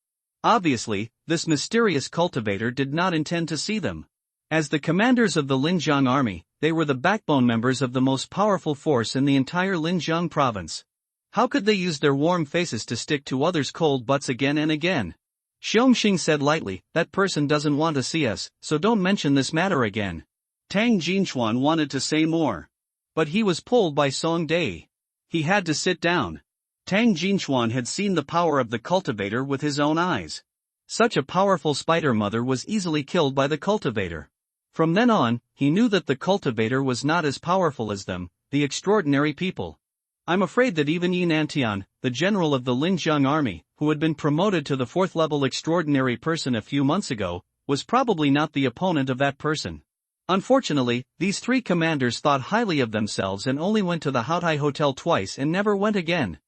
Obviously, this mysterious cultivator did not intend to see them. As the commanders of the Linjiang army, they were the backbone members of the most powerful force in the entire Linjiang province. How could they use their warm faces to stick to others' cold butts again and again? Xiongxing said lightly, that person doesn't want to see us, so don't mention this matter again. Tang Jinchuan wanted to say more. But he was pulled by Song Day. He had to sit down. Tang Jinchuan had seen the power of the cultivator with his own eyes. Such a powerful spider mother was easily killed by the cultivator. From then on, he knew that the cultivator was not as powerful as them, the extraordinary people. I'm afraid that even Yi Nantian, the general of the Linjiang army, who had been promoted to the 4th level extraordinary person a few months ago, was probably not the opponent of that person. Unfortunately, these 3 commanders thought highly of themselves and only went to the Haotai Hotel twice and never went again.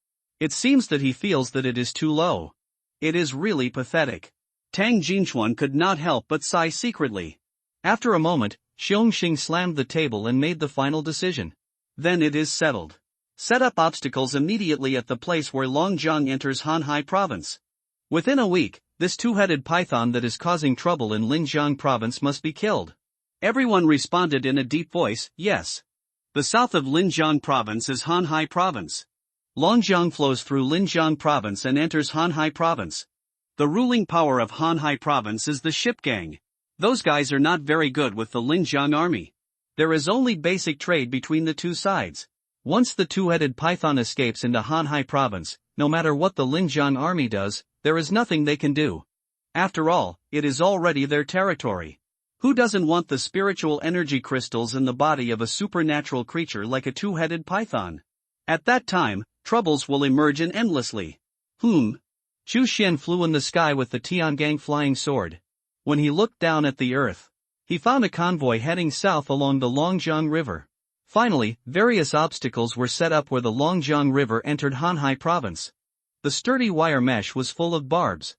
It seems that he feels that it is too low. It is really pathetic. Tang Jinchuan could not help but sigh secretly. After a moment, Xiongxing slammed the table and made the final decision. Then it is settled. Set up obstacles immediately at the place where Longjiang enters Hanhai province. Within a week, this two-headed python that is causing trouble in Linjiang province must be killed. Everyone responded in a deep voice, yes. The south of Linjiang province is Hanhai province. Longjiang flows through Linjiang province and enters Hanhai province. The ruling power of Hanhai province is the ship gang. Those guys are not very good with the Linjiang army. There is only basic trade between the two sides. Once the two-headed python escapes into Hanhai province, no matter what the Linjiang army does, there is nothing they can do. After all, it is already their territory. Who doesn't want the spiritual energy crystals in the body of a supernatural creature like a two-headed python? At that time, troubles will emerge endlessly. Chu Xian flew in the sky with the Tiangang flying sword. When he looked down at the earth, he found a convoy heading south along the Longjiang River. Finally, various obstacles were set up where the Longjiang River entered Hanhai province. The sturdy wire mesh was full of barbs.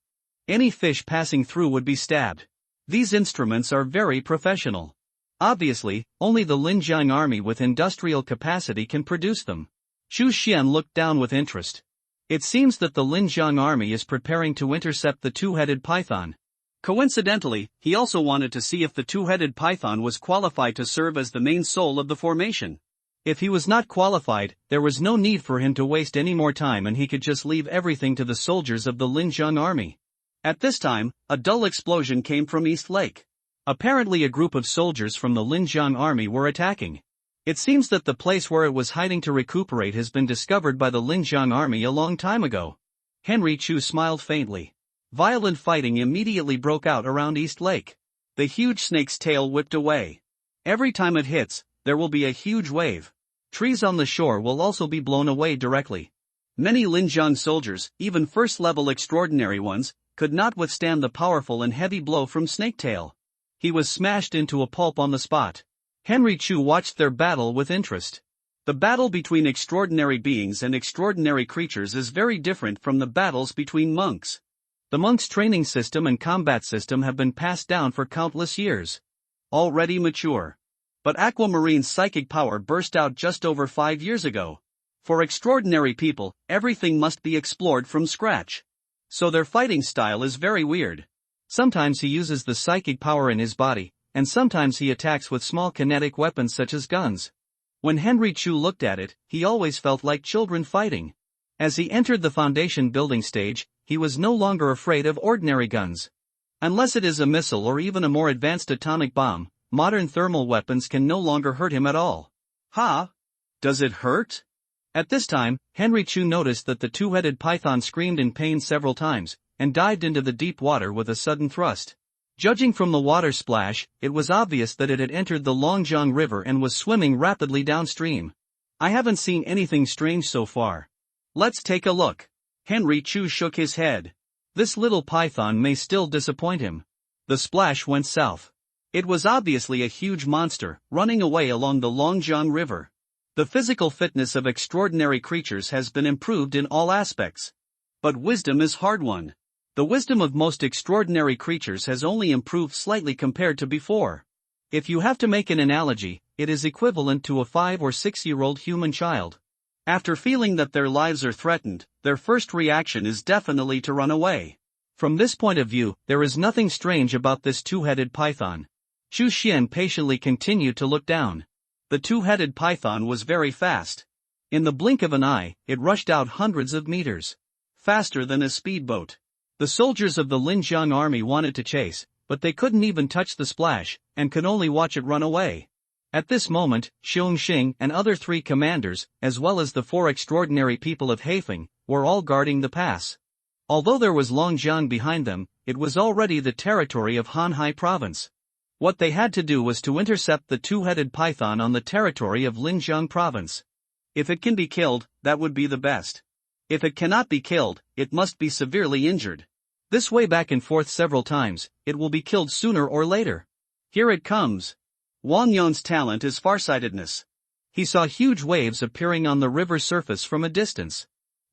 Any fish passing through would be stabbed. These instruments are very professional. Obviously, only the Linjiang army with industrial capacity can produce them. Chu Xian looked down with interest. It seems that the Linjiang army is preparing to intercept the two-headed python. Coincidentally, he also wanted to see if the two-headed python was qualified to serve as the main soul of the formation. If he was not qualified, there was no need for him to waste any more time and he could just leave everything to the soldiers of the Linjiang army. At this time, a dull explosion came from East Lake. Apparently a group of soldiers from the Linjiang army were attacking. It seems that the place where it was hiding to recuperate has been discovered by the Linjiang army a long time ago. Henry Chu smiled faintly. Violent fighting immediately broke out around East Lake. The huge snake's tail whipped away. Every time it hits, there will be a huge wave. Trees on the shore will also be blown away directly. Many Linjiang soldiers, even first-level extraordinary ones, could not withstand the powerful and heavy blow from Snaketail. He was smashed into a pulp on the spot. Henry Chu watched their battle with interest. The battle between extraordinary beings and extraordinary creatures is very different from the battles between monks. The monks' training system and combat system have been passed down for countless years. Already mature. But Aquamarine's psychic power burst out just over 5 years ago. For extraordinary people, everything must be explored from scratch. So their fighting style is very weird. Sometimes he uses the psychic power in his body, and sometimes he attacks with small kinetic weapons such as guns. When Henry Chu looked at it, he always felt like children fighting. As he entered the foundation building stage, he was no longer afraid of ordinary guns. Unless it is a missile or even a more advanced atomic bomb, modern thermal weapons can no longer hurt him at all. Ha! Does it hurt? At this time, Henry Chu noticed that the two-headed python screamed in pain several times, and dived into the deep water with a sudden thrust. Judging from the water splash, it was obvious that it had entered the Longjiang River and was swimming rapidly downstream. I haven't seen anything strange so far. Let's take a look. Henry Chu shook his head. This little python may still disappoint him. The splash went south. It was obviously a huge monster, running away along the Longjiang River. The physical fitness of extraordinary creatures has been improved in all aspects. But wisdom is hard won. The wisdom of most extraordinary creatures has only improved slightly compared to before. If you have to make an analogy, it is equivalent to a 5 or 6-year-old human child. After feeling that their lives are threatened, their first reaction is definitely to run away. From this point of view, there is nothing strange about this two-headed python. Chu Xian patiently continued to look down. The two-headed python was very fast. In the blink of an eye, it rushed out hundreds of meters. Faster than a speedboat. The soldiers of the Linjiang army wanted to chase, but they couldn't even touch the splash, and could only watch it run away. At this moment, Xiong Xing and other 3 commanders, as well as the 4 extraordinary people of Haifeng, were all guarding the pass. Although there was Longjiang behind them, it was already the territory of Hanhai province. What they had to do was to intercept the two-headed python on the territory of Linjiang province. If it can be killed, that would be the best. If it cannot be killed, it must be severely injured. This way back and forth several times, it will be killed sooner or later. Here it comes. Wang Yun's talent is farsightedness. He saw huge waves appearing on the river surface from a distance.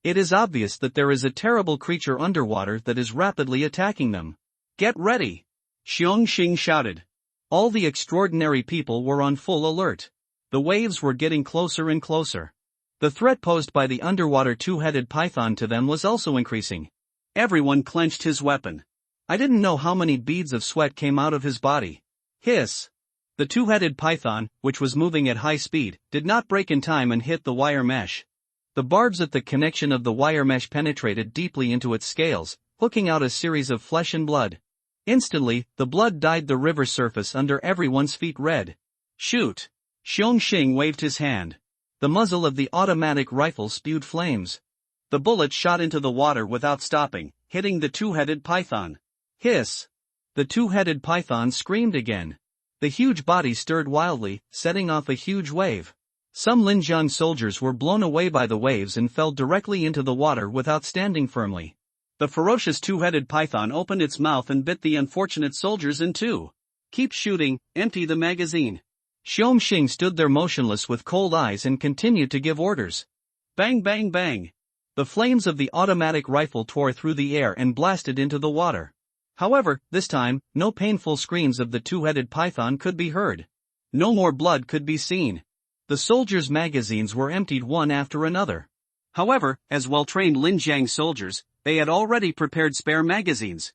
It is obvious that there is a terrible creature underwater that is rapidly attacking them. Get ready! Xiong Xing shouted. All the extraordinary people were on full alert. The waves were getting closer and closer. The threat posed by the underwater two-headed python to them was also increasing. Everyone clenched his weapon. I didn't know how many beads of sweat came out of his body. Hiss! The two-headed python, which was moving at high speed, did not break in time and hit the wire mesh. The barbs at the connection of the wire mesh penetrated deeply into its scales, hooking out a series of flesh and blood. Instantly, the blood dyed the river surface under everyone's feet red. Shoot! Xiong Xing waved his hand. The muzzle of the automatic rifle spewed flames. The bullet shot into the water without stopping, hitting the two-headed python. Hiss! The two-headed python screamed again. The huge body stirred wildly, setting off a huge wave. Some Linjiang soldiers were blown away by the waves and fell directly into the water without standing firmly. The ferocious two-headed python opened its mouth and bit the unfortunate soldiers in two. Keep shooting, empty the magazine. Xiong Xing stood there motionless with cold eyes and continued to give orders. Bang bang bang. The flames of the automatic rifle tore through the air and blasted into the water. However, this time, no painful screams of the two-headed python could be heard. No more blood could be seen. The soldiers' magazines were emptied one after another. However, as well-trained Linjiang soldiers, they had already prepared spare magazines.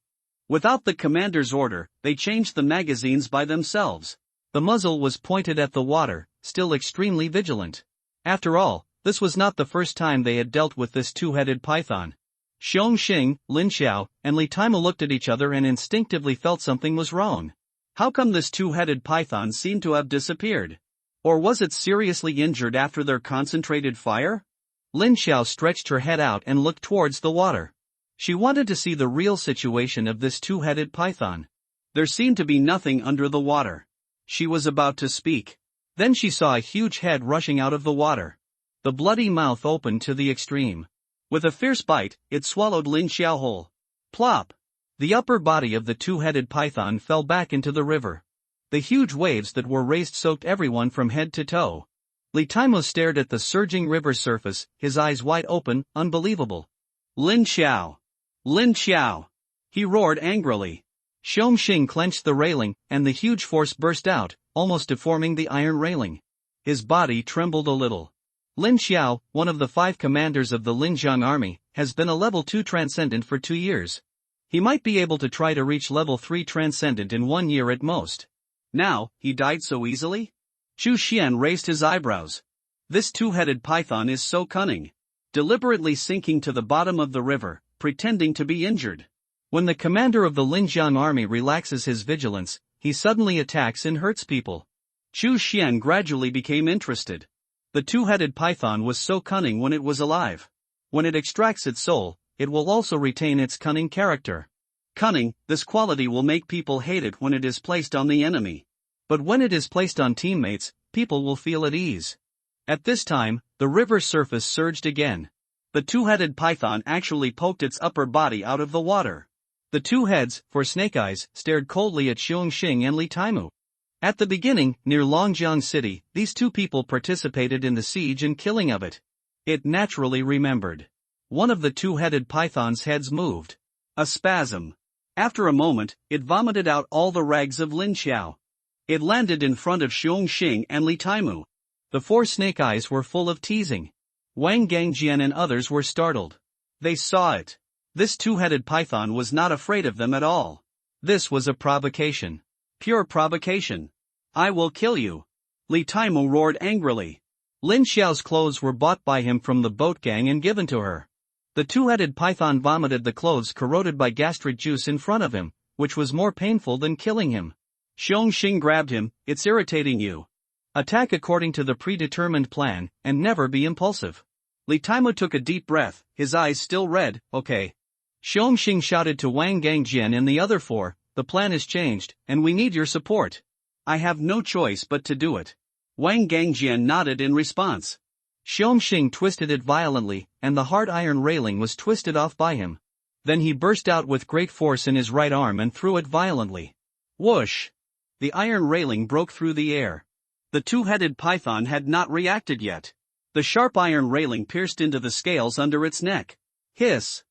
Without the commander's order, they changed the magazines by themselves. The muzzle was pointed at the water, still extremely vigilant. After all, this was not the first time they had dealt with this two-headed python. Xiong Xing, Lin Xiao, and Li Taima looked at each other and instinctively felt something was wrong. How come this two-headed python seemed to have disappeared? Or was it seriously injured after their concentrated fire? Lin Xiao stretched her head out and looked towards the water. She wanted to see the real situation of this two-headed python. There seemed to be nothing under the water. She was about to speak. Then she saw a huge head rushing out of the water. The bloody mouth opened to the extreme. With a fierce bite, it swallowed Lin Xiao whole. Plop! The upper body of the two-headed python fell back into the river. The huge waves that were raised soaked everyone from head to toe. Li Taimu stared at the surging river surface, his eyes wide open, unbelievable. Lin Xiao! Lin Xiao! He roared angrily. Xiongxing clenched the railing, and the huge force burst out, almost deforming the iron railing. His body trembled a little. Lin Xiao, one of the 5 commanders of the Linjiang army, has been a level 2 transcendent for 2 years. He might be able to try to reach level 3 transcendent in 1 year at most. Now, he died so easily? Chu Xian raised his eyebrows. This two-headed python is so cunning. Deliberately sinking to the bottom of the river, pretending to be injured. When the commander of the Linjiang army relaxes his vigilance, he suddenly attacks and hurts people. Chu Xian gradually became interested. The two-headed python was so cunning when it was alive. When it extracts its soul, it will also retain its cunning character. Cunning, this quality will make people hate it when it is placed on the enemy. But when it is placed on teammates, people will feel at ease. At this time, the river surface surged again. The two-headed python actually poked its upper body out of the water. The two heads, for snake eyes, stared coldly at Xiongxing and Li Taimu. At the beginning, near Longjiang City, these two people participated in the siege and killing of it. It naturally remembered. One of the two-headed python's heads moved. A spasm. After a moment, it vomited out all the rags of Lin Xiao. It landed in front of Xiongxing and Li Taimu. The 4 snake eyes were full of teasing. Wang Gangjian and others were startled. They saw it. This two-headed python was not afraid of them at all. This was a provocation. Pure provocation. I will kill you. Li Taimu roared angrily. Lin Xiao's clothes were bought by him from the boat gang and given to her. The two-headed python vomited the clothes corroded by gastric juice in front of him, which was more painful than killing him. Xiongxing grabbed him. It's irritating you. Attack according to the predetermined plan, and never be impulsive. Li Taimu took a deep breath, his eyes still red. Okay. Xiongxing shouted to Wang Gangjian and the other 4, the plan is changed, and we need your support. I have no choice but to do it. Wang Gangjian nodded in response. Xiongxing twisted it violently, and the hard iron railing was twisted off by him. Then he burst out with great force in his right arm and threw it violently. Whoosh! The iron railing broke through the air. The two-headed python had not reacted yet. The sharp iron railing pierced into the scales under its neck. Hiss!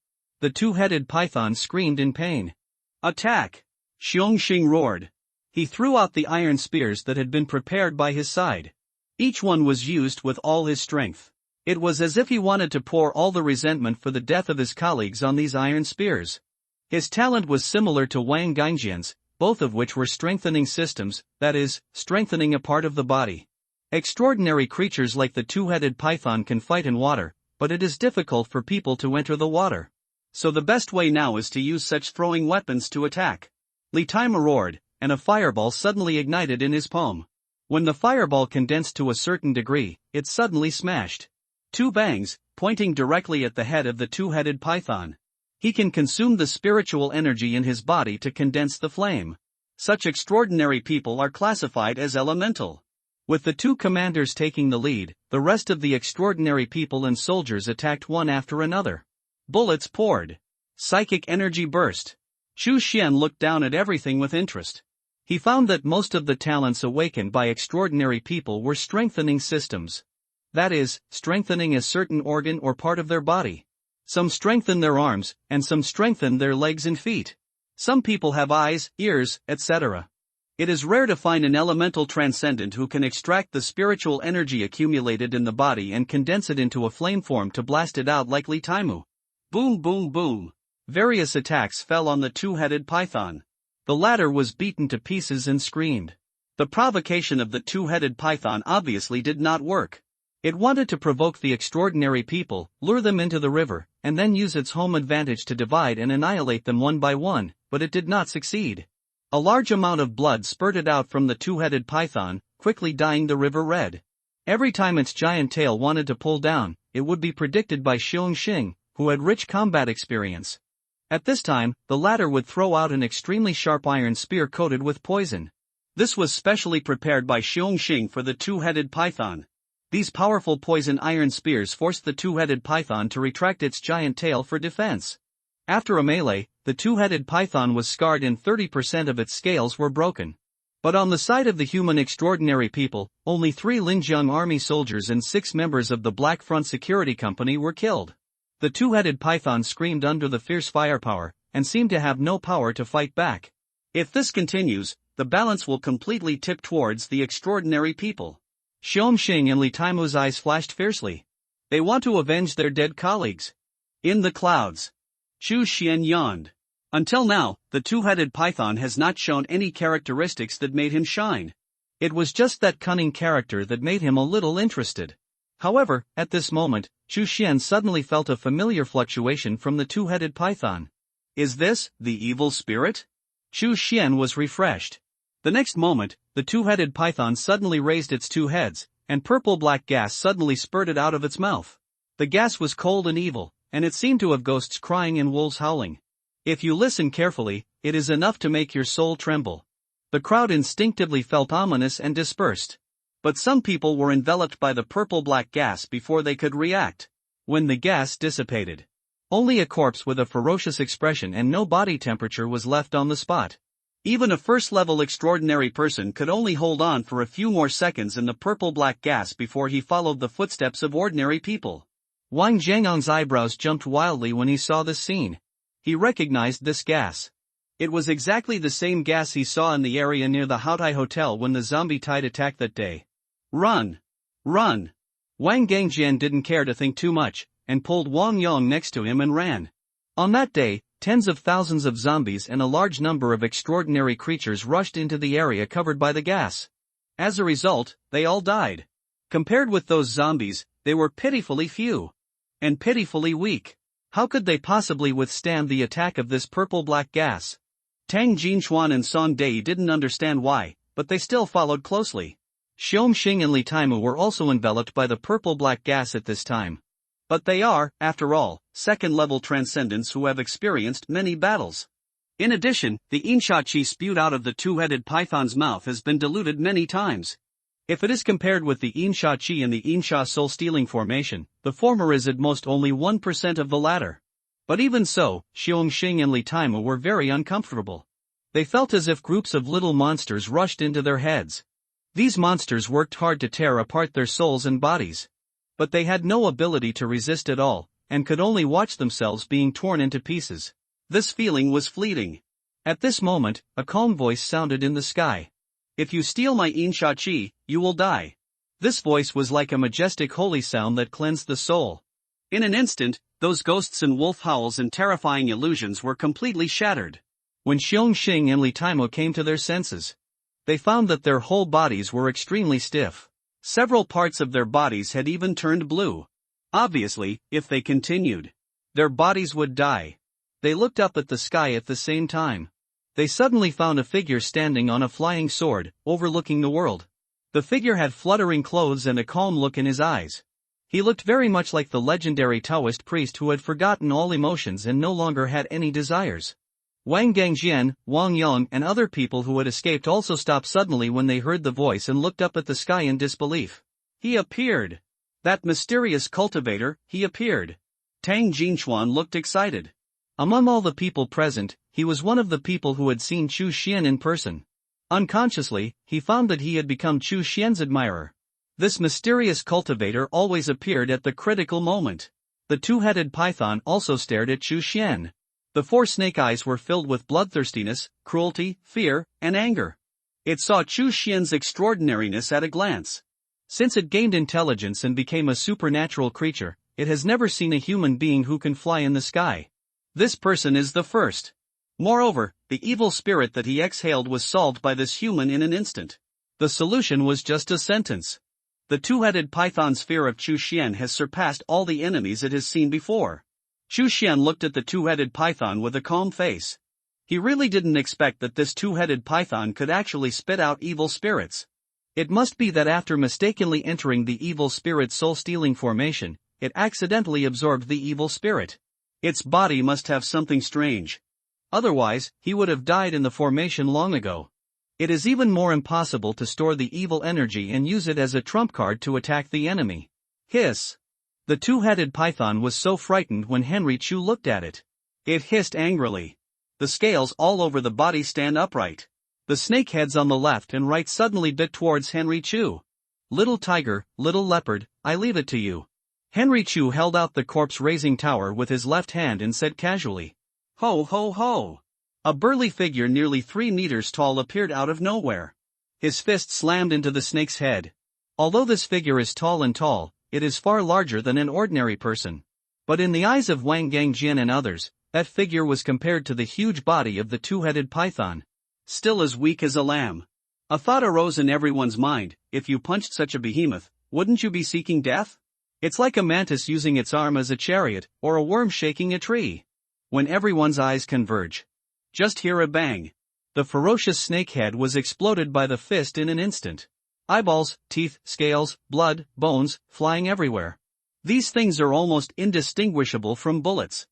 The two-headed python screamed in pain. Attack! Xiongxing roared. He threw out the iron spears that had been prepared by his side. Each one was used with all his strength. It was as if he wanted to pour all the resentment for the death of his colleagues on these iron spears. His talent was similar to Wang Gangjian's, both of which were strengthening systems, that is, strengthening a part of the body. Extraordinary creatures like the two-headed python can fight in water, but it is difficult for people to enter the water. So the best way now is to use such throwing weapons to attack. Li Taimu roared, and a fireball suddenly ignited in his palm. When the fireball condensed to a certain degree, it suddenly smashed. 2 bangs, pointing directly at the head of the two-headed python. He can consume the spiritual energy in his body to condense the flame. Such extraordinary people are classified as elemental. With the 2 commanders taking the lead, the rest of the extraordinary people and soldiers attacked one after another. Bullets poured. Psychic energy burst. Chu Xian looked down at everything with interest. He found that most of the talents awakened by extraordinary people were strengthening systems. That is, strengthening a certain organ or part of their body. Some strengthen their arms, and some strengthen their legs and feet. Some people have eyes, ears, etc. It is rare to find an elemental transcendent who can extract the spiritual energy accumulated in the body and condense it into a flame form to blast it out like Li Taimu. Boom boom boom. Various attacks fell on the two-headed python. The latter was beaten to pieces and screamed. The provocation of the two-headed python obviously did not work. It wanted to provoke the extraordinary people, lure them into the river, and then use its home advantage to divide and annihilate them one by one, but it did not succeed. A large amount of blood spurted out from the two-headed python, quickly dyeing the river red. Every time its giant tail wanted to pull down, it would be predicted by Xiong, who had rich combat experience. At this time, the latter would throw out an extremely sharp iron spear coated with poison. This was specially prepared by Xiong for the two-headed python. These powerful poison iron spears forced the two-headed python to retract its giant tail for defense. After a melee, the two-headed python was scarred and 30% of its scales were broken. But on the side of the human extraordinary people, only 3 Linjiang army soldiers and 6 members of the Black Front Security Company were killed. The two-headed python screamed under the fierce firepower, and seemed to have no power to fight back. If this continues, the balance will completely tip towards the extraordinary people. Xiong and Li Taimu's eyes flashed fiercely. They want to avenge their dead colleagues. In the clouds. Chu Xian yawned. Until now, the two-headed python has not shown any characteristics that made him shine. It was just that cunning character that made him a little interested. However, at this moment, Chu Xian suddenly felt a familiar fluctuation from the two-headed python. Is this the evil spirit? Chu Xian was refreshed. The next moment, the two-headed python suddenly raised its 2 heads, and purple-black gas suddenly spurted out of its mouth. The gas was cold and evil, and it seemed to have ghosts crying and wolves howling. If you listen carefully, it is enough to make your soul tremble. The crowd instinctively felt ominous and dispersed. But some people were enveloped by the purple-black gas before they could react. When the gas dissipated, only a corpse with a ferocious expression and no body temperature was left on the spot. Even a first-level extraordinary person could only hold on for a few more seconds in the purple-black gas before he followed the footsteps of ordinary people. Wang Jiangong's eyebrows jumped wildly when he saw this scene. He recognized this gas. It was exactly the same gas he saw in the area near the Haotai Hotel when the zombie tide attacked that day. Run! Run! Wang Gangjian didn't care to think too much, and pulled Wang Yong next to him and ran. On that day, tens of thousands of zombies and a large number of extraordinary creatures rushed into the area covered by the gas. As a result, they all died. Compared with those zombies, they were pitifully few. And pitifully weak. How could they possibly withstand the attack of this purple-black gas? Tang Jinchuan and Song Dei didn't understand why, but they still followed closely. Xiong and Li Taimu were also enveloped by the purple-black gas at this time. But they are, after all, second-level transcendents who have experienced many battles. In addition, the insha-chi spewed out of the two-headed python's mouth has been diluted many times. If it is compared with the insha-chi and the insha soul-stealing formation, the former is at most only 1% of the latter. But even so, Xiong and Li Taimu were very uncomfortable. They felt as if groups of little monsters rushed into their heads. These monsters worked hard to tear apart their souls and bodies. But they had no ability to resist at all, and could only watch themselves being torn into pieces. This feeling was fleeting. At this moment, a calm voice sounded in the sky. If you steal my insha-chi, you will die. This voice was like a majestic holy sound that cleansed the soul. In an instant, those ghosts and wolf howls and terrifying illusions were completely shattered. When Xiong and Li Taimu came to their senses, they found that their whole bodies were extremely stiff. Several parts of their bodies had even turned blue. Obviously, if they continued, their bodies would die. They looked up at the sky at the same time. They suddenly found a figure standing on a flying sword, overlooking the world. The figure had fluttering clothes and a calm look in his eyes. He looked very much like the legendary Taoist priest who had forgotten all emotions and no longer had any desires. Wang Gangjian, Wang Yong and other people who had escaped also stopped suddenly when they heard the voice and looked up at the sky in disbelief. He appeared. That mysterious cultivator, he appeared. Tang Jinchuan looked excited. Among all the people present, he was one of the people who had seen Chu Xian in person. Unconsciously, he found that he had become Chu Xian's admirer. This mysterious cultivator always appeared at the critical moment. The two-headed python also stared at Chu Xian. The 4 snake eyes were filled with bloodthirstiness, cruelty, fear, and anger. It saw Chu Xian's extraordinariness at a glance. Since it gained intelligence and became a supernatural creature, it has never seen a human being who can fly in the sky. This person is the first. Moreover, the evil spirit that he exhaled was solved by this human in an instant. The solution was just a sentence. The two-headed python's fear of Chu Xian has surpassed all the enemies it has seen before. Chu Xian looked at the two-headed python with a calm face. He really didn't expect that this two-headed python could actually spit out evil spirits. It must be that after mistakenly entering the evil spirit's soul-stealing formation, it accidentally absorbed the evil spirit. Its body must have something strange. Otherwise, he would have died in the formation long ago. It is even more impossible to store the evil energy and use it as a trump card to attack the enemy. Hiss! The two-headed python was so frightened when Henry Chu looked at it. It hissed angrily. The scales all over the body stand upright. The snake heads on the left and right suddenly bit towards Henry Chu. Little tiger, little leopard, I leave it to you. Henry Chu held out the corpse-raising tower with his left hand and said casually, "Ho ho ho!" A burly figure nearly 3 meters tall appeared out of nowhere. His fist slammed into the snake's head. Although this figure is tall, it is far larger than an ordinary person. But in the eyes of Wang Gangjian and others, that figure was compared to the huge body of the two-headed python. Still as weak as a lamb. A thought arose in everyone's mind: if you punched such a behemoth, wouldn't you be seeking death? It's like a mantis using its arm as a chariot, or a worm shaking a tree. When everyone's eyes converge, just hear a bang. The ferocious snakehead was exploded by the fist in an instant. Eyeballs, teeth, scales, blood, bones, flying everywhere. These things are almost indistinguishable from bullets.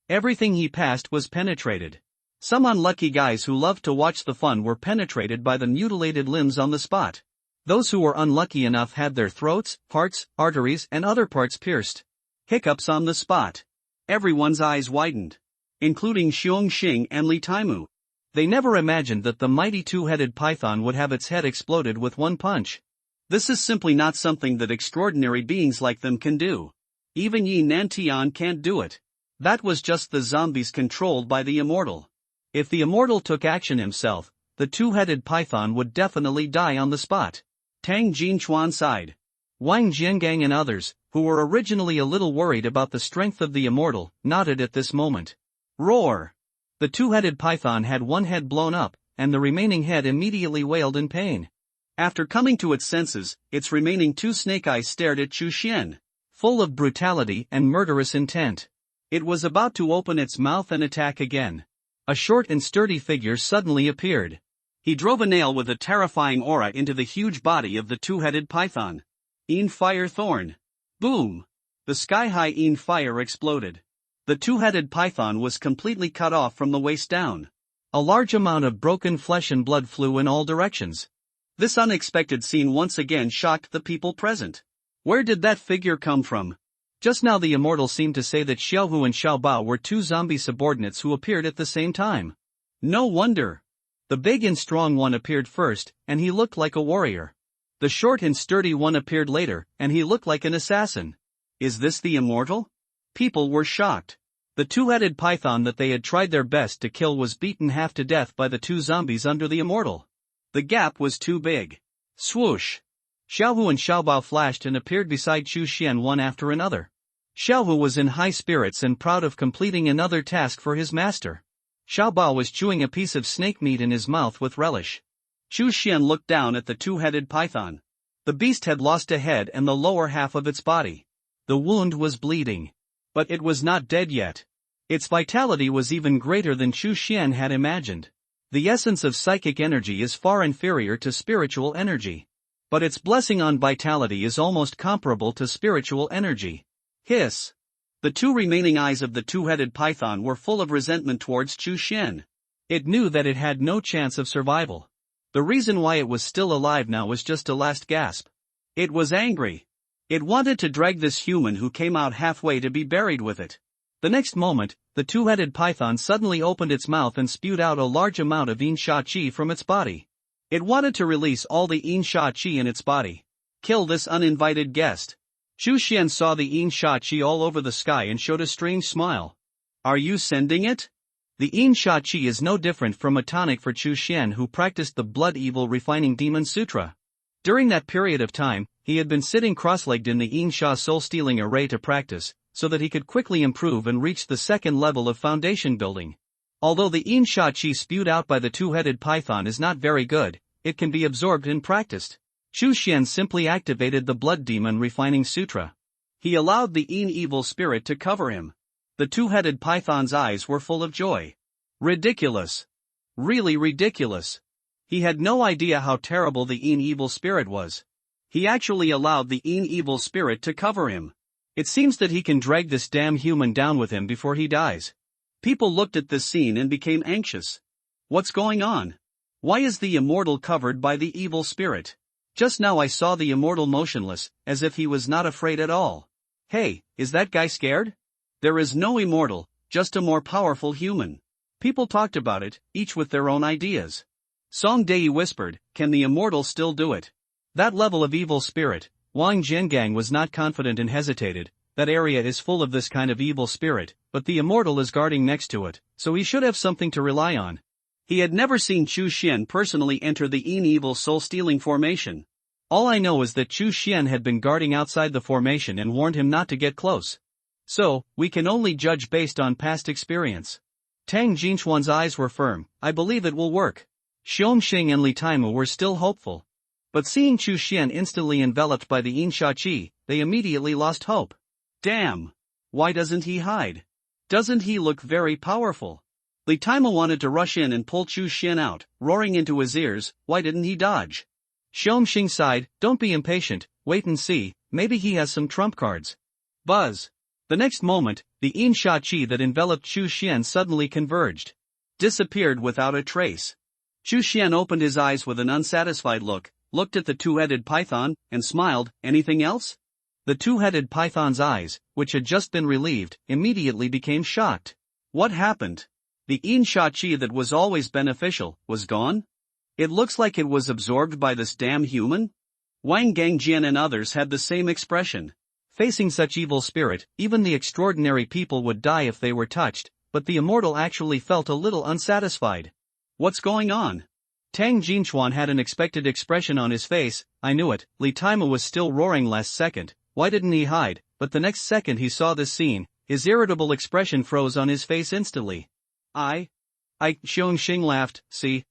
Everything he passed was penetrated. Some unlucky guys who loved to watch the fun were penetrated by the mutilated limbs on the spot. Those who were unlucky enough had their throats, hearts, arteries and other parts pierced. Hiccups on the spot. Everyone's eyes widened. Including Xiong Xing and Li Taimu. They never imagined that the mighty two-headed python would have its head exploded with one punch. This is simply not something that extraordinary beings like them can do. Even Yi Nantian can't do it. That was just the zombies controlled by the immortal. If the immortal took action himself, the two-headed python would definitely die on the spot. Tang Jinchuan sighed. Wang Jiangang and others, who were originally a little worried about the strength of the immortal, nodded at this moment. Roar! The two-headed python had one head blown up, and the remaining head immediately wailed in pain. After coming to its senses, its remaining 2 snake eyes stared at Chu Xian, full of brutality and murderous intent. It was about to open its mouth and attack again. A short and sturdy figure suddenly appeared. He drove a nail with a terrifying aura into the huge body of the two-headed python. Een Fire Thorn. Boom! The sky-high Een Fire exploded. The two-headed python was completely cut off from the waist down. A large amount of broken flesh and blood flew in all directions. This unexpected scene once again shocked the people present. Where did that figure come from? Just now the immortal seemed to say that Xiaohu and Xiaobao were 2 zombie subordinates who appeared at the same time. No wonder. The big and strong one appeared first, and he looked like a warrior. The short and sturdy one appeared later, and he looked like an assassin. Is this the immortal? People were shocked. The two-headed python that they had tried their best to kill was beaten half to death by the 2 zombies under the immortal. The gap was too big. Swoosh! Xiaohu and Xiaobao flashed and appeared beside Chu Xian one after another. Xiaohu was in high spirits and proud of completing another task for his master. Xiaobao was chewing a piece of snake meat in his mouth with relish. Chu Xian looked down at the two-headed python. The beast had lost a head and the lower half of its body. The wound was bleeding. But it was not dead yet. Its vitality was even greater than Chu Xian had imagined. The essence of psychic energy is far inferior to spiritual energy. But its blessing on vitality is almost comparable to spiritual energy. Hiss! The 2 remaining eyes of the two-headed python were full of resentment towards Chu Xian. It knew that it had no chance of survival. The reason why it was still alive now was just a last gasp. It was angry. It wanted to drag this human who came out halfway to be buried with it. The next moment, the two-headed python suddenly opened its mouth and spewed out a large amount of Yin Sha Qi from its body. It wanted to release all the Yin Sha Qi in its body. Kill this uninvited guest. Chu Xian saw the Yin Sha Qi all over the sky and showed a strange smile. Are you sending it? The Yin Sha Qi is no different from a tonic for Chu Xian, who practiced the blood evil refining demon sutra. During that period of time, he had been sitting cross-legged in the Yin Sha soul-stealing array to practice, so that he could quickly improve and reach the 2nd level of foundation building. Although the Yin Sha Qi spewed out by the two-headed python is not very good, it can be absorbed and practiced. Chu Xian simply activated the blood demon refining sutra. He allowed the Yin evil spirit to cover him. The two-headed python's eyes were full of joy. Ridiculous. Really ridiculous. He had no idea how terrible the evil spirit was. He actually allowed the evil spirit to cover him. It seems that he can drag this damn human down with him before he dies. People looked at this scene and became anxious. What's going on? Why is the immortal covered by the evil spirit? Just now I saw the immortal motionless, as if he was not afraid at all. Hey, is that guy scared? There is no immortal, just a more powerful human. People talked about it, each with their own ideas. Song Dei whispered, can the immortal still do it? That level of evil spirit, Wang Zhengang was not confident and hesitated. That area is full of this kind of evil spirit, but the immortal is guarding next to it, so he should have something to rely on. He had never seen Chu Xian personally enter the evil soul-stealing formation. All I know is that Chu Xian had been guarding outside the formation and warned him not to get close. So, we can only judge based on past experience. Tang Jinchuan's eyes were firm. I believe it will work. Xiongxing and Li Taimu were still hopeful. But seeing Chu Xian instantly enveloped by the Yin Sha Qi, they immediately lost hope. Damn! Why doesn't he hide? Doesn't he look very powerful? Li Taimu wanted to rush in and pull Chu Xian out, roaring into his ears. Why didn't he dodge? Xiongxing sighed, don't be impatient, wait and see, maybe he has some trump cards. Buzz! The next moment, the Yin Sha Qi that enveloped Chu Xian suddenly converged. Disappeared without a trace. Chu Xian opened his eyes with an unsatisfied look, looked at the two-headed python, and smiled. Anything else? The two-headed python's eyes, which had just been relieved, immediately became shocked. What happened? The Yin Sha Qi that was always beneficial, was gone? It looks like it was absorbed by this damn human? Wang Gangjian and others had the same expression. Facing such evil spirit, even the extraordinary people would die if they were touched, but the immortal actually felt a little unsatisfied. What's going on? Tang Jinchuan had an expected expression on his face. I knew it, Li Taimu was still roaring last second, why didn't he hide? But the next second he saw this scene, his irritable expression froze on his face instantly. Xiongxing laughed, see?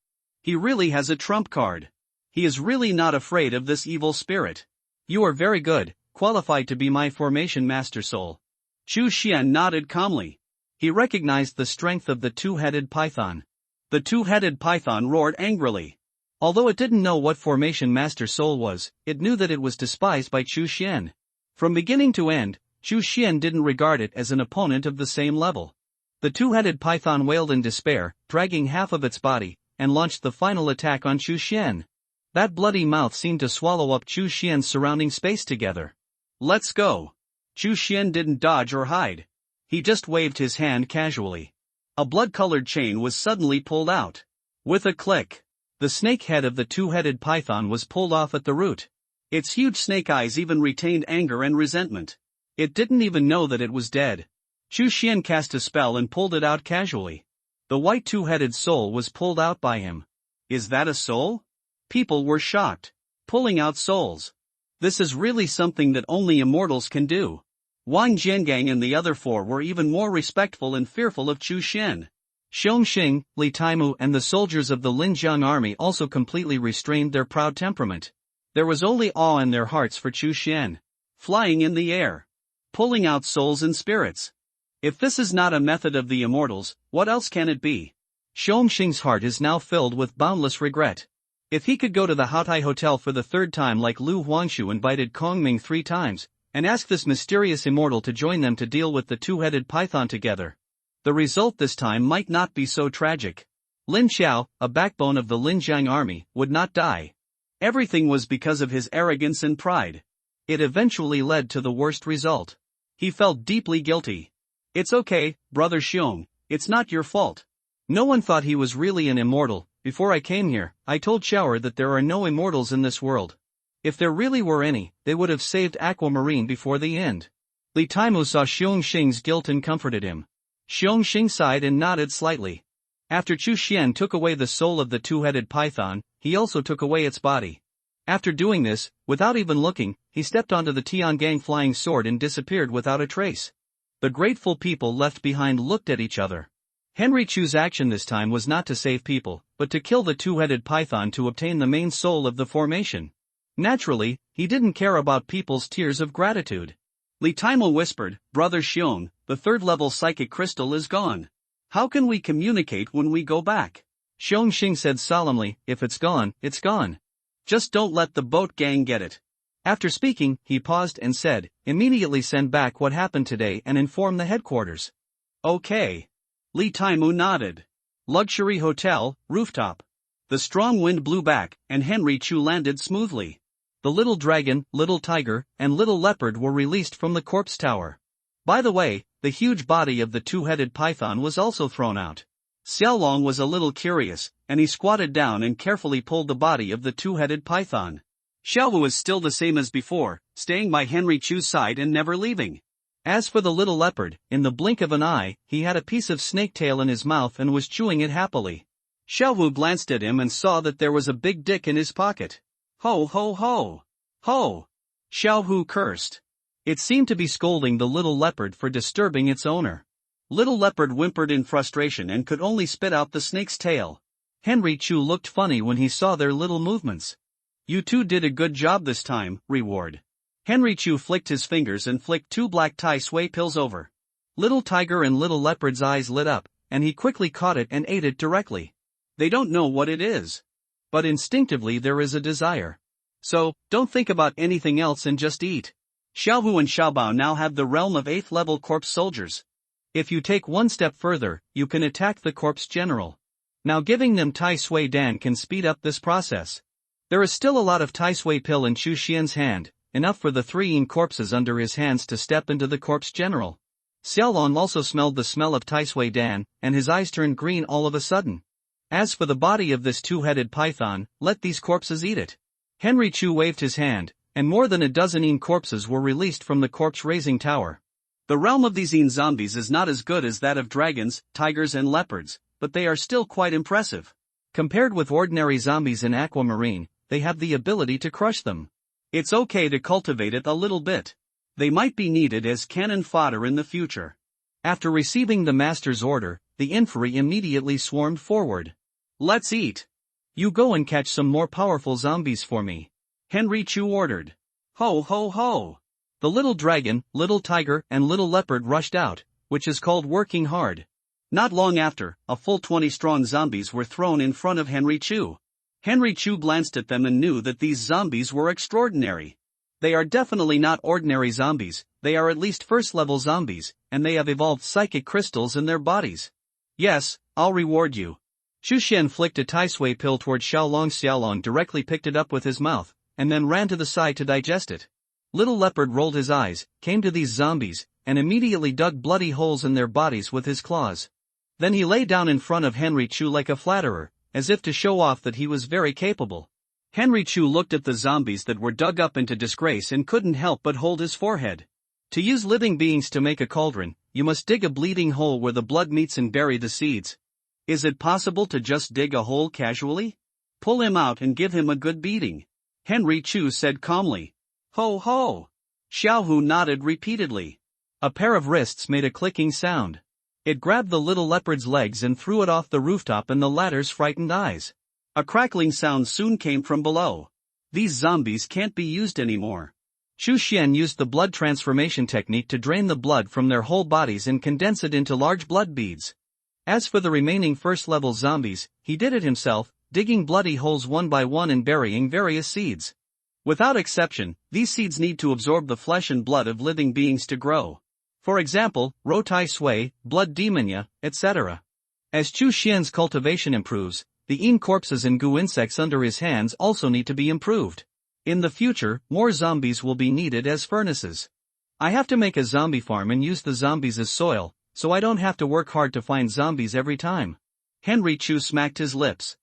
He really has a trump card. He is really not afraid of this evil spirit. You are very good, qualified to be my formation master soul. Chu Xian nodded calmly. He recognized the strength of the two-headed python. The two-headed python roared angrily. Although it didn't know what formation master soul was, it knew that it was despised by Chu Xian. From beginning to end, Chu Xian didn't regard it as an opponent of the same level. The two-headed python wailed in despair, dragging half of its body, and launched the final attack on Chu Xian. That bloody mouth seemed to swallow up Chu Xian's surrounding space together. Let's go. Chu Xian didn't dodge or hide. He just waved his hand casually. A blood-colored chain was suddenly pulled out. With a click, the snake head of the two-headed python was pulled off at the root. Its huge snake eyes even retained anger and resentment. It didn't even know that it was dead. Chu Xian cast a spell and pulled it out casually. The white two-headed soul was pulled out by him. Is that a soul? People were shocked. Pulling out souls. This is really something that only immortals can do. Wang Zhengang and the other four were even more respectful and fearful of Chu Xian. Xiongxing, Li Taimu and the soldiers of the Linjiang army also completely restrained their proud temperament. There was only awe in their hearts for Chu Xian. Flying in the air. Pulling out souls and spirits. If this is not a method of the immortals, what else can it be? Xiongxing's heart is now filled with boundless regret. If he could go to the Haotai Hotel for the third time like Lu Huangshu invited Kongming 3 times, and ask this mysterious immortal to join them to deal with the two-headed python together, the result this time might not be so tragic. Lin Xiao, a backbone of the Linjiang army, would not die. Everything was because of his arrogance and pride. It eventually led to the worst result. He felt deeply guilty. It's okay, Brother Xiong, it's not your fault. No one thought he was really an immortal. Before I came here, I told Shower that there are no immortals in this world. If there really were any, they would have saved Aquamarine before the end. Li Taimu saw Xiongxing's guilt and comforted him. Xiongxing sighed and nodded slightly. After Chu Xian took away the soul of the two-headed python, he also took away its body. After doing this, without even looking, he stepped onto the Tiangang flying sword and disappeared without a trace. The grateful people left behind looked at each other. Henry Chu's action this time was not to save people, but to kill the two-headed python to obtain the main soul of the formation. Naturally, he didn't care about people's tears of gratitude. Li Taimu whispered, Brother Xiong, the third-level psychic crystal is gone. How can we communicate when we go back? Xiongxing said solemnly, if it's gone, it's gone. Just don't let the boat gang get it. After speaking, he paused and said, immediately send back what happened today and inform the headquarters. Okay. Li Taimu nodded. Luxury hotel, rooftop. The strong wind blew back, and Henry Chu landed smoothly. The little dragon, little tiger, and little leopard were released from the corpse tower. By the way, the huge body of the two-headed python was also thrown out. Xiaolong was a little curious, and he squatted down and carefully pulled the body of the two-headed python. Xiaowu was still the same as before, staying by Henry Chu's side and never leaving. As for the little leopard, in the blink of an eye, he had a piece of snake tail in his mouth and was chewing it happily. Xiaowu glanced at him and saw that there was a big dick in his pocket. Ho ho ho! Ho! Xiaowu cursed. It seemed to be scolding the little leopard for disturbing its owner. Little leopard whimpered in frustration and could only spit out the snake's tail. Henry Chu looked funny when he saw their little movements. You two did a good job this time, reward. Henry Chu flicked his fingers and flicked 2 black Tai Sui pills over. Little tiger and little leopard's eyes lit up, and he quickly caught it and ate it directly. They don't know what it is. But instinctively there is a desire. So, don't think about anything else and just eat. Xiaowu and Xiaobao now have the realm of 8th level corpse soldiers. If you take one step further, you can attack the corpse general. Now giving them Tai Sui Dan can speed up this process. There is still a lot of Tai Sui pill in Chu Xian's hand, enough for the 3 corpses under his hands to step into the corpse general. Xiaolong also smelled the smell of Tai Sui Dan, and his eyes turned green all of a sudden. As for the body of this two-headed python, let these corpses eat it. Henry Chu waved his hand, and more than a dozen corpses were released from the corpse-raising tower. The realm of these zombies is not as good as that of dragons, tigers and leopards, but they are still quite impressive. Compared with ordinary zombies in Aquamarine, they have the ability to crush them. It's okay to cultivate it a little bit. They might be needed as cannon fodder in the future. After receiving the master's order, the infantry immediately swarmed forward. Let's eat. You go and catch some more powerful zombies for me. Henry Chu ordered. Ho ho ho! The little dragon, little tiger and little leopard rushed out, which is called working hard. Not long after, a full 20-strong zombies were thrown in front of Henry Chu. Henry Chu glanced at them and knew that these zombies were extraordinary. They are definitely not ordinary zombies, they are at least first-level zombies, and they have evolved psychic crystals in their bodies. Yes, I'll reward you. Chu Xian flicked a Tai Sui pill toward Xiaolong. Xiaolong directly picked it up with his mouth, and then ran to the side to digest it. Little leopard rolled his eyes, came to these zombies, and immediately dug bloody holes in their bodies with his claws. Then he lay down in front of Henry Chu like a flatterer, as if to show off that he was very capable. Henry Chu looked at the zombies that were dug up into disgrace and couldn't help but hold his forehead. To use living beings to make a cauldron, you must dig a bleeding hole where the blood meets and bury the seeds. Is it possible to just dig a hole casually? Pull him out and give him a good beating. Henry Chu said calmly. Ho ho! Xiaohu nodded repeatedly. A pair of wrists made a clicking sound. It grabbed the little leopard's legs and threw it off the rooftop in the latter's frightened eyes. A crackling sound soon came from below. These zombies can't be used anymore. Chu Xian used the blood transformation technique to drain the blood from their whole bodies and condense it into large blood beads. As for the remaining first-level zombies, he did it himself, digging bloody holes one by one and burying various seeds. Without exception, these seeds need to absorb the flesh and blood of living beings to grow. For example, Ro Tai Sui, blood demonia, etc. As Chu Xian's cultivation improves, the corpses and goo insects under his hands also need to be improved. In the future, more zombies will be needed as furnaces. I have to make a zombie farm and use the zombies as soil, so I don't have to work hard to find zombies every time. Henry Chu smacked his lips.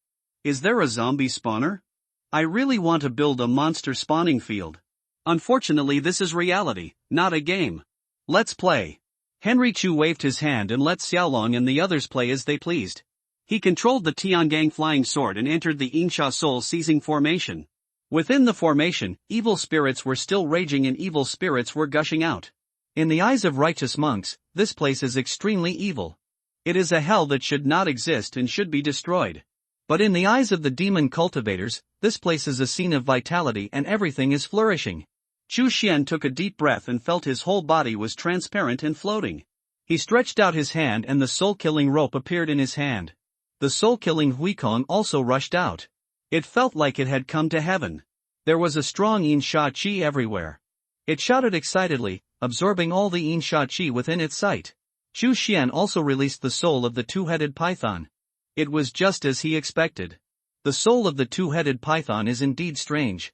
Is there a zombie spawner? I really want to build a monster spawning field. Unfortunately, this is reality, not a game. Let's play. Henry Chu waved his hand and let Xiaolong and the others play as they pleased. He controlled the Tiangang flying sword and entered the Insha Soul seizing formation. Within the formation, evil spirits were still raging and evil spirits were gushing out. In the eyes of righteous monks, this place is extremely evil. It is a hell that should not exist and should be destroyed. But in the eyes of the demon cultivators, this place is a scene of vitality and everything is flourishing. Chu Xian took a deep breath and felt his whole body was transparent and floating. He stretched out his hand and the soul-killing rope appeared in his hand. The soul-killing Huikong also rushed out. It felt like it had come to heaven. There was a strong yin sha qi everywhere. It shouted excitedly, absorbing all the yin sha qi within its sight. Chu Xian also released the soul of the two-headed python. It was just as he expected. The soul of the two-headed python is indeed strange.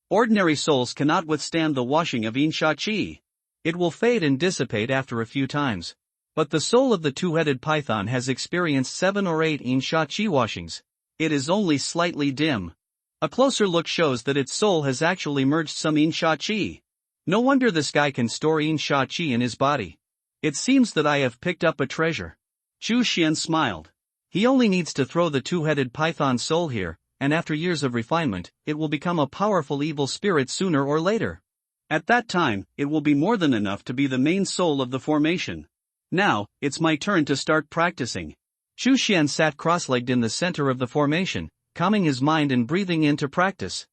Ordinary souls cannot withstand the washing of yin sha qi. It will fade and dissipate after a few times. But the soul of the two-headed python has experienced 7 or 8 yin sha qi washings. It is only slightly dim. A closer look shows that its soul has actually merged some yin sha qi. No wonder this guy can store yin sha qi in his body. It seems that I have picked up a treasure. Chu Xian smiled. He only needs to throw the two-headed python's soul here, and after years of refinement, it will become a powerful evil spirit sooner or later. At that time, it will be more than enough to be the main soul of the formation. Now, it's my turn to start practicing. Chu Xian sat cross-legged in the center of the formation, calming his mind and breathing in to practice.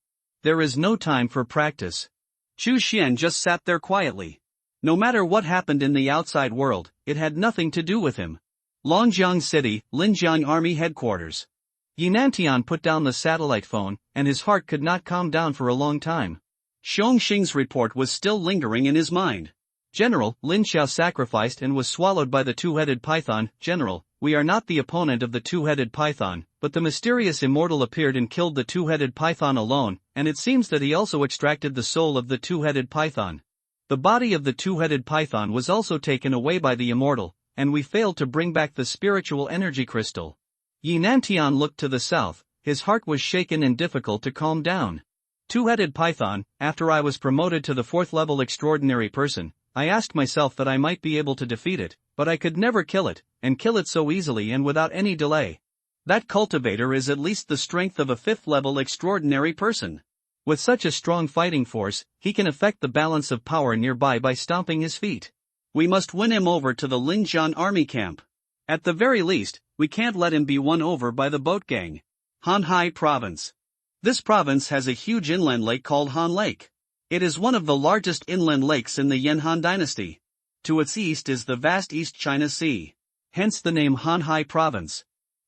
There is no time for practice. Chu Xian just sat there quietly. No matter what happened in the outside world, it had nothing to do with him. Longjiang City, Linjiang Army Headquarters. Yinantian put down the satellite phone, and his heart could not calm down for a long time. Xiongxing's report was still lingering in his mind. General, Lin Xiao sacrificed and was swallowed by the two-headed python. General, we are not the opponent of the two-headed python, but the mysterious immortal appeared and killed the two-headed python alone, and it seems that he also extracted the soul of the two-headed python. The body of the two-headed python was also taken away by the immortal, and we failed to bring back the spiritual energy crystal. Yinantian looked to the south, his heart was shaken and difficult to calm down. Two-headed python, after I was promoted to the 4th level extraordinary person, I asked myself that I might be able to defeat it, but I could never kill it, and kill it so easily and without any delay. That cultivator is at least the strength of a 5th level extraordinary person. With such a strong fighting force, he can affect the balance of power nearby by stomping his feet. We must win him over to the Linjiang army camp. At the very least, we can't let him be won over by the boat gang. Hanhai Province. This province has a huge inland lake called Han Lake. It is one of the largest inland lakes in the Yanhan dynasty. To its east is the vast East China Sea. Hence the name Hanhai Province.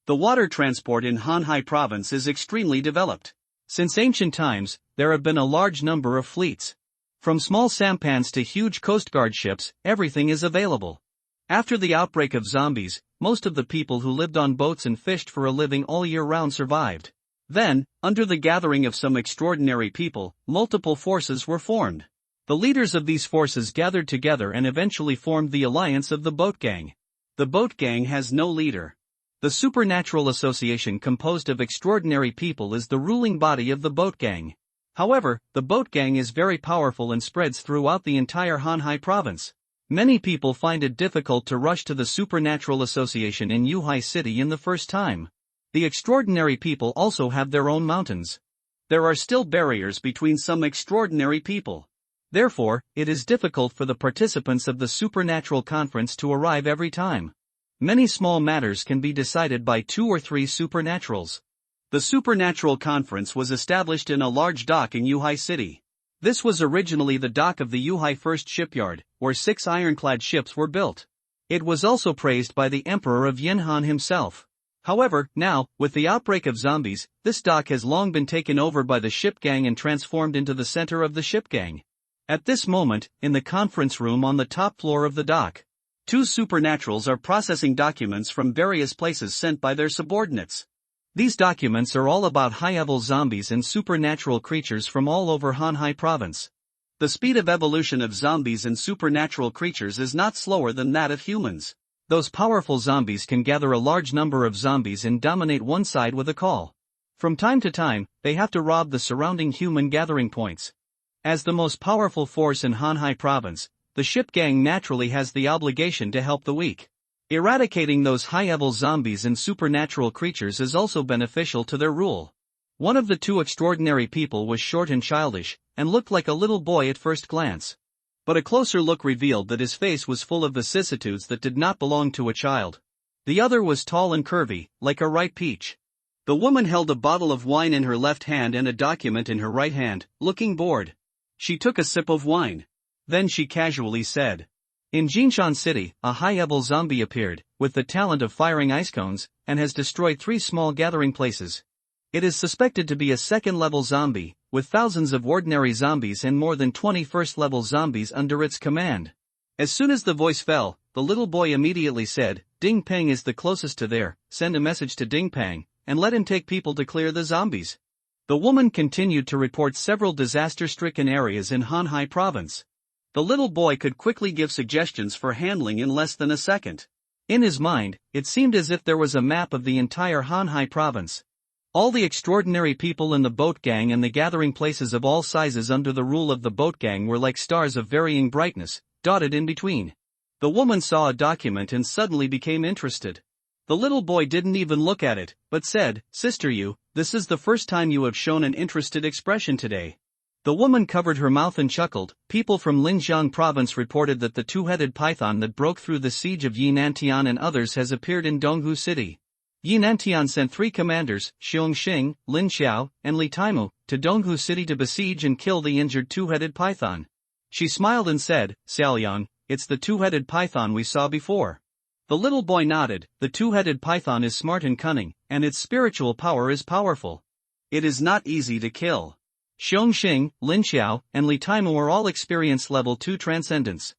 The water transport in Hanhai Province is extremely developed. Since ancient times, there have been a large number of fleets. From small sampans to huge Coast Guard ships, everything is available. After the outbreak of zombies, most of the people who lived on boats and fished for a living all year round survived. Then, under the gathering of some extraordinary people, multiple forces were formed. The leaders of these forces gathered together and eventually formed the alliance of the boat gang. The boat gang has no leader. The supernatural association composed of extraordinary people is the ruling body of the boat gang. However, the boat gang is very powerful and spreads throughout the entire Hanhai province. Many people find it difficult to rush to the supernatural association in Yuhai City in the first time. The extraordinary people also have their own mountains. There are still barriers between some extraordinary people. Therefore, it is difficult for the participants of the supernatural conference to arrive every time. Many small matters can be decided by 2 or 3 supernaturals. The supernatural conference was established in a large dock in Yuhai City. This was originally the dock of the Yuhai First Shipyard, where 6 ironclad ships were built. It was also praised by the Emperor of Yanhan himself. However, now, with the outbreak of zombies, this dock has long been taken over by the ship gang and transformed into the center of the ship gang. At this moment, in the conference room on the top floor of the dock, 2 supernaturals are processing documents from various places sent by their subordinates. These documents are all about high-level zombies and supernatural creatures from all over Hanhai province. The speed of evolution of zombies and supernatural creatures is not slower than that of humans. Those powerful zombies can gather a large number of zombies and dominate one side with a call. From time to time, they have to rob the surrounding human gathering points. As the most powerful force in Hanhai province, the ship gang naturally has the obligation to help the weak. Eradicating those high-level zombies and supernatural creatures is also beneficial to their rule. One of the 2 extraordinary people was short and childish, and looked like a little boy at first glance. But a closer look revealed that his face was full of vicissitudes that did not belong to a child. The other was tall and curvy, like a ripe peach. The woman held a bottle of wine in her left hand and a document in her right hand, looking bored. She took a sip of wine. Then she casually said, In Jinshan City, a high-level zombie appeared, with the talent of firing ice cones, and has destroyed 3 small gathering places. It is suspected to be a second-level zombie, with thousands of ordinary zombies and more than 20 first-level zombies under its command. As soon as the voice fell, the little boy immediately said, Ding Peng is the closest to there, send a message to Ding Peng, and let him take people to clear the zombies. The woman continued to report several disaster-stricken areas in Hanhai province. The little boy could quickly give suggestions for handling in less than a second. In his mind, it seemed as if there was a map of the entire Hanhai province. All the extraordinary people in the boat gang and the gathering places of all sizes under the rule of the boat gang were like stars of varying brightness, dotted in between. The woman saw a document and suddenly became interested. The little boy didn't even look at it, but said, Sister Yu, this is the first time you have shown an interested expression today. The woman covered her mouth and chuckled. People from Linjiang province reported that the two-headed python that broke through the siege of Yinantian and others has appeared in Donghu City. Yinantian sent 3 commanders, Xiong Xing, Lin Xiao, and Li Taimu, to Donghu City to besiege and kill the injured two-headed python. She smiled and said, Xiaoliang, it's the two-headed python we saw before. The little boy nodded. The two-headed python is smart and cunning, and its spiritual power is powerful. It is not easy to kill. Xiong Xing, Lin Xiao, and Li Taimu are all experienced level 2 transcendents.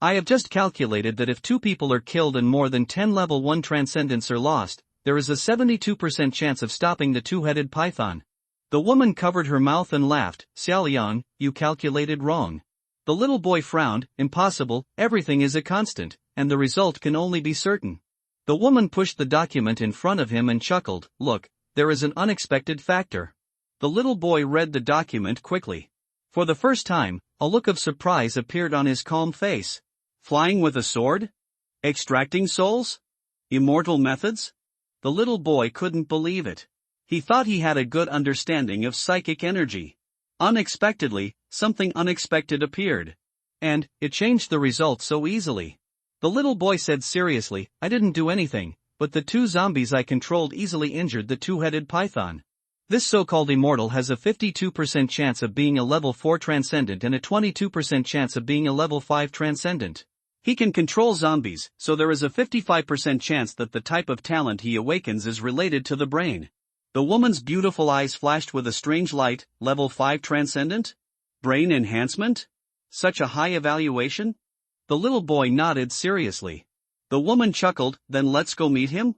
I have just calculated that if 2 people are killed and more than 10 level 1 transcendents are lost, there is a 72% chance of stopping the two-headed python. The woman covered her mouth and laughed. Xiaoliang, you calculated wrong. The little boy frowned. Impossible, everything is a constant, and the result can only be certain. The woman pushed the document in front of him and chuckled. Look, there is an unexpected factor. The little boy read the document quickly. For the first time, a look of surprise appeared on his calm face. Flying with a sword? Extracting souls? Immortal methods? The little boy couldn't believe it. He thought he had a good understanding of psychic energy. Unexpectedly, something unexpected appeared. And it changed the result so easily. The little boy said seriously, I didn't do anything, but the 2 zombies I controlled easily injured the two-headed python. This so-called immortal has a 52% chance of being a level 4 transcendent and a 22% chance of being a level 5 transcendent. He can control zombies, so there is a 55% chance that the type of talent he awakens is related to the brain. The woman's beautiful eyes flashed with a strange light. Level 5 transcendent? Brain enhancement? Such a high evaluation? The little boy nodded seriously. The woman chuckled, then let's go meet him?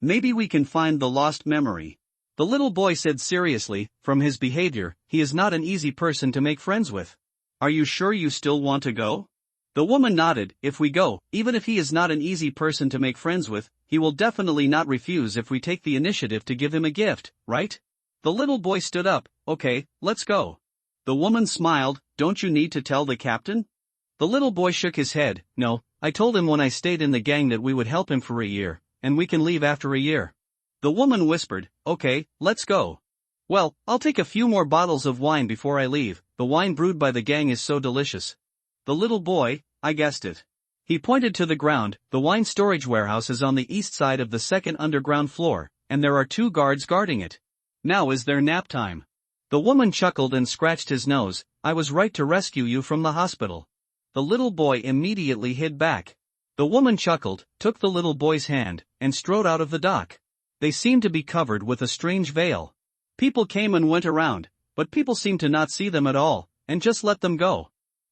Maybe we can find the lost memory. The little boy said seriously, from his behavior, he is not an easy person to make friends with. Are you sure you still want to go? The woman nodded. If we go, even if he is not an easy person to make friends with, he will definitely not refuse if we take the initiative to give him a gift, right? The little boy stood up. Okay, let's go. The woman smiled. Don't you need to tell the captain? The little boy shook his head. No, I told him when I stayed in the gang that we would help him for a year, and we can leave after a year. The woman whispered, okay, let's go. Well, I'll take a few more bottles of wine before I leave. The wine brewed by the gang is so delicious. The little boy, I guessed it. He pointed to the ground. The wine storage warehouse is on the east side of the second underground floor, and there are 2 guards guarding it. Now is their nap time. The woman chuckled and scratched his nose. I was right to rescue you from the hospital. The little boy immediately hid back. The woman chuckled, took the little boy's hand, and strode out of the dock. They seemed to be covered with a strange veil. People came and went around, but people seemed to not see them at all, and just let them go.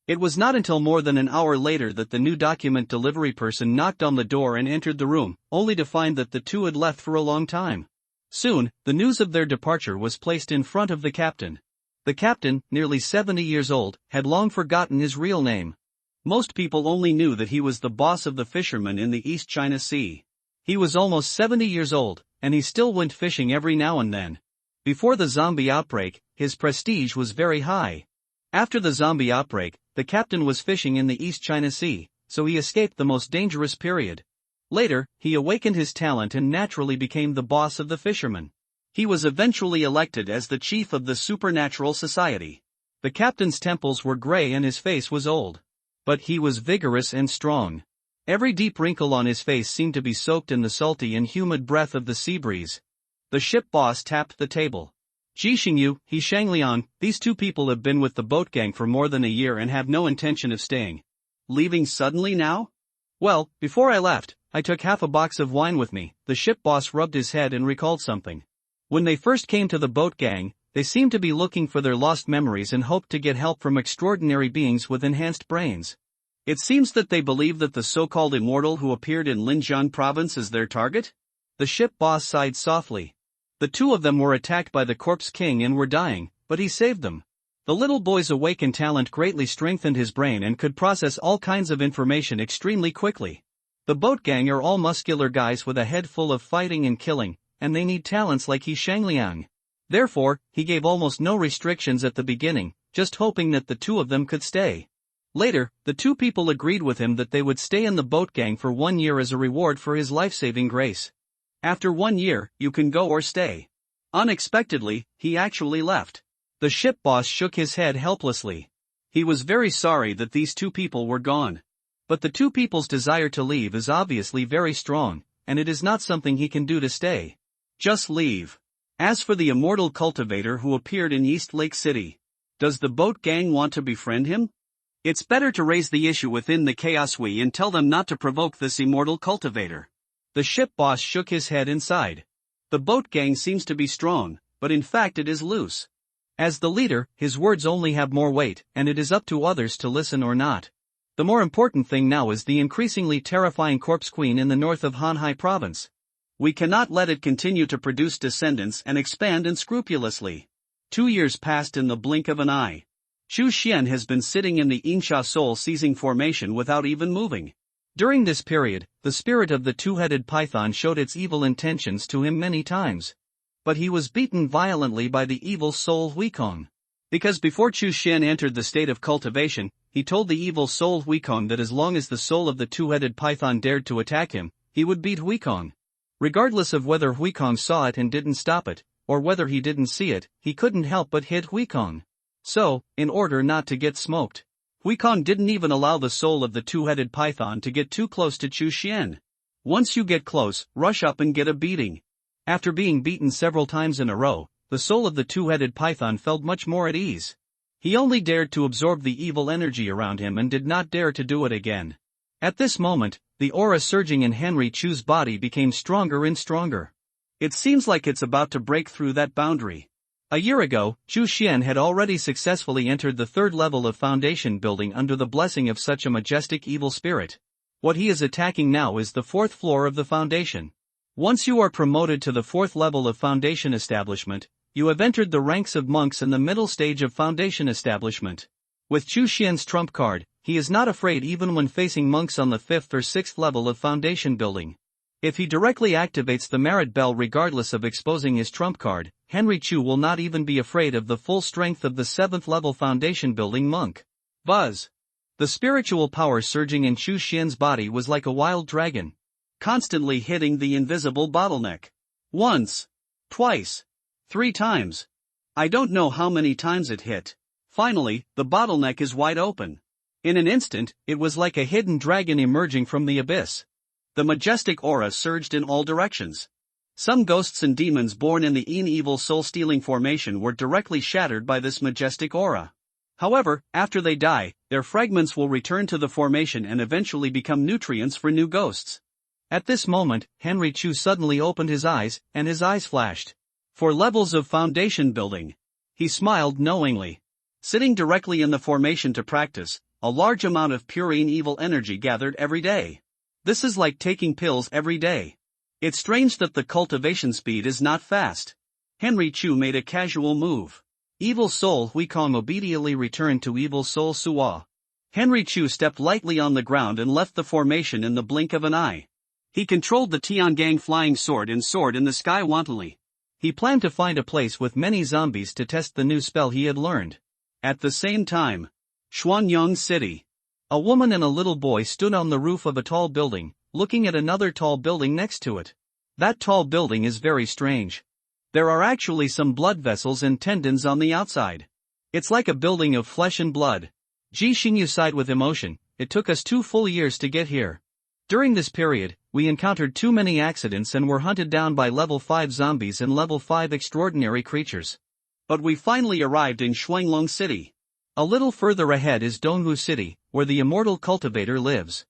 It was not until more than an hour later that the new document delivery person knocked on the door and entered the room, only to find that the 2 had left for a long time. Soon, the news of their departure was placed in front of the captain. The captain, nearly 70 years old, had long forgotten his real name. Most people only knew that he was the boss of the fishermen in the East China Sea. He was almost 70 years old, and he still went fishing every now and then. Before the zombie outbreak, his prestige was very high. After the zombie outbreak, the captain was fishing in the East China Sea, so he escaped the most dangerous period. Later, he awakened his talent and naturally became the boss of the fishermen. He was eventually elected as the chief of the supernatural society. The captain's temples were gray and his face was old. But he was vigorous and strong. Every deep wrinkle on his face seemed to be soaked in the salty and humid breath of the sea breeze. The ship boss tapped the table. Ji Xingyu, He Shangliang, these 2 people have been with the boat gang for more than a year and have no intention of staying. Leaving suddenly now? Well, before I left, I took half a box of wine with me. The ship boss rubbed his head and recalled something. When they first came to the boat gang, they seemed to be looking for their lost memories and hoped to get help from extraordinary beings with enhanced brains. It seems that they believe that the so-called immortal who appeared in Linjiang province is their target? The ship boss sighed softly. The two of them were attacked by the Corpse King and were dying, but he saved them. The little boy's awakened talent greatly strengthened his brain and could process all kinds of information extremely quickly. The boat gang are all muscular guys with a head full of fighting and killing, and they need talents like He Shangliang. Therefore, he gave almost no restrictions at the beginning, just hoping that the two of them could stay. Later, the two people agreed with him that they would stay in the boat gang for 1 year as a reward for his life-saving grace. After 1 year, you can go or stay. Unexpectedly, he actually left. The ship boss shook his head helplessly. He was very sorry that these two people were gone. But the two people's desire to leave is obviously very strong, and it is not something he can do to stay. Just leave. As for the immortal cultivator who appeared in East Lake City, does the boat gang want to befriend him? It's better to raise the issue within the Chaos We and tell them not to provoke this immortal cultivator. The ship boss shook his head and sighed. The boat gang seems to be strong, but in fact it is loose. As the leader, his words only have more weight, and it is up to others to listen or not. The more important thing now is the increasingly terrifying Corpse Queen in the north of Hanhai province. We cannot let it continue to produce descendants and expand unscrupulously. 2 years passed in the blink of an eye. Chu Xian has been sitting in the Insha Soul seizing formation without even moving. During this period, the spirit of the two-headed python showed its evil intentions to him many times. But he was beaten violently by the evil soul Huikong. Because before Chu Xian entered the state of cultivation, he told the evil soul Huikong that as long as the soul of the two-headed python dared to attack him, he would beat Huikong. Regardless of whether Huikong saw it and didn't stop it, or whether he didn't see it, he couldn't help but hit Huikong. So, in order not to get smoked, Huikong didn't even allow the soul of the two-headed python to get too close to Chu Xian. Once you get close, rush up and get a beating. After being beaten several times in a row, the soul of the two-headed python felt much more at ease. He only dared to absorb the evil energy around him and did not dare to do it again. At this moment, the aura surging in Henry Chu's body became stronger and stronger. It seems like it's about to break through that boundary. A year ago, Chu Xian had already successfully entered the 3rd level of foundation building under the blessing of such a majestic evil spirit. What he is attacking now is the 4th floor of the foundation. Once you are promoted to the 4th level of foundation establishment, you have entered the ranks of monks in the middle stage of foundation establishment. With Chu Xian's trump card, he is not afraid even when facing monks on the 5th or 6th level of foundation building. If he directly activates the merit bell regardless of exposing his trump card, Henry Chu will not even be afraid of the full strength of the 7th level foundation building monk. Buzz! The spiritual power surging in Chu Xian's body was like a wild dragon, constantly hitting the invisible bottleneck. Once, twice, 3 times. I don't know how many times it hit. Finally, the bottleneck is wide open. In an instant, it was like a hidden dragon emerging from the abyss. The majestic aura surged in all directions. Some ghosts and demons born in the evil soul-stealing formation were directly shattered by this majestic aura. However, after they die, their fragments will return to the formation and eventually become nutrients for new ghosts. At this moment, Henry Chu suddenly opened his eyes, and his eyes flashed. 4 levels of foundation building. He smiled knowingly. Sitting directly in the formation to practice, a large amount of pure evil energy gathered every day. This is like taking pills every day. It's strange that the cultivation speed is not fast. Henry Chu made a casual move. Evil Soul Huikong obediently returned to Evil Soul Suwa. Henry Chu stepped lightly on the ground and left the formation in the blink of an eye. He controlled the Tiangang flying sword and soared in the sky wantonly. He planned to find a place with many zombies to test the new spell he had learned. At the same time, Xuanyang City. A woman and a little boy stood on the roof of a tall building, looking at another tall building next to it. That tall building is very strange. There are actually some blood vessels and tendons on the outside. It's like a building of flesh and blood. Ji Xingyu sighed with emotion. It took us 2 full years to get here. During this period, we encountered too many accidents and were hunted down by level 5 zombies and level 5 extraordinary creatures. But we finally arrived in Xuanglong City. A little further ahead is Donghu City, where the immortal cultivator lives.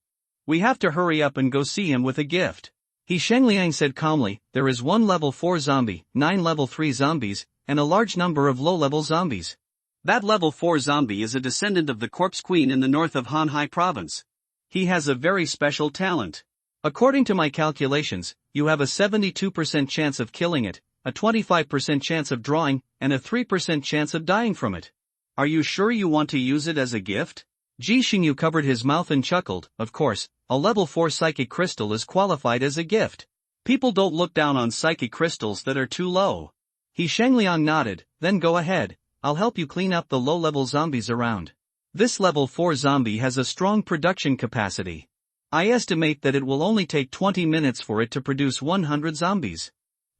We have to hurry up and go see him with a gift. He Shengliang said calmly, there is one level 4 zombie, 9 level 3 zombies, and a large number of low-level zombies. That level 4 zombie is a descendant of the Corpse Queen in the north of Hanhai province. He has a very special talent. According to my calculations, you have a 72% chance of killing it, a 25% chance of drawing, and a 3% chance of dying from it. Are you sure you want to use it as a gift? Ji Xingyu covered his mouth and chuckled. Of course, a level 4 psychic crystal is qualified as a gift. People don't look down on psychic crystals that are too low. He Shengliang nodded, then go ahead, I'll help you clean up the low-level zombies around. This level 4 zombie has a strong production capacity. I estimate that it will only take 20 minutes for it to produce 100 zombies.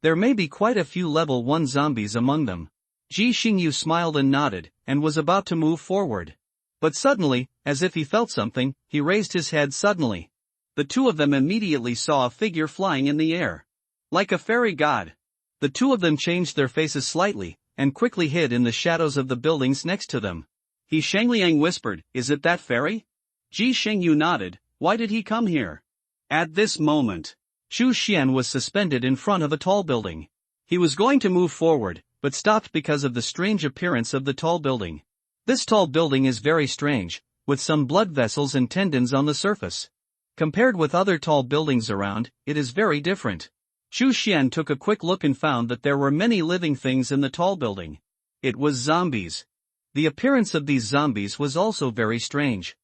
There may be quite a few level 1 zombies among them. Ji Xingyu smiled and nodded, and was about to move forward. But suddenly, as if he felt something, he raised his head suddenly. The two of them immediately saw a figure flying in the air. Like a fairy god. The two of them changed their faces slightly, and quickly hid in the shadows of the buildings next to them. He Shengliang whispered, is it that fairy? Ji Xingyu nodded, why did he come here? At this moment, Chu Xian was suspended in front of a tall building. He was going to move forward, but stopped because of the strange appearance of the tall building. This tall building is very strange, with some blood vessels and tendons on the surface. Compared with other tall buildings around, it is very different. Chu Xian took a quick look and found that there were many living things in the tall building. It was zombies. The appearance of these zombies was also very strange.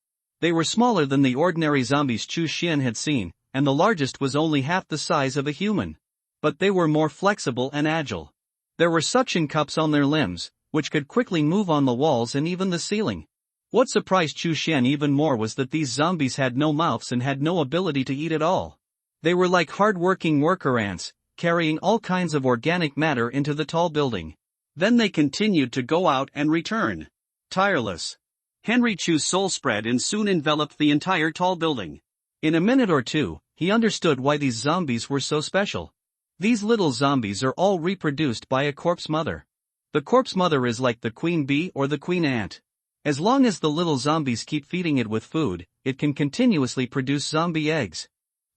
They were smaller than the ordinary zombies Chu Xian had seen, and the largest was only half the size of a human. But they were more flexible and agile. There were suction cups on their limbs, which could quickly move on the walls and even the ceiling. What surprised Chu Xian even more was that these zombies had no mouths and had no ability to eat at all. They were like hard-working worker ants, carrying all kinds of organic matter into the tall building. Then they continued to go out and return. Tireless. Henry Chu's soul spread and soon enveloped the entire tall building. In a minute or two, he understood why these zombies were so special. These little zombies are all reproduced by a corpse mother. The corpse mother is like the queen bee or the queen ant. As long as the little zombies keep feeding it with food, it can continuously produce zombie eggs.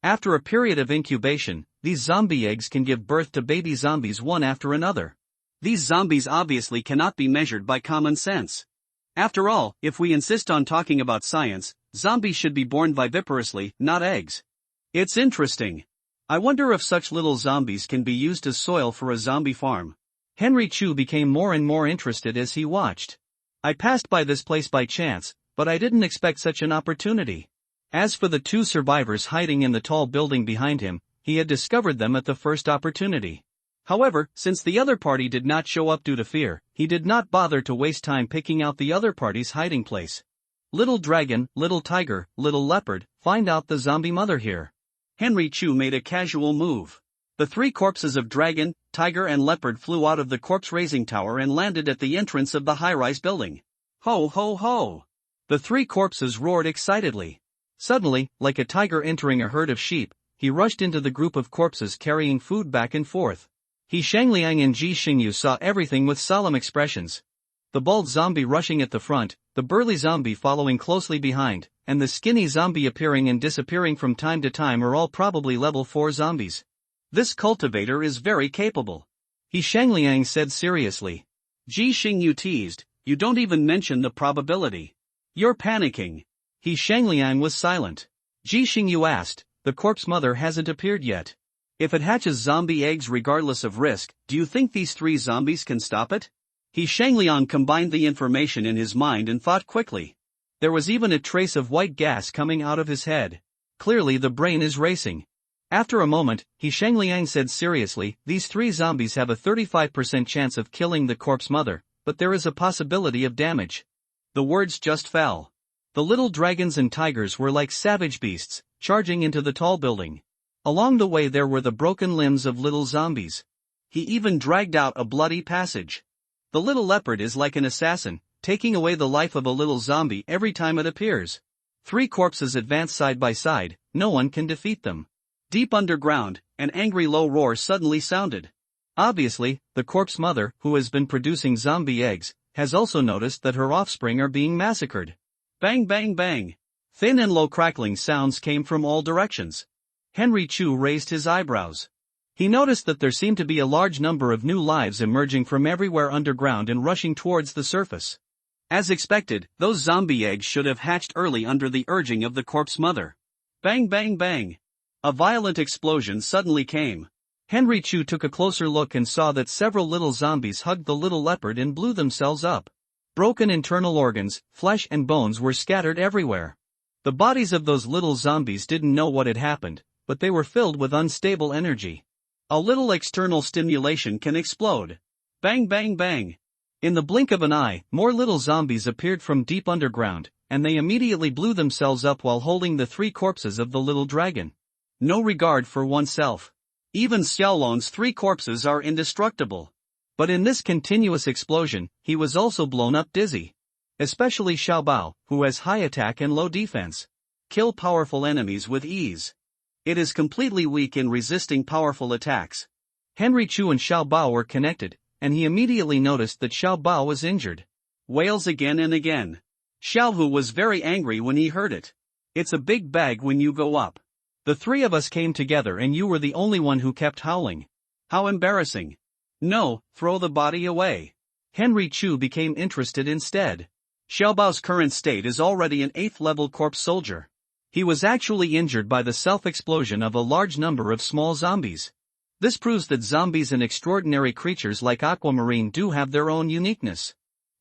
After a period of incubation, these zombie eggs can give birth to baby zombies one after another. These zombies obviously cannot be measured by common sense. After all, if we insist on talking about science, zombies should be born viviparously, not eggs. It's interesting. I wonder if such little zombies can be used as soil for a zombie farm. Henry Chu became more and more interested as he watched. I passed by this place by chance, but I didn't expect such an opportunity. As for the two survivors hiding in the tall building behind him, he had discovered them at the first opportunity. However, since the other party did not show up due to fear, he did not bother to waste time picking out the other party's hiding place. Little dragon, little tiger, little leopard, find out the zombie mother here. Henry Chu made a casual move. The three corpses of dragon, tiger and leopard flew out of the corpse-raising tower and landed at the entrance of the high-rise building. Ho ho ho! The three corpses roared excitedly. Suddenly, like a tiger entering a herd of sheep, he rushed into the group of corpses carrying food back and forth. He Shengliang and Ji Xingyu saw everything with solemn expressions. The bald zombie rushing at the front, the burly zombie following closely behind, and the skinny zombie appearing and disappearing from time to time are all probably level 4 zombies. This cultivator is very capable. He Shengliang said seriously. Ji Xingyu teased, you don't even mention the probability. You're panicking. He Shengliang was silent. Ji Xingyu asked, the corpse mother hasn't appeared yet. If it hatches zombie eggs regardless of risk, do you think these 3 zombies can stop it? He Shengliang combined the information in his mind and thought quickly. There was even a trace of white gas coming out of his head. Clearly the brain is racing. After a moment, He Shengliang said seriously, these 3 zombies have a 35% chance of killing the corpse mother, but there is a possibility of damage. The words just fell. The little dragons and tigers were like savage beasts, charging into the tall building. Along the way there were the broken limbs of little zombies. He even dragged out a bloody passage. The little leopard is like an assassin, taking away the life of a little zombie every time it appears. 3 corpses advance side by side, no one can defeat them. Deep underground, an angry low roar suddenly sounded. Obviously, the corpse mother, who has been producing zombie eggs, has also noticed that her offspring are being massacred. Bang bang bang. Thin and low crackling sounds came from all directions. Henry Chu raised his eyebrows. He noticed that there seemed to be a large number of new lives emerging from everywhere underground and rushing towards the surface. As expected, those zombie eggs should have hatched early under the urging of the corpse mother. Bang bang bang. A violent explosion suddenly came. Henry Chu took a closer look and saw that several little zombies hugged the little leopard and blew themselves up. Broken internal organs, flesh and bones were scattered everywhere. The bodies of those little zombies didn't know what had happened, but they were filled with unstable energy. A little external stimulation can explode. Bang bang bang. In the blink of an eye, more little zombies appeared from deep underground, and they immediately blew themselves up while holding the 3 corpses of the little dragon. No regard for oneself. Even Xiaolong's 3 corpses are indestructible. But in this continuous explosion, he was also blown up dizzy. Especially Xiaobao, who has high attack and low defense. Kill powerful enemies with ease. It is completely weak in resisting powerful attacks. Henry Chu and Xiaobao were connected, and he immediately noticed that Xiaobao was injured. Wails again and again. Xiaohu was very angry when he heard it. It's a big bag when you go up. The 3 of us came together and you were the only one who kept howling. How embarrassing. No, throw the body away. Henry Chu became interested instead. Xiaobao's current state is already an 8th level corpse soldier. He was actually injured by the self-explosion of a large number of small zombies. This proves that zombies and extraordinary creatures like aquamarine do have their own uniqueness.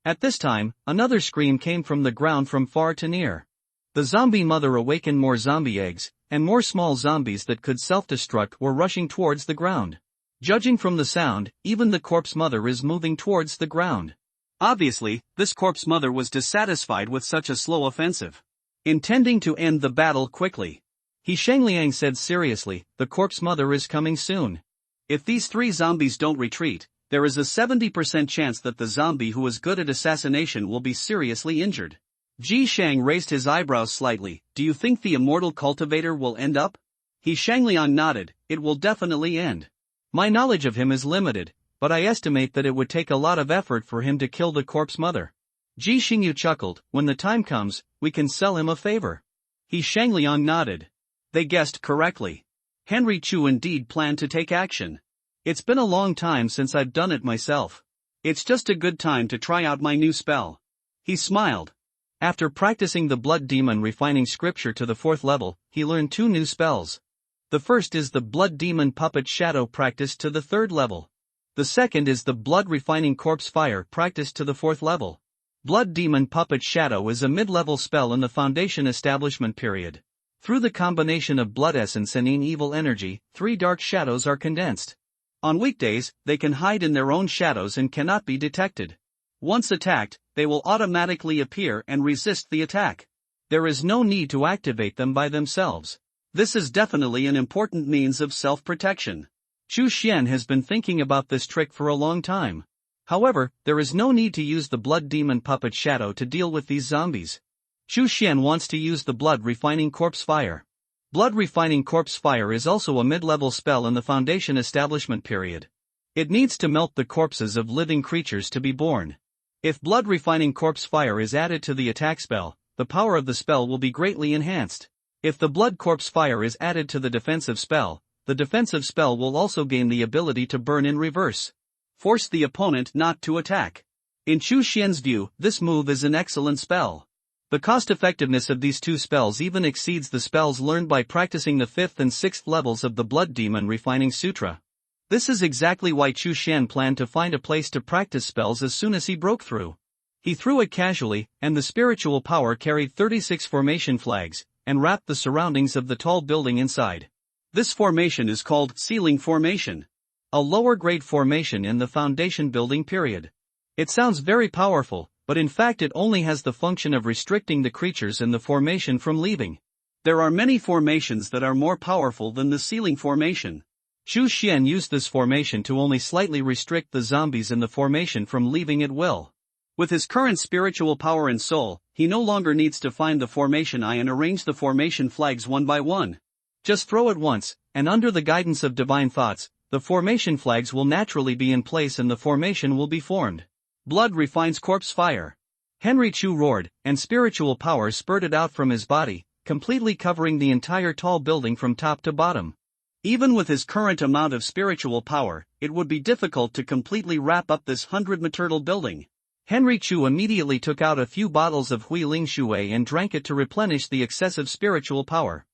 At this time, another scream came from the ground from far to near. The zombie mother awakened more zombie eggs, and more small zombies that could self-destruct were rushing towards the ground. Judging from the sound, even the corpse mother is moving towards the ground. Obviously, this corpse mother was dissatisfied with such a slow offensive. Intending to end the battle quickly. He Shengliang said seriously, the corpse mother is coming soon. If these 3 zombies don't retreat, there is a 70% chance that the zombie who is good at assassination will be seriously injured. Ji Shang raised his eyebrows slightly. Do you think the immortal cultivator will end up? He Shengliang nodded, it will definitely end. My knowledge of him is limited, but I estimate that it would take a lot of effort for him to kill the corpse mother. Ji Xingyu chuckled, when the time comes, we can sell him a favor. He Shengliang nodded. They guessed correctly. Henry Chu indeed planned to take action. It's been a long time since I've done it myself. It's just a good time to try out my new spell. He smiled. After practicing the Blood Demon Refining Scripture to the 4th level, he learned 2 new spells. The first is the Blood Demon Puppet Shadow practiced to the 3rd level. The second is the Blood Refining Corpse Fire practiced to the 4th level. Blood Demon Puppet Shadow is a mid-level spell in the Foundation establishment period. Through the combination of blood essence and evil energy, 3 dark shadows are condensed. On weekdays, they can hide in their own shadows and cannot be detected. Once attacked, they will automatically appear and resist the attack. There is no need to activate them by themselves. This is definitely an important means of self-protection. Chu Xian has been thinking about this trick for a long time. However, there is no need to use the Blood Demon Puppet Shadow to deal with these zombies. Chu Xian wants to use the Blood Refining Corpse Fire. Blood Refining Corpse Fire is also a mid-level spell in the Foundation establishment period. It needs to melt the corpses of living creatures to be born. If Blood Refining Corpse Fire is added to the attack spell, the power of the spell will be greatly enhanced. If the Blood Corpse Fire is added to the defensive spell, the defensive spell will also gain the ability to burn in reverse. Force the opponent not to attack. In Chu Xian's view, this move is an excellent spell. The cost-effectiveness of these 2 spells even exceeds the spells learned by practicing the 5th and 6th levels of the Blood Demon Refining Sutra. This is exactly why Chu Xian planned to find a place to practice spells as soon as he broke through. He threw it casually, and the spiritual power carried 36 formation flags, and wrapped the surroundings of the tall building inside. This formation is called Ceiling Formation. A lower-grade formation in the Foundation building period. It sounds very powerful, but in fact it only has the function of restricting the creatures in the formation from leaving. There are many formations that are more powerful than the Ceiling Formation. Chu Xian used this formation to only slightly restrict the zombies in the formation from leaving at will. With his current spiritual power and soul, he no longer needs to find the formation eye and arrange the formation flags one by one. Just throw it once, and under the guidance of divine thoughts, the formation flags will naturally be in place and the formation will be formed. Blood refines corpse fire. Henry Chu roared, and spiritual power spurted out from his body, completely covering the entire tall building from top to bottom. Even with his current amount of spiritual power, it would be difficult to completely wrap up this 100-meter building. Henry Chu immediately took out a few bottles of Hui Ling Shui and drank it to replenish the excessive spiritual power.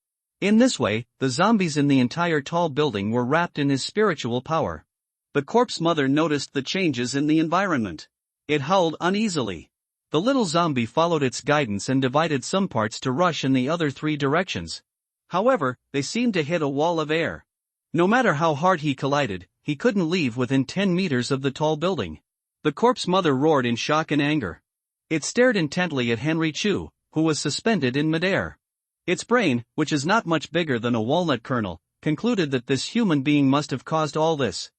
In this way, the zombies in the entire tall building were wrapped in his spiritual power. The corpse mother noticed the changes in the environment. It howled uneasily. The little zombie followed its guidance and divided some parts to rush in the other 3 directions. However, they seemed to hit a wall of air. No matter how hard he collided, he couldn't leave within 10 meters of the tall building. The corpse mother roared in shock and anger. It stared intently at Henry Chu, who was suspended in midair. Its brain, which is not much bigger than a walnut kernel, concluded that this human being must have caused all this.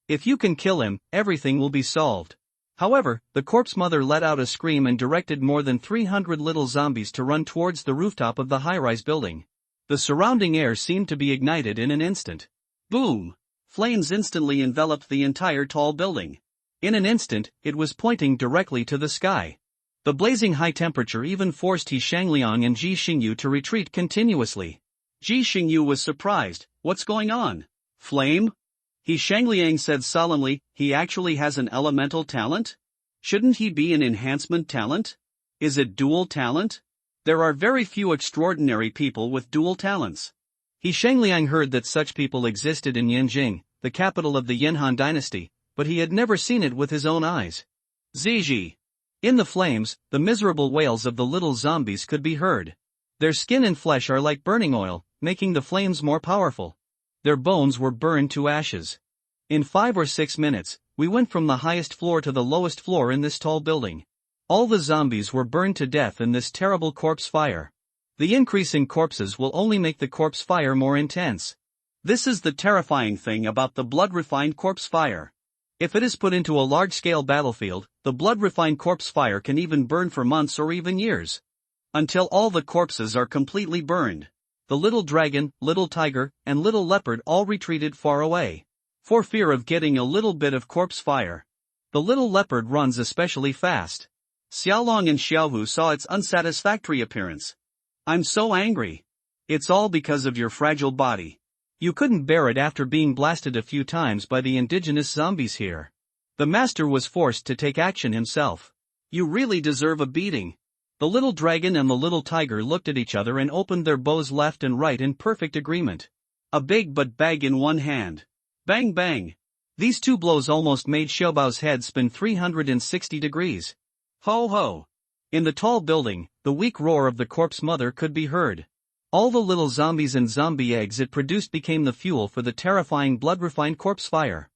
If you can kill him, everything will be solved. However, the corpse mother let out a scream and directed more than 300 little zombies to run towards the rooftop of the high-rise building. The surrounding air seemed to be ignited in an instant. Boom! Flames instantly enveloped the entire tall building. In an instant, it was pointing directly to the sky. The blazing high temperature even forced He Shangliang and Ji Xingyu to retreat continuously. Ji Xingyu was surprised. What's going on? Flame? He Shangliang said solemnly, he actually has an elemental talent? Shouldn't he be an enhancement talent? Is it dual talent? There are very few extraordinary people with dual talents. He Shangliang heard that such people existed in Yanjing, the capital of the Yanhan dynasty, but he had never seen it with his own eyes. Ziji. In the flames, the miserable wails of the little zombies could be heard. Their skin and flesh are like burning oil, making the flames more powerful. Their bones were burned to ashes. In 5 or 6 minutes, we went from the highest floor to the lowest floor in this tall building. All the zombies were burned to death in this terrible corpse fire. The increase in corpses will only make the corpse fire more intense. This is the terrifying thing about the blood-refined corpse fire. If it is put into a large-scale battlefield, the blood-refined corpse fire can even burn for months or even years. Until all the corpses are completely burned. The little dragon, little tiger, and little leopard all retreated far away. For fear of getting a little bit of corpse fire. The little leopard runs especially fast. Xiaolong and Xiaohu saw its unsatisfactory appearance. I'm so angry. It's all because of your fragile body. You couldn't bear it after being blasted a few times by the indigenous zombies here. The master was forced to take action himself. You really deserve a beating. The little dragon and the little tiger looked at each other and opened their bows left and right in perfect agreement. A big but bag in one hand. Bang bang. These 2 blows almost made Xiaobao's head spin 360 degrees. Ho ho! In the tall building, the weak roar of the corpse mother could be heard. All the little zombies and zombie eggs it produced became the fuel for the terrifying blood-refined corpse fire.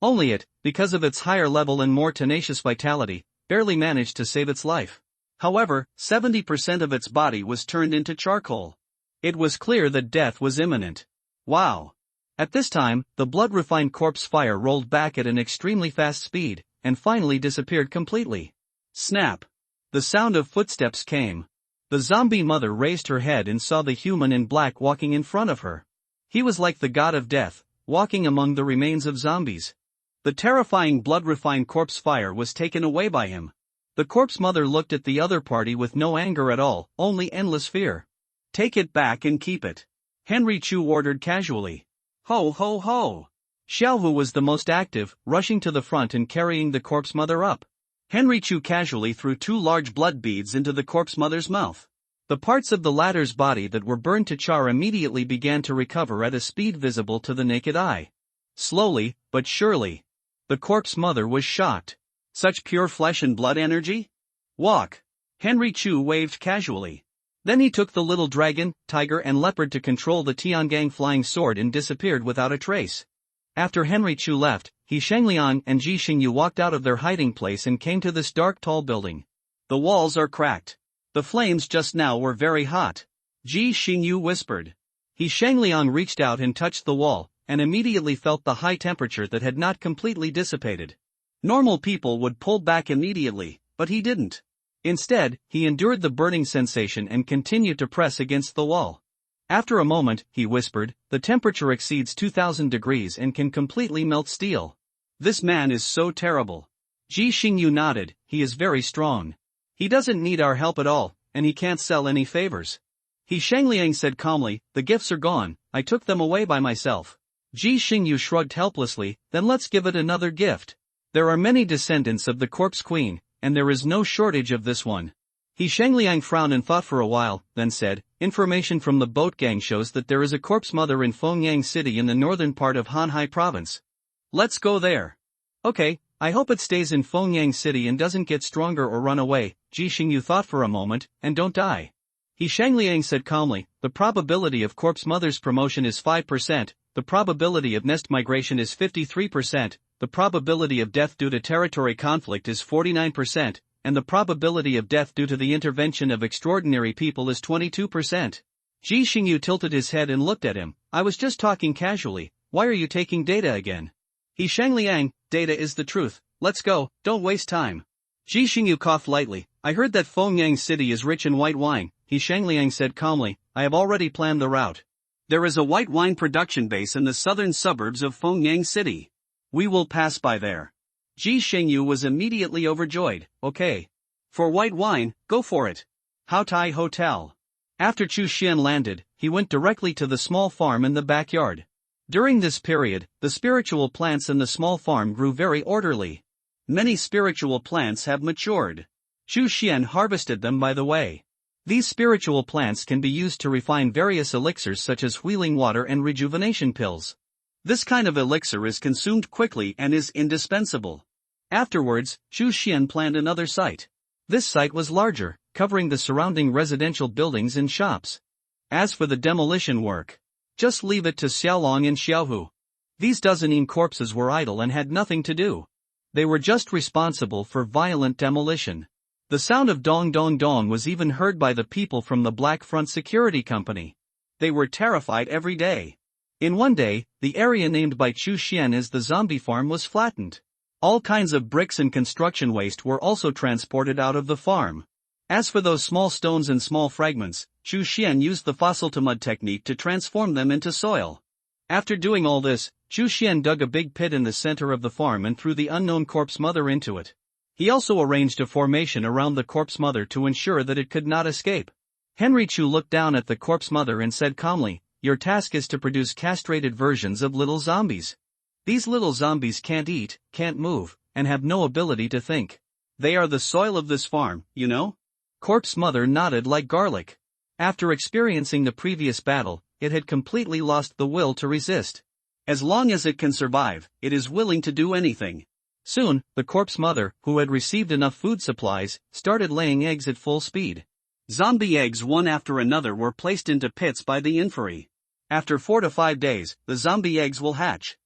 Only it, because of its higher level and more tenacious vitality, barely managed to save its life. However, 70% of its body was turned into charcoal. It was clear that death was imminent. Wow! At this time, the blood-refined corpse fire rolled back at an extremely fast speed, and finally disappeared completely. Snap! The sound of footsteps came. The zombie mother raised her head and saw the human in black walking in front of her. He was like the god of death, walking among the remains of zombies. The terrifying blood-refined corpse fire was taken away by him. The corpse mother looked at the other party with no anger at all, only endless fear. Take it back and keep it. Henry Chu ordered casually. Ho ho ho! Xiaohu was the most active, rushing to the front and carrying the corpse mother up. Henry Chu casually threw 2 large blood beads into the corpse mother's mouth. The parts of the latter's body that were burned to char immediately began to recover at a speed visible to the naked eye. Slowly, but surely. The corpse mother was shocked. Such pure flesh and blood energy? Walk. Henry Chu waved casually. Then he took the little dragon, tiger and leopard to control the Tiangang flying sword and disappeared without a trace. After Henry Chu left, He Shangliang and Ji Xingyu walked out of their hiding place and came to this dark tall building. The walls are cracked. The flames just now were very hot. Ji Xingyu whispered. He Shangliang reached out and touched the wall, and immediately felt the high temperature that had not completely dissipated. Normal people would pull back immediately, but he didn't. Instead, he endured the burning sensation and continued to press against the wall. After a moment, he whispered, the temperature exceeds 2000 degrees and can completely melt steel. This man is so terrible. Ji Xingyu nodded. He is very strong. He doesn't need our help at all, and he can't sell any favors. He Shangliang said calmly, the gifts are gone, I took them away by myself. Ji Xingyu shrugged helplessly, then let's give it another gift. There are many descendants of the Corpse Queen, and there is no shortage of this one. He Shangliang frowned and thought for a while, then said, information from the boat gang shows that there is a corpse mother in Fengyang City in the northern part of Hanhai Province. Let's go there. Okay, I hope it stays in Fengyang City and doesn't get stronger or run away. Ji Xingyu thought for a moment, and don't die. He Shangliang said calmly, the probability of corpse mother's promotion is 5%, the probability of nest migration is 53%, the probability of death due to territory conflict is 49%, and the probability of death due to the intervention of extraordinary people is 22%. Ji Xingyu tilted his head and looked at him. I was just talking casually, why are you taking data again? He Shangliang, data is the truth, let's go, don't waste time. Ji Xingyu coughed lightly, I heard that Fengyang City is rich in white wine. He Shangliang said calmly, I have already planned the route. There is a white wine production base in the southern suburbs of Fengyang City. We will pass by there. Ji Xingyu was immediately overjoyed. Okay. For white wine, go for it. Haotai Hotel. After Chu Xian landed, he went directly to the small farm in the backyard. During this period, the spiritual plants in the small farm grew very orderly. Many spiritual plants have matured. Chu Xian harvested them by the way. These spiritual plants can be used to refine various elixirs such as healing water and rejuvenation pills. This kind of elixir is consumed quickly and is indispensable. Afterwards, Chu Xian planned another site. This site was larger, covering the surrounding residential buildings and shops. As for the demolition work, just leave it to Xiaolong and Xiaohu. These dozen corpses were idle and had nothing to do. They were just responsible for violent demolition. The sound of dong dong dong was even heard by the people from the Black Front Security Company. They were terrified every day. In one day, the area named by Chu Xian as the zombie farm was flattened. All kinds of bricks and construction waste were also transported out of the farm. As for those small stones and small fragments, Chu Xian used the fossil to mud technique to transform them into soil. After doing all this, Chu Xian dug a big pit in the center of the farm and threw the unknown corpse mother into it. He also arranged a formation around the corpse mother to ensure that it could not escape. Henry Chu looked down at the corpse mother and said calmly, your task is to produce castrated versions of little zombies. These little zombies can't eat, can't move, and have no ability to think. They are the soil of this farm, you know? Corpse mother nodded like garlic. After experiencing the previous battle, it had completely lost the will to resist. As long as it can survive, it is willing to do anything. Soon, the corpse mother, who had received enough food supplies, started laying eggs at full speed. Zombie eggs one after another were placed into pits by the inferi. After 4 to 5 days, the zombie eggs will hatch.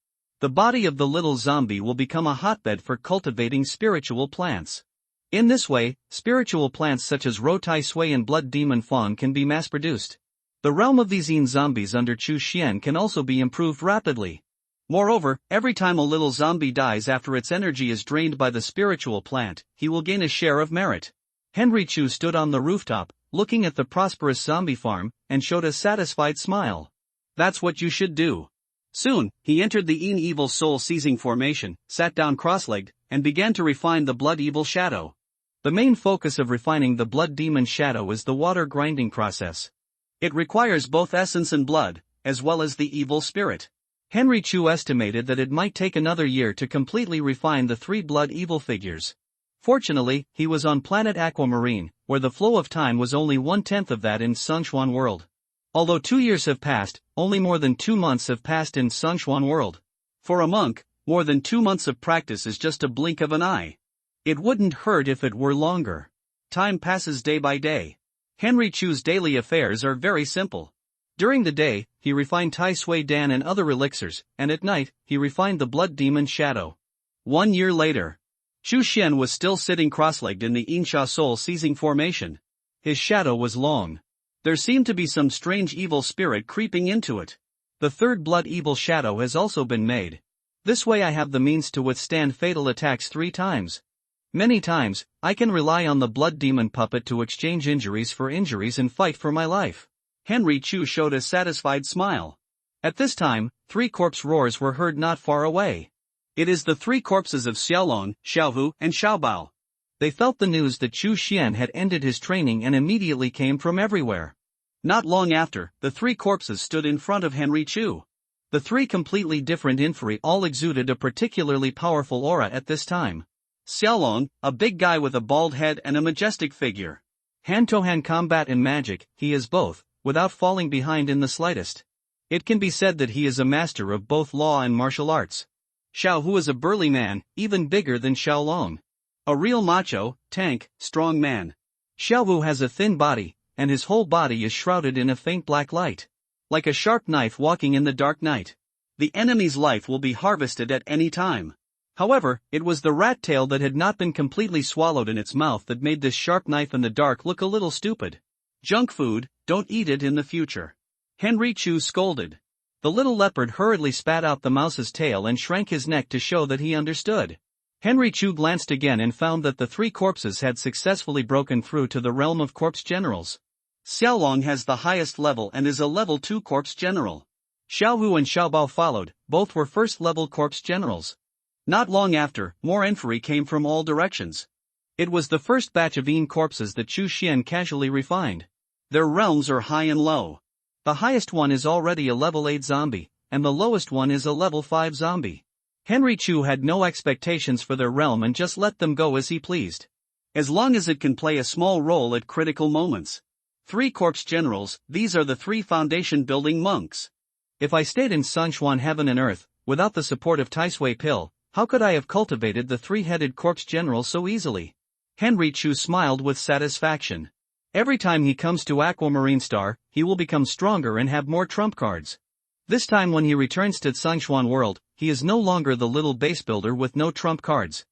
The body of the little zombie will become a hotbed for cultivating spiritual plants. In this way, spiritual plants such as Rotai Sui and Blood Demon Fawn can be mass-produced. The realm of these zombies under Chu Xian can also be improved rapidly. Moreover, every time a little zombie dies after its energy is drained by the spiritual plant, he will gain a share of merit. Henry Chu stood on the rooftop, looking at the prosperous zombie farm, and showed a satisfied smile. That's what you should do. Soon, he entered the evil soul seizing formation, sat down cross-legged, and began to refine the blood evil shadow. The main focus of refining the blood demon shadow is the water grinding process. It requires both essence and blood, as well as the evil spirit. Henry Chu estimated that it might take another year to completely refine the 3 blood evil figures. Fortunately, he was on planet Aquamarine, where the flow of time was only 1/10 of that in Sungshuan world. Although 2 years have passed, only more than 2 months have passed in Sungshuan world. For a monk, more than 2 months of practice is just a blink of an eye. It wouldn't hurt if it were longer. Time passes day by day. Henry Chu's daily affairs are very simple. During the day, he refined Tai Sui Dan and other elixirs, and at night, he refined the blood demon shadow. 1 year later, Chu Xian was still sitting cross-legged in the Insha soul seizing formation. His shadow was long. There seemed to be some strange evil spirit creeping into it. The 3rd blood evil shadow has also been made. This way I have the means to withstand fatal attacks 3 times. Many times, I can rely on the blood demon puppet to exchange injuries for injuries and fight for my life. Henry Chu showed a satisfied smile. At this time, 3 corpse roars were heard not far away. It is the three corpses of Xiaolong, Xiaohu, and Xiaobao. They felt the news that Chu Xian had ended his training and immediately came from everywhere. Not long after, the three corpses stood in front of Henry Chu. The three completely different inferi all exuded a particularly powerful aura at this time. Xiaolong, a big guy with a bald head and a majestic figure. Hand-to-hand combat and magic, he is both, without falling behind in the slightest. It can be said that he is a master of both law and martial arts. Xiao Hu is a burly man, even bigger than Xiaolong. A real macho, tank, strong man. Xiao Hu has a thin body, and his whole body is shrouded in a faint black light. Like a sharp knife walking in the dark night. The enemy's life will be harvested at any time. However, it was the rat tail that had not been completely swallowed in its mouth that made this sharp knife in the dark look a little stupid. Junk food, don't eat it in the future. Henry Chu scolded. The little leopard hurriedly spat out the mouse's tail and shrank his neck to show that he understood. Henry Chu glanced again and found that the three corpses had successfully broken through to the realm of corpse generals. Xiaolong has the highest level and is a level 2 corpse general. Xiaohu and Xiaobao followed, both were first-level corpse generals. Not long after, more inferi came from all directions. It was the first batch of corpses that Chu Xian casually refined. Their realms are high and low. The highest one is already a level 8 zombie, and the lowest one is a level 5 zombie. Henry Chu had no expectations for their realm and just let them go as he pleased. As long as it can play a small role at critical moments. 3 corpse generals, these are the 3 foundation-building monks. If I stayed in Sangshuan heaven and earth, without the support of Tai Sui Pill, how could I have cultivated the 3-headed corpse general so easily? Henry Chu smiled with satisfaction. Every time he comes to Aquamarine Star, he will become stronger and have more trump cards. This time when he returns to Sangshuan world, he is no longer the little base builder with no trump cards.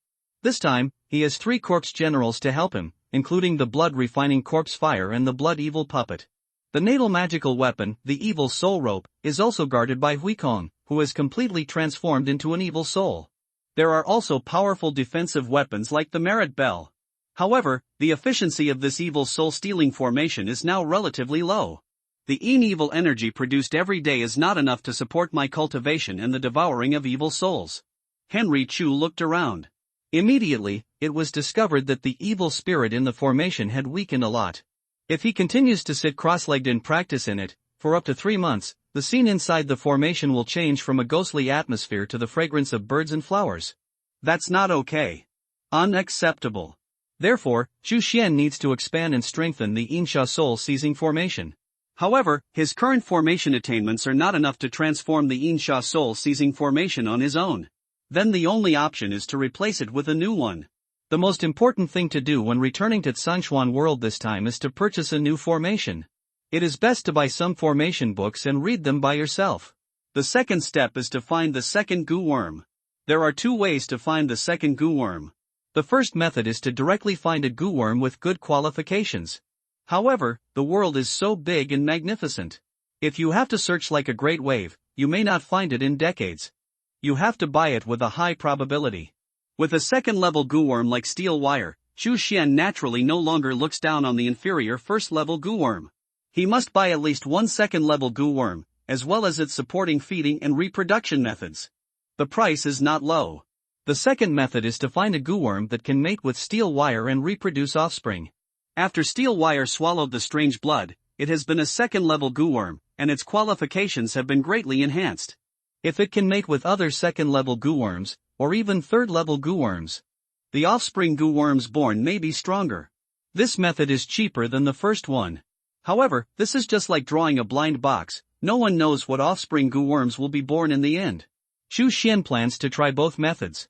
This time, he has 3 corpse generals to help him, including the blood-refining corpse fire and the blood-evil puppet. The natal magical weapon, the evil soul rope, is also guarded by Huikong, who is completely transformed into an evil soul. There are also powerful defensive weapons like the merit bell. However, the efficiency of this evil soul-stealing formation is now relatively low. The evil energy produced every day is not enough to support my cultivation and the devouring of evil souls. Henry Chu looked around. Immediately, it was discovered that the evil spirit in the formation had weakened a lot. If he continues to sit cross-legged and practice in it, for up to 3 months, the scene inside the formation will change from a ghostly atmosphere to the fragrance of birds and flowers. That's not okay. Unacceptable. Therefore, Chu Xian needs to expand and strengthen the Insha soul-seizing formation. However, his current formation attainments are not enough to transform the Insha soul-seizing formation on his own. Then the only option is to replace it with a new one. The most important thing to do when returning to Sangshuan world this time is to purchase a new formation. It is best to buy some formation books and read them by yourself. The second step is to find the second goo worm. There are 2 ways to find the second goo worm. The first method is to directly find a goo worm with good qualifications. However, the world is so big and magnificent. If you have to search like a great wave, you may not find it in decades. You have to buy it with a high probability. With a second-level goo worm like steel wire, Chu Xian naturally no longer looks down on the inferior first-level goo worm. He must buy at least 1 second-level goo worm, as well as its supporting feeding and reproduction methods. The price is not low. The second method is to find a goo worm that can mate with steel wire and reproduce offspring. After steel wire swallowed the strange blood, it has been a second-level goo worm, and its qualifications have been greatly enhanced. If it can mate with other second-level goo worms, or even third-level goo worms, the offspring goo worms born may be stronger. This method is cheaper than the first one. However, this is just like drawing a blind box, no one knows what offspring goo worms will be born in the end. Chu Xian plans to try both methods.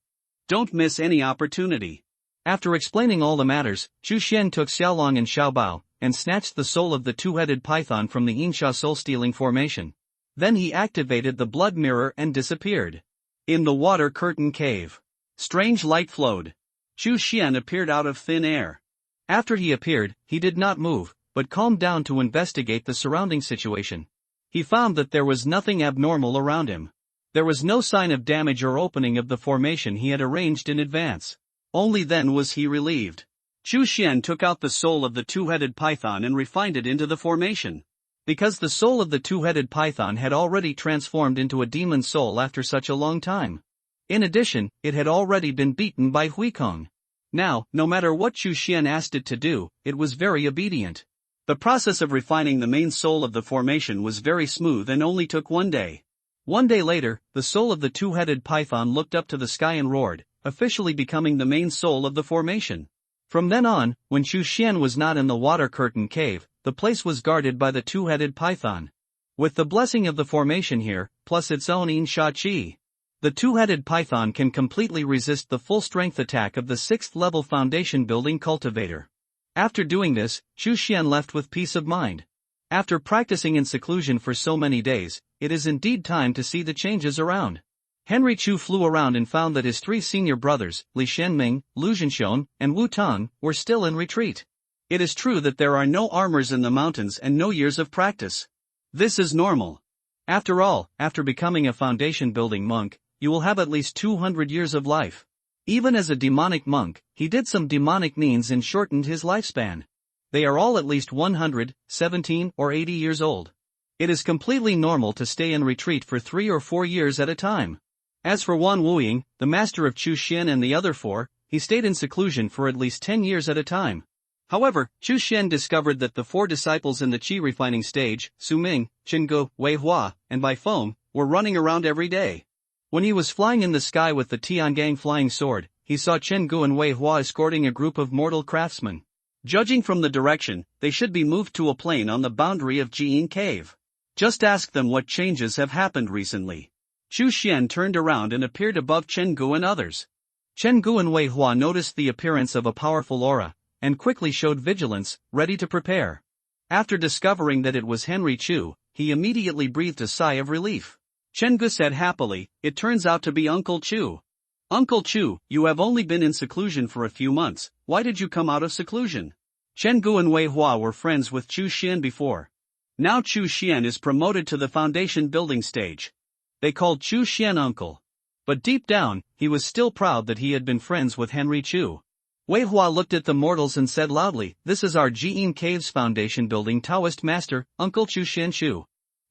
Don't miss any opportunity. After explaining all the matters, Chu Xian took Xiaolong and Xiaobao, and snatched the soul of the 2-headed python from the Insha soul-stealing formation. Then he activated the blood mirror and disappeared. In the water curtain cave. Strange light flowed. Chu Xian appeared out of thin air. After he appeared, he did not move, but calmed down to investigate the surrounding situation. He found that there was nothing abnormal around him. There was no sign of damage or opening of the formation he had arranged in advance. Only then was he relieved. Chu Xian took out the soul of the 2-headed python and refined it into the formation. Because the soul of the 2-headed python had already transformed into a demon soul after such a long time. In addition, it had already been beaten by Huikong. Now, no matter what Chu Xian asked it to do, it was very obedient. The process of refining the main soul of the formation was very smooth and only took 1 day. 1 day later, the soul of the two-headed python looked up to the sky and roared, officially becoming the main soul of the formation. From then on, when Chu Xian was not in the water curtain cave, the place was guarded by the two-headed python. With the blessing of the formation here, plus its own Yin Sha Qi, the two-headed python can completely resist the full-strength attack of the 6th-level foundation-building cultivator. After doing this, Chu Xian left with peace of mind. After practicing in seclusion for so many days, it is indeed time to see the changes around. Henry Chu flew around and found that his 3 senior brothers, Li Shenming, Lu Zhenxiong, and Wu Tong, were still in retreat. It is true that there are no armors in the mountains and no years of practice. This is normal. After all, after becoming a foundation-building monk, you will have at least 200 years of life. Even as a demonic monk, he did some demonic means and shortened his lifespan. They are all at least 100, 17, or 80 years old. It is completely normal to stay in retreat for 3 or 4 years at a time. As for Wan Wuying, the master of Chu Xian and the other 4, he stayed in seclusion for at least 10 years at a time. However, Chu Xian discovered that the 4 disciples in the qi refining stage, Su Ming, Chen Gu, Wei Hua, and Bai Feng, were running around every day. When he was flying in the sky with the Tiangang flying sword, he saw Chen Gu and Wei Hua escorting a group of mortal craftsmen. Judging from the direction, they should be moved to a plane on the boundary of Jiyin Cave. Just ask them what changes have happened recently. Chu Xian turned around and appeared above Chen Gu and others. Chen Gu and Wei Hua noticed the appearance of a powerful aura, and quickly showed vigilance, ready to prepare. After discovering that it was Henry Chu, he immediately breathed a sigh of relief. Chen Gu said happily, "It turns out to be Uncle Chu. Uncle Chu, you have only been in seclusion for a few months, why did you come out of seclusion?" Chen Gu and Wei Hua were friends with Chu Xian before. Now Chu Xian is promoted to the foundation building stage. They called Chu Xian uncle. But deep down, he was still proud that he had been friends with Henry Chu. Wei Hua looked at the mortals and said loudly, "This is our Jiyin Cave's foundation building Taoist master, Uncle Chu Xian Chu."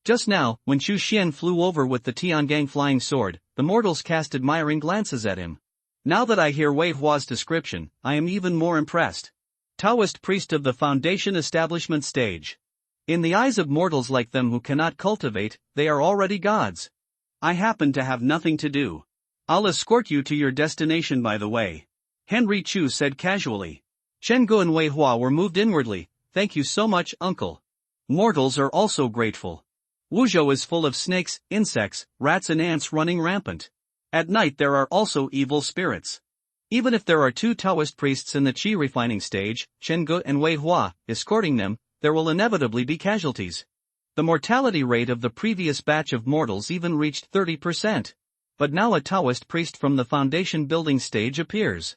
Just now, when Chu Xian flew over with the Tiangang flying sword, the mortals cast admiring glances at him. Now that I hear Wei Hua's description, I am even more impressed. Taoist priest of the foundation establishment stage. In the eyes of mortals like them who cannot cultivate, they are already gods. I happen to have nothing to do. I'll escort you to your destination by the way. Henry Chu said casually. Chen Gu and Wei Hua were moved inwardly. "Thank you so much, uncle." Mortals are also grateful. Wuzhou is full of snakes, insects, rats and ants running rampant. At night there are also evil spirits. Even if there are 2 Taoist priests in the qi refining stage, Chen Gu and Wei Hua, escorting them, there will inevitably be casualties. The mortality rate of the previous batch of mortals even reached 30%. But now a Taoist priest from the foundation building stage appears.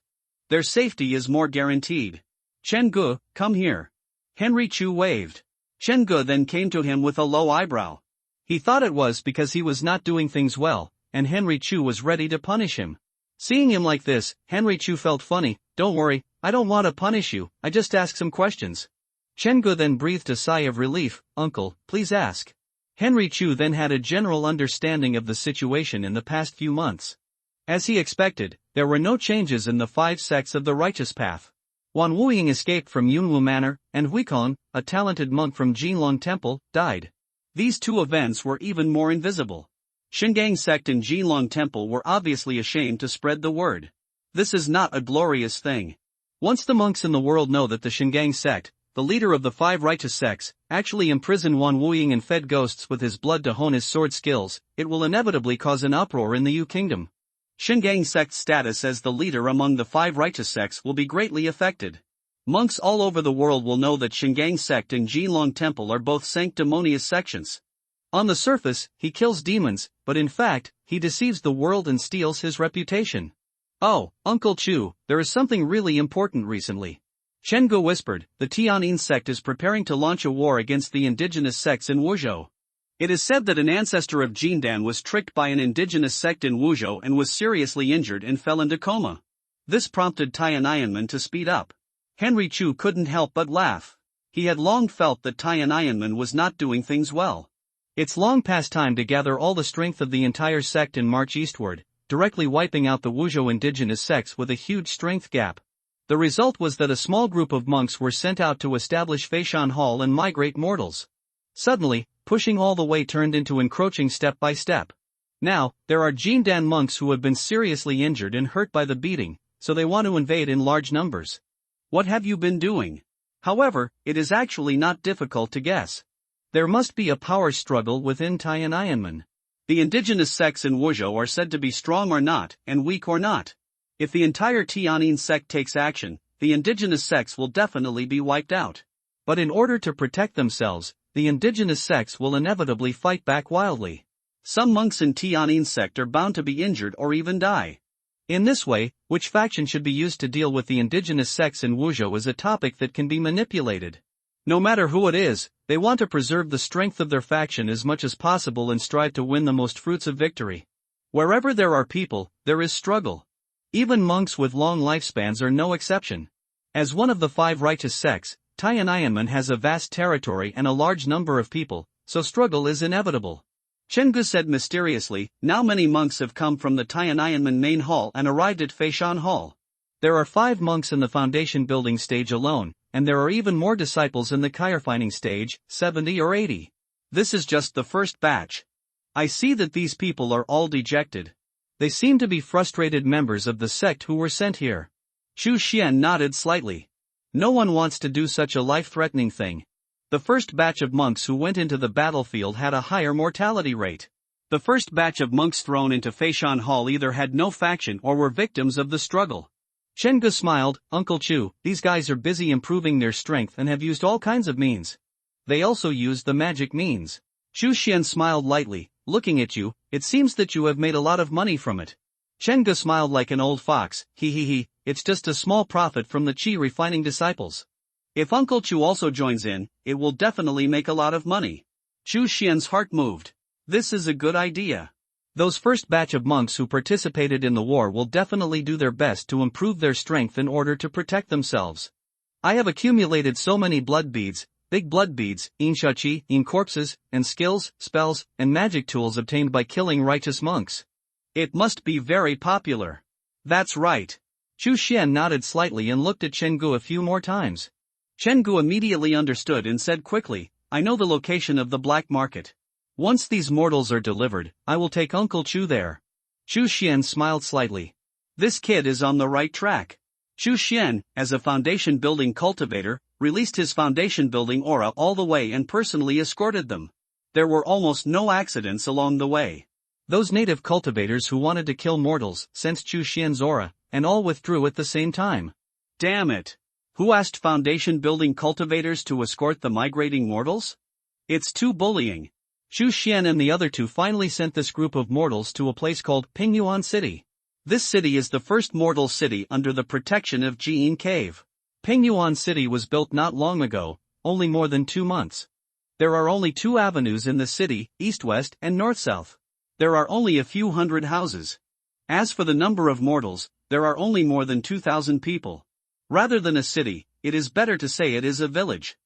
Their safety is more guaranteed. "Chen Gu, come here." Henry Chu waved. Chen Gu then came to him with a low eyebrow. He thought it was because he was not doing things well, and Henry Chu was ready to punish him. Seeing him like this, Henry Chu felt funny. "Don't worry, I don't want to punish you, I just ask some questions." Chen Gu then breathed a sigh of relief. "Uncle, please ask." Henry Chu then had a general understanding of the situation in the past few months. As he expected, there were no changes in the 5 sects of the righteous path. Wan Wuying escaped from Yunwu Manor, and Huikong, a talented monk from Jinlong Temple, died. These 2 events were even more invisible. Shingang sect and Jinlong Temple were obviously ashamed to spread the word. This is not a glorious thing. Once the monks in the world know that the Shingang sect, the leader of the 5 righteous sects, actually imprisoned Wan Wuying and fed ghosts with his blood to hone his sword skills, it will inevitably cause an uproar in the Yu Kingdom. Shingang sect's status as the leader among the 5 righteous sects will be greatly affected. Monks all over the world will know that Shingang sect and Jinlong Temple are both sanctimonious sections. On the surface, he kills demons, but in fact, he deceives the world and steals his reputation. "Oh, Uncle Chu, there is something really important recently." Chen Gu whispered, "The Tianyin sect is preparing to launch a war against the indigenous sects in Wuzhou. It is said that an ancestor of Jindan was tricked by an indigenous sect in Wuzhou and was seriously injured and fell into coma. This prompted Tianyanmen to speed up." Henry Chu couldn't help but laugh. He had long felt that Tianyanmen was not doing things well. It's long past time to gather all the strength of the entire sect and march eastward, directly wiping out the Wuzhou indigenous sects with a huge strength gap. The result was that a small group of monks were sent out to establish Feishan Hall and migrate mortals. Suddenly, pushing all the way turned into encroaching step by step. Now, there are Jindan monks who have been seriously injured and hurt by the beating, so they want to invade in large numbers. What have you been doing? However, it is actually not difficult to guess. There must be a power struggle within Tiananmen. The indigenous sects in Wuzhou are said to be strong or not, and weak or not. If the entire Tiananmen sect takes action, the indigenous sects will definitely be wiped out. But in order to protect themselves, the indigenous sects will inevitably fight back wildly. Some monks in Tiananmen sect are bound to be injured or even die. In this way, which faction should be used to deal with the indigenous sects in Wuzhou is a topic that can be manipulated. No matter who it is, they want to preserve the strength of their faction as much as possible and strive to win the most fruits of victory. Wherever there are people, there is struggle. Even monks with long lifespans are no exception. As one of the 5 righteous sects, Tiananmen has a vast territory and a large number of people, so struggle is inevitable. Chenggu said mysteriously, now many monks have come from the Tiananmen main hall and arrived at Feishan Hall. There are 5 monks in the foundation building stage alone, and there are even more disciples in the firefighting stage, 70 or 80. This is just the first batch. I see that these people are all dejected. They seem to be frustrated members of the sect who were sent here. Chu Xian nodded slightly. No one wants to do such a life-threatening thing. The first batch of monks who went into the battlefield had a higher mortality rate. The first batch of monks thrown into Feishan Hall either had no faction or were victims of the struggle. Chenggu smiled, Uncle Chu, these guys are busy improving their strength and have used all kinds of means. They also used the magic means. Chu Xian smiled lightly, looking at you, it seems that you have made a lot of money from it. Chenggu smiled like an old fox, it's just a small profit from the qi refining disciples. If Uncle Chu also joins in, it will definitely make a lot of money. Chu Xian's heart moved. This is a good idea. Those first batch of monks who participated in the war will definitely do their best to improve their strength in order to protect themselves. I have accumulated so many blood beads, big blood beads, inshachi, in corpses, and skills, spells, and magic tools obtained by killing righteous monks. It must be very popular. That's right. Chu Xian nodded slightly and looked at Chenggu a few more times. Chenggu immediately understood and said quickly, I know the location of the black market. Once these mortals are delivered, I will take Uncle Chu there. Chu Xian smiled slightly. This kid is on the right track. Chu Xian, as a foundation building cultivator, released his foundation building aura all the way and personally escorted them. There were almost no accidents along the way. Those native cultivators who wanted to kill mortals sensed Chu Xian's aura, and all withdrew at the same time. Damn it! Who asked foundation building cultivators to escort the migrating mortals? It's too bullying. Chu Xian and the other 2 finally sent this group of mortals to a place called Pingyuan City. This city is the first mortal city under the protection of Ji'in Cave. Pingyuan City was built not long ago, only more than 2 months. There are only 2 avenues in the city, east-west and north-south. There are only a few hundred houses. As for the number of mortals, there are only more than 2,000 people. Rather than a city, it is better to say it is a village.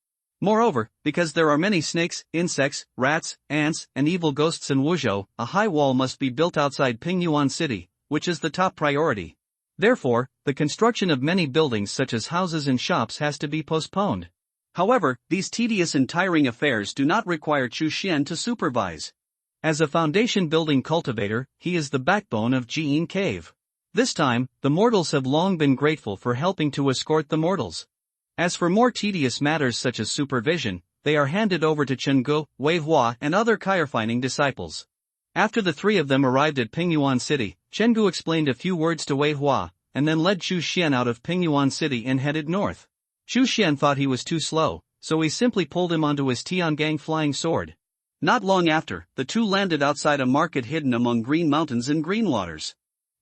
Moreover, because there are many snakes, insects, rats, ants, and evil ghosts in Wuzhou, a high wall must be built outside Pingyuan City, which is the top priority. Therefore, the construction of many buildings such as houses and shops has to be postponed. However, these tedious and tiring affairs do not require Chu Xian to supervise. As a foundation building cultivator, he is the backbone of Ji'in Cave. This time, the mortals have long been grateful for helping to escort the mortals. As for more tedious matters such as supervision, they are handed over to Chenggu, Wei Hua and other firefighting disciples. After the 3 of them arrived at Pingyuan City, Chenggu explained a few words to Wei Hua, and then led Chu Xian out of Pingyuan City and headed north. Chu Xian thought he was too slow, so he simply pulled him onto his Tiangang flying sword. Not long after, the 2 landed outside a market hidden among green mountains and green waters.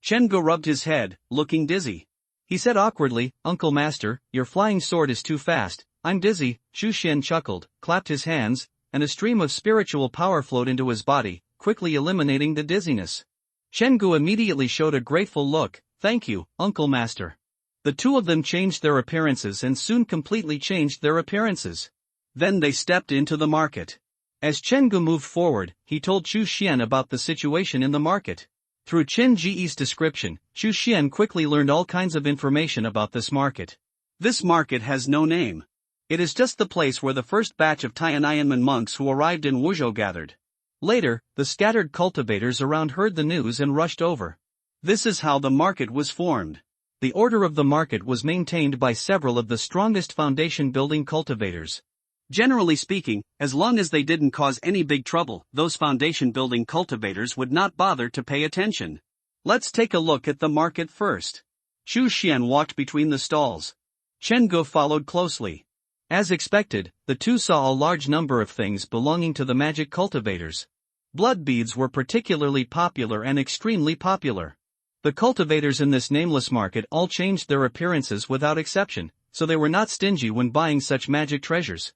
Chenggu rubbed his head, looking dizzy. He said awkwardly, Uncle Master, your flying sword is too fast, I'm dizzy. Chu Xian chuckled, clapped his hands, and a stream of spiritual power flowed into his body, quickly eliminating the dizziness. Chenggu immediately showed a grateful look, thank you, Uncle Master. The 2 of them changed their appearances and soon completely changed their appearances. Then they stepped into the market. As Chenggu moved forward, he told Chu Xian about the situation in the market. Through Chen Ji's description, Xu Xian quickly learned all kinds of information about this market. This market has no name. It is just the place where the first batch of Tiananmen monks who arrived in Wuzhou gathered. Later, the scattered cultivators around heard the news and rushed over. This is how the market was formed. The order of the market was maintained by several of the strongest foundation-building cultivators. Generally speaking, as long as they didn't cause any big trouble, those foundation-building cultivators would not bother to pay attention. Let's take a look at the market first. Xu Xian walked between the stalls. Chen Gu followed closely. As expected, the two saw a large number of things belonging to the magic cultivators. Blood beads were particularly popular and extremely popular. The cultivators in this nameless market all changed their appearances without exception, so they were not stingy when buying such magic treasures.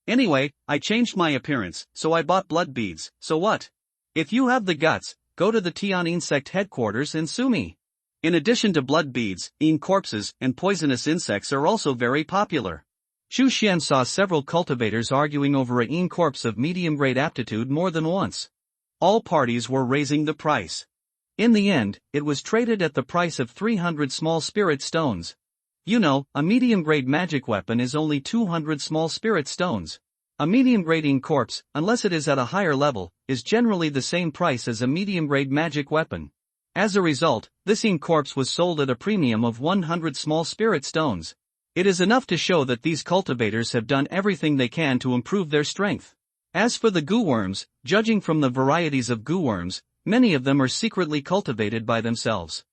Anyway, I changed my appearance, so I bought blood beads, so what? If you have the guts, go to the Tian insect headquarters and sue me. In addition to blood beads, corpses and poisonous insects are also very popular. Xu Xian saw several cultivators arguing over a corpse of medium-grade aptitude more than once. All parties were raising the price. In the end, it was traded at the price of 300 small spirit stones. You know, a medium-grade magic weapon is only 200 small spirit stones. A medium-grade corpse, unless it is at a higher level, is generally the same price as a medium-grade magic weapon. As a result, this corpse was sold at a premium of 100 small spirit stones. It is enough to show that these cultivators have done everything they can to improve their strength. As for the goo worms, judging from the varieties of goo worms, many of them are secretly cultivated by themselves.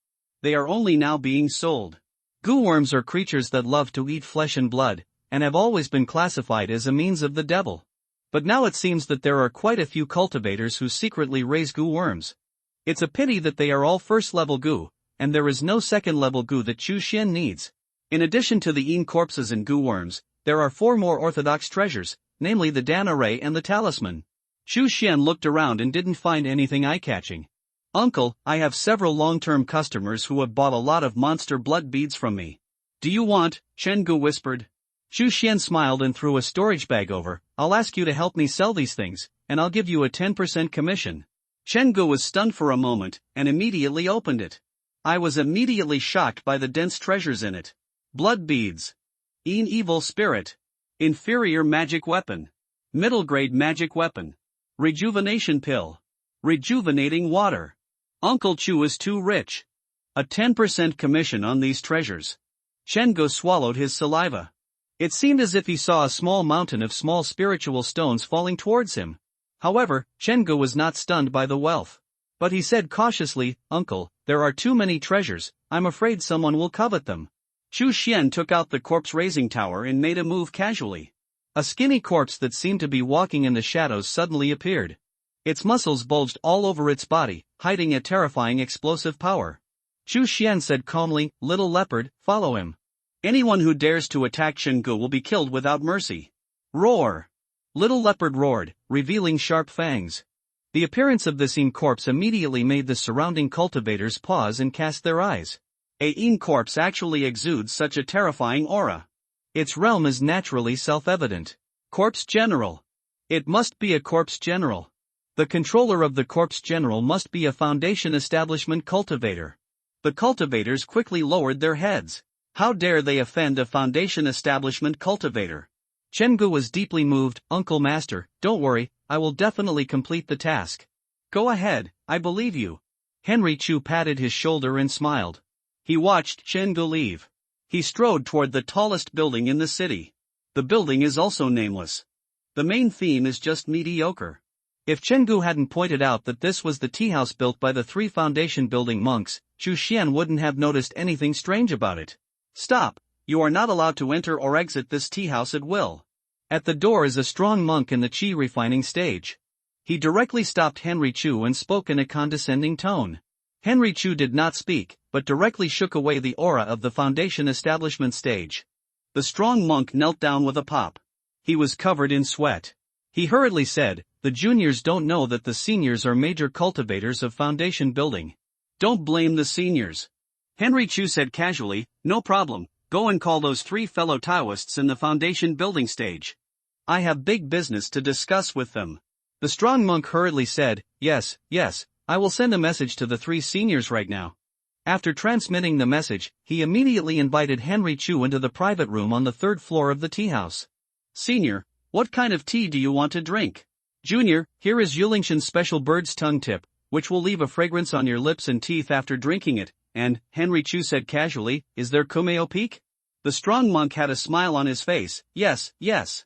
They are only now being sold. Goo worms are creatures that love to eat flesh and blood, and have always been classified as a means of the devil. But now it seems that there are quite a few cultivators who secretly raise goo worms. It's a pity that they are all first-level goo, and there is no second-level goo that Xu Xian needs. In addition to the corpses and goo worms, there are 4 more orthodox treasures, namely the Dan array and the talisman. Xu Xian looked around and didn't find anything eye-catching. Uncle, I have several long-term customers who have bought a lot of monster blood beads from me. Do you want? Chen Gu whispered. Xu Xian smiled and threw a storage bag over. I'll ask you to help me sell these things, and I'll give you a 10% commission. Chen Gu was stunned for a moment, and immediately opened it. I was immediately shocked by the dense treasures in it. Blood beads. Evil spirit. Inferior magic weapon. Middle-grade magic weapon. Rejuvenation pill. Rejuvenating water. Uncle Chu is too rich. A 10% commission on these treasures. Chen Gu swallowed his saliva. It seemed as if he saw a small mountain of small spiritual stones falling towards him. However, Chen Gu was not stunned by the wealth. But he said cautiously, Uncle, there are too many treasures, I'm afraid someone will covet them. Xu Xian took out the corpse-raising tower and made a move casually. A skinny corpse that seemed to be walking in the shadows suddenly appeared. Its muscles bulged all over its body, hiding a terrifying explosive power. Xu Xian said calmly, Little leopard, follow him. Anyone who dares to attack Chen Gu will be killed without mercy. Roar! Little leopard roared, revealing sharp fangs. The appearance of this corpse immediately made the surrounding cultivators pause and cast their eyes. A corpse actually exudes such a terrifying aura. Its realm is naturally self-evident. Corpse General. It must be a Corpse General. The controller of the Corpse General must be a Foundation Establishment cultivator. The cultivators quickly lowered their heads. How dare they offend a Foundation Establishment cultivator? Chen Gu was deeply moved. Uncle Master, don't worry, I will definitely complete the task. Go ahead, I believe you. Henry Chu patted his shoulder and smiled. He watched Chen Gu leave. He strode toward the tallest building in the city. The building is also nameless. The main theme is just mediocre. If Chen Gu hadn't pointed out that this was the tea house built by the 3 foundation-building monks, Xu Xian wouldn't have noticed anything strange about it. Stop, you are not allowed to enter or exit this tea house at will. At the door is a strong monk in the qi refining stage. He directly stopped Henry Chu and spoke in a condescending tone. Henry Chu did not speak, but directly shook away the aura of the Foundation Establishment stage. The strong monk knelt down with a pop. He was covered in sweat. He hurriedly said, The juniors don't know that the seniors are major cultivators of foundation building. Don't blame the seniors. Henry Chu said casually, No problem, go and call those 3 fellow Taoists in the foundation building stage. I have big business to discuss with them. The strong monk hurriedly said, Yes, I will send a message to the three seniors right now. After transmitting the message, he immediately invited Henry Chu into the private room on the third floor of the tea house. Senior, what kind of tea do you want to drink? Junior, here is Yulingshan's special bird's tongue tip, which will leave a fragrance on your lips and teeth after drinking it, and, Henry Chu said casually, is there kumeo peak? The strong monk had a smile on his face. Yes, yes.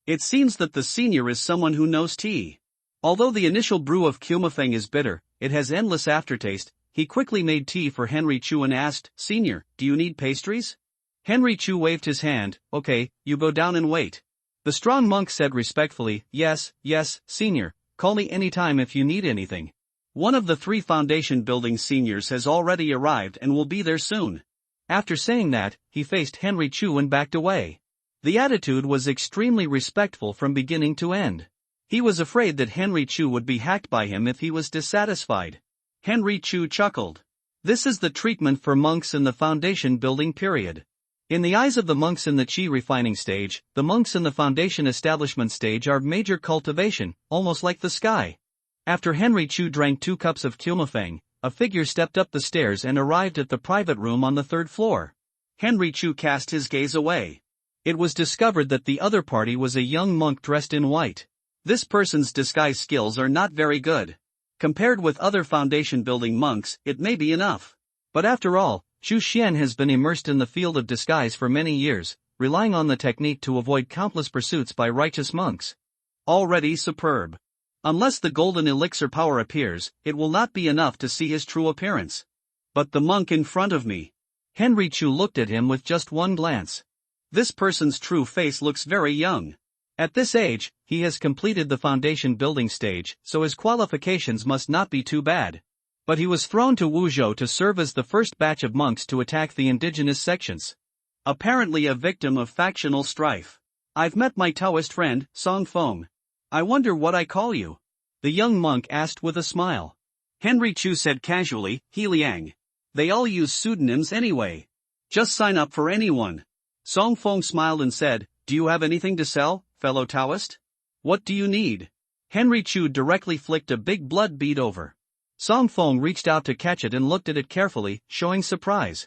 It seems that the senior is someone who knows tea. Although the initial brew of kumafeng is bitter, it has endless aftertaste. He quickly made tea for Henry Chu and asked, Senior, do you need pastries? Henry Chu waved his hand. Okay, you go down and wait. The strong monk said respectfully, yes, senior, call me anytime if you need anything. One of the three foundation building seniors has already arrived and will be there soon. After saying that, he faced Henry Chu and backed away. The attitude was extremely respectful from beginning to end. He was afraid that Henry Chu would be hacked by him if he was dissatisfied. Henry Chu chuckled. This is the treatment for monks in the foundation building period. In the eyes of the monks in the qi refining stage, the monks in the foundation establishment stage are major cultivation, almost like the sky. After Henry Chu drank 2 cups of kumafeng, a figure stepped up the stairs and arrived at the private room on the 3rd floor. Henry Chu cast his gaze away. It was discovered that the other party was a young monk dressed in white. This person's disguise skills are not very good. Compared with other foundation building monks, it may be enough. But after all, Xu Xian has been immersed in the field of disguise for many years, relying on the technique to avoid countless pursuits by righteous monks. Already superb. Unless the golden elixir power appears, it will not be enough to see his true appearance. But the monk in front of me. Henry Chu looked at him with just one glance. This person's true face looks very young. At this age, he has completed the foundation building stage, so his qualifications must not be too bad. But he was thrown to Wuzhou to serve as the first batch of monks to attack the indigenous sections. Apparently a victim of factional strife. I've met my Taoist friend, Song Feng. I wonder what I call you? The young monk asked with a smile. Henry Chu said casually, He Liang. They all use pseudonyms anyway. Just sign up for anyone. Song Feng smiled and said, Do you have anything to sell, fellow Taoist? What do you need? Henry Chu directly flicked a big blood bead over. Song Feng reached out to catch it and looked at it carefully, showing surprise.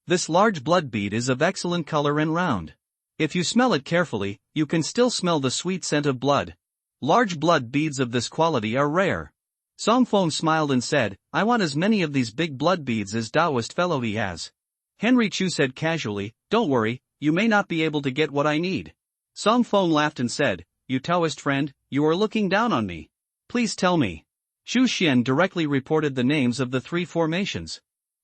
This large blood bead is of excellent color and round. If you smell it carefully, you can still smell the sweet scent of blood. Large blood beads of this quality are rare. Song Feng smiled and said, I want as many of these big blood beads as Taoist fellow he has. Henry Chu said casually, Don't worry, you may not be able to get what I need. Song Feng laughed and said, You Taoist friend, you are looking down on me. Please tell me. Xu Xian directly reported the names of the 3 formations.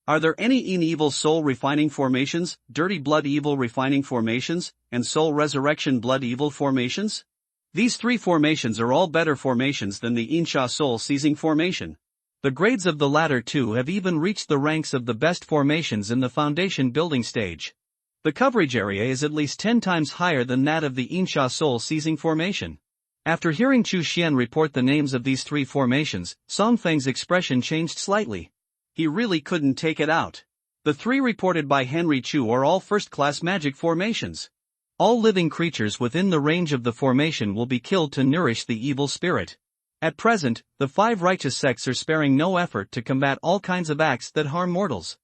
Are there any evil soul refining formations, dirty blood evil refining formations, and soul resurrection blood evil formations? These 3 formations are all better formations than the Insha soul seizing formation. The grades of the latter 2 have even reached the ranks of the best formations in the foundation building stage. The coverage area is at least 10 times higher than that of the Insha soul seizing formation. After hearing Xu Xian report the names of these 3 formations, Song Feng's expression changed slightly. He really couldn't take it out. The 3 reported by Henry Chu are all first-class magic formations. All living creatures within the range of the formation will be killed to nourish the evil spirit. At present, the 5 righteous sects are sparing no effort to combat all kinds of acts that harm mortals.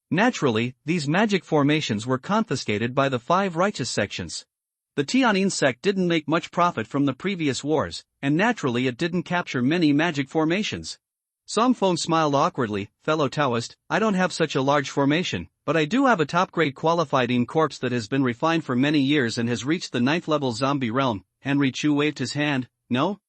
Naturally, these magic formations were confiscated by the 5 righteous sections. The Tianyin sect didn't make much profit from the previous wars, and naturally it didn't capture many magic formations. Song Feng smiled awkwardly, Fellow Taoist, I don't have such a large formation, but I do have a top-grade qualified corpse that has been refined for many years and has reached the 9th level zombie realm. Henry Chu waved his hand, No?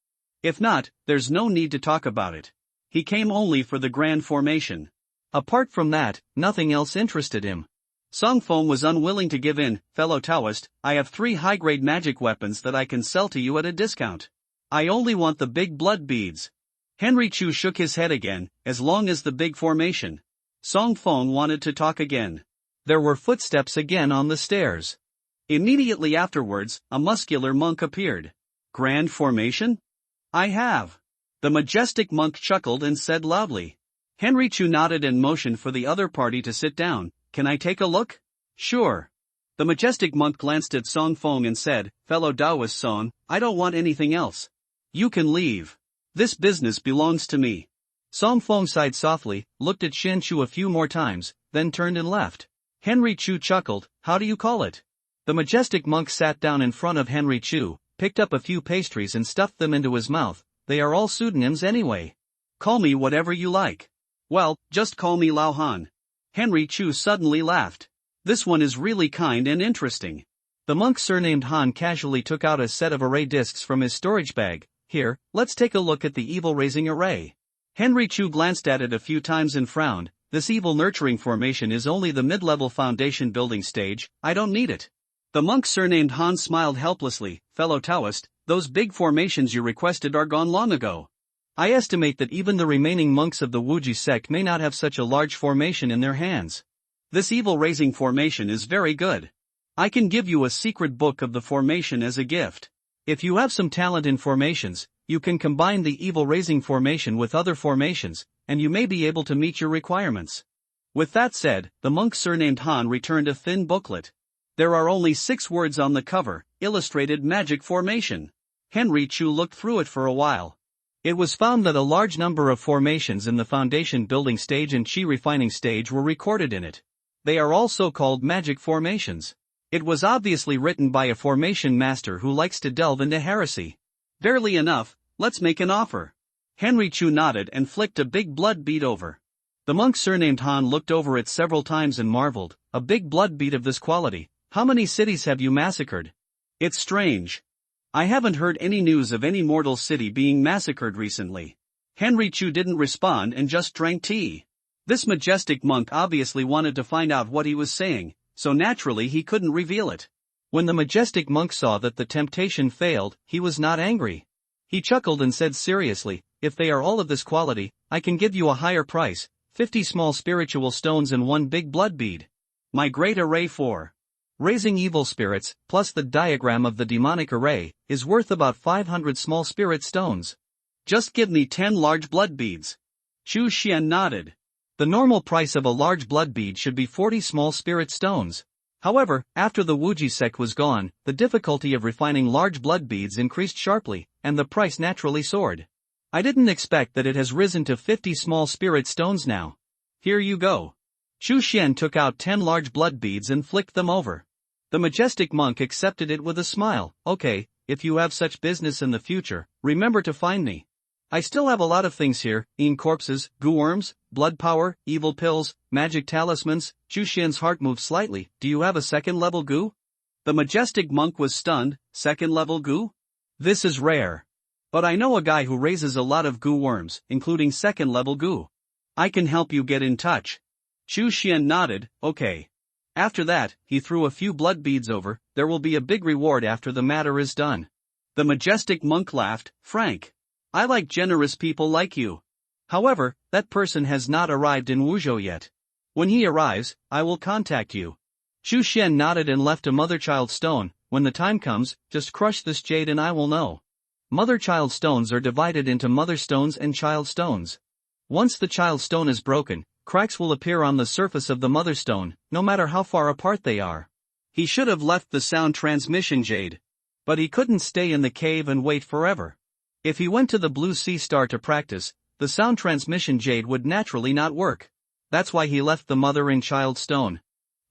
If not, there's no need to talk about it. He came only for the grand formation. Apart from that, nothing else interested him. Song Feng was unwilling to give in, Fellow Taoist, I have 3 high-grade magic weapons that I can sell to you at a discount. I only want the big blood beads. Henry Chu shook his head again, as long as the big formation. Song Feng wanted to talk again. There were footsteps again on the stairs. Immediately afterwards, a muscular monk appeared. Grand formation? I have. The majestic monk chuckled and said loudly. Henry Chu nodded and motioned for the other party to sit down. Can I take a look? Sure. The majestic monk glanced at Song Feng and said, Fellow Taoist Song, I don't want anything else. You can leave. This business belongs to me. Song Fong sighed softly, looked at Shen Chu a few more times, then turned and left. Henry Chu chuckled, how do you call it? The majestic monk sat down in front of Henry Chu, picked up a few pastries and stuffed them into his mouth. They are all pseudonyms anyway. Call me whatever you like. Well, just call me Lao Han. Henry Chu suddenly laughed. This one is really kind and interesting. The monk surnamed Han casually took out a set of array discs from his storage bag. Here, let's take a look at the evil raising array. Henry Chu glanced at it a few times and frowned. This evil nurturing formation is only the mid-level foundation building stage, I don't need it. The monk surnamed Han smiled helplessly. Fellow Taoist, those big formations you requested are gone long ago. I estimate that even the remaining monks of the Wuji sect may not have such a large formation in their hands. This evil raising formation is very good. I can give you a secret book of the formation as a gift. If you have some talent in formations, you can combine the evil raising formation with other formations, and you may be able to meet your requirements. With that said, the monk surnamed Han returned a thin booklet. There are only 6 words on the cover, illustrated magic formation. Henry Chu looked through it for a while. It was found that a large number of formations in the foundation building stage and chi refining stage were recorded in it. They are also called magic formations. It was obviously written by a formation master who likes to delve into heresy. Barely enough, let's make an offer. Henry Chu nodded and flicked a big blood bead over. The monk surnamed Han looked over it several times and marveled, a big blood bead of this quality, how many cities have you massacred? It's strange. I haven't heard any news of any mortal city being massacred recently. Henry Chu didn't respond and just drank tea. This majestic monk obviously wanted to find out what he was saying, so naturally he couldn't reveal it. When the majestic monk saw that the temptation failed, he was not angry. He chuckled and said seriously, if they are all of this quality, I can give you a higher price, 50 small spiritual stones and 1 big blood bead. My great array for raising evil spirits, plus the diagram of the demonic array, is worth about 500 small spirit stones. Just give me 10 large blood beads. Chu Xian nodded. The normal price of a large blood bead should be 40 small spirit stones. However, after the Wuji sect was gone, the difficulty of refining large blood beads increased sharply, and the price naturally soared. I didn't expect that it has risen to 50 small spirit stones now. Here you go. Chu Xian took out 10 large blood beads and flicked them over. The majestic monk accepted it with a smile. Okay, if you have such business in the future, remember to find me. I still have a lot of things here, corpses, goo worms, blood power, evil pills, magic talismans. Chu Xian's heart moved slightly. Do you have a second level goo? The majestic monk was stunned. Second level goo? This is rare. But I know a guy who raises a lot of goo worms, including second level goo. I can help you get in touch. Chu Xian nodded. Okay. After that, he threw a few blood beads over. There will be a big reward after the matter is done. The majestic monk laughed. Frank. I like generous people like you. However, that person has not arrived in Wuzhou yet. When he arrives, I will contact you. Chu Xian nodded and left a mother-child stone. When the time comes, just crush this jade and I will know. Mother-child stones are divided into mother stones and child stones. Once the child stone is broken, cracks will appear on the surface of the mother stone, no matter how far apart they are. He should have left the sound transmission jade. But he couldn't stay in the cave and wait forever. If he went to the Blue Sea Star to practice, the sound transmission jade would naturally not work. That's why he left the mother and child stone.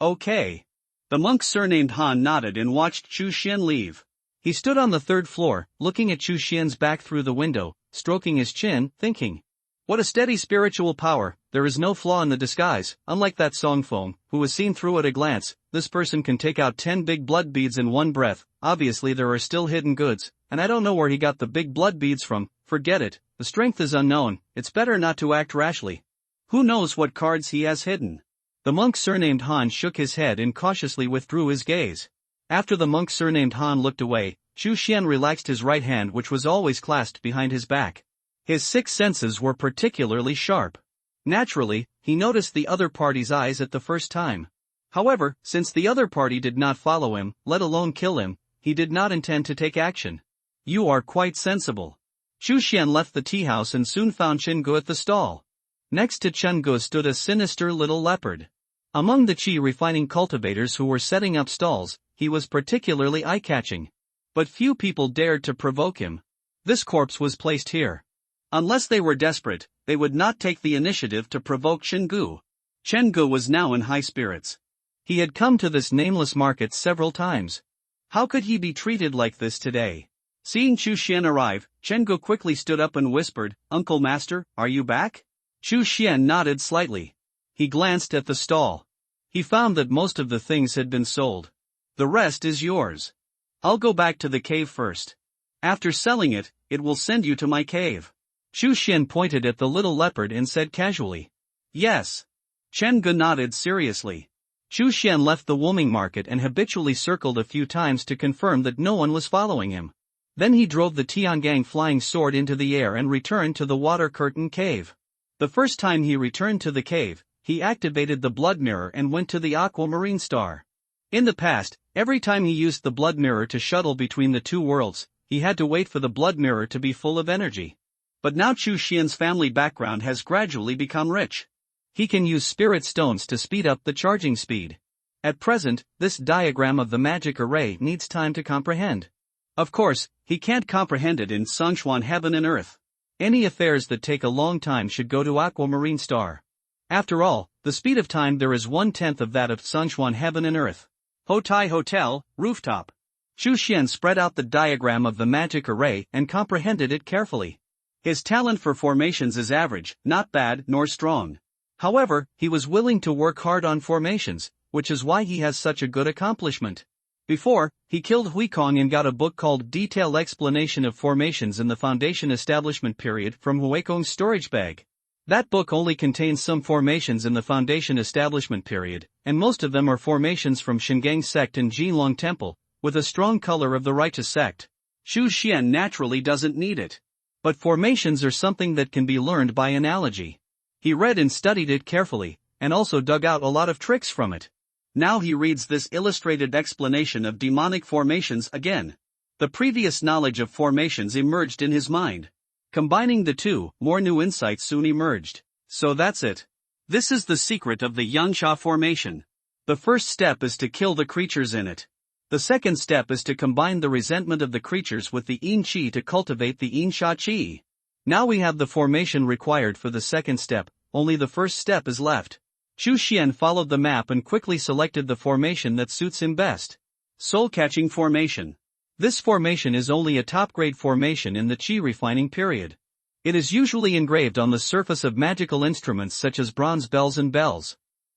Okay. The monk surnamed Han nodded and watched Chu Xian leave. He stood on the 3rd floor, looking at Chu Xian's back through the window, stroking his chin, thinking. What a steady spiritual power, there is no flaw in the disguise. Unlike that Song Fong, who was seen through at a glance, this person can take out 10 big blood beads in one breath. Obviously there are still hidden goods, and I don't know where he got the big blood beads from. Forget it, the strength is unknown, it's better not to act rashly. Who knows what cards he has hidden? The monk surnamed Han shook his head and cautiously withdrew his gaze. After the monk surnamed Han looked away, Chu Xian relaxed his right hand, which was always clasped behind his back. His 6 senses were particularly sharp. Naturally, he noticed the other party's eyes at the first time. However, since the other party did not follow him, let alone kill him, he did not intend to take action. You are quite sensible. Chu Xian left the tea house and soon found Chen Gu at the stall. Next to Chen Gu stood a sinister little leopard. Among the chi refining cultivators who were setting up stalls, he was particularly eye-catching. But few people dared to provoke him. This corpse was placed here. Unless they were desperate, they would not take the initiative to provoke Shingu. Chengu was now in high spirits. He had come to this nameless market several times. How could he be treated like this today? Seeing Chu Xian arrive, Chengu quickly stood up and whispered, "Uncle Master, are you back?" Chu Xian nodded slightly. He glanced at the stall. He found that most of the things had been sold. "The rest is yours. I'll go back to the cave first. After selling it, it will send you to my cave." Chu Xian pointed at the little leopard and said casually, "Yes." Chengu nodded seriously. Chu Xian left the Wuming market and habitually circled a few times to confirm that no one was following him. Then he drove the Tiangang flying sword into the air and returned to the water curtain cave. The first time he returned to the cave, he activated the blood mirror and went to the aquamarine star. In the past, every time he used the blood mirror to shuttle between the two worlds, he had to wait for the blood mirror to be full of energy. But now Chu Xian's family background has gradually become rich. He can use spirit stones to speed up the charging speed. At present, this diagram of the magic array needs time to comprehend. Of course, he can't comprehend it in Songchuan heaven and earth. Any affairs that take a long time should go to Aquamarine Star. After all, the speed of time there is 1/10 of that of Songchuan heaven and earth. Hotai Hotel, rooftop. Chu Xian spread out the diagram of the magic array and comprehended it carefully. His talent for formations is average, not bad nor strong. However, he was willing to work hard on formations, which is why he has such a good accomplishment. Before, he killed Huikong and got a book called Detailed Explanation of Formations in the Foundation Establishment Period from Huikong's storage bag. That book only contains some formations in the Foundation Establishment Period, and most of them are formations from Shingang sect and Jinlong Temple, with a strong color of the righteous sect. Chu Xian naturally doesn't need it. But formations are something that can be learned by analogy. He read and studied it carefully, and also dug out a lot of tricks from it. Now he reads this illustrated explanation of demonic formations again. The previous knowledge of formations emerged in his mind. Combining the two, more new insights soon emerged. So that's it. This is the secret of the Yangsha formation. The first step is to kill the creatures in it. The second step is to combine the resentment of the creatures with the Yin Qi to cultivate the Yinsha Qi. Now we have the formation required for the second step, only the first step is left. Chu Xian followed the map and quickly selected the formation that suits him best. Soul-catching formation. This formation is only a top-grade formation in the Qi refining period. It is usually engraved on the surface of magical instruments such as bronze bells and bells.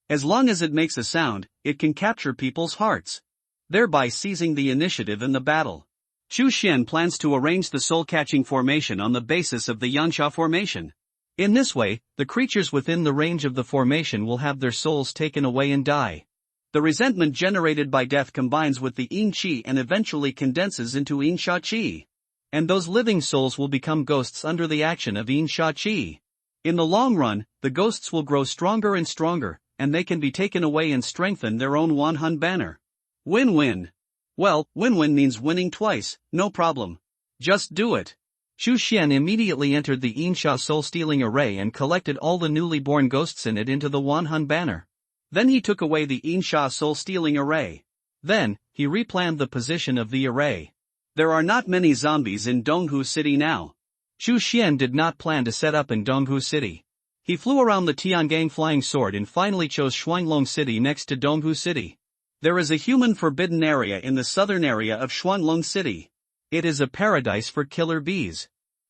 As long as it makes a sound, it can capture people's hearts, thereby seizing the initiative in the battle. Chu Xian plans to arrange the soul-catching formation on the basis of the Yangsha formation. In this way, the creatures within the range of the formation will have their souls taken away and die. The resentment generated by death combines with the Yin Qi and eventually condenses into Yinsha Qi. And those living souls will become ghosts under the action of Yinsha Qi. In the long run, the ghosts will grow stronger and stronger, and they can be taken away and strengthen their own Wanhun banner. Win-win. Well, win-win means winning twice, no problem. Just do it. Chu Xian immediately entered the Yinsha soul-stealing array and collected all the newly born ghosts in it into the Wanhun banner. Then he took away the Yinsha soul-stealing array. Then, he replanned the position of the array. There are not many zombies in Donghu City now. Chu Xian did not plan to set up in Donghu City. He flew around the Tiangang flying sword and finally chose Shuanglong City next to Donghu City. There is a human forbidden area in the southern area of Shuanglong City. It is a paradise for killer bees.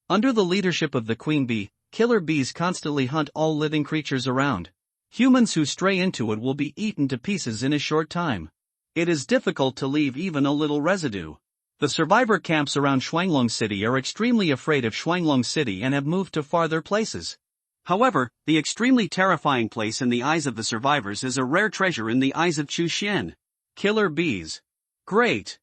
Under the leadership of the queen bee, killer bees constantly hunt all living creatures around. Humans who stray into it will be eaten to pieces in a short time. It is difficult to leave even a little residue. The survivor camps around Shuanglong City are extremely afraid of Shuanglong City and have moved to farther places. However, the extremely terrifying place in the eyes of the survivors is a rare treasure in the eyes of Chu Xian. Killer bees. Great.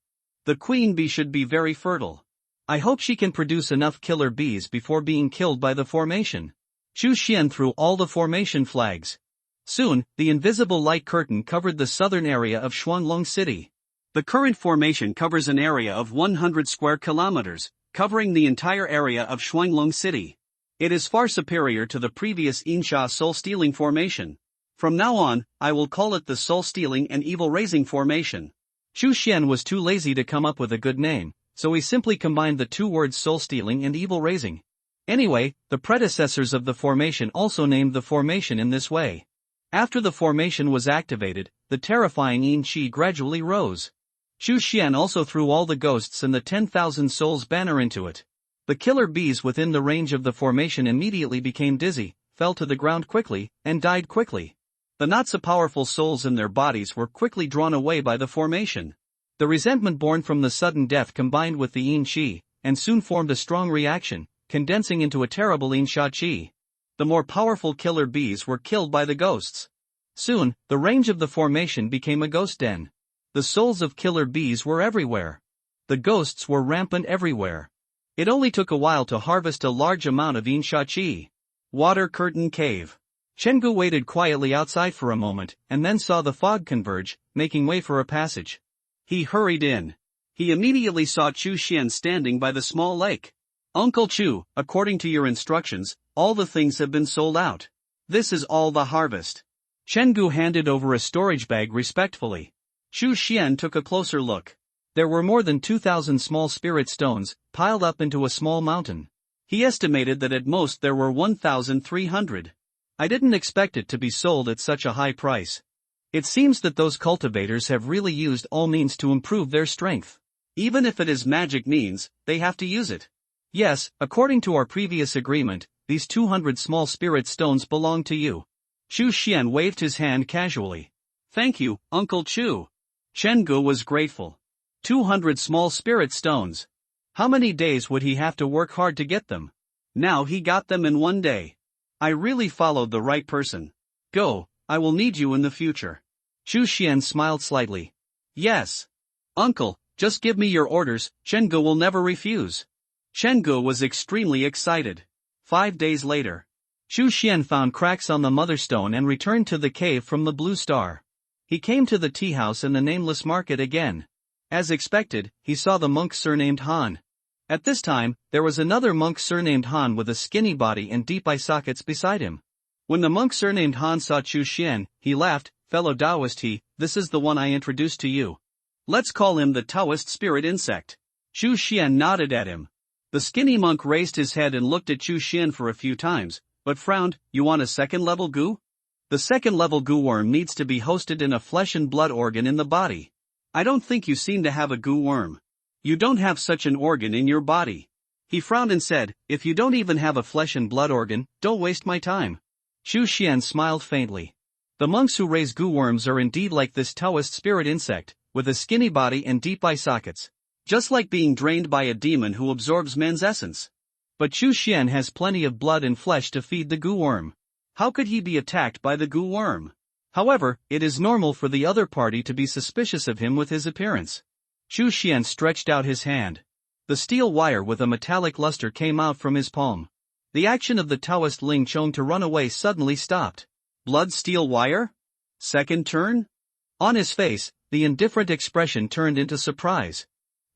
The queen bee should be very fertile. I hope she can produce enough killer bees before being killed by the formation. Chu Xian threw all the formation flags. Soon, the invisible light curtain covered the southern area of Shuanglong City. The current formation covers an area of 100 square kilometers, covering the entire area of Shuanglong City. It is far superior to the previous Yinsha soul-stealing formation. From now on, I will call it the soul-stealing and evil-raising formation. Chu Xian was too lazy to come up with a good name, so he simply combined the two words soul-stealing and evil-raising. Anyway, the predecessors of the formation also named the formation in this way. After the formation was activated, the terrifying yin qi gradually rose. Xu Xian also threw all the ghosts and the 10,000 souls banner into it. The killer bees within the range of the formation immediately became dizzy, fell to the ground quickly, and died quickly. The not-so-powerful souls in their bodies were quickly drawn away by the formation. The resentment born from the sudden death combined with the yin qi, and soon formed a strong reaction, condensing into a terrible yin sha qi. The more powerful killer bees were killed by the ghosts. Soon, the range of the formation became a ghost den. The souls of killer bees were everywhere. The ghosts were rampant everywhere. It only took a while to harvest a large amount of yin sha qi. Water Curtain Cave. Chenggu waited quietly outside for a moment, and then saw the fog converge, making way for a passage. He hurried in. He immediately saw Chu Xian standing by the small lake. Uncle Chu, according to your instructions, all the things have been sold out. This is all the harvest. Chenggu handed over a storage bag respectfully. Chu Xian took a closer look. There were more than 2,000 small spirit stones, piled up into a small mountain. He estimated that at most there were 1,300. I didn't expect it to be sold at such a high price. It seems that those cultivators have really used all means to improve their strength. Even if it is magic means, they have to use it. Yes, according to our previous agreement, these 200 small spirit stones belong to you. Chu Xian waved his hand casually. Thank you, Uncle Chu. Chenggu was grateful. 200 small spirit stones. How many days would he have to work hard to get them? Now he got them in one day. I really followed the right person. Go, I will need you in the future. Chu Xian smiled slightly. Yes. Uncle, just give me your orders, Chenggu will never refuse. Chenggu was extremely excited. 5 days later. Chu Xian found cracks on the mother stone and returned to the cave from the Blue Star. He came to the tea house in the nameless market again. As expected, he saw the monk surnamed Han. At this time, there was another monk surnamed Han with a skinny body and deep eye sockets beside him. When the monk surnamed Han saw Chu Xian, he laughed, fellow Taoist this is the one I introduced to you. Let's call him the Taoist spirit insect. Chu Xian nodded at him. The skinny monk raised his head and looked at Chu Xian for a few times, but frowned. You want a second-level goo? The second-level goo worm needs to be hosted in a flesh and blood organ in the body. I don't think you seem to have a goo worm. You don't have such an organ in your body. He frowned and said, if you don't even have a flesh and blood organ, don't waste my time. Chu Xian smiled faintly. The monks who raise goo worms are indeed like this Taoist spirit insect, with a skinny body and deep eye sockets. Just like being drained by a demon who absorbs men's essence. But Chu Xian has plenty of blood and flesh to feed the goo worm. How could he be attacked by the goo worm? However, it is normal for the other party to be suspicious of him with his appearance. Chu Xian stretched out his hand. The steel wire with a metallic luster came out from his palm. The action of the Taoist Ling Chong to run away suddenly stopped. Blood steel wire? Second turn? On his face, the indifferent expression turned into surprise.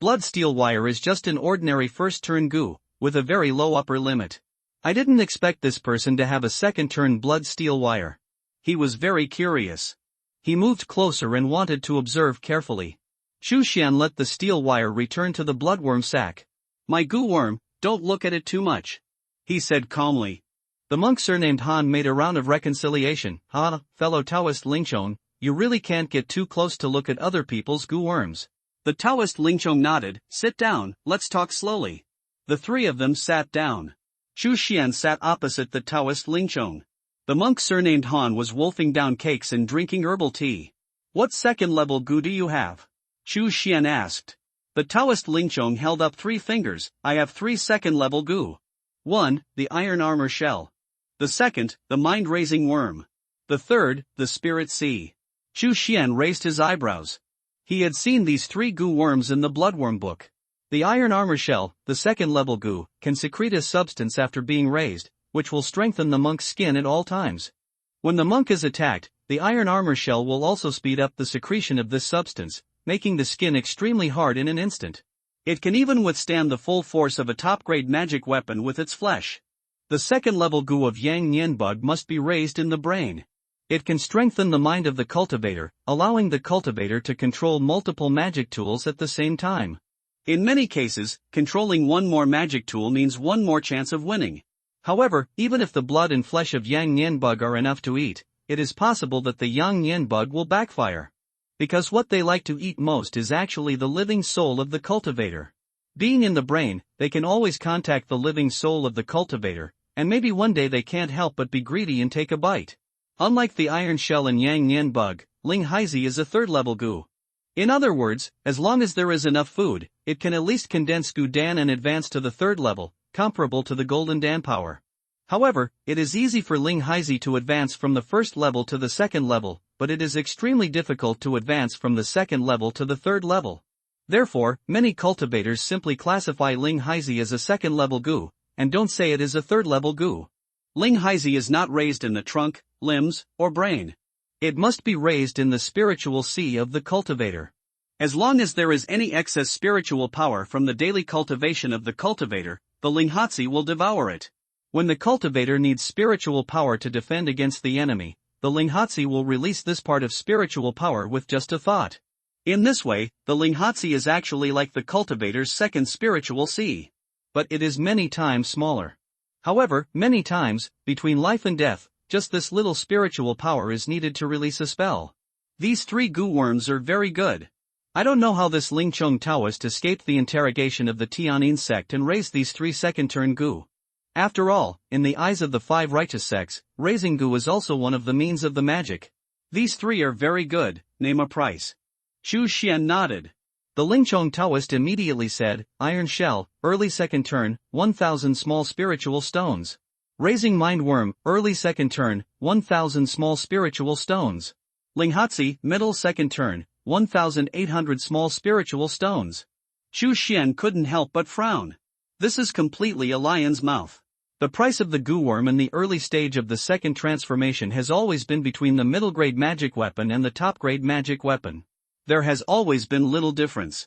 Blood steel wire is just an ordinary first turn goo, with a very low upper limit. I didn't expect this person to have a second turn blood steel wire. He was very curious. He moved closer and wanted to observe carefully. Chu Xian let the steel wire return to the bloodworm sac. My goo worm, don't look at it too much. He said calmly. The monk surnamed Han made a round of reconciliation. Fellow Taoist Lingchong, you really can't get too close to look at other people's goo worms. The Taoist Lingchong nodded. Sit down, let's talk slowly. The three of them sat down. Chu Xian sat opposite the Taoist Lingchong. The monk surnamed Han was wolfing down cakes and drinking herbal tea. What second-level goo do you have? Chu Xian asked. The Taoist Lingchong held up 3 fingers. I have 3 second-level goo. 1, the iron armor shell. The second, the mind-raising worm. The third, the spirit sea. Chu Xian raised his eyebrows. He had seen these 3 goo worms in the bloodworm book. The iron armor shell, the second-level goo, can secrete a substance after being raised, which will strengthen the monk's skin at all times. When the monk is attacked, the iron armor shell will also speed up the secretion of this substance, making the skin extremely hard in an instant. It can even withstand the full force of a top-grade magic weapon with its flesh. The second-level goo of Yang Nian bug must be raised in the brain. It can strengthen the mind of the cultivator, allowing the cultivator to control multiple magic tools at the same time. In many cases, controlling one more magic tool means one more chance of winning. However, even if the blood and flesh of Yang Nian bug are enough to eat, it is possible that the Yang Nian bug will backfire. Because what they like to eat most is actually the living soul of the cultivator. Being in the brain, they can always contact the living soul of the cultivator, and maybe one day they can't help but be greedy and take a bite. Unlike the iron shell and Yang Nian bug, Ling Haizi is a third-level goo. In other words, as long as there is enough food, it can at least condense Gu Dan and advance to the third level, comparable to the Golden Dan power. However, it is easy for Ling Haizi to advance from the first level to the second level, but it is extremely difficult to advance from the second level to the third level. Therefore, many cultivators simply classify Ling Haizi as a second-level Gu, and don't say it is a third-level Gu. Ling Haizi is not raised in the trunk, limbs, or brain. It must be raised in the spiritual sea of the cultivator. As long as there is any excess spiritual power from the daily cultivation of the cultivator, the Linghatsi will devour it. When the cultivator needs spiritual power to defend against the enemy, the Linghatsi will release this part of spiritual power with just a thought. In this way, the Linghatsi is actually like the cultivator's second spiritual sea. But it is many times smaller. However, many times, between life and death, just this little spiritual power is needed to release a spell. These 3 goo worms are very good. I don't know how this Lingchong Taoist escaped the interrogation of the Tian'in sect and raised these 3 second-turn goo. After all, in the eyes of the 5 righteous sects, raising goo is also one of the means of the magic. These 3 are very good, name a price. Chu Xian nodded. The Lingchong Taoist immediately said, iron shell, early second turn, 1,000 small spiritual stones. Raising mind worm, early second turn, 1,000 small spiritual stones. Linghatsi, middle second turn, 1,800 small spiritual stones. Chu Xian couldn't help but frown. This is completely a lion's mouth. The price of the goo worm in the early stage of the second transformation has always been between the middle grade magic weapon and the top grade magic weapon. There has always been little difference.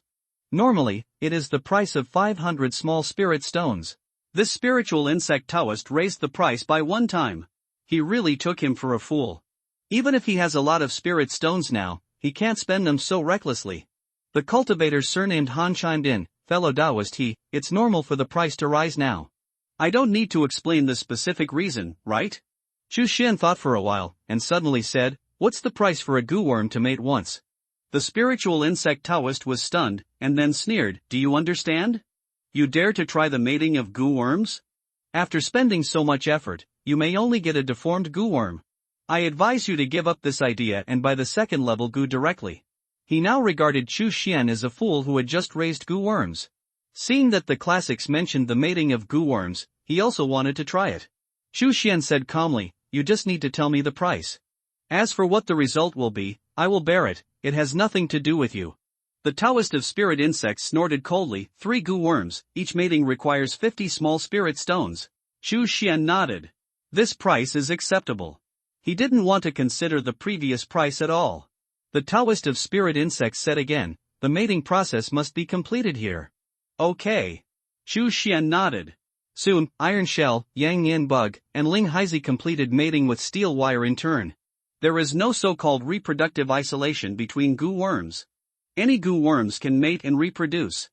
Normally, it is the price of 500 small spirit stones. This spiritual insect Taoist raised the price by 1 time. He really took him for a fool. Even if he has a lot of spirit stones now, he can't spend them so recklessly. The cultivator surnamed Han chimed in, fellow Taoist it's normal for the price to rise now. I don't need to explain the specific reason, right? Chu Xian thought for a while, and suddenly said, what's the price for a goo worm to mate once? The spiritual insect Taoist was stunned, and then sneered, do you understand? You dare to try the mating of goo worms? After spending so much effort, you may only get a deformed goo worm. I advise you to give up this idea and buy the second level goo directly. He now regarded Chu Xian as a fool who had just raised goo worms. Seeing that the classics mentioned the mating of goo worms, he also wanted to try it. Chu Xian said calmly, you just need to tell me the price. As for what the result will be, I will bear it, it has nothing to do with you. The Taoist of spirit insects snorted coldly, 3 goo worms, each mating requires 50 small spirit stones. Chu Xian nodded. This price is acceptable. He didn't want to consider the previous price at all. The Taoist of spirit insects said again, the mating process must be completed here. Okay. Chu Xian nodded. Soon, Iron Shell, Yang Nian Bug, and Ling Haizi completed mating with Steel Wire in turn. There is no so-called reproductive isolation between goo worms. Any goo worms can mate and reproduce.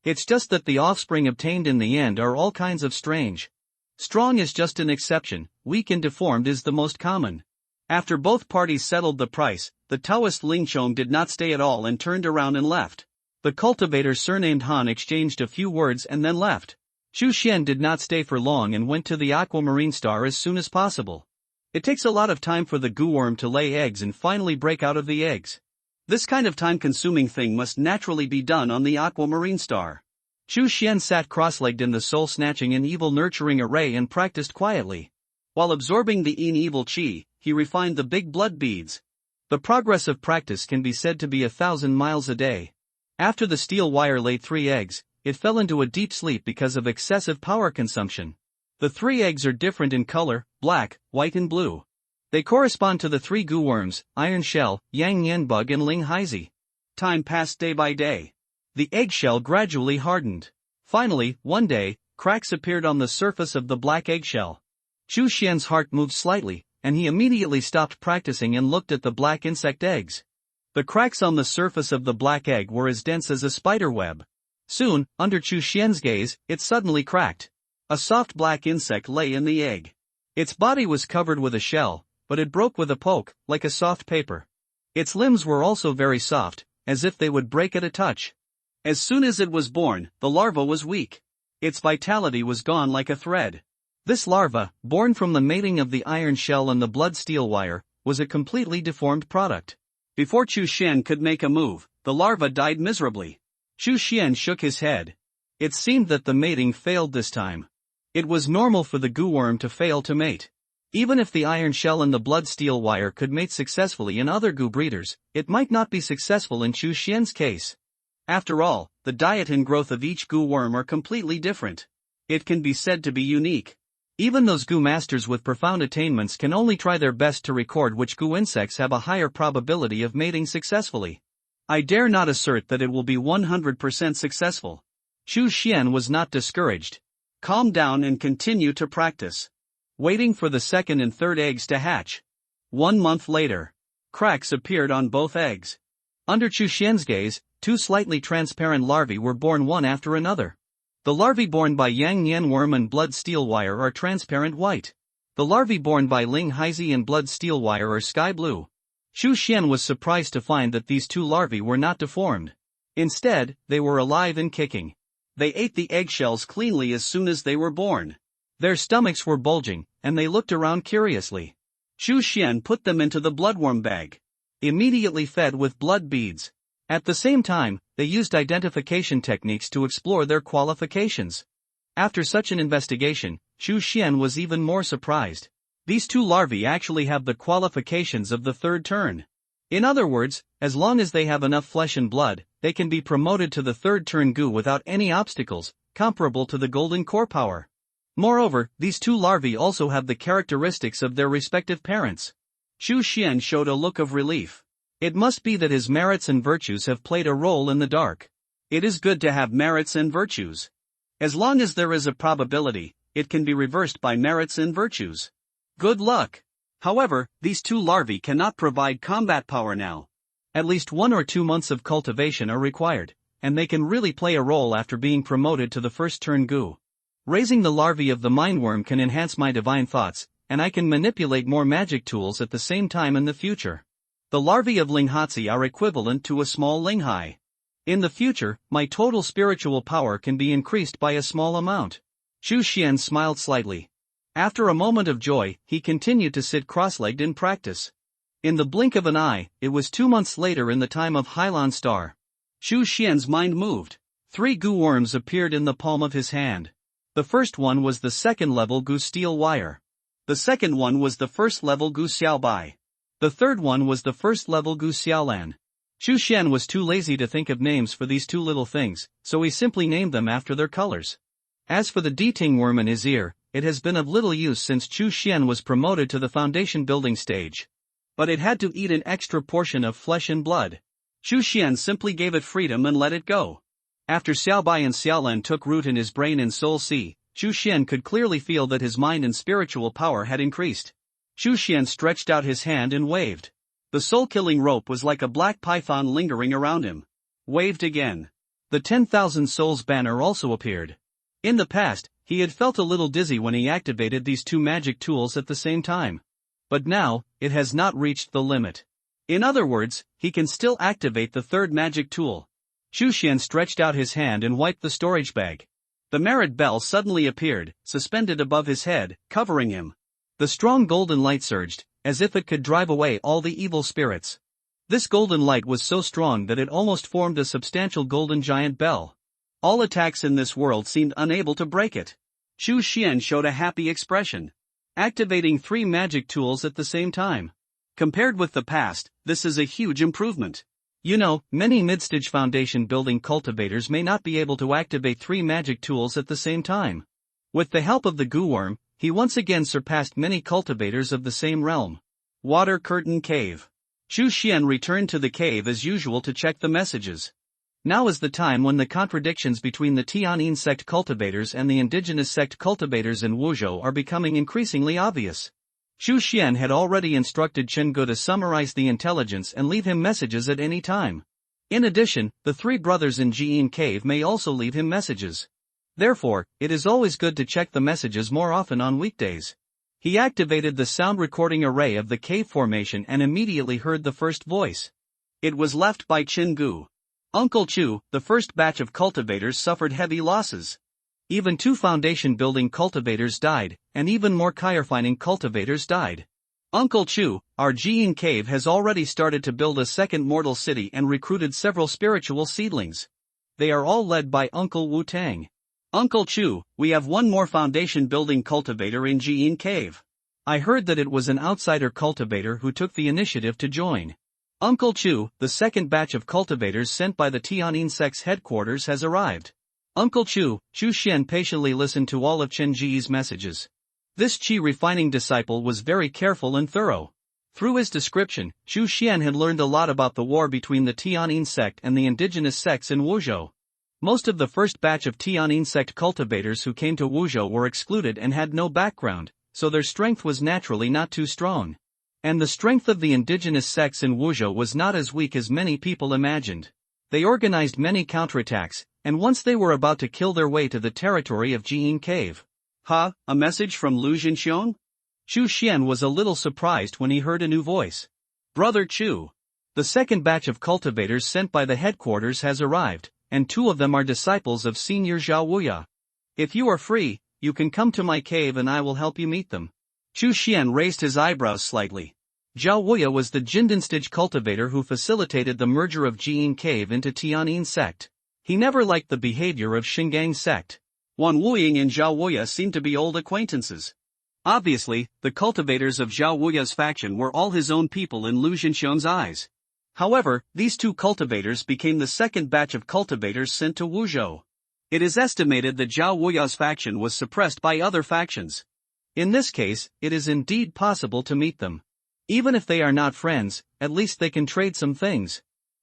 It's just that the offspring obtained in the end are all kinds of strange. Strong is just an exception, weak and deformed is the most common. After both parties settled the price, the Taoist Lingchong did not stay at all and turned around and left. The cultivator surnamed Han exchanged a few words and then left. Chu Xian did not stay for long and went to the aquamarine star as soon as possible. It takes a lot of time for the goo worm to lay eggs and finally break out of the eggs. This kind of time-consuming thing must naturally be done on the aquamarine star. Chu Xian sat cross-legged in the soul-snatching and evil-nurturing array and practiced quietly. While absorbing the evil chi, he refined the big blood beads. The progress of practice can be said to be 1,000 miles a day. After the steel wire laid 3 eggs, it fell into a deep sleep because of excessive power consumption. The 3 eggs are different in color, black, white and blue. They correspond to the 3 goo worms, Iron Shell, Yang Nian Bug and Ling Haizi. Time passed day by day. The eggshell gradually hardened. Finally, one day, cracks appeared on the surface of the black eggshell. Chu Xian's heart moved slightly, and he immediately stopped practicing and looked at the black insect eggs. The cracks on the surface of the black egg were as dense as a spider web. Soon, under Chu Xian's gaze, it suddenly cracked. A soft black insect lay in the egg. Its body was covered with a shell, but it broke with a poke, like a soft paper. Its limbs were also very soft, as if they would break at a touch. As soon as it was born, the larva was weak. Its vitality was gone like a thread. This larva, born from the mating of the iron shell and the blood steel wire, was a completely deformed product. Before Chu Xian could make a move, the larva died miserably. Chu Xian shook his head. It seemed that the mating failed this time. It was normal for the goo worm to fail to mate. Even if the iron shell and the blood steel wire could mate successfully in other goo breeders, it might not be successful in Chu Xian's case. After all, the diet and growth of each goo worm are completely different. It can be said to be unique. Even those goo masters with profound attainments can only try their best to record which goo insects have a higher probability of mating successfully. I dare not assert that it will be 100% successful. Chu Xian was not discouraged. Calm down and continue to practice. Waiting for the second and third eggs to hatch. 1 month later. Cracks appeared on both eggs. Under Chu Xian's gaze, 2 slightly transparent larvae were born one after another. The larvae born by Yang Nian worm and blood steel wire are transparent white. The larvae born by Ling Haizi and blood steel wire are sky blue. Chu Xian was surprised to find that these 2 larvae were not deformed. Instead, they were alive and kicking. They ate the eggshells cleanly as soon as they were born. Their stomachs were bulging, and they looked around curiously. Chu Xian put them into the bloodworm bag. Immediately fed with blood beads. At the same time, they used identification techniques to explore their qualifications. After such an investigation, Chu Xian was even more surprised. These 2 larvae actually have the qualifications of the third turn. In other words, as long as they have enough flesh and blood, they can be promoted to the third turn goo without any obstacles, comparable to the golden core power. Moreover, these 2 larvae also have the characteristics of their respective parents. Chu Xian showed a look of relief. It must be that his merits and virtues have played a role in the dark. It is good to have merits and virtues. As long as there is a probability, it can be reversed by merits and virtues. Good luck. However, these 2 larvae cannot provide combat power now. At least 1 or 2 months of cultivation are required, and they can really play a role after being promoted to the first turn goo. Raising the larvae of the mindworm can enhance my divine thoughts, and I can manipulate more magic tools at the same time in the future. The larvae of Linghatsi are equivalent to a small Linghai. In the future, my total spiritual power can be increased by a small amount. Chu Xian smiled slightly. After a moment of joy, he continued to sit cross-legged in practice. In the blink of an eye, it was 2 months later in the time of Hailan Star. Chu Xian's mind moved. 3 goo worms appeared in the palm of his hand. The first one was the second-level goo steel wire. The second one was the first-level goo xiaobai. The third one was the first-level goo xiaolan. Chu Xian was too lazy to think of names for these 2 little things, so he simply named them after their colors. As for the Diting worm in his ear, it has been of little use since Chu Xian was promoted to the foundation building stage. But it had to eat an extra portion of flesh and blood. Chu Xian simply gave it freedom and let it go. After Xiaobai and Xiaolan took root in his brain and soul sea, Chu Xian could clearly feel that his mind and spiritual power had increased. Chu Xian stretched out his hand and waved. The soul-killing rope was like a black python lingering around him. Waved again. The 10,000 souls banner also appeared. In the past, he had felt a little dizzy when he activated these 2 magic tools at the same time. But now, it has not reached the limit. In other words, he can still activate the third magic tool. Chu Xian stretched out his hand and wiped the storage bag. The merit bell suddenly appeared, suspended above his head, covering him. The strong golden light surged, as if it could drive away all the evil spirits. This golden light was so strong that it almost formed a substantial golden giant bell. All attacks in this world seemed unable to break it. Chu Xian showed a happy expression. Activating 3 magic tools at the same time. Compared with the past, this is a huge improvement. You know, many mid-stage foundation building cultivators may not be able to activate 3 magic tools at the same time. With the help of the goo worm, he once again surpassed many cultivators of the same realm. Water Curtain Cave. Chu Xian returned to the cave as usual to check the messages. Now is the time when the contradictions between the Tianyin sect cultivators and the indigenous sect cultivators in Wuzhou are becoming increasingly obvious. Chu Xian had already instructed Chen Gu to summarize the intelligence and leave him messages at any time. In addition, the 3 brothers in Jiyin Cave may also leave him messages. Therefore, it is always good to check the messages more often on weekdays. He activated the sound recording array of the cave formation and immediately heard the first voice. It was left by Chingu. Uncle Chu, the first batch of cultivators suffered heavy losses. Even 2 foundation building cultivators died, and even more refining cultivators died. Uncle Chu, our Jian cave has already started to build a second mortal city and recruited several spiritual seedlings. They are all led by Uncle Wu Tang. Uncle Chu, we have one more foundation building cultivator in Jian cave. I heard that it was an outsider cultivator who took the initiative to join. Uncle Chu, the second batch of cultivators sent by the Tianin sect's headquarters has arrived. Uncle Chu, Chu Xian patiently listened to all of Chen Ji's messages. This qi refining disciple was very careful and thorough. Through his description, Chu Xian had learned a lot about the war between the Tianin sect and the indigenous sects in Wuzhou. Most of the first batch of Tianin sect cultivators who came to Wuzhou were excluded and had no background, so their strength was naturally not too strong. And the strength of the indigenous sects in Wuzhou was not as weak as many people imagined. They organized many counterattacks, and once they were about to kill their way to the territory of Jian Cave. Ha, a message from Lu Jinxiong? Chu Xian was a little surprised when he heard a new voice. Brother Chu. The second batch of cultivators sent by the headquarters has arrived, and 2 of them are disciples of Senior Zhao Wuya. If you are free, you can come to my cave and I will help you meet them. Chu Xian raised his eyebrows slightly. Zhao Wuya was the Jindenstige cultivator who facilitated the merger of Jian Cave into Tianin sect. He never liked the behavior of Xingang sect. Wan Wuying and Zhao Wuya seemed to be old acquaintances. Obviously, the cultivators of Zhao Wuya's faction were all his own people in Lu Jinxiong's eyes. However, these 2 cultivators became the second batch of cultivators sent to Wuzhou. It is estimated that Zhao Wuya's faction was suppressed by other factions. In this case, it is indeed possible to meet them. Even if they are not friends, at least they can trade some things.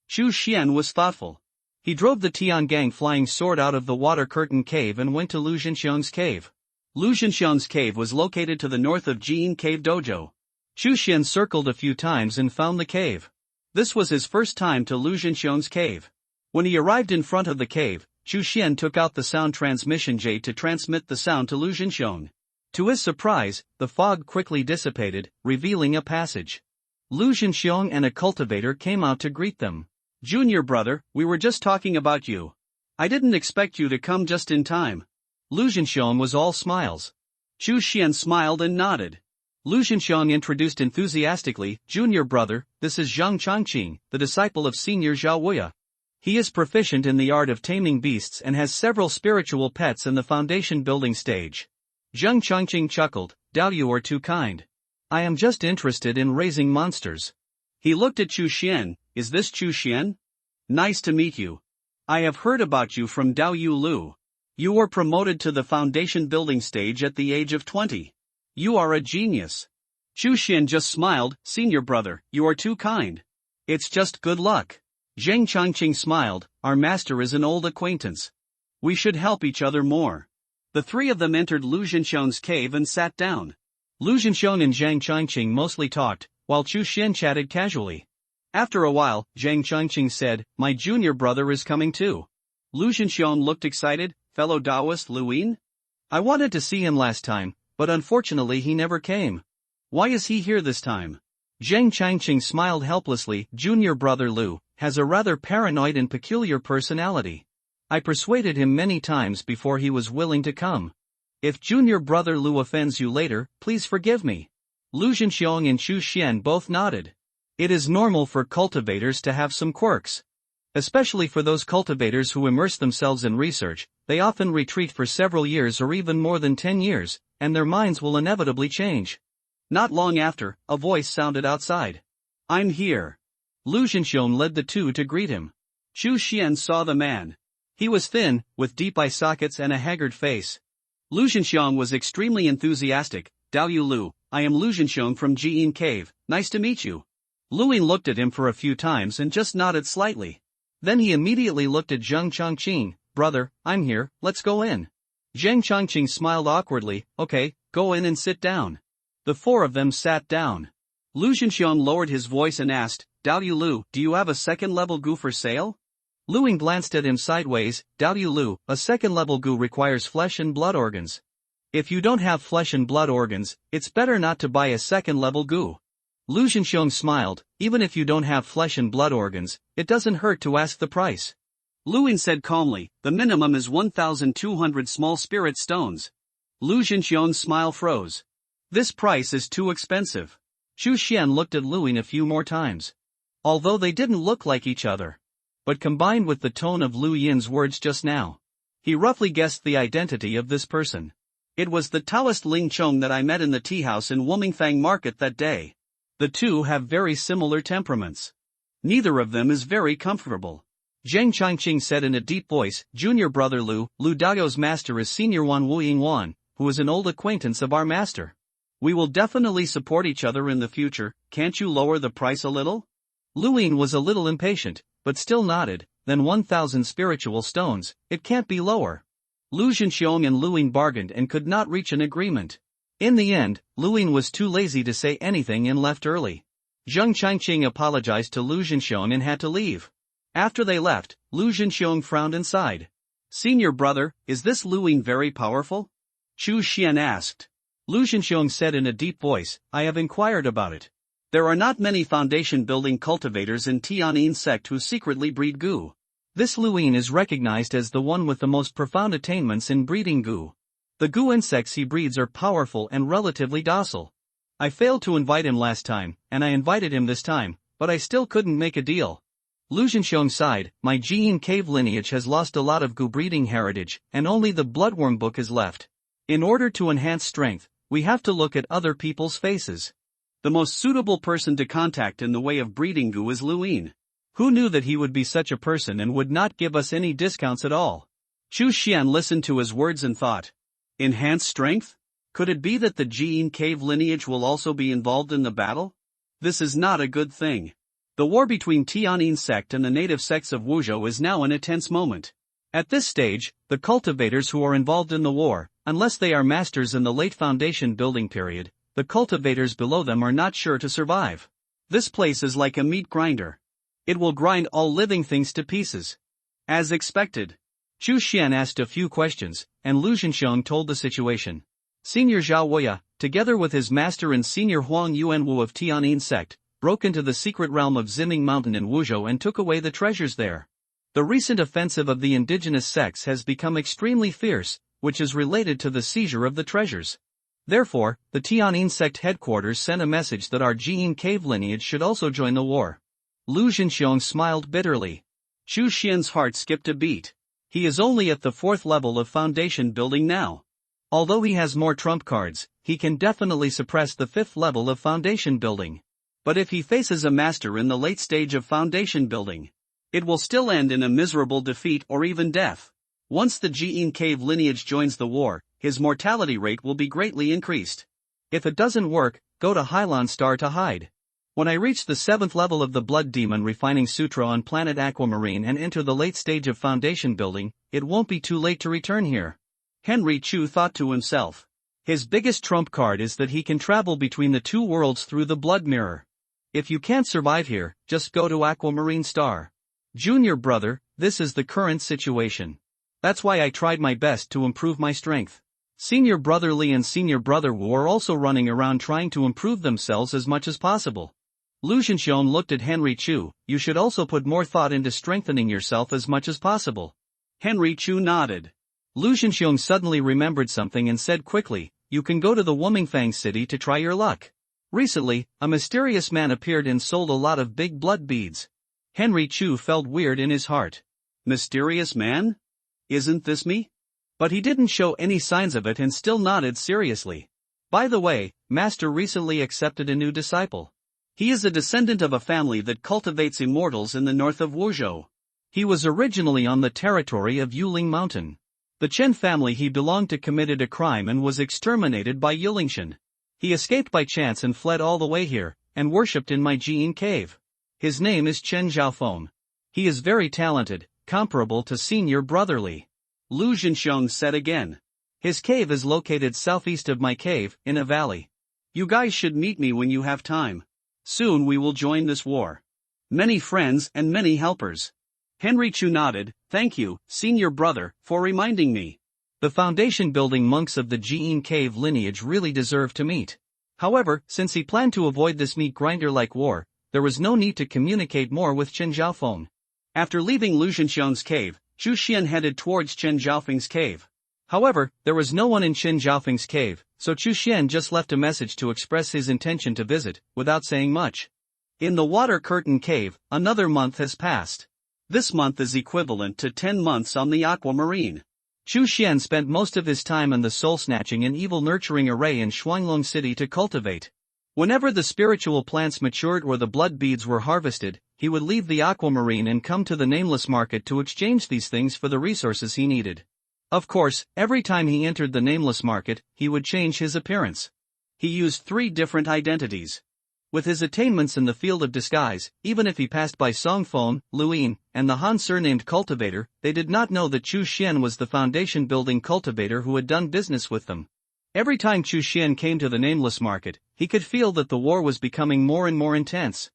Chu Xian was thoughtful. He drove the Tiangang flying sword out of the water curtain cave and went to Lu Jinxiong's cave. Lu Jinxiong's cave was located to the north of Jian Cave Dojo. Chu Xian circled a few times and found the cave. This was his first time to Lu Jinxiong's cave. When he arrived in front of the cave, Chu Xian took out the sound transmission jade to transmit the sound to Lu Jinxiong. To his surprise, the fog quickly dissipated, revealing a passage. Lu Jinxiong and a cultivator came out to greet them. Junior brother, we were just talking about you. I didn't expect you to come just in time. Lu Jinxiong was all smiles. Chu Xian smiled and nodded. Lu Jinxiong introduced enthusiastically, Junior brother, this is Zhang Changqing, the disciple of Senior Zhao Wuya. He is proficient in the art of taming beasts and has several spiritual pets in the foundation building stage. Zhang Changqing chuckled, Dao you are too kind. I am just interested in raising monsters. He looked at Chu Xian, is this Chu Xian? Nice to meet you. I have heard about you from Dao Yu Lu. You were promoted to the foundation building stage at the age of 20. You are a genius. Chu Xian just smiled, Senior brother, you are too kind. It's just good luck. Zhang Changqing smiled, our master is an old acquaintance. We should help each other more. The 3 of them entered Lu Jinxiong's cave and sat down. Lu Jinxiong and Zhang Changqing mostly talked, while Chu Xian chatted casually. After a while, Zhang Changqing said, my junior brother is coming too. Lu Jinxiong looked excited, fellow Taoist Luin? I wanted to see him last time, but unfortunately he never came. Why is he here this time? Zhang Changqing smiled helplessly, junior brother Lu has a rather paranoid and peculiar personality. I persuaded him many times before he was willing to come. If junior brother Lu offends you later, please forgive me. Lu Jinxiong and Chu Xian both nodded. It is normal for cultivators to have some quirks. Especially for those cultivators who immerse themselves in research, they often retreat for several years or even more than 10 years, and their minds will inevitably change. Not long after, a voice sounded outside. I'm here. Lu Jinxiong led the 2 to greet him. Chu Xian saw the man. He was thin, with deep eye sockets and a haggard face. Lu Jinxiong was extremely enthusiastic, Dao Yu Lu, I am Lu Jinxiong from Jian Cave, nice to meet you. Luin looked at him for a few times and just nodded slightly. Then he immediately looked at Zhang Changqing, brother, I'm here, let's go in. Zhang Changqing smiled awkwardly, okay, go in and sit down. The 4 of them sat down. Lu Jinxiong lowered his voice and asked, Dao Yu Lu, do you have a second level goo for sale? Lu Ying glanced at him sideways. Doubt you, Lu, a second-level gu requires flesh and blood organs. If you don't have flesh and blood organs, it's better not to buy a second-level gu. Lu Zhenxiong smiled. Even if you don't have flesh and blood organs, it doesn't hurt to ask the price. Lu Ying said calmly, the minimum is 1,200 small spirit stones. Lu Zhenxiong's smile froze. This price is too expensive. Chu Xian looked at Lu Ying a few more times. Although they didn't look like each other. But combined with the tone of Lu Yin's words just now, he roughly guessed the identity of this person. It was the Taoist Ling Chong that I met in the tea house in Wumingfang Market that day. The two have very similar temperaments. Neither of them is very comfortable. Zhang Changqing said in a deep voice, junior brother Lu Dao's master is Senior Wan Wu Yingwan, who is an old acquaintance of our master. We will definitely support each other in the future. Can't you lower the price a little? Lu Ying was a little impatient, but still nodded. Then 1,000 spiritual stones, it can't be lower. Lu Zhenxiong and Lu Ying bargained and could not reach an agreement. In the end, Lu Ying was too lazy to say anything and left early. Zhang Changqing apologized to Lu Zhenxiong and had to leave. After they left, Lu Zhenxiong frowned and sighed. Senior brother, is this Lu Ying very powerful? Chu Xian asked. Lu Zhenxiong said in a deep voice, I have inquired about it. There are not many foundation-building cultivators in Tianyin sect who secretly breed gu. This Lu Ying is recognized as the one with the most profound attainments in breeding gu. The gu insects he breeds are powerful and relatively docile. I failed to invite him last time, and I invited him this time, but I still couldn't make a deal. Lu Zhenxiong sighed, my Jiyin cave lineage has lost a lot of gu breeding heritage, and only the bloodworm book is left. In order to enhance strength, we have to look at other people's faces. The most suitable person to contact in the way of breeding gu is Lu Ying. Who knew that he would be such a person and would not give us any discounts at all? Chu Xian listened to his words and thought. Enhance strength? Could it be that the Jiyin cave lineage will also be involved in the battle? This is not a good thing. The war between Tianyin sect and the native sects of Wuzhou is now in a tense moment. At this stage, the cultivators who are involved in the war, unless they are masters in the late foundation building period, the cultivators below them are not sure to survive. This place is like a meat grinder. It will grind all living things to pieces. As expected. Chu Xian asked a few questions, and Lu Zhenxiong told the situation. Senior Zhao Weya, together with his master and Senior Huang Yuanwu of Tianyin sect, broke into the secret realm of Ziming Mountain in Wuzhou and took away the treasures there. The recent offensive of the indigenous sects has become extremely fierce, which is related to the seizure of the treasures. Therefore, the Tianyin sect headquarters sent a message that our Jiyin cave lineage should also join the war. Lu Zhenxiong smiled bitterly. Chu Xian's heart skipped a beat. He is only at the 4th level of foundation building now. Although he has more trump cards, he can definitely suppress the 5th level of foundation building. But if he faces a master in the late stage of foundation building, it will still end in a miserable defeat or even death. Once the Jiyin cave lineage joins the war, his mortality rate will be greatly increased. If it doesn't work, go to Hylon Star to hide. When I reach the 7th level of the Blood Demon Refining Sutra on planet Aquamarine and enter the late stage of foundation building, it won't be too late to return here. Henry Chu thought to himself. His biggest trump card is that he can travel between the two worlds through the blood mirror. If you can't survive here, just go to Aquamarine Star. Junior brother, this is the current situation. That's why I tried my best to improve my strength. Senior brother Li and senior brother Wu are also running around trying to improve themselves as much as possible. Lu Zhenxiong looked at Henry Chu, you should also put more thought into strengthening yourself as much as possible. Henry Chu nodded. Lu Zhenxiong suddenly remembered something and said quickly, you can go to the Wumingfang city to try your luck. Recently, a mysterious man appeared and sold a lot of big blood beads. Henry Chu felt weird in his heart. Mysterious man? Isn't this me? But he didn't show any signs of it and still nodded seriously. By the way, Master recently accepted a new disciple. He is a descendant of a family that cultivates immortals in the north of Wuzhou. He was originally on the territory of Yuling Mountain. The Chen family he belonged to committed a crime and was exterminated by Yulingshan. He escaped by chance and fled all the way here, and worshipped in my Jiyin cave. His name is Chen Zhaofeng. He is very talented, comparable to senior brother Li. Lu Zhenxiong said again. His cave is located southeast of my cave, in a valley. You guys should meet me when you have time. Soon we will join this war. Many friends and many helpers. Henry Chu nodded. Thank you, senior brother, for reminding me. The foundation-building monks of the Jiin cave lineage really deserve to meet. However, since he planned to avoid this meat-grinder-like war, there was no need to communicate more with Chen Zhaofeng. After leaving Lu Zhenxiang's cave, Chu Xian headed towards Chen Zhaofeng's cave. However, there was no one in Chen Zhaofeng's cave, so Chu Xian just left a message to express his intention to visit, without saying much. In the water curtain cave, another month has passed. This month is equivalent to 10 months on the aquamarine. Chu Xian spent most of his time in the soul-snatching and evil-nurturing array in Shuanglong City to cultivate. Whenever the spiritual plants matured or the blood beads were harvested, he would leave the aquamarine and come to the nameless market to exchange these things for the resources he needed. Of course, every time he entered the nameless market, he would change his appearance. He used 3 different identities. With his attainments in the field of disguise, even if he passed by Song Feng, Luin, and the Han surnamed cultivator, they did not know that Chu Xian was the foundation-building cultivator who had done business with them. Every time Chu Xian came to the nameless market, he could feel that the war was becoming more and more intense.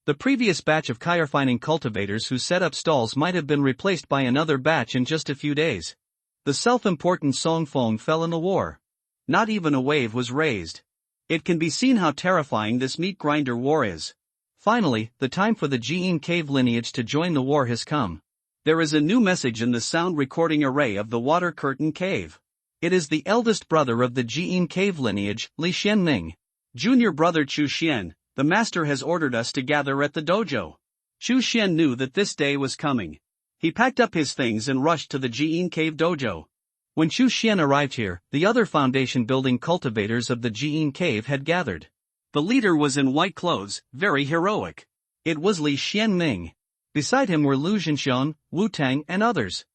The previous batch of kaya-refining cultivators who set up stalls might have been replaced by another batch in just a few days. The self-important Song Feng fell in the war. Not even a wave was raised. It can be seen how terrifying this meat-grinder war is. Finally, the time for the Jiin cave lineage to join the war has come. There is a new message in the sound recording array of the water curtain cave. It is the eldest brother of the Jiin cave lineage, Li Xianming. Junior brother Chu Xian, the master has ordered us to gather at the dojo. Chu Xian knew that this day was coming. He packed up his things and rushed to the Jiin cave dojo. When Chu Xian arrived here, the other foundation-building cultivators of the Jiin cave had gathered. The leader was in white clothes, very heroic. It was Li Xianming. Beside him were Lu Zhenxiang, Wu Tang and others.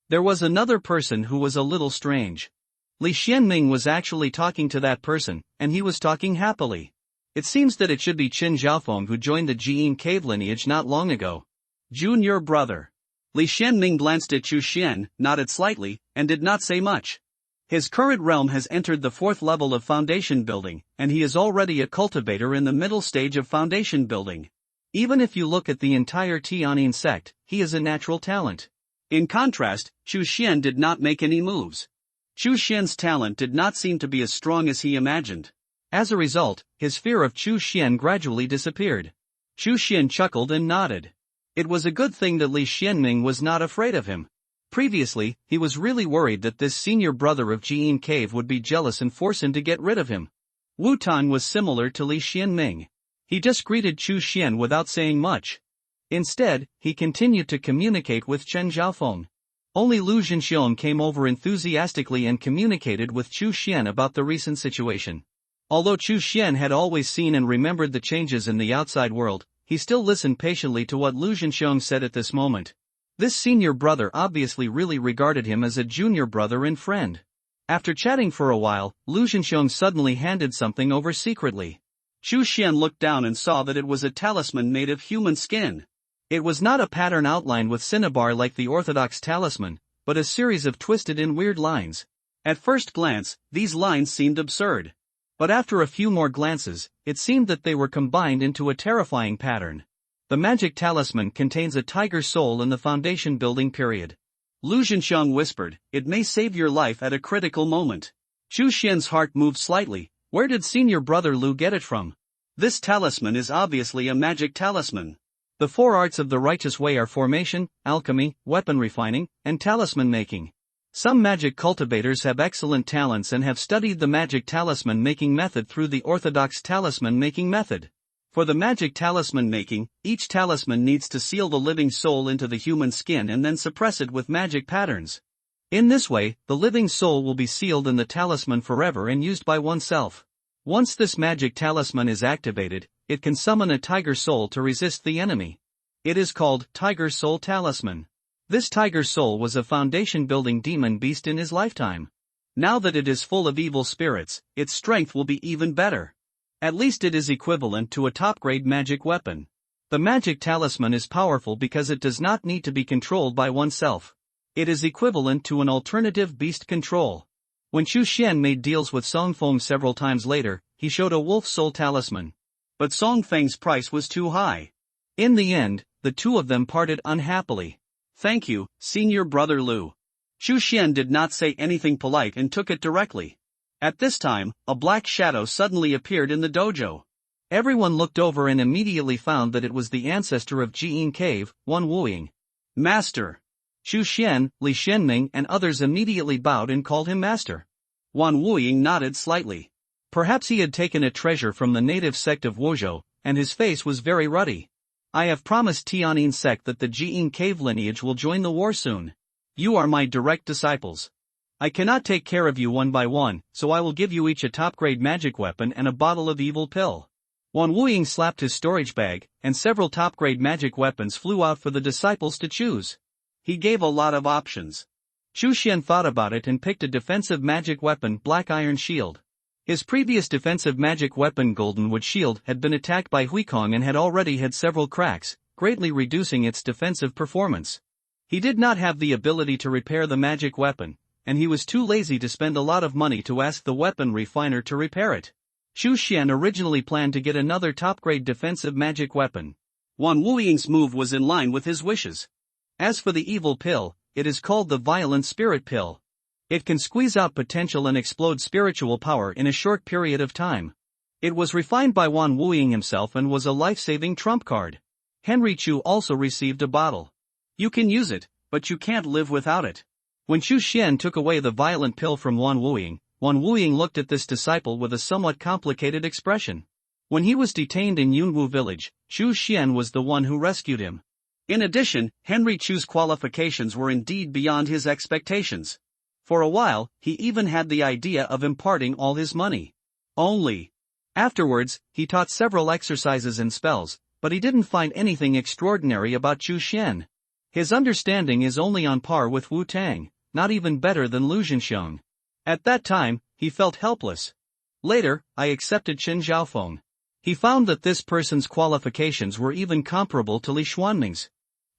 There was another person who was a little strange. Li Xianming was actually talking to that person, and he was talking happily. It seems that it should be Chen Zhaofeng who joined the Jiin cave lineage not long ago. Junior brother. Li Xianming glanced at Chu Xian, nodded slightly, and did not say much. His current realm has entered the 4th level of foundation building, and he is already a cultivator in the middle stage of foundation building. Even if you look at the entire Tianyin sect, he is a natural talent. In contrast, Chu Xian did not make any moves. Chu Xian's talent did not seem to be as strong as he imagined. As a result, his fear of Chu Xian gradually disappeared. Chu Xian chuckled and nodded. It was a good thing that Li Xianming was not afraid of him. Previously, he was really worried that this senior brother of Jiin cave would be jealous and force him to get rid of him. Wu Tang was similar to Li Xianming. He just greeted Chu Xian without saying much. Instead, he continued to communicate with Chen Zhaofeng. Only Lu Zhenxiang came over enthusiastically and communicated with Chu Xian about the recent situation. Although Chu Xian had always seen and remembered the changes in the outside world, he still listened patiently to what Lu Zhenxiang said at this moment. This senior brother obviously really regarded him as a junior brother and friend. After chatting for a while, Lu Zhenxiang suddenly handed something over secretly. Chu Xian looked down and saw that it was a talisman made of human skin. It was not a pattern outlined with cinnabar like the orthodox talisman, but a series of twisted and weird lines. At first glance, these lines seemed absurd. But after a few more glances, it seemed that they were combined into a terrifying pattern. The magic talisman contains a tiger soul in the foundation building period. Lu Zhenxiang whispered, "It may save your life at a critical moment." Chu Xian's heart moved slightly. Where did senior brother Lu get it from? This talisman is obviously a magic talisman. The 4 arts of the righteous way are formation, alchemy, weapon refining, and talisman making. Some magic cultivators have excellent talents and have studied the magic talisman making method through the orthodox talisman making method. For the magic talisman making, each talisman needs to seal the living soul into the human skin and then suppress it with magic patterns. In this way, the living soul will be sealed in the talisman forever and used by oneself. Once this magic talisman is activated, it can summon a tiger soul to resist the enemy. It is called Tiger Soul Talisman. This tiger soul was a foundation-building demon beast in his lifetime. Now that it is full of evil spirits, its strength will be even better. At least it is equivalent to a top-grade magic weapon. The magic talisman is powerful because it does not need to be controlled by oneself. It is equivalent to an alternative beast control. When Chu Xian made deals with Song Feng several times later, he showed a wolf soul talisman. But Song Feng's price was too high. In the end, the two of them parted unhappily. Thank you, Senior Brother Lu. Chu Xian did not say anything polite and took it directly. At this time, a black shadow suddenly appeared in the dojo. Everyone looked over and immediately found that it was the ancestor of Jiyin Cave, Wan Wuying. Master. Chu Xian, Li Shenming and others immediately bowed and called him master. Wan Wuying nodded slightly. Perhaps he had taken a treasure from the native sect of Wuzhou, and his face was very ruddy. I have promised Tianyin sect that the Jiyin Cave lineage will join the war soon. You are my direct disciples. I cannot take care of you one by one, so I will give you each a top-grade magic weapon and a bottle of evil pill. Wan Wuying slapped his storage bag, and several top-grade magic weapons flew out for the disciples to choose. He gave a lot of options. Chu Xian thought about it and picked a defensive magic weapon, Black Iron Shield. His previous defensive magic weapon, Golden Wood Shield, had been attacked by Huikong and had already had several cracks, greatly reducing its defensive performance. He did not have the ability to repair the magic weapon, and he was too lazy to spend a lot of money to ask the weapon refiner to repair it. Chu Xian originally planned to get another top-grade defensive magic weapon. Wan Wuying's move was in line with his wishes. As for the evil pill, it is called the Violent Spirit Pill. It can squeeze out potential and explode spiritual power in a short period of time. It was refined by Wan Wuying himself and was a life-saving trump card. Henry Chu also received a bottle. You can use it, but you can't live without it. When Chu Xian took away the violent pill from Wan Wuying looked at this disciple with a somewhat complicated expression. When he was detained in Yunwu village, Chu Xian was the one who rescued him. In addition, Henry Chu's qualifications were indeed beyond his expectations. For a while, he even had the idea of imparting all his money. Afterwards, he taught several exercises and spells, but he didn't find anything extraordinary about Chu Xian. His understanding is only on par with Wu Tang, not even better than Lu Zhenxiang. At that time, he felt helpless. Later, I accepted Chen Xiaofeng. He found that this person's qualifications were even comparable to Li Xuanming's.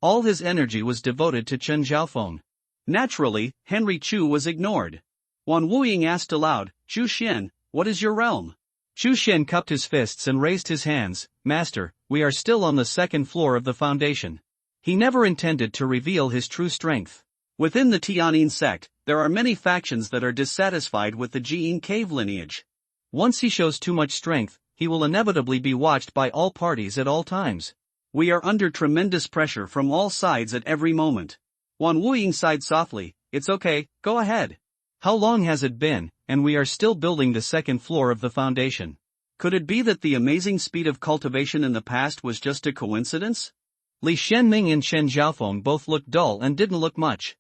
All his energy was devoted to Chen Xiaofeng. Naturally, Henry Chu was ignored. Wan Wuying asked aloud, Chu Xian, what is your realm? Chu Xian cupped his fists and raised his hands, Master, we are still on the second floor of the foundation. He never intended to reveal his true strength. Within the Tianyin sect, there are many factions that are dissatisfied with the Jiyin Cave lineage. Once he shows too much strength, he will inevitably be watched by all parties at all times. We are under tremendous pressure from all sides at every moment. Wan Wuying sighed softly, it's okay, go ahead. How long has it been, and we are still building the second floor of the foundation? Could it be that the amazing speed of cultivation in the past was just a coincidence? Li Shenming and Chen Xiaofeng both looked dull and didn't look much.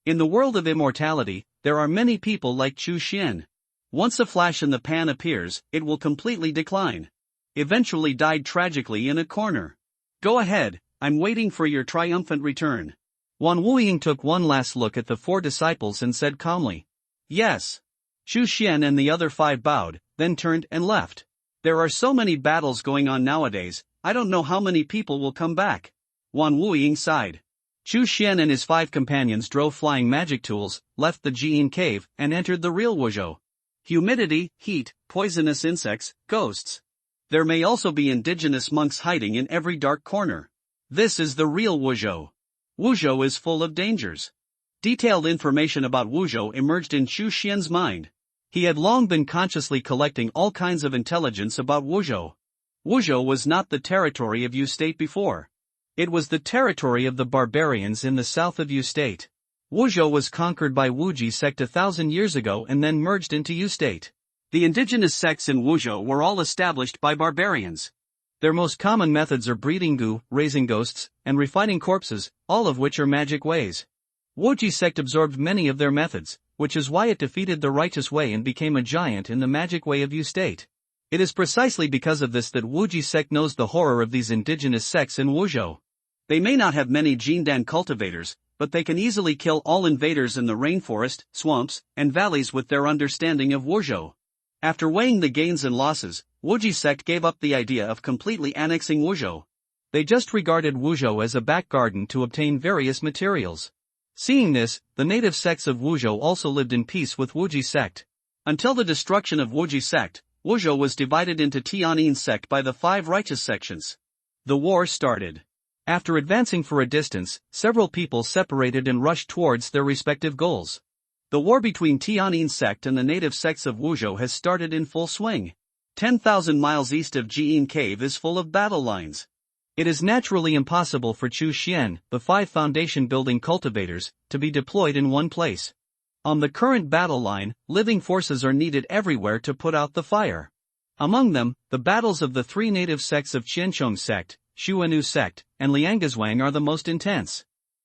In the world of immortality, there are many people like Chu Xian. Once a flash in the pan appears, it will completely decline. Eventually died tragically in a corner. Go ahead, I'm waiting for your triumphant return. Wan Wuying took one last look at the four disciples and said calmly. Yes. Chu Xian and the other five bowed, then turned and left. There are so many battles going on nowadays, I don't know how many people will come back. Wan Wuying sighed. Chu Xian and his five companions drove flying magic tools, left the Jiyin Cave, and entered the real Wuzhou. Humidity, heat, poisonous insects, ghosts. There may also be indigenous monks hiding in every dark corner. This is the real Wuzhou. Wuzhou is full of dangers. Detailed information about Wuzhou emerged in Chu Xian's mind. He had long been consciously collecting all kinds of intelligence about Wuzhou. Wuzhou was not the territory of Yu State before. It was the territory of the barbarians in the south of Yu State. Wuzhou was conquered by Wuji sect 1,000 years ago and then merged into Yu State. The indigenous sects in Wuzhou were all established by barbarians. Their most common methods are breeding goo, raising ghosts, and refining corpses, all of which are magic ways. Wuji sect absorbed many of their methods, which is why it defeated the righteous way and became a giant in the magic way of Yu State. It is precisely because of this that Wuji sect knows the horror of these indigenous sects in Wuzhou. They may not have many Jindan cultivators, but they can easily kill all invaders in the rainforest, swamps, and valleys with their understanding of Wuzhou. After weighing the gains and losses, Wuji sect gave up the idea of completely annexing Wuzhou. They just regarded Wuzhou as a back garden to obtain various materials. Seeing this, the native sects of Wuzhou also lived in peace with Wuji sect. Until the destruction of Wuji sect, Wuzhou was divided into Tianyin sect by the 5 righteous sections. The war started. After advancing for a distance, several people separated and rushed towards their respective goals. The war between Tianyin sect and the native sects of Wuzhou has started in full swing. 10,000 miles east of Jiyin Cave is full of battle lines. It is naturally impossible for Chu Xian, the 5 foundation-building cultivators, to be deployed in one place. On the current battle line, living forces are needed everywhere to put out the fire. Among them, the battles of the 3 native sects of Qianchong sect, Xuanu sect, and Liangazhuang are the most intense.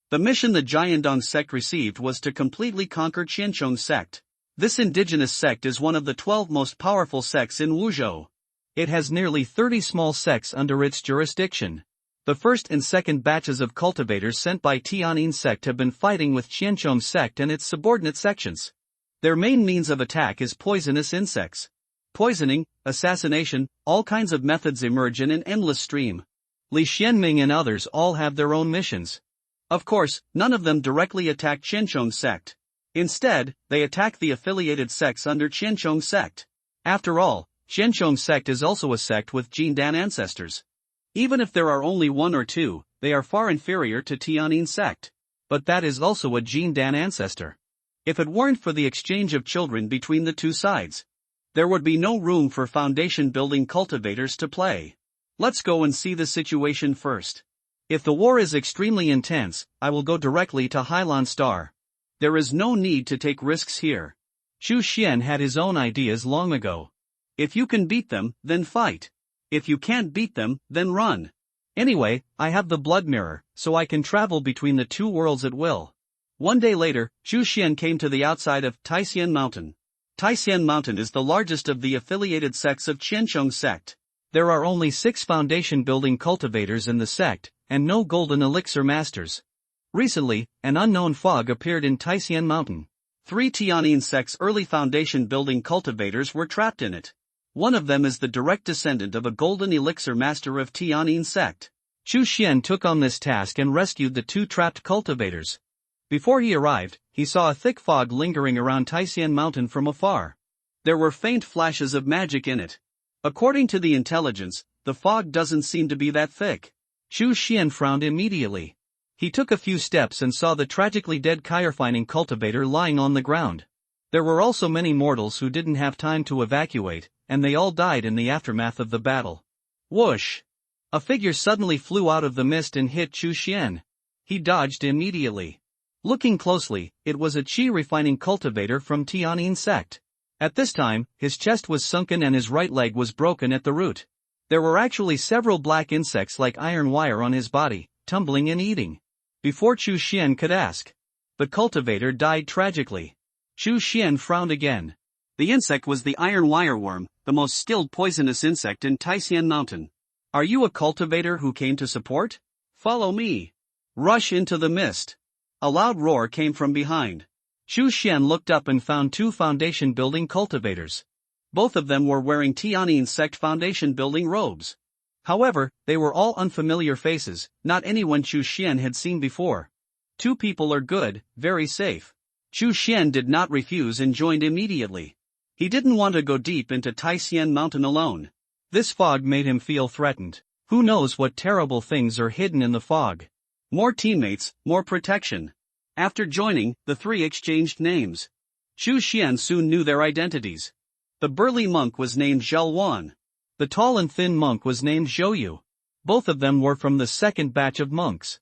The mission the Jiandong sect received was to completely conquer Qianchong sect. This indigenous sect is one of the 12 most powerful sects in Wuzhou. It has nearly 30 small sects under its jurisdiction. The first and second batches of cultivators sent by Tianyin sect have been fighting with Qianchong sect and its subordinate sections. Their main means of attack is poisonous insects. Poisoning, assassination, all kinds of methods emerge in an endless stream. Li Xianming and others all have their own missions. Of course, none of them directly attack Qianchong sect. Instead, they attack the affiliated sects under Qianchong sect. After all, Qianchong sect is also a sect with Jindan ancestors. Even if there are only 1 or 2, they are far inferior to Tianyin sect. But that is also a Jindan ancestor. If it weren't for the exchange of children between the two sides, there would be no room for foundation-building cultivators to play. Let's go and see the situation first. If the war is extremely intense, I will go directly to Hailan Star. There is no need to take risks here. Chu Xian had his own ideas long ago. If you can beat them, then fight. If you can't beat them, then run. Anyway, I have the blood mirror, so I can travel between the 2 worlds at will. One day later, Chu Xian came to the outside of Taisian Mountain. Taisian Mountain is the largest of the affiliated sects of Qianchong sect. There are only 6 foundation-building cultivators in the sect, and no golden elixir masters. Recently, an unknown fog appeared in Taisian Mountain. 3 Tianyin sect's early foundation-building cultivators were trapped in it. One of them is the direct descendant of a golden elixir master of Tianyin sect. Chu Xian took on this task and rescued the 2 trapped cultivators. Before he arrived, he saw a thick fog lingering around Taisian Mountain from afar. There were faint flashes of magic in it. According to the intelligence, the fog doesn't seem to be that thick. Chu Xian frowned immediately. He took a few steps and saw the tragically dead Kyrfining cultivator lying on the ground. There were also many mortals who didn't have time to evacuate, and they all died in the aftermath of the battle. Whoosh! A figure suddenly flew out of the mist and hit Chu Xian. He dodged immediately. Looking closely, it was a qi refining cultivator from Tianyin sect. At this time, his chest was sunken and his right leg was broken at the root. There were actually several black insects like iron wire on his body, tumbling and eating. Before Chu Xian could ask, the cultivator died tragically. Chu Xian frowned again. The insect was the iron wire worm, the most skilled poisonous insect in Taisian Mountain. Are you a cultivator who came to support? Follow me. Rush into the mist. A loud roar came from behind. Chu Xian looked up and found 2 foundation-building cultivators. Both of them were wearing Tianyin sect foundation-building robes. However, they were all unfamiliar faces, not anyone Chu Xian had seen before. 2 people are good, very safe. Chu Xian did not refuse and joined immediately. He didn't want to go deep into Taisian Mountain alone. This fog made him feel threatened. Who knows what terrible things are hidden in the fog? More teammates, more protection. After joining, the 3 exchanged names. Chu Xian soon knew their identities. The burly monk was named Zhao Wan. The tall and thin monk was named Zhou. Both of them were from the second batch of monks.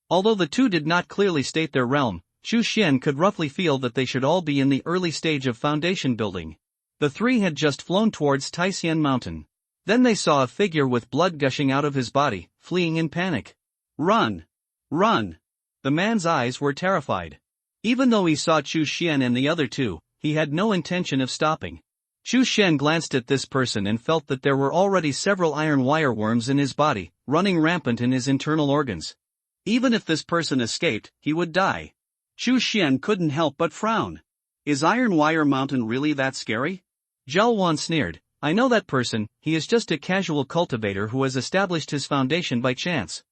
Although the 2 did not clearly state their realm, Chu Xian could roughly feel that they should all be in the early stage of foundation building. The 3 had just flown towards Taisian Mountain. Then they saw a figure with blood gushing out of his body, fleeing in panic. Run! Run! The man's eyes were terrified. Even though he saw Chu Xian and the other 2, he had no intention of stopping. Chu Xian glanced at this person and felt that there were already several iron wire worms in his body, running rampant in his internal organs. Even if this person escaped, he would die. Chu Xian couldn't help but frown. Is Iron Wire Mountain really that scary? Zhao Wan sneered. I know that person, he is just a casual cultivator who has established his foundation by chance.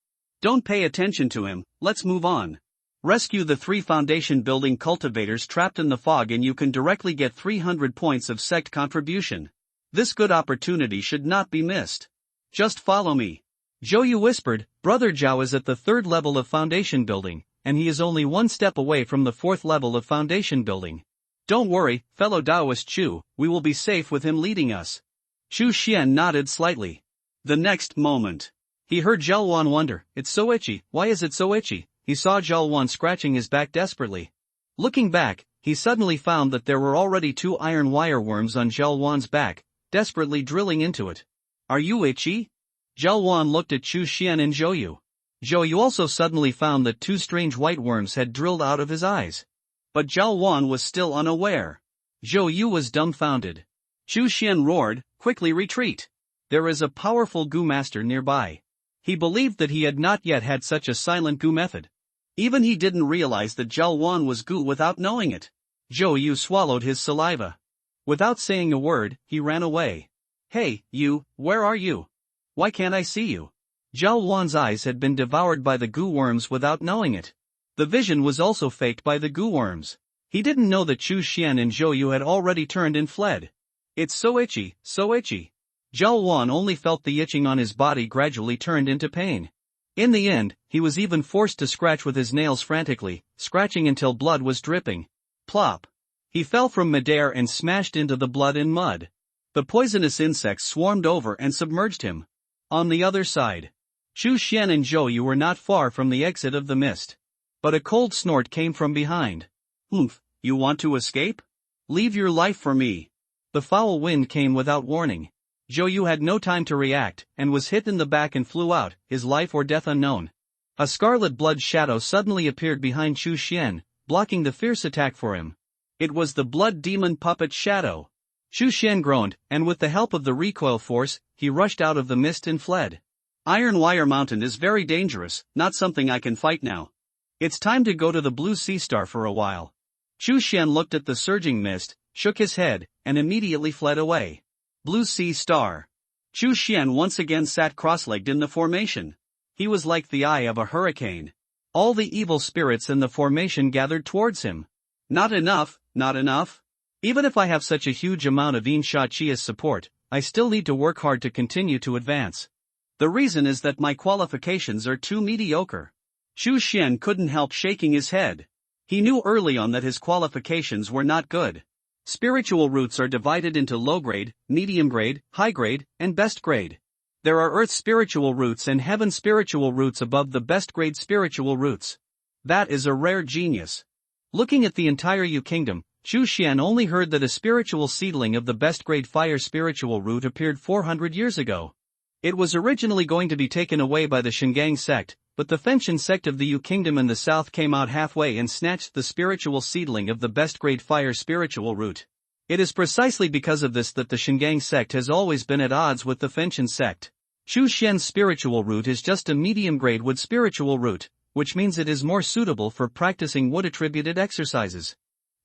Don't pay attention to him, let's move on. Rescue the 3 foundation-building cultivators trapped in the fog and you can directly get 300 points of sect contribution. This good opportunity should not be missed. Just follow me. Zhou whispered, Brother Zhao is at the 3rd level of foundation building, and he is only 1 step away from the 4th level of foundation building. Don't worry, fellow Taoist Chu, we will be safe with him leading us. Chu Xian nodded slightly. The next moment, he heard Zhao Wan wonder, it's so itchy, why is it so itchy? He saw Zhao Wan scratching his back desperately. Looking back, he suddenly found that there were already 2 iron wire worms on Zhao Wan's back, desperately drilling into it. Are you itchy? Zhao Wan looked at Chu Xian and Zhou Yu. Zhou Yu also suddenly found that 2 strange white worms had drilled out of his eyes. But Zhao Wan was still unaware. Zhou Yu was dumbfounded. Chu Xian roared, quickly retreat. There is a powerful Gu master nearby. He believed that he had not yet had such a silent Gu method. Even he didn't realize that Zhao Wan was Gu without knowing it. Zhou Yu swallowed his saliva. Without saying a word, he ran away. Hey, you, where are you? Why can't I see you? Zhao Wan's eyes had been devoured by the Gu worms without knowing it. The vision was also faked by the Gu worms. He didn't know that Chu Xian and Zhou Yu had already turned and fled. It's so itchy, so itchy. Zhao Wan only felt the itching on his body gradually turned into pain. In the end, he was even forced to scratch with his nails frantically, scratching until blood was dripping. Plop. He fell from midair and smashed into the blood and mud. The poisonous insects swarmed over and submerged him. On the other side, Chu Xian and Zhou Yu were not far from the exit of the mist. But a cold snort came from behind. Oomph, you want to escape? Leave your life for me. The foul wind came without warning. Zhou Yu had no time to react, and was hit in the back and flew out, his life or death unknown. A scarlet blood shadow suddenly appeared behind Chu Xian, blocking the fierce attack for him. It was the blood demon puppet shadow. Chu Xian groaned, and with the help of the recoil force, he rushed out of the mist and fled. Iron Wire Mountain is very dangerous, not something I can fight now. It's time to go to the Blue Sea Star for a while. Chu Xian looked at the surging mist, shook his head, and immediately fled away. Blue Sea Star. Chu Xian once again sat cross-legged in the formation. He was like the eye of a hurricane. All the evil spirits in the formation gathered towards him. Not enough, not enough. Even if I have such a huge amount of Yin Sha Qi as support, I still need to work hard to continue to advance. The reason is that my qualifications are too mediocre. Chu Xian couldn't help shaking his head. He knew early on that his qualifications were not good. Spiritual roots are divided into low grade, medium grade, high grade, and best grade. There are earth spiritual roots and heaven spiritual roots above the best grade spiritual roots. That is a rare genius. Looking at the entire Yu kingdom, Chu Xian only heard that a spiritual seedling of the best grade fire spiritual root appeared 400 years ago. It was originally going to be taken away by the Shingang sect, but the Fenshin sect of the Yu kingdom in the south came out halfway and snatched the spiritual seedling of the best grade fire spiritual root. It is precisely because of this that the Shingang sect has always been at odds with the Fenshin sect. Chu Xian's spiritual root is just a medium grade wood spiritual root, which means it is more suitable for practicing wood attributed exercises.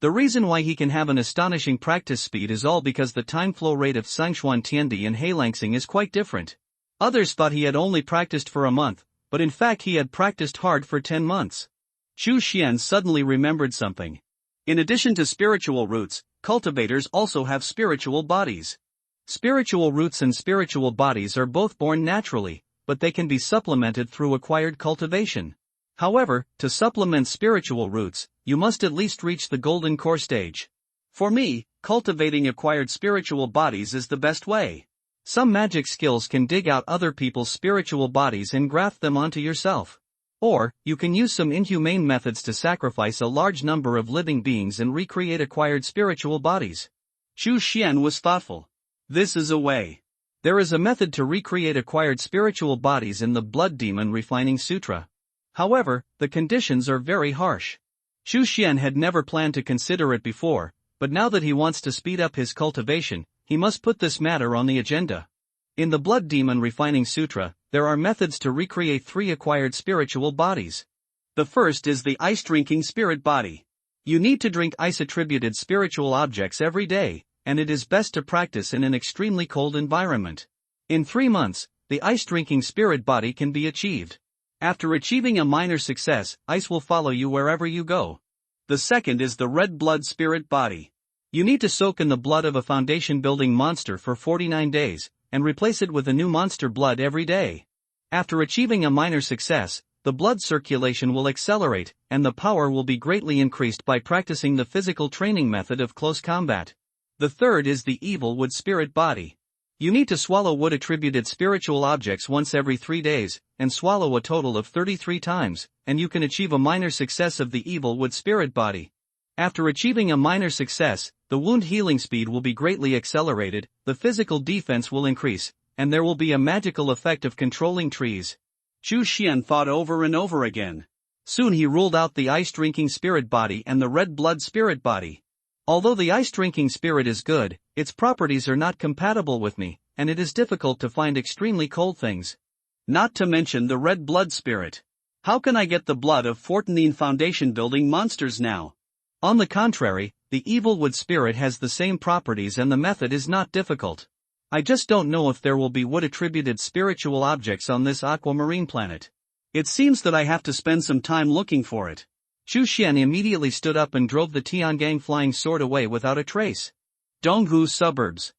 The reason why he can have an astonishing practice speed is all because the time flow rate of Sangshuan Tiandi and Heilangsing is quite different. Others thought he had only practiced for a month, but in fact he had practiced hard for 10 months. Chu Xian suddenly remembered something. In addition to spiritual roots, cultivators also have spiritual bodies. Spiritual roots and spiritual bodies are both born naturally, but they can be supplemented through acquired cultivation. However, to supplement spiritual roots, you must at least reach the golden core stage. For me, cultivating acquired spiritual bodies is the best way. Some magic skills can dig out other people's spiritual bodies and graft them onto yourself. Or, you can use some inhumane methods to sacrifice a large number of living beings and recreate acquired spiritual bodies. Chu Xian was thoughtful. This is a way. There is a method to recreate acquired spiritual bodies in the Blood Demon Refining Sutra. However, the conditions are very harsh. Chu Xian had never planned to consider it before, but now that he wants to speed up his cultivation, he must put this matter on the agenda. In the Blood Demon Refining Sutra, there are methods to recreate 3 acquired spiritual bodies. The first is the ice-drinking spirit body. You need to drink ice-attributed spiritual objects every day, and it is best to practice in an extremely cold environment. In 3 months, the ice-drinking spirit body can be achieved. After achieving a minor success, ice will follow you wherever you go. The second is the red blood spirit body. You need to soak in the blood of a foundation building monster for 49 days, and replace it with a new monster blood every day. After achieving a minor success, the blood circulation will accelerate, and the power will be greatly increased by practicing the physical training method of close combat. The third is the evil wood spirit body. You need to swallow wood-attributed spiritual objects once every 3 days, and swallow a total of 33 times, and you can achieve a minor success of the evil wood spirit body. After achieving a minor success, the wound healing speed will be greatly accelerated, the physical defense will increase, and there will be a magical effect of controlling trees. Chu Xian thought over and over again. Soon he ruled out the ice-drinking spirit body and the red blood spirit body. Although the ice-drinking spirit is good, its properties are not compatible with me, and it is difficult to find extremely cold things. Not to mention the red blood spirit. How can I get the blood of 14 foundation building monsters now? On the contrary, the evil wood spirit has the same properties and the method is not difficult. I just don't know if there will be wood-attributed spiritual objects on this aquamarine planet. It seems that I have to spend some time looking for it. Chu Xian immediately stood up and drove the Tiangang flying sword away without a trace. Donghu suburbs.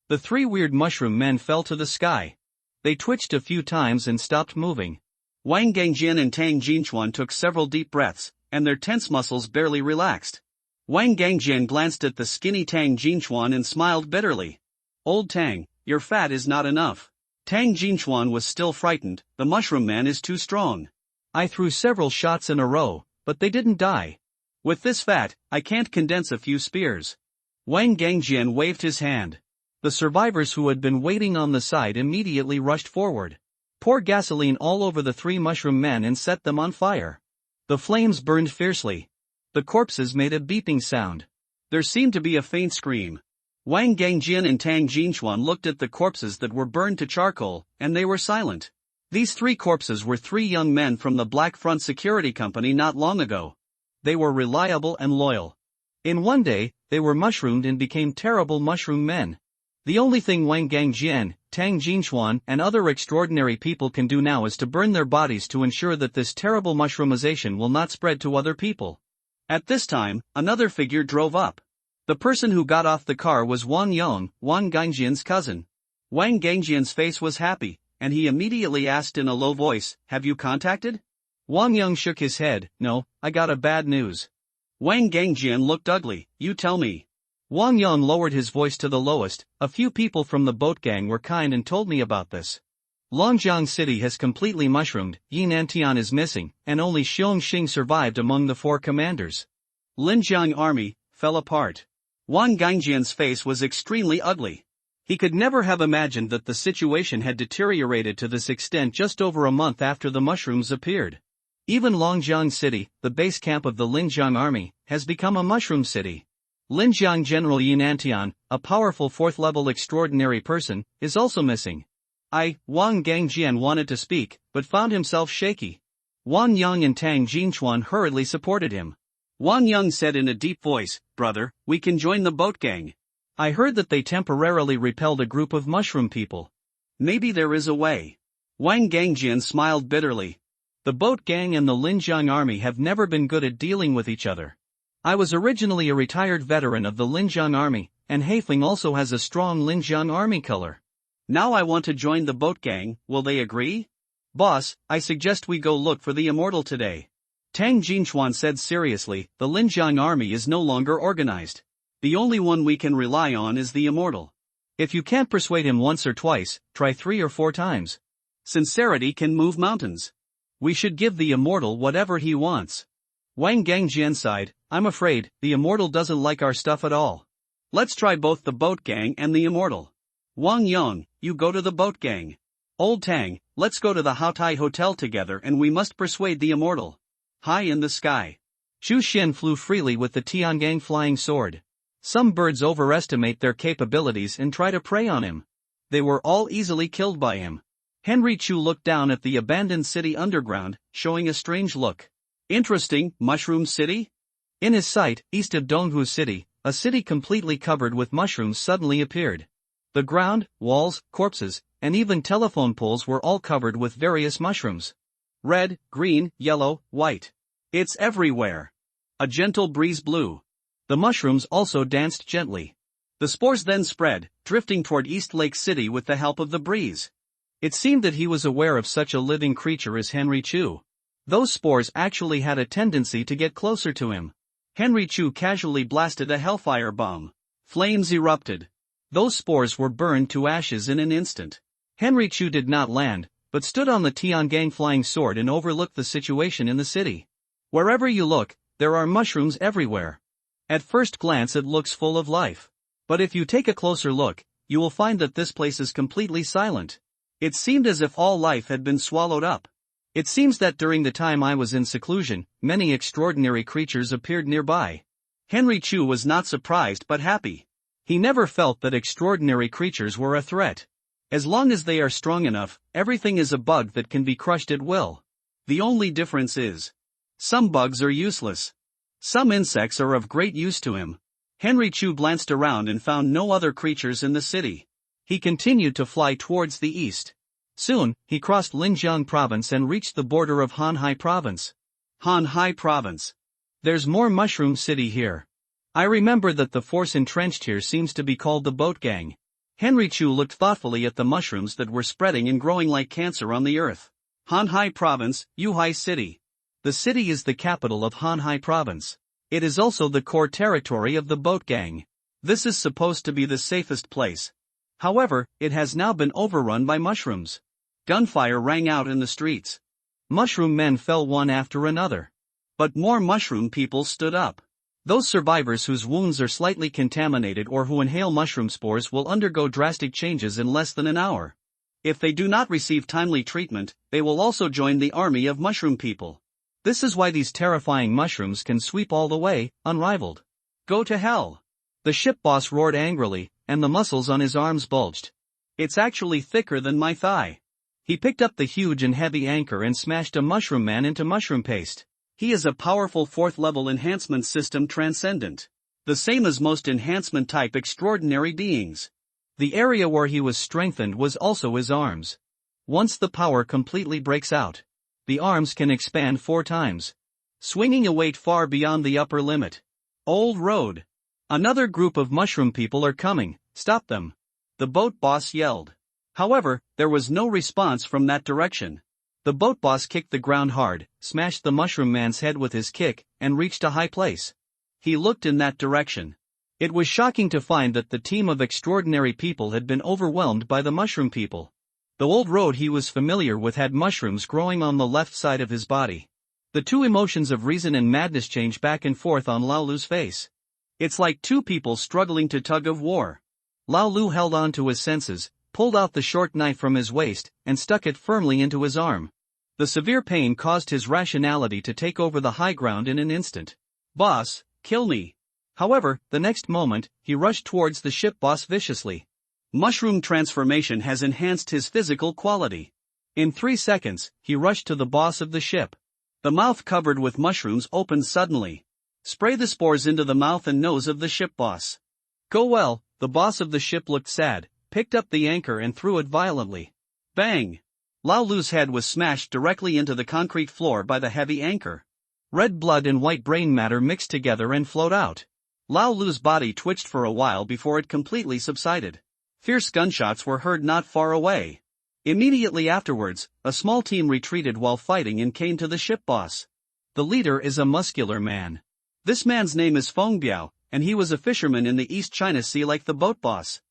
The 3 weird mushroom men fell to the sky. They twitched a few times and stopped moving. Wang Gangjin and Tang Jinchuan took several deep breaths, and their tense muscles barely relaxed. Wang Gangjin glanced at the skinny Tang Jinchuan and smiled bitterly. Old Tang, your fat is not enough. Tang Jinchuan was still frightened, the mushroom man is too strong. I threw several shots in a row, but they didn't die. With this fat, I can't condense a few spears. Wang Gangjian waved his hand. The survivors who had been waiting on the side immediately rushed forward. Pour gasoline all over the 3 mushroom men and set them on fire. The flames burned fiercely. The corpses made a beeping sound. There seemed to be a faint scream. Wang Gangjin and Tang Jinchuan looked at the corpses that were burned to charcoal, and they were silent. These 3 corpses were 3 young men from the Black Front Security Company not long ago. They were reliable and loyal. In one day, they were mushroomed and became terrible mushroom men. The only thing Wang Gangjian, Tang Jinchuan, and other extraordinary people can do now is to burn their bodies to ensure that this terrible mushroomization will not spread to other people. At this time, another figure drove up. The person who got off the car was Wang Yong, Wang Gangjian's cousin. Wang Gangjian's face was happy, and he immediately asked in a low voice, "Have you contacted?" Wang Yong shook his head, "No, I got a bad news." Wang Gangjian looked ugly, "You tell me." Wang Yong lowered his voice to the lowest, "A few people from the boat gang were kind and told me about this. Longjiang City has completely mushroomed, Yinantian is missing, and only Xiongxing survived among the 4 commanders. Linjiang army fell apart. Wang Gangjian's face was extremely ugly. He could never have imagined that the situation had deteriorated to this extent just over a month after the mushrooms appeared. Even Longjiang City, the base camp of the Linjiang army, has become a mushroom city. Linjiang General Yinantian, a powerful 4th-level extraordinary person, is also missing. Wang Gangjian wanted to speak, but found himself shaky. Wang Yang and Tang Jinchuan hurriedly supported him. Wang Yang said in a deep voice, "Brother, we can join the boat gang. I heard that they temporarily repelled a group of mushroom people. Maybe there is a way." Wang Gangjian smiled bitterly. The boat gang and the Linjiang army have never been good at dealing with each other. I was originally a retired veteran of the Linjiang army, and Haifeng also has a strong Linjiang army color. Now I want to join the boat gang, will they agree? Boss, I suggest we go look for the immortal today. Tang Jinchuan said seriously, the Linjiang army is no longer organized. The only one we can rely on is the immortal. If you can't persuade him once or twice, try 3 or 4 times. Sincerity can move mountains. We should give the immortal whatever he wants. Wang Gangjian sighed, I'm afraid, the immortal doesn't like our stuff at all. Let's try both the boat gang and the immortal. Wang Yang, you go to the boat gang. Old Tang, let's go to the Haotai Hotel together and we must persuade the immortal. High in the sky. Chu Xian flew freely with the Tiangang flying sword. Some birds overestimate their capabilities and try to prey on him. They were all easily killed by him. Henry Chu looked down at the abandoned city underground, showing a strange look. Interesting, Mushroom City? In his sight, east of Donghu City, a city completely covered with mushrooms suddenly appeared. The ground, walls, corpses, and even telephone poles were all covered with various mushrooms. Red, green, yellow, white. It's everywhere. A gentle breeze blew. The mushrooms also danced gently. The spores then spread, drifting toward East Lake City with the help of the breeze. It seemed that he was aware of such a living creature as Henry Chu. Those spores actually had a tendency to get closer to him. Henry Chu casually blasted a hellfire bomb. Flames erupted. Those spores were burned to ashes in an instant. Henry Chu did not land, but stood on the Tiangang flying sword and overlooked the situation in the city. Wherever you look, there are mushrooms everywhere. At first glance it looks full of life. But if you take a closer look, you will find that this place is completely silent. It seemed as if all life had been swallowed up. It seems that during the time I was in seclusion, many extraordinary creatures appeared nearby. Henry Chu was not surprised but happy. He never felt that extraordinary creatures were a threat. As long as they are strong enough, everything is a bug that can be crushed at will. The only difference is, some bugs are useless. Some insects are of great use to him. Henry Chu glanced around and found no other creatures in the city. He continued to fly towards the east. Soon, he crossed Linjiang province and reached the border of Hanhai province. Hanhai province. There's more mushroom city here. I remember that the force entrenched here seems to be called the boat gang. Henry Chu looked thoughtfully at the mushrooms that were spreading and growing like cancer on the earth. Hanhai province, Yuhai city. The city is the capital of Hanhai province. It is also the core territory of the boat gang. This is supposed to be the safest place. However, it has now been overrun by mushrooms. Gunfire rang out in the streets. Mushroom men fell one after another. But more mushroom people stood up. Those survivors whose wounds are slightly contaminated or who inhale mushroom spores will undergo drastic changes in less than an hour. If they do not receive timely treatment, they will also join the army of mushroom people. This is why these terrifying mushrooms can sweep all the way, unrivaled. Go to hell! The ship boss roared angrily, and the muscles on his arms bulged. It's actually thicker than my thigh. He picked up the huge and heavy anchor and smashed a mushroom man into mushroom paste. He is a powerful fourth-level enhancement system transcendent. The same as most enhancement-type extraordinary beings. The area where he was strengthened was also his arms. Once the power completely breaks out, the arms can expand 4 times, swinging a weight far beyond the upper limit. Old road. Another group of mushroom people are coming, stop them. The boat boss yelled. However, there was no response from that direction. The boat boss kicked the ground hard, smashed the mushroom man's head with his kick, and reached a high place. He looked in that direction. It was shocking to find that the team of extraordinary people had been overwhelmed by the mushroom people. The old road he was familiar with had mushrooms growing on the left side of his body. The two emotions of reason and madness changed back and forth on Lao Lu's face. It's like two people struggling to tug of war. Lao Lu held on to his senses, pulled out the short knife from his waist, and stuck it firmly into his arm. The severe pain caused his rationality to take over the high ground in an instant. Boss, kill me. However, the next moment, he rushed towards the ship boss viciously. Mushroom transformation has enhanced his physical quality. In 3 seconds, he rushed to the boss of the ship. The mouth covered with mushrooms opened suddenly. Spray the spores into the mouth and nose of the ship boss. Go well. The boss of the ship looked sad, picked up the anchor and threw it violently. Bang! Lao Lu's head was smashed directly into the concrete floor by the heavy anchor. Red blood and white brain matter mixed together and flowed out. Lao Lu's body twitched for a while before it completely subsided. Fierce gunshots were heard not far away. Immediately afterwards, a small team retreated while fighting and came to the ship boss. The leader is a muscular man. This man's name is Feng Biao, and he was a fisherman in the East China Sea like the boat boss.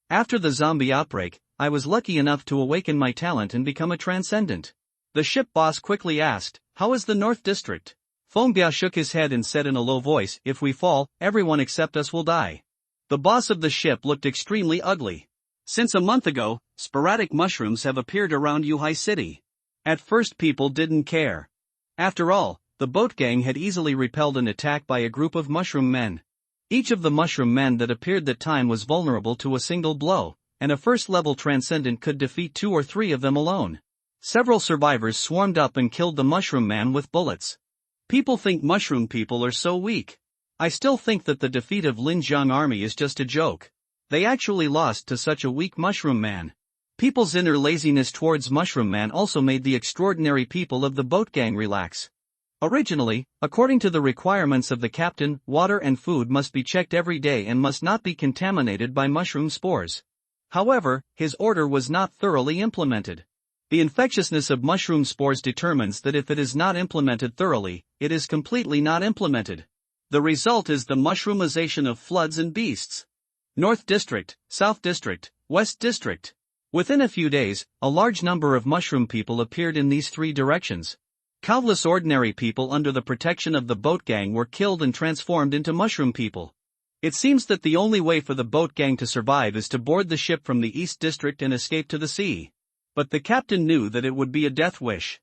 After the zombie outbreak, I was lucky enough to awaken my talent and become a transcendent. The ship boss quickly asked, "How is the North District?" Feng Biao shook his head and said in a low voice, "If we fall, everyone except us will die." The boss of the ship looked extremely ugly. Since a month ago, sporadic mushrooms have appeared around Yuhai City. At first people didn't care. After all, the boat gang had easily repelled an attack by a group of mushroom men. Each of the mushroom men that appeared that time was vulnerable to a single blow, and a first-level transcendent could defeat 2 or 3 of them alone. Several survivors swarmed up and killed the mushroom man with bullets. People think mushroom people are so weak. I still think that the defeat of Lin Jiang army is just a joke. They actually lost to such a weak mushroom man. People's inner laziness towards mushroom man also made the extraordinary people of the boat gang relax. Originally, according to the requirements of the captain, water and food must be checked every day and must not be contaminated by mushroom spores. However, his order was not thoroughly implemented. The infectiousness of mushroom spores determines that if it is not implemented thoroughly, it is completely not implemented. The result is the mushroomization of floods and beasts. North District, South District, West District. Within a few days, a large number of mushroom people appeared in these three directions. Countless ordinary people under the protection of the boat gang were killed and transformed into mushroom people. It seems that the only way for the boat gang to survive is to board the ship from the East District and escape to the sea. But the captain knew that it would be a death wish.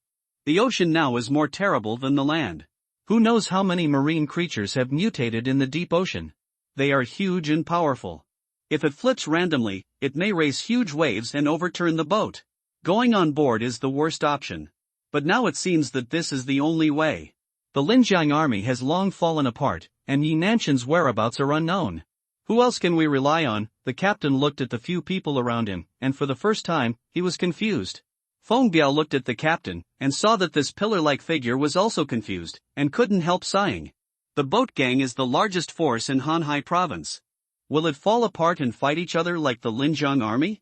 The ocean now is more terrible than the land. Who knows how many marine creatures have mutated in the deep ocean? They are huge and powerful. If it flips randomly, it may raise huge waves and overturn the boat. Going on board is the worst option. But now it seems that this is the only way. The Linjiang army has long fallen apart, and Yi Nanshan's whereabouts are unknown. Who else can we rely on? The captain looked at the few people around him, and for the first time, he was confused. Feng Biao looked at the captain, and saw that this pillar-like figure was also confused, and couldn't help sighing. The boat gang is the largest force in Hanhai province. Will it fall apart and fight each other like the Linjiang army?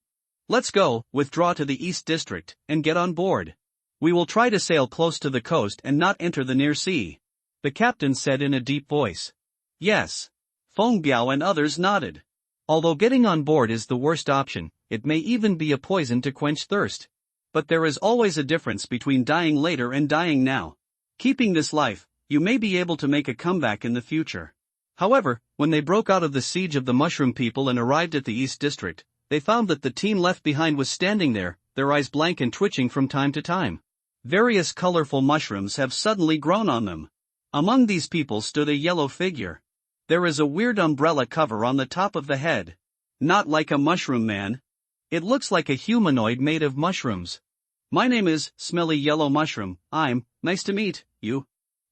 Let's go, withdraw to the East District, and get on board. We will try to sail close to the coast and not enter the near sea. The captain said in a deep voice. Yes. Feng Biao and others nodded. Although getting on board is the worst option, it may even be a poison to quench thirst. But there is always a difference between dying later and dying now. Keeping this life, you may be able to make a comeback in the future. However, when they broke out of the siege of the mushroom people and arrived at the East District, they found that the team left behind was standing there, their eyes blank and twitching from time to time. Various colorful mushrooms have suddenly grown on them. Among these people stood a yellow figure. There is a weird umbrella cover on the top of the head. Not like a mushroom man. It looks like a humanoid made of mushrooms. My name is Smelly Yellow Mushroom. Nice to meet you.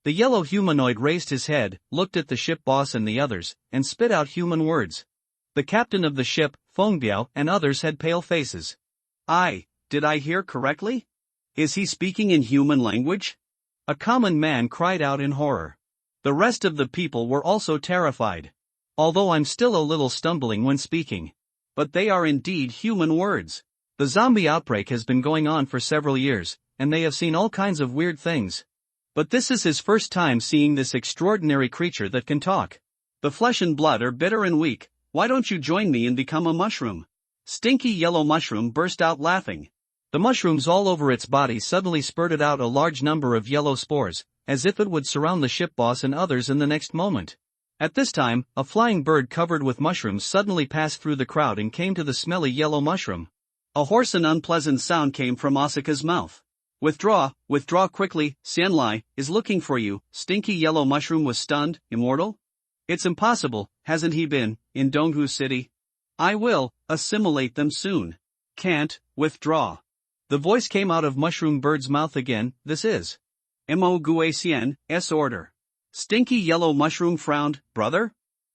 The yellow humanoid raised his head, looked at the ship boss and the others, and spit out human words. The captain of the ship, Feng Biao, and others had pale faces. Did I hear correctly? Is he speaking in human language? A common man cried out in horror. The rest of the people were also terrified. Although I'm still a little stumbling when speaking. But they are indeed human words. The zombie outbreak has been going on for several years, and they have seen all kinds of weird things. But this is his first time seeing this extraordinary creature that can talk. The flesh and blood are bitter and weak. Why don't you join me and become a mushroom? Stinky Yellow Mushroom burst out laughing. The mushrooms all over its body suddenly spurted out a large number of yellow spores, as if it would surround the ship boss and others in the next moment. At this time, a flying bird covered with mushrooms suddenly passed through the crowd and came to the Smelly Yellow Mushroom. A hoarse and unpleasant sound came from Asuka's mouth. Withdraw quickly, Xianlai is looking for you. Stinky Yellow Mushroom was stunned. Immortal? It's impossible, hasn't he been in Donghu City? I will assimilate them soon. Can't withdraw. The voice came out of Mushroom Bird's mouth again. This is Mo Guacien's order. Stinky Yellow Mushroom frowned. Brother?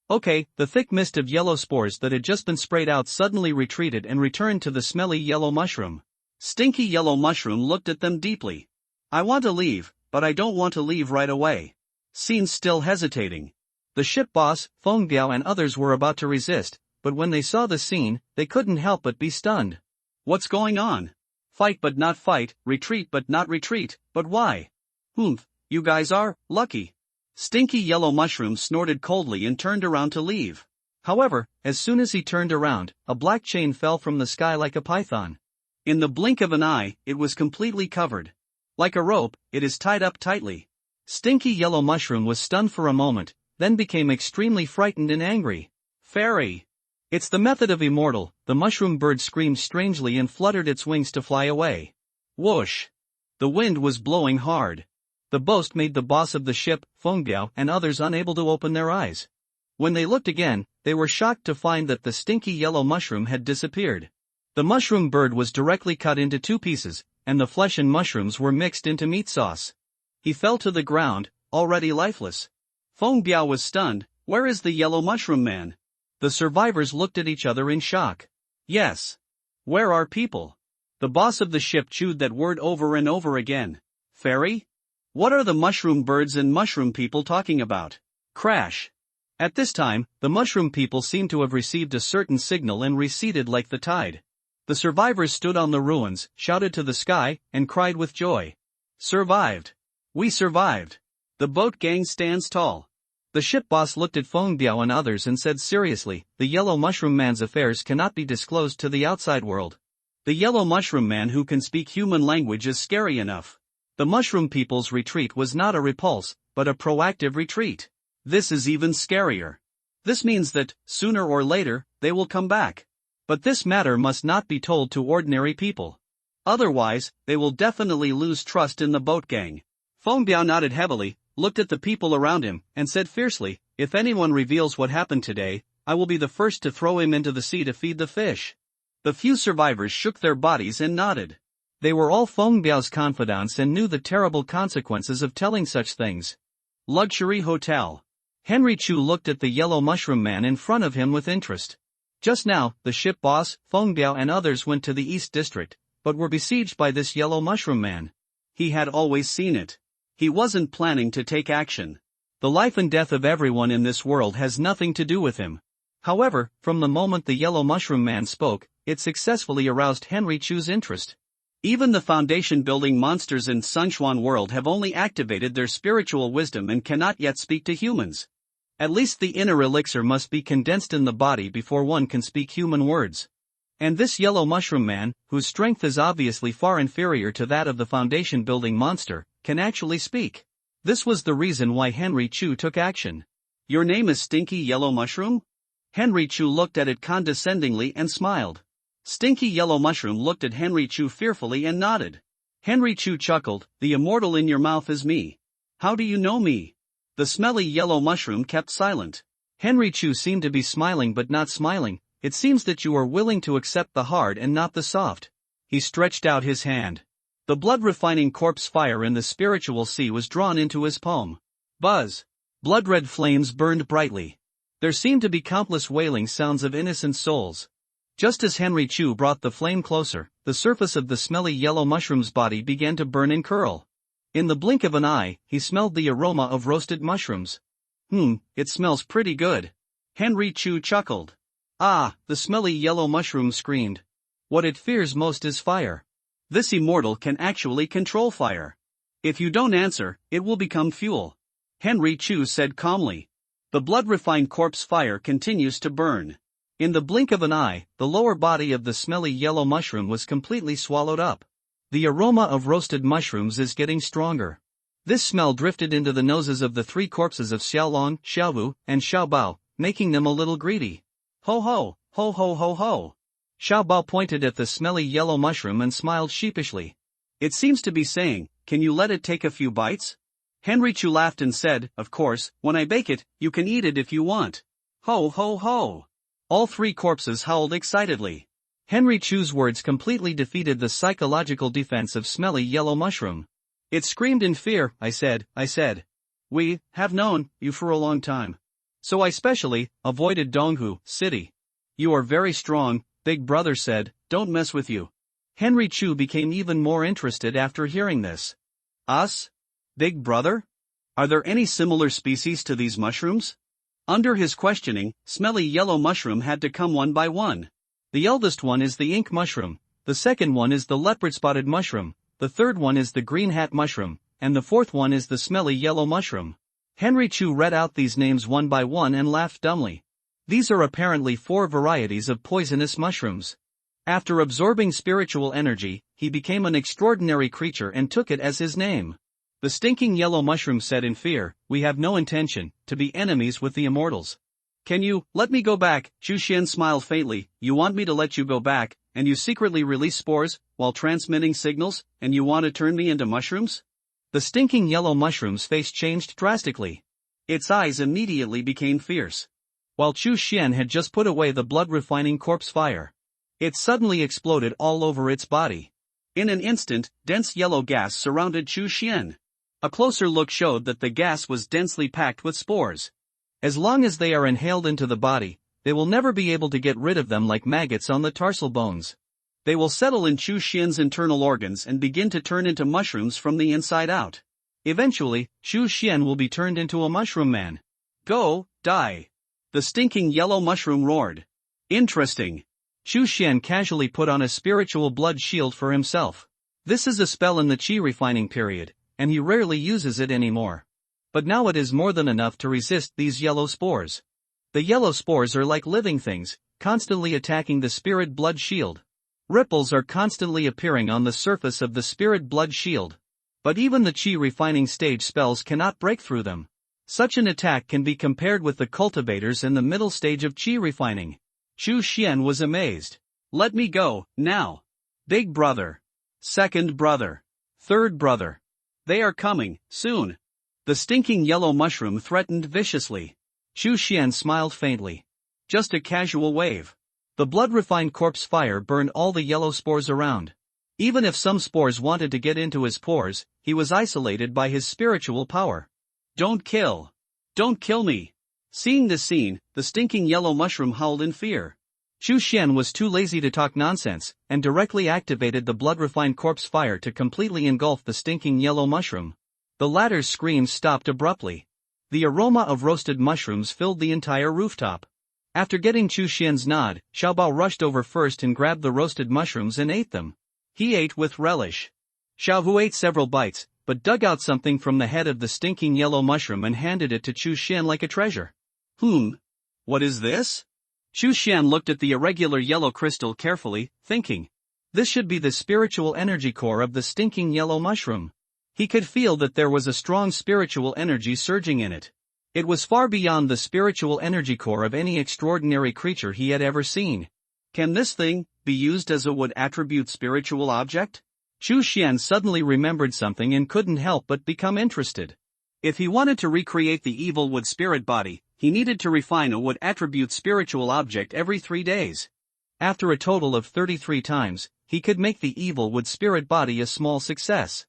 Okay, the thick mist of yellow spores that had just been sprayed out suddenly retreated and returned to the Smelly Yellow Mushroom. Stinky Yellow Mushroom looked at them deeply. I want to leave, but I don't want to leave right away. Scene's still hesitating. The ship boss, Feng Biao and others were about to resist, but when they saw the scene, they couldn't help but be stunned. What's going on? Fight but not fight, retreat but not retreat, but why? You guys are lucky. Stinky Yellow Mushroom snorted coldly and turned around to leave. However, as soon as he turned around, a black chain fell from the sky like a python. In the blink of an eye, it was completely covered. Like a rope, it is tied up tightly. Stinky Yellow Mushroom was stunned for a moment, then became extremely frightened and angry. Fairy! It's the method of Immortal. The mushroom bird screamed strangely and fluttered its wings to fly away. Whoosh! The wind was blowing hard. The boast made the boss of the ship, Feng Biao, and others unable to open their eyes. When they looked again, they were shocked to find that the Stinky Yellow Mushroom had disappeared. The mushroom bird was directly cut into two pieces, and the flesh and mushrooms were mixed into meat sauce. He fell to the ground, already lifeless. Feng Biao was stunned. Where is the Yellow Mushroom Man? The survivors looked at each other in shock. Yes. Where are people? The boss of the ship chewed that word over and over again. Fairy? What are the mushroom birds and mushroom people talking about? Crash. At this time, the mushroom people seemed to have received a certain signal and receded like the tide. The survivors stood on the ruins, shouted to the sky, and cried with joy. Survived! We survived! The boat gang stands tall. The ship boss looked at Feng Biao and others and said seriously, the Yellow Mushroom Man's affairs cannot be disclosed to the outside world. The Yellow Mushroom Man who can speak human language is scary enough. The Mushroom People's retreat was not a repulse, but a proactive retreat. This is even scarier. This means that, sooner or later, they will come back. But this matter must not be told to ordinary people. Otherwise, they will definitely lose trust in the boat gang. Feng Biao nodded heavily, looked at the people around him, and said fiercely, if anyone reveals what happened today, I will be the first to throw him into the sea to feed the fish. The few survivors shook their bodies and nodded. They were all Feng Biao's confidants and knew the terrible consequences of telling such things. Luxury Hotel. Henry Chu looked at the Yellow Mushroom Man in front of him with interest. Just now, the ship boss, Feng Biao and others went to the East District, but were besieged by this Yellow Mushroom Man. He had always seen it. He wasn't planning to take action. The life and death of everyone in this world has nothing to do with him. However, from the moment the Yellow Mushroom Man spoke, it successfully aroused Henry Chu's interest. Even the foundation-building monsters in Sungshuan world have only activated their spiritual wisdom and cannot yet speak to humans. At least the inner elixir must be condensed in the body before one can speak human words. And this Yellow Mushroom Man, whose strength is obviously far inferior to that of the foundation-building monster, can actually speak. This was the reason why Henry Chu took action. Your name is Stinky Yellow Mushroom? Henry Chu looked at it condescendingly and smiled. Stinky Yellow Mushroom looked at Henry Chu fearfully and nodded. Henry Chu chuckled, the immortal in your mouth is me. How do you know me? The smelly Yellow Mushroom kept silent. Henry Chu seemed to be smiling but not smiling. It seems that you are willing to accept the hard and not the soft. He stretched out his hand. The blood-refining corpse fire in the spiritual sea was drawn into his palm. Buzz! Blood-red flames burned brightly. There seemed to be countless wailing sounds of innocent souls. Just as Henry Chu brought the flame closer, the surface of the smelly Yellow Mushroom's body began to burn and curl. In the blink of an eye, he smelled the aroma of roasted mushrooms. It smells pretty good. Henry Chu chuckled. Ah, the smelly Yellow Mushroom screamed. What it fears most is fire. This immortal can actually control fire. If you don't answer, it will become fuel. Henry Chu said calmly. The blood-refined corpse fire continues to burn. In the blink of an eye, the lower body of the smelly Yellow Mushroom was completely swallowed up. The aroma of roasted mushrooms is getting stronger. This smell drifted into the noses of the three corpses of Xiaolong, Xiaowu, and Xiaobao, making them a little greedy. Ho ho, ho ho ho ho. Xiaobao pointed at the smelly Yellow Mushroom and smiled sheepishly. It seems to be saying, can you let it take a few bites? Henry Chu laughed and said, of course, when I bake it, you can eat it if you want. Ho ho ho. All three corpses howled excitedly. Henry Chu's words completely defeated the psychological defense of smelly Yellow Mushroom. It screamed in fear, I said. We have known you for a long time. So I specially avoided Donghu City. You are very strong, Big Brother said, don't mess with you. Henry Chu became even more interested after hearing this. Us? Big Brother? Are there any similar species to these mushrooms? Under his questioning, smelly Yellow Mushroom had to come one by one. The eldest one is the ink mushroom, the second one is the leopard-spotted mushroom, the third one is the green hat mushroom, and the fourth one is the smelly Yellow Mushroom. Henry Chu read out these names one by one and laughed dumbly. These are apparently 4 varieties of poisonous mushrooms. After absorbing spiritual energy, he became an extraordinary creature and took it as his name. The stinking Yellow Mushroom said in fear, we have no intention to be enemies with the immortals. Can you let me go back? Zhu Xian smiled faintly. You want me to let you go back, and you secretly release spores, while transmitting signals, and you want to turn me into mushrooms? The stinking Yellow Mushroom's face changed drastically. Its eyes immediately became fierce. While Zhu Xian had just put away the blood-refining corpse fire, it suddenly exploded all over its body. In an instant, dense yellow gas surrounded Zhu Xian. A closer look showed that the gas was densely packed with spores. As long as they are inhaled into the body, they will never be able to get rid of them like maggots on the tarsal bones. They will settle in Zhu Xian's internal organs and begin to turn into mushrooms from the inside out. Eventually, Zhu Xian will be turned into a mushroom man. Go, die! The stinking Yellow Mushroom roared. Interesting. Xu Xian casually put on a spiritual blood shield for himself. This is a spell in the qi refining period, and he rarely uses it anymore. But now it is more than enough to resist these yellow spores. The yellow spores are like living things, constantly attacking the spirit blood shield. Ripples are constantly appearing on the surface of the spirit blood shield. But even the qi refining stage spells cannot break through them. Such an attack can be compared with the cultivators in the middle stage of qi refining. Xu Xian was amazed. Let me go, now. Big brother. Second brother. Third brother. They are coming, soon. The stinking yellow mushroom threatened viciously. Xu Xian smiled faintly. Just a casual wave. The blood-refined corpse fire burned all the yellow spores around. Even if some spores wanted to get into his pores, he was isolated by his spiritual power. Don't kill. Don't kill me. Seeing this scene, the stinking yellow mushroom howled in fear. Xu Xian was too lazy to talk nonsense, and directly activated the blood-refined corpse fire to completely engulf the stinking yellow mushroom. The latter's screams stopped abruptly. The aroma of roasted mushrooms filled the entire rooftop. After getting Xu Xian's nod, Xiaobao rushed over first and grabbed the roasted mushrooms and ate them. He ate with relish. Xiaohu ate several bites, but dug out something from the head of the stinking yellow mushroom and handed it to Xu Xian like a treasure. What is this? Xu Xian looked at the irregular yellow crystal carefully, thinking. This should be the spiritual energy core of the stinking yellow mushroom. He could feel that there was a strong spiritual energy surging in it. It was far beyond the spiritual energy core of any extraordinary creature he had ever seen. Can this thing be used as a wood attribute spiritual object? Xu Xian suddenly remembered something and couldn't help but become interested. If he wanted to recreate the evil wood spirit body, he needed to refine a wood attribute spiritual object every 3 days. After a total of 33 times, he could make the evil wood spirit body a small success.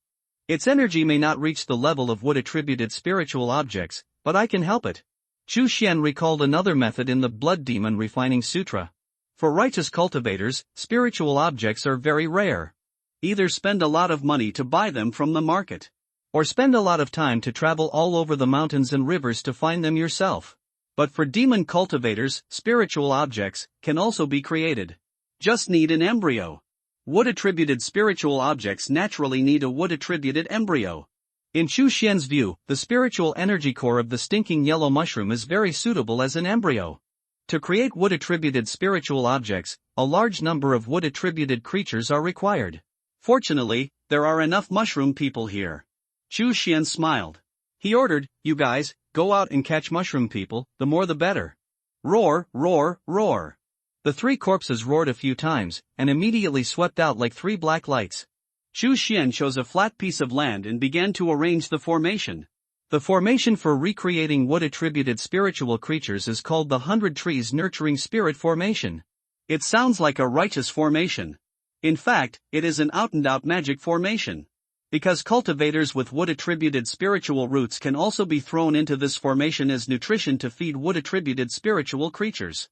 Its energy may not reach the level of wood attributed spiritual objects, but I can help it. Xu Xian recalled another method in the Blood Demon Refining Sutra. For righteous cultivators, spiritual objects are very rare. Either spend a lot of money to buy them from the market, or spend a lot of time to travel all over the mountains and rivers to find them yourself. But for demon cultivators, spiritual objects can also be created. Just need an embryo. Wood-attributed spiritual objects naturally need a wood-attributed embryo. In Xu Xian's view, the spiritual energy core of the stinking yellow mushroom is very suitable as an embryo. To create wood-attributed spiritual objects, a large number of wood-attributed creatures are required. Fortunately, there are enough mushroom people here. Xu Xian smiled. He ordered, "You guys, go out and catch mushroom people, the more the better." Roar, roar, roar. The 3 corpses roared a few times, and immediately swept out like 3 black lights. Xu Xian chose a flat piece of land and began to arrange the formation. The formation for recreating wood-attributed spiritual creatures is called the 100 Trees Nurturing Spirit Formation. It sounds like a righteous formation. In fact, it is an out-and-out magic formation. Because cultivators with wood-attributed spiritual roots can also be thrown into this formation as nutrition to feed wood-attributed spiritual creatures.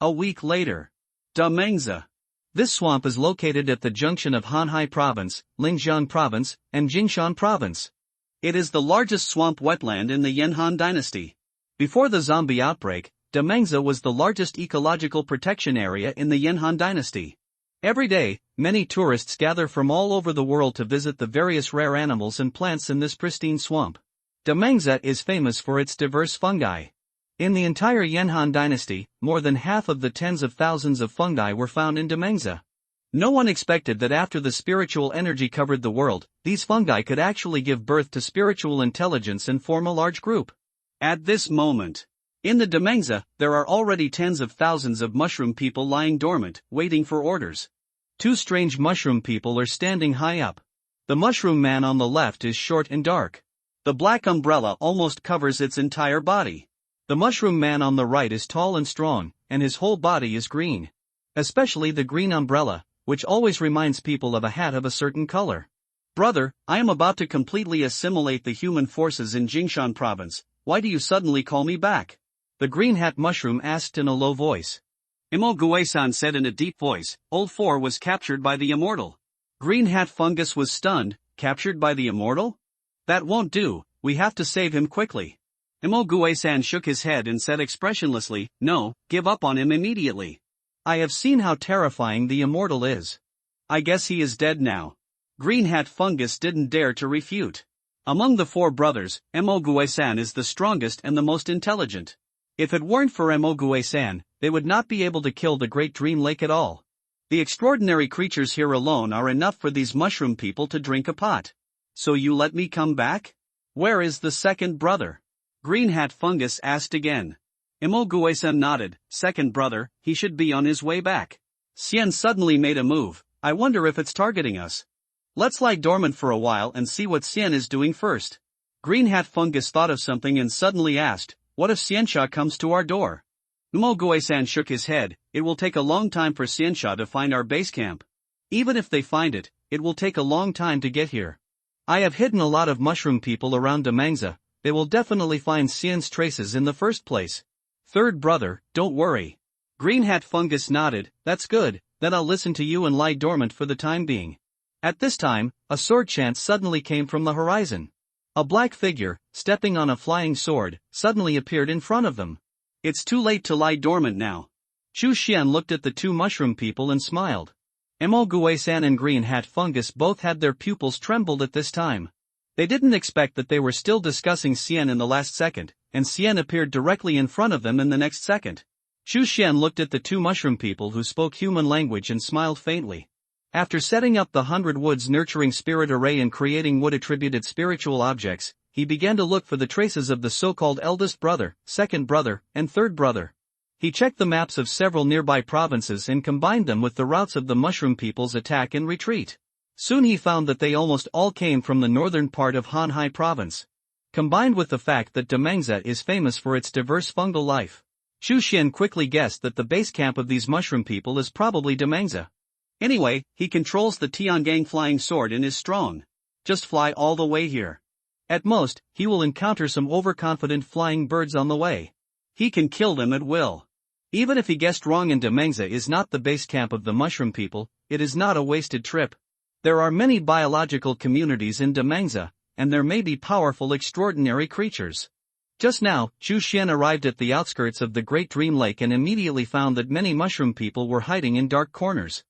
A week later. Doomsday. This swamp is located at the junction of Hanhai Province, Lingjiang Province, and Jingshan Province. It is the largest swamp wetland in the Yanhan dynasty. Before the zombie outbreak, Doomsday was the largest ecological protection area in the Yanhan dynasty. Every day, many tourists gather from all over the world to visit the various rare animals and plants in this pristine swamp. Doomsday is famous for its diverse fungi. In the entire Yanhan dynasty, more than half of the tens of thousands of fungi were found in Doomsday. No one expected that after the spiritual energy covered the world, these fungi could actually give birth to spiritual intelligence and form a large group. At this moment, in the Doomsday, there are already tens of thousands of mushroom people lying dormant, waiting for orders. 2 strange mushroom people are standing high up. The mushroom man on the left is short and dark. The black umbrella almost covers its entire body. The mushroom man on the right is tall and strong, and his whole body is green. Especially the green umbrella, which always reminds people of a hat of a certain color. Brother, I am about to completely assimilate the human forces in Jingshan province, why do you suddenly call me back? The green hat mushroom asked in a low voice. Imo-gue-san said in a deep voice, Old 4 was captured by the immortal. Green hat fungus was stunned, captured by the immortal? That won't do, we have to save him quickly. Imo-gue-san shook his head and said expressionlessly, no, give up on him immediately. I have seen how terrifying the immortal is. I guess he is dead now. Green Hat Fungus didn't dare to refute. Among the 4 brothers, Emogue-san is the strongest and the most intelligent. If it weren't for Emogue-san, they would not be able to kill the Great Dream Lake at all. The extraordinary creatures here alone are enough for these mushroom people to drink a pot. So you let me come back? Where is the second brother? Green Hat Fungus asked again. Emogue-san nodded. Second brother, he should be on his way back. Xian suddenly made a move. I wonder if it's targeting us. Let's lie dormant for a while and see what Xian is doing first. Green Hat Fungus thought of something and suddenly asked, what if Xiansha comes to our door? Emogue-san shook his head. It will take a long time for Xiansha to find our base camp. Even if they find it, it will take a long time to get here. I have hidden a lot of mushroom people around Demangza. They will definitely find Xian's traces in the first place. Third brother, don't worry. Green Hat Fungus nodded. That's good, then I'll listen to you and lie dormant for the time being. At this time, a sword chant suddenly came from the horizon. A black figure, stepping on a flying sword, suddenly appeared in front of them. It's too late to lie dormant now. Chu Xian looked at the 2 mushroom people and smiled. Emogue-san and Green Hat Fungus both had their pupils trembled at this time. They didn't expect that they were still discussing Xian in the last second, and Xian appeared directly in front of them in the next second. Chu Xian looked at the 2 mushroom people who spoke human language and smiled faintly. After setting up the 100 Woods nurturing spirit array and creating wood-attributed spiritual objects, he began to look for the traces of the so-called eldest brother, second brother, and third brother. He checked the maps of several nearby provinces and combined them with the routes of the mushroom people's attack and retreat. Soon he found that they almost all came from the northern part of Hanhai province. Combined with the fact that Demangza is famous for its diverse fungal life, Chu Xian quickly guessed that the base camp of these mushroom people is probably Demangza. Anyway, he controls the Tiangang flying sword and is strong. Just fly all the way here. At most, he will encounter some overconfident flying birds on the way. He can kill them at will. Even if he guessed wrong and Demangza is not the base camp of the mushroom people, it is not a wasted trip. There are many biological communities in Demangza, and there may be powerful extraordinary creatures. Just now, Chu Xian arrived at the outskirts of the Great Dream Lake and immediately found that many mushroom people were hiding in dark corners.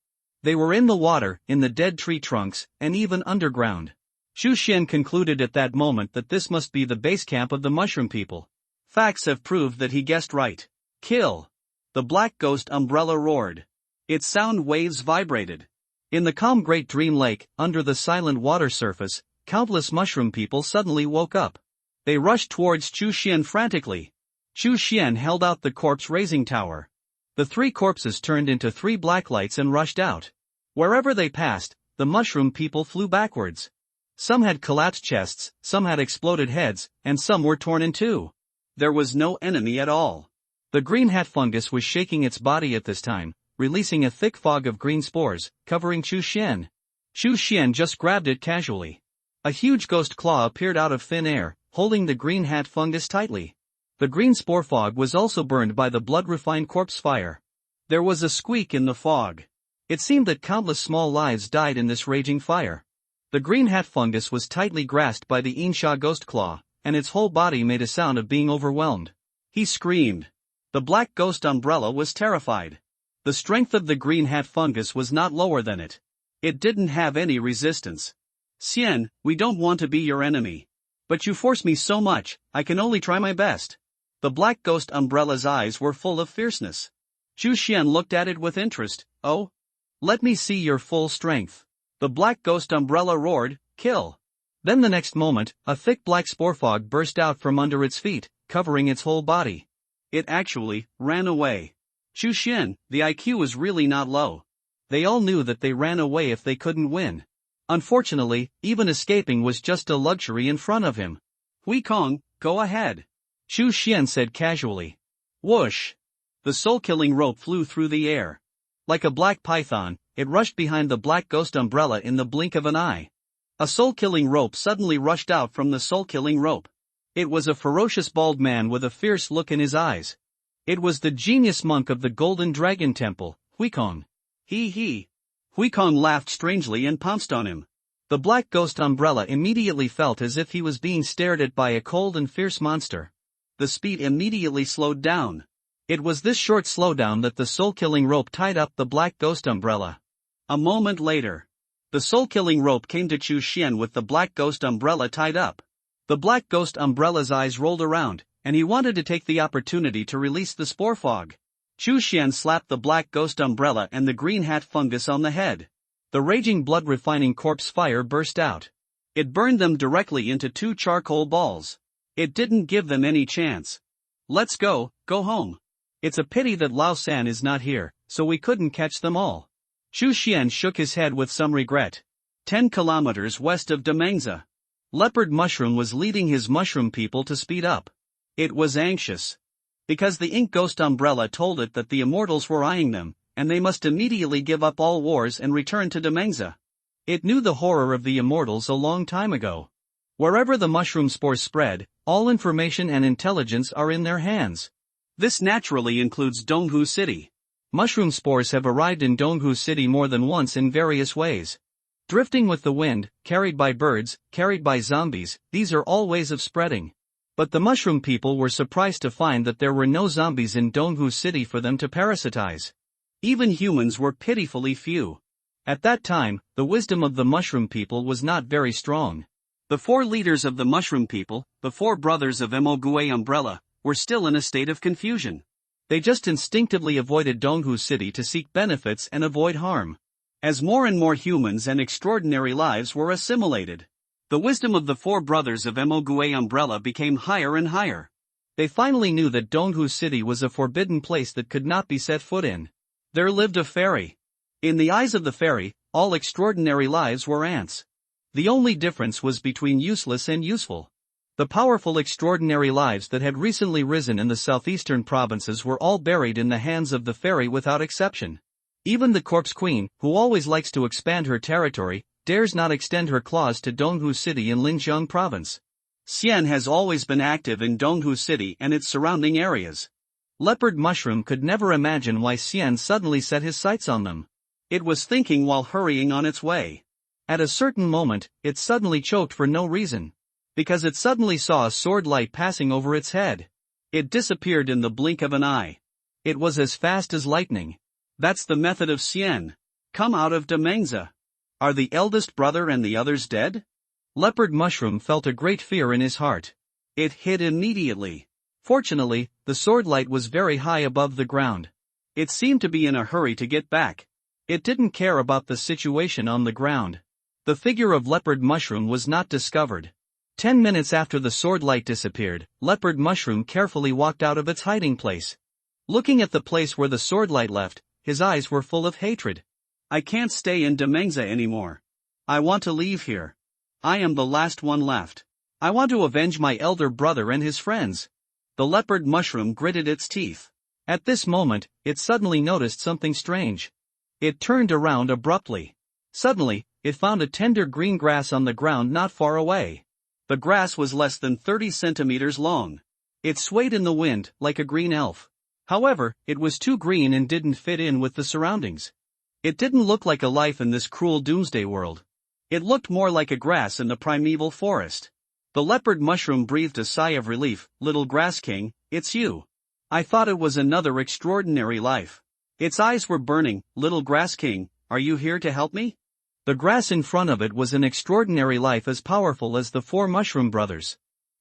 They were in the water, in the dead tree trunks, and even underground. Chu Xian concluded at that moment that this must be the base camp of the mushroom people. Facts have proved that he guessed right. Kill! The black ghost umbrella roared. Its sound waves vibrated. In the calm Great Dream Lake, under the silent water surface, countless mushroom people suddenly woke up. They rushed towards Chu Xian frantically. Chu Xian held out the corpse-raising tower. The 3 corpses turned into 3 black lights and rushed out. Wherever they passed, the mushroom people flew backwards. Some had collapsed chests, some had exploded heads, and some were torn in 2. There was no enemy at all. The Green Hat Fungus was shaking its body at this time, releasing a thick fog of green spores, covering Chu Xian. Chu Xian just grabbed it casually. A huge ghost claw appeared out of thin air, holding the Green Hat Fungus tightly. The green spore fog was also burned by the blood-refined corpse fire. There was a squeak in the fog. It seemed that countless small lives died in this raging fire. The Green Hat Fungus was tightly grasped by the Insha ghost claw, and its whole body made a sound of being overwhelmed. He screamed. The black ghost umbrella was terrified. The strength of the Green Hat Fungus was not lower than it. It didn't have any resistance. Xian, we don't want to be your enemy. But you force me so much, I can only try my best. The black ghost umbrella's eyes were full of fierceness. Chu Xian looked at it with interest. Oh? Let me see your full strength. The black ghost umbrella roared, kill. Then the next moment, a thick black spore fog burst out from under its feet, covering its whole body. It actually ran away. Chu Xian, the IQ is really not low. They all knew that they ran away if they couldn't win. Unfortunately, even escaping was just a luxury in front of him. Hui Kong, go ahead. Chu Xian said casually. Whoosh! The soul-killing rope flew through the air. Like a black python, it rushed behind the black ghost umbrella in the blink of an eye. A soul-killing rope suddenly rushed out from the soul-killing rope. It was a ferocious bald man with a fierce look in his eyes. It was the genius monk of the Golden Dragon Temple, Hui Kong. He. Hui Kong laughed strangely and pounced on him. The black ghost umbrella immediately felt as if he was being stared at by a cold and fierce monster. The speed immediately slowed down. It was this short slowdown that the soul-killing rope tied up the black ghost umbrella. A moment later, the soul-killing rope came to Chu Xian with the black ghost umbrella tied up. The black ghost umbrella's eyes rolled around, and he wanted to take the opportunity to release the spore fog. Chu Xian slapped the black ghost umbrella and the green hat fungus on the head. The raging blood-refining corpse fire burst out. It burned them directly into two charcoal balls. It didn't give them any chance. Let's go home. It's a pity that Lao San is not here, so we couldn't catch them all. Chu Xian shook his head with some regret. 10 kilometers west of Demengza, Leopard Mushroom was leading his mushroom people to speed up. It was anxious. Because the ink ghost umbrella told it that the immortals were eyeing them, and they must immediately give up all wars and return to Demengza. It knew the horror of the immortals a long time ago. Wherever the mushroom spores spread, all information and intelligence are in their hands. This naturally includes Donghu City. Mushroom spores have arrived in Donghu City more than once in various ways. Drifting with the wind, carried by birds, carried by zombies, these are all ways of spreading. But the mushroom people were surprised to find that there were no zombies in Donghu City for them to parasitize. Even humans were pitifully few. At that time, the wisdom of the mushroom people was not very strong. The 4 leaders of the mushroom people, the 4 brothers of Mogue Umbrella, were still in a state of confusion. They just instinctively avoided Donghu City to seek benefits and avoid harm. As more and more humans and extraordinary lives were assimilated, the wisdom of the 4 brothers of Mogue Umbrella became higher and higher. They finally knew that Donghu City was a forbidden place that could not be set foot in. There lived a fairy. In the eyes of the fairy, all extraordinary lives were ants. The only difference was between useless and useful. The powerful extraordinary lives that had recently risen in the southeastern provinces were all buried in the hands of the fairy without exception. Even the corpse queen, who always likes to expand her territory, dares not extend her claws to Donghu City in Linjiang province. Xian has always been active in Donghu City and its surrounding areas. Leopard Mushroom could never imagine why Xian suddenly set his sights on them. It was thinking while hurrying on its way. At a certain moment, it suddenly choked for no reason. Because it suddenly saw a sword light passing over its head. It disappeared in the blink of an eye. It was as fast as lightning. That's the method of Xian. Come out of Demengza. Are the eldest brother and the others dead? Leopard Mushroom felt a great fear in his heart. It hid immediately. Fortunately, the sword light was very high above the ground. It seemed to be in a hurry to get back. It didn't care about the situation on the ground. The figure of Leopard Mushroom was not discovered. 10 minutes after the sword light disappeared, Leopard Mushroom carefully walked out of its hiding place. Looking at the place where the sword light left, his eyes were full of hatred. I can't stay in Demengza anymore. I want to leave here. I am the last one left. I want to avenge my elder brother and his friends. The Leopard Mushroom gritted its teeth. At this moment, it suddenly noticed something strange. It turned around abruptly. Suddenly, it found a tender green grass on the ground not far away. The grass was less than 30 centimeters long. It swayed in the wind, like a green elf. However, it was too green and didn't fit in with the surroundings. It didn't look like a life in this cruel doomsday world. It looked more like a grass in the primeval forest. The Leopard Mushroom breathed a sigh of relief. Little Grass King, it's you. I thought it was another extraordinary life. Its eyes were burning. Little Grass King, are you here to help me? The grass in front of it was an extraordinary life as powerful as the 4 mushroom brothers.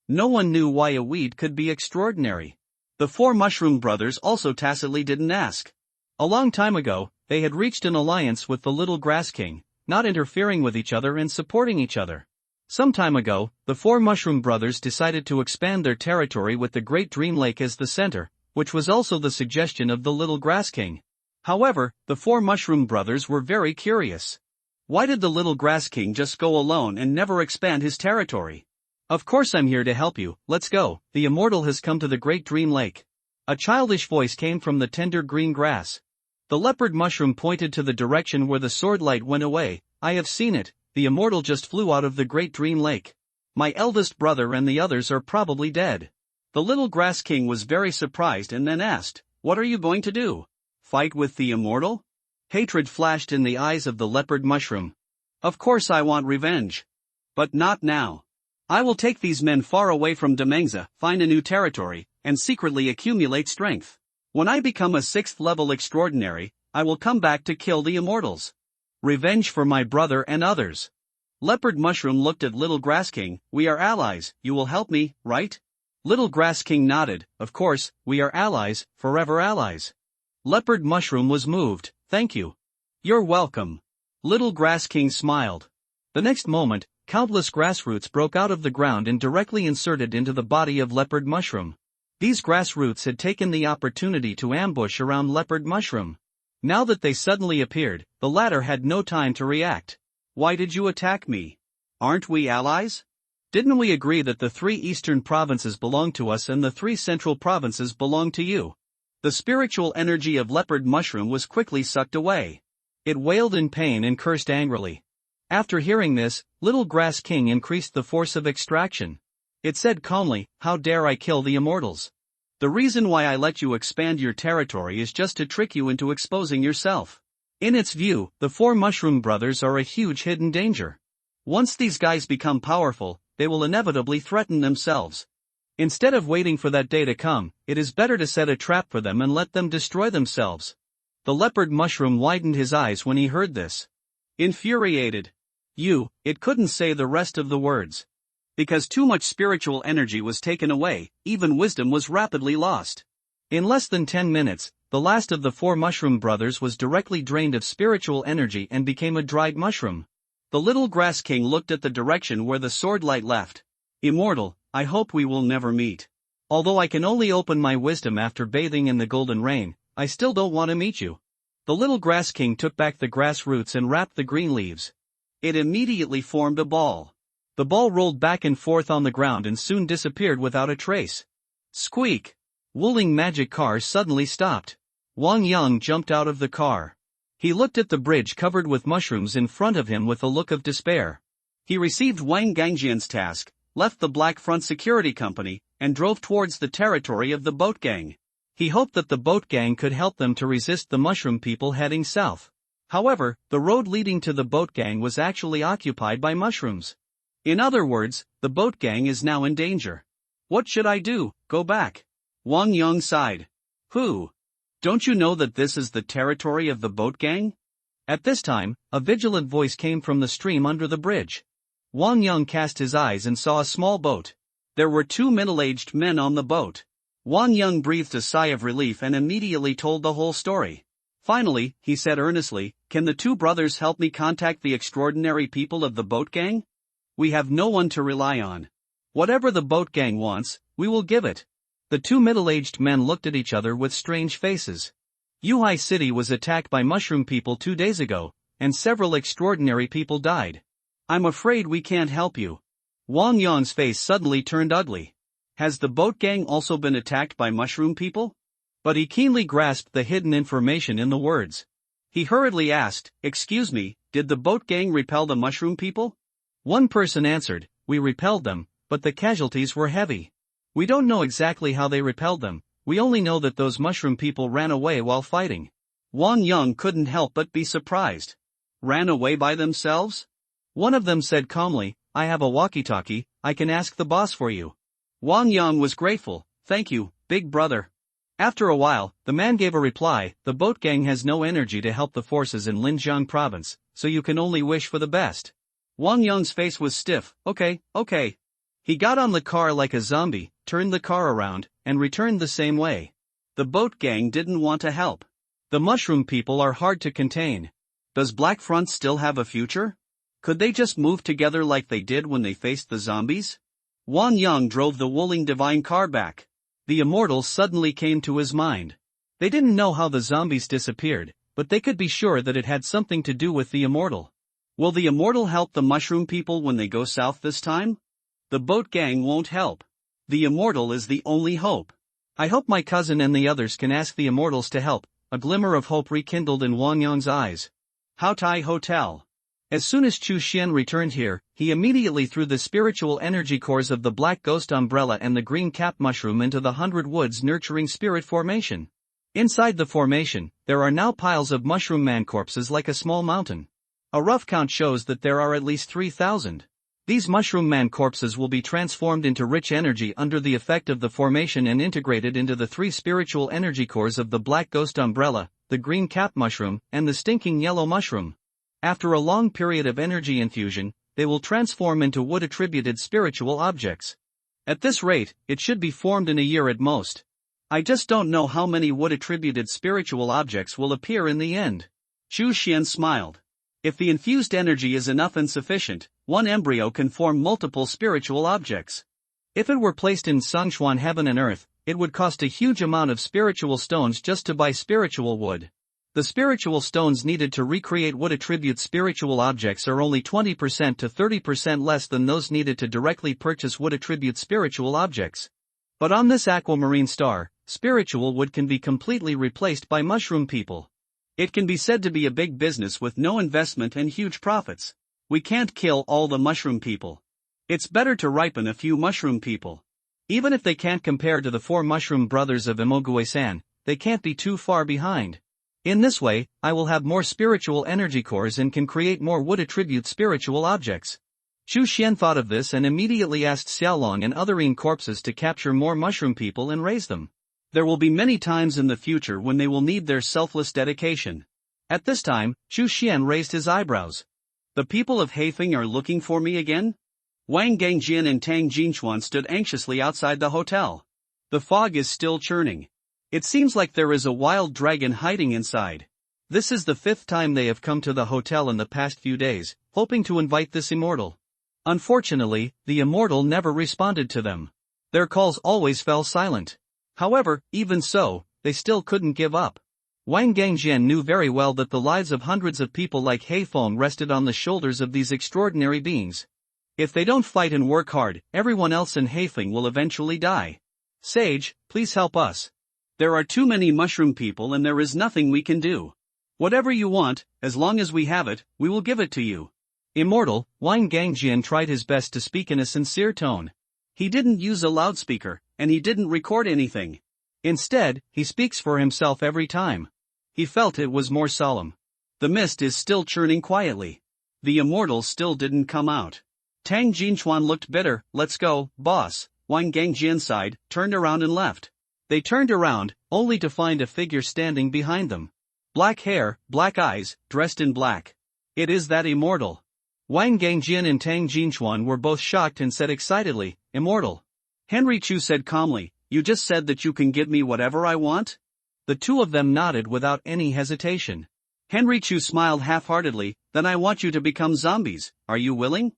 No one knew why a weed could be extraordinary. The 4 mushroom brothers also tacitly didn't ask. A long time ago, they had reached an alliance with the Little Grass King, not interfering with each other and supporting each other. Some time ago, the 4 mushroom brothers decided to expand their territory with the Great Dream Lake as the center, which was also the suggestion of the Little Grass King. However, the 4 mushroom brothers were very curious. Why did the Little Grass King just go alone and never expand his territory? Of course I'm here to help you, let's go, the immortal has come to the Great Dream Lake. A childish voice came from the tender green grass. The Leopard Mushroom pointed to the direction where the sword light went away. I have seen it, the immortal just flew out of the Great Dream Lake. My eldest brother and the others are probably dead. The Little Grass King was very surprised and then asked, what are you going to do? Fight with the immortal? Hatred flashed in the eyes of the Leopard Mushroom. Of course I want revenge. But not now. I will take these men far away from Demengza, find a new territory, and secretly accumulate strength. When I become a 6th level extraordinary, I will come back to kill the immortals. Revenge for my brother and others. Leopard Mushroom looked at Little Grass King. We are allies, you will help me, right? Little Grass King nodded. Of course, we are allies, forever allies. Leopard Mushroom was moved. Thank you. You're welcome. Little Grass King smiled. The next moment, countless grass roots broke out of the ground and directly inserted into the body of Leopard Mushroom. These grass roots had taken the opportunity to ambush around Leopard Mushroom. Now that they suddenly appeared, the latter had no time to react. Why did you attack me? Aren't we allies? Didn't we agree that the 3 eastern provinces belong to us and the 3 central provinces belong to you? The spiritual energy of Leopard Mushroom was quickly sucked away. It wailed in pain and cursed angrily. After hearing this, Little Grass King increased the force of extraction. It said calmly, how dare I kill the immortals? The reason why I let you expand your territory is just to trick you into exposing yourself. In its view, the 4 Mushroom Brothers are a huge hidden danger. Once these guys become powerful, they will inevitably threaten themselves. Instead of waiting for that day to come, it is better to set a trap for them and let them destroy themselves. The Leopard Mushroom widened his eyes when he heard this. Infuriated. It couldn't say the rest of the words. Because too much spiritual energy was taken away, even wisdom was rapidly lost. In less than 10 minutes, the last of the 4 Mushroom Brothers was directly drained of spiritual energy and became a dried mushroom. The Little Grass King looked at the direction where the sword light left. Immortal, I hope we will never meet. Although I can only open my wisdom after bathing in the golden rain, I still don't want to meet you. The Little Grass King took back the grass roots and wrapped the green leaves. It immediately formed a ball. The ball rolled back and forth on the ground and soon disappeared without a trace. Squeak! Wooling magic car suddenly stopped. Wang Yang jumped out of the car. He looked at the bridge covered with mushrooms in front of him with a look of despair. He received Wang Gangjian's task, left the Black Front Security Company, and drove towards the territory of the boat gang. He hoped that the boat gang could help them to resist the mushroom people heading south. However, the road leading to the boat gang was actually occupied by mushrooms. In other words, the boat gang is now in danger. What should I do? Go back? Wang Yang sighed. Who? Don't you know that this is the territory of the boat gang? At this time, a vigilant voice came from the stream under the bridge. Wang Yang cast his eyes and saw a small boat. There were 2 middle-aged men on the boat. Wang Yang breathed a sigh of relief and immediately told the whole story. Finally, he said earnestly, can the 2 brothers help me contact the extraordinary people of the boat gang? We have no one to rely on. Whatever the boat gang wants, we will give it. The 2 middle-aged men looked at each other with strange faces. Ughter City was attacked by mushroom people 2 days ago, and several extraordinary people died. I'm afraid we can't help you. Wang Yang's face suddenly turned ugly. Has the boat gang also been attacked by mushroom people? But he keenly grasped the hidden information in the words. He hurriedly asked, excuse me, did the boat gang repel the mushroom people? One person answered, we repelled them, but the casualties were heavy. We don't know exactly how they repelled them, we only know that those mushroom people ran away while fighting. Wang Yang couldn't help but be surprised. Ran away by themselves? One of them said calmly, I have a walkie-talkie, I can ask the boss for you. Wang Yang was grateful, thank you, big brother. After a while, the man gave a reply, the boat gang has no energy to help the forces in Linjiang province, so you can only wish for the best. Wang Yang's face was stiff, okay. He got on the car like a zombie, turned the car around, and returned the same way. The boat gang didn't want to help. The mushroom people are hard to contain. Does Black Front still have a future? Could they just move together like they did when they faced the zombies? Wang Yang drove the Wuling Divine car back. The immortals suddenly came to his mind. They didn't know how the zombies disappeared, but they could be sure that it had something to do with the immortal. Will the immortal help the mushroom people when they go south this time? The boat gang won't help. The immortal is the only hope. I hope my cousin and the others can ask the immortals to help. A glimmer of hope rekindled in Wang Yang's eyes. Haotai Hotel. As soon as Chu Xian returned here, he immediately threw the spiritual energy cores of the black ghost umbrella and the green cap mushroom into the 100 Woods nurturing spirit formation. Inside the formation, there are now piles of mushroom man corpses like a small mountain. A rough count shows that there are at least 3,000. These mushroom man corpses will be transformed into rich energy under the effect of the formation and integrated into the 3 spiritual energy cores of the black ghost umbrella, the green cap mushroom, and the stinking yellow mushroom. After a long period of energy infusion, they will transform into wood-attributed spiritual objects. At this rate, it should be formed in a year at most. I just don't know how many wood-attributed spiritual objects will appear in the end. Chu Xian smiled. If the infused energy is enough and sufficient, one embryo can form multiple spiritual objects. If it were placed in Songchuan heaven and earth, it would cost a huge amount of spiritual stones just to buy spiritual wood. The spiritual stones needed to recreate wood-attribute spiritual objects are only 20% to 30% less than those needed to directly purchase wood-attribute spiritual objects. But on this aquamarine star, spiritual wood can be completely replaced by mushroom people. It can be said to be a big business with no investment and huge profits. We can't kill all the mushroom people. It's better to ripen a few mushroom people. Even if they can't compare to the 4 mushroom brothers of Imogue-san, they can't be too far behind. In this way, I will have more spiritual energy cores and can create more wood-attribute spiritual objects. Chu Xian thought of this and immediately asked Xiaolong and other Yin corpses to capture more mushroom people and raise them. There will be many times in the future when they will need their selfless dedication. At this time, Chu Xian raised his eyebrows. The people of Haifeng are looking for me again? Wang Gangjian and Tang Jinchuan stood anxiously outside the hotel. The fog is still churning. It seems like there is a wild dragon hiding inside. This is the 5th time they have come to the hotel in the past few days, hoping to invite this immortal. Unfortunately, the immortal never responded to them. Their calls always fell silent. However, even so, they still couldn't give up. Wang Gangjian knew very well that the lives of hundreds of people like Haifeng rested on the shoulders of these extraordinary beings. If they don't fight and work hard, everyone else in Haifeng will eventually die. Sage, please help us. There are too many mushroom people and there is nothing we can do. Whatever you want, as long as we have it, we will give it to you. Immortal, Wang Gangjian tried his best to speak in a sincere tone. He didn't use a loudspeaker, and he didn't record anything. Instead, he speaks for himself every time. He felt it was more solemn. The mist is still churning quietly. The immortal still didn't come out. Tang Jinchuan looked bitter. Let's go, boss, Wang Gangjian sighed, turned around and left. They turned around, only to find a figure standing behind them. Black hair, black eyes, dressed in black. It is that immortal. Wang Gangjian and Tang Jinchuan were both shocked and said excitedly, Immortal. Henry Chu said calmly, You just said that you can give me whatever I want? The two of them nodded without any hesitation. Henry Chu smiled half-heartedly, Then I want you to become zombies, are you willing?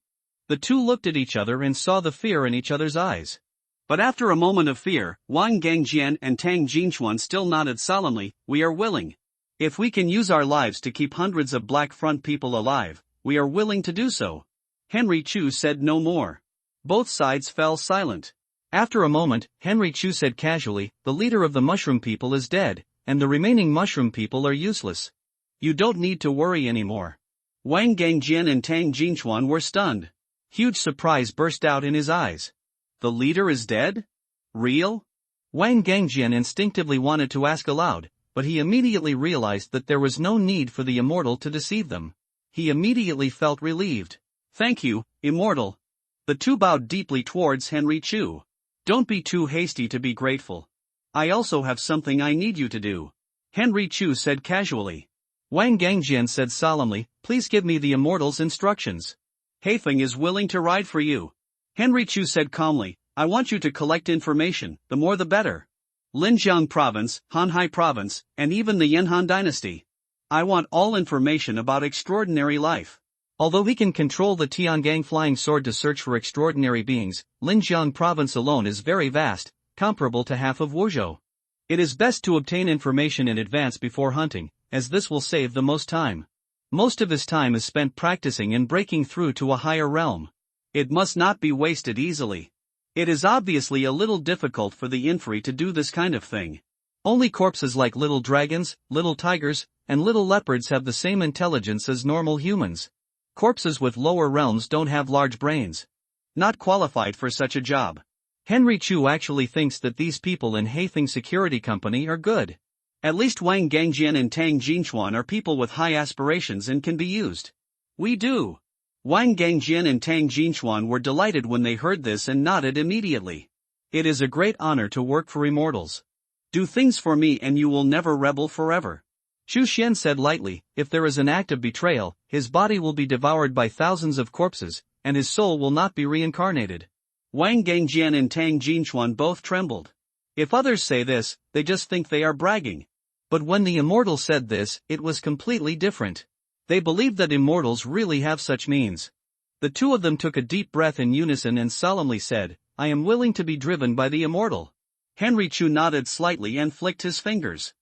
The two looked at each other and saw the fear in each other's eyes. But after a moment of fear, Wang Gangjian and Tang Jinchuan still nodded solemnly, We are willing. If we can use our lives to keep hundreds of black front people alive, we are willing to do so. Henry Chu said no more. Both sides fell silent. After a moment, Henry Chu said casually, The leader of the mushroom people is dead, and the remaining mushroom people are useless. You don't need to worry anymore. Wang Gangjian and Tang Jinchuan were stunned. Huge surprise burst out in his eyes. The leader is dead? Real? Wang Gangjian instinctively wanted to ask aloud, but he immediately realized that there was no need for the immortal to deceive them. He immediately felt relieved. Thank you, immortal. The two bowed deeply towards Henry Chu. Don't be too hasty to be grateful. I also have something I need you to do. Henry Chu said casually. Wang Gangjian said solemnly, Please give me the immortal's instructions. Haifeng is willing to ride for you. Henry Chu said calmly, I want you to collect information, the more the better. Linjiang Province, Hanhai Province, and even the Yanhan Dynasty. I want all information about extraordinary life. Although he can control the Tiangang flying sword to search for extraordinary beings, Linjiang Province alone is very vast, comparable to half of Wuzhou. It is best to obtain information in advance before hunting, as this will save the most time. Most of his time is spent practicing and breaking through to a higher realm. It must not be wasted easily. It is obviously a little difficult for the inferi to do this kind of thing. Only corpses like little dragons, little tigers, and little leopards have the same intelligence as normal humans. Corpses with lower realms don't have large brains. Not qualified for such a job. Henry Chu actually thinks that these people in Haifeng Security Company are good. At least Wang Gangjian and Tang Jinchuan are people with high aspirations and can be used. We do. Wang Gangjian and Tang Jinchuan were delighted when they heard this and nodded immediately. It is a great honor to work for immortals. Do things for me and you will never rebel forever. Xu Xian said lightly, if there is an act of betrayal, his body will be devoured by thousands of corpses, and his soul will not be reincarnated. Wang Gangjian and Tang Jinchuan both trembled. If others say this, they just think they are bragging. But when the immortal said this, it was completely different. They believed that immortals really have such means. The two of them took a deep breath in unison and solemnly said, I am willing to be driven by the immortal. Henry Chu nodded slightly and flicked his fingers.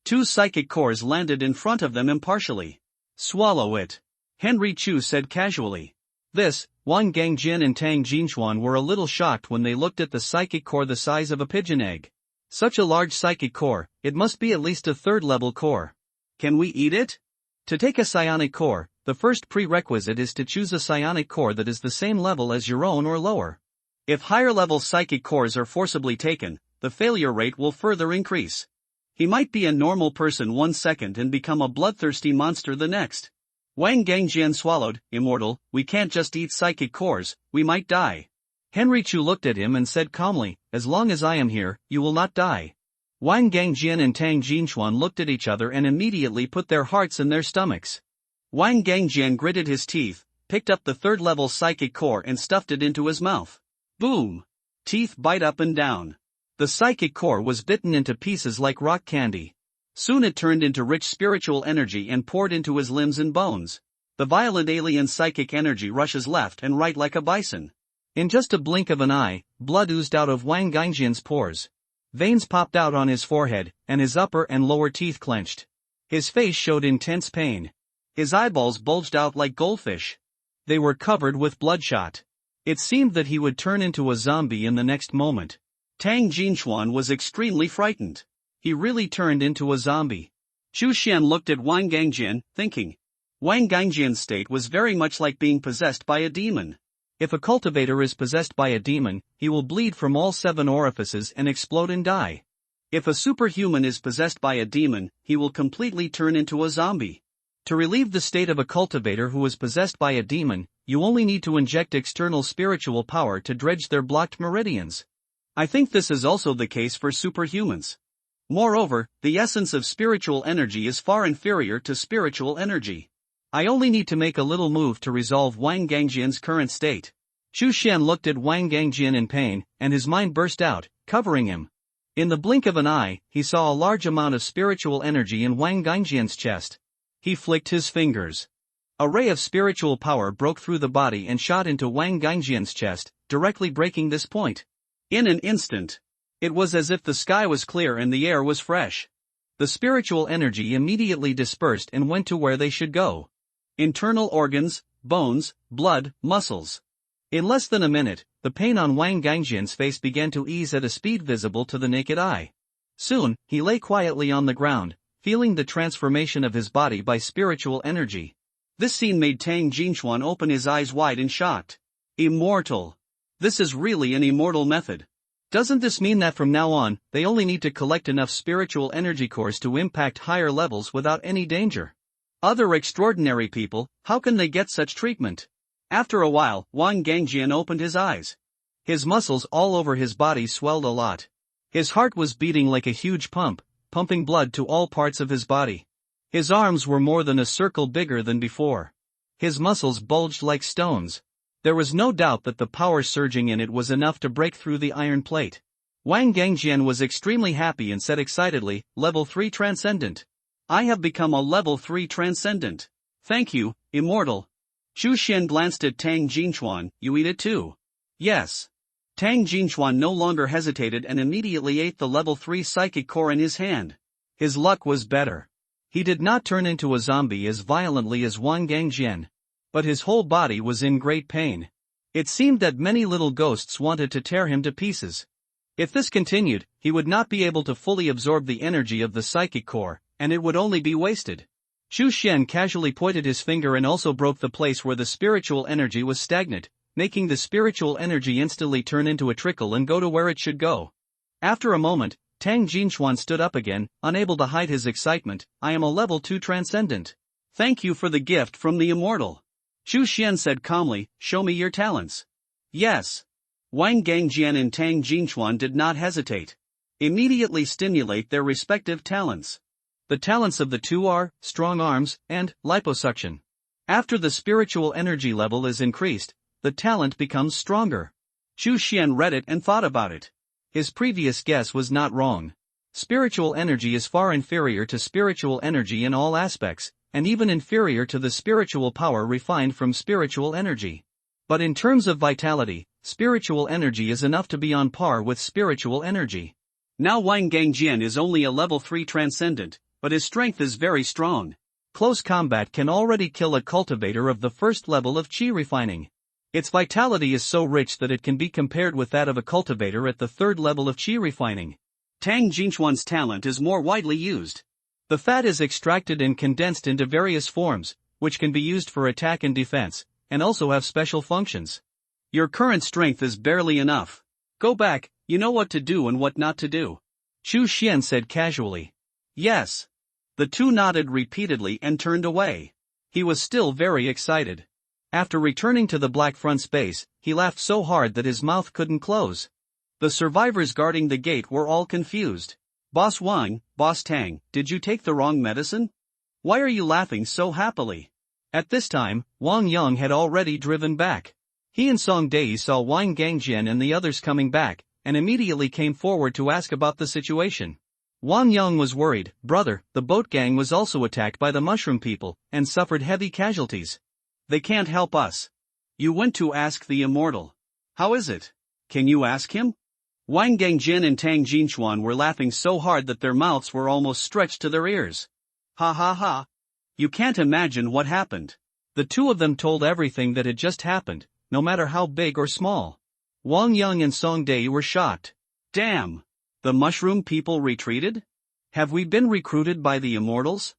2 psychic cores landed in front of them impartially. Swallow it. Henry Chu said casually. Wang Gangjian and Tang Jinchuan were a little shocked when they looked at the psychic core the size of a pigeon egg. Such a large psychic core, it must be at least a 3rd level core. Can we eat it? To take a psionic core, the first prerequisite is to choose a psionic core that is the same level as your own or lower. If higher level psychic cores are forcibly taken, the failure rate will further increase. He might be a normal person 1 second and become a bloodthirsty monster the next. Wang Gangjian swallowed, immortal, we can't just eat psychic cores, we might die. Henry Chu looked at him and said calmly, as long as I am here, you will not die. Wang Gangjian and Tang Jinchuan looked at each other and immediately put their hearts in their stomachs. Wang Gangjian gritted his teeth, picked up the 3rd level psychic core and stuffed it into his mouth. Boom! Teeth bite up and down. The psychic core was bitten into pieces like rock candy. Soon it turned into rich spiritual energy and poured into his limbs and bones. The violent alien psychic energy rushes left and right like a bison. In just a blink of an eye, blood oozed out of Wang Gangjian's pores. Veins popped out on his forehead, and his upper and lower teeth clenched. His face showed intense pain. His eyeballs bulged out like goldfish. They were covered with bloodshot. It seemed that he would turn into a zombie in the next moment. Tang Jinchuan was extremely frightened. He really turned into a zombie. Xu Xian looked at Wang Gangjian, thinking. Wang Gangjian's state was very much like being possessed by a demon. If a cultivator is possessed by a demon, he will bleed from all 7 orifices and explode and die. If a superhuman is possessed by a demon, he will completely turn into a zombie. To relieve the state of a cultivator who is possessed by a demon, you only need to inject external spiritual power to dredge their blocked meridians. I think this is also the case for superhumans. Moreover, the essence of spiritual energy is far inferior to spiritual energy. I only need to make a little move to resolve Wang Gangjian's current state. Xu Xian looked at Wang Gangjian in pain, and his mind burst out, covering him. In the blink of an eye, he saw a large amount of spiritual energy in Wang Gangjian's chest. He flicked his fingers. A ray of spiritual power broke through the body and shot into Wang Gangjian's chest, directly breaking this point. In an instant, it was as if the sky was clear and the air was fresh. The spiritual energy immediately dispersed and went to where they should go. Internal organs, bones, blood, muscles. In less than a minute, the pain on Wang Gangjian's face began to ease at a speed visible to the naked eye. Soon, he lay quietly on the ground, feeling the transformation of his body by spiritual energy. This scene made Tang Jinchuan open his eyes wide and shocked. Immortal. This is really an immortal method. Doesn't this mean that from now on, they only need to collect enough spiritual energy cores to impact higher levels without any danger? Other extraordinary people, how can they get such treatment? After a while, Wang Gangjian opened his eyes. His muscles all over his body swelled a lot. His heart was beating like a huge pump, pumping blood to all parts of his body. His arms were more than a circle bigger than before. His muscles bulged like stones. There was no doubt that the power surging in it was enough to break through the iron plate. Wang Gangjian was extremely happy and said excitedly, Level 3 Transcendent. I have become a Level 3 Transcendent. Thank you, Immortal. Xu Xian glanced at Tang Jinchuan, you eat it too? Yes. Tang Jinchuan no longer hesitated and immediately ate the Level 3 psychic core in his hand. His luck was better. He did not turn into a zombie as violently as Wang Gangjian. But his whole body was in great pain. It seemed that many little ghosts wanted to tear him to pieces. If this continued, he would not be able to fully absorb the energy of the psychic core, and it would only be wasted. Xu Xian casually pointed his finger and also broke the place where the spiritual energy was stagnant, making the spiritual energy instantly turn into a trickle and go to where it should go. After a moment, Tang Jinchuan stood up again, unable to hide his excitement. I am a Level 2 Transcendent. Thank you for the gift from the Immortal. Chu Xian said calmly, show me your talents. Yes. Wang Gangjian and Tang Jinchuan did not hesitate. Immediately stimulate their respective talents. The talents of the two are strong arms and liposuction. After the spiritual energy level is increased, the talent becomes stronger. Chu Xian read it and thought about it. His previous guess was not wrong. Spiritual energy is far inferior to spiritual energy in all aspects, and even inferior to the spiritual power refined from spiritual energy. But in terms of vitality, spiritual energy is enough to be on par with spiritual energy. Now Wang Gangjian is only a level 3 transcendent, but his strength is very strong. Close combat can already kill a cultivator of the first level of qi refining. Its vitality is so rich that it can be compared with that of a cultivator at the third level of qi refining. Tang Jinchuan's talent is more widely used. The fat is extracted and condensed into various forms, which can be used for attack and defense, and also have special functions. Your current strength is barely enough. Go back, you know what to do and what not to do. Chu Xian said casually. Yes. The two nodded repeatedly and turned away. He was still very excited. After returning to the black front space, he laughed so hard that his mouth couldn't close. The survivors guarding the gate were all confused. Boss Wang, Boss Tang, did you take the wrong medicine? Why are you laughing so happily? At this time, Wang Yang had already driven back. He and Song Dei saw Wang Gangjian and the others coming back, and immediately came forward to ask about the situation. Wang Yang was worried. Brother, the boat gang was also attacked by the mushroom people, and suffered heavy casualties. They can't help us. You went to ask the immortal. How is it? Can you ask him? Wang Gangjin and Tang Jinchuan were laughing so hard that their mouths were almost stretched to their ears. Ha ha ha. You can't imagine what happened. The two of them told everything that had just happened, no matter how big or small. Wang Yang and Song Dei were shocked. Damn! The mushroom people retreated? Have we been recruited by the immortals?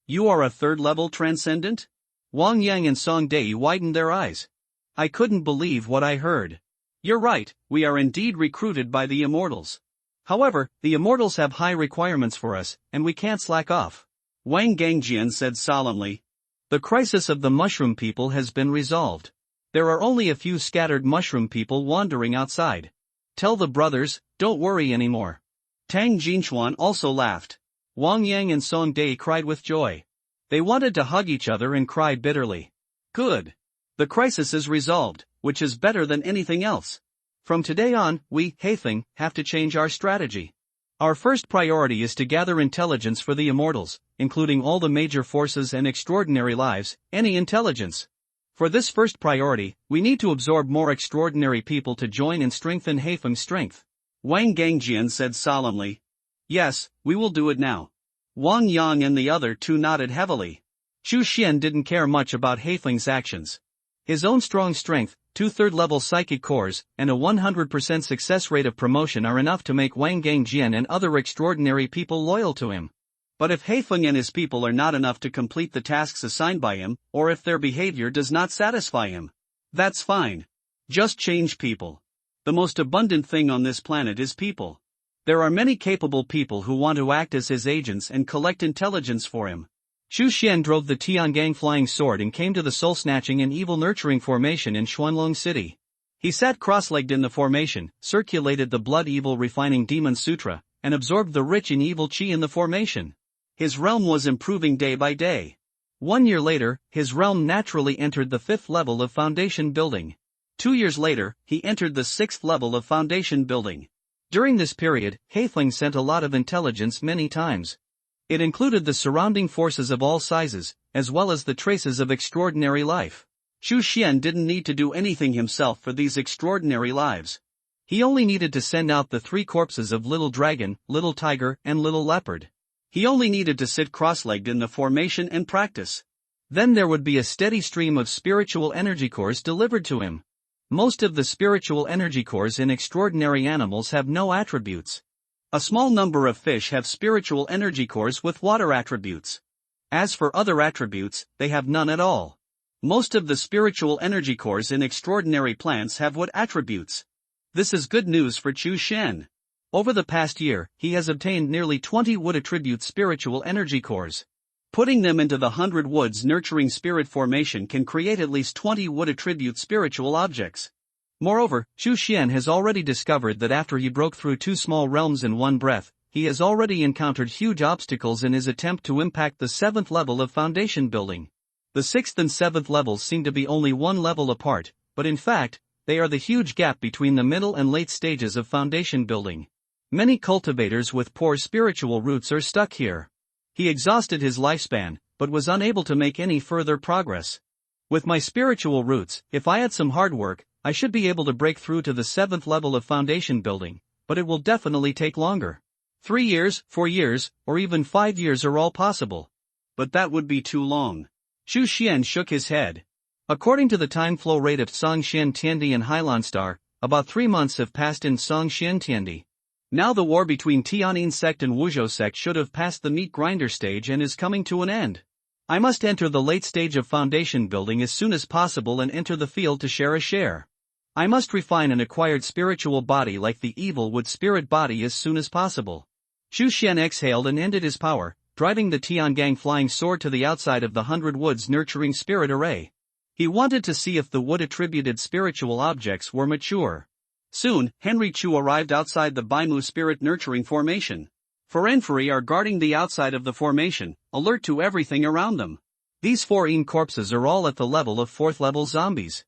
You are a third-level transcendent? Wang Yang and Song Dei widened their eyes. I couldn't believe what I heard. You're right, we are indeed recruited by the immortals. However, the immortals have high requirements for us, and we can't slack off. Wang Gangjian said solemnly. The crisis of the mushroom people has been resolved. There are only a few scattered mushroom people wandering outside. Tell the brothers, don't worry anymore. Tang Jinchuan also laughed. Wang Yang and Song Dei cried with joy. They wanted to hug each other and cry bitterly. Good. The crisis is resolved, which is better than anything else. From today on, we, Hathing, have to change our strategy. Our first priority is to gather intelligence for the immortals, including all the major forces and extraordinary lives, any intelligence. For this first priority, we need to absorb more extraordinary people to join and strengthen Hathing's strength. Wang Gangjian said solemnly. Yes, we will do it now. Wang Yang and the other two nodded heavily. Chu Xian didn't care much about Hathing's actions. His own strong strength, 2 third-level psychic cores, and a 100% success rate of promotion are enough to make Wang Gangjian and other extraordinary people loyal to him. But if Hathing and his people are not enough to complete the tasks assigned by him, or if their behavior does not satisfy him, that's fine. Just change people. The most abundant thing on this planet is people. There are many capable people who want to act as his agents and collect intelligence for him. Chu Xian drove the Tiangang flying sword and came to the soul-snatching and evil-nurturing formation in Xuanlong City. He sat cross-legged in the formation, circulated the blood-evil refining demon sutra, and absorbed the rich and evil qi in the formation. His realm was improving day by day. 1 year later, his realm naturally entered the 5th level of foundation building. 2 years later, he entered the 6th level of foundation building. During this period, Hathing sent a lot of intelligence many times. It included the surrounding forces of all sizes, as well as the traces of extraordinary life. Chu Xian didn't need to do anything himself for these extraordinary lives. He only needed to send out the 3 corpses of Little Dragon, Little Tiger, and Little Leopard. He only needed to sit cross-legged in the formation and practice. Then there would be a steady stream of spiritual energy cores delivered to him. Most of the spiritual energy cores in extraordinary animals have no attributes. A small number of fish have spiritual energy cores with water attributes. As for other attributes, they have none at all. Most of the spiritual energy cores in extraordinary plants have wood attributes. This is good news for Chu Xian. Over the past year, he has obtained nearly 20 wood attribute spiritual energy cores. Putting them into the 100 Woods Nurturing Spirit formation can create at least 20 wood attribute spiritual objects. Moreover, Xu Xian has already discovered that after he broke through 2 small realms in one breath, he has already encountered huge obstacles in his attempt to impact the 7th level of foundation building. The 6th and 7th levels seem to be only one level apart, but in fact, they are the huge gap between the middle and late stages of foundation building. Many cultivators with poor spiritual roots are stuck here. He exhausted his lifespan, but was unable to make any further progress. With my spiritual roots, if I had some hard work, I should be able to break through to the 7th level of foundation building, but it will definitely take longer. 3 years, 4 years, or even 5 years are all possible. But that would be too long. Xu Xian shook his head. According to the time flow rate of Songxian Tiandi and Hailan Star, about 3 months have passed in Songxian Tiandi. Now the war between Tianyin sect and Wuzhou sect should have passed the meat grinder stage and is coming to an end. I must enter the late stage of foundation building as soon as possible and enter the field to share a share. I must refine an acquired spiritual body like the evil wood spirit body as soon as possible. Xu Xian exhaled and ended his power, driving the Tiangang flying sword to the outside of the 100 Woods Nurturing Spirit array. He wanted to see if the wood-attributed spiritual objects were mature. Soon, Henry Chu arrived outside the Baimu Spirit Nurturing Formation. Forenferi are guarding the outside of the formation, alert to everything around them. These 4 corpses are all at the level of 4th level zombies.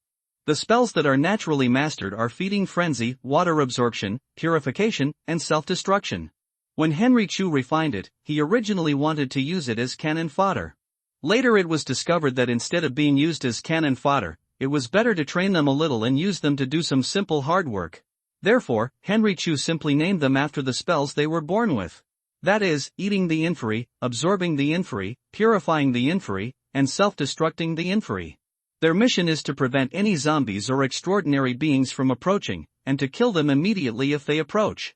The spells that are naturally mastered are Feeding Frenzy, Water Absorption, Purification, and Self-Destruction. When Henry Chu refined it, he originally wanted to use it as cannon fodder. Later it was discovered that instead of being used as cannon fodder, it was better to train them a little and use them to do some simple hard work. Therefore, Henry Chu simply named them after the spells they were born with. That is, eating the inferi, absorbing the inferi, purifying the inferi, and self-destructing the inferi. Their mission is to prevent any zombies or extraordinary beings from approaching, and to kill them immediately if they approach.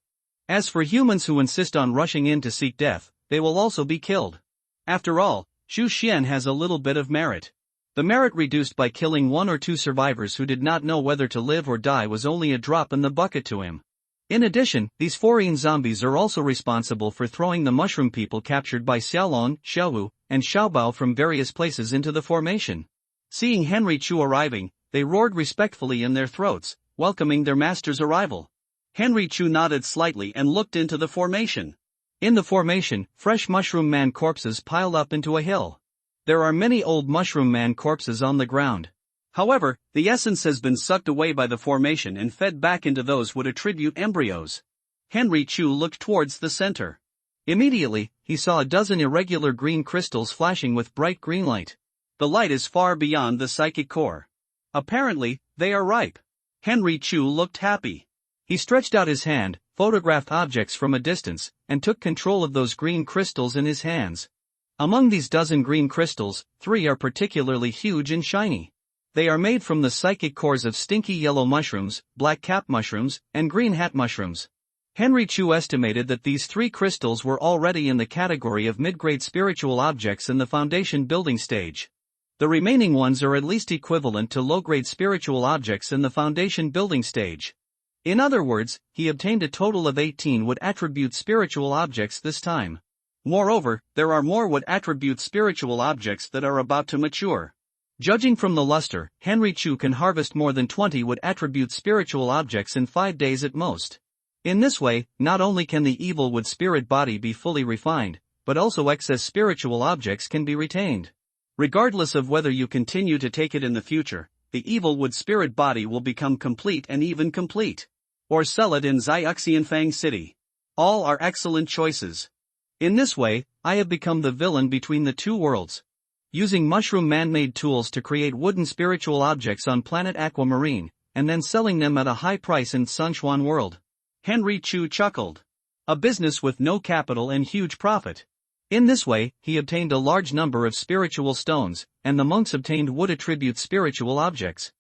As for humans who insist on rushing in to seek death, they will also be killed. After all, Xu Xian has a little bit of merit. The merit reduced by killing 1 or 2 survivors who did not know whether to live or die was only a drop in the bucket to him. In addition, these 4 zombies are also responsible for throwing the mushroom people captured by Xiaolong, Xiaowu, and Xiaobao from various places into the formation. Seeing Henry Chu arriving, they roared respectfully in their throats, welcoming their master's arrival. Henry Chu nodded slightly and looked into the formation. In the formation, fresh mushroom man corpses piled up into a hill. There are many old mushroom man corpses on the ground. However, the essence has been sucked away by the formation and fed back into those would attribute embryos. Henry Chu looked towards the center. Immediately, he saw a dozen irregular green crystals flashing with bright green light. The light is far beyond the psychic core. Apparently, they are ripe. Henry Chu looked happy. He stretched out his hand, photographed objects from a distance, and took control of those green crystals in his hands. Among these dozen green crystals, 3 are particularly huge and shiny. They are made from the psychic cores of stinky yellow mushrooms, black cap mushrooms, and green hat mushrooms. Henry Chu estimated that these 3 crystals were already in the category of mid-grade spiritual objects in the foundation building stage. The remaining ones are at least equivalent to low-grade spiritual objects in the foundation building stage. In other words, he obtained a total of 18 would attribute spiritual objects this time. Moreover, there are more would attribute spiritual objects that are about to mature. Judging from the luster, Henry Chu can harvest more than 20 would attribute spiritual objects in 5 days at most. In this way, not only can the evil wood spirit body be fully refined, but also excess spiritual objects can be retained. Regardless of whether you continue to take it in the future, the evil wood spirit body will become complete and even complete. Or sell it in Xiuxianfang City. All are excellent choices. In this way, I have become the villain between the 2 worlds. Using mushroom man-made tools to create wooden spiritual objects on planet Aquamarine, and then selling them at a high price in Songxuan world. Henry Chu chuckled. A business with no capital and huge profit. In this way, he obtained a large number of spiritual stones, and the monks obtained wood attribute spiritual objects.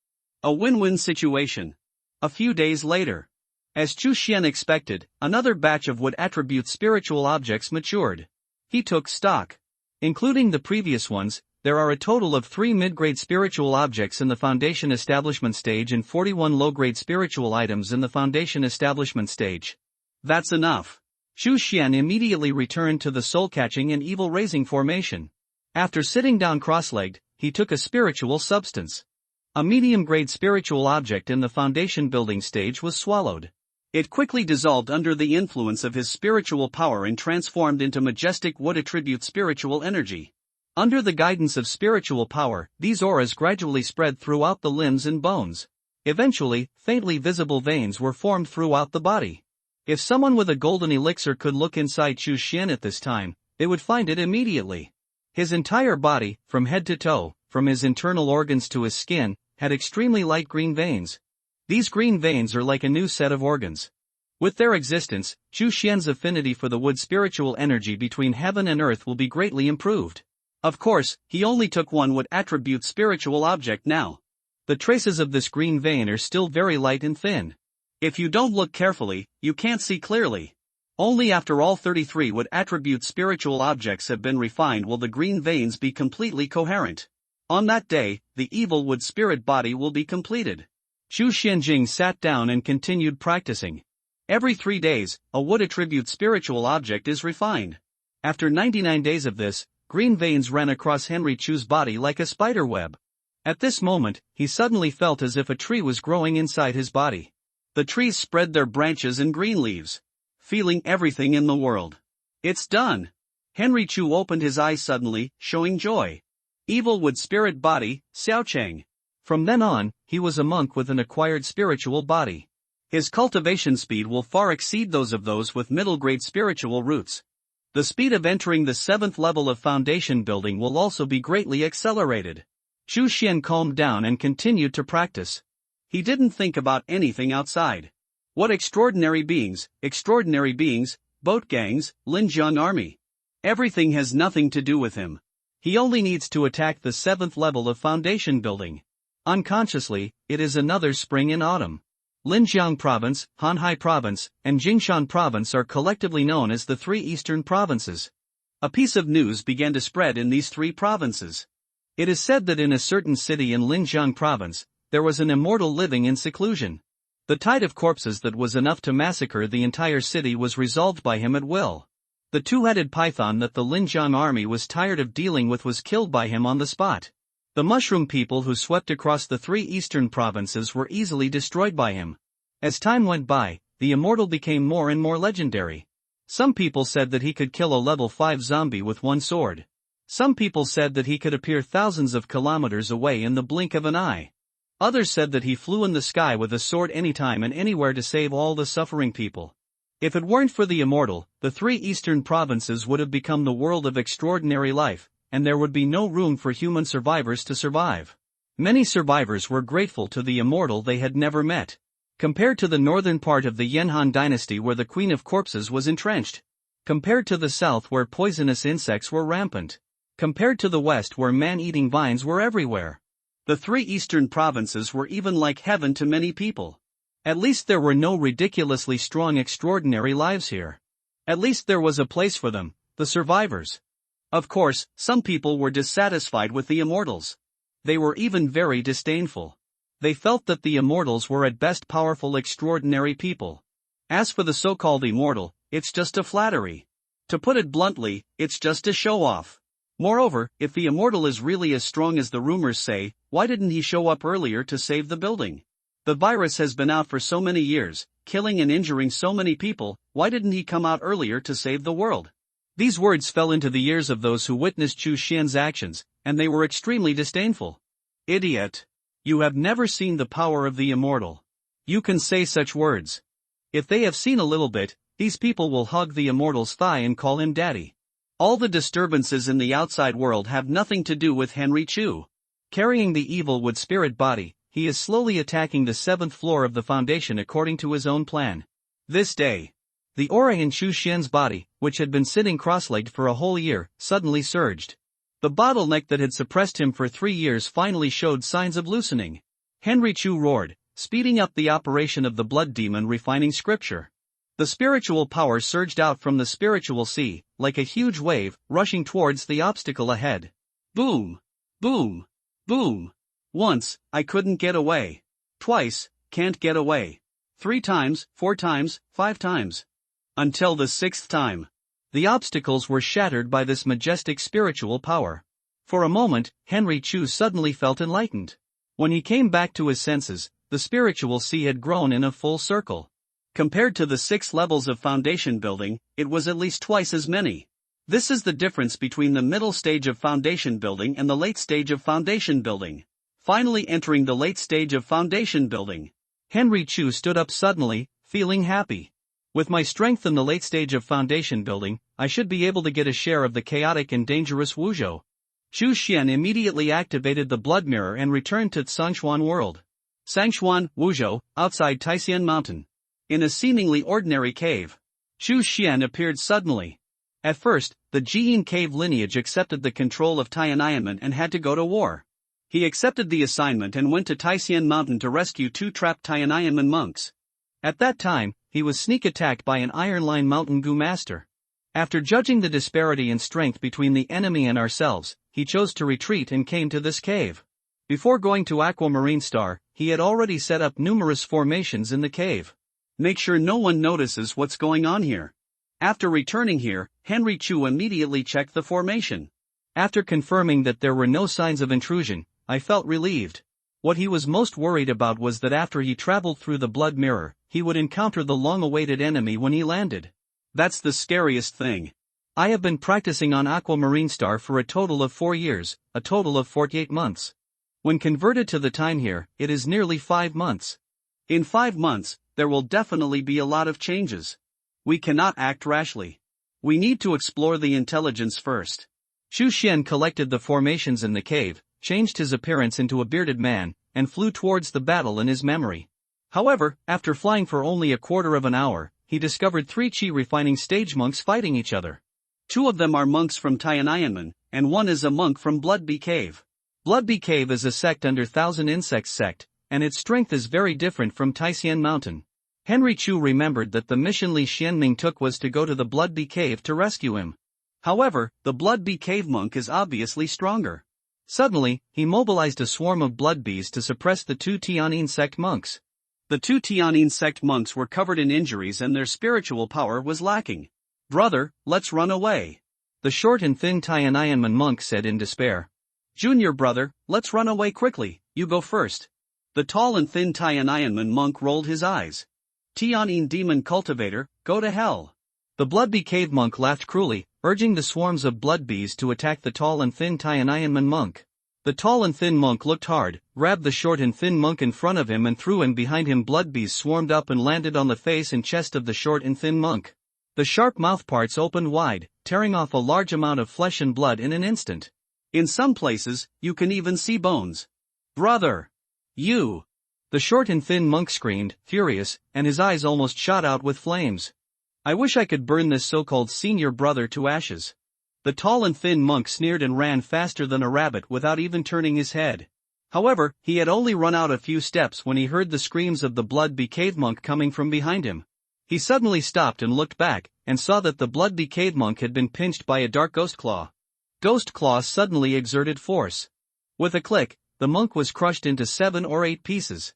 A win-win situation. A few days later. As Xu Xian expected, another batch of wood attribute spiritual objects matured. He took stock. Including the previous ones, there are a total of 3 mid-grade spiritual objects in the foundation establishment stage and 41 low-grade spiritual items in the foundation establishment stage. That's enough. Xu Xian immediately returned to the soul-catching and evil-raising formation. After sitting down cross-legged, he took a spiritual substance. A medium-grade spiritual object in the foundation building stage was swallowed. It quickly dissolved under the influence of his spiritual power and transformed into majestic wood attribute spiritual energy. Under the guidance of spiritual power, these auras gradually spread throughout the limbs and bones. Eventually, faintly visible veins were formed throughout the body. If someone with a golden elixir could look inside Chu Xian at this time, they would find it immediately. His entire body, from head to toe, from his internal organs to his skin, had extremely light green veins. These green veins are like a new set of organs. With their existence, Chu Xian's affinity for the wood spiritual energy between heaven and earth will be greatly improved. Of course, he only took one wood attribute spiritual object now. The traces of this green vein are still very light and thin. If you don't look carefully, you can't see clearly. Only after all 33 wood attribute spiritual objects have been refined will the green veins be completely coherent. On that day, the evil wood spirit body will be completed. Chu Xianjing sat down and continued practicing. Every 3 days, a wood attribute spiritual object is refined. After 99 days of this, green veins ran across Henry Chu's body like a spider web. At this moment, he suddenly felt as if a tree was growing inside his body. The trees spread their branches and green leaves, feeling everything in the world. It's done. Henry Chu opened his eyes suddenly, showing joy. Evil wood spirit body, Xiaocheng. From then on, he was a monk with an acquired spiritual body. His cultivation speed will far exceed those with middle-grade spiritual roots. The speed of entering the 7th level of foundation building will also be greatly accelerated. Chu Xian calmed down and continued to practice. He didn't think about anything outside. What extraordinary beings, boat gangs, Linjiang army. Everything has nothing to do with him. He only needs to attack the 7th level of foundation building. Unconsciously, it is another spring in autumn. Linjiang Province, Hanhai Province, and Jingshan Province are collectively known as the 3 eastern provinces. A piece of news began to spread in these 3 provinces. It is said that in a certain city in Linjiang Province, there was an immortal living in seclusion. The tide of corpses that was enough to massacre the entire city was resolved by him at will. The 2-headed python that the Linjiang army was tired of dealing with was killed by him on the spot. The mushroom people who swept across the 3 eastern provinces were easily destroyed by him. As time went by, the immortal became more and more legendary. Some people said that he could kill a level 5 zombie with one sword. Some people said that he could appear thousands of kilometers away in the blink of an eye. Others said that he flew in the sky with a sword anytime and anywhere to save all the suffering people. If it weren't for the immortal, the 3 eastern provinces would have become the world of extraordinary life, and there would be no room for human survivors to survive. Many survivors were grateful to the immortal they had never met. Compared to the northern part of the Yanhan dynasty where the Queen of Corpses was entrenched. Compared to the south where poisonous insects were rampant. Compared to the west where man-eating vines were everywhere. The 3 eastern provinces were even like heaven to many people. At least there were no ridiculously strong extraordinary lives here. At least there was a place for them, the survivors. Of course, some people were dissatisfied with the immortals. They were even very disdainful. They felt that the immortals were at best powerful extraordinary people. As for the so-called immortal, it's just a flattery. To put it bluntly, it's just a show-off. Moreover, if the immortal is really as strong as the rumors say, why didn't he show up earlier to save the building? The virus has been out for so many years, killing and injuring so many people, why didn't he come out earlier to save the world? These words fell into the ears of those who witnessed Chu Xian's actions, and they were extremely disdainful. Idiot! You have never seen the power of the immortal. You can say such words. If they have seen a little bit, these people will hug the immortal's thigh and call him daddy. All the disturbances in the outside world have nothing to do with Henry Chu. Carrying the evil wood spirit body, he is slowly attacking the 7th floor of the foundation according to his own plan. This day, the aura in Chu Xian's body, which had been sitting cross-legged for a whole year, suddenly surged. The bottleneck that had suppressed him for 3 years finally showed signs of loosening. Henry Chu roared, speeding up the operation of the blood demon refining scripture. The spiritual power surged out from the spiritual sea, like a huge wave, rushing towards the obstacle ahead. Boom! Boom! Boom! Once, I couldn't get away. Twice, can't get away. 3 times, 4 times, 5 times. Until the 6th time. The obstacles were shattered by this majestic spiritual power. For a moment, Henry Chu suddenly felt enlightened. When he came back to his senses, the spiritual sea had grown in a full circle. Compared to the 6 levels of foundation building, it was at least twice as many. This is the difference between the middle stage of foundation building and the late stage of foundation building. Finally entering the late stage of foundation building, Henry Chu stood up suddenly, feeling happy. With my strength in the late stage of foundation building, I should be able to get a share of the chaotic and dangerous Wuzhou. Chu Xian immediately activated the blood mirror and returned to Tsangshuan world. Sangshuan, Wuzhou, outside Taisian Mountain. In a seemingly ordinary cave, Chu Xian appeared suddenly. At first, the Jiyin cave lineage accepted the control of Tiananmen and had to go to war. He accepted the assignment and went to Taisian Mountain to rescue 2 trapped Tiananmen monks. At that time, he was sneak attacked by an Iron Line Mountain Gu master. After judging the disparity in strength between the enemy and ourselves, he chose to retreat and came to this cave. Before going to Aquamarine Star, he had already set up numerous formations in the cave. Make sure no one notices what's going on here. After returning here, Henry Chu immediately checked the formation. After confirming that there were no signs of intrusion, I felt relieved. What he was most worried about was that after he traveled through the blood mirror, he would encounter the long-awaited enemy when he landed. That's the scariest thing. I have been practicing on Aquamarine Star for a total of 4 years, a total of 48 months. When converted to the time here, it is nearly 5 months. In 5 months, there will definitely be a lot of changes. We cannot act rashly. We need to explore the intelligence first. Chu Xian collected the formations in the cave, changed his appearance into a bearded man, and flew towards the battle in his memory. However, after flying for only a quarter of an hour, he discovered 3 chi refining stage monks fighting each other. 2 of them are monks from Tiananmen, and 1 is a monk from Bloodbee Cave. Bloodbee Cave is a sect under Thousand Insects sect, and its strength is very different from Taisian Mountain. Henry Chu remembered that the mission Li Xianming took was to go to the Bloodbee Cave to rescue him. However, the Bloodbee Cave monk is obviously stronger. Suddenly, he mobilized a swarm of blood bees to suppress the 2 Tianyin sect monks. The 2 Tianyin sect monks were covered in injuries and their spiritual power was lacking. "Brother, let's run away," the short and thin Tiananmen monk said in despair. "Junior brother, let's run away quickly, you go first." The tall and thin Tiananmen monk rolled his eyes. "Tianyin demon cultivator, go to hell." The Bloodbee Cave monk laughed cruelly, urging the swarms of blood bees to attack the tall and thin Tiananmen monk. The tall and thin monk looked hard, grabbed the short and thin monk in front of him and threw him behind him. Blood bees swarmed up and landed on the face and chest of the short and thin monk. The sharp mouthparts opened wide, tearing off a large amount of flesh and blood in an instant. In some places, you can even see bones. "Brother! You!" The short and thin monk screamed, furious, and his eyes almost shot out with flames. "I wish I could burn this so-called senior brother to ashes." The tall and thin monk sneered and ran faster than a rabbit without even turning his head. However, he had only run out a few steps when he heard the screams of the Bloodbee Cave monk coming from behind him. He suddenly stopped and looked back, and saw that the Bloodbee Cave monk had been pinched by a dark ghost claw. Ghost Claw suddenly exerted force. With a click, the monk was crushed into 7 or 8 pieces.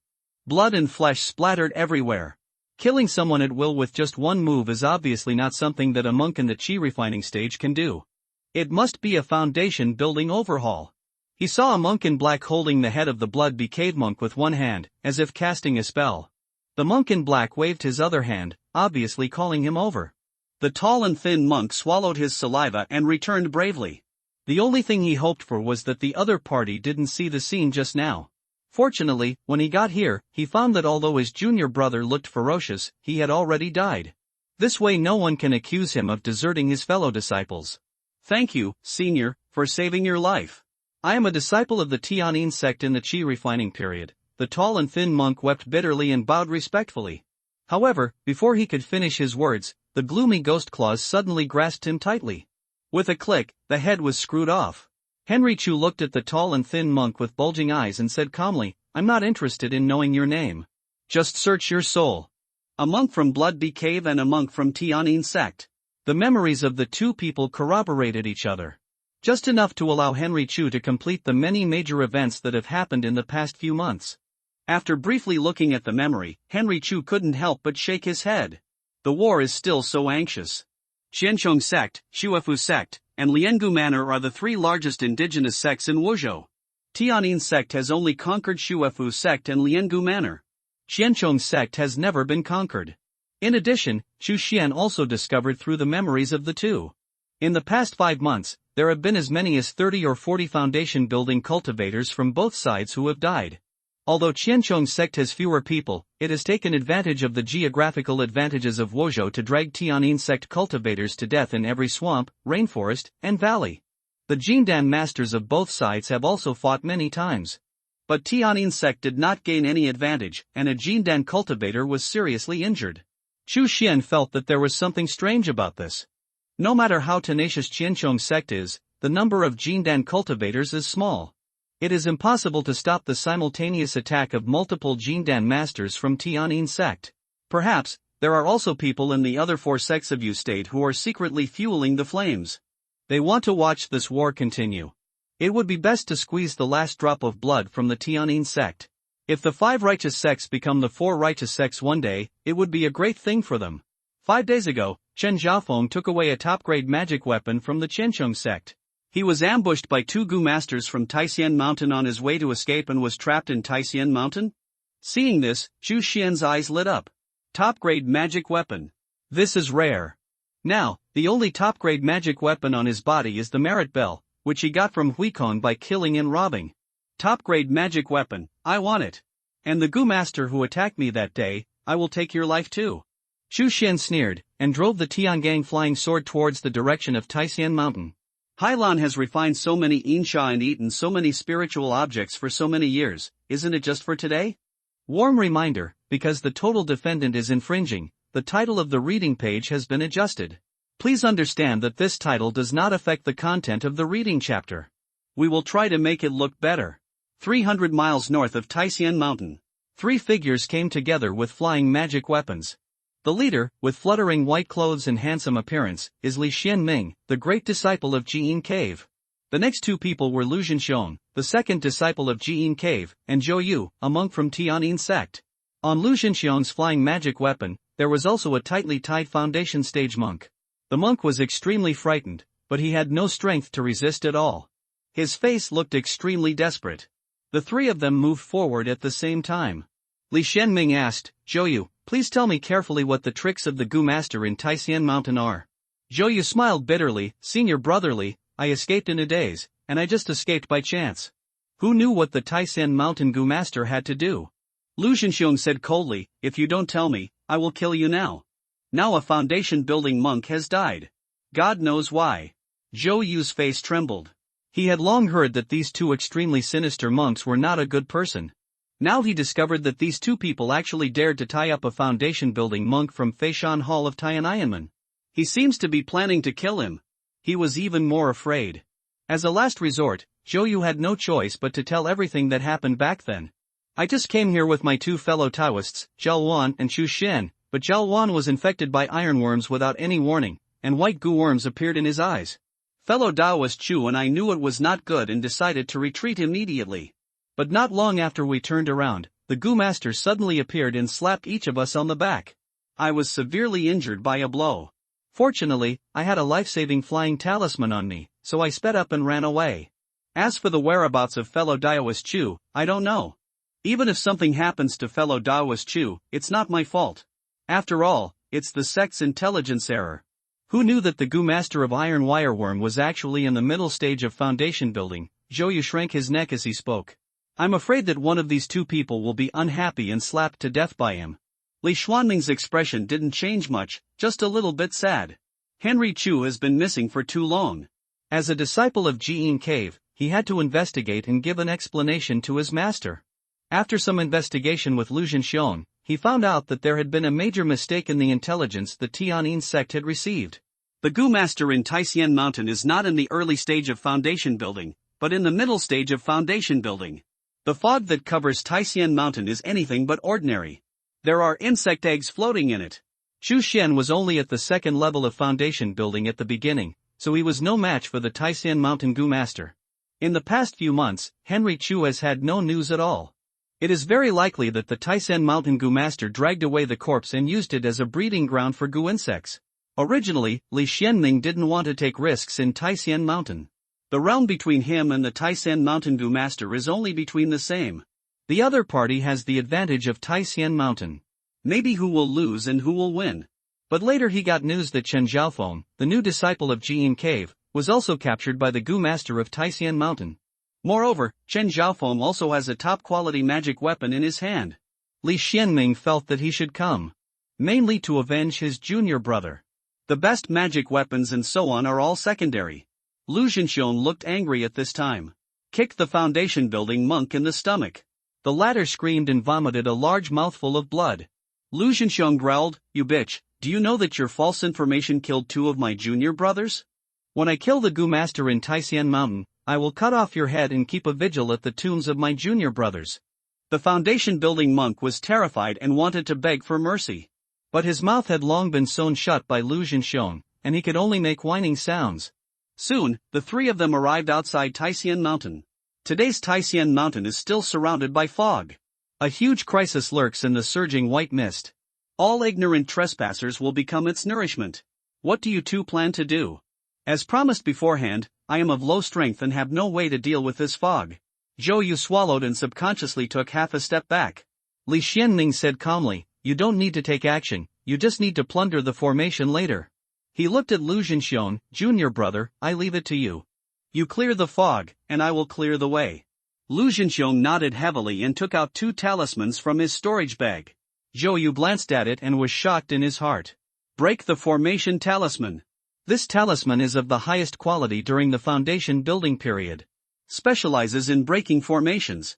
Blood and flesh splattered everywhere. Killing someone at will with just one move is obviously not something that a monk in the chi refining stage can do. It must be a foundation building overhaul. He saw a monk in black holding the head of the Bloodbee Cave monk with one hand, as if casting a spell. The monk in black waved his other hand, obviously calling him over. The tall and thin monk swallowed his saliva and returned bravely. The only thing he hoped for was that the other party didn't see the scene just now. Fortunately, when he got here, he found that although his junior brother looked ferocious, he had already died. This way no one can accuse him of deserting his fellow disciples. "Thank you, senior, for saving your life. I am a disciple of the Tianyin sect in the chi refining period." The tall and thin monk wept bitterly and bowed respectfully. However, before he could finish his words, the gloomy ghost claws suddenly grasped him tightly. With a click, the head was screwed off. Henry Chu looked at the tall and thin monk with bulging eyes and said calmly, "I'm not interested in knowing your name. Just search your soul." A monk from Bloodbee Cave and a monk from Tianyin sect. The memories of the 2 people corroborated each other. Just enough to allow Henry Chu to complete the many major events that have happened in the past few months. After briefly looking at the memory, Henry Chu couldn't help but shake his head. The war is still so anxious. Xianchong sect, Shuefu sect, and Liangu Manor are the three largest indigenous sects in Wuzhou. Tianyin sect has only conquered Shuefu sect and Liangu Manor. Qianchong sect has never been conquered. In addition, Xu Xian also discovered through the memories of the two. In the past 5 months, there have been as many as 30 or 40 foundation building cultivators from both sides who have died. Although Qianchong sect has fewer people, it has taken advantage of the geographical advantages of Wuzhou to drag Tianyin sect cultivators to death in every swamp, rainforest, and valley. The Jindan masters of both sides have also fought many times. But Tianyin sect did not gain any advantage, and a Jindan cultivator was seriously injured. Xu Xian felt that there was something strange about this. No matter how tenacious Qianchong sect is, the number of Jindan cultivators is small. It is impossible to stop the simultaneous attack of multiple Jindan masters from Tianyin sect. Perhaps, there are also people in the other 4 sects of Yu State who are secretly fueling the flames. They want to watch this war continue. It would be best to squeeze the last drop of blood from the Tianyin sect. If the 5 righteous sects become the 4 righteous sects one day, it would be a great thing for them. 5 days ago, Chen Xiaofeng took away a top-grade magic weapon from the Qianchong sect. He was ambushed by 2 Gu masters from Taisian Mountain on his way to escape and was trapped in Taisian Mountain. Seeing this, Xu Xian's eyes lit up. Top-grade magic weapon. This is rare. Now, the only top-grade magic weapon on his body is the merit bell, which he got from Huikon by killing and robbing. Top-grade magic weapon, I want it. And the Gu master who attacked me that day, I will take your life too. Xu Xian sneered, and drove the Tiangang flying sword towards the direction of Taisian Mountain. Hailan has refined so many insha and eaten so many spiritual objects for so many years, isn't it just for today? Warm reminder, because the total defendant is infringing, the title of the reading page has been adjusted. Please understand that this title does not affect the content of the reading chapter. We will try to make it look better. 300 miles north of Taisian Mountain. 3 figures came together with flying magic weapons. The leader, with fluttering white clothes and handsome appearance, is Li Xianming, the great disciple of Jiyin Cave. The next 2 people were Lu Zhenxiong, the second disciple of Jiyin Cave, and Zhou Yu, a monk from Tianyin sect. On Lu Zhenxiong's flying magic weapon, there was also a tightly tied foundation stage monk. The monk was extremely frightened, but he had no strength to resist at all. His face looked extremely desperate. The 3 of them moved forward at the same time. Li Xianming asked, Zhou Yu, please tell me carefully what the tricks of the Gu master in Taisian Mountain are. Zhou Yu smiled bitterly, Senior brotherly, I escaped in a daze, and I just escaped by chance. Who knew what the Taisian Mountain Gu master had to do? Lu Zhenxiong said coldly, if you don't tell me, I will kill you now. Now a foundation building monk has died. God knows why. Zhou Yu's face trembled. He had long heard that these 2 extremely sinister monks were not a good person. Now he discovered that these 2 people actually dared to tie up a foundation building monk from Feishan Hall of Tiananmen. He seems to be planning to kill him. He was even more afraid. As a last resort, Zhou Yu had no choice but to tell everything that happened back then. I just came here with my 2 fellow Taoists, Zhao Wan and Xu Xian, but Zhao Wan was infected by ironworms without any warning, and white goo worms appeared in his eyes. Fellow Taoist Chu and I knew it was not good and decided to retreat immediately. But not long after we turned around, the Gu master suddenly appeared and slapped each of us on the back. I was severely injured by a blow. Fortunately, I had a life-saving flying talisman on me, so I sped up and ran away. As for the whereabouts of fellow Taoist Chu, I don't know. Even if something happens to fellow Taoist Chu, it's not my fault. After all, it's the sect's intelligence error. Who knew that the Gu master of Iron Wireworm was actually in the middle stage of foundation building? Zhou Yu shrank his neck as he spoke. I'm afraid that one of these 2 people will be unhappy and slapped to death by him. Li Xuanming's expression didn't change much, just a little bit sad. Henry Chu has been missing for too long. As a disciple of Jiyin Cave, he had to investigate and give an explanation to his master. After some investigation with Lu Zhenxiong, he found out that there had been a major mistake in the intelligence the Tianyin sect had received. The Gu master in Taisian Mountain is not in the early stage of foundation building, but in the middle stage of foundation building. The fog that covers Taisian Mountain is anything but ordinary. There are insect eggs floating in it. Xu Xian was only at the 2nd level of foundation building at the beginning, so he was no match for the Taisian Mountain Gu master. In the past few months, Henry Chu has had no news at all. It is very likely that the Taisian Mountain Gu master dragged away the corpse and used it as a breeding ground for Gu insects. Originally, Li Xianming didn't want to take risks in Taishan Mountain. The realm between him and the Taishan Mountain Gu Master is only between the same. The other party has the advantage of Taishan Mountain. Maybe who will lose and who will win. But later he got news that Chen Zhaofeng, the new disciple of Jian Cave, was also captured by the Gu Master of Taishan Mountain. Moreover, Chen Zhaofeng also has a top-quality magic weapon in his hand. Li Xianming felt that he should come. Mainly to avenge his junior brother. The best magic weapons and so on are all secondary. Lu Zhenxiong looked angry at this time. Kicked the foundation building monk in the stomach. The latter screamed and vomited a large mouthful of blood. Lu Zhenxiong growled, "You bitch, do you know that your false information killed 2 of my junior brothers? When I kill the Gu Master in Taishan Mountain, I will cut off your head and keep a vigil at the tombs of my junior brothers." The foundation building monk was terrified and wanted to beg for mercy. But his mouth had long been sewn shut by Lu Zhenxiong, and he could only make whining sounds. Soon, the 3 of them arrived outside Taishan Mountain. Today's Taishan Mountain is still surrounded by fog. A huge crisis lurks in the surging white mist. All ignorant trespassers will become its nourishment. What do you 2 plan to do? As promised beforehand, I am of low strength and have no way to deal with this fog. Zhou Yu swallowed and subconsciously took half a step back. Li Xianming said calmly, "You don't need to take action, you just need to plunder the formation later." He looked at Lu Zhenxiong, "Junior brother, I leave it to you. You clear the fog, and I will clear the way." Lu Zhenxiong nodded heavily and took out 2 talismans from his storage bag. Zhou Yu glanced at it and was shocked in his heart. Break the formation talisman. This talisman is of the highest quality during the foundation building period. Specializes in breaking formations.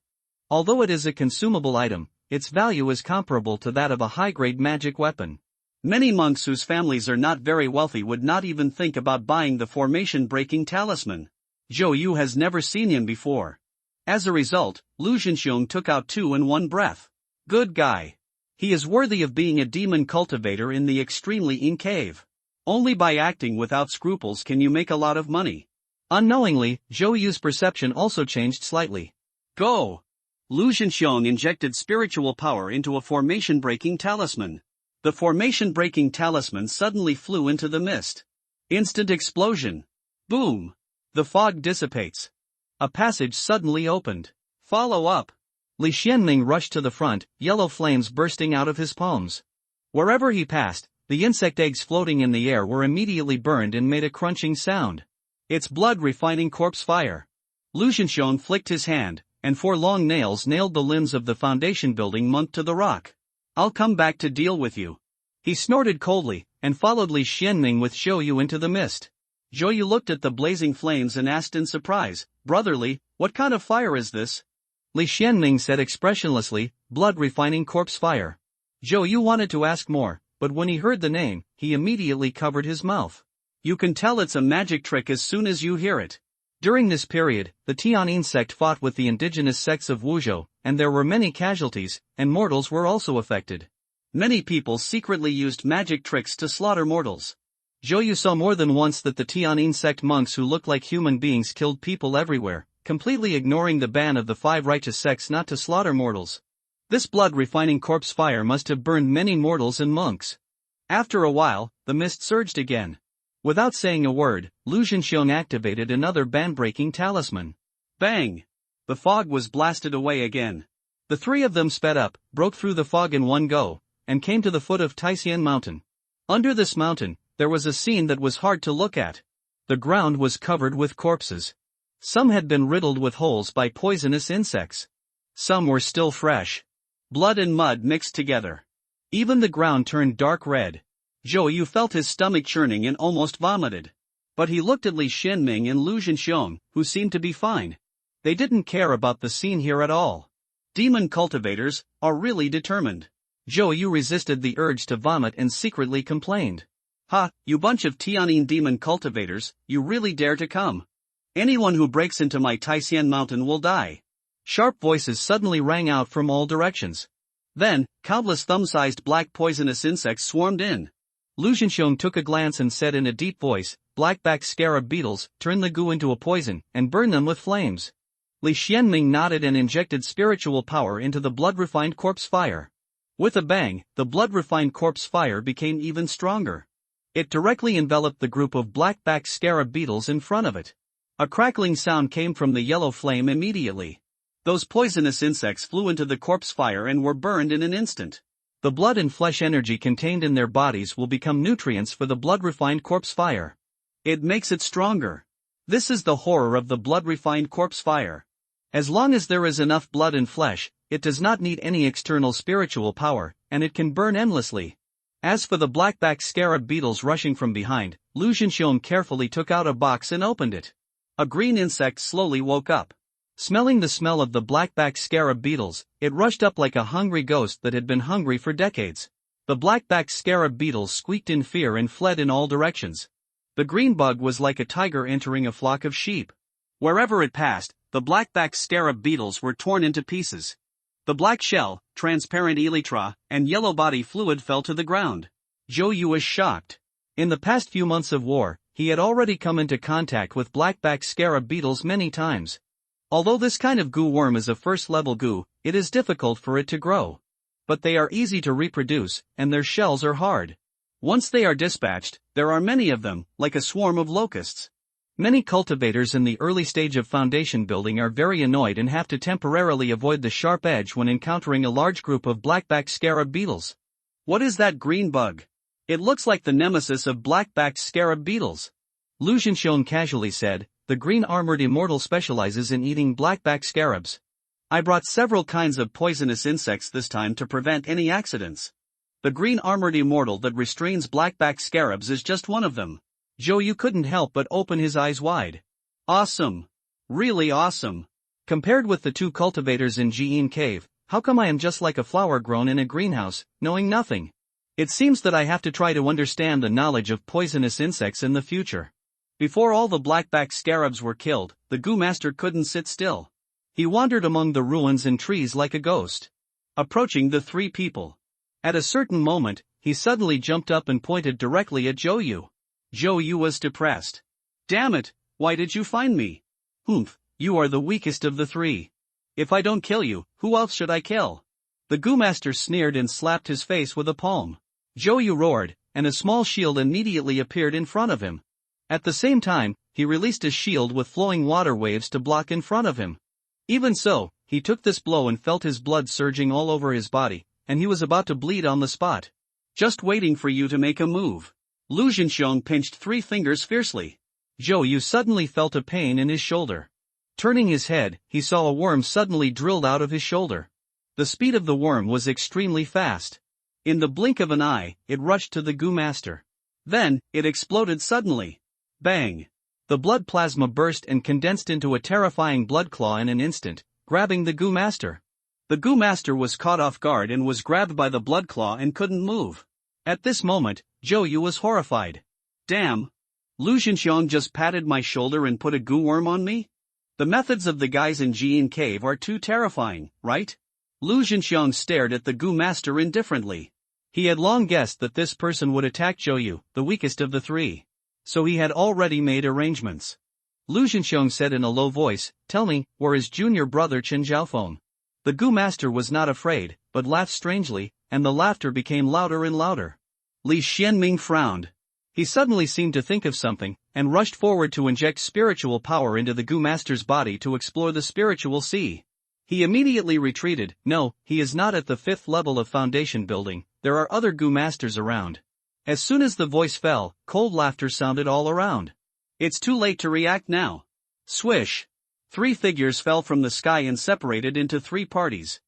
Although it is a consumable item, its value is comparable to that of a high-grade magic weapon. Many monks whose families are not very wealthy would not even think about buying the formation-breaking talisman. Zhou Yu has never seen him before. As a result, Lu Zhenxiong took out 2 in one breath. Good guy. He is worthy of being a demon cultivator in the extremely in cave. Only by acting without scruples can you make a lot of money. Unknowingly, Zhou Yu's perception also changed slightly. Go! Lu Zhenxiong injected spiritual power into a formation-breaking talisman. The formation-breaking talisman suddenly flew into the mist. Instant explosion. Boom! The fog dissipates. A passage suddenly opened. Follow up. Li Xianming rushed to the front, yellow flames bursting out of his palms. Wherever he passed, the insect eggs floating in the air were immediately burned and made a crunching sound. It's blood-refining corpse fire. Lu Zhenxiong flicked his hand, and 4 long nails nailed the limbs of the foundation building monk to the rock. I'll come back to deal with you. He snorted coldly, and followed Li Xianming with Zhou Yu into the mist. Zhou Yu looked at the blazing flames and asked in surprise, "Brotherly, what kind of fire is this?" Li Xianming said expressionlessly, "Blood-refining corpse fire." Zhou Yu wanted to ask more, but when he heard the name, he immediately covered his mouth. You can tell it's a magic trick as soon as you hear it. During this period, the Tianyin sect fought with the indigenous sects of Wuzhou, and there were many casualties, and mortals were also affected. Many people secretly used magic tricks to slaughter mortals. Zhou Yu saw more than once that the Tianyin sect monks who looked like human beings killed people everywhere, completely ignoring the ban of the 5 righteous sects not to slaughter mortals. This blood-refining corpse fire must have burned many mortals and monks. After a while, the mist surged again. Without saying a word, Lu Zhenxiong activated another ban-breaking talisman. Bang! The fog was blasted away again. The 3 of them sped up, broke through the fog in one go, and came to the foot of Taishan Mountain. Under this mountain, there was a scene that was hard to look at. The ground was covered with corpses. Some had been riddled with holes by poisonous insects. Some were still fresh. Blood and mud mixed together. Even the ground turned dark red. Zhou Yu felt his stomach churning and almost vomited. But he looked at Li Xianming and Lu Zhenxiong, who seemed to be fine. They didn't care about the scene here at all. Demon cultivators are really determined. Zhou Yu resisted the urge to vomit and secretly complained. "Ha, you bunch of Tianyin demon cultivators, you really dare to come. Anyone who breaks into my Taishan Mountain will die." Sharp voices suddenly rang out from all directions. Then, countless thumb-sized black poisonous insects swarmed in. Lu Zhenxiong took a glance and said in a deep voice, "Black-backed scarab beetles, turn the goo into a poison, and burn them with flames." Li Xianming nodded and injected spiritual power into the blood-refined corpse fire. With a bang, the blood-refined corpse fire became even stronger. It directly enveloped the group of black-backed scarab beetles in front of it. A crackling sound came from the yellow flame immediately. Those poisonous insects flew into the corpse fire and were burned in an instant. The blood and flesh energy contained in their bodies will become nutrients for the blood-refined corpse fire. It makes it stronger. This is the horror of the blood-refined corpse fire. As long as there is enough blood and flesh, it does not need any external spiritual power, and it can burn endlessly. As for the black-backed scarab beetles rushing from behind, Lu Zhenxiong carefully took out a box and opened it. A green insect slowly woke up. Smelling the smell of the black-backed scarab beetles, it rushed up like a hungry ghost that had been hungry for decades. The black-backed scarab beetles squeaked in fear and fled in all directions. The green bug was like a tiger entering a flock of sheep. Wherever it passed, the black-backed scarab beetles were torn into pieces. The black shell, transparent elytra, and yellow body fluid fell to the ground. Zhou Yu was shocked. In the past few months of war, he had already come into contact with black-backed scarab beetles many times. Although this kind of goo worm is a first-level goo, it is difficult for it to grow. But they are easy to reproduce, and their shells are hard. Once they are dispatched, there are many of them, like a swarm of locusts. Many cultivators in the early stage of foundation building are very annoyed and have to temporarily avoid the sharp edge when encountering a large group of black-backed scarab beetles. What is that green bug? It looks like the nemesis of black-backed scarab beetles. Lu Zhenxiong casually said, the green armored immortal specializes in eating black-backed scarabs. I brought several kinds of poisonous insects this time to prevent any accidents. The green armored immortal that restrains black-backed scarabs is just one of them. Zhou Yu couldn't help but open his eyes wide. Awesome. Really awesome. Compared with the two cultivators in Jiyin Cave, how come I am just like a flower grown in a greenhouse, knowing nothing? It seems that I have to try to understand the knowledge of poisonous insects in the future. Before all the black-backed scarabs were killed, the Goo Master couldn't sit still. He wandered among the ruins and trees like a ghost. Approaching the three people. At a certain moment, he suddenly jumped up and pointed directly at Zhou Yu. Zhou Yu was depressed. Damn it, why did you find me? Humph, you are the weakest of the three. If I don't kill you, who else should I kill? The Goo Master sneered and slapped his face with a palm. Zhou Yu roared, and a small shield immediately appeared in front of him. At the same time, he released a shield with flowing water waves to block in front of him. Even so, he took this blow and felt his blood surging all over his body, and he was about to bleed on the spot. Just waiting for you to make a move. Lu Zhenxiong pinched 3 fingers fiercely. Zhou Yu suddenly felt a pain in his shoulder. Turning his head, he saw a worm suddenly drilled out of his shoulder. The speed of the worm was extremely fast. In the blink of an eye, it rushed to the Goo Master. Then, it exploded suddenly. Bang! The blood plasma burst and condensed into a terrifying blood claw in an instant, grabbing the Goo Master. The Goo Master was caught off guard and was grabbed by the blood claw and couldn't move. At this moment, Zhou Yu was horrified. Damn! Lu Zhenxiong just patted my shoulder and put a goo worm on me? The methods of the guys in Jiyin Cave are too terrifying, right? Lu Zhenxiong stared at the Goo Master indifferently. He had long guessed that this person would attack Zhou Yu, the weakest of the three. So he had already made arrangements. Lu Zhenxiong said in a low voice, tell me, where is junior brother Chen Zhaofeng? The Goo Master was not afraid, but laughed strangely, and the laughter became louder and louder. Li Xianming frowned. He suddenly seemed to think of something, and rushed forward to inject spiritual power into the Goo Master's body to explore the spiritual sea. He immediately retreated. No, he is not at the 5th level of foundation building, there are other Goo Masters around. As soon as the voice fell, cold laughter sounded all around. It's too late to react now. Swish! 3 figures fell from the sky and separated into 3 parties.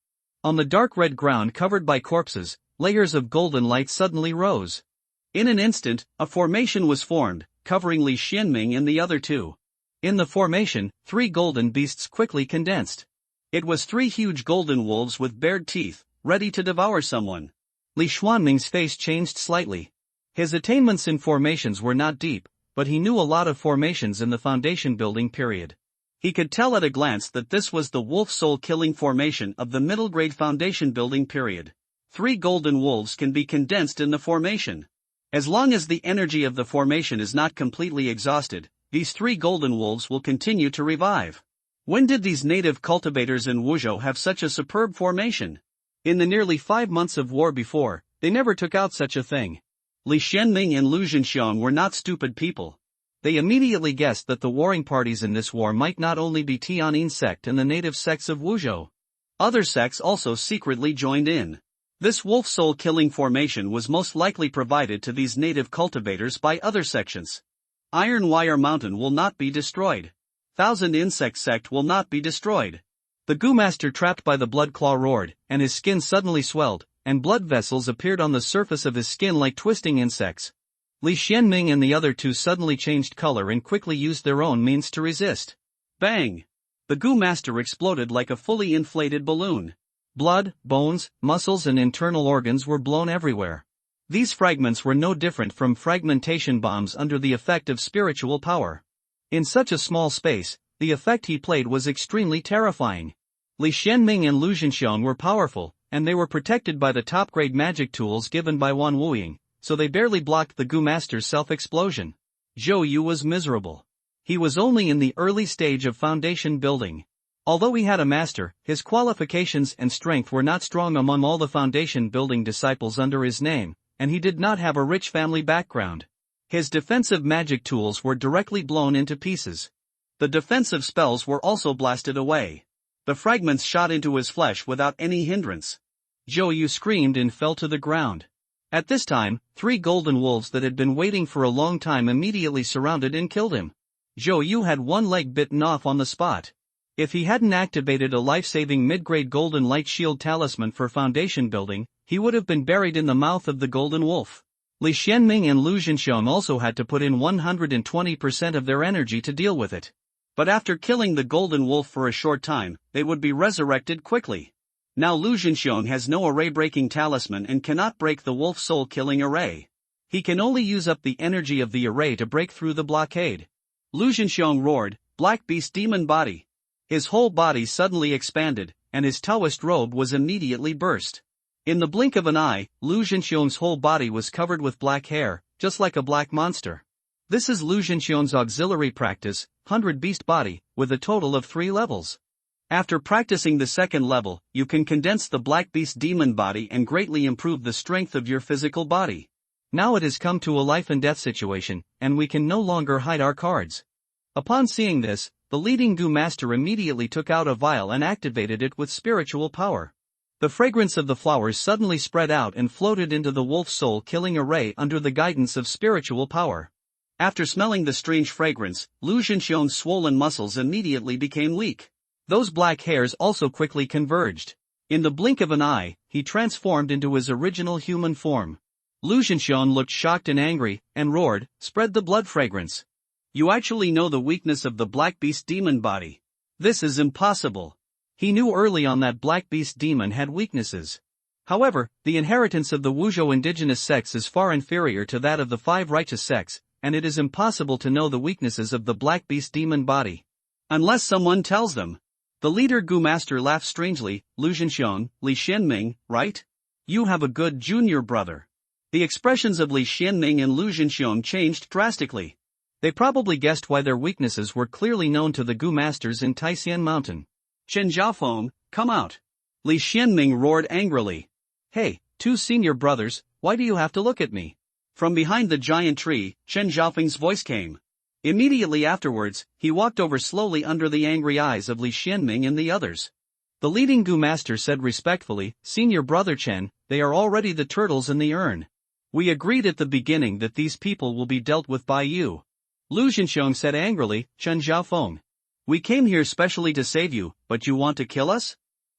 On the dark red ground covered by corpses, layers of golden light suddenly rose. In an instant, a formation was formed, covering Li Xianming and the other 2. In the formation, 3 golden beasts quickly condensed. It was 3 huge golden wolves with bared teeth, ready to devour someone. Li Xianming's face changed slightly. His attainments in formations were not deep, but he knew a lot of formations in the foundation building period. He could tell at a glance that this was the wolf soul killing formation of the middle grade foundation building period. 3 golden wolves can be condensed in the formation. As long as the energy of the formation is not completely exhausted, these 3 golden wolves will continue to revive. When did these native cultivators in Wuzhou have such a superb formation? In the nearly 5 months of war before, they never took out such a thing. Li Xianming and Lu Zhenxiang were not stupid people. They immediately guessed that the warring parties in this war might not only be Tianyin sect and the native sects of Wuzhou. Other sects also secretly joined in. This wolf soul killing formation was most likely provided to these native cultivators by other sections. Iron Wire Mountain will not be destroyed. Thousand Insect sect will not be destroyed. The Goo Master trapped by the blood claw roared, and his skin suddenly swelled, and blood vessels appeared on the surface of his skin like twisting insects. Li Xianming and the other two suddenly changed color and quickly used their own means to resist. Bang! The Goo Master exploded like a fully inflated balloon. Blood, bones, muscles and internal organs were blown everywhere. These fragments were no different from fragmentation bombs under the effect of spiritual power. In such a small space, the effect he played was extremely terrifying. Li Xianming and Lu Zhenxiang were powerful, and they were protected by the top-grade magic tools given by Wan Wuying, so they barely blocked the Goo Master's self-explosion. Zhou Yu was miserable. He was only in the early stage of foundation building. Although he had a master, his qualifications and strength were not strong among all the foundation building disciples under his name, and he did not have a rich family background. His defensive magic tools were directly blown into pieces. The defensive spells were also blasted away. The fragments shot into his flesh without any hindrance. Zhou Yu screamed and fell to the ground. At this time, 3 golden wolves that had been waiting for a long time immediately surrounded and killed him. Zhou Yu had one leg bitten off on the spot. If he hadn't activated a life-saving mid-grade golden light shield talisman for foundation building, he would have been buried in the mouth of the golden wolf. Li Xianming and Lu Zhenxiang also had to put in 120% of their energy to deal with it. But after killing the golden wolf for a short time, they would be resurrected quickly. Now Lu Zhenxiang has no array-breaking talisman and cannot break the wolf soul-killing array. He can only use up the energy of the array to break through the blockade. Lu Zhenxiang roared, "Black Beast Demon Body!" His whole body suddenly expanded, and his Taoist robe was immediately burst. In the blink of an eye, Lu Zhenxiang's whole body was covered with black hair, just like a black monster. This is Lu Zhenxiang's auxiliary practice, 100 Beast Body, with a total of 3 levels. After practicing the second level, you can condense the Black Beast Demon Body and greatly improve the strength of your physical body. Now it has come to a life and death situation, and we can no longer hide our cards. Upon seeing this, the leading Goo Master immediately took out a vial and activated it with spiritual power. The fragrance of the flowers suddenly spread out and floated into the wolf soul-killing array under the guidance of spiritual power. After smelling the strange fragrance, Lu Zhenxiang's swollen muscles immediately became weak. Those black hairs also quickly converged. In the blink of an eye, he transformed into his original human form. Lu Zhenxiang looked shocked and angry, and roared, "Spread the blood fragrance. You actually know the weakness of the Black Beast Demon Body. This is impossible." He knew early on that Black Beast Demon had weaknesses. However, the inheritance of the Wuzhou indigenous sects is far inferior to that of the 5 righteous sects, and it is impossible to know the weaknesses of the Black Beast Demon Body. Unless someone tells them. The leader Goo Master laughed strangely. "Lu Zhenxiang, Li Xianming, right? You have a good junior brother." The expressions of Li Xianming and Lu Zhenxiang changed drastically. They probably guessed why their weaknesses were clearly known to the Goo Masters in Taishan Mountain. "Chen Zhaofeng, come out!" Li Xianming roared angrily. "Hey, 2 senior brothers, why do you have to look at me?" From behind the giant tree, Chen Zhaofeng's voice came. Immediately afterwards, he walked over slowly under the angry eyes of Li Xianming and the others. The leading Goo Master said respectfully, "Senior brother Chen, they are already the turtles in the urn. We agreed at the beginning that these people will be dealt with by you." Lu Zhenxiang said angrily, "Chen Zhaofeng. We came here specially to save you, but you want to kill us?"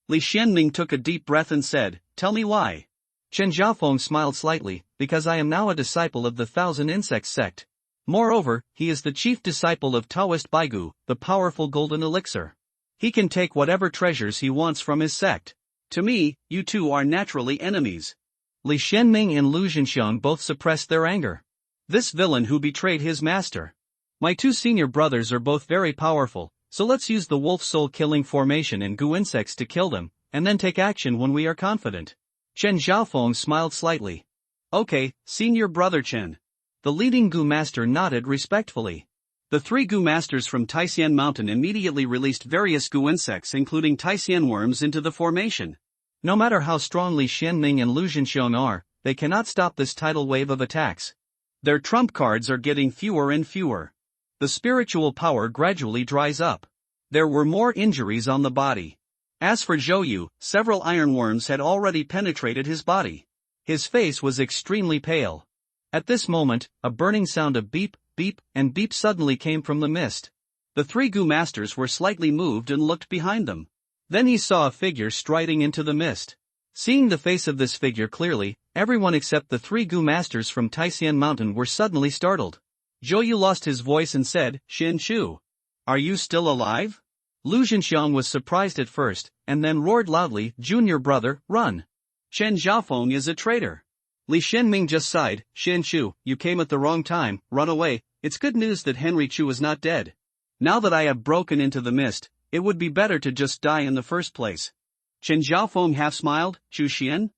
Li Xianming took a deep breath and said, "Tell me why." Chen Zhaofeng smiled slightly, "Because I am now a disciple of the Thousand Insects sect. Moreover, he is the chief disciple of Taoist Baigu, the powerful golden elixir. He can take whatever treasures he wants from his sect. To me, you two are naturally enemies." Li Xianming and Lu Zhenxiang both suppressed their anger. This villain who betrayed his master. "My 2 senior brothers are both very powerful, so let's use the wolf soul killing formation and Goo insects to kill them, and then take action when we are confident." Chen Zhaofeng smiled slightly. "Okay, senior brother Chen." The leading Goo Master nodded respectfully. The 3 Goo Masters from Taishan Mountain immediately released various Goo insects including Taishan worms into the formation. No matter how strong Li Xianming and Lu Zhenxiang are, they cannot stop this tidal wave of attacks. Their trump cards are getting fewer and fewer. The spiritual power gradually dries up. There were more injuries on the body. As for Zhou, several ironworms had already penetrated his body. His face was extremely pale. At this moment, a burning sound of beep, beep, and beep suddenly came from the mist. The three Gu masters were slightly moved and looked behind them. Then he saw a figure striding into the mist. Seeing the face of this figure clearly, everyone except the three Gu masters from Taisian Mountain were suddenly startled. Zhou lost his voice and said, "Xin Shu, are you still alive?" Lu Zhenxiang was surprised at first, and then roared loudly, "Junior brother, run! Chen Xiaofeng is a traitor." Li Shenming just sighed, "Xin Shu, you came at the wrong time, run away. It's good news that Henry Chu is not dead. Now that I have broken into the mist, it would be better to just die in the first place." Chen Xiaofeng half smiled, "Chu Xian?"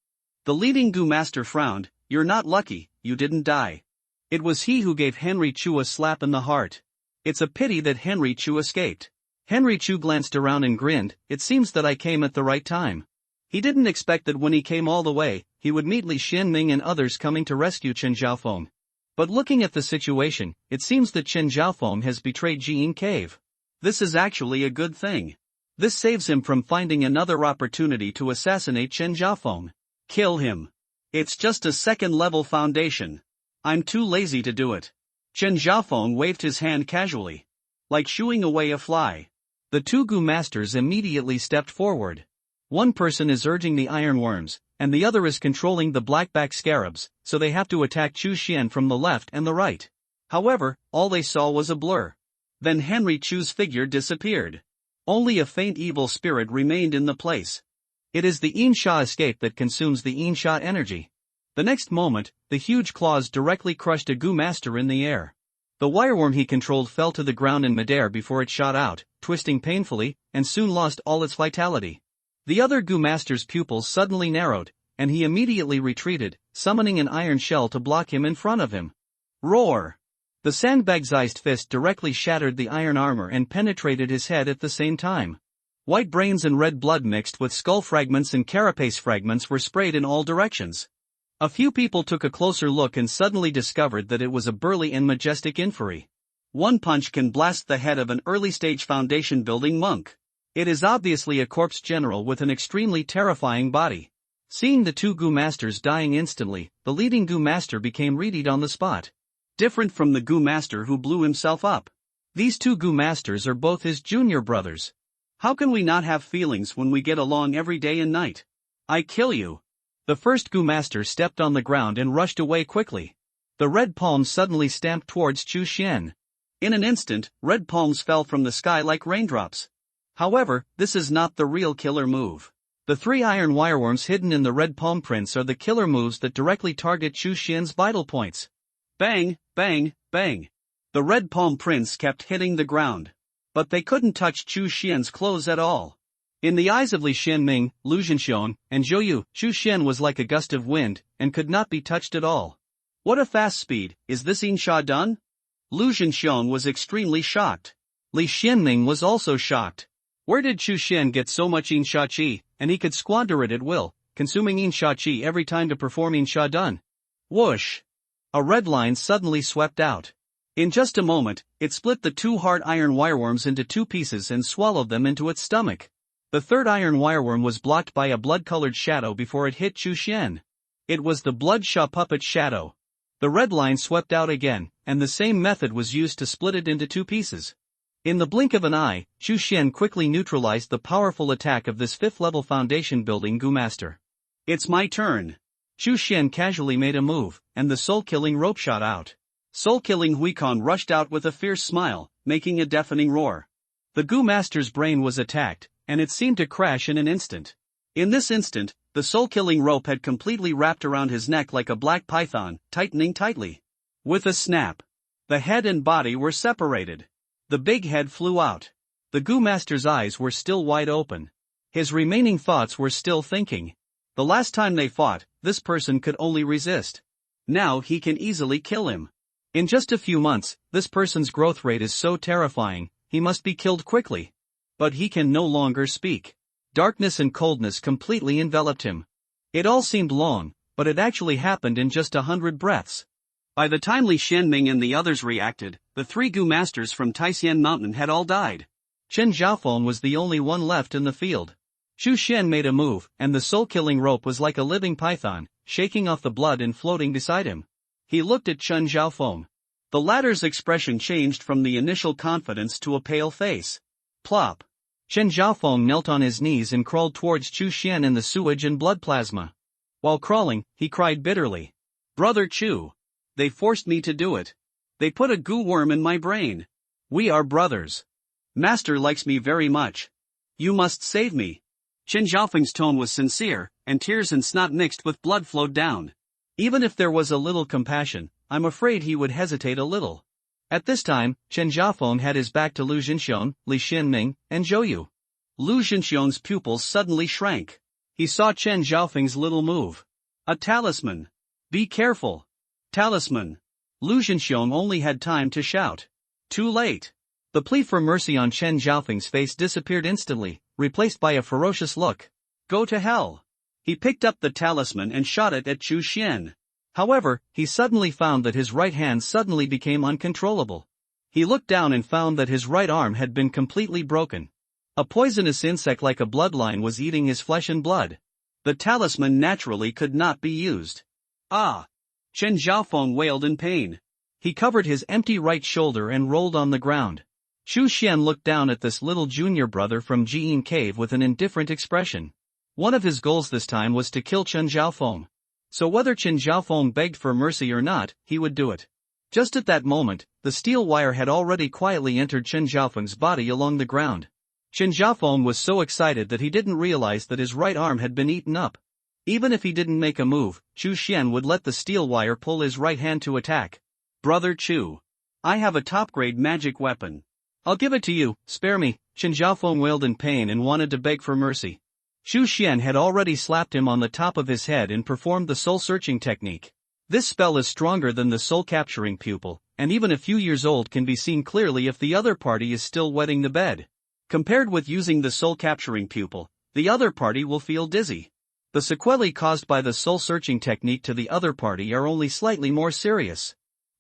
The leading Gu master frowned, "You're not lucky, you didn't die. It was he who gave Henry Chu a slap in the heart. It's a pity that Henry Chu escaped." Henry Chu glanced around and grinned, "It seems that I came at the right time." He didn't expect that when he came all the way, he would meet Li Shenming and others coming to rescue Chen Xiaofeng. But looking at the situation, it seems that Chen Xiaofeng has betrayed Jiyin Cave. This is actually a good thing. This saves him from finding another opportunity to assassinate Chen Xiaofeng. Kill him. It's just a second-level foundation. I'm too lazy to do it. Chen Xiaofeng waved his hand casually, like shooing away a fly. The two Gu masters immediately stepped forward. One person is urging the ironworms, and the other is controlling the blackback scarabs, so they have to attack Chu Xian from the left and the right. However, all they saw was a blur. Then Henry Chu's figure disappeared. Only a faint evil spirit remained in the place. It is the Insha escape that consumes the Insha energy. The next moment, the huge claws directly crushed a Gu master in the air. The wireworm he controlled fell to the ground in midair before it shot out, twisting painfully, and soon lost all its vitality. The other Gu master's pupils suddenly narrowed, and he immediately retreated, summoning an iron shell to block him in front of him. Roar! The sandbag-sized fist directly shattered the iron armor and penetrated his head at the same time. White brains and red blood mixed with skull fragments and carapace fragments were sprayed in all directions. A few people took a closer look and suddenly discovered that it was a burly and majestic inferi. One punch can blast the head of an early-stage foundation-building monk. It is obviously a corpse general with an extremely terrifying body. Seeing the two Gu masters dying instantly, the leading Gu master became readied on the spot. Different from the Gu master who blew himself up. These two Gu masters are both his junior brothers. How can we not have feelings when we get along every day and night? I kill you. The first Gu master stepped on the ground and rushed away quickly. The red palms suddenly stamped towards Chu Xian. In an instant, red palms fell from the sky like raindrops. However, this is not the real killer move. The three iron wireworms hidden in the red palm prints are the killer moves that directly target Chu Xian's vital points. Bang, bang, bang. The red palm prints kept hitting the ground. But they couldn't touch Chu Xian's clothes at all. In the eyes of Li Shenming, Lu Zhenxiang, and Zhou, Chu Xian was like a gust of wind, and could not be touched at all. What a fast speed, is this Insha done? Lu Zhenxiang was extremely shocked. Li Shenming was also shocked. Where did Chu Xian get so much Insha Qi, and he could squander it at will, consuming Insha Qi every time to perform Insha done? Whoosh! A red line suddenly swept out. In just a moment, it split the two hard iron wireworms into two pieces and swallowed them into its stomach. The third iron wireworm was blocked by a blood-colored shadow before it hit Chu Xian. It was the blood Sha puppet shadow. The red line swept out again, and the same method was used to split it into two pieces. In the blink of an eye, Chu Xian quickly neutralized the powerful attack of this fifth-level foundation-building Gu master. It's my turn. Chu Xian casually made a move, and the soul-killing rope shot out. Soul-killing Huikon rushed out with a fierce smile, making a deafening roar. The Gu master's brain was attacked, and it seemed to crash in an instant. In this instant, the soul-killing rope had completely wrapped around his neck like a black python, tightening tightly. With a snap, the head and body were separated. The big head flew out. The Gu master's eyes were still wide open. His remaining thoughts were still thinking. The last time they fought, this person could only resist. Now he can easily kill him. In just a few months, this person's growth rate is so terrifying, he must be killed quickly. But he can no longer speak. Darkness and coldness completely enveloped him. It all seemed long, but it actually happened in just 100 breaths. By the time Li Xianming and the others reacted, the 3 Gu masters from Taisian Mountain had all died. Chen Zhaofeng was the only one left in the field. Xu Xian made a move, and the soul-killing rope was like a living python, shaking off the blood and floating beside him. He looked at Chen Zhaofeng. The latter's expression changed from the initial confidence to a pale face. Plop. Chen Zhaofeng knelt on his knees and crawled towards Xu Xian in the sewage and blood plasma. While crawling, he cried bitterly. Brother Chu. They forced me to do it. They put a goo worm in my brain. We are brothers. Master likes me very much. You must save me. Chen Zhaofeng's tone was sincere, and tears and snot mixed with blood flowed down. Even if there was a little compassion, I'm afraid he would hesitate a little. At this time, Chen Zhaofeng had his back to Lu Zhenxiong, Li Xianming, and Zhou Yu. Lu Zhenxiong's pupils suddenly shrank. He saw Chen Zhaofeng's little move. A talisman. Be careful. Talisman. Lu Zhenxiong only had time to shout. Too late. The plea for mercy on Chen Zhaofeng's face disappeared instantly, replaced by a ferocious look. Go to hell. He picked up the talisman and shot it at Xu Xian. However, he suddenly found that his right hand suddenly became uncontrollable. He looked down and found that his right arm had been completely broken. A poisonous insect like a bloodline was eating his flesh and blood. The talisman naturally could not be used. Ah! Chen Zhaofeng wailed in pain. He covered his empty right shoulder and rolled on the ground. Xu Xian looked down at this little junior brother from Jiyin Cave with an indifferent expression. One of his goals this time was to kill Chen Zhaofeng. So whether Chen Zhaofeng begged for mercy or not, he would do it. Just at that moment, the steel wire had already quietly entered Chen Zhaofeng's body along the ground. Chen Zhaofeng was so excited that he didn't realize that his right arm had been eaten up. Even if he didn't make a move, Xu Xian would let the steel wire pull his right hand to attack. Brother Chu. I have a top-grade magic weapon. I'll give it to you, spare me. Chen Zhaofeng wailed in pain and wanted to beg for mercy. Xu Xian had already slapped him on the top of his head and performed the soul-searching technique. This spell is stronger than the soul-capturing pupil, and even a few years old can be seen clearly if the other party is still wetting the bed. Compared with using the soul-capturing pupil, the other party will feel dizzy. The sequelae caused by the soul-searching technique to the other party are only slightly more serious.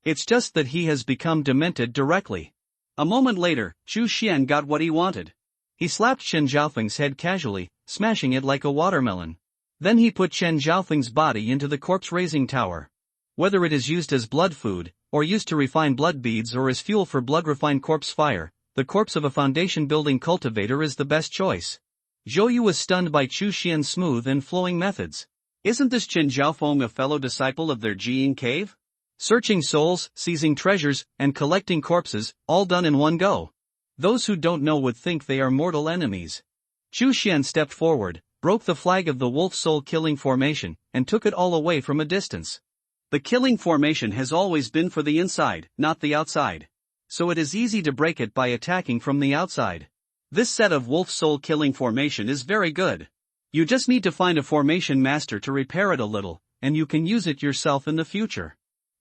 It's just that he has become demented directly. A moment later, Xu Xian got what he wanted. He slapped Chen Zhaofeng's head casually, smashing it like a watermelon. Then he put Chen Zhaofeng's body into the corpse-raising tower. Whether it is used as blood food, or used to refine blood beads or as fuel for blood-refined corpse fire, the corpse of a foundation-building cultivator is the best choice. Zhou Yu was stunned by Xu Xian's smooth and flowing methods. Isn't this Chen Zhaofeng a fellow disciple of their Jiyin Cave? Searching souls, seizing treasures, and collecting corpses, all done in one go. Those who don't know would think they are mortal enemies. Xu Xian stepped forward, broke the flag of the wolf soul killing formation, and took it all away from a distance. The killing formation has always been for the inside, not the outside. So it is easy to break it by attacking from the outside. This set of wolf soul killing formation is very good. You just need to find a formation master to repair it a little, and you can use it yourself in the future.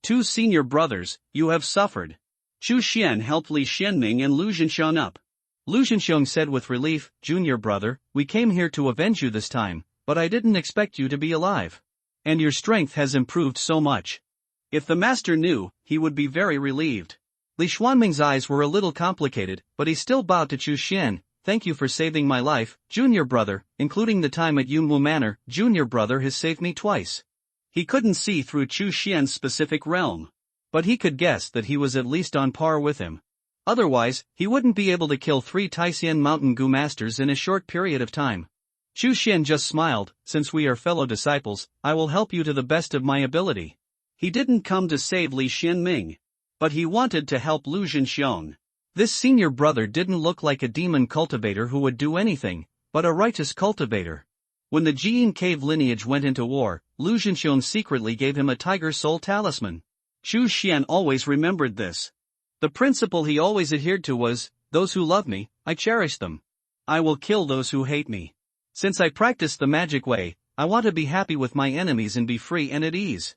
2 senior brothers, you have suffered. Xu Xian helped Li Xianming and Lu Zhenxiong up. Lu Zhenxiong said with relief, Junior brother, we came here to avenge you this time, but I didn't expect you to be alive. And your strength has improved so much. If the master knew, he would be very relieved. Li Xuanming's eyes were a little complicated, but he still bowed to Xu Xian. Thank you for saving my life, junior brother, including the time at Yunwu Manor. Junior brother has saved me twice. He couldn't see through Xu Xian's specific realm. But he could guess that he was at least on par with him. Otherwise, he wouldn't be able to kill 3 Taisian Mountain Gu masters in a short period of time. Xu Xian just smiled, since we are fellow disciples, I will help you to the best of my ability. He didn't come to save Li Xianming. But he wanted to help Lu Zhenxiong. This senior brother didn't look like a demon cultivator who would do anything, but a righteous cultivator. When the Jiyin Cave lineage went into war, Lu Zhenxiong secretly gave him a tiger soul talisman. Xu Xian always remembered this. The principle he always adhered to was, those who love me, I cherish them. I will kill those who hate me. Since I practice the magic way, I want to be happy with my enemies and be free and at ease.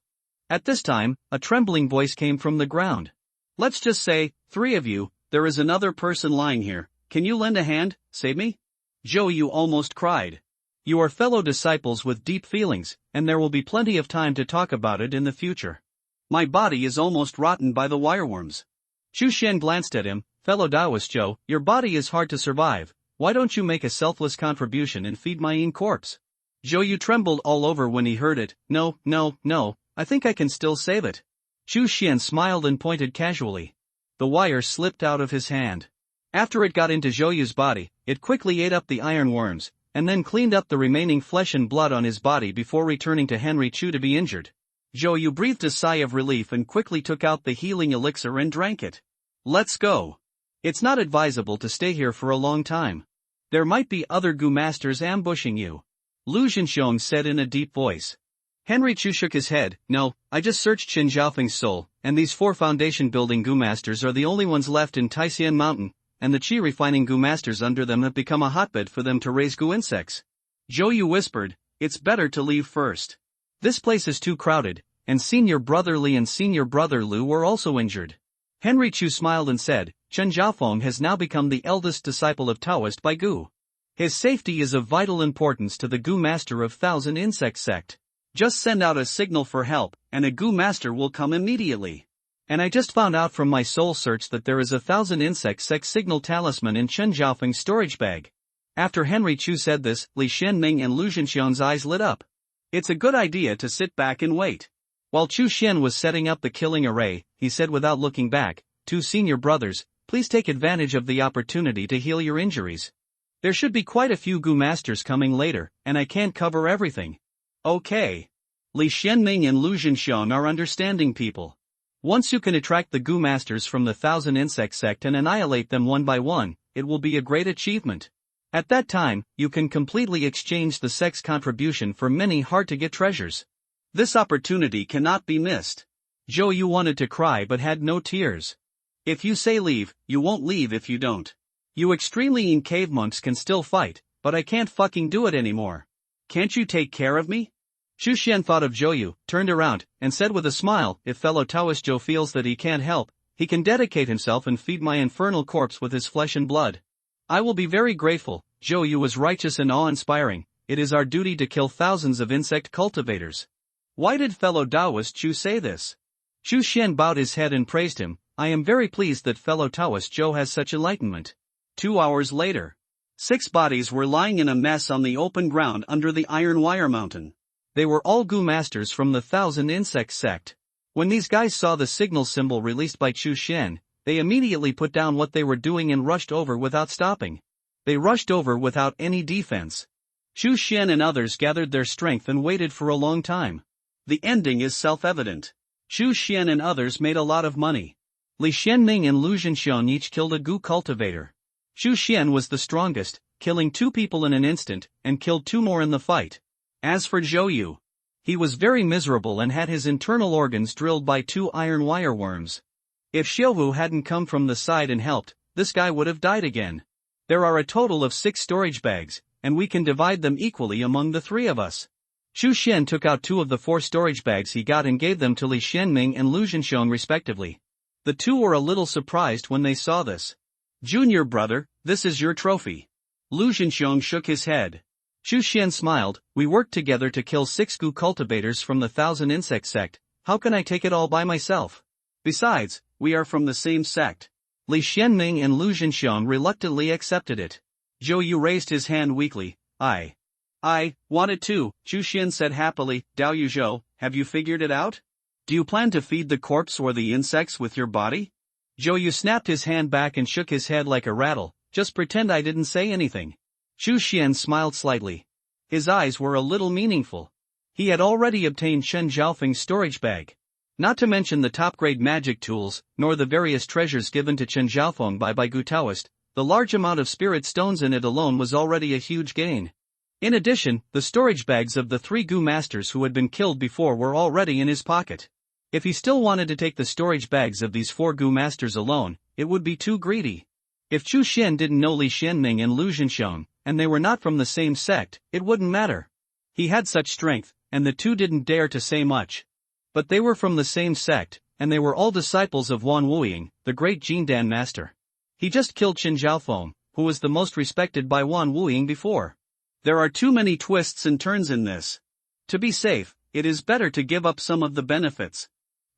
At this time, a trembling voice came from the ground. Let's just say, 3 of you, there is another person lying here, can you lend a hand, save me? Zhou Yu almost cried. You are fellow disciples with deep feelings, and there will be plenty of time to talk about it in the future. My body is almost rotten by the wireworms. Chu Xian glanced at him. Fellow Taoist Zhou, your body is hard to survive, why don't you make a selfless contribution and feed my corpse? Zhou Yu trembled all over when he heard it. No, I think I can still save it. Chu Xian smiled and pointed casually. The wire slipped out of his hand. After it got into Zhou Yu's body, it quickly ate up the iron worms, and then cleaned up the remaining flesh and blood on his body before returning to Henry Chu to be injured. Zhou Yu breathed a sigh of relief and quickly took out the healing elixir and drank it. Let's go. It's not advisable to stay here for a long time. There might be other Gu masters ambushing you. Lu Zhenxiong said in a deep voice. Henry Chu shook his head. No, I just searched Qin Zhaofeng's soul, and these 4 foundation-building Gu masters are the only ones left in Taixian Mountain, and the qi-refining Gu masters under them have become a hotbed for them to raise Gu insects. Zhou Yu whispered, it's better to leave first. This place is too crowded, and Senior Brother Li and Senior Brother Lu were also injured. Henry Chu smiled and said, Chen Zhaofeng has now become the eldest disciple of Taoist by Gu. His safety is of vital importance to the Gu master of Thousand Insect sect. Just send out a signal for help, and a Gu master will come immediately. And I just found out from my soul search that there is a Thousand Insect sect signal talisman in Chen Zhaofeng's storage bag. After Henry Chu said this, Li Xianming and Lu Zhenxiong's eyes lit up. It's a good idea to sit back and wait. While Chu Xian was setting up the killing array, he said without looking back, 2 senior brothers, please take advantage of the opportunity to heal your injuries. There should be quite a few Gu masters coming later, and I can't cover everything. Okay. Li Xianming and Lu Zhenxiong are understanding people. Once you can attract the Gu masters from the Thousand Insect sect and annihilate them one by one, it will be a great achievement. At that time, you can completely exchange the sect's contribution for many hard-to-get treasures. This opportunity cannot be missed. Zhou Yu wanted to cry but had no tears. If you say leave, you won't leave if you don't. You extremely cave monks can still fight, but I can't fucking do it anymore. Can't you take care of me? Chu Xian thought of Zhou Yu, turned around, and said with a smile, if fellow Taoist Zhou feels that he can't help, he can dedicate himself and feed my infernal corpse with his flesh and blood. I will be very grateful. Zhou Yu was righteous and awe-inspiring. It is our duty to kill thousands of insect cultivators. Why did fellow Taoist Chu say this? Chu Xian bowed his head and praised him. I am very pleased that fellow Taoist Zhou has such enlightenment. 2 hours later. 6 bodies were lying in a mess on the open ground under the iron wire mountain. They were all Gu masters from the Thousand Insect sect. When these guys saw the signal symbol released by Chu Xian, they immediately put down what they were doing and rushed over without stopping. They rushed over without any defense. Chu Xian and others gathered their strength and waited for a long time. The ending is self-evident. Chu Xian and others made a lot of money. Li Xianming and Lu Zhenxiong each killed a Gu cultivator. Chu Xian was the strongest, killing 2 people in an instant, and killed 2 more in the fight. As for Zhou Yu, he was very miserable and had his internal organs drilled by 2 iron wire worms. If Xiuhu hadn't come from the side and helped, this guy would have died again. There are a total of 6 storage bags, and we can divide them equally among the 3 of us. Chu Xian took out 2 of the 4 storage bags he got and gave them to Li Xianming and Lu Zhenxiong respectively. The 2 were a little surprised when they saw this. Junior brother, this is your trophy. Lu Zhenxiong shook his head. Chu Xian smiled, we worked together to kill 6 Gu cultivators from the Thousand Insect sect, how can I take it all by myself? Besides, we are from the same sect. Li Xianming and Lu Zhenxiong reluctantly accepted it. Zhou Yu raised his hand weakly. I want it too, Chu Xian said happily. Dao Yu Zhou, have you figured it out? Do you plan to feed the corpse or the insects with your body? Zhou Yu snapped his hand back and shook his head like a rattle. Just pretend I didn't say anything. Chu Xian smiled slightly. His eyes were a little meaningful. He had already obtained Chen Zhaofeng's storage bag. Not to mention the top-grade magic tools, nor the various treasures given to Chen Zhaofeng by Gu Taoist, the large amount of spirit stones in it alone was already a huge gain. In addition, the storage bags of the 3 Gu masters who had been killed before were already in his pocket. If he still wanted to take the storage bags of these 4 Gu masters alone, it would be too greedy. If Chu Xian didn't know Li Xianming and Lu Zhenxiong, and they were not from the same sect, it wouldn't matter. He had such strength, and the 2 didn't dare to say much. But they were from the same sect, and they were all disciples of Wan Wuying, the great Jindan master. He just killed Qin Zhaofeng, who was the most respected by Wan Wuying before. There are too many twists and turns in this. To be safe, it is better to give up some of the benefits.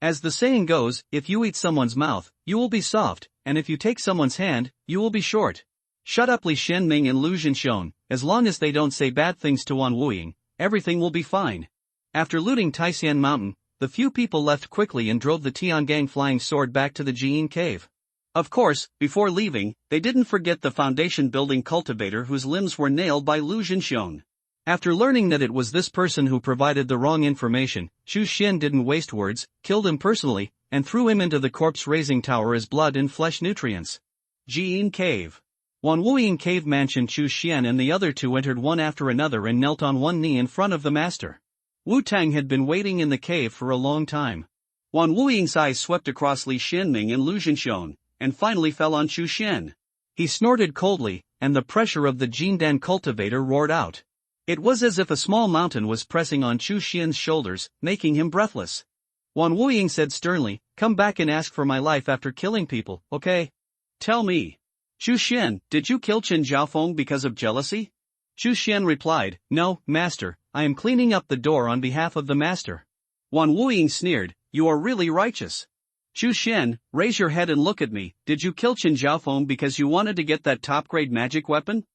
As the saying goes, if you eat someone's mouth, you will be soft, and if you take someone's hand, you will be short. Shut up Li Xianming and Lu Zhenxiong, as long as they don't say bad things to Wan Wuying, everything will be fine. After looting Taixian Mountain, the few people left quickly and drove the Tiangang flying sword back to the Jiyin cave. Of course, before leaving, they didn't forget the foundation building cultivator whose limbs were nailed by Lu Zhenxiong. After learning that it was this person who provided the wrong information, Xu Xian didn't waste words, killed him personally, and threw him into the corpse-raising tower as blood and flesh nutrients. Jiyin Cave. Wan Wuying Cave Mansion. Xu Xian and the other two entered one after another and knelt on one knee in front of the master. Wu Tang had been waiting in the cave for a long time. Wan Wuying's eyes swept across Li Xianming and Lu Zhenxiong, and finally fell on Xu Xian. He snorted coldly, and the pressure of the Jindan cultivator roared out. It was as if a small mountain was pressing on Xu Xian's shoulders, making him breathless. Wan Wuying said sternly, "Come back and ask for my life after killing people, okay? Tell me. Xu Xian, did you kill Qin Zhaofeng because of jealousy?" Xu Xian replied, "No, master, I am cleaning up the door on behalf of the master." Wan Wuying sneered, "You are really righteous. Xu Xian, raise your head and look at me. Did you kill Qin Zhaofeng because you wanted to get that top-grade magic weapon?"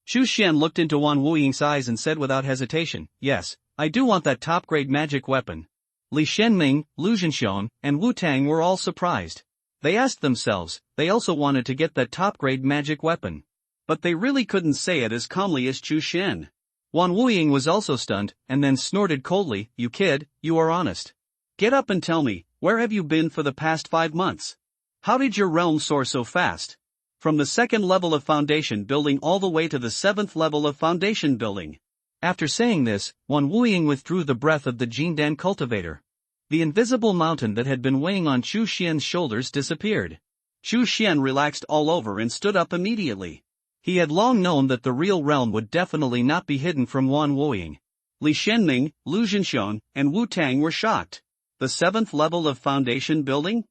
Xu Xian looked into Wan Wuying's eyes and said without hesitation, "Yes, I do want that top-grade magic weapon." Li Xianming, Lu Zhenxiong, and Wu Tang were all surprised. They asked themselves, they also wanted to get that top-grade magic weapon. But they really couldn't say it as calmly as Xu Xian. Wan Wuying was also stunned, and then snorted coldly, "You kid, you are honest. Get up and tell me, where have you been for the past 5 months? How did your realm soar so fast? From the 2nd level of foundation building all the way to the 7th level of foundation building." After saying this, Wan Wuying withdrew the breath of the Jindan cultivator. The invisible mountain that had been weighing on Xu Xian's shoulders disappeared. Xu Xian relaxed all over and stood up immediately. He had long known that the real realm would definitely not be hidden from Wan Wuying. Li Xianming, Lu Zhenxiong, and Wu Tang were shocked. The 7th level of foundation building?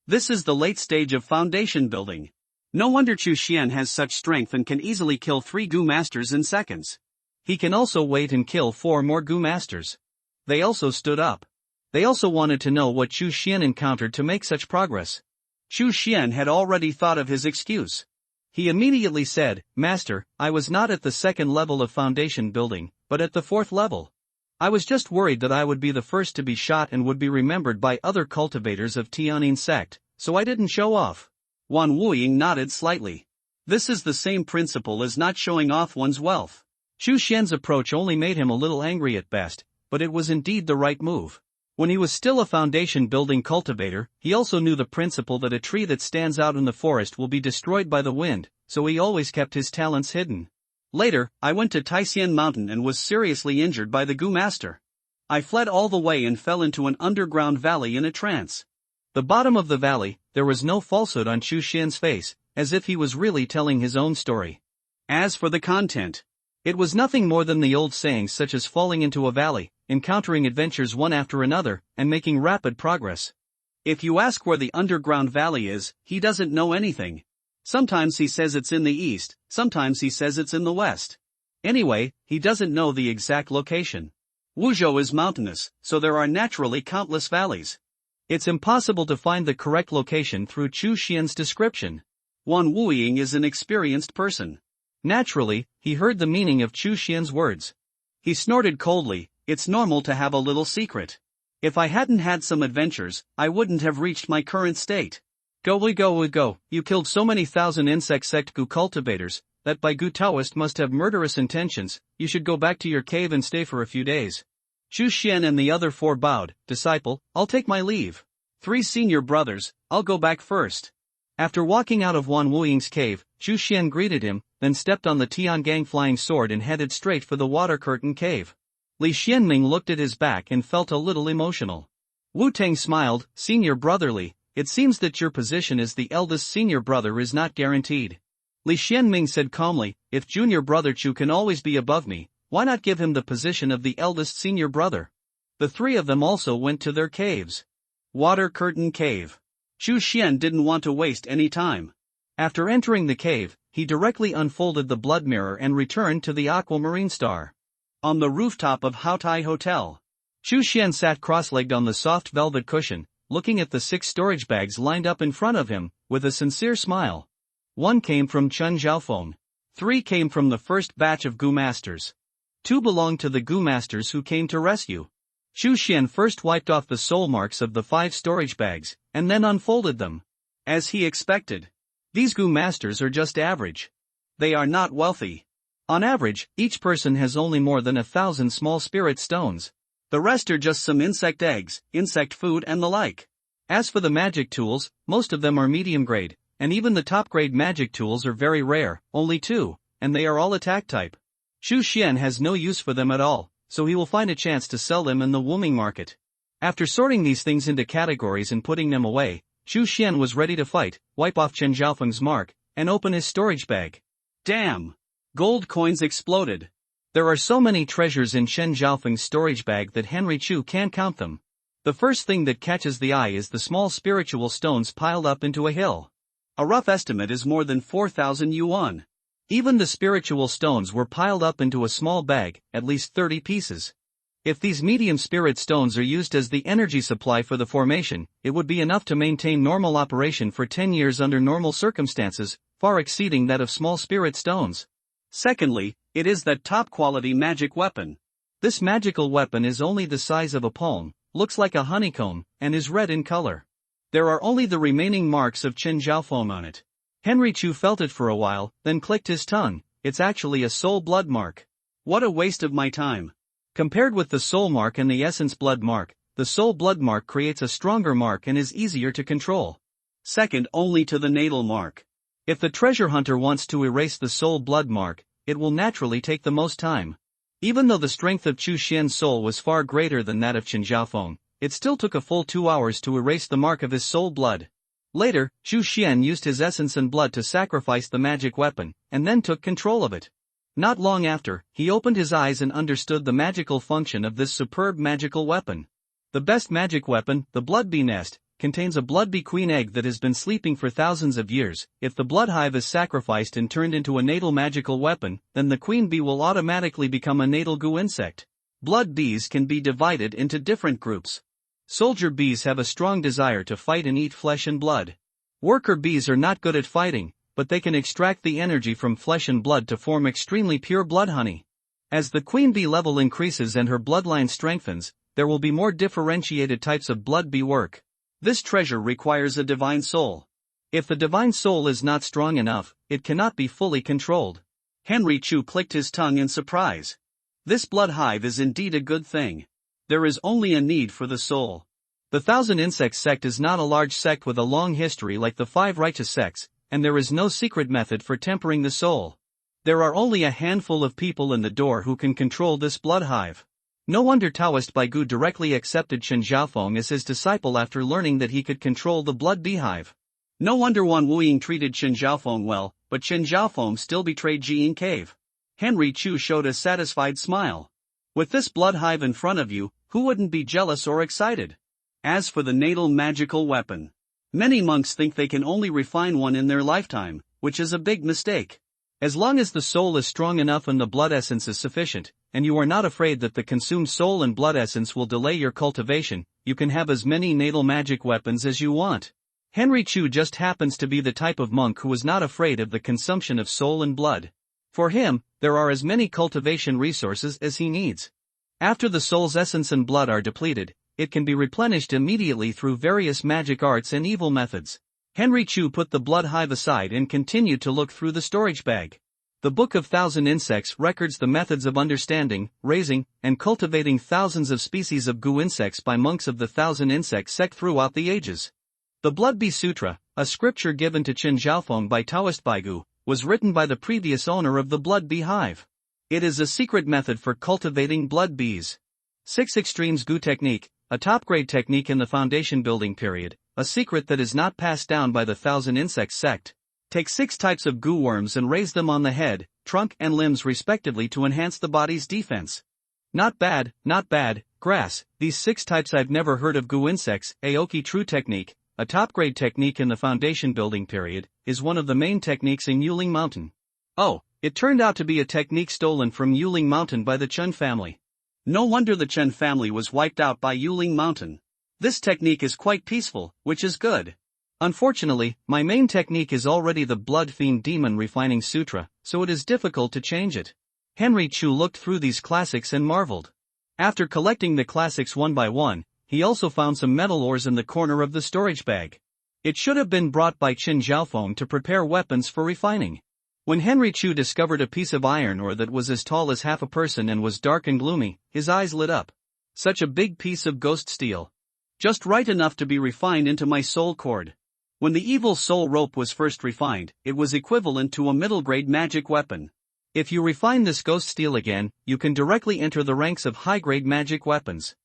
This is the late stage of foundation building. No wonder Xu Xian has such strength and can easily kill 3 Gu Masters in seconds. He can also wait and kill 4 more Gu Masters. They also stood up. They also wanted to know what Xu Xian encountered to make such progress. Xu Xian had already thought of his excuse. He immediately said, "Master, I was not at the 2nd level of foundation building, but at the 4th level. I was just worried that I would be the first to be shot and would be remembered by other cultivators of Tianyin sect, so I didn't show off." Wan Wuying nodded slightly. This is the same principle as not showing off one's wealth. Xu Xian's approach only made him a little angry at best, but it was indeed the right move. When he was still a foundation building cultivator, he also knew the principle that a tree that stands out in the forest will be destroyed by the wind, so he always kept his talents hidden. Later, I went to Taixian Mountain and was seriously injured by the Gu Master. I fled all the way and fell into an underground valley in a trance. The bottom of the valley, there was no falsehood on Xu Xian's face, as if he was really telling his own story. As for the content, it was nothing more than the old sayings such as falling into a valley, encountering adventures one after another, and making rapid progress. If you ask where the underground valley is, he doesn't know anything. Sometimes he says it's in the east, sometimes he says it's in the west. Anyway, he doesn't know the exact location. Wuzhou is mountainous, so there are naturally countless valleys. It's impossible to find the correct location through Xu Xian's description. Wan Wuying is an experienced person. Naturally, he heard the meaning of Xu Xian's words. He snorted coldly, "It's normal to have a little secret. If I hadn't had some adventures, I wouldn't have reached my current state. Go, you killed so many thousand insect sect Gu cultivators, that by Gu Taoist must have murderous intentions. You should go back to your cave and stay for a few days." Xu Xian and the other 4 bowed. "Disciple, I'll take my leave. 3 senior brothers, I'll go back first." After walking out of Wan Wuying's cave, Xu Xian greeted him, then stepped on the Tiangang flying sword and headed straight for the water curtain cave. Li Xianming looked at his back and felt a little emotional. Wu Tang smiled, "Senior brotherly, it seems that your position as the eldest senior brother is not guaranteed." Li Xianming said calmly, "If junior brother Chu can always be above me, why not give him the position of the eldest senior brother?" The 3 of them also went to their caves. Water Curtain Cave. Xu Xian didn't want to waste any time. After entering the cave, he directly unfolded the blood mirror and returned to the aquamarine star. On the rooftop of Haotai Hotel, Chu Xian sat cross-legged on the soft velvet cushion, looking at the 6 storage bags lined up in front of him, with a sincere smile. 1 came from Chen Zhaofeng. 3 came from the first batch of Gu Masters. 2 belonged to the Gu Masters who came to rescue. Chu Xian first wiped off the soul marks of the 5 storage bags, and then unfolded them. As he expected, these Gu Masters are just average. They are not wealthy. On average, each person has only more than 1,000 small spirit stones. The rest are just some insect eggs, insect food and the like. As for the magic tools, most of them are medium grade, and even the top grade magic tools are very rare, only 2, and they are all attack type. Chu Xian has no use for them at all, so he will find a chance to sell them in the Wuming market. After sorting these things into categories and putting them away, Chu Xian was ready to fight, wipe off Chen Zhaofeng's mark, and open his storage bag. Damn! Gold coins exploded. There are so many treasures in Chen Zhaofeng's storage bag that Henry Chu can't count them. The first thing that catches the eye is the small spiritual stones piled up into a hill. A rough estimate is more than 4,000 yuan. Even the spiritual stones were piled up into a small bag, at least 30 pieces. If these medium spirit stones are used as the energy supply for the formation, it would be enough to maintain normal operation for 10 years under normal circumstances, far exceeding that of small spirit stones. Secondly, it is that top-quality magic weapon. This magical weapon is only the size of a palm, looks like a honeycomb, and is red in color. There are only the remaining marks of Chen Zhaofeng on it. Henry Chu felt it for a while, then clicked his tongue. It's actually a soul blood mark. What a waste of my time. Compared with the soul mark and the essence blood mark, the soul blood mark creates a stronger mark and is easier to control. Second only to the natal mark. If the treasure hunter wants to erase the soul blood mark, it will naturally take the most time. Even though the strength of Chu Xian's soul was far greater than that of Chen Zhaofeng, it still took a full 2 hours to erase the mark of his soul blood. Later, Chu Xian used his essence and blood to sacrifice the magic weapon, and then took control of it. Not long after, he opened his eyes and understood the magical function of this superb magical weapon. The best magic weapon, the blood bee nest, contains a blood bee queen egg that has been sleeping for thousands of years. If the blood hive is sacrificed and turned into a natal magical weapon, then the queen bee will automatically become a natal Gu insect. Blood bees can be divided into different groups. Soldier bees have a strong desire to fight and eat flesh and blood. Worker bees are not good at fighting, but they can extract the energy from flesh and blood to form extremely pure blood honey. As the queen bee level increases and her bloodline strengthens, there will be more differentiated types of blood bee work. This treasure requires a divine soul. If the divine soul is not strong enough, it cannot be fully controlled. Henry Chu clicked his tongue in surprise. This blood hive is indeed a good thing. There is only a need for the soul. The 1,000 Insects sect is not a large sect with a long history like the 5 righteous sects, and there is no secret method for tempering the soul. There are only a handful of people in the door who can control this blood hive. No wonder Taoist Baigu directly accepted Chen Zhaofeng as his disciple after learning that he could control the blood beehive. No wonder Wan Wuying treated Chen Zhaofeng well, but Chen Zhaofeng still betrayed Jiying Cave. Henry Chu showed a satisfied smile. With this blood hive in front of you, who wouldn't be jealous or excited? As for the natal magical weapon, many monks think they can only refine one in their lifetime, which is a big mistake. As long as the soul is strong enough and the blood essence is sufficient, and you are not afraid that the consumed soul and blood essence will delay your cultivation, you can have as many natal magic weapons as you want. Henry Chu just happens to be the type of monk who is not afraid of the consumption of soul and blood. For him, there are as many cultivation resources as he needs. After the soul's essence and blood are depleted, it can be replenished immediately through various magic arts and evil methods. Henry Chu put the blood hive aside and continued to look through the storage bag. The Book of 1,000 Insects records the methods of understanding, raising, and cultivating thousands of species of Gu insects by monks of the 1,000 Insect sect throughout the ages. The Blood Bee Sutra, a scripture given to Chen Zhaofeng by Taoist Baigu, was written by the previous owner of the blood bee hive. It is a secret method for cultivating blood bees. 6 Extremes Gu Technique, a top-grade technique in the foundation building period, a secret that is not passed down by the 1,000 Insects sect. Take 6 types of Gu worms and raise them on the head, trunk and limbs respectively to enhance the body's defense. Not bad, not bad. Grass, these 6 types. I've never heard of Gu insects. Aoki True Technique, a top-grade technique in the foundation building period, is one of the main techniques in Yuling Mountain. Oh, it turned out to be a technique stolen from Yuling Mountain by the Chen family. No wonder the Chen family was wiped out by Yuling Mountain. This technique is quite peaceful, which is good. Unfortunately, my main technique is already the Blood Fiend Demon Refining Sutra, so it is difficult to change it. Henry Chu looked through these classics and marveled. After collecting the classics one by one, he also found some metal ores in the corner of the storage bag. It should have been brought by Qin Zhaofeng to prepare weapons for refining. When Henry Chu discovered a piece of iron ore that was as tall as half a person and was dark and gloomy, his eyes lit up. Such a big piece of ghost steel. Just right enough to be refined into my soul cord. When the evil soul rope was first refined, it was equivalent to a middle-grade magic weapon. If you refine this ghost steel again, you can directly enter the ranks of high-grade magic weapons.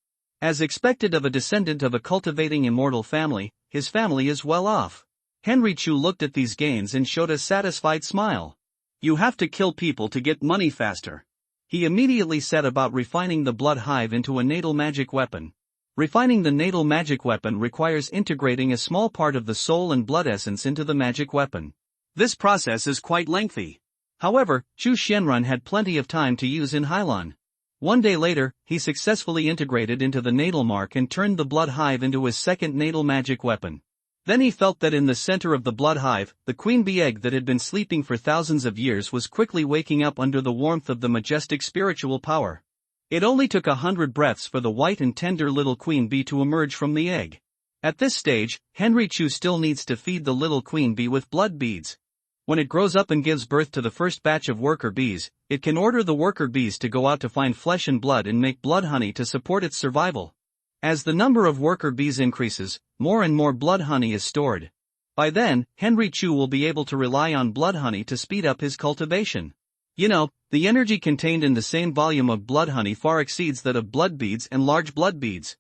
As expected of a descendant of a cultivating immortal family, his family is well off. Henry Chu looked at these gains and showed a satisfied smile. You have to kill people to get money faster. He immediately set about refining the blood hive into a natal magic weapon. Refining the natal magic weapon requires integrating a small part of the soul and blood essence into the magic weapon. This process is quite lengthy. However, Chu Xianrun had plenty of time to use in Hailan. One day later, he successfully integrated into the natal mark and turned the blood hive into his second natal magic weapon. Then he felt that in the center of the blood hive, the queen bee egg that had been sleeping for thousands of years was quickly waking up under the warmth of the majestic spiritual power. It only took 100 breaths for the white and tender little queen bee to emerge from the egg. At this stage, Henry Chu still needs to feed the little queen bee with blood beads. When it grows up and gives birth to the first batch of worker bees, it can order the worker bees to go out to find flesh and blood and make blood honey to support its survival. As the number of worker bees increases, more and more blood honey is stored. By then, Henry Chu will be able to rely on blood honey to speed up his cultivation. You know, the energy contained in the same volume of blood honey far exceeds that of blood beads and large blood beads.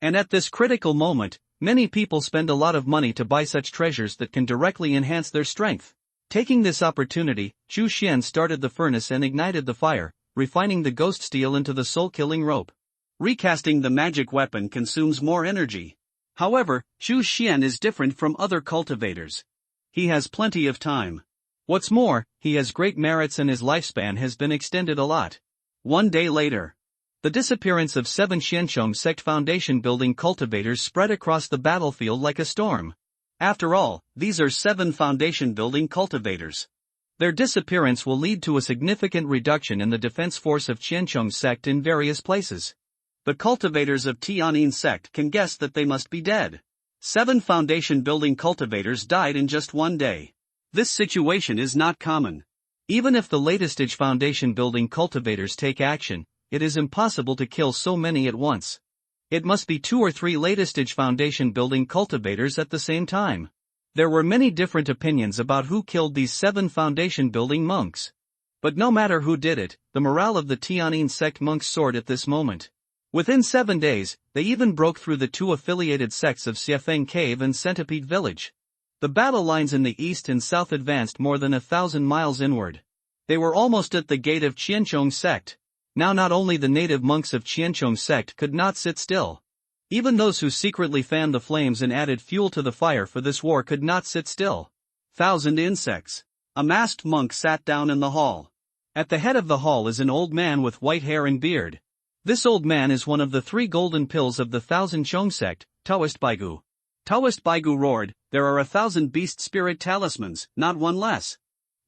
And at this critical moment, many people spend a lot of money to buy such treasures that can directly enhance their strength. Taking this opportunity, Chu Xian started the furnace and ignited the fire, refining the ghost steel into the soul-killing rope. Recasting the magic weapon consumes more energy. However, Chu Xian is different from other cultivators. He has plenty of time. What's more, he has great merits and his lifespan has been extended a lot. One day later, the disappearance of 7 Xiancheng sect foundation building cultivators spread across the battlefield like a storm. After all, these are 7 foundation building cultivators. Their disappearance will lead to a significant reduction in the defense force of Qiancheng sect in various places. The cultivators of Tianin sect can guess that they must be dead. 7 foundation building cultivators died in just one day. This situation is not common. Even if the latest stage foundation building cultivators take action, it is impossible to kill so many at once. It must be 2 or 3 latest stage foundation building cultivators at the same time. There were many different opinions about who killed these 7 foundation building monks. But no matter who did it, the morale of the Tianin sect monks soared at this moment. Within 7 days, they even broke through the 2 affiliated sects of Xiafeng Cave and Centipede Village. The battle lines in the east and south advanced more than 1,000 miles inward. They were almost at the gate of Qiancheng sect. Now not only the native monks of Qiancheng sect could not sit still. Even those who secretly fanned the flames and added fuel to the fire for this war could not sit still. 1,000 insects. A masked monk sat down in the hall. At the head of the hall is an old man with white hair and beard. This old man is one of the 3 golden pills of the 1,000 Chong sect, Taoist Baigu. Taoist Baigu roared, "There are 1,000 beast spirit talismans, not one less.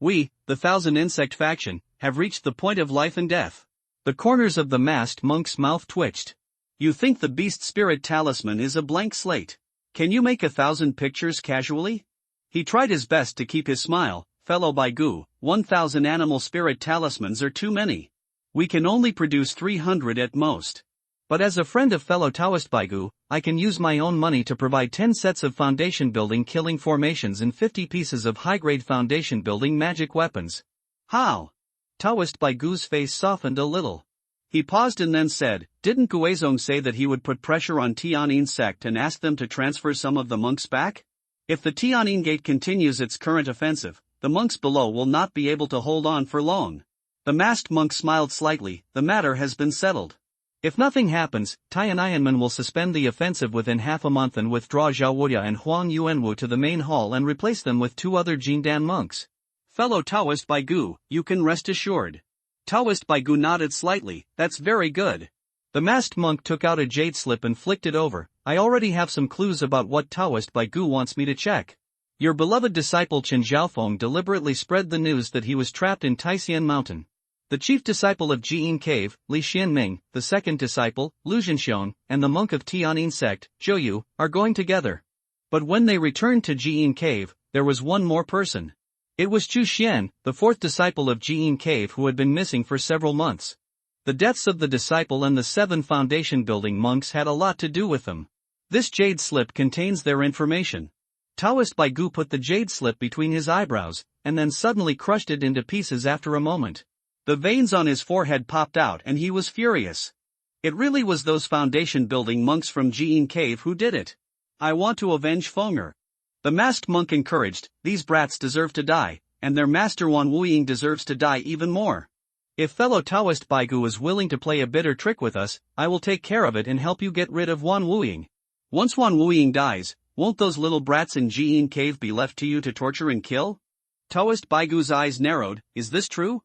We, the 1,000 insect faction, have reached the point of life and death." The corners of the masked monk's mouth twitched. "You think the beast spirit talisman is a blank slate? Can you make 1,000 pictures casually?" He tried his best to keep his smile. "Fellow Baigu, 1,000 animal spirit talismans are too many. We can only produce 300 at most. But as a friend of fellow Taoist Baigu, I can use my own money to provide 10 sets of foundation building killing formations and 50 pieces of high-grade foundation building magic weapons." "How?" Taoist Baigu's face softened a little. He paused and then said, "Didn't Guizong say that he would put pressure on Tianin sect and ask them to transfer some of the monks back? If the Tianin gate continues its current offensive, the monks below will not be able to hold on for long." The masked monk smiled slightly. "The matter has been settled. If nothing happens, Tiananmen will suspend the offensive within half a month and withdraw Zhao Wuya and Huang Yuanwu to the main hall and replace them with 2 other Jindan monks. Fellow Taoist Baigu, you can rest assured. Taoist Baigu nodded slightly, that's very good. The masked monk took out a jade slip and flicked it over. I already have some clues about what Taoist Baigu wants me to check. Your beloved disciple Chen Zhaofeng deliberately spread the news that he was trapped in Taixian Mountain. The chief disciple of Jiyin Cave, Li Xianming, the second disciple, Lu Zhenxiong, and the monk of Tian'in sect, Zhou Yu, are going together. But when they returned to Jiyin Cave, there was one more person. It was Chu Xian, the fourth disciple of Jiyin Cave who had been missing for several months. The deaths of the disciple and the 7 foundation building monks had a lot to do with them. This jade slip contains their information. Taoist Baigu put the jade slip between his eyebrows, and then suddenly crushed it into pieces after a moment. The veins on his forehead popped out and he was furious. It really was those foundation building monks from Jiyin Cave who did it. I want to avenge Fenger. The masked monk encouraged, these brats deserve to die, and their master Wan Wuying deserves to die even more. If fellow Taoist Baigu is willing to play a bitter trick with us, I will take care of it and help you get rid of Wan Wuying. Once Wan Wuying dies, won't those little brats in Jiyin Cave be left to you to torture and kill? Taoist Baigu's eyes narrowed, is this true?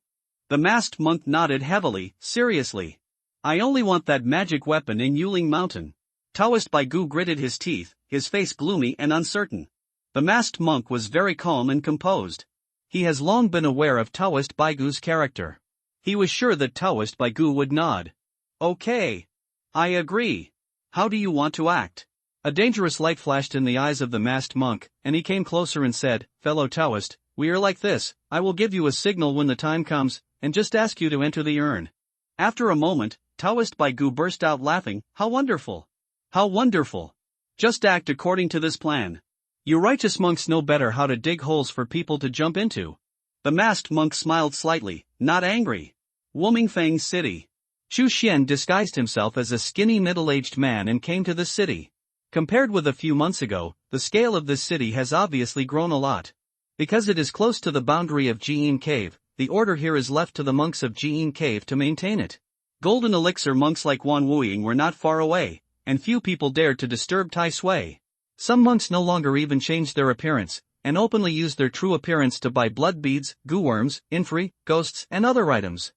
The masked monk nodded heavily, seriously. I only want that magic weapon in Yuling Mountain. Taoist Baigu gritted his teeth, his face gloomy and uncertain. The masked monk was very calm and composed. He has long been aware of Taoist Baigu's character. He was sure that Taoist Baigu would nod. Okay. I agree. How do you want to act? A dangerous light flashed in the eyes of the masked monk, and he came closer and said, fellow Taoist, we are like this, I will give you a signal when the time comes, and just ask you to enter the urn. After a moment, Taoist Baigu burst out laughing, how wonderful! How wonderful! Just act according to this plan. You righteous monks know better how to dig holes for people to jump into. The masked monk smiled slightly, not angry. Wumingfang City. Chu Xian disguised himself as a skinny middle-aged man and came to the city. Compared with a few months ago, the scale of this city has obviously grown a lot. Because it is close to the boundary of Jiyin Cave, the order here is left to the monks of Jiyin Cave to maintain it. Golden elixir monks like Wan Wuying were not far away, and few people dared to disturb Tai Sui. Some monks no longer even changed their appearance, and openly used their true appearance to buy blood beads, goo worms, infri, ghosts, and other items.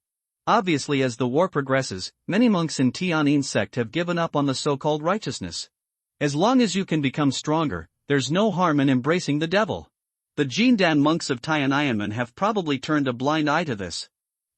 Obviously, as the war progresses, many monks in Tian'in sect have given up on the so-called righteousness. As long as you can become stronger, there's no harm in embracing the devil. The Jindan monks of Tiananmen have probably turned a blind eye to this.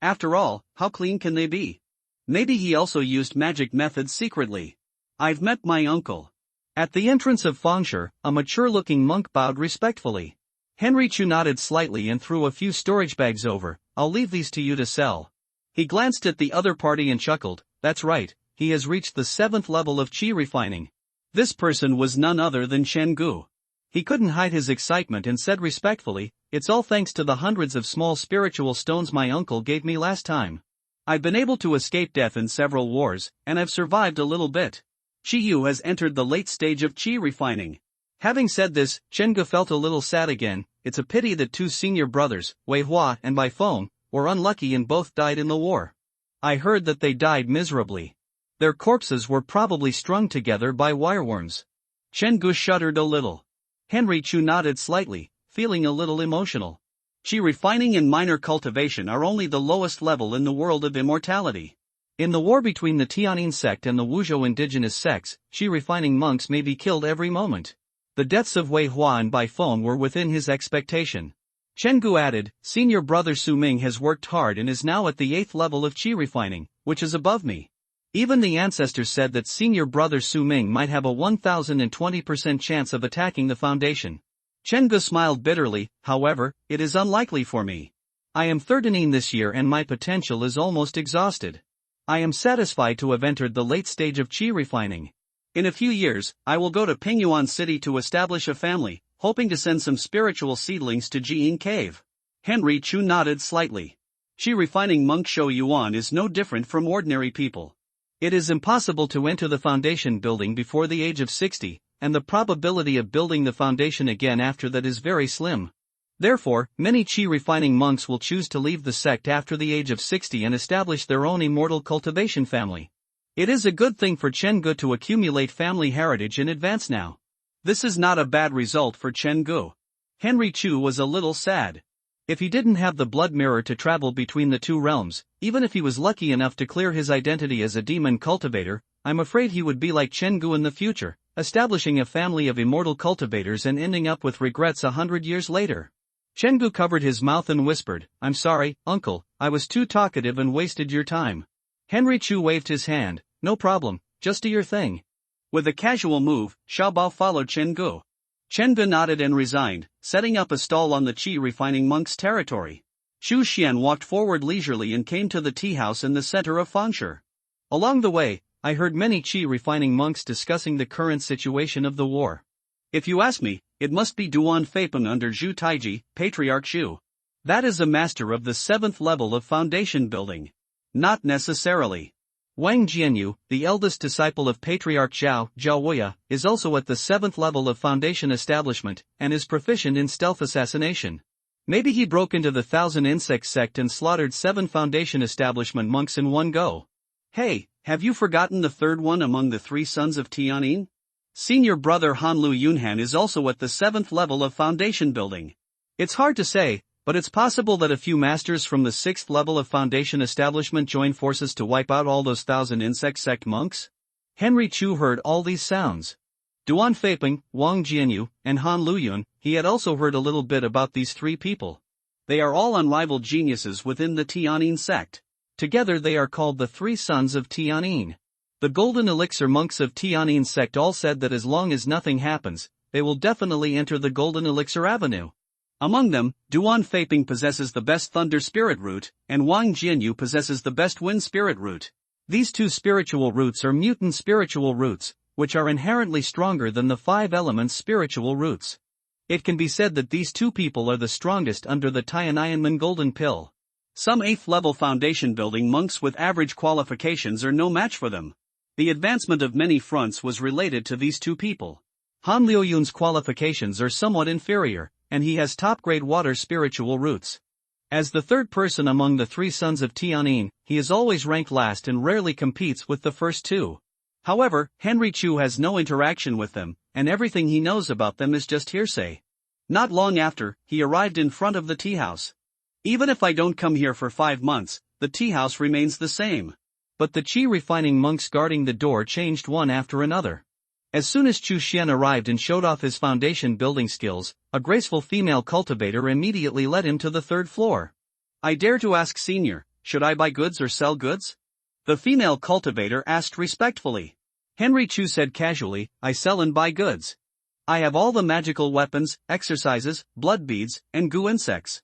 After all, how clean can they be? Maybe he also used magic methods secretly. I've met my uncle. At the entrance of Fengshe, a mature-looking monk bowed respectfully. Henry Chu nodded slightly and threw a few storage bags over, I'll leave these to you to sell. He glanced at the other party and chuckled, that's right, he has reached the 7th level of qi refining. This person was none other than Shen Gu. He couldn't hide his excitement and said respectfully, it's all thanks to the hundreds of small spiritual stones my uncle gave me last time. I've been able to escape death in several wars, and I've survived a little bit. Qi Yu has entered the late stage of qi refining. Having said this, Chen Ge felt a little sad again. It's a pity that 2 senior brothers, Wei Hua and Bai Feng, were unlucky and both died in the war. I heard that they died miserably. Their corpses were probably strung together by wireworms. Chen Ge shuddered a little. Henry Chu nodded slightly, feeling a little emotional. Qi refining and minor cultivation are only the lowest level in the world of immortality. In the war between the Tian'in sect and the Wuzhou indigenous sects, qi refining monks may be killed every moment. The deaths of Wei Hua and Bai Feng were within his expectation. Chen Gu added, senior brother Su Ming has worked hard and is now at the 8th level of qi refining, which is above me. Even the ancestors said that senior brother Su Ming might have a 1020% chance of attacking the foundation. Chen Gu smiled bitterly, however, it is unlikely for me. I am 13 this year and my potential is almost exhausted. I am satisfied to have entered the late stage of qi refining. In a few years, I will go to Pingyuan City to establish a family, hoping to send some spiritual seedlings to Jiyin Cave. Henry Chu nodded slightly. Qi refining monk Shou Yuan is no different from ordinary people. It is impossible to enter the foundation building before the age of 60, and the probability of building the foundation again after that is very slim. Therefore, many qi refining monks will choose to leave the sect after the age of 60 and establish their own immortal cultivation family. It is a good thing for Chen Gu to accumulate family heritage in advance now. This is not a bad result for Chen Gu. Henry Chu was a little sad. If he didn't have the blood mirror to travel between the two realms, even if he was lucky enough to clear his identity as a demon cultivator, I'm afraid he would be like Chen Gu in the future, establishing a family of immortal cultivators and ending up with regrets 100 years later. Chen Gu covered his mouth and whispered, "I'm sorry, uncle, I was too talkative and wasted your time." Henry Chu waved his hand, "No problem, just do your thing." With a casual move, Xiaobao followed Chen Gu. Chen Gu nodded and resigned, setting up a stall on the Qi refining monk's territory. Xu Xian walked forward leisurely and came to the tea house in the center of Fangshi. Along the way, I heard many Qi refining monks discussing the current situation of the war. If you ask me, it must be Duan Feipeng under Zhu Taiji, Patriarch Xu. That is a master of the 7th level of foundation building. Not necessarily. Wang Jianyu, the eldest disciple of Patriarch Zhao Wuya, is also at the 7th level of foundation establishment, and is proficient in stealth assassination. Maybe he broke into the Thousand Insect sect and slaughtered 7 foundation establishment monks in one go. Hey, have you forgotten the third one among the 3 sons of Tianyin? Senior brother Hanlu Yunhan is also at the 7th level of foundation building. It's hard to say, but it's possible that a few masters from the 6th level of foundation establishment join forces to wipe out all those Thousand Insect sect monks? Henry Chu heard all these sounds. Duan Feipeng, Wang Jianyu, and Han Luyun, he had also heard a little bit about these 3 people. They are all unrivaled geniuses within the Tianyin sect. Together they are called the 3 sons of Tianyin. The Golden Elixir monks of Tianyin sect all said that as long as nothing happens, they will definitely enter the Golden Elixir Avenue. Among them, Duan Feipeng possesses the best Thunder Spirit root, and Wang Jianyu possesses the best Wind Spirit root. These 2 spiritual roots are mutant spiritual roots, which are inherently stronger than the 5 elements spiritual roots. It can be said that these 2 people are the strongest under the Tianyanmen Golden Pill. Some 8th level foundation building monks with average qualifications are no match for them. The advancement of many fronts was related to these 2 people. Han Liuyun's qualifications are somewhat inferior, and he has top-grade water spiritual roots. As the 3rd person among the 3 sons of Tianyin, he is always ranked last and rarely competes with the first 2. However, Henry Chu has no interaction with them, and everything he knows about them is just hearsay. Not long after, he arrived in front of the tea house. Even if I don't come here for 5 months, the tea house remains the same. But the Qi refining monks guarding the door changed one after another. As soon as Chu Xian arrived and showed off his foundation building skills, a graceful female cultivator immediately led him to the 3rd floor. I dare to ask Senior, should I buy goods or sell goods? The female cultivator asked respectfully. Henry Chu said casually, I sell and buy goods. I have all the magical weapons, exercises, blood beads, and goo insects.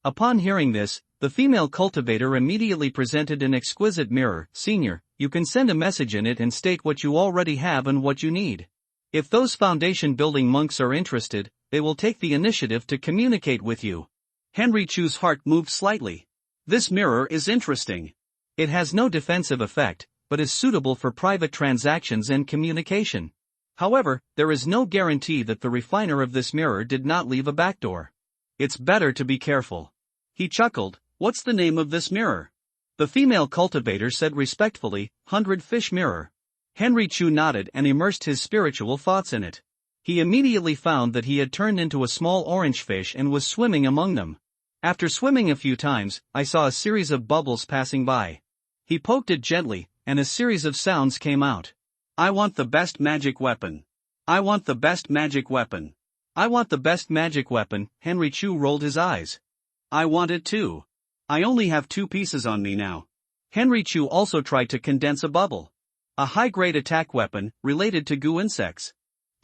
Upon hearing this, the female cultivator immediately presented an exquisite mirror. Senior, you can send a message in it and state what you already have and what you need. If those foundation building monks are interested, they will take the initiative to communicate with you. Henry Chu's heart moved slightly. This mirror is interesting. It has no defensive effect, but is suitable for private transactions and communication. However, there is no guarantee that the refiner of this mirror did not leave a backdoor. It's better to be careful. He chuckled. What's the name of this mirror? The female cultivator said respectfully, 100 Fish Mirror. Henry Chu nodded and immersed his spiritual thoughts in it. He immediately found that he had turned into a small orange fish and was swimming among them. After swimming a few times, I saw a series of bubbles passing by. He poked it gently, and a series of sounds came out. I want the best magic weapon. I want the best magic weapon. I want the best magic weapon. Henry Chu rolled his eyes. I want it too. I only have 2 pieces on me now. Henry Chu also tried to condense a bubble. A high-grade attack weapon, related to goo insects.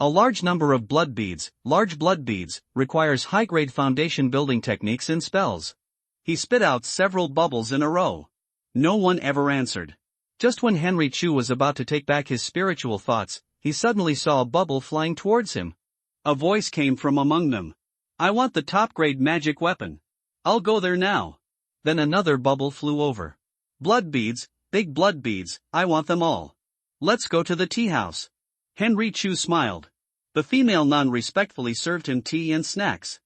A large number of blood beads, large blood beads, requires high-grade foundation building techniques and spells. He spit out several bubbles in a row. No one ever answered. Just when Henry Chu was about to take back his spiritual thoughts, he suddenly saw a bubble flying towards him. A voice came from among them. I want the top-grade magic weapon. I'll go there now. Then another bubble flew over. Blood beads, big blood beads, I want them all. Let's go to the tea house. Henry Chu smiled. The female nun respectfully served him tea and snacks.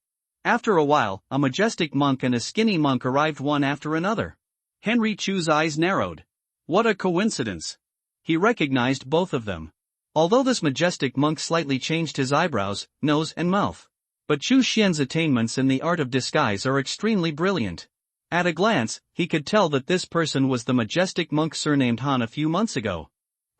After a while, a majestic monk and a skinny monk arrived one after another. Henry Chu's eyes narrowed. What a coincidence. He recognized both of them. Although this majestic monk slightly changed his eyebrows, nose and mouth. But Chu Xian's attainments in the art of disguise are extremely brilliant. At a glance, he could tell that this person was the majestic monk surnamed Han a few months ago.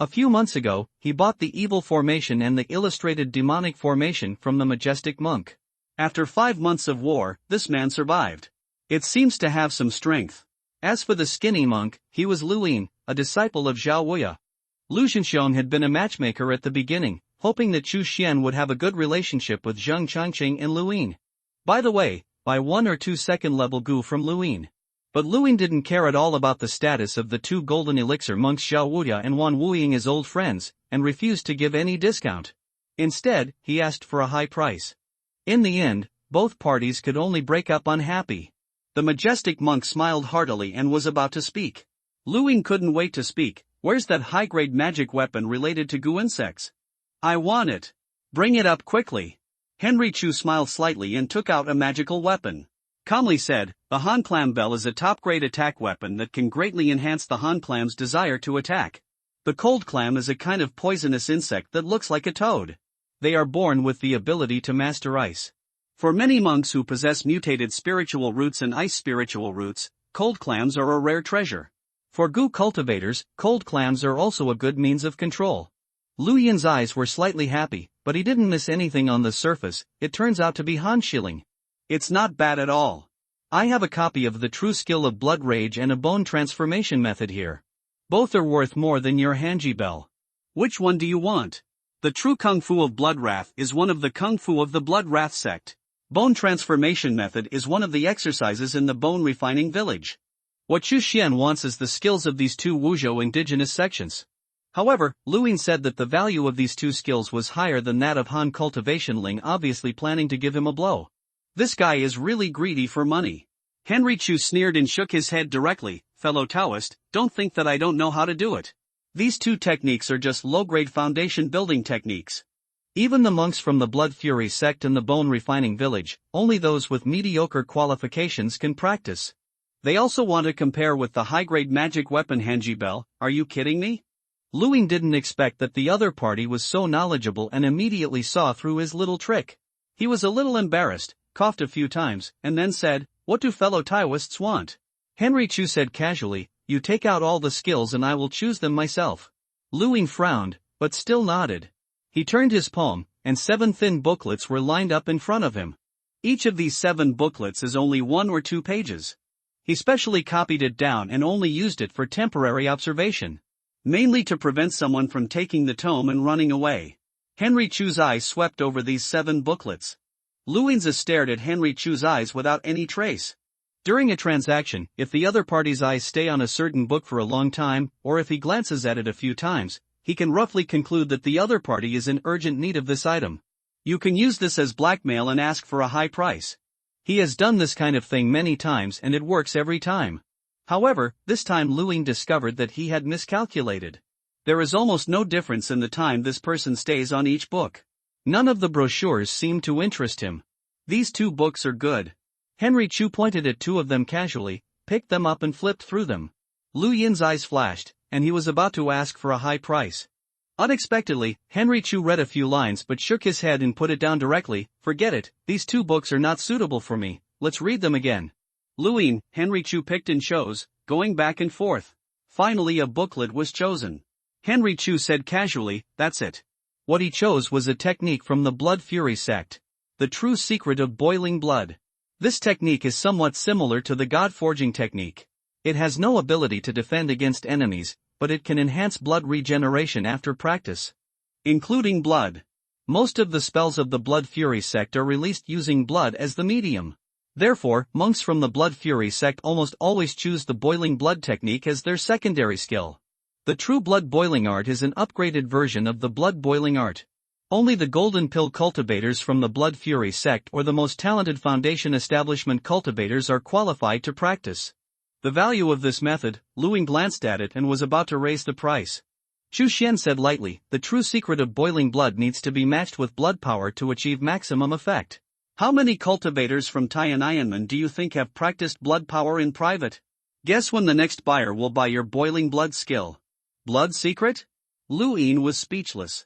A few months ago, he bought the evil formation and the illustrated demonic formation from the majestic monk. After 5 months of war, this man survived. It seems to have some strength. As for the skinny monk, he was Lu Yin, a disciple of Zhao Wuya. Lu Zhenxiong had been a matchmaker at the beginning, hoping that Chu Xian would have a good relationship with Zheng Changqing and Lu Yin. By the way, by 1 or 2 second-level gu from Lu Yin. But Lu Yin didn't care at all about the status of the 2 golden elixir monks Zhao Wuya and Wan Wuying as old friends, and refused to give any discount. Instead, he asked for a high price. In the end, both parties could only break up unhappy. The majestic monk smiled heartily and was about to speak. Lu Yin couldn't wait to speak. Where's that high-grade magic weapon related to gu insects? I want it. Bring it up quickly. Henry Chu smiled slightly and took out a magical weapon. Calmly said, the Han clam bell is a top-grade attack weapon that can greatly enhance the Han clam's desire to attack. The cold clam is a kind of poisonous insect that looks like a toad. They are born with the ability to master ice. For many monks who possess mutated spiritual roots and ice spiritual roots, cold clams are a rare treasure. For gu cultivators, cold clams are also a good means of control. Lu Yin's eyes were slightly happy, but he didn't miss anything on the surface. It turns out to be Han shilling. It's not bad at all. I have a copy of the true skill of blood rage and a bone transformation method here. Both are worth more than your Hanji bell. Which one do you want? The true Kung Fu of Blood Wrath is one of the Kung Fu of the Blood Wrath sect. Bone transformation method is one of the exercises in the bone refining village. What Chu Xian wants is the skills of these 2 Wuzhou indigenous sections. However, Lu Yin said that the value of these 2 skills was higher than that of Han cultivation Ling, obviously planning to give him a blow. This guy is really greedy for money. Henry Chu sneered and shook his head directly. Fellow Taoist, don't think that I don't know how to do it. These 2 techniques are just low-grade foundation building techniques. Even the monks from the Blood Fury sect and the Bone Refining Village, only those with mediocre qualifications can practice. They also want to compare with the high-grade magic weapon Hanji Bell. Are you kidding me? Lu Yin didn't expect that the other party was so knowledgeable and immediately saw through his little trick. He was a little embarrassed, coughed a few times, and then said, what do fellow Taoists want? Henry Chu said casually, you take out all the skills and I will choose them myself. Lu Yin frowned, but still nodded. He turned his palm, and 7 thin booklets were lined up in front of him. Each of these 7 booklets is only 1 or 2 pages. He specially copied it down and only used it for temporary observation. Mainly to prevent someone from taking the tome and running away. Henry Chu's eyes swept over these 7 booklets. Lu Yin's stared at Henry Chu's eyes without any trace. During a transaction, if the other party's eyes stay on a certain book for a long time, or if he glances at it a few times, he can roughly conclude that the other party is in urgent need of this item. You can use this as blackmail and ask for a high price. He has done this kind of thing many times and it works every time. However, this time Lu Yin discovered that he had miscalculated. There is almost no difference in the time this person stays on each book. None of the brochures seem to interest him. These 2 books are good. Henry Chu pointed at 2 of them casually, picked them up and flipped through them. Lu Yin's eyes flashed, and he was about to ask for a high price. Unexpectedly, Henry Chu read a few lines but shook his head and put it down directly. Forget it, these 2 books are not suitable for me, let's read them again. Lu Yin, Henry Chu picked and chose, going back and forth. Finally a booklet was chosen. Henry Chu said casually, that's it. What he chose was a technique from the Blood Fury sect. The true secret of boiling blood. This technique is somewhat similar to the God Forging technique. It has no ability to defend against enemies, but it can enhance blood regeneration after practice. Including blood. Most of the spells of the Blood Fury sect are released using blood as the medium. Therefore, monks from the Blood Fury sect almost always choose the boiling blood technique as their secondary skill. The true blood boiling art is an upgraded version of the blood boiling art. Only the golden pill cultivators from the Blood Fury sect or the most talented foundation establishment cultivators are qualified to practice. The value of this method, Lu Yin glanced at it and was about to raise the price. Chu Xian said lightly, the true secret of boiling blood needs to be matched with blood power to achieve maximum effect. How many cultivators from Tiananmen do you think have practiced blood power in private? Guess when the next buyer will buy your boiling blood skill. Blood secret? Lu Yin was speechless.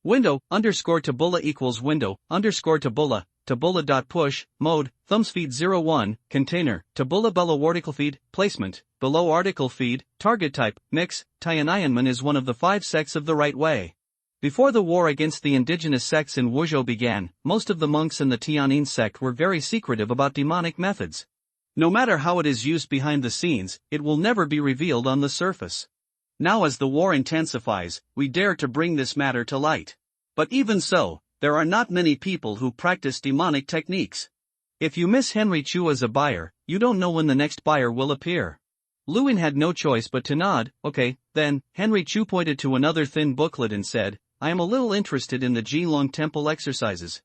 Window, underscore tabula equals window, underscore tabula, tabula.push, mode, thumbs feed 01, container, tabula below article feed, placement, below article feed, target type, mix, Tiananmen is one of the 5 sects of the right way. Before the war against the indigenous sects in Wuzhou began, most of the monks in the Tianyin sect were very secretive about demonic methods. No matter how it is used behind the scenes, it will never be revealed on the surface. Now as the war intensifies, we dare to bring this matter to light. But even so, there are not many people who practice demonic techniques. If you miss Henry Chu as a buyer, you don't know when the next buyer will appear. Lewin had no choice but to nod. Okay, then. Henry Chu pointed to another thin booklet and said, I am a little interested in the Jinlong Temple exercises.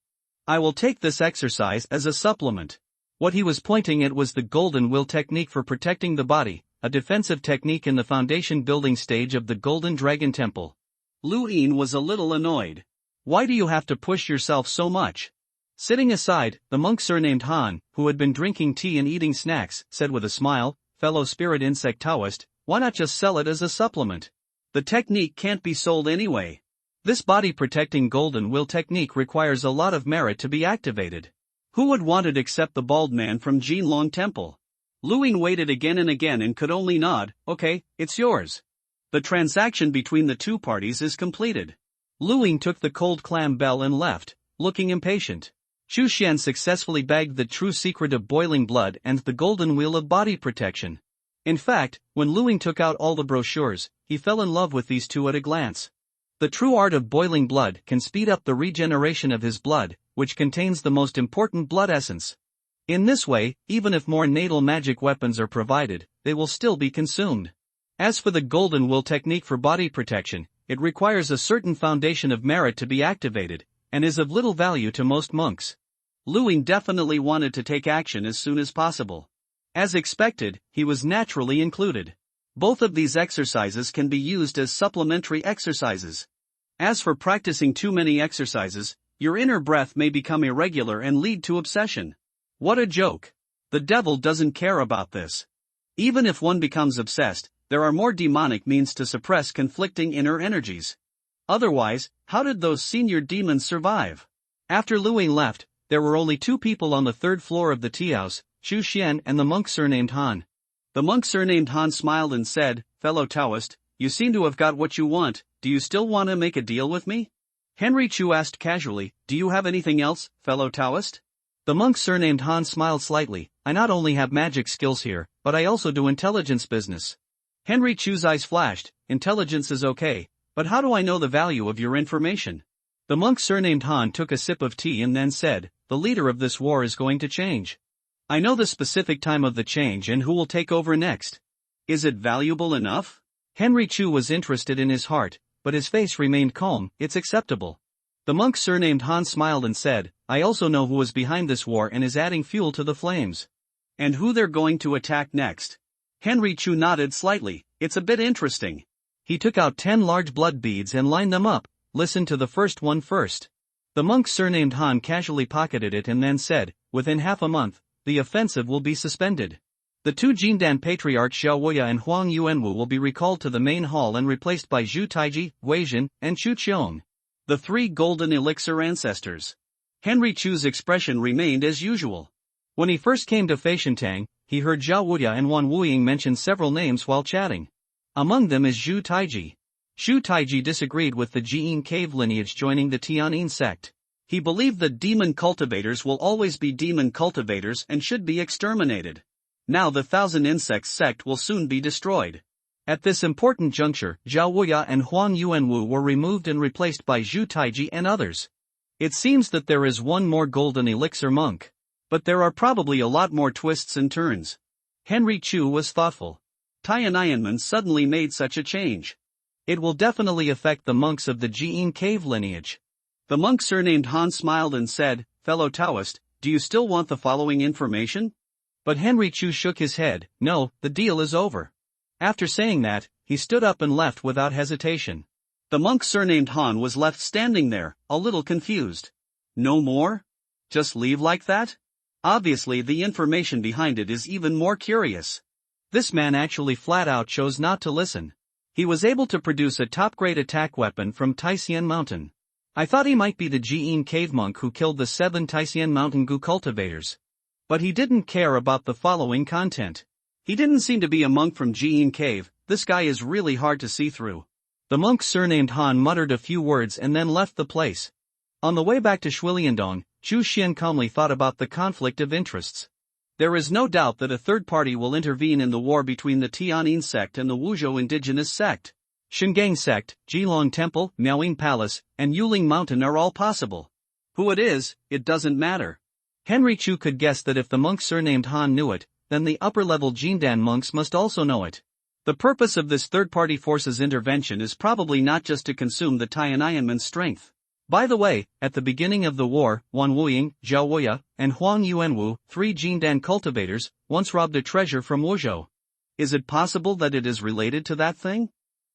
I will take this exercise as a supplement. What he was pointing at was the Golden Will technique for protecting the body, a defensive technique in the foundation building stage of the Golden Dragon Temple. Lu Yin was a little annoyed. Why do you have to push yourself so much? Sitting aside, the monk surnamed Han, who had been drinking tea and eating snacks, said with a smile, fellow spirit insect Taoist, why not just sell it as a supplement? The technique can't be sold anyway. This body-protecting Golden Will technique requires a lot of merit to be activated. Who would want it except the bald man from Jinlong Temple? Lu Yin waited again and again and could only nod. Okay, it's yours. The transaction between the two parties is completed. Lu Yin took the cold clam bell and left, looking impatient. Chu Xian successfully bagged the true secret of boiling blood and the Golden Wheel of body protection. In fact, when Lu Yin took out all the brochures, he fell in love with these two at a glance. The true art of boiling blood can speed up the regeneration of his blood, which contains the most important blood essence. In this way, even if more natal magic weapons are provided, they will still be consumed. As for the Golden Will technique for body protection, it requires a certain foundation of merit to be activated, and is of little value to most monks. Lu Yin definitely wanted to take action as soon as possible. As expected, he was naturally included. Both of these exercises can be used as supplementary exercises. As for practicing too many exercises, your inner breath may become irregular and lead to obsession. What a joke. The devil doesn't care about this. Even if one becomes obsessed, there are more demonic means to suppress conflicting inner energies. Otherwise, how did those senior demons survive? After Lu Yin left, there were only 2 people on the 3rd floor of the tea house, Chu Xian and the monk surnamed Han. The monk surnamed Han smiled and said, fellow Taoist, you seem to have got what you want, do you still want to make a deal with me? Henry Chu asked casually, do you have anything else, fellow Taoist? The monk surnamed Han smiled slightly, I not only have magic skills here, but I also do intelligence business. Henry Chu's eyes flashed, intelligence is okay, but how do I know the value of your information? The monk surnamed Han took a sip of tea and then said, the leader of this war is going to change. I know the specific time of the change and who will take over next. Is it valuable enough? Henry Chu was interested in his heart, but his face remained calm. It's acceptable. The monk surnamed Han smiled and said, I also know who is behind this war and is adding fuel to the flames. And who they're going to attack next. Henry Chu nodded slightly, it's a bit interesting. He took out 10 large blood beads and lined them up. Listen to the first one first. The monk surnamed Han casually pocketed it and then said, within half a month, the offensive will be suspended. The 2 Jindan patriarchs Xiao Wuya and Huang Yuanwu will be recalled to the main hall and replaced by Zhu Taiji, Wei Jin, and Chu Qiong. The 3 golden elixir ancestors. Henry Chu's expression remained as usual. When he first came to Feishentang, he heard Zhao Wuya and Wan Wuying mention several names while chatting. Among them is Zhu Taiji. Zhu Taiji disagreed with the Jiyin cave lineage joining the Tianyin sect. He believed that demon cultivators will always be demon cultivators and should be exterminated. Now the 1,000 Insects sect will soon be destroyed. At this important juncture, Zhao Wuya and Huang Yuanwu were removed and replaced by Zhu Taiji and others. It seems that there is one more golden elixir monk. But there are probably a lot more twists and turns. Henry Chu was thoughtful. Tiananmen suddenly made such a change. It will definitely affect the monks of the Jiyin cave lineage. The monk surnamed Han smiled and said, fellow Taoist, do you still want the following information? But Henry Chu shook his head, no, the deal is over. After saying that, he stood up and left without hesitation. The monk surnamed Han was left standing there, a little confused. No more? Just leave like that? Obviously the information behind it is even more curious. This man actually flat out chose not to listen. He was able to produce a top-grade attack weapon from Taishan Mountain. I thought he might be the Jian cave monk who killed the 7 Taishan Mountain Gu cultivators. But he didn't care about the following content. He didn't seem to be a monk from Jian cave. This guy is really hard to see through. The monk surnamed Han muttered a few words and then left the place. On the way back to Shuiliandong, Chu Xian calmly thought about the conflict of interests. There is no doubt that a third party will intervene in the war between the Tian'in sect and the Wuzhou indigenous sect. Shingang sect, Jilong Temple, Miaoying Palace, and Yuling Mountain are all possible. Who it is, it doesn't matter. Henry Chu could guess that if the monk surnamed Han knew it, then the upper-level Jindan monks must also know it. The purpose of this third-party force's intervention is probably not just to consume the Tian'anmen's strength. By the way, at the beginning of the war, Wan Wuying, Zhao Wuya, and Huang Yuanwu, 3 Jindan cultivators, once robbed a treasure from Wuzhou. Is it possible that it is related to that thing?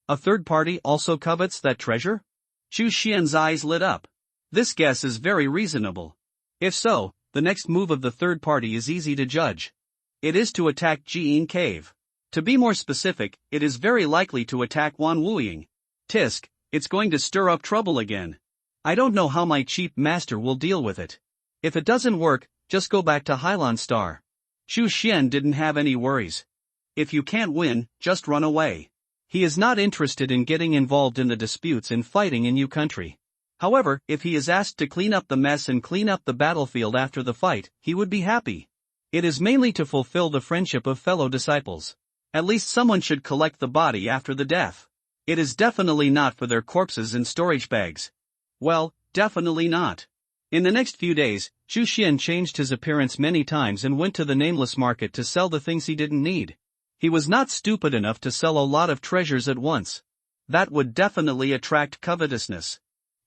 A third party also covets that treasure? Chu Xian's eyes lit up. This guess is very reasonable. If so, the next move of the third party is easy to judge. It is to attack Jian Cave. To be more specific, it is very likely to attack Wan Wuying. Tisk, it's going to stir up trouble again. I don't know how my cheap master will deal with it. If it doesn't work, just go back to Hailan Star. Chu Xian didn't have any worries. If you can't win, just run away. He is not interested in getting involved in the disputes and fighting in new country. However, if he is asked to clean up the mess and clean up the battlefield after the fight, he would be happy. It is mainly to fulfill the friendship of fellow disciples. At least someone should collect the body after the death. It is definitely not for their corpses in storage bags. Well, definitely not. In the next few days, Chu Xian changed his appearance many times and went to the nameless market to sell the things he didn't need. He was not stupid enough to sell a lot of treasures at once. That would definitely attract covetousness.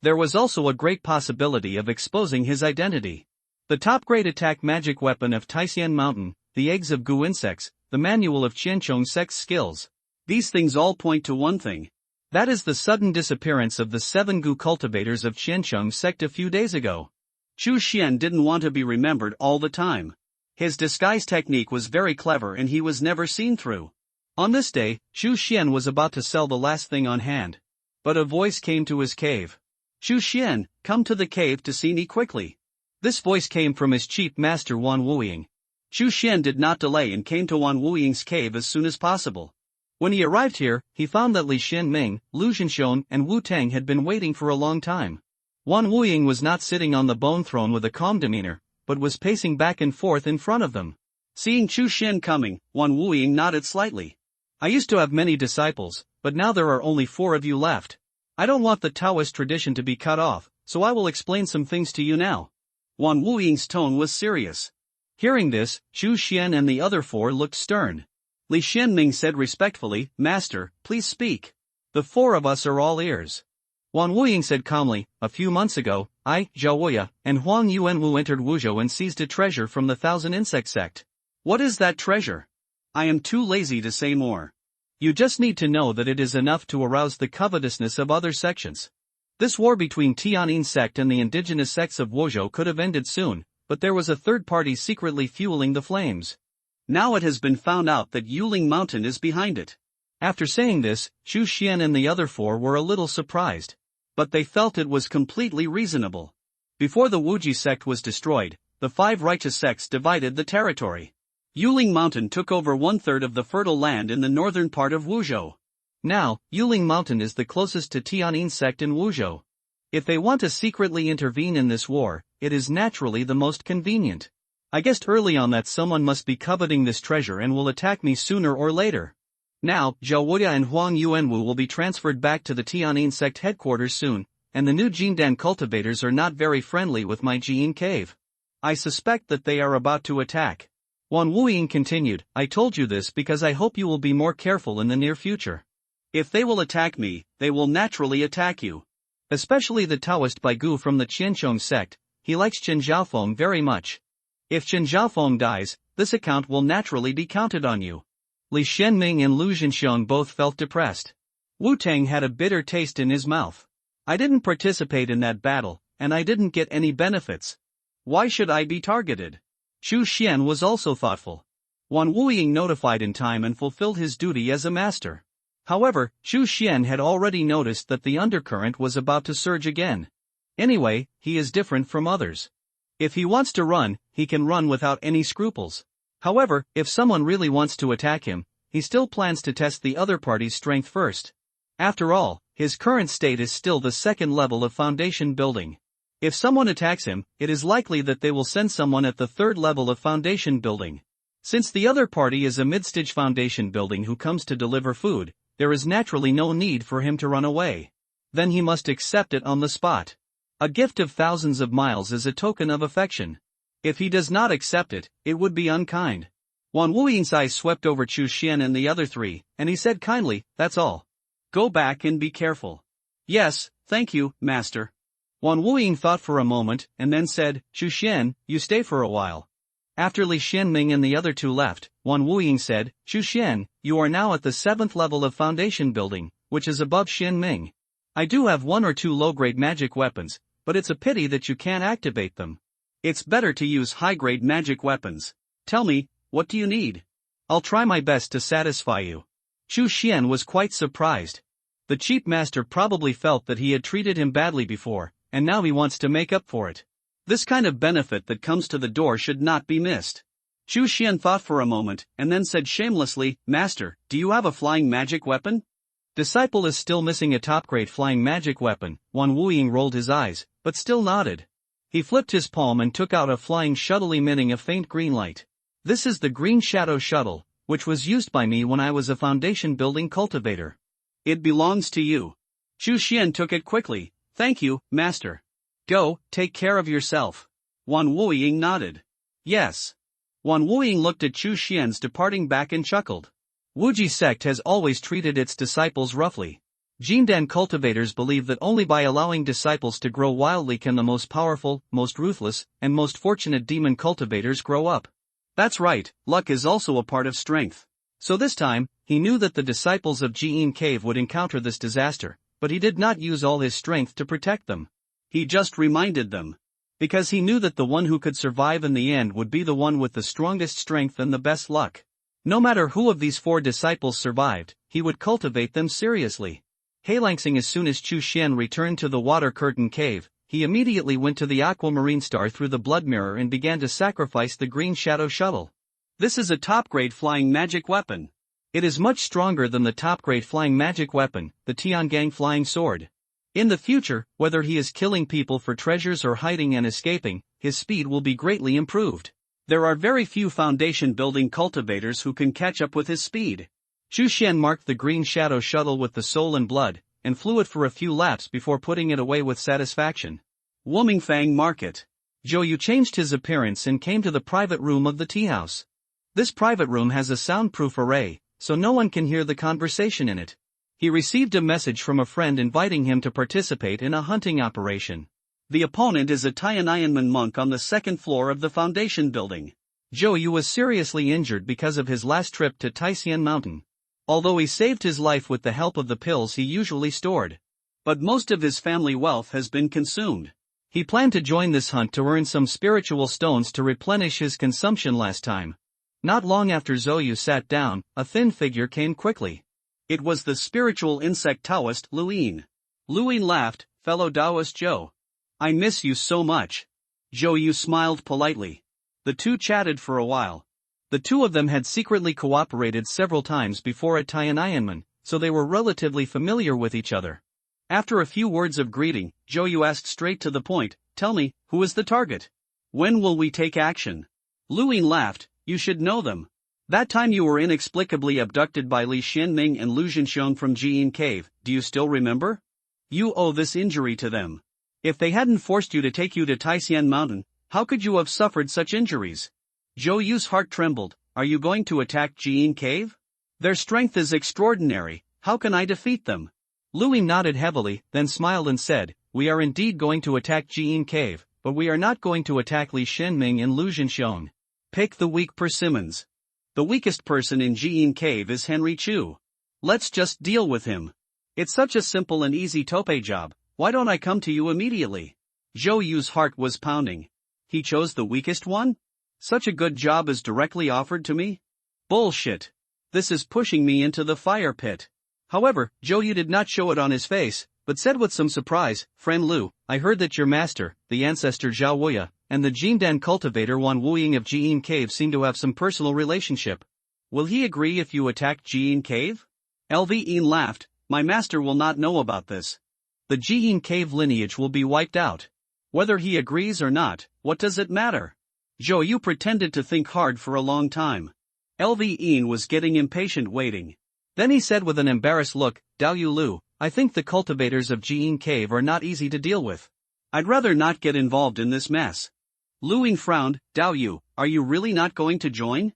There was also a great possibility of exposing his identity. The top-grade attack magic weapon of Taishan Mountain, the eggs of Gu insects, the manual of Qianchong sect's skills. These things all point to one thing. That is the sudden disappearance of the 7 Gu cultivators of Qianchong sect a few days ago. Chu Xian didn't want to be remembered all the time. His disguise technique was very clever and he was never seen through. On this day, Chu Xian was about to sell the last thing on hand. But a voice came to his cave. Chu Xian, come to the cave to see me quickly. This voice came from his chief master Wan Wuying. Chu Xian did not delay and came to Wan Wuying's cave as soon as possible. When he arrived here, he found that Li Xianming, Lu Zhenxiong and Wu Tang had been waiting for a long time. Wan Wuying was not sitting on the bone throne with a calm demeanor, but was pacing back and forth in front of them. Seeing Chu Xian coming, Wan Wuying nodded slightly. I used to have many disciples, but now there are only 4 of you left. I don't want the Taoist tradition to be cut off, so I will explain some things to you now. Wan Wuying's tone was serious. Hearing this, Chu Xian and the other 4 looked stern. Li Xianming said respectfully, Master, please speak. The 4 of us are all ears. Wan Wuying said calmly, a few months ago, I, Zhao Wuya, and Huang Yuanwu entered Wuzhou and seized a treasure from the 1,000 Insect sect. What is that treasure? I am too lazy to say more. You just need to know that it is enough to arouse the covetousness of other sections. This war between Tian'in sect and the indigenous sects of Wuzhou could have ended soon, but there was a third party secretly fueling the flames. Now it has been found out that Yuling Mountain is behind it. After saying this, Chu Xian and the other 4 were a little surprised. But they felt it was completely reasonable. Before the Wuji sect was destroyed, the 5 righteous sects divided the territory. Yuling Mountain took over 1/3 of the fertile land in the northern part of Wuzhou. Now, Yuling Mountain is the closest to Tian'in sect in Wuzhou. If they want to secretly intervene in this war, it is naturally the most convenient. I guessed early on that someone must be coveting this treasure and will attack me sooner or later. Now, Zhao Wuya and Huang Yuanwu will be transferred back to the Tian'in sect headquarters soon, and the new Jindan cultivators are not very friendly with my Jian cave. I suspect that they are about to attack. Wan Wuying continued, I told you this because I hope you will be more careful in the near future. If they will attack me, they will naturally attack you. Especially the Taoist Baigu from the Qianchong sect, he likes Chen Zhaofeng very much. If Chen Zhaofeng dies, this account will naturally be counted on you. Li Xianming and Lu Zhenxiong both felt depressed. Wu Tang had a bitter taste in his mouth. I didn't participate in that battle, and I didn't get any benefits. Why should I be targeted? Chu Xian was also thoughtful. Wan Wuying notified in time and fulfilled his duty as a master. However, Chu Xian had already noticed that the undercurrent was about to surge again. Anyway, he is different from others. If he wants to run, he can run without any scruples. However, if someone really wants to attack him, he still plans to test the other party's strength first. After all, his current state is still the second level of foundation building. If someone attacks him, it is likely that they will send someone at the third level of foundation building. Since the other party is a mid-stage foundation building who comes to deliver food, there is naturally no need for him to run away. Then he must accept it on the spot. A gift of thousands of miles is a token of affection. If he does not accept it, it would be unkind. Wan Wuying's eyes swept over Chu Xian and the other three, and he said kindly, "That's all. Go back and be careful." "Yes, thank you, master." Wan Wuying thought for a moment, and then said, "Chu Xian, you stay for a while." After Li Xianming and the other two left, Wan Wuying said, "Chu Xian, you are now at the 7th level of foundation building, which is above Xianming. I do have 1 or 2 low-grade magic weapons, but it's a pity that you can't activate them. It's better to use high-grade magic weapons. Tell me, what do you need? I'll try my best to satisfy you." Chu Xian was quite surprised. The cheap master probably felt that he had treated him badly before, and now he wants to make up for it. This kind of benefit that comes to the door should not be missed. Chu Xian thought for a moment, and then said shamelessly, "Master, do you have a flying magic weapon?" Disciple is still missing a top-grade flying magic weapon. Wan Wuying rolled his eyes, but still nodded. He flipped his palm and took out a flying shuttle emitting a faint green light. "This is the Green Shadow Shuttle, which was used by me when I was a foundation building cultivator. It belongs to you." Chu Xian took it quickly. "Thank you, master. Go, take care of yourself." Wan Wuying nodded. "Yes." Wan Wuying looked at Chu Xian's departing back and chuckled. Wuji sect has always treated its disciples roughly. Jindan cultivators believe that only by allowing disciples to grow wildly can the most powerful, most ruthless, and most fortunate demon cultivators grow up. That's right, luck is also a part of strength. So this time, he knew that the disciples of Ji'in Cave would encounter this disaster, but he did not use all his strength to protect them. He just reminded them. Because he knew that the one who could survive in the end would be the one with the strongest strength and the best luck. No matter who of these 4 disciples survived, he would cultivate them seriously. Hailangsing as soon as Chu Xian returned to the water curtain cave, he immediately went to the aquamarine star through the blood mirror and began to sacrifice the Green Shadow Shuttle. This is a top-grade flying magic weapon. It is much stronger than the top-grade flying magic weapon, the Tiangang Flying Sword. In the future, whether he is killing people for treasures or hiding and escaping, his speed will be greatly improved. There are very few foundation building cultivators who can catch up with his speed. Chu Xian marked the Green Shadow Shuttle with the soul and blood, and flew it for a few laps before putting it away with satisfaction. Wumingfang Market. Zhou Yu changed his appearance and came to the private room of the tea house. This private room has a soundproof array, so no one can hear the conversation in it. He received a message from a friend inviting him to participate in a hunting operation. The opponent is a Tiananmen monk on the 2nd floor of the foundation building. Zhou Yu was seriously injured because of his last trip to Taisian Mountain. Although he saved his life with the help of the pills he usually stored. But most of his family wealth has been consumed. He planned to join this hunt to earn some spiritual stones to replenish his consumption last time. Not long after Zhou Yu sat down, a thin figure came quickly. It was the spiritual insect Taoist Luin. Luin laughed, "Fellow Taoist Zhou. I miss you so much." Zhou Yu smiled politely. The two chatted for a while. The two of them had secretly cooperated several times before at Tiananmen, so they were relatively familiar with each other. After a few words of greeting, Zhou Yu asked straight to the point, "Tell me, who is the target? When will we take action?" Luin laughed, "You should know them. That time you were inexplicably abducted by Li Xianming and Lu Zhenxiong from Ji'in Cave, do you still remember? You owe this injury to them. If they hadn't forced you to take you to Taisian Mountain, how could you have suffered such injuries?" Zhou Yu's heart trembled. "Are you going to attack Ji'in Cave? Their strength is extraordinary, how can I defeat them?" Louis nodded heavily, then smiled and said, "We are indeed going to attack Ji'in Cave, but we are not going to attack Li Xianming and Lu Zhenxiong. Pick the weak persimmons. The weakest person in Ji'in Cave is Henry Chu. Let's just deal with him. It's such a simple and easy tope job, why don't I come to you immediately?" Zhou Yu's heart was pounding. He chose the weakest one? Such a good job is directly offered to me? Bullshit. This is pushing me into the fire pit. However, Zhou did not show it on his face, but said with some surprise, "Friend Lu, I heard that your master, the ancestor Zhao Wuya, and the Jindan cultivator Wan Wuying of Jiyin Cave seem to have some personal relationship. Will he agree if you attack Jiyin Cave?" Lvin laughed, "My master will not know about this. The Jiyin Cave lineage will be wiped out. Whether he agrees or not, what does it matter?" Zhou pretended to think hard for a long time. Lvin was getting impatient waiting. Then he said with an embarrassed look, "Dao Yu Lu, I think the cultivators of Jiyin Cave are not easy to deal with. I'd rather not get involved in this mess." Lu Ying frowned. "Dao Yu, are you really not going to join?"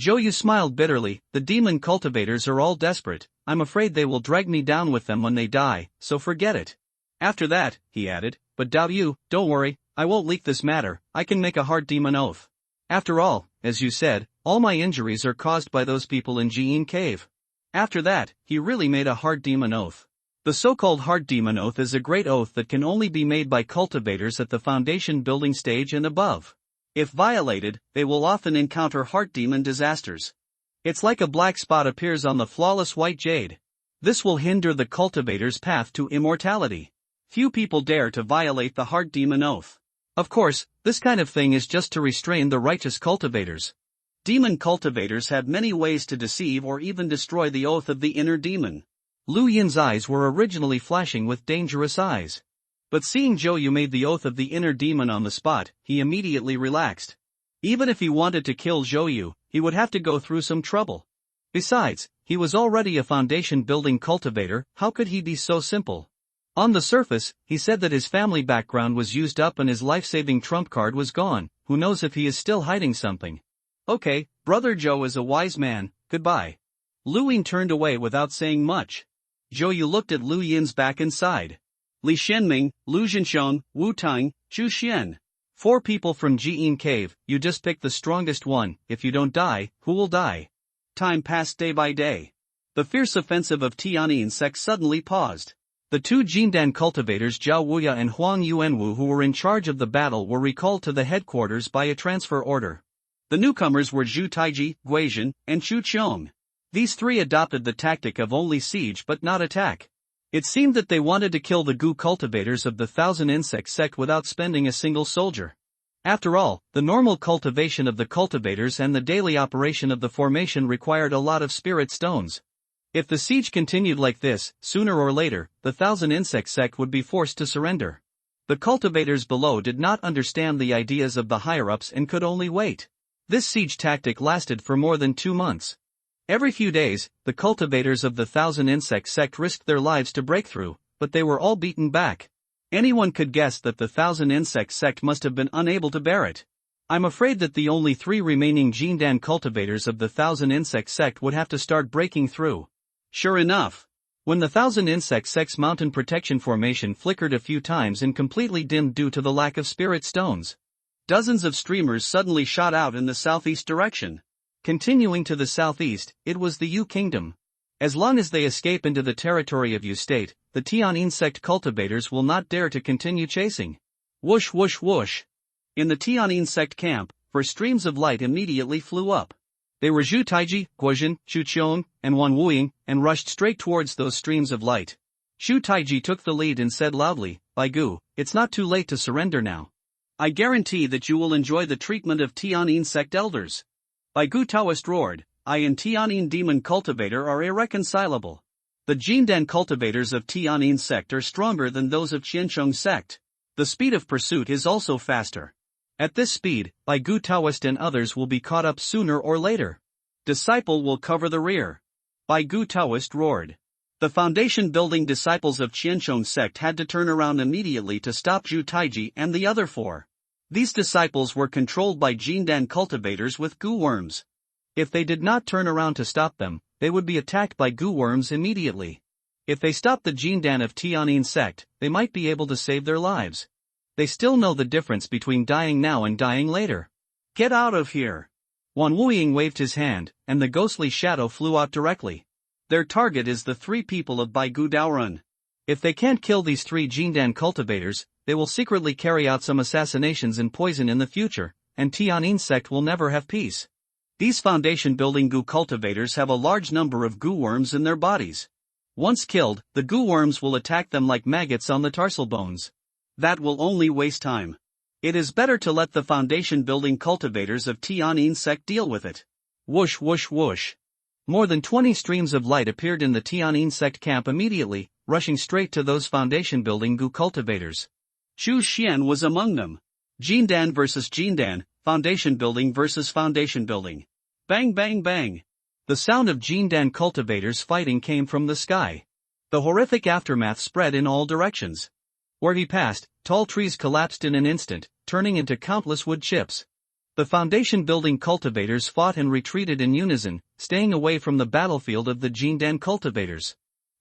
Zhou smiled bitterly, "The demon cultivators are all desperate, I'm afraid they will drag me down with them when they die, so forget it." After that, he added, "But Dao Yu, don't worry, I won't leak this matter, I can make a hard demon oath. After all, as you said, all my injuries are caused by those people in Jiyin Cave." After that, he really made a hard demon oath. The so-called hard demon oath is a great oath that can only be made by cultivators at the foundation building stage and above. If violated, they will often encounter heart demon disasters. It's like a black spot appears on the flawless white jade. This will hinder the cultivator's path to immortality. Few people dare to violate the heart demon oath. Of course, this kind of thing is just to restrain the righteous cultivators. Demon cultivators have many ways to deceive or even destroy the oath of the inner demon. Lu Yin's eyes were originally flashing with dangerous eyes. But seeing Zhou made the oath of the inner demon on the spot, he immediately relaxed. Even if he wanted to kill Zhou, he would have to go through some trouble. Besides, he was already a foundation-building cultivator, how could he be so simple? On the surface, he said that his family background was used up and his life-saving trump card was gone, who knows if he is still hiding something. Okay, Brother Zhou is a wise man, goodbye. Lu Ying turned away without saying much. Zhou looked at Lu Yin's back and sighed. Li Shenming, Lu Zhenxiong, Wu Tang, Zhu Xian. 4 people from Jiyin Cave, you just pick the strongest one, if you don't die, who will die? Time passed day by day. The fierce offensive of Tianyin sect suddenly paused. The 2 Jindan cultivators Zhao Wuya and Huang Yuanwu who were in charge of the battle were recalled to the headquarters by a transfer order. The newcomers were Zhu Taiji, Guizhen, and Xu Qiong. These 3 adopted the tactic of only siege but not attack. It seemed that they wanted to kill the Gu cultivators of the Thousand Insect sect without spending a single soldier. After all, the normal cultivation of the cultivators and the daily operation of the formation required a lot of spirit stones. If the siege continued like this, sooner or later, the Thousand Insect sect would be forced to surrender. The cultivators below did not understand the ideas of the higher-ups and could only wait. This siege tactic lasted for more than 2 months. Every few days, the cultivators of the Thousand Insect sect risked their lives to break through, but they were all beaten back. Anyone could guess that the Thousand Insect sect must have been unable to bear it. I'm afraid that the only 3 remaining Jindan cultivators of the Thousand Insect sect would have to start breaking through. Sure enough, when the Thousand Insect sect's mountain protection formation flickered a few times and completely dimmed due to the lack of spirit stones, dozens of streamers suddenly shot out in the southeast direction. Continuing to the southeast, it was the Yu Kingdom. As long as they escape into the territory of Yu State, the Tianyin sect cultivators will not dare to continue chasing. Whoosh whoosh whoosh. In the Tianyin sect camp, 4 streams of light immediately flew up. They were Zhu Taiji, Guizhen, Xu Qiong, and Wan Wuying, and rushed straight towards those streams of light. Zhu Taiji took the lead and said loudly, "Bai Gu, it's not too late to surrender now. I guarantee that you will enjoy the treatment of Tianyin sect elders." Bai Gu Taoist roared, "I and Tianyin demon cultivator are irreconcilable. The Jindan cultivators of Tianyin sect are stronger than those of Qiancheng sect. The speed of pursuit is also faster. At this speed, Bai Gu Taoist and others will be caught up sooner or later. Disciple will cover the rear." Bai Gu Taoist roared. The foundation-building disciples of Qiancheng sect had to turn around immediately to stop Zhu Taiji and the other 4. These disciples were controlled by Jindan cultivators with gu worms. If they did not turn around to stop them, they would be attacked by gu worms immediately. If they stopped the Jindan of Tianyin sect, they might be able to save their lives. They still know the difference between dying now and dying later. "Get out of here!" Wan Wuying waved his hand, and the ghostly shadow flew out directly. Their target is the 3 people of Baigu Daorun. If they can't kill these 3 Jindan cultivators, they will secretly carry out some assassinations and poison in the future, and Tianyin sect will never have peace. These foundation-building gu cultivators have a large number of gu worms in their bodies. Once killed, the goo worms will attack them like maggots on the tarsal bones. That will only waste time. It is better to let the foundation building cultivators of Tian insect deal with it. Whoosh whoosh whoosh. More than 20 streams of light appeared in the Tian insect camp immediately, rushing straight to those foundation building goo cultivators. Chu Xian was among them. Jindan versus Jindan, foundation building versus foundation building. Bang bang bang. The sound of Jindan cultivators fighting came from the sky. The horrific aftermath spread in all directions. Where he passed, tall trees collapsed in an instant, turning into countless wood chips. The foundation building cultivators fought and retreated in unison, staying away from the battlefield of the Jindan cultivators.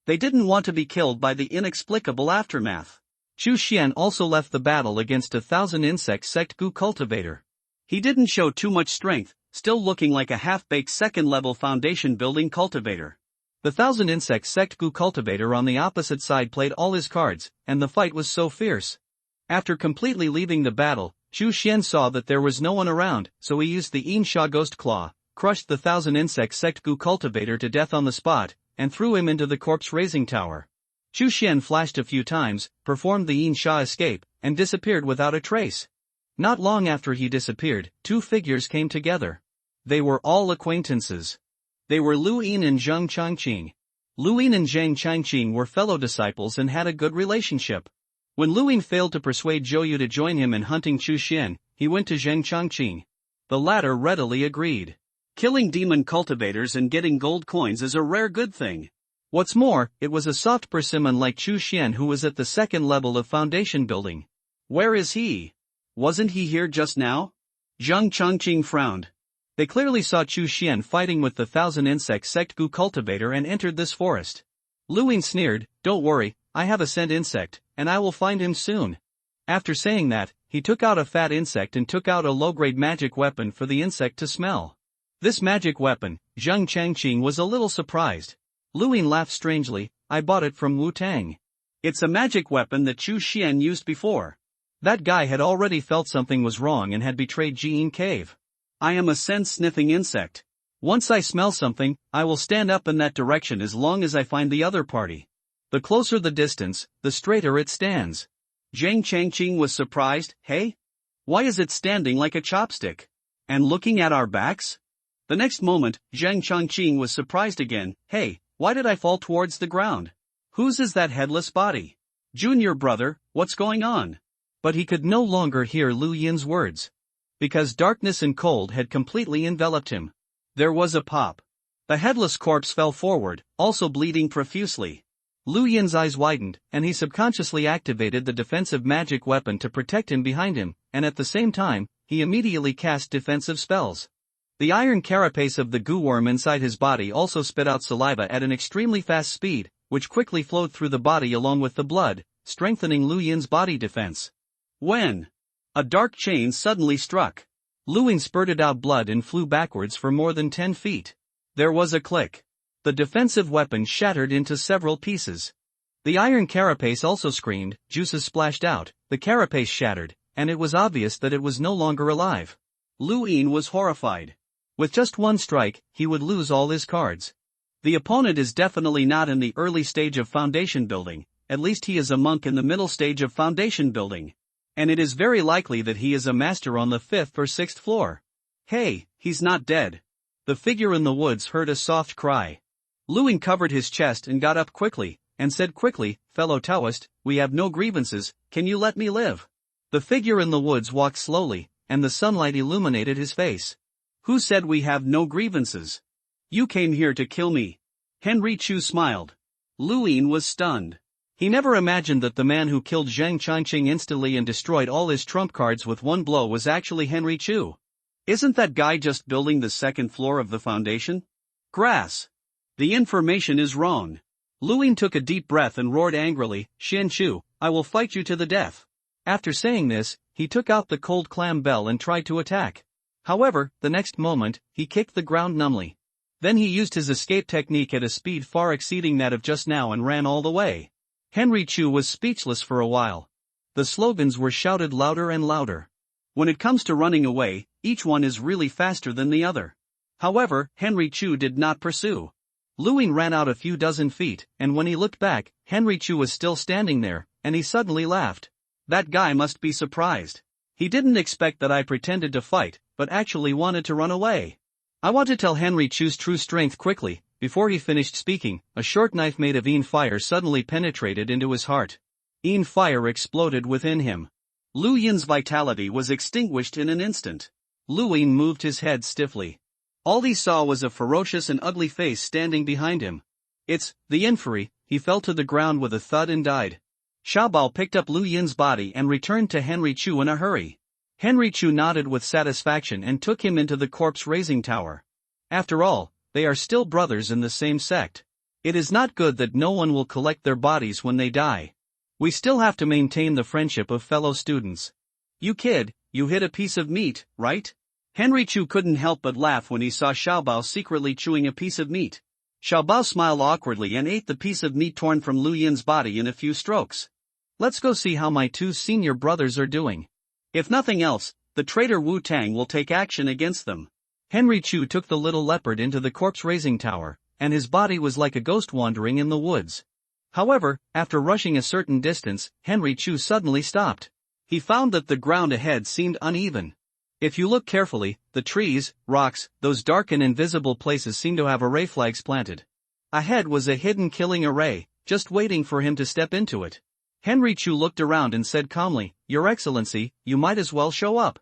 They didn't want to be killed by the inexplicable aftermath. Chu Xian also left the battle against 1,000 insect sect goo cultivator. He didn't show too much strength, still looking like a half-baked second-level foundation building cultivator. The 1,000 insect sect goo cultivator on the opposite side played all his cards, and the fight was so fierce. After completely leaving the battle, Chu Xian saw that there was no one around, so he used the Yin Sha Ghost Claw, crushed the 1,000 insect sect goo cultivator to death on the spot, and threw him into the corpse-raising tower. Chu Xian flashed a few times, performed the Yin Sha escape, and disappeared without a trace. Not long after he disappeared, two figures came together. They were all acquaintances. They were Lu Yin and Zheng Changqing. Lu Yin and Zheng Changqing were fellow disciples and had a good relationship. When Lu Yin failed to persuade Zhou Yu to join him in hunting Chu Xian, he went to Zheng Changqing. The latter readily agreed. Killing demon cultivators and getting gold coins is a rare good thing. What's more, it was a soft persimmon like Chu Xian who was at the second level of foundation building. Where is he? Wasn't he here just now? Zheng Changqing frowned. They clearly saw Chu Xian fighting with the 1,000 insect sect goo cultivator and entered this forest. Lu Yin sneered, "Don't worry, I have a scent insect, and I will find him soon." After saying that, he took out a fat insect and took out a low-grade magic weapon for the insect to smell. This magic weapon, Zheng Changqing was a little surprised. Lu Yin laughed strangely, "I bought it from Wu Tang. It's a magic weapon that Chu Xian used before." That guy had already felt something was wrong and had betrayed Jiyin Cave. "I am a scent-sniffing insect. Once I smell something, I will stand up in that direction as long as I find the other party. The closer the distance, the straighter it stands." Zheng Changqing was surprised, "Hey? Why is it standing like a chopstick? And looking at our backs?" The next moment, Zheng Changqing was surprised again, "Hey, why did I fall towards the ground? Whose is that headless body? Junior brother, what's going on?" But he could no longer hear Lu Yin's words. Because darkness and cold had completely enveloped him. There was a pop. The headless corpse fell forward, also bleeding profusely. Lu Yin's eyes widened, and he subconsciously activated the defensive magic weapon to protect him behind him, and at the same time, he immediately cast defensive spells. The iron carapace of the goo worm inside his body also spit out saliva at an extremely fast speed, which quickly flowed through the body along with the blood, strengthening Lu Yin's body defense. When a dark chain suddenly struck, Lu Yin spurted out blood and flew backwards for more than 10 feet. There was a click. The defensive weapon shattered into several pieces. The iron carapace also screamed, juices splashed out, the carapace shattered, and it was obvious that it was no longer alive. Lu Yin was horrified. With just one strike, he would lose all his cards. The opponent is definitely not in the early stage of foundation building, at least he is a monk in the middle stage of foundation building. And it is very likely that he is a master on the 5th or 6th floor. "Hey, he's not dead." The figure in the woods heard a soft cry. Lu Yin covered his chest and got up quickly, and said quickly, "Fellow Taoist, we have no grievances, can you let me live?" The figure in the woods walked slowly, and the sunlight illuminated his face. "Who said we have no grievances? You came here to kill me." Henry Chu smiled. Lu Yin was stunned. He never imagined that the man who killed Zheng Changqing instantly and destroyed all his trump cards with one blow was actually Henry Chu. Isn't that guy just building the second floor of the foundation? Grass. The information is wrong. Lu Yin took a deep breath and roared angrily, "Xian Chu, I will fight you to the death." After saying this, he took out the cold clam bell and tried to attack. However, the next moment, he kicked the ground numbly. Then he used his escape technique at a speed far exceeding that of just now and ran all the way. Henry Chu was speechless for a while. The slogans were shouted louder and louder. When it comes to running away, each one is really faster than the other. However, Henry Chu did not pursue. Lu Ying ran out a few dozen feet, and when he looked back, Henry Chu was still standing there, and he suddenly laughed. That guy must be surprised. He didn't expect that I pretended to fight, but actually wanted to run away. I want to tell Henry Chu's true strength quickly. Before he finished speaking, a short knife made of fire suddenly penetrated into his heart. Fire exploded within him. Lu Yin's vitality was extinguished in an instant. Lu Yin moved his head stiffly. All he saw was a ferocious and ugly face standing behind him. It's the inferi. He fell to the ground with a thud and died. Xiaobao picked up Lu Yin's body and returned to Henry Chu in a hurry. Henry Chu nodded with satisfaction and took him into the corpse-raising tower. After all, they are still brothers in the same sect. It is not good that no one will collect their bodies when they die. We still have to maintain the friendship of fellow students. You kid, you hid a piece of meat, right? Henry Chu couldn't help but laugh when he saw Xiaobao secretly chewing a piece of meat. Xiaobao smiled awkwardly and ate the piece of meat torn from Lu Yin's body in a few strokes. Let's go see how my two senior brothers are doing. If nothing else, the traitor Wu Tang will take action against them. Henry Chu took the little leopard into the corpse-raising tower, and his body was like a ghost wandering in the woods. However, after rushing a certain distance, Henry Chu suddenly stopped. He found that the ground ahead seemed uneven. If you look carefully, the trees, rocks, those dark and invisible places seem to have array flags planted. Ahead was a hidden killing array, just waiting for him to step into it. Henry Chu looked around and said calmly, "Your Excellency, you might as well show up."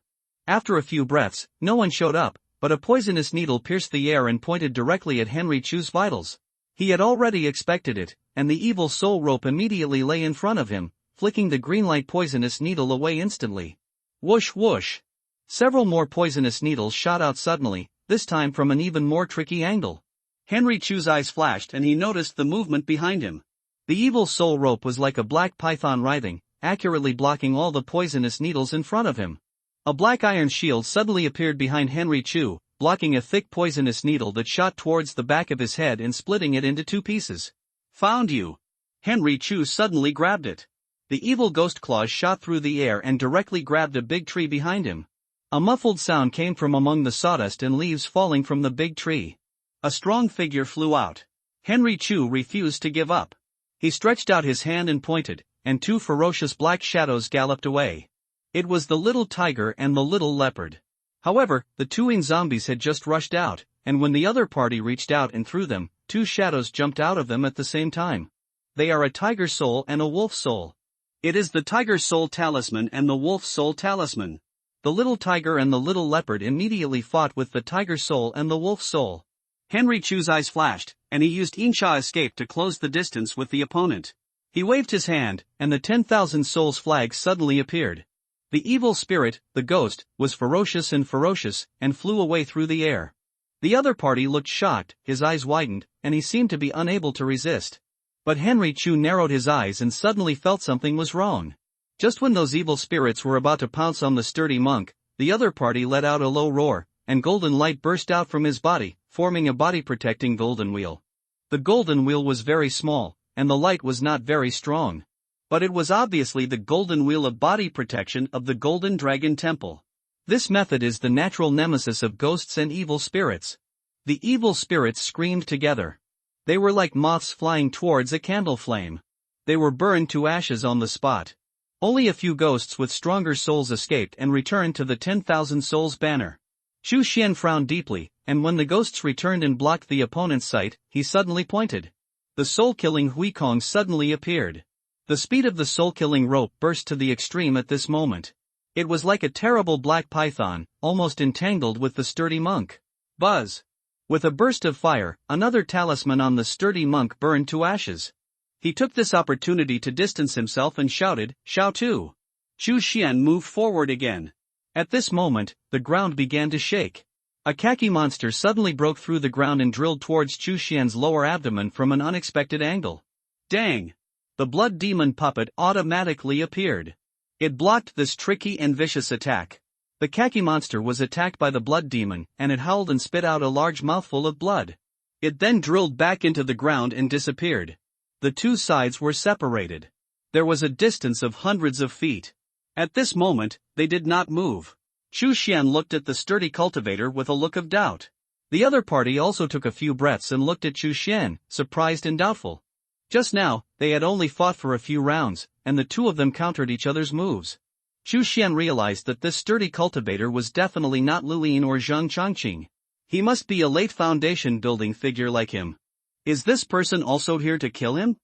After a few breaths, no one showed up, but a poisonous needle pierced the air and pointed directly at Henry Chu's vitals. He had already expected it, and the evil soul rope immediately lay in front of him, flicking the green light poisonous needle away instantly. Whoosh whoosh! Several more poisonous needles shot out suddenly, this time from an even more tricky angle. Henry Chu's eyes flashed and he noticed the movement behind him. The evil soul rope was like a black python writhing, accurately blocking all the poisonous needles in front of him. A black iron shield suddenly appeared behind Henry Chu, blocking a thick poisonous needle that shot towards the back of his head and splitting it into two pieces. Found you! Henry Chu suddenly grabbed it. The evil ghost claws shot through the air and directly grabbed a big tree behind him. A muffled sound came from among the sawdust and leaves falling from the big tree. A strong figure flew out. Henry Chu refused to give up. He stretched out his hand and pointed, and two ferocious black shadows galloped away. It was the little tiger and the little leopard. However, the two zombies had just rushed out, and when the other party reached out and threw them, two shadows jumped out of them at the same time. They are a tiger soul and a wolf soul. It is the tiger soul talisman and the wolf soul talisman. The little tiger and the little leopard immediately fought with the tiger soul and the wolf soul. Henry Chu's eyes flashed, and he used Insha Escape to close the distance with the opponent. He waved his hand, and the 10,000 souls flag suddenly appeared. The evil spirit, the ghost, was ferocious and flew away through the air. The other party looked shocked, his eyes widened, and he seemed to be unable to resist. But Henry Chu narrowed his eyes and suddenly felt something was wrong. Just when those evil spirits were about to pounce on the sturdy monk, the other party let out a low roar, and golden light burst out from his body, forming a body-protecting golden wheel. The golden wheel was very small, and the light was not very strong. But it was obviously the golden wheel of body protection of the Golden Dragon Temple. This method is the natural nemesis of ghosts and evil spirits. The evil spirits screamed together. They were like moths flying towards a candle flame. They were burned to ashes on the spot. Only a few ghosts with stronger souls escaped and returned to the 10,000 souls banner. Chu Xian frowned deeply, and when the ghosts returned and blocked the opponent's sight, he suddenly pointed. The soul-killing Huikong suddenly appeared. The speed of the soul-killing rope burst to the extreme at this moment. It was like a terrible black python, almost entangled with the sturdy monk. Buzz! With a burst of fire, another talisman on the sturdy monk burned to ashes. He took this opportunity to distance himself and shouted, "Xiao Tu!" Chu Xian moved forward again. At this moment, the ground began to shake. A khaki monster suddenly broke through the ground and drilled towards Chu Xian's lower abdomen from an unexpected angle. Dang! The blood demon puppet automatically appeared. It blocked this tricky and vicious attack. The khaki monster was attacked by the blood demon, and it howled and spit out a large mouthful of blood. It then drilled back into the ground and disappeared. The two sides were separated. There was a distance of hundreds of feet. At this moment, they did not move. Chu Xian looked at the sturdy cultivator with a look of doubt. The other party also took a few breaths and looked at Chu Xian, surprised and doubtful. Just now, they had only fought for a few rounds, and the two of them countered each other's moves. Chu Xian realized that this sturdy cultivator was definitely not Lilin or Zhang Changqing. He must be a late foundation building figure like him. Is this person also here to kill him?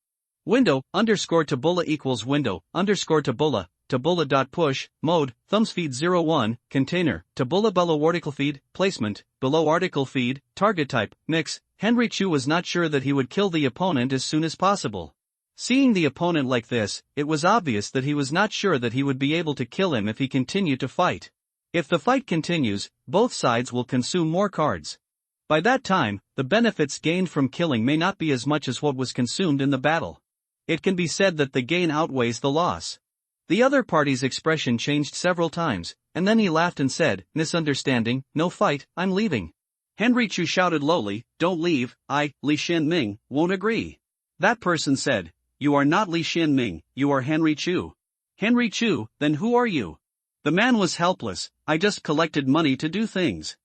Window, _tabula equals window, _tabula, mode, thumbsfeed 01, container, tabula below article feed, placement, below article feed, target type, mix. Henry Chu was not sure that he would kill the opponent as soon as possible. Seeing the opponent like this, it was obvious that he was not sure that he would be able to kill him if he continued to fight. If the fight continues, both sides will consume more cards. By that time, the benefits gained from killing may not be as much as what was consumed in the battle. It can be said that the gain outweighs the loss. The other party's expression changed several times, and then he laughed and said, "Misunderstanding, no fight, I'm leaving." Henry Chu shouted lowly, "Don't leave, Li Xianming, won't agree." That person said, "You are not Li Xianming, you are Henry Chu." "Henry Chu, then who are you?" The man was helpless. "I just collected money to do things.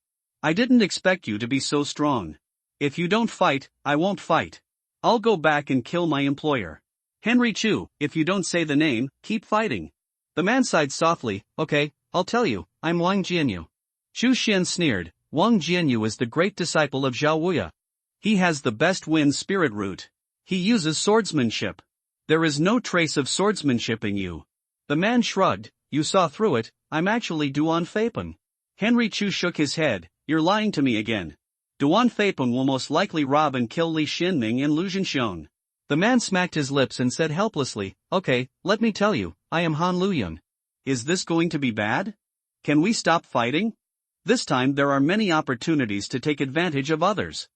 I didn't expect you to be so strong. If you don't fight, I won't fight. I'll go back and kill my employer. Henry Chu, if you don't say the name, keep fighting." The man sighed softly, "Okay, I'll tell you, I'm Wang Jianyu." Chu Xian sneered, "Wang Jianyu is the great disciple of Zhao Wuya. He has the best wind spirit root. He uses swordsmanship. There is no trace of swordsmanship in you." The man shrugged, "You saw through it, I'm actually Duan Feipeng." Henry Chu shook his head, "You're lying to me again. Duan Feipeng will most likely rob and kill Li Xianming and Lu Zhenxiong." The man smacked his lips and said helplessly, "Okay, let me tell you, I am Han Luyun." "Is this going to be bad? Can we stop fighting? This time there are many opportunities to take advantage of others.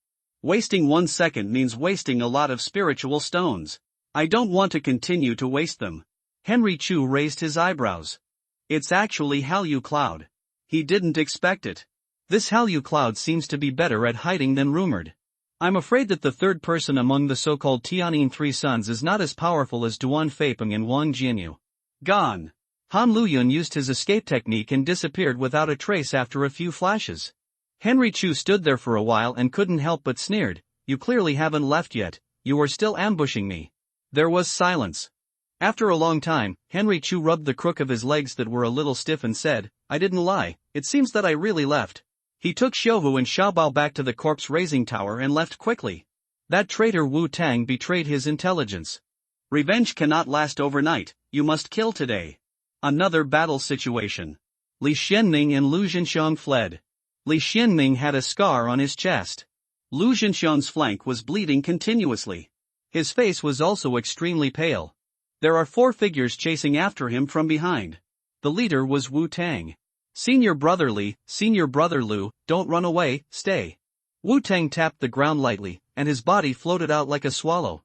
Wasting 1 second means wasting a lot of spiritual stones. I don't want to continue to waste them." Henry Chu raised his eyebrows. "It's actually Hallyu Cloud." He didn't expect it. This Hallyu Cloud seems to be better at hiding than rumored. I'm afraid that the third person among the so-called Tianyin Three Sons is not as powerful as Duan Feipeng and Wang Jianyu. Gone. Han Luyun used his escape technique and disappeared without a trace after a few flashes. Henry Chu stood there for a while and couldn't help but sneered, "You clearly haven't left yet, you are still ambushing me." There was silence. After a long time, Henry Chu rubbed the crook of his legs that were a little stiff and said, "I didn't lie, it seems that I really left." He took Xiaohu and Xiaobao back to the corpse-raising tower and left quickly. That traitor Wu Tang betrayed his intelligence. Revenge cannot last overnight, you must kill today. Another battle situation. Li Xianming and Lu Zhenxiong fled. Li Xianming had a scar on his chest. Lu Zhenxiong's flank was bleeding continuously. His face was also extremely pale. There are 4 figures chasing after him from behind. The leader was Wu Tang. "Senior brother Li, senior brother Lu, don't run away, stay." Wu Tang tapped the ground lightly, and his body floated out like a swallow.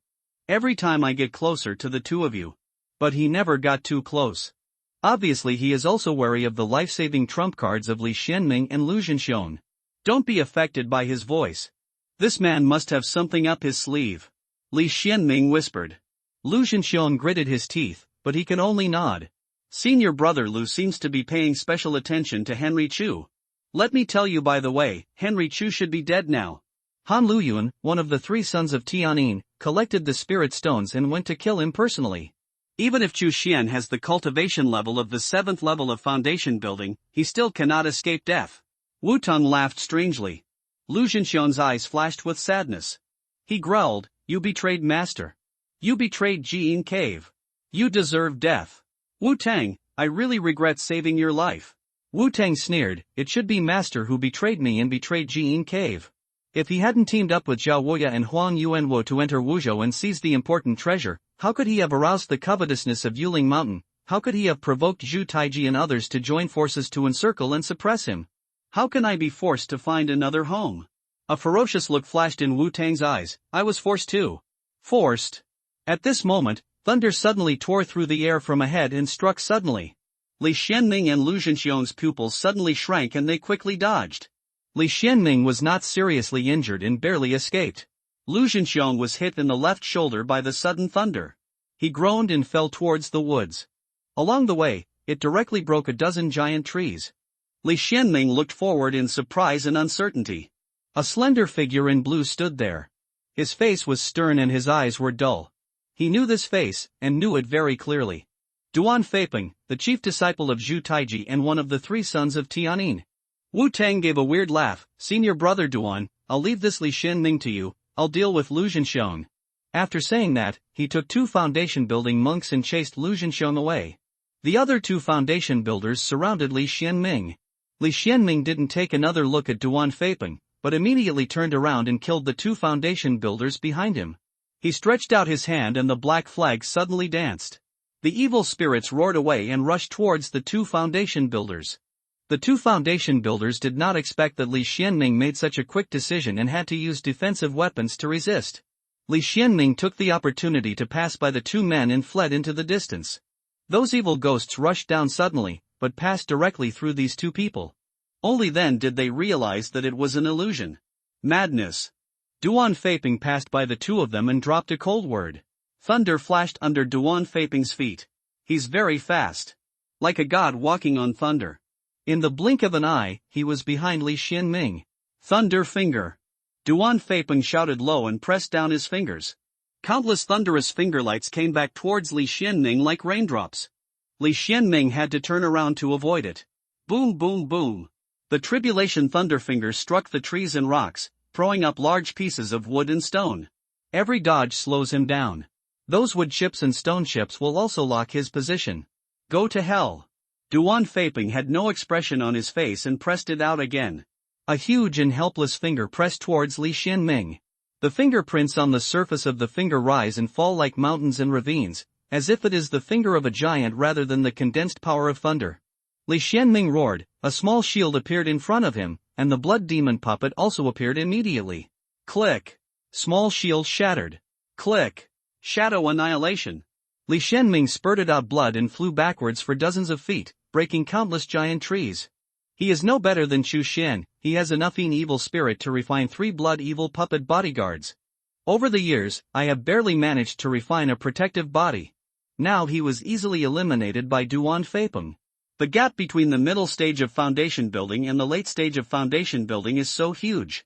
"Every time I get closer to the two of you." But he never got too close. Obviously he is also wary of the life-saving trump cards of Li Xianming and Lu Zhenxiong. Don't be affected by his voice. This man must have something up his sleeve. Li Xianming whispered. Lu Zhenxiong gritted his teeth, but he can only nod. Senior brother Lu seems to be paying special attention to Henry Chu. Let me tell you by the way, Henry Chu should be dead now. Han Luyun, one of the 3 sons of Tianyin, collected the spirit stones and went to kill him personally. Even if Chu Xian has the cultivation level of the 7th level of foundation building, he still cannot escape death. Wu Tang laughed strangely. Lu Zhenxiong's eyes flashed with sadness. He growled, "You betrayed master. You betrayed Jiyin Cave. You deserve death. Wu Tang, I really regret saving your life." Wu Tang sneered, "It should be master who betrayed me and betrayed Jiyin Cave. If he hadn't teamed up with Zhao Wuya and Huang Yuanwo to enter Wuzhou and seize the important treasure, how could he have aroused the covetousness of Yuling Mountain? How could he have provoked Zhu Taiji and others to join forces to encircle and suppress him? How can I be forced to find another home?" A ferocious look flashed in Wu Tang's eyes. "I was forced too." Forced? At this moment, thunder suddenly tore through the air from ahead and struck suddenly. Li Xianming and Lu Zhenxiong's pupils suddenly shrank and they quickly dodged. Li Xianming was not seriously injured and barely escaped. Lu Zhenxiong was hit in the left shoulder by the sudden thunder. He groaned and fell towards the woods. Along the way, it directly broke a dozen giant trees. Li Xianming looked forward in surprise and uncertainty. A slender figure in blue stood there. His face was stern and his eyes were dull. He knew this face, and knew it very clearly. Duan Feipeng, the chief disciple of Zhu Taiji and one of the three sons of Tianyin. Wu Tang gave a weird laugh. Senior brother Duan, I'll leave this Li Xianming to you, I'll deal with Lu Zhenxiong. After saying that, he took 2 foundation building monks and chased Lu Zhenxiong away. The other 2 foundation builders surrounded Li Xianming. Li Xianming didn't take another look at Duan Feipeng, but immediately turned around and killed the 2 foundation builders behind him. He stretched out his hand and the black flag suddenly danced. The evil spirits roared away and rushed towards the 2 foundation builders. The 2 foundation builders did not expect that Li Xianming made such a quick decision and had to use defensive weapons to resist. Li Xianming took the opportunity to pass by the 2 men and fled into the distance. Those evil ghosts rushed down suddenly, but passed directly through these 2 people. Only then did they realize that it was an illusion. Madness. Duan Feipeng passed by the 2 of them and dropped a cold word. Thunder flashed under Duan Feipeng's feet. He's very fast. Like a god walking on thunder. In the blink of an eye, he was behind Li Xianming. Thunder finger. Duan Feipeng shouted low and pressed down his fingers. Countless thunderous fingerlights came back towards Li Xianming like raindrops. Li Xianming had to turn around to avoid it. Boom boom boom. The tribulation thunderfinger struck the trees and rocks, throwing up large pieces of wood and stone. Every dodge slows him down. Those wood chips and stone chips will also lock his position. Go to hell. Duan Feipeng had no expression on his face and pressed it out again. A huge and helpless finger pressed towards Li Xianming. The fingerprints on the surface of the finger rise and fall like mountains and ravines, as if it is the finger of a giant rather than the condensed power of thunder. Li Xianming roared, a small shield appeared in front of him, and the blood demon puppet also appeared immediately. Click. Small shield shattered. Click. Shadow annihilation. Li Xianming spurted out blood and flew backwards for dozens of feet, breaking countless giant trees. He is no better than Chu Xian, he has enough evil spirit to refine 3 blood evil puppet bodyguards. Over the years, I have barely managed to refine a protective body. Now he was easily eliminated by Duan Feipeng. The gap between the middle stage of foundation building and the late stage of foundation building is so huge.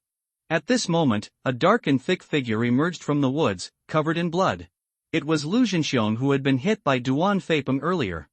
At this moment, a dark and thick figure emerged from the woods, covered in blood. It was Lu Zhenxiong who had been hit by Duan Feipeng earlier.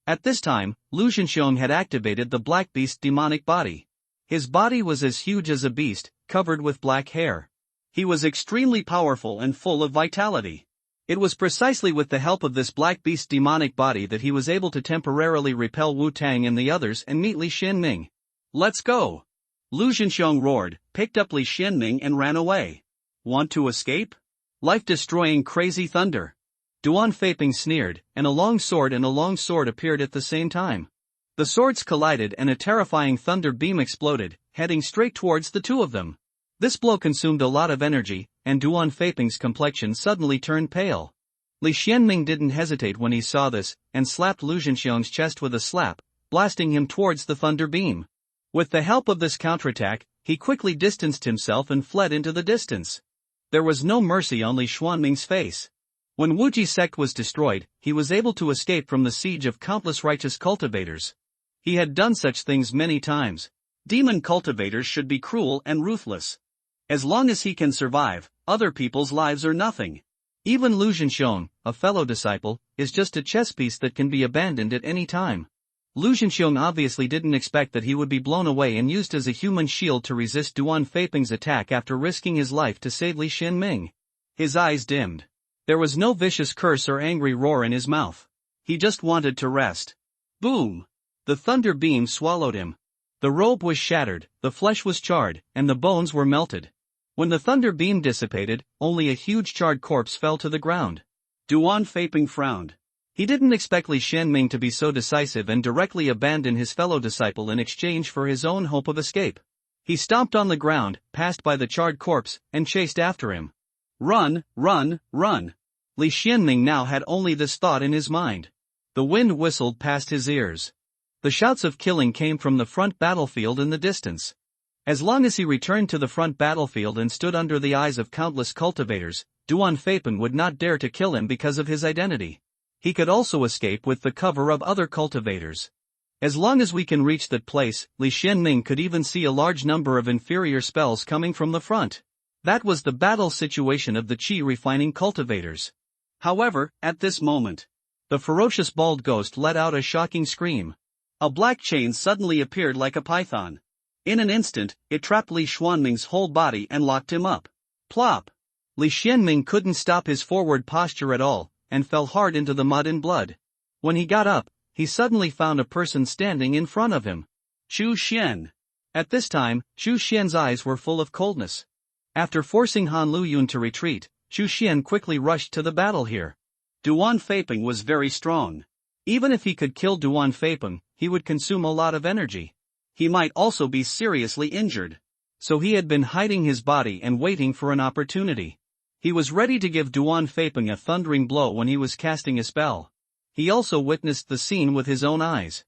At this time, Lu Zhenxiong had activated the Black Beast demonic body. His body was as huge as a beast, covered with black hair. He was extremely powerful and full of vitality. It was precisely with the help of this Black Beast demonic body that he was able to temporarily repel Wu Tang and the others and meet Li Xianming. Let's go! Lu Zhenxiong roared, picked up Li Xianming and ran away. Want to escape? Life-destroying crazy thunder. Duan Feipeng sneered, and a long sword appeared at the same time. The swords collided and a terrifying thunder beam exploded, heading straight towards the 2 of them. This blow consumed a lot of energy, and Duan Feipeng's complexion suddenly turned pale. Li Xianming didn't hesitate when he saw this, and slapped Lu Zhenxiong's chest with a slap, blasting him towards the thunder beam. With the help of this counterattack, he quickly distanced himself and fled into the distance. There was no mercy on Li Xianming's face. When Wuji sect was destroyed, he was able to escape from the siege of countless righteous cultivators. He had done such things many times. Demon cultivators should be cruel and ruthless. As long as he can survive, other people's lives are nothing. Even Lu Zhenxiong, a fellow disciple, is just a chess piece that can be abandoned at any time. Lu Zhenxiong obviously didn't expect that he would be blown away and used as a human shield to resist Duan Feipeng's attack after risking his life to save Li Xianming. His eyes dimmed. There was no vicious curse or angry roar in his mouth. He just wanted to rest. Boom! The thunder beam swallowed him. The robe was shattered, the flesh was charred, and the bones were melted. When the thunder beam dissipated, only a huge charred corpse fell to the ground. Duan Feipeng frowned. He didn't expect Li Xianming to be so decisive and directly abandon his fellow disciple in exchange for his own hope of escape. He stomped on the ground, passed by the charred corpse, and chased after him. Run, run, run! Li Xianming now had only this thought in his mind. The wind whistled past his ears. The shouts of killing came from the front battlefield in the distance. As long as he returned to the front battlefield and stood under the eyes of countless cultivators, Duan Feipeng would not dare to kill him because of his identity. He could also escape with the cover of other cultivators. As long as we can reach that place, Li Xianming could even see a large number of inferior spells coming from the front. That was the battle situation of the Qi refining cultivators. However, at this moment, the ferocious bald ghost let out a shocking scream. A black chain suddenly appeared like a python. In an instant, it trapped Li Xuanming's whole body and locked him up. Plop! Li Xianming couldn't stop his forward posture at all, and fell hard into the mud and blood. When he got up, he suddenly found a person standing in front of him. Chu Xian. At this time, Chu Xian's eyes were full of coldness. After forcing Han Luyun to retreat, Chu Xian quickly rushed to the battle here. Duan Feipeng was very strong. Even if he could kill Duan Feipeng, he would consume a lot of energy. He might also be seriously injured. So he had been hiding his body and waiting for an opportunity. He was ready to give Duan Feipeng a thundering blow when he was casting a spell. He also witnessed the scene with his own eyes.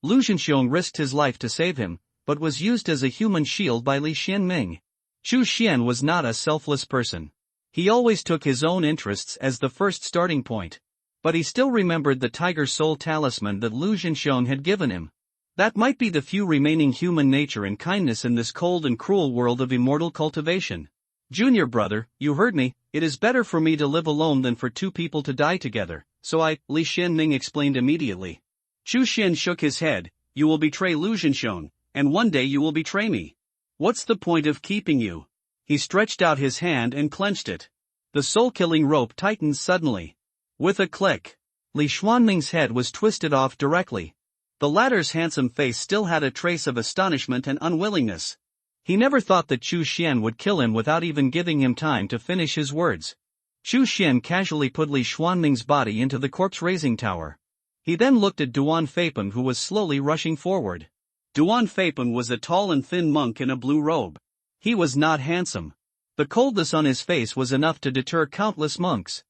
Lu Zhenxiong risked his life to save him, but was used as a human shield by Li Xianming. Chu Xian was not a selfless person. He always took his own interests as the first starting point. But he still remembered the tiger soul talisman that Lu Zhenxiong had given him. That might be the few remaining human nature and kindness in this cold and cruel world of immortal cultivation. Junior brother, you heard me, it is better for me to live alone than for two people to die together, so Li Xianming explained immediately. Chu Xian shook his head, you will betray Lu Zhenxiong, and one day you will betray me. What's the point of keeping you? He stretched out his hand and clenched it. The soul-killing rope tightened suddenly. With a click, Li Xuanming's head was twisted off directly. The latter's handsome face still had a trace of astonishment and unwillingness. He never thought that Chu Xian would kill him without even giving him time to finish his words. Chu Xian casually put Li Xuanming's body into the corpse-raising tower. He then looked at Duan Feipeng, who was slowly rushing forward. Duan Feipeng was a tall and thin monk in a blue robe. He was not handsome. The coldness on his face was enough to deter countless monks.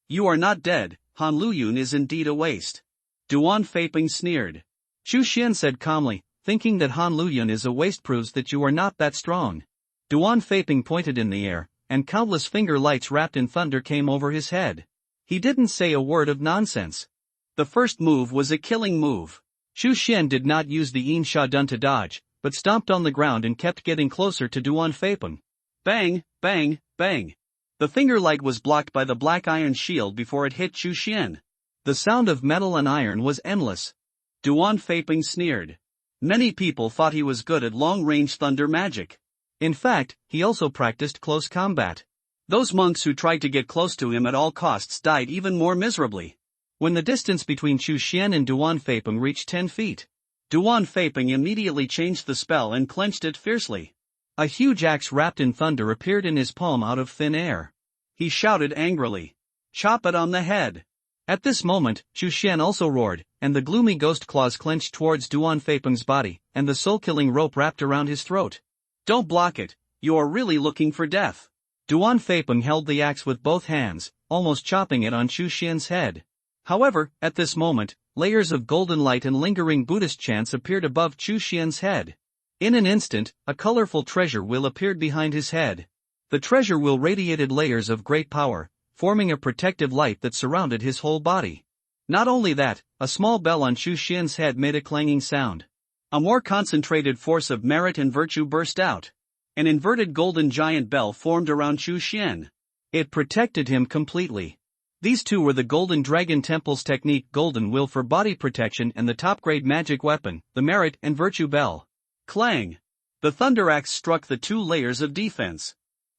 You are not dead, Han Luyun is indeed a waste. Duan Feipeng sneered. Chu Xian said calmly, thinking that Han Luyun is a waste proves that you are not that strong. Duan Feipeng pointed in the air, and countless finger lights wrapped in thunder came over his head. He didn't say a word of nonsense. The first move was a killing move. Chu Xian did not use the Yin Sha Dun to dodge, but stomped on the ground and kept getting closer to Duan Feipeng. Bang, bang, bang. The finger light was blocked by the black iron shield before it hit Chu Xian. The sound of metal and iron was endless. Duan Feipeng sneered. Many people thought he was good at long-range thunder magic. In fact, he also practiced close combat. Those monks who tried to get close to him at all costs died even more miserably. When the distance between Chu Xian and Duan Feipeng reached 10 feet, Duan Feipeng immediately changed the spell and clenched it fiercely. A huge axe wrapped in thunder appeared in his palm out of thin air. He shouted angrily, "Chop it on the head!" At this moment, Chu Xian also roared, and the gloomy ghost claws clenched towards Duan Feipeng's body, and the soul-killing rope wrapped around his throat. Don't block it, you are really looking for death. Duan Feipeng held the axe with both hands, almost chopping it on Chu Xian's head. However, at this moment, layers of golden light and lingering Buddhist chants appeared above Chu Xian's head. In an instant, a colorful treasure wheel appeared behind his head. The treasure wheel radiated layers of great power, forming a protective light that surrounded his whole body. Not only that, a small bell on Chu Xian's head made a clanging sound. A more concentrated force of merit and virtue burst out. An inverted golden giant bell formed around Chu Xian. It protected him completely. These two were the Golden Dragon Temple's technique Golden Will for body protection and the top-grade magic weapon, the Merit and Virtue Bell. Clang! The thunder axe struck the two layers of defense.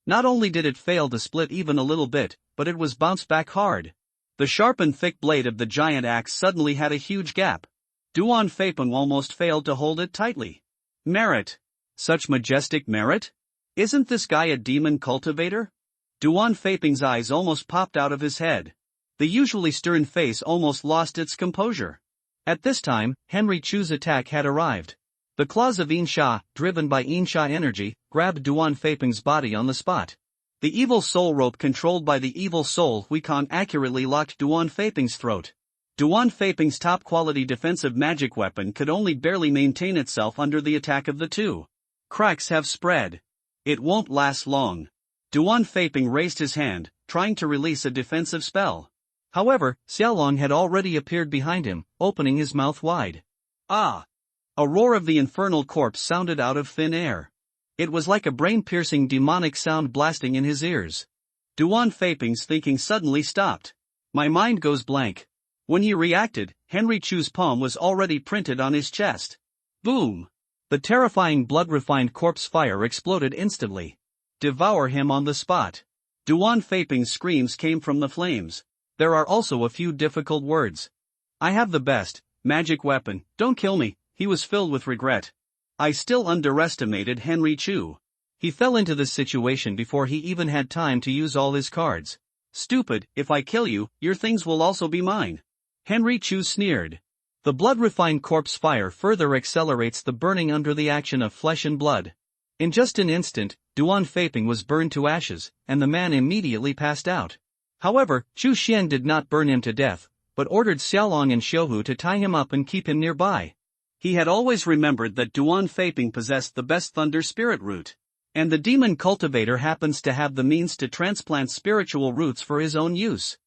Not only did it fail to split even a little bit, but it was bounced back hard. The sharp and thick blade of the giant axe suddenly had a huge gap. Duan Feipeng almost failed to hold it tightly. Merit! Such majestic merit? Isn't this guy a demon cultivator? Duan Feipeng's eyes almost popped out of his head. The usually stern face almost lost its composure. At this time, Henry Chu's attack had arrived. The claws of Yin Sha, driven by Yin Sha energy, grabbed Duan Feipeng's body on the spot. The evil soul rope controlled by the evil soul Huikong accurately locked Duan Feipeng's throat. Duan Feipeng's top-quality defensive magic weapon could only barely maintain itself under the attack of the two. Cracks have spread. It won't last long. Duan Feipeng raised his hand, trying to release a defensive spell. However, Xiaolong had already appeared behind him, opening his mouth wide. Ah! A roar of the infernal corpse sounded out of thin air. It was like a brain-piercing demonic sound blasting in his ears. Duan Feiping's thinking suddenly stopped. My mind goes blank. When he reacted, Henry Chu's palm was already printed on his chest. Boom! The terrifying blood-refined corpse fire exploded instantly. Devour him on the spot. Duan Feiping's screams came from the flames. There are also a few difficult words. I have the best magic weapon, don't kill me. He was filled with regret. I still underestimated Henry Chu. He fell into this situation before he even had time to use all his cards. Stupid, if I kill you, your things will also be mine. Henry Chu sneered. The blood-refined corpse fire further accelerates the burning under the action of flesh and blood. In just an instant, Duan Feiping was burned to ashes, and the man immediately passed out. However, Chu Xian did not burn him to death, but ordered Xiaolong and Xiuhu to tie him up and keep him nearby. He had always remembered that Duan Feiping possessed the best thunder spirit root. And the demon cultivator happens to have the means to transplant spiritual roots for his own use.